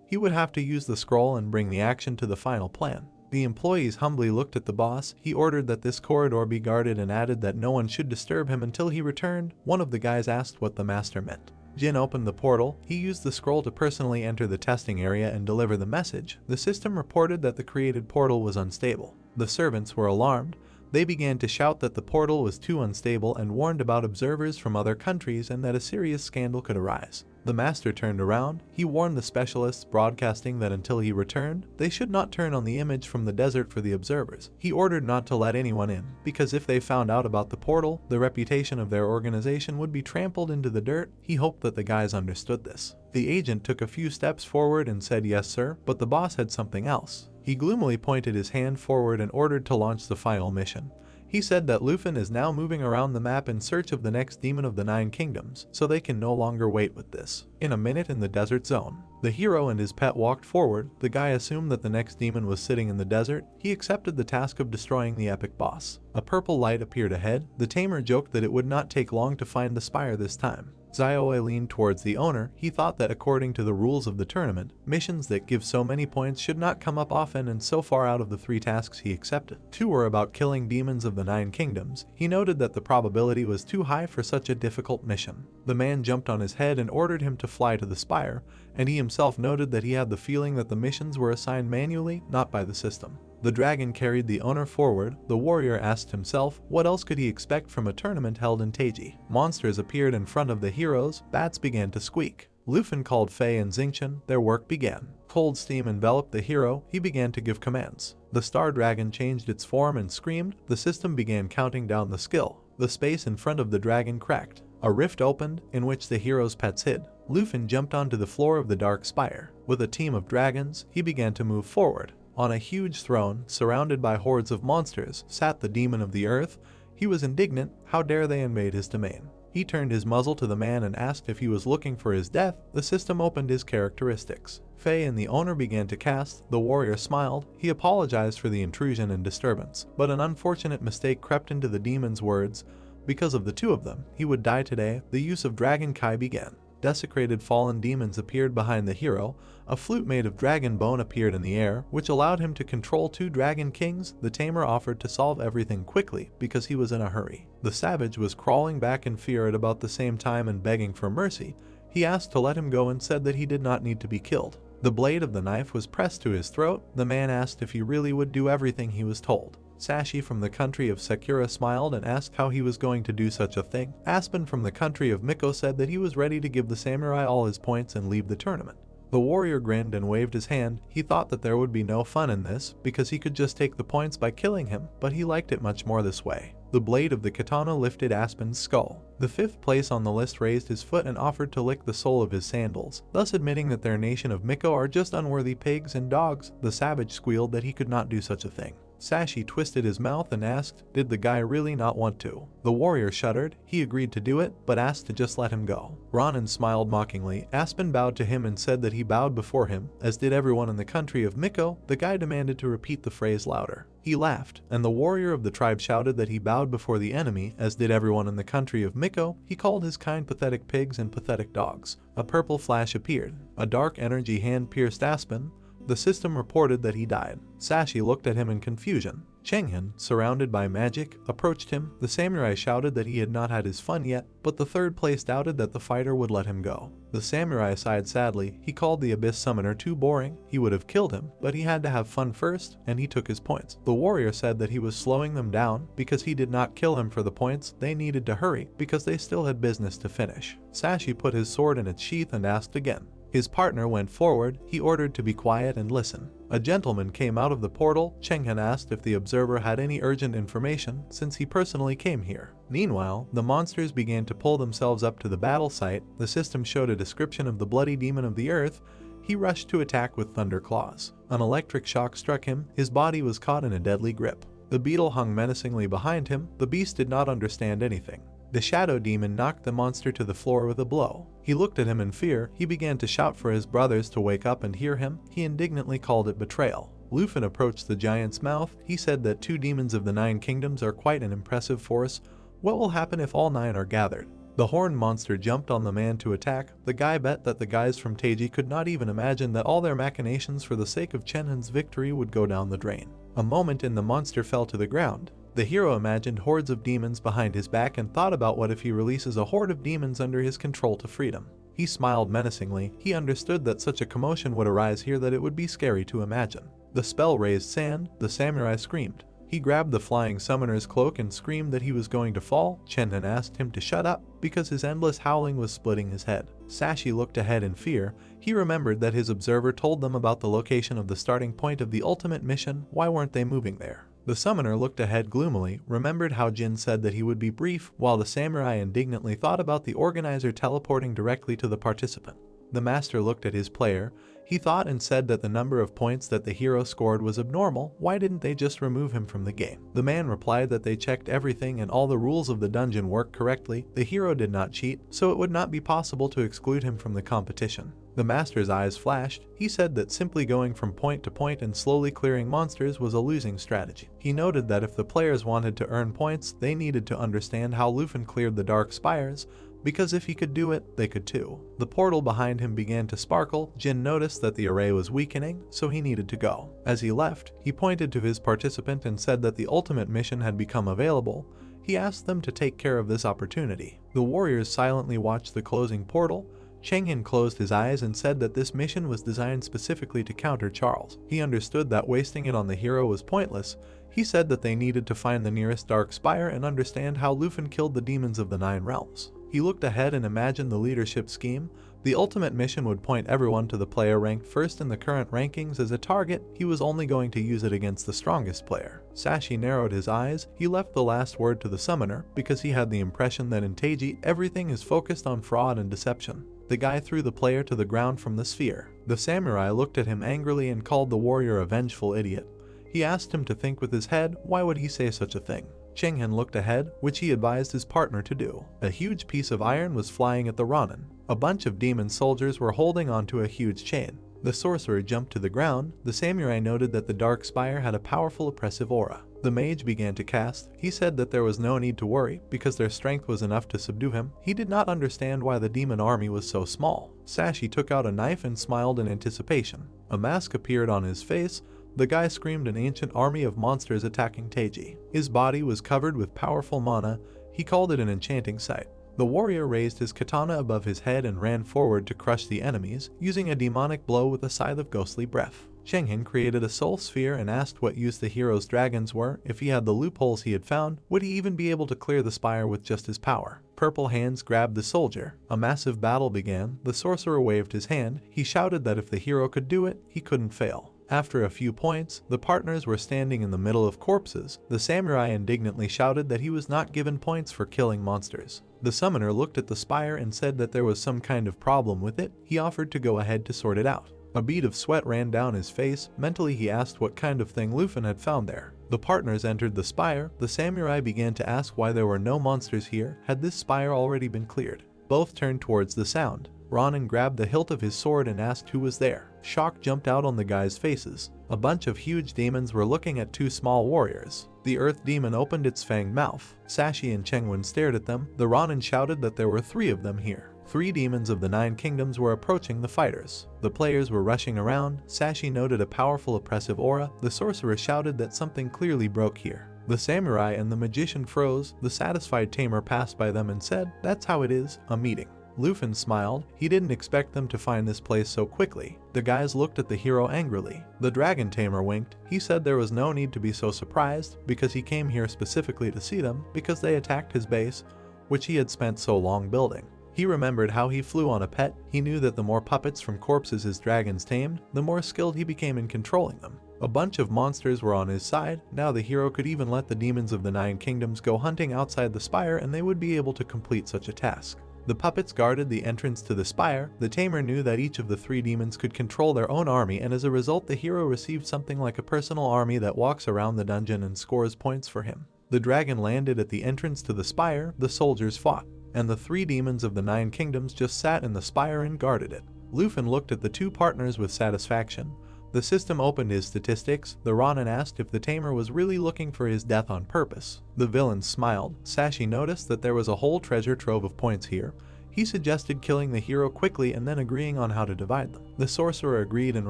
He would have to use the scroll and bring the action to the final plan. The employees humbly looked at the boss. He ordered that this corridor be guarded and added that no one should disturb him until he returned. One of the guys asked what the master meant. Jin opened the portal. He used the scroll to personally enter the testing area and deliver the message. The system reported that the created portal was unstable. The servants were alarmed. They began to shout that the portal was too unstable and warned about observers from other countries and that a serious scandal could arise. The master turned around. He warned the specialists, broadcasting that until he returned, they should not turn on the image from the desert for the observers. He ordered not to let anyone in, because if they found out about the portal, the reputation of their organization would be trampled into the dirt. He hoped that the guys understood this. The agent took a few steps forward and said yes sir, but the boss had something else. He gloomily pointed his hand forward and ordered to launch the final mission. He said that Lufin is now moving around the map in search of the next demon of the 9 kingdoms, so they can no longer wait with this. In a minute in the desert zone, the hero and his pet walked forward. The guy assumed that the next demon was sitting in the desert. He accepted the task of destroying the epic boss. A purple light appeared ahead. The tamer joked that it would not take long to find the spire this time. Zioe leaned towards the owner. He thought that according to the rules of the tournament, missions that give so many points should not come up often, and so far out of the 3 tasks he accepted, 2 were about killing demons of the 9 kingdoms. He noted that the probability was too high for such a difficult mission. The man jumped on his head and ordered him to fly to the spire, and he himself noted that he had the feeling that the missions were assigned manually, not by the system. The dragon carried the owner forward. The warrior asked himself, what else could he expect from a tournament held in Taiji? Monsters appeared in front of the heroes. Bats began to squeak. Lufin called Fei and Xingchen. Their work began. Cold steam enveloped the hero. He began to give commands. The star dragon changed its form and screamed. The system began counting down the skill. The space in front of the dragon cracked. A rift opened, in which the hero's pets hid. Lufin jumped onto the floor of the dark spire. With a team of dragons, he began to move forward. On a huge throne, surrounded by hordes of monsters, sat the demon of the earth. He was indignant. How dare they invade his domain? He turned his muzzle to the man and asked if he was looking for his death. The system opened his characteristics. Fei and the owner began to cast. The warrior smiled. He apologized for the intrusion and disturbance, but an unfortunate mistake crept into the demon's words. Because of the 2 of them, he would die today. The use of Dragon Kai began. Desecrated fallen demons appeared behind the hero. A flute made of dragon bone appeared in the air, which allowed him to control 2 dragon kings. The tamer offered to solve everything quickly because he was in a hurry. The savage was crawling back in fear at about the same time and begging for mercy. He asked to let him go and said that he did not need to be killed. The blade of the knife was pressed to his throat. The man asked if he really would do everything he was told. Sashi from the country of Sakura smiled and asked how he was going to do such a thing. Aspen from the country of Miko said that he was ready to give the samurai all his points and leave the tournament. The warrior grinned and waved his hand. He thought that there would be no fun in this, because he could just take the points by killing him, but he liked it much more this way. The blade of the katana lifted Aspen's skull. The 5th place on the list raised his foot and offered to lick the sole of his sandals, thus admitting that their nation of Miko are just unworthy pigs and dogs. The savage squealed that he could not do such a thing. Sashi twisted his mouth and asked, did the guy really not want to? The warrior shuddered. He agreed to do it, but asked to just let him go. Ronan smiled mockingly. Aspen bowed to him and said that he bowed before him, as did everyone in the country of Miko. The guy demanded to repeat the phrase louder. He laughed, and the warrior of the tribe shouted that he bowed before the enemy, as did everyone in the country of Miko. He called his kind pathetic pigs and pathetic dogs. A purple flash appeared. A dark energy hand pierced Aspen. The system reported that he died. Sashi looked at him in confusion. Chenghen, surrounded by magic, approached him. The samurai shouted that he had not had his fun yet, but the third place doubted that the fighter would let him go. The samurai sighed sadly. He called the abyss summoner too boring. He would have killed him, but he had to have fun first, and he took his points. The warrior said that he was slowing them down because he did not kill him for the points. They needed to hurry because they still had business to finish. Sashi put his sword in its sheath and asked again. His partner went forward. He ordered to be quiet and listen. A gentleman came out of the portal. Chenghen asked if the observer had any urgent information, since he personally came here. Meanwhile, the monsters began to pull themselves up to the battle site. The system showed a description of the bloody demon of the earth. He rushed to attack with thunder claws. An electric shock struck him. His body was caught in a deadly grip. The beetle hung menacingly behind him. The beast did not understand anything. The shadow demon knocked the monster to the floor with a blow. He looked at him in fear. He began to shout for his brothers to wake up and hear him. He indignantly called it betrayal. Lufin approached the giant's mouth. He said that 2 demons of the 9 kingdoms are quite an impressive force. What will happen if all 9 are gathered? The horned monster jumped on the man to attack. The guy bet that the guys from Teiji could not even imagine that all their machinations for the sake of Chenghen's victory would go down the drain. A moment and the monster fell to the ground. The hero imagined hordes of demons behind his back and thought about what if he releases a horde of demons under his control to freedom. He smiled menacingly. He understood that such a commotion would arise here that it would be scary to imagine. The spell raised sand. The samurai screamed. He grabbed the flying summoner's cloak and screamed that he was going to fall. Chenghen asked him to shut up because his endless howling was splitting his head. Sashi looked ahead in fear. He remembered that his observer told them about the location of the starting point of the ultimate mission. Why weren't they moving there? The summoner looked ahead gloomily, remembered how Jin said that he would be brief, while the samurai indignantly thought about the organizer teleporting directly to the participant. The master looked at his player. He thought and said that the number of points that the hero scored was abnormal. Why didn't they just remove him from the game? The man replied that they checked everything and all the rules of the dungeon worked correctly. The hero did not cheat, so it would not be possible to exclude him from the competition. The master's eyes flashed. He said that simply going from point to point and slowly clearing monsters was a losing strategy. He noted that if the players wanted to earn points, they needed to understand how Lufin cleared the dark spires, because if he could do it, they could too. The portal behind him began to sparkle. Jin noticed that the array was weakening, so he needed to go. As he left, he pointed to his participant and said that the ultimate mission had become available. He asked them to take care of this opportunity. The warriors silently watched the closing portal. Chenghen closed his eyes and said that this mission was designed specifically to counter Charles. He understood that wasting it on the hero was pointless. He said that they needed to find the nearest dark spire and understand how Lufin killed the demons of the 9 realms. He looked ahead and imagined the leadership scheme. The ultimate mission would point everyone to the player ranked first in the current rankings as a target. He was only going to use it against the strongest player. Sashi narrowed his eyes. He left the last word to the summoner because he had the impression that in Teiji everything is focused on fraud and deception. The guy threw the player to the ground from the sphere. The samurai looked at him angrily and called the warrior a vengeful idiot. He asked him to think with his head. Why would he say such a thing? Chenghen looked ahead, which he advised his partner to do. A huge piece of iron was flying at the Ronin. A bunch of demon soldiers were holding onto a huge chain. The sorcerer jumped to the ground. The samurai noted that the dark spire had a powerful oppressive aura. The mage began to cast. He said that there was no need to worry because their strength was enough to subdue him. He did not understand why the demon army was so small. Sashi took out a knife and smiled in anticipation. A mask appeared on his face. The guy screamed an ancient army of monsters attacking Teiji. His body was covered with powerful mana. He called it an enchanting sight. The warrior raised his katana above his head and ran forward to crush the enemies, using a demonic blow with a scythe of ghostly breath. Chenghen created a soul sphere and asked what use the hero's dragons were. If he had the loopholes he had found, would he even be able to clear the spire with just his power? Purple hands grabbed the soldier. A massive battle began. The sorcerer waved his hand. He shouted that if the hero could do it, he couldn't fail. After a few points, the partners were standing in the middle of corpses. The samurai indignantly shouted that he was not given points for killing monsters. The summoner looked at the spire and said that there was some kind of problem with it. He offered to go ahead to sort it out. A bead of sweat ran down his face. Mentally he asked what kind of thing Lufin had found there. The partners entered the spire. The samurai began to ask why there were no monsters here. Had this spire already been cleared? Both turned towards the sound. Ronin grabbed the hilt of his sword and asked who was there. Shock jumped out on the guys' faces. A bunch of huge demons were looking at two small warriors. The earth demon opened its fanged mouth. Sashi and Chengwen stared at them. The Ronin shouted that there were 3 of them here. 3 demons of the 9 kingdoms were approaching the fighters. The players were rushing around. Sashi noted a powerful oppressive aura. The sorcerer shouted that something clearly broke here. The samurai and the magician froze. The satisfied Tamer passed by them and said, "That's how it is, a meeting." Lufin smiled. He didn't expect them to find this place so quickly. The guys looked at the hero angrily. The dragon tamer winked. He said there was no need to be so surprised, because he came here specifically to see them, because they attacked his base, which he had spent so long building. He remembered how he flew on a pet. He knew that the more puppets from corpses his dragons tamed, the more skilled he became in controlling them. A bunch of monsters were on his side. Now the hero could even let the demons of the 9 kingdoms go hunting outside the spire, and they would be able to complete such a task. The puppets guarded the entrance to the spire. The tamer knew that each of the 3 demons could control their own army, and as a result the hero received something like a personal army that walks around the dungeon and scores points for him. The dragon landed at the entrance to the spire. The soldiers fought, and the 3 demons of the 9 kingdoms just sat in the spire and guarded it. Lufin looked at the 2 partners with satisfaction. The system opened his statistics. The Ronin asked if the tamer was really looking for his death on purpose. The villain smiled. Sashi noticed that there was a whole treasure trove of points here. He suggested killing the hero quickly and then agreeing on how to divide them. The sorcerer agreed and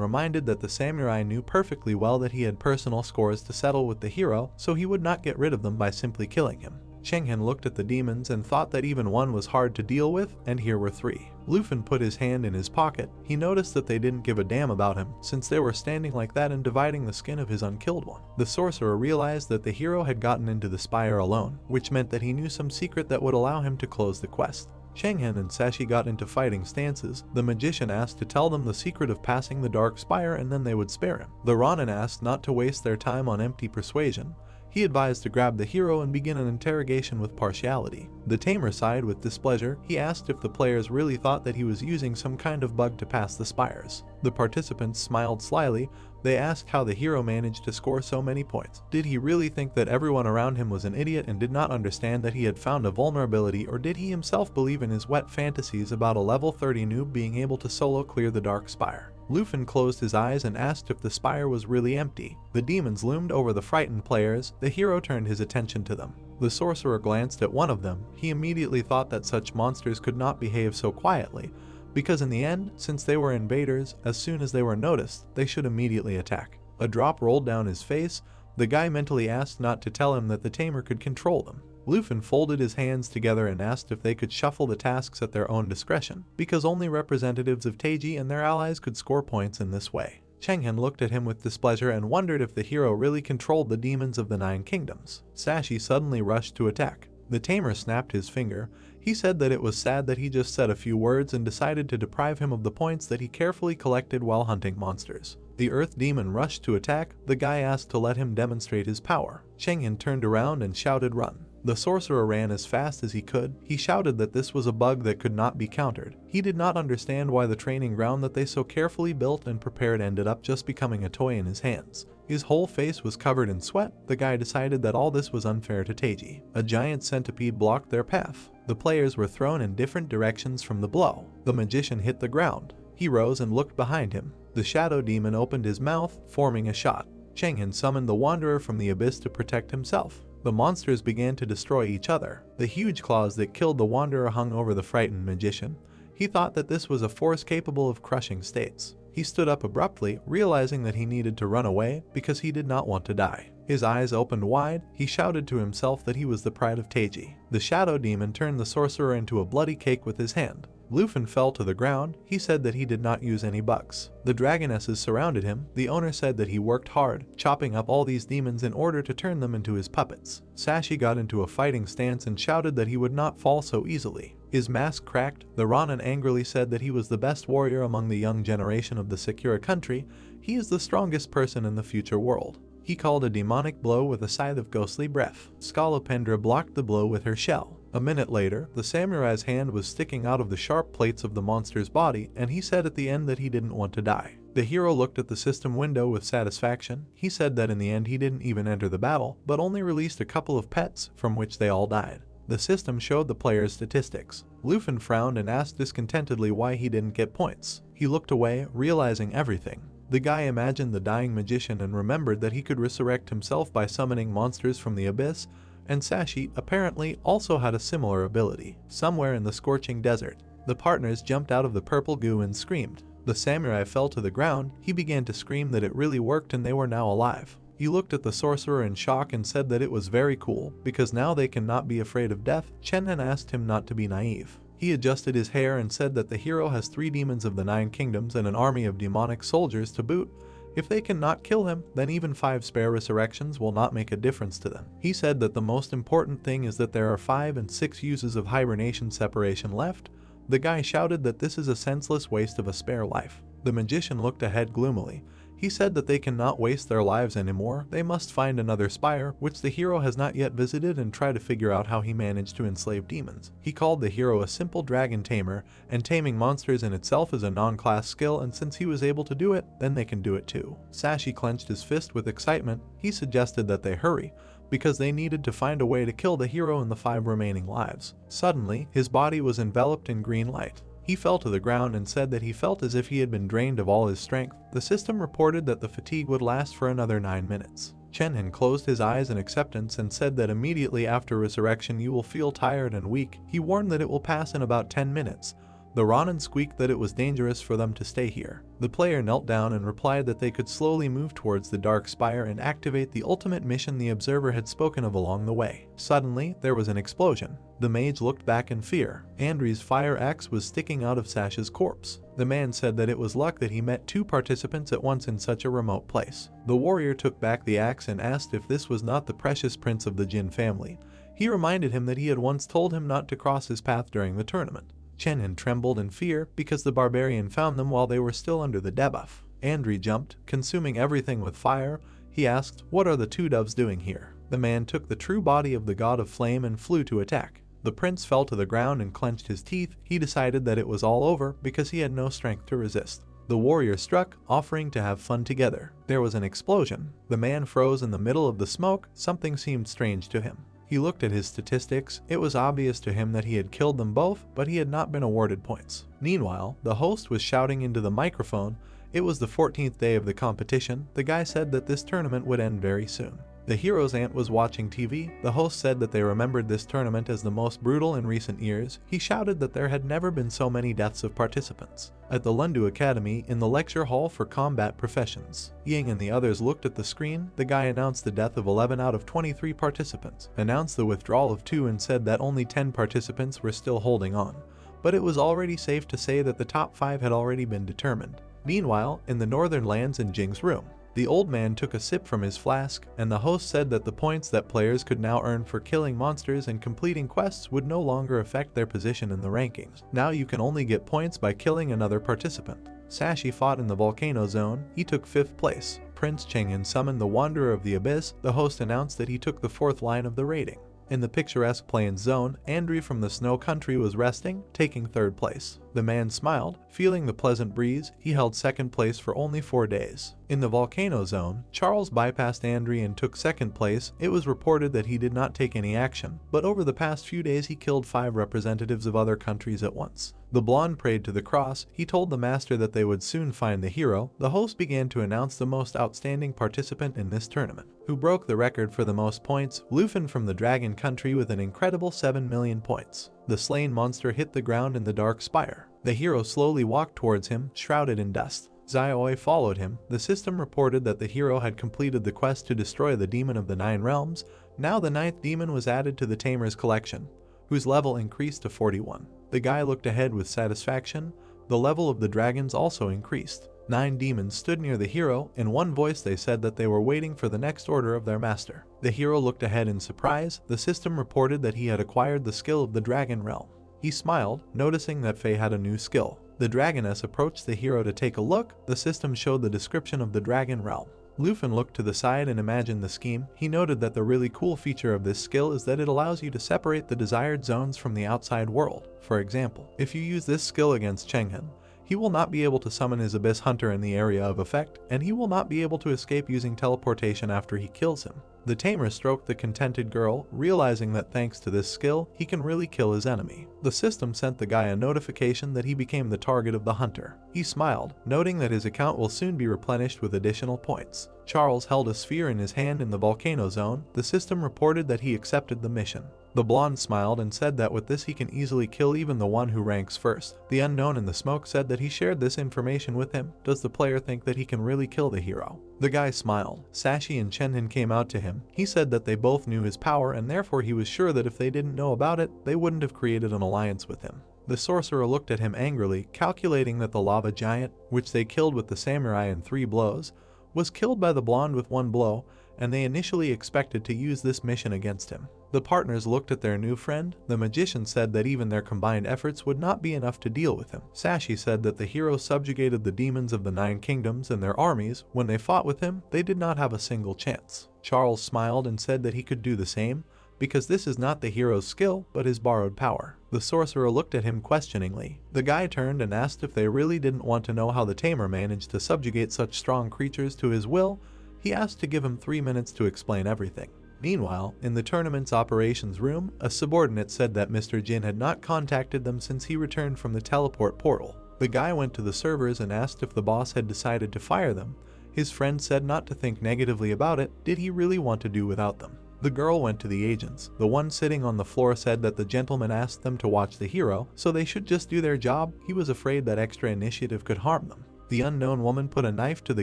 reminded that the samurai knew perfectly well that he had personal scores to settle with the hero, so he would not get rid of them by simply killing him. Chenghen looked at the demons and thought that even one was hard to deal with, and here were 3. Lufin put his hand in his pocket. He noticed that they didn't give a damn about him, since they were standing like that and dividing the skin of his unkilled one. The sorcerer realized that the hero had gotten into the spire alone, which meant that he knew some secret that would allow him to close the quest. Chenghen and Sashi got into fighting stances. The magician asked to tell them the secret of passing the dark spire and then they would spare him. The Ronin asked not to waste their time on empty persuasion. He advised to grab the hero and begin an interrogation with partiality. The tamer sighed with displeasure. He asked if the players really thought that he was using some kind of bug to pass the spires. The participants smiled slyly. They asked how the hero managed to score so many points. Did he really think that everyone around him was an idiot and did not understand that he had found a vulnerability, or did he himself believe in his wet fantasies about a level 30 noob being able to solo clear the dark spire? Lufin closed his eyes and asked if the spire was really empty. The demons loomed over the frightened players. The hero turned his attention to them. The sorcerer glanced at one of them. He immediately thought that such monsters could not behave so quietly, because in the end, since they were invaders, as soon as they were noticed, they should immediately attack. A drop rolled down his face. The guy mentally asked not to tell him that the tamer could control them. Lufin folded his hands together and asked if they could shuffle the tasks at their own discretion, because only representatives of Taiji and their allies could score points in this way. Chenghen looked at him with displeasure and wondered if the hero really controlled the demons of the 9 kingdoms. Sashi suddenly rushed to attack. The tamer snapped his finger. He said that it was sad that he just said a few words and decided to deprive him of the points that he carefully collected while hunting monsters. The earth demon rushed to attack. The guy asked to let him demonstrate his power. Chenghen turned around and shouted, "Run." The sorcerer ran as fast as he could. He shouted that this was a bug that could not be countered. He did not understand why the training ground that they so carefully built and prepared ended up just becoming a toy in his hands. His whole face was covered in sweat. The guy decided that all this was unfair to Taiji. A giant centipede blocked their path. The players were thrown in different directions from the blow. The magician hit the ground. He rose and looked behind him. The shadow demon opened his mouth, forming a shot. Chenghen summoned the wanderer from the abyss to protect himself. The monsters began to destroy each other. The huge claws that killed the wanderer hung over the frightened magician. He thought that this was a force capable of crushing states. He stood up abruptly, realizing that he needed to run away because he did not want to die. His eyes opened wide. He shouted to himself that he was the pride of Taiji. The shadow demon turned the sorcerer into a bloody cake with his hand. Lufin fell to the ground. He said that he did not use any bugs. The dragonesses surrounded him. The owner said that he worked hard, chopping up all these demons in order to turn them into his puppets. Sashi got into a fighting stance and shouted that he would not fall so easily. His mask cracked. The Ronin angrily said that he was the best warrior among the young generation of the Sakura country. He is the strongest person in the future world. He called a demonic blow with a scythe of ghostly breath. Skalopendra blocked the blow with her shell. A minute later, the samurai's hand was sticking out of the sharp plates of the monster's body, and he said at the end that he didn't want to die. The hero looked at the system window with satisfaction. He said that in the end he didn't even enter the battle, but only released a couple of pets, from which they all died. The system showed the players' statistics. Lufin frowned and asked discontentedly why he didn't get points. He looked away, realizing everything. The guy imagined the dying magician and remembered that he could resurrect himself by summoning monsters from the abyss, and Sashi apparently also had a similar ability. Somewhere in the scorching desert, the partners jumped out of the purple goo and screamed. The samurai fell to the ground. He began to scream that it really worked and they were now alive. He looked at the sorcerer in shock and said that it was very cool, because now they cannot be afraid of death. Chen asked him not to be naive. He adjusted his hair and said that the hero has 3 demons of the 9 kingdoms and an army of demonic soldiers to boot. If they cannot kill him, then even 5 spare resurrections will not make a difference to them. He said that the most important thing is that there are 5 and 6 uses of hibernation separation left. The guy shouted that this is a senseless waste of a spare life. The magician looked ahead gloomily. He said that they cannot waste their lives anymore. They must find another spire, which the hero has not yet visited, and try to figure out how he managed to enslave demons. He called the hero a simple dragon tamer, and taming monsters in itself is a non-class skill, and since he was able to do it, then they can do it too. Sashi clenched his fist with excitement. He suggested that they hurry, because they needed to find a way to kill the hero and the 5 remaining lives. Suddenly, his body was enveloped in green light. He fell to the ground and said that he felt as if he had been drained of all his strength. The system reported that the fatigue would last for another 9 minutes. Chen closed his eyes in acceptance and said that immediately after resurrection you will feel tired and weak. He warned that it will pass in about 10 minutes. The Ronin squeaked that it was dangerous for them to stay here. The player knelt down and replied that they could slowly move towards the Dark Spire and activate the ultimate mission the observer had spoken of along the way. Suddenly, there was an explosion. The mage looked back in fear. Andri's fire axe was sticking out of Sasha's corpse. The man said that it was luck that he met 2 participants at once in such a remote place. The warrior took back the axe and asked if this was not the precious prince of the Jin family. He reminded him that he had once told him not to cross his path during the tournament. Chen trembled in fear because the barbarian found them while they were still under the debuff. Andri jumped, consuming everything with fire. He asked, "What are the 2 doves doing here?" The man took the true body of the god of flame and flew to attack. The prince fell to the ground and clenched his teeth. He decided that it was all over because he had no strength to resist. The warrior struck, offering to have fun together. There was an explosion. The man froze in the middle of the smoke. Something seemed strange to him. He looked at his statistics. It was obvious to him that he had killed them both, but he had not been awarded points. Meanwhile, the host was shouting into the microphone. It was the 14th day of the competition. The guy said that this tournament would end very soon. The hero's aunt was watching TV. The host said that they remembered this tournament as the most brutal in recent years. He shouted that there had never been so many deaths of participants. At the Longdu Academy, in the lecture hall for combat professions, Ying and the others looked at the screen. The guy announced the death of 11 out of 23 participants, announced the withdrawal of 2, and said that only 10 participants were still holding on. But it was already safe to say that the top 5 had already been determined. Meanwhile, in the northern lands in Jing's room, the old man took a sip from his flask, and the host said that the points that players could now earn for killing monsters and completing quests would no longer affect their position in the rankings. Now you can only get points by killing another participant. Sashi fought in the volcano zone. He took 5th place. Prince Cheng'an summoned the Wanderer of the Abyss. The host announced that he took the 4th line of the rating. In the picturesque plains zone, Andri from the Snow Country was resting, taking 3rd place. The man smiled, feeling the pleasant breeze. He held 2nd place for only 4 days. In the volcano zone, Charles bypassed Andri and took 2nd place. It was reported that he did not take any action, but over the past few days he killed 5 representatives of other countries at once. The blonde prayed to the cross. He told the master that they would soon find the hero. The host began to announce the most outstanding participant in this tournament, who broke the record for the most points, Lufin from the Dragon Country with an incredible 7 million points. The slain monster hit the ground in the Dark Spire. The hero slowly walked towards him, shrouded in dust. Xiaoi followed him. The system reported that the hero had completed the quest to destroy the demon of the 9 realms. Now the 9th demon was added to the Tamer's collection, whose level increased to 41. The guy looked ahead with satisfaction. The level of the dragons also increased. 9 demons stood near the hero. In one voice they said that they were waiting for the next order of their master. The hero looked ahead in surprise. The system reported that he had acquired the skill of the dragon realm. He smiled, noticing that Faye had a new skill. The dragoness approached the hero to take a look. The system showed the description of the dragon realm. Lufin looked to the side and imagined the scheme. He noted that the really cool feature of this skill is that it allows you to separate the desired zones from the outside world. For example, if you use this skill against Cheng'an, he will not be able to summon his Abyss Hunter in the area of effect, and he will not be able to escape using teleportation after he kills him. The Tamer stroked the contented girl, realizing that thanks to this skill, he can really kill his enemy. The system sent the guy a notification that he became the target of the hunter. He smiled, noting that his account will soon be replenished with additional points. Charles held a sphere in his hand in the volcano zone. The system reported that he accepted the mission. The blonde smiled and said that with this he can easily kill even the one who ranks first. The unknown in the smoke said that he shared this information with him. Does the player think that he can really kill the hero? The guy smiled. Sashi and Chenhan came out to him. He said that they both knew his power and therefore he was sure that if they didn't know about it, they wouldn't have created an alliance with him. The sorcerer looked at him angrily, calculating that the lava giant, which they killed with the samurai in 3 blows, was killed by the blonde with 1 blow, and they initially expected to use this mission against him. The partners looked at their new friend. The magician said that even their combined efforts would not be enough to deal with him. Sashi said that the hero subjugated the demons of the 9 kingdoms and their armies. When they fought with him, they did not have a single chance. Charles smiled and said that he could do the same, because this is not the hero's skill, but his borrowed power. The sorcerer looked at him questioningly. The guy turned and asked if they really didn't want to know how the Tamer managed to subjugate such strong creatures to his will. He asked to give him 3 minutes to explain everything. Meanwhile, in the tournament's operations room, a subordinate said that Mr. Jin had not contacted them since he returned from the teleport portal. The guy went to the servers and asked if the boss had decided to fire them. His friend said not to think negatively about it. Did he really want to do without them? The girl went to the agents. The one sitting on the floor said that the gentleman asked them to watch the hero, so they should just do their job. He was afraid that extra initiative could harm them. The unknown woman put a knife to the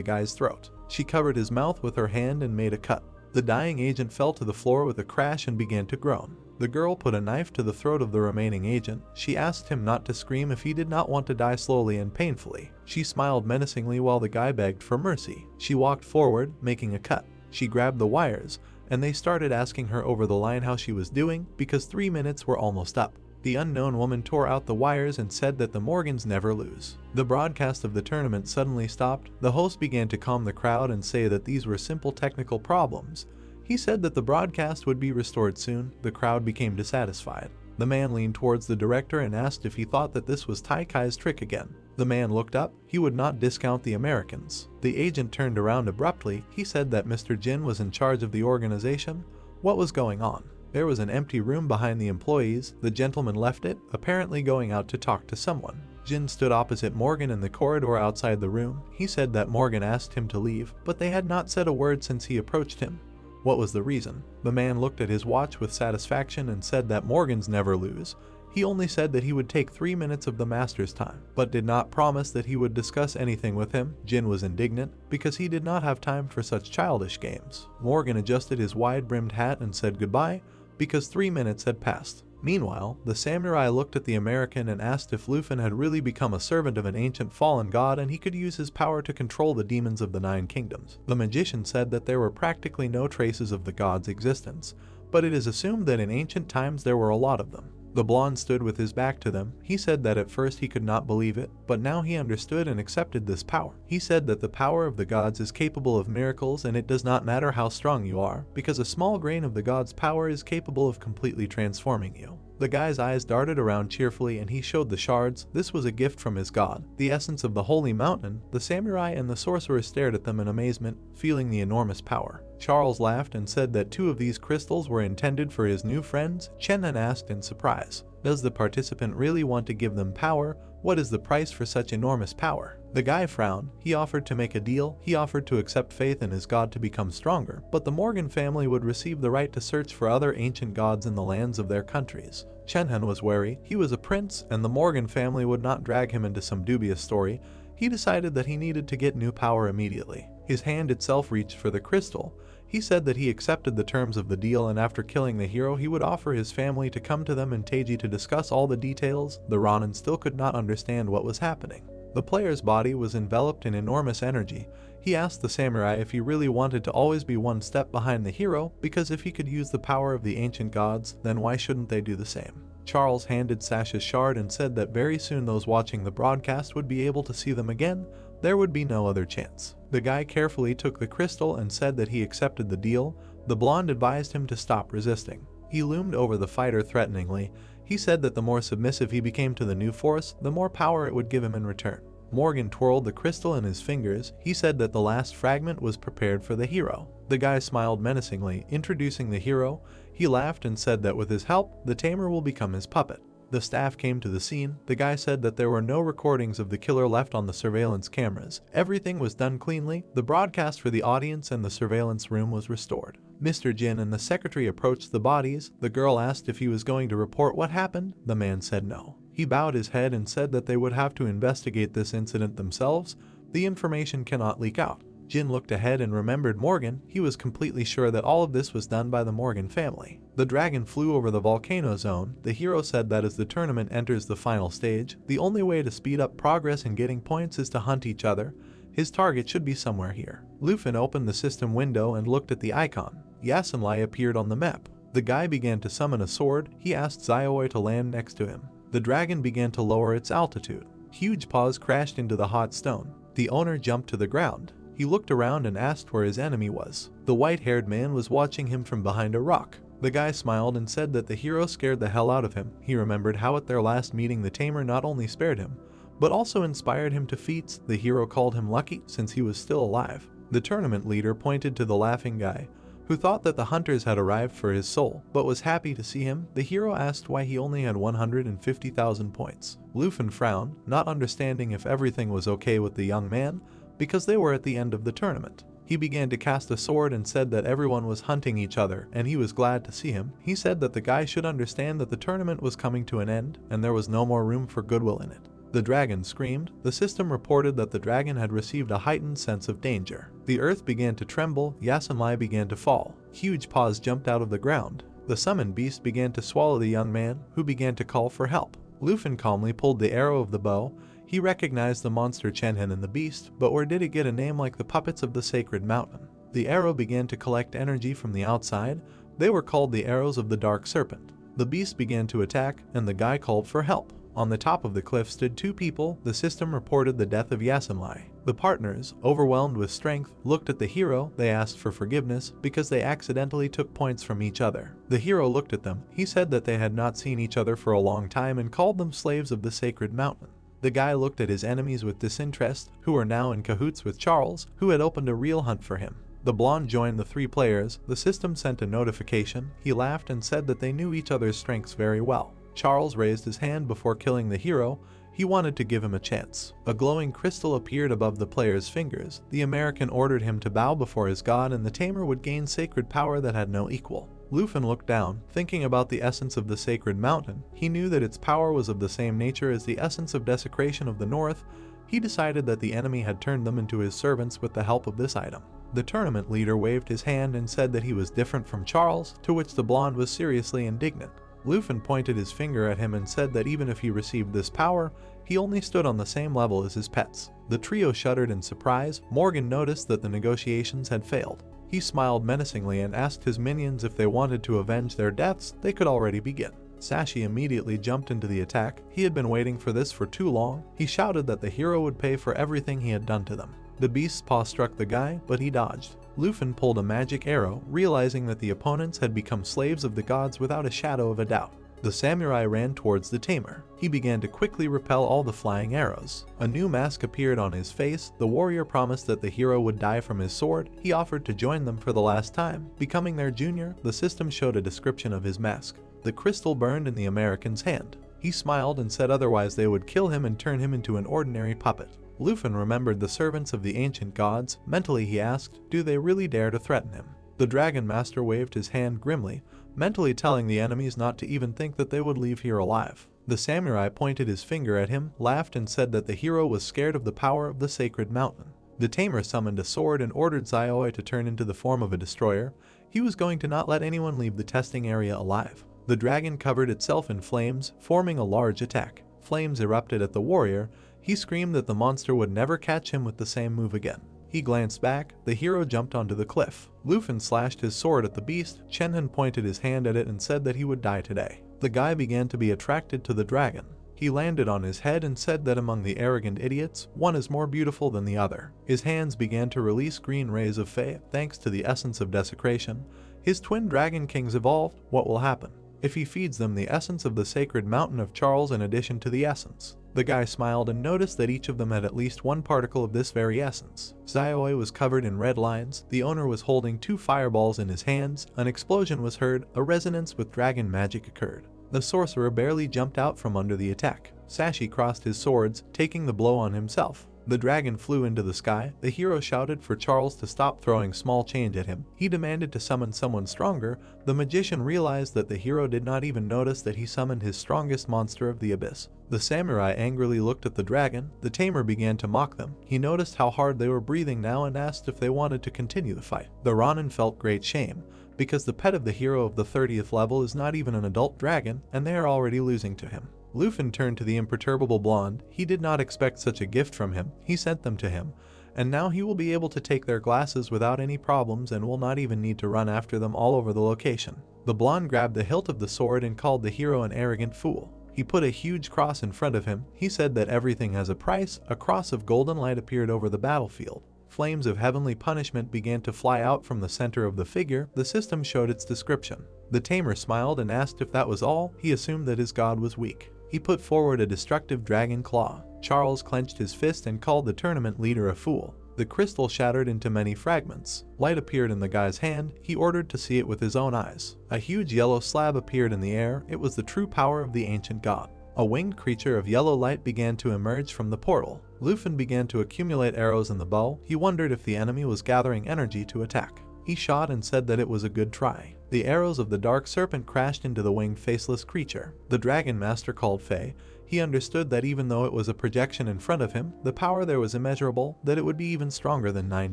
guy's throat. She covered his mouth with her hand and made a cut. The dying agent fell to the floor with a crash and began to groan. The girl put a knife to the throat of the remaining agent. She asked him not to scream if he did not want to die slowly and painfully. She smiled menacingly while the guy begged for mercy. She walked forward, making a cut. She grabbed the wires, and they started asking her over the line how she was doing, because 3 minutes were almost up. The unknown woman tore out the wires and said that the Morgans never lose. The broadcast of the tournament suddenly stopped. The host began to calm the crowd and say that these were simple technical problems. He said that the broadcast would be restored soon. The crowd became dissatisfied. The man leaned towards the director and asked if he thought that this was Tai Kai's trick again. The man looked up. He would not discount the Americans. The agent turned around abruptly. He said that Mr. Jin was in charge of the organization. What was going on? There was an empty room behind the employees. The gentleman left it, apparently going out to talk to someone. Jin stood opposite Morgan in the corridor outside the room. He said that Morgan asked him to leave, but they had not said a word since he approached him. What was the reason? The man looked at his watch with satisfaction and said that Morgans never lose. He only said that he would take 3 minutes of the master's time, but did not promise that he would discuss anything with him. Jin was indignant because he did not have time for such childish games. Morgan adjusted his wide-brimmed hat and said goodbye, because 3 minutes had passed. Meanwhile, the samurai looked at the American and asked if Lufin had really become a servant of an ancient fallen god and he could use his power to control the demons of the 9 kingdoms. The magician said that there were practically no traces of the god's existence, but it is assumed that in ancient times there were a lot of them. The blonde stood with his back to them. He said that at first he could not believe it, but now he understood and accepted this power. He said that the power of the gods is capable of miracles and it does not matter how strong you are, because a small grain of the god's power is capable of completely transforming you. The guy's eyes darted around cheerfully and he showed the shards. This was a gift from his god, the essence of the holy mountain. The samurai and the sorcerer stared at them in amazement, feeling the enormous power. Charles laughed and said that 2 of these crystals were intended for his new friends. Chenhan asked in surprise, does the participant really want to give them power? What is the price for such enormous power? The guy frowned. He offered to make a deal. He offered to accept faith in his god to become stronger, but the Morgan family would receive the right to search for other ancient gods in the lands of their countries. Chenhan was wary. He was a prince, and the Morgan family would not drag him into some dubious story. He decided that he needed to get new power immediately. His hand itself reached for the crystal. He said that he accepted the terms of the deal, and after killing the hero, he would offer his family to come to them in Teiji to discuss all the details. The Ronin still could not understand what was happening. The player's body was enveloped in enormous energy. He asked the samurai if he really wanted to always be one step behind the hero, because if he could use the power of the ancient gods, then why shouldn't they do the same? Charles handed Sasha's shard and said that very soon those watching the broadcast would be able to see them again. There would be no other chance. The guy carefully took the crystal and said that he accepted the deal. The blonde advised him to stop resisting. He loomed over the fighter threateningly. He said that the more submissive he became to the new force, the more power it would give him in return. Morgan twirled the crystal in his fingers. He said that the last fragment was prepared for the hero. The guy smiled menacingly, introducing the hero. He laughed and said that with his help, the Tamer will become his puppet. The staff came to the scene. The guy said that there were no recordings of the killer left on the surveillance cameras. Everything was done cleanly. The broadcast for the audience and the surveillance room was restored. Mr. Jin and the secretary approached the bodies. The girl asked if he was going to report what happened. The man said no. He bowed his head and said that they would have to investigate this incident themselves. The information cannot leak out. Jin looked ahead and remembered Morgan. He was completely sure that all of this was done by the Morgan family. The dragon flew over the volcano zone. The hero said that as the tournament enters the final stage, the only way to speed up progress and getting points is to hunt each other. His target should be somewhere here. Lufin opened the system window and looked at the icon. Yasunlai appeared on the map. The guy began to summon a sword. He asked Xiaoi to land next to him. The dragon began to lower its altitude. Huge paws crashed into the hot stone. The owner jumped to the ground. He looked around and asked where his enemy was. The white-haired man was watching him from behind a rock. The guy smiled and said that the hero scared the hell out of him. He remembered how at their last meeting the Tamer not only spared him, but also inspired him to feats. The hero called him lucky since he was still alive. The tournament leader pointed to the laughing guy, who thought that the hunters had arrived for his soul, but was happy to see him. The hero asked why he only had 150,000 points. Lufin frowned, not understanding if everything was okay with the young man, because they were at the end of the tournament. He began to cast a sword and said that everyone was hunting each other, and he was glad to see him. He said that the guy should understand that the tournament was coming to an end, and there was no more room for goodwill in it. The dragon screamed. The system reported that the dragon had received a heightened sense of danger. The earth began to tremble. Yasunlai began to fall. Huge paws jumped out of the ground. The summoned beast began to swallow the young man, who began to call for help. Lufin calmly pulled the arrow of the bow. He recognized the monster Chenhen in the beast, but where did it get a name like the puppets of the sacred mountain? The arrow began to collect energy from the outside. They were called the arrows of the dark serpent. The beast began to attack, and the guy called for help. On the top of the cliff stood two people. The system reported the death of Yasunlai. The partners, overwhelmed with strength, looked at the hero. They asked for forgiveness because they accidentally took points from each other. The hero looked at them. He said that they had not seen each other for a long time and called them slaves of the sacred mountain. The guy looked at his enemies with disinterest, who were now in cahoots with Charles, who had opened a real hunt for him. The blonde joined the three players. The system sent a notification. He laughed and said that they knew each other's strengths very well. Charles raised his hand before killing the hero. He wanted to give him a chance. A glowing crystal appeared above the player's fingers. The American ordered him to bow before his god, and the Tamer would gain sacred power that had no equal. Lufin looked down, thinking about the essence of the sacred mountain. He knew that its power was of the same nature as the essence of desecration of the north. He decided that the enemy had turned them into his servants with the help of this item. The tournament leader waved his hand and said that he was different from Charles, to which the blonde was seriously indignant. Lufin pointed his finger at him and said that even if he received this power, he only stood on the same level as his pets. The trio shuddered in surprise. Morgan noticed that the negotiations had failed. He smiled menacingly and asked his minions if they wanted to avenge their deaths. They could already begin. Sashi immediately jumped into the attack. He had been waiting for this for too long. He shouted that the hero would pay for everything he had done to them. The beast's paw struck the guy, but he dodged. Lufin pulled a magic arrow, realizing that the opponents had become slaves of the gods without a shadow of a doubt. The samurai ran towards the Tamer. He began to quickly repel all the flying arrows. A new mask appeared on his face. The warrior promised that the hero would die from his sword. He offered to join them for the last time, becoming their junior. The system showed a description of his mask. The crystal burned in the American's hand. He smiled and said otherwise they would kill him and turn him into an ordinary puppet. Lufin remembered the servants of the ancient gods. Mentally he asked, do they really dare to threaten him? The Dragon Master waved his hand grimly, mentally telling the enemies not to even think that they would leave here alive. The samurai pointed his finger at him, laughed and said that the hero was scared of the power of the sacred mountain. The Tamer summoned a sword and ordered Xiaoi to turn into the form of a destroyer. He was going to not let anyone leave the testing area alive. The dragon covered itself in flames, forming a large attack. Flames erupted at the warrior. He screamed that the monster would never catch him with the same move again. He glanced back. The hero jumped onto the cliff. Lufin slashed his sword at the beast. Chenhen pointed his hand at it and said that he would die today. The guy began to be attracted to the dragon. He landed on his head and said that among the arrogant idiots, one is more beautiful than the other. His hands began to release green rays of Fae, thanks to the essence of desecration. His twin dragon kings evolved. What will happen? if he feeds them the essence of the sacred mountain of Charles in addition to the essence. The guy smiled and noticed that each of them had at least one particle of this very essence. Xiaoi was covered in red lines, the owner was holding 2 fireballs in his hands, an explosion was heard, a resonance with dragon magic occurred. The sorcerer barely jumped out from under the attack. Sashi crossed his swords, taking the blow on himself. The dragon flew into the sky. The hero shouted for Charles to stop throwing small change at him. He demanded to summon someone stronger. The magician realized that the hero did not even notice that he summoned his strongest monster of the abyss. The samurai angrily looked at the dragon. The tamer began to mock them. He noticed how hard they were breathing now and asked if they wanted to continue the fight. The Ronin felt great shame, because the pet of the hero of the 30th level is not even an adult dragon, and they are already losing to him. Lufin turned to the imperturbable blonde. He did not expect such a gift from him. He sent them to him, and now he will be able to take their glasses without any problems and will not even need to run after them all over the location. The blonde grabbed the hilt of the sword and called the hero an arrogant fool. He put a huge cross in front of him. He said that everything has a price. A cross of golden light appeared over the battlefield. Flames of heavenly punishment began to fly out from the center of the figure. The system showed its description. The tamer smiled and asked if that was all. He assumed that his god was weak. He put forward a destructive dragon claw. Charles clenched his fist and called the tournament leader a fool. The crystal shattered into many fragments. Light appeared in the guy's hand. He ordered to see it with his own eyes. A huge yellow slab appeared in the air. It was the true power of the ancient god. A winged creature of yellow light began to emerge from the portal. Lufin began to accumulate arrows in the bow. He wondered if the enemy was gathering energy to attack. He shot and said that it was a good try. The arrows of the dark serpent crashed into the winged faceless creature. The dragon master called Faye. He understood that even though it was a projection in front of him, the power there was immeasurable, that it would be even stronger than 9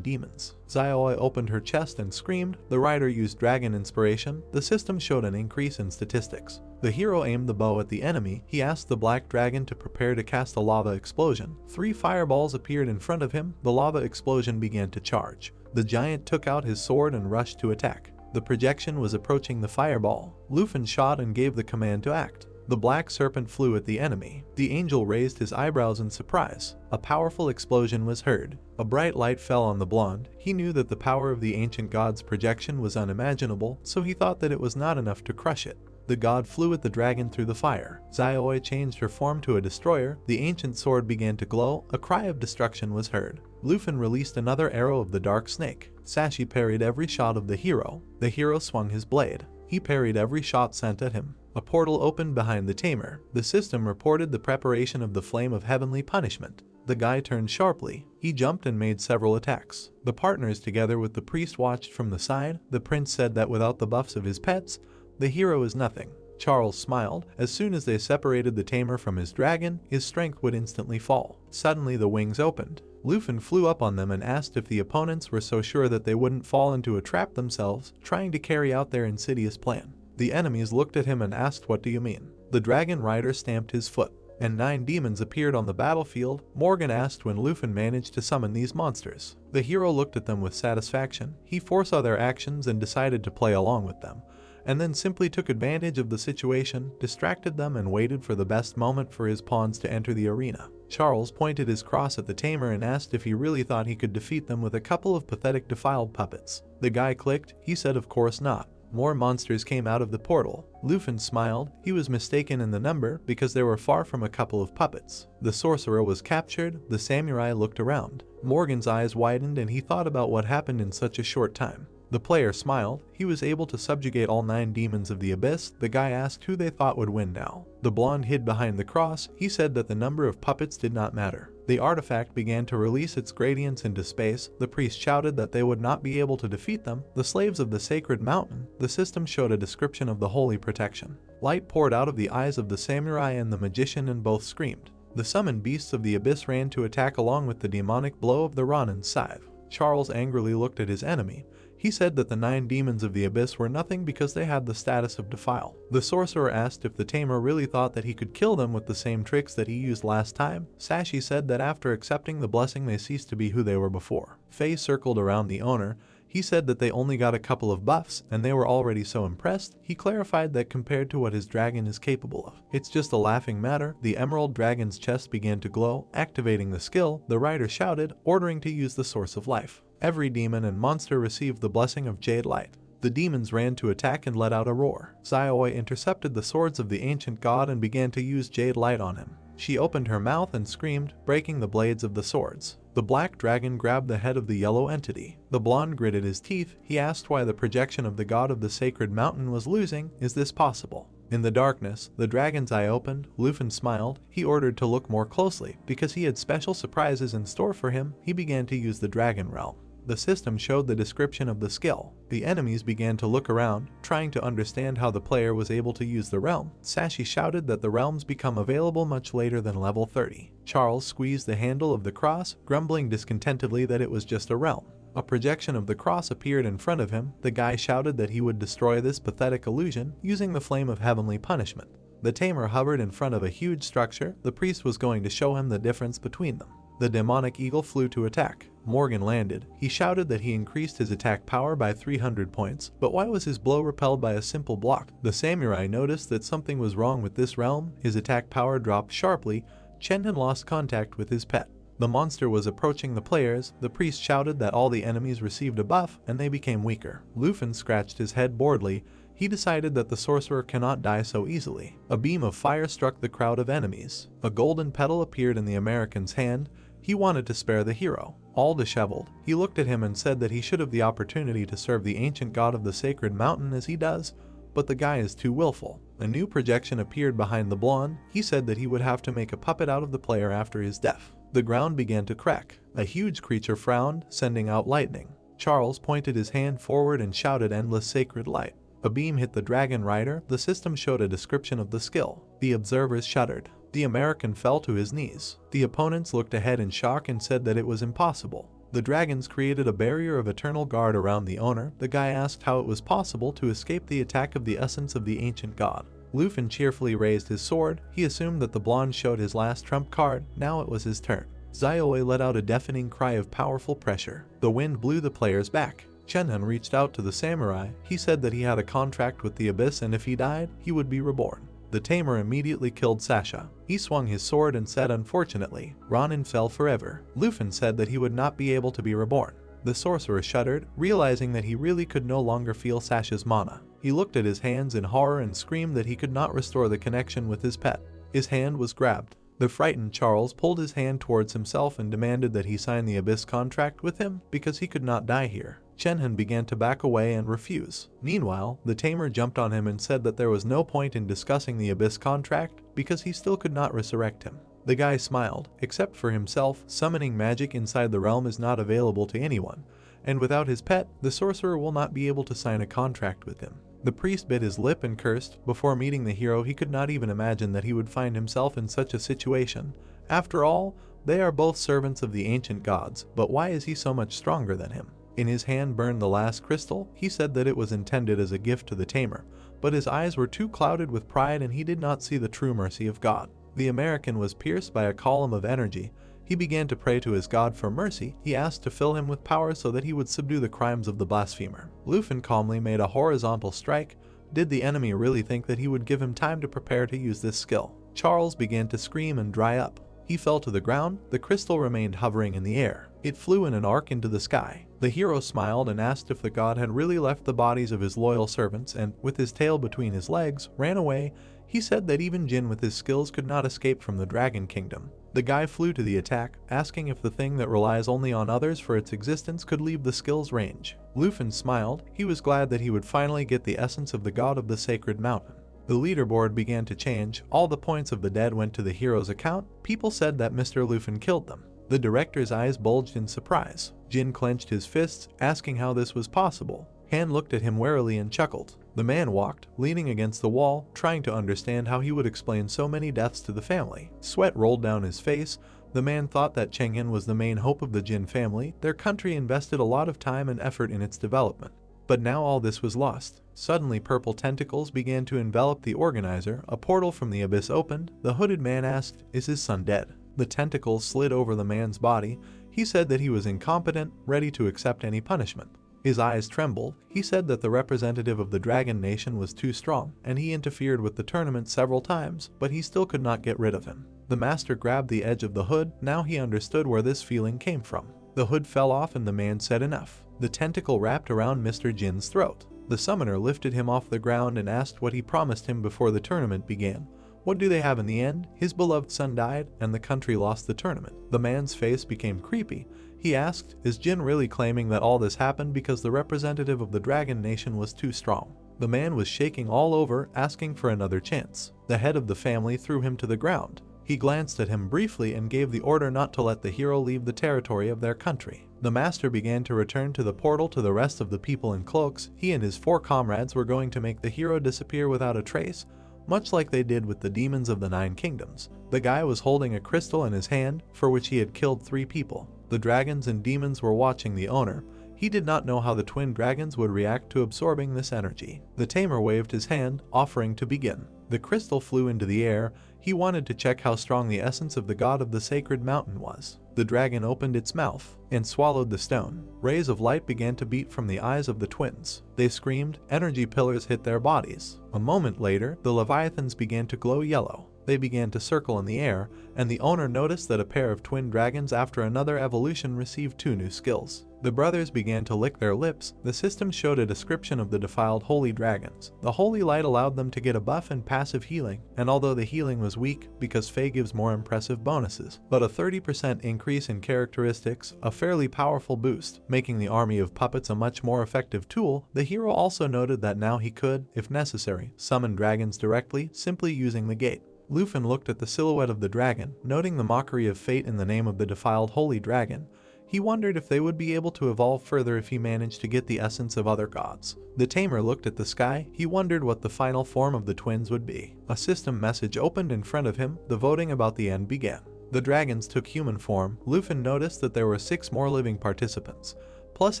demons. Xiaoi opened her chest and screamed. The rider used dragon inspiration. The system showed an increase in statistics. The hero aimed the bow at the enemy. He asked the black dragon to prepare to cast a lava explosion. 3 fireballs appeared in front of him. The lava explosion began to charge. The giant took out his sword and rushed to attack. The projection was approaching the fireball. Lufin shot and gave the command to act. The black serpent flew at the enemy. The angel raised his eyebrows in surprise. A powerful explosion was heard. A bright light fell on the blonde. He knew that the power of the ancient god's projection was unimaginable, so he thought that it was not enough to crush it. The god flew at the dragon through the fire. Xiaoi changed her form to a destroyer. The ancient sword began to glow. A cry of destruction was heard. Lufin released another arrow of the dark snake. Sashi parried every shot of the hero. The hero swung his blade. He parried every shot sent at him. A portal opened behind the tamer. The system reported the preparation of the flame of heavenly punishment. The guy turned sharply. He jumped and made several attacks. The partners together with the priest watched from the side. The prince said that without the buffs of his pets, the hero is nothing. Charles smiled. As soon as they separated the tamer from his dragon, his strength would instantly fall. Suddenly the wings opened. Lufin flew up on them and asked if the opponents were so sure that they wouldn't fall into a trap themselves, trying to carry out their insidious plan. The enemies looked at him and asked, "What do you mean?" The dragon rider stamped his foot, and 9 demons appeared on the battlefield. Morgan asked when Lufin managed to summon these monsters. The hero looked at them with satisfaction. He foresaw their actions and decided to play along with them, and then simply took advantage of the situation, distracted them, and waited for the best moment for his pawns to enter the arena. Charles pointed his cross at the tamer and asked if he really thought he could defeat them with a couple of pathetic defiled puppets. The guy clicked. He said of course not. More monsters came out of the portal. Lufin smiled. He was mistaken in the number because they were far from a couple of puppets. The sorcerer was captured. The samurai looked around. Morgan's eyes widened and he thought about what happened in such a short time. The player smiled. He was able to subjugate all 9 demons of the abyss. The guy asked who they thought would win now. The blonde hid behind the cross. He said that the number of puppets did not matter. The artifact began to release its gradients into space. The priest shouted that they would not be able to defeat them. The slaves of the sacred mountain. The system showed a description of the holy protection. Light poured out of the eyes of the samurai and the magician and both screamed. The summoned beasts of the abyss ran to attack along with the demonic blow of the Ronin's scythe. Charles angrily looked at his enemy. He said that the 9 demons of the abyss were nothing because they had the status of defile. The sorcerer asked if the tamer really thought that he could kill them with the same tricks that he used last time. Sashi said that after accepting the blessing they ceased to be who they were before. Faye circled around the owner. He said that they only got a couple of buffs and they were already so impressed. He clarified that compared to what his dragon is capable of, it's just a laughing matter. The emerald dragon's chest began to glow. Activating the skill, the rider shouted, ordering to use the source of life. Every demon and monster received the blessing of jade light. The demons ran to attack and let out a roar. Xiaoi intercepted the swords of the ancient god and began to use jade light on him. She opened her mouth and screamed, breaking the blades of the swords. The black dragon grabbed the head of the yellow entity. The blonde gritted his teeth. He asked why the projection of the god of the sacred mountain was losing. Is this possible? In the darkness, the dragon's eye opened. Lufin smiled. He ordered to look more closely. Because he had special surprises in store for him, he began to use the dragon realm. The system showed the description of the skill. The enemies began to look around, trying to understand how the player was able to use the realm. Sashi shouted that the realms become available much later than level 30. Charles squeezed the handle of the cross, grumbling discontentedly that it was just a realm. A projection of the cross appeared in front of him. The guy shouted that he would destroy this pathetic illusion using the flame of heavenly punishment. The Tamer hovered in front of a huge structure. The priest was going to show him the difference between them. The demonic eagle flew to attack. Morgan landed. He shouted that he increased his attack power by 300 points, but why was his blow repelled by a simple block? The samurai noticed that something was wrong with this realm. His attack power dropped sharply. Chenhan lost contact with his pet. The monster was approaching the players. The priest shouted that all the enemies received a buff and they became weaker. Lufin scratched his head boredly. He decided that the sorcerer cannot die so easily. A beam of fire struck the crowd of enemies. A golden petal appeared in the American's hand. He wanted to spare the hero. All disheveled, he looked at him and said that he should have the opportunity to serve the ancient god of the sacred mountain as he does, but the guy is too willful. A new projection appeared behind the blonde. He said that he would have to make a puppet out of the player after his death. The ground began to crack. A huge creature frowned, sending out lightning. Charles pointed his hand forward and shouted endless sacred light. A beam hit the dragon rider. The system showed a description of the skill. The observers shuddered. The American fell to his knees. The opponents looked ahead in shock and said that it was impossible. The dragons created a barrier of eternal guard around the owner. The guy asked how it was possible to escape the attack of the essence of the ancient god. Lufin cheerfully raised his sword. He assumed that the blonde showed his last trump card. Now it was his turn. Xiaoi let out a deafening cry of powerful pressure. The wind blew the players back. Chenhan reached out to the samurai. He said that he had a contract with the abyss and if he died, he would be reborn. The Tamer immediately killed Sasha. He swung his sword and said, unfortunately, Ronin fell forever. Lufin said that he would not be able to be reborn. The sorcerer shuddered, realizing that he really could no longer feel Sasha's mana. He looked at his hands in horror and screamed that he could not restore the connection with his pet. His hand was grabbed. The frightened Charles pulled his hand towards himself and demanded that he sign the abyss contract with him because he could not die here. Chenhan began to back away and refuse. Meanwhile, the Tamer jumped on him and said that there was no point in discussing the abyss contract because he still could not resurrect him. The guy smiled. Except for himself, summoning magic inside the realm is not available to anyone, and without his pet, the sorcerer will not be able to sign a contract with him. The priest bit his lip and cursed. Before meeting the hero, he could not even imagine that he would find himself in such a situation. After all, they are both servants of the ancient gods, but why is he so much stronger than him? In his hand burned the last crystal. He said that it was intended as a gift to the Tamer, but his eyes were too clouded with pride and he did not see the true mercy of God. The American was pierced by a column of energy. He began to pray to his god for mercy. He asked to fill him with power so that he would subdue the crimes of the blasphemer. Lufin calmly made a horizontal strike. Did the enemy really think that he would give him time to prepare to use this skill? Charles began to scream and dry up. He fell to the ground. The crystal remained hovering in the air. It flew in an arc into the sky. The hero smiled and asked if the god had really left the bodies of his loyal servants and, with his tail between his legs, ran away. He said that even Jin with his skills could not escape from the Dragon Kingdom. The guy flew to the attack, asking if the thing that relies only on others for its existence could leave the skill's range. Lufin smiled. He was glad that he would finally get the essence of the god of the sacred mountain. The leaderboard began to change. All the points of the dead went to the hero's account. People said that Mr. Lufin killed them. The director's eyes bulged in surprise. Jin clenched his fists, asking how this was possible. Han looked at him warily and chuckled. The man walked, leaning against the wall, trying to understand how he would explain so many deaths to the family. Sweat rolled down his face. The man thought that Cheng'an was the main hope of the Jin family. Their country invested a lot of time and effort in its development. But now all this was lost. Suddenly purple tentacles began to envelop the organizer. A portal from the abyss opened. The hooded man asked, "Is his son dead?" The tentacles slid over the man's body. He said that he was incompetent, ready to accept any punishment. His eyes trembled. He said that the representative of the Dragon Nation was too strong, and he interfered with the tournament several times, but he still could not get rid of him. The master grabbed the edge of the hood. Now he understood where this feeling came from. The hood fell off and the man said enough. The tentacle wrapped around Mr. Jin's throat. The summoner lifted him off the ground and asked what he promised him before the tournament began. What do they have in the end? His beloved son died, and the country lost the tournament. The man's face became creepy. He asked, is Jin really claiming that all this happened because the representative of the Dragon Nation was too strong? The man was shaking all over, asking for another chance. The head of the family threw him to the ground. He glanced at him briefly and gave the order not to let the hero leave the territory of their country. The master began to return to the portal to the rest of the people in cloaks. He and his 4 comrades were going to make the hero disappear without a trace, much like they did with the demons of the 9 kingdoms. The guy was holding a crystal in his hand, for which he had killed 3 people. The dragons and demons were watching the owner. He did not know how the twin dragons would react to absorbing this energy. The tamer waved his hand, offering to begin. The crystal flew into the air. He wanted to check how strong the essence of the god of the sacred mountain was. The dragon opened its mouth and swallowed the stone. Rays of light began to beat from the eyes of the twins. They screamed, energy pillars hit their bodies. A moment later, the leviathans began to glow yellow. They began to circle in the air, and the owner noticed that a pair of twin dragons after another evolution received 2 new skills. The brothers began to lick their lips. The system showed a description of the defiled holy dragons. The holy light allowed them to get a buff and passive healing, and although the healing was weak because Fae gives more impressive bonuses, but a 30% increase in characteristics, a fairly powerful boost, making the army of puppets a much more effective tool. The hero also noted that now he could, if necessary, summon dragons directly, simply using the gate. Lufin looked at the silhouette of the dragon, noting the mockery of fate in the name of the defiled holy dragon. He wondered if they would be able to evolve further if he managed to get the essence of other gods. The tamer looked at the sky. He wondered what the final form of the twins would be. A system message opened in front of him. The voting about the end began. The dragons took human form. Lufin noticed that there were 6 more living participants. Plus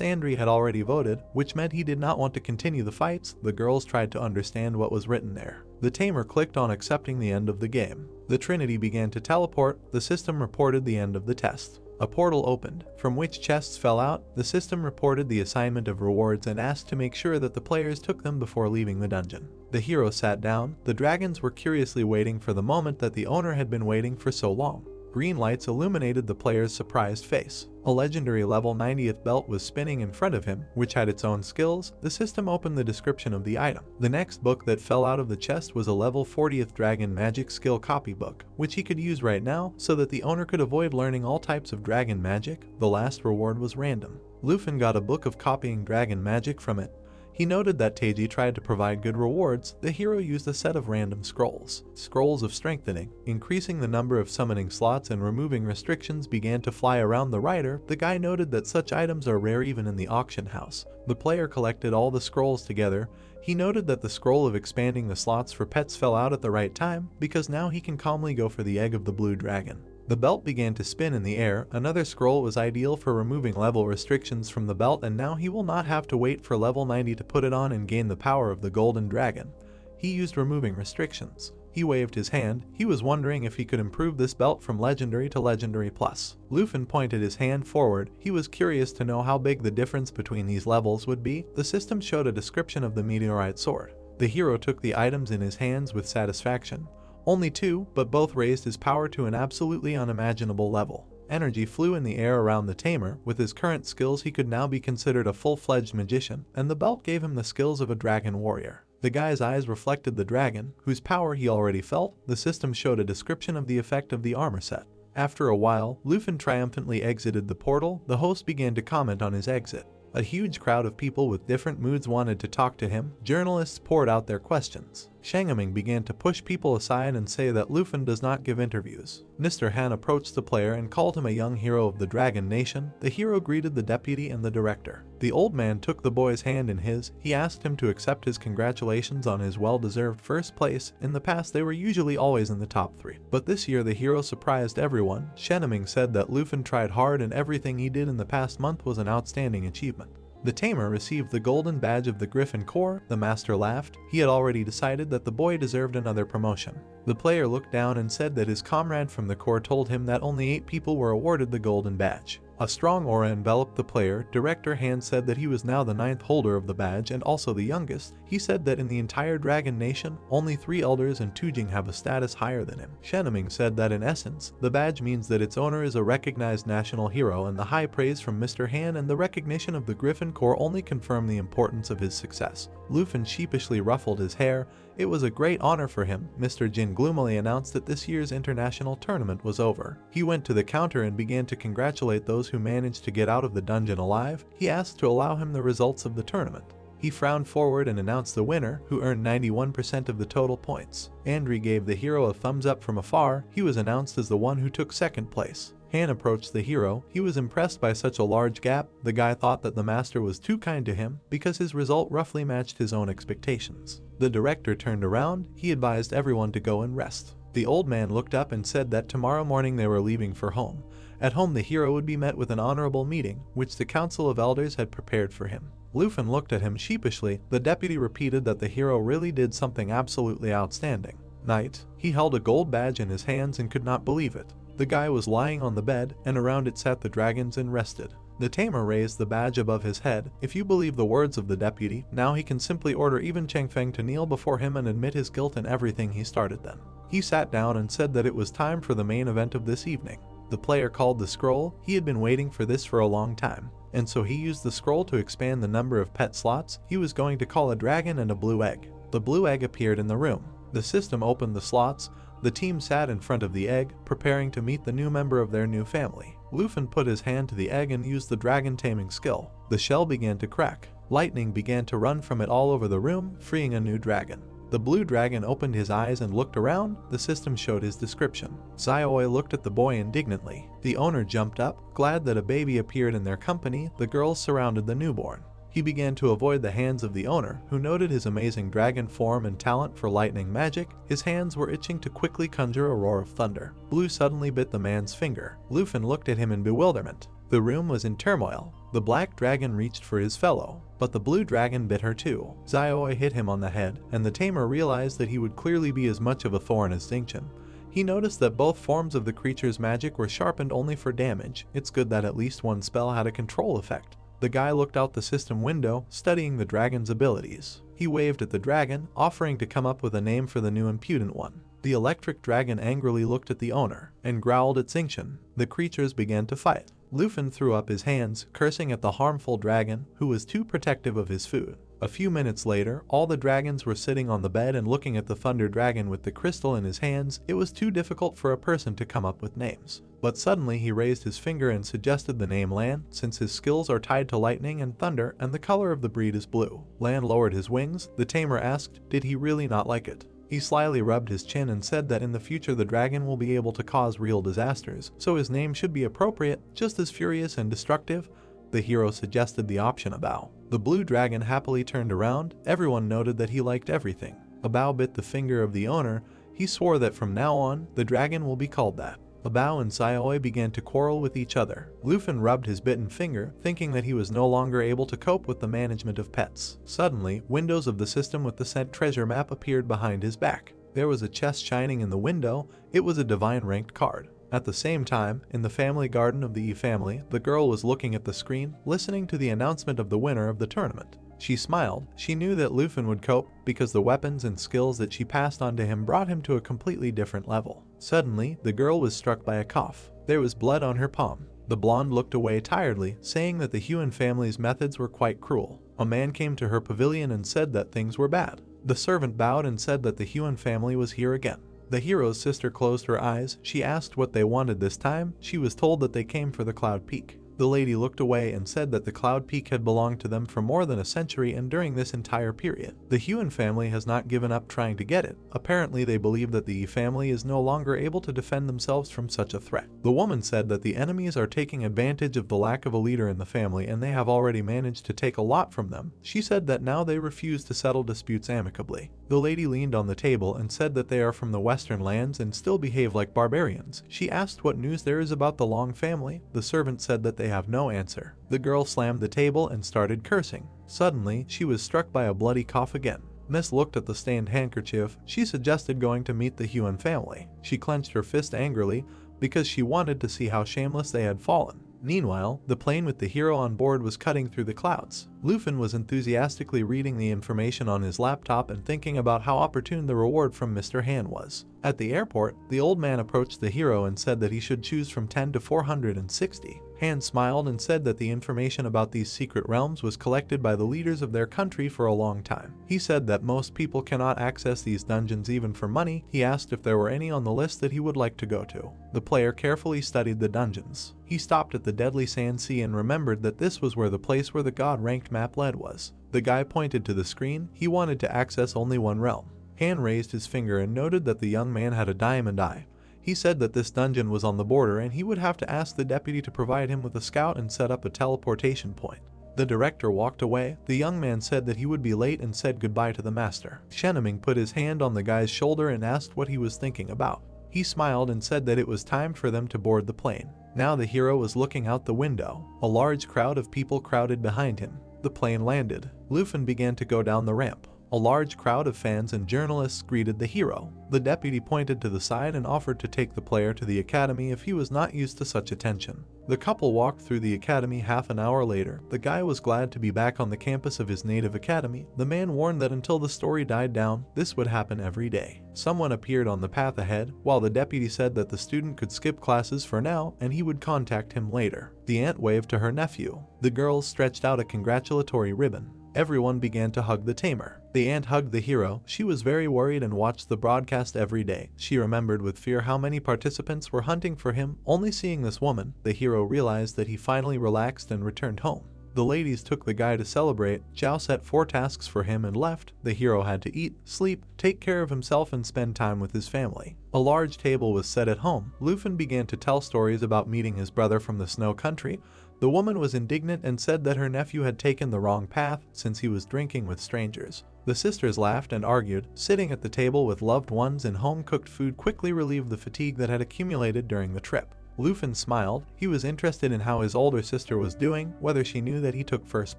Andri had already voted, which meant he did not want to continue the fights. The girls tried to understand what was written there. The tamer clicked on accepting the end of the game. The Trinity began to teleport. The system reported the end of the test. A portal opened, from which chests fell out. The system reported the assignment of rewards and asked to make sure that the players took them before leaving the dungeon. The hero sat down. The dragons were curiously waiting for the moment that the owner had been waiting for so long. Green lights illuminated the player's surprised face. A legendary level 90th belt was spinning in front of him, which had its own skills. The system opened the description of the item. The next book that fell out of the chest was a level 40th dragon magic skill copybook, which he could use right now so that the owner could avoid learning all types of dragon magic. The last reward was random. Lufin got a book of copying dragon magic from it. He noted that Teiji tried to provide good rewards. The hero used a set of random scrolls. Scrolls of strengthening, increasing the number of summoning slots and removing restrictions began to fly around the writer. The guy noted that such items are rare even in the auction house. The player collected all the scrolls together. He noted that the scroll of expanding the slots for pets fell out at the right time, because now he can calmly go for the egg of the blue dragon. The belt began to spin in the air. Another scroll was ideal for removing level restrictions from the belt, and now he will not have to wait for level 90 to put it on and gain the power of the golden dragon. He used removing restrictions. He waved his hand. He was wondering if he could improve this belt from legendary to legendary plus. Lufin pointed his hand forward. He was curious to know how big the difference between these levels would be. The system showed a description of the meteorite sword. The hero took the items in his hands with satisfaction. Only 2, but both raised his power to an absolutely unimaginable level. Energy flew in the air around the tamer. With his current skills, he could now be considered a full-fledged magician, and the belt gave him the skills of a dragon warrior. The guy's eyes reflected the dragon, whose power he already felt. The system showed a description of the effect of the armor set. After a while, Lufin triumphantly exited the portal. The host began to comment on his exit. A huge crowd of people with different moods wanted to talk to him. Journalists poured out their questions. Shangaming began to push people aside and say that Lufin does not give interviews. Mr. Han approached the player and called him a young hero of the Dragon Nation. The hero greeted the deputy and the director. The old man took the boy's hand in his. He asked him to accept his congratulations on his well-deserved first place. In the past, they were usually always in the top 3. But this year, the hero surprised everyone. Shangaming said that Lufin tried hard and everything he did in the past month was an outstanding achievement. The tamer received the golden badge of the Griffin Corps. The master laughed. He had already decided that the boy deserved another promotion. The player looked down and said that his comrade from the Corps told him that only 8 people were awarded the golden badge. A strong aura enveloped the player. Director Han said that he was now the 9th holder of the badge and also the youngest. He said that in the entire Dragon Nation, only 3 elders and Tujing have a status higher than him. Shenaming said that in essence, the badge means that its owner is a recognized national hero, and the high praise from Mr. Han and the recognition of the Griffin Corps only confirm the importance of his success. Lufin sheepishly ruffled his hair. It was a great honor for him. Mr. Jin gloomily announced that this year's international tournament was over. He went to the counter and began to congratulate those who managed to get out of the dungeon alive. He asked to allow him the results of the tournament. He frowned forward and announced the winner, who earned 91% of the total points. Andri gave the hero a thumbs up from afar. He was announced as the one who took 2nd place. Han approached the hero. He was impressed by such a large gap. The guy thought that the master was too kind to him because his result roughly matched his own expectations. The director turned around. He advised everyone to go and rest. The old man looked up and said that tomorrow morning they were leaving for home. At home, the hero would be met with an honorable meeting, which the Council of Elders had prepared for him. Lufin looked at him sheepishly. The deputy repeated that the hero really did something absolutely outstanding. Knight. He held a gold badge in his hands and could not believe it. The guy was lying on the bed, and around it sat the dragons and rested. The Tamer raised the badge above his head. If you believe the words of the deputy, now he can simply order even Changfeng to kneel before him and admit his guilt in everything he started then. He sat down and said that it was time for the main event of this evening. The player called the scroll. He had been waiting for this for a long time, and so he used the scroll to expand the number of pet slots. He was going to call a dragon and a blue egg. The blue egg appeared in the room. The system opened the slots. The team sat in front of the egg, preparing to meet the new member of their new family. Lufin put his hand to the egg and used the dragon taming skill. The shell began to crack. Lightning began to run from it all over the room, freeing a new dragon. The blue dragon opened his eyes and looked around. The system showed his description. Xiaoi looked at the boy indignantly. The owner jumped up, glad that a baby appeared in their company. The girls surrounded the newborn. He began to avoid the hands of the owner, who noted his amazing dragon form and talent for lightning magic. His hands were itching to quickly conjure a roar of thunder. Blue suddenly bit the man's finger. Lufin looked at him in bewilderment. The room was in turmoil. The black dragon reached for his fellow, but the blue dragon bit her too. Xiaoi hit him on the head, and the tamer realized that he would clearly be as much of a thorn as Xingqian. He noticed that both forms of the creature's magic were sharpened only for damage. It's good that at least one spell had a control effect. The guy looked out the system window, studying the dragon's abilities. He waved at the dragon, offering to come up with a name for the new impudent one. The electric dragon angrily looked at the owner and growled at Xingqian. The creatures began to fight. Lufin threw up his hands, cursing at the harmful dragon, who was too protective of his food. A few minutes later, all the dragons were sitting on the bed and looking at the thunder dragon with the crystal in his hands. It was too difficult for a person to come up with names. But suddenly he raised his finger and suggested the name Lan, since his skills are tied to lightning and thunder and the color of the breed is blue. Lan lowered his wings. The tamer asked, did he really not like it? He slyly rubbed his chin and said that in the future the dragon will be able to cause real disasters, so his name should be appropriate, just as furious and destructive. The hero suggested the option Abao. The blue dragon happily turned around. Everyone noted that he liked everything. Abao bit the finger of the owner. He swore that from now on, the dragon will be called that. Abao and Xiaoi began to quarrel with each other. Lufin rubbed his bitten finger, thinking that he was no longer able to cope with the management of pets. Suddenly, windows of the system with the sent treasure map appeared behind his back. There was a chest shining in the window. It was a divine ranked card. At the same time, in the family garden of the Yi family, the girl was looking at the screen, listening to the announcement of the winner of the tournament. She smiled. She knew that Lufin would cope, because the weapons and skills that she passed on to him brought him to a completely different level. Suddenly, the girl was struck by a cough. There was blood on her palm. The blonde looked away tiredly, saying that the Huan family's methods were quite cruel. A man came to her pavilion and said that things were bad. The servant bowed and said that the Huan family was here again. The hero's sister closed her eyes. She asked what they wanted this time. She was told that they came for the Cloud Peak. The lady looked away and said that the Cloud Peak had belonged to them for more than a century, and during this entire period, the Huan family has not given up trying to get it. Apparently they believe that the Yi family is no longer able to defend themselves from such a threat. The woman said that the enemies are taking advantage of the lack of a leader in the family, and they have already managed to take a lot from them. She said that now they refuse to settle disputes amicably. The lady leaned on the table and said that they are from the western lands and still behave like barbarians. She asked what news there is about the Long family. The servant said that they have no answer. The girl slammed the table and started cursing. Suddenly, she was struck by a bloody cough again. Miss looked at the stained handkerchief. She suggested going to meet the Huan family. She clenched her fist angrily because she wanted to see how shameless they had fallen. Meanwhile, the plane with the hero on board was cutting through the clouds. Lufin was enthusiastically reading the information on his laptop and thinking about how opportune the reward from Mr. Han was. At the airport, the old man approached the hero and said that he should choose from 10 to 460. Han smiled and said that the information about these secret realms was collected by the leaders of their country for a long time. He said that most people cannot access these dungeons even for money. He asked if there were any on the list that he would like to go to. The player carefully studied the dungeons. He stopped at the Deadly Sand Sea and remembered that this was where the place where the God-ranked map led was. The guy pointed to the screen. He wanted to access only one realm. Han raised his finger and noted that the young man had a diamond eye. He said that this dungeon was on the border and he would have to ask the deputy to provide him with a scout and set up a teleportation point. The director walked away. The young man said that he would be late and said goodbye to the master. Taming put his hand on the guy's shoulder and asked what he was thinking about. He smiled and said that it was time for them to board the plane. Now the hero was looking out the window. A large crowd of people crowded behind him. The plane landed. Lufin began to go down the ramp. A large crowd of fans and journalists greeted the hero. The deputy pointed to the side and offered to take the player to the academy if he was not used to such attention. The couple walked through the academy. Half an hour later, the guy was glad to be back on the campus of his native academy. The man warned that until the story died down, this would happen every day. Someone appeared on the path ahead, while the deputy said that the student could skip classes for now and he would contact him later. The aunt waved to her nephew. The girls stretched out a congratulatory ribbon. Everyone began to hug the Tamer. The aunt hugged the hero. She was very worried and watched the broadcast every day. She remembered with fear how many participants were hunting for him. Only seeing this woman, the hero realized that he finally relaxed and returned home. The ladies took the guy to celebrate. Zhao set 4 tasks for him and left. The hero had to eat, sleep, take care of himself and spend time with his family. A large table was set at home. Lufin began to tell stories about meeting his brother from the snow country. The woman was indignant and said that her nephew had taken the wrong path since he was drinking with strangers. The sisters laughed and argued. Sitting at the table with loved ones and home-cooked food quickly relieved the fatigue that had accumulated during the trip. Lufin smiled. He was interested in how his older sister was doing, whether she knew that he took first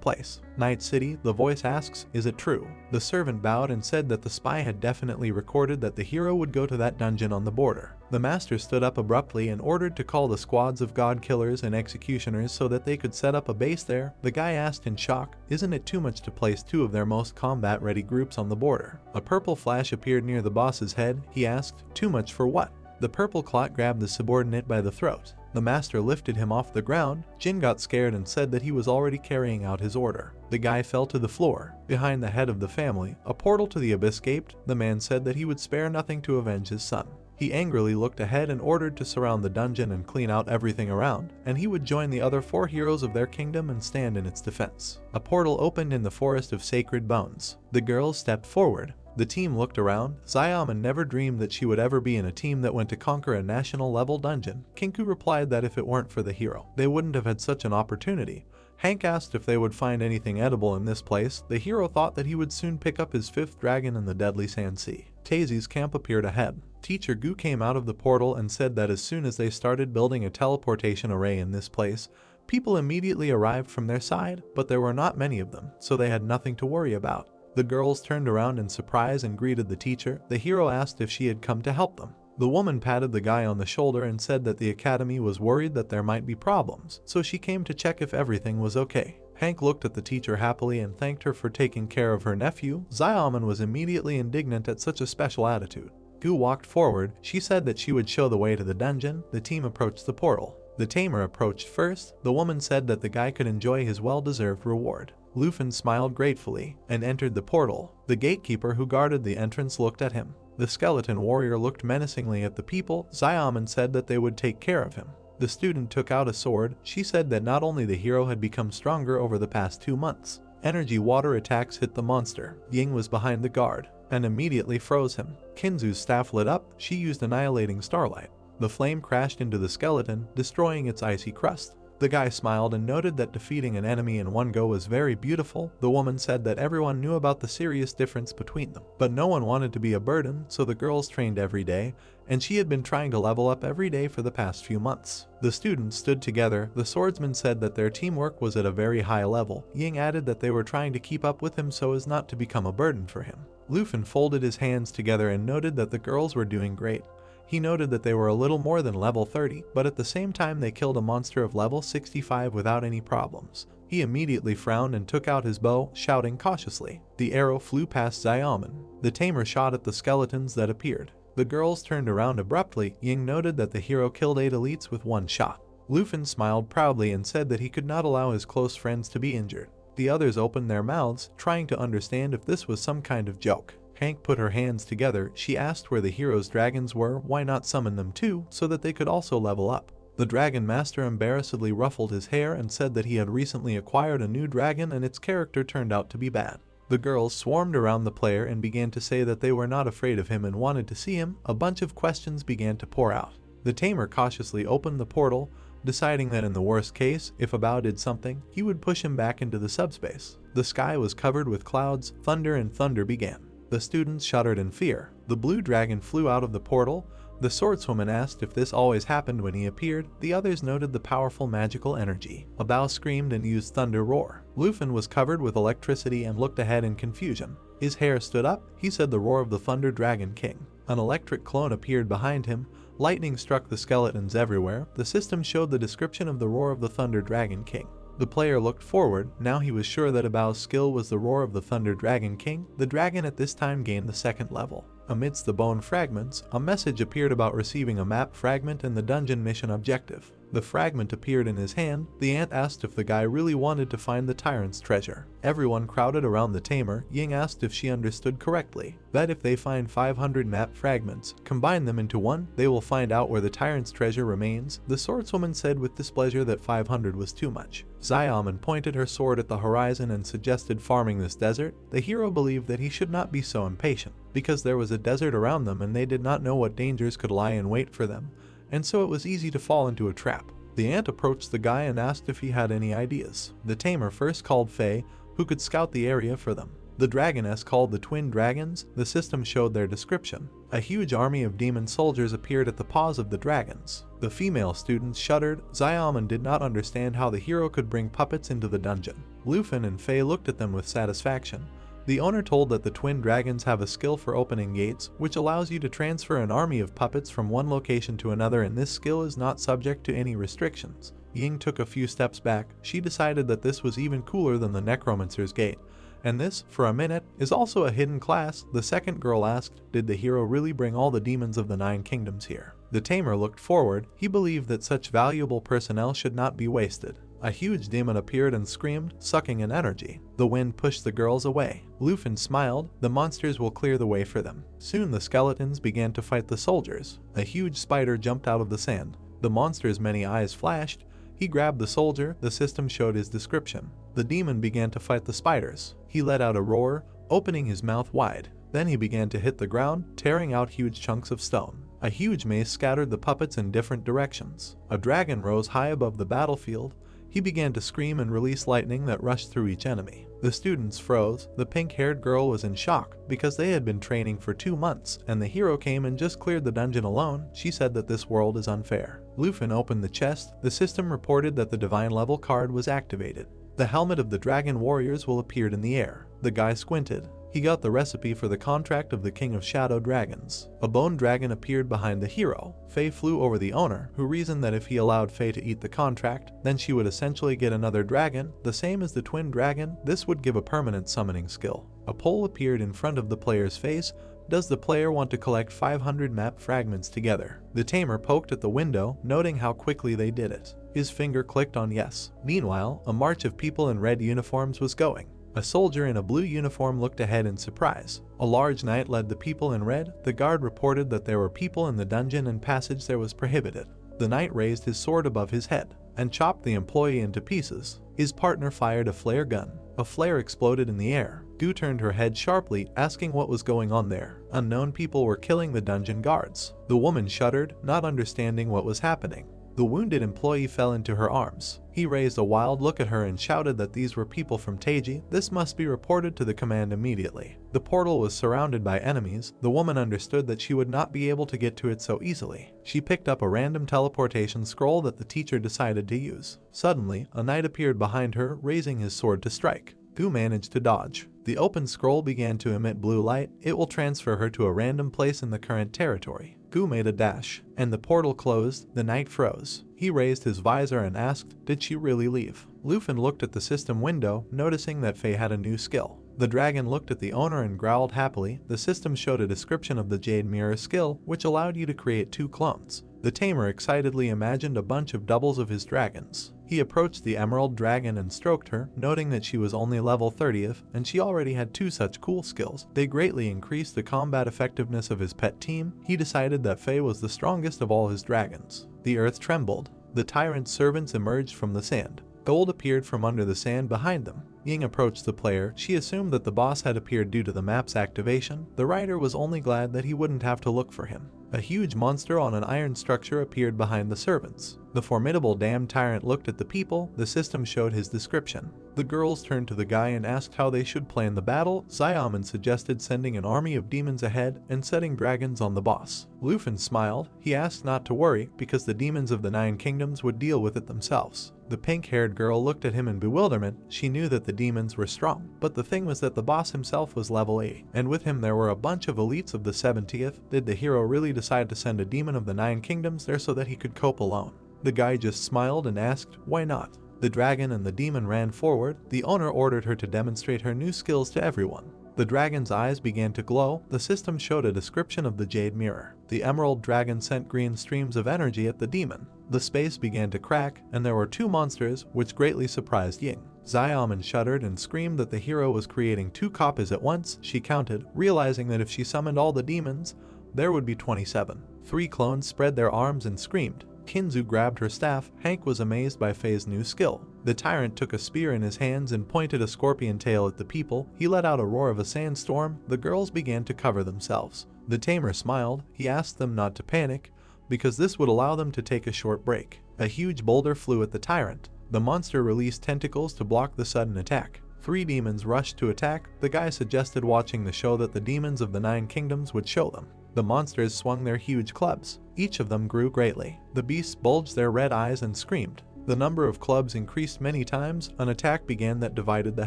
place. Night City, the voice asks, "Is it true?" The servant bowed and said that the spy had definitely recorded that the hero would go to that dungeon on the border. The master stood up abruptly and ordered to call the squads of god killers and executioners so that they could set up a base there. The guy asked in shock, "Isn't it too much to place 2 of their most combat-ready groups on the border?" A purple flash appeared near the boss's head. He asked, "Too much for what?" The purple clot grabbed the subordinate by the throat. The master lifted him off the ground. Jin got scared and said that he was already carrying out his order. The guy fell to the floor. Behind the head of the family, a portal to the abyss gaped. The man said that he would spare nothing to avenge his son. He angrily looked ahead and ordered to surround the dungeon and clean out everything around, and he would join the other 4 heroes of their kingdom and stand in its defense. A portal opened in the forest of sacred bones. The girls stepped forward. The team looked around. Xiaoman never dreamed that she would ever be in a team that went to conquer a national-level dungeon. Kinku replied that if it weren't for the hero, they wouldn't have had such an opportunity. Hank asked if they would find anything edible in this place. The hero thought that he would soon pick up his 5th dragon in the Deadly Sand Sea. Tazy's camp appeared ahead. Teacher Gu came out of the portal and said that as soon as they started building a teleportation array in this place, people immediately arrived from their side, but there were not many of them, so they had nothing to worry about. The girls turned around in surprise and greeted the teacher. The hero asked if she had come to help them. The woman patted the guy on the shoulder and said that the academy was worried that there might be problems, so she came to check if everything was okay. Hank looked at the teacher happily and thanked her for taking care of her nephew. Xiaoman was immediately indignant at such a special attitude. Gu walked forward. She said that she would show the way to the dungeon. The team approached the portal. The Tamer approached first. The woman said that the guy could enjoy his well-deserved reward. Lufin smiled gratefully and entered the portal. The gatekeeper who guarded the entrance looked at him. The skeleton warrior looked menacingly at the people. Xiaoman said that they would take care of him. The student took out a sword. She said that not only the hero had become stronger over the past 2 months. Energy water attacks hit the monster. Ying was behind the guard and immediately froze him. Kinzu's staff lit up. She used annihilating starlight. The flame crashed into the skeleton, destroying its icy crust. The guy smiled and noted that defeating an enemy in one go was very beautiful. The woman said that everyone knew about the serious difference between them, but no one wanted to be a burden, so the girls trained every day, and she had been trying to level up every day for the past few months. The students stood together. The swordsman said that their teamwork was at a very high level. Ying added that they were trying to keep up with him so as not to become a burden for him. Lufin folded his hands together and noted that the girls were doing great. He noted that they were a little more than level 30, but at the same time they killed a monster of level 65 without any problems. He immediately frowned and took out his bow, shouting cautiously. The arrow flew past Xiaoman. The Tamer shot at the skeletons that appeared. The girls turned around abruptly. Ying noted that the hero killed 8 elites with 1 shot. Lufin smiled proudly and said that he could not allow his close friends to be injured. The others opened their mouths, trying to understand if this was some kind of joke. Hank put her hands together. She asked where the hero's dragons were, why not summon them too, so that they could also level up. The Dragon Master embarrassedly ruffled his hair and said that he had recently acquired a new dragon and its character turned out to be bad. The girls swarmed around the player and began to say that they were not afraid of him and wanted to see him. A bunch of questions began to pour out. The Tamer cautiously opened the portal, deciding that in the worst case, if Abao did something, he would push him back into the subspace. The sky was covered with clouds, thunder began. The students shuddered in fear. The blue dragon flew out of the portal. The swordswoman asked if this always happened when he appeared. The others noted the powerful magical energy. Abao screamed and used thunder roar. Lufin was covered with electricity and looked ahead in confusion. His hair stood up. He said the roar of the Thunder Dragon King. An electric clone appeared behind him. Lightning struck the skeletons everywhere. The system showed the description of the roar of the Thunder Dragon King. The player looked forward. Now he was sure that Abao's skill was the roar of the Thunder Dragon King. The dragon at this time gained the 2nd level. Amidst the bone fragments, a message appeared about receiving a map fragment and the dungeon mission objective. The fragment appeared in his hand. The ant asked if the guy really wanted to find the tyrant's treasure. Everyone crowded around the Tamer. Ying asked if she understood correctly, that if they find 500 map fragments, combine them into one, they will find out where the tyrant's treasure remains. The swordswoman said with displeasure that 500 was too much. Xiaoman pointed her sword at the horizon and suggested farming this desert. The hero believed that he should not be so impatient, because there was a desert around them and they did not know what dangers could lie in wait for them, and so it was easy to fall into a trap. The ant approached the guy and asked if he had any ideas. The Tamer first called Faye, who could scout the area for them. The dragoness called the twin dragons. The system showed their description. A huge army of demon soldiers appeared at the paws of the dragons. The female students shuddered. Xiaoman did not understand how the hero could bring puppets into the dungeon. Lufin and Faye looked at them with satisfaction. The owner told that the twin dragons have a skill for opening gates, which allows you to transfer an army of puppets from one location to another, and this skill is not subject to any restrictions. Ying took a few steps back. She decided that this was even cooler than the Necromancer's Gate. And this, for a minute, is also a hidden class. The second girl asked, did the hero really bring all the demons of the 9 kingdoms here? The Tamer looked forward. He believed that such valuable personnel should not be wasted. A huge demon appeared and screamed, sucking in energy. The wind pushed the girls away. Lufin smiled. The monsters will clear the way for them. Soon the skeletons began to fight the soldiers. A huge spider jumped out of the sand. The monster's many eyes flashed. He grabbed the soldier. The system showed his description. The demon began to fight the spiders. He let out a roar, opening his mouth wide. Then he began to hit the ground, tearing out huge chunks of stone. A huge mace scattered the puppets in different directions. A dragon rose high above the battlefield. He began to scream and release lightning that rushed through each enemy. The students froze. The pink-haired girl was in shock because they had been training for 2 months, and the hero came and just cleared the dungeon alone. She said that this world is unfair. Lufin opened the chest. The system reported that the divine level card was activated. The helmet of the dragon warriors will appear in the air. The guy squinted. He got the recipe for the contract of the King of Shadow Dragons. A bone dragon appeared behind the hero. Faye flew over the owner, who reasoned that if he allowed Faye to eat the contract, then she would essentially get another dragon, the same as the twin dragon. This would give a permanent summoning skill. A poll appeared in front of the player's face. Does the player want to collect 500 map fragments together? The Tamer poked at the window, noting how quickly they did it. His finger clicked on yes. Meanwhile, a march of people in red uniforms was going. A soldier in a blue uniform looked ahead in surprise. A large knight led the people in red. The guard reported that there were people in the dungeon and passage there was prohibited. The knight raised his sword above his head and chopped the employee into pieces. His partner fired a flare gun. A flare exploded in the air. Gu turned her head sharply, asking what was going on there. Unknown people were killing the dungeon guards. The woman shuddered, not understanding what was happening. The wounded employee fell into her arms. He raised a wild look at her and shouted that these were people from Taiji. This must be reported to the command immediately. The portal was surrounded by enemies. The woman understood that she would not be able to get to it so easily. She picked up a random teleportation scroll that the teacher decided to use. Suddenly, a knight appeared behind her, raising his sword to strike. Gu managed to dodge. The open scroll began to emit blue light. It will transfer her to a random place in the current territory. Gu made a dash, and the portal closed. The knight froze. He raised his visor and asked, "Did she really leave?" Lufin looked at the system window, noticing that Faye had a new skill. The dragon looked at the owner and growled happily. The system showed a description of the Jade Mirror skill, which allowed you to create 2 clones. The tamer excitedly imagined a bunch of doubles of his dragons. He approached the emerald dragon and stroked her, noting that she was only level 30th, and she already had 2 such cool skills. They greatly increased the combat effectiveness of his pet team. He decided that Faye was the strongest of all his dragons. The earth trembled. The tyrant's servants emerged from the sand. Gold appeared from under the sand behind them. Ying approached the player. She assumed that the boss had appeared due to the map's activation. The writer was only glad that he wouldn't have to look for him. A huge monster on an iron structure appeared behind the servants. The formidable damned tyrant looked at the people. The system showed his description. The girls turned to the guy and asked how they should plan the battle. Xiaoman suggested sending an army of demons ahead and setting dragons on the boss. Lufin smiled. He asked not to worry because the demons of the 9 kingdoms would deal with it themselves. The pink-haired girl looked at him in bewilderment. She knew that the demons were strong, but the thing was that the boss himself was level 8, and with him there were a bunch of elites of the 70th. Did the hero really decide to send a demon of the 9 kingdoms there so that he could cope alone? The guy just smiled and asked, "Why not?" The dragon and the demon ran forward. The owner ordered her to demonstrate her new skills to everyone. The dragon's eyes began to glow. The system showed a description of the Jade Mirror. The emerald dragon sent green streams of energy at the demon. The space began to crack, and there were 2 monsters, which greatly surprised Ying. Xiaoman shuddered and screamed that the hero was creating 2 copies at once. She counted, realizing that if she summoned all the demons, there would be 27. 3 clones spread their arms and screamed. Kinzu grabbed her staff. Hank was amazed by Faye's new skill. The tyrant took a spear in his hands and pointed a scorpion tail at the people. He let out a roar of a sandstorm. The girls began to cover themselves. The tamer smiled. He asked them not to panic, because this would allow them to take a short break. A huge boulder flew at the tyrant. The monster released tentacles to block the sudden attack. 3 demons rushed to attack. The guy suggested watching the show that the demons of the 9 kingdoms would show them. The monsters swung their huge clubs. Each of them grew greatly. The beasts bulged their red eyes and screamed. The number of clubs increased many times. An attack began that divided the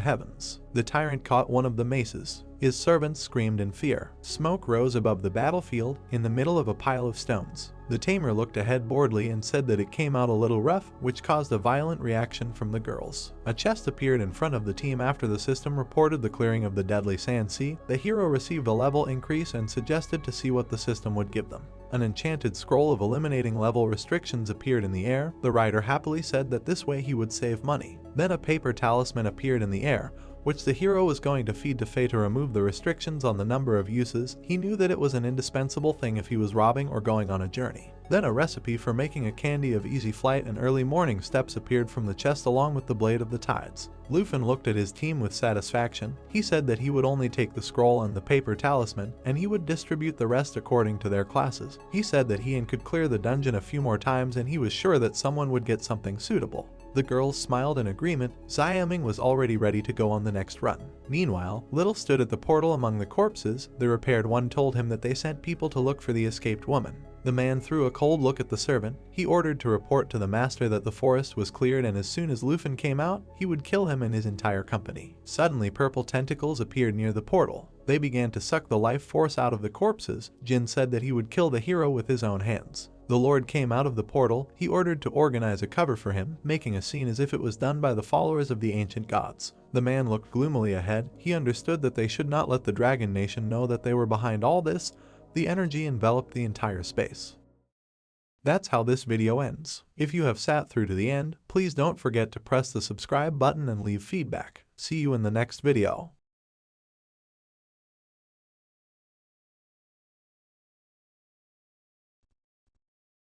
heavens. The tyrant caught one of the maces. His servants screamed in fear. Smoke rose above the battlefield in the middle of a pile of stones. The tamer looked ahead boredly and said that it came out a little rough, which caused a violent reaction from the girls. A chest appeared in front of the team after the system reported the clearing of the deadly sand sea. The hero received a level increase and suggested to see what the system would give them. An enchanted scroll of eliminating level restrictions appeared in the air. The writer happily said that this way he would save money. Then a paper talisman appeared in the air, which the hero was going to feed to Faye to remove the restrictions on the number of uses. He knew that it was an indispensable thing if he was robbing or going on a journey. Then a recipe for making a candy of easy flight and early morning steps appeared from the chest along with the blade of the tides. Lufin looked at his team with satisfaction. He said that he would only take the scroll and the paper talisman, and he would distribute the rest according to their classes. He said that he could clear the dungeon a few more times, and he was sure that someone would get something suitable. The girls smiled in agreement. Xiaoming was already ready to go on the next run. Meanwhile, Little stood at the portal among the corpses. The repaired one told him that they sent people to look for the escaped woman. The man threw a cold look at the servant. He ordered to report to the master that the forest was cleared, and as soon as Lufin came out, he would kill him and his entire company. Suddenly, purple tentacles appeared near the portal. They began to suck the life force out of the corpses. Jin said that he would kill the hero with his own hands. The Lord came out of the portal. He ordered to organize a cover for him, making a scene as if it was done by the followers of the ancient gods. The man looked gloomily ahead. He understood that they should not let the Dragon Nation know that they were behind all this. The energy enveloped the entire space. That's how this video ends. If you have sat through to the end, please don't forget to press the subscribe button and leave feedback. See you in the next video.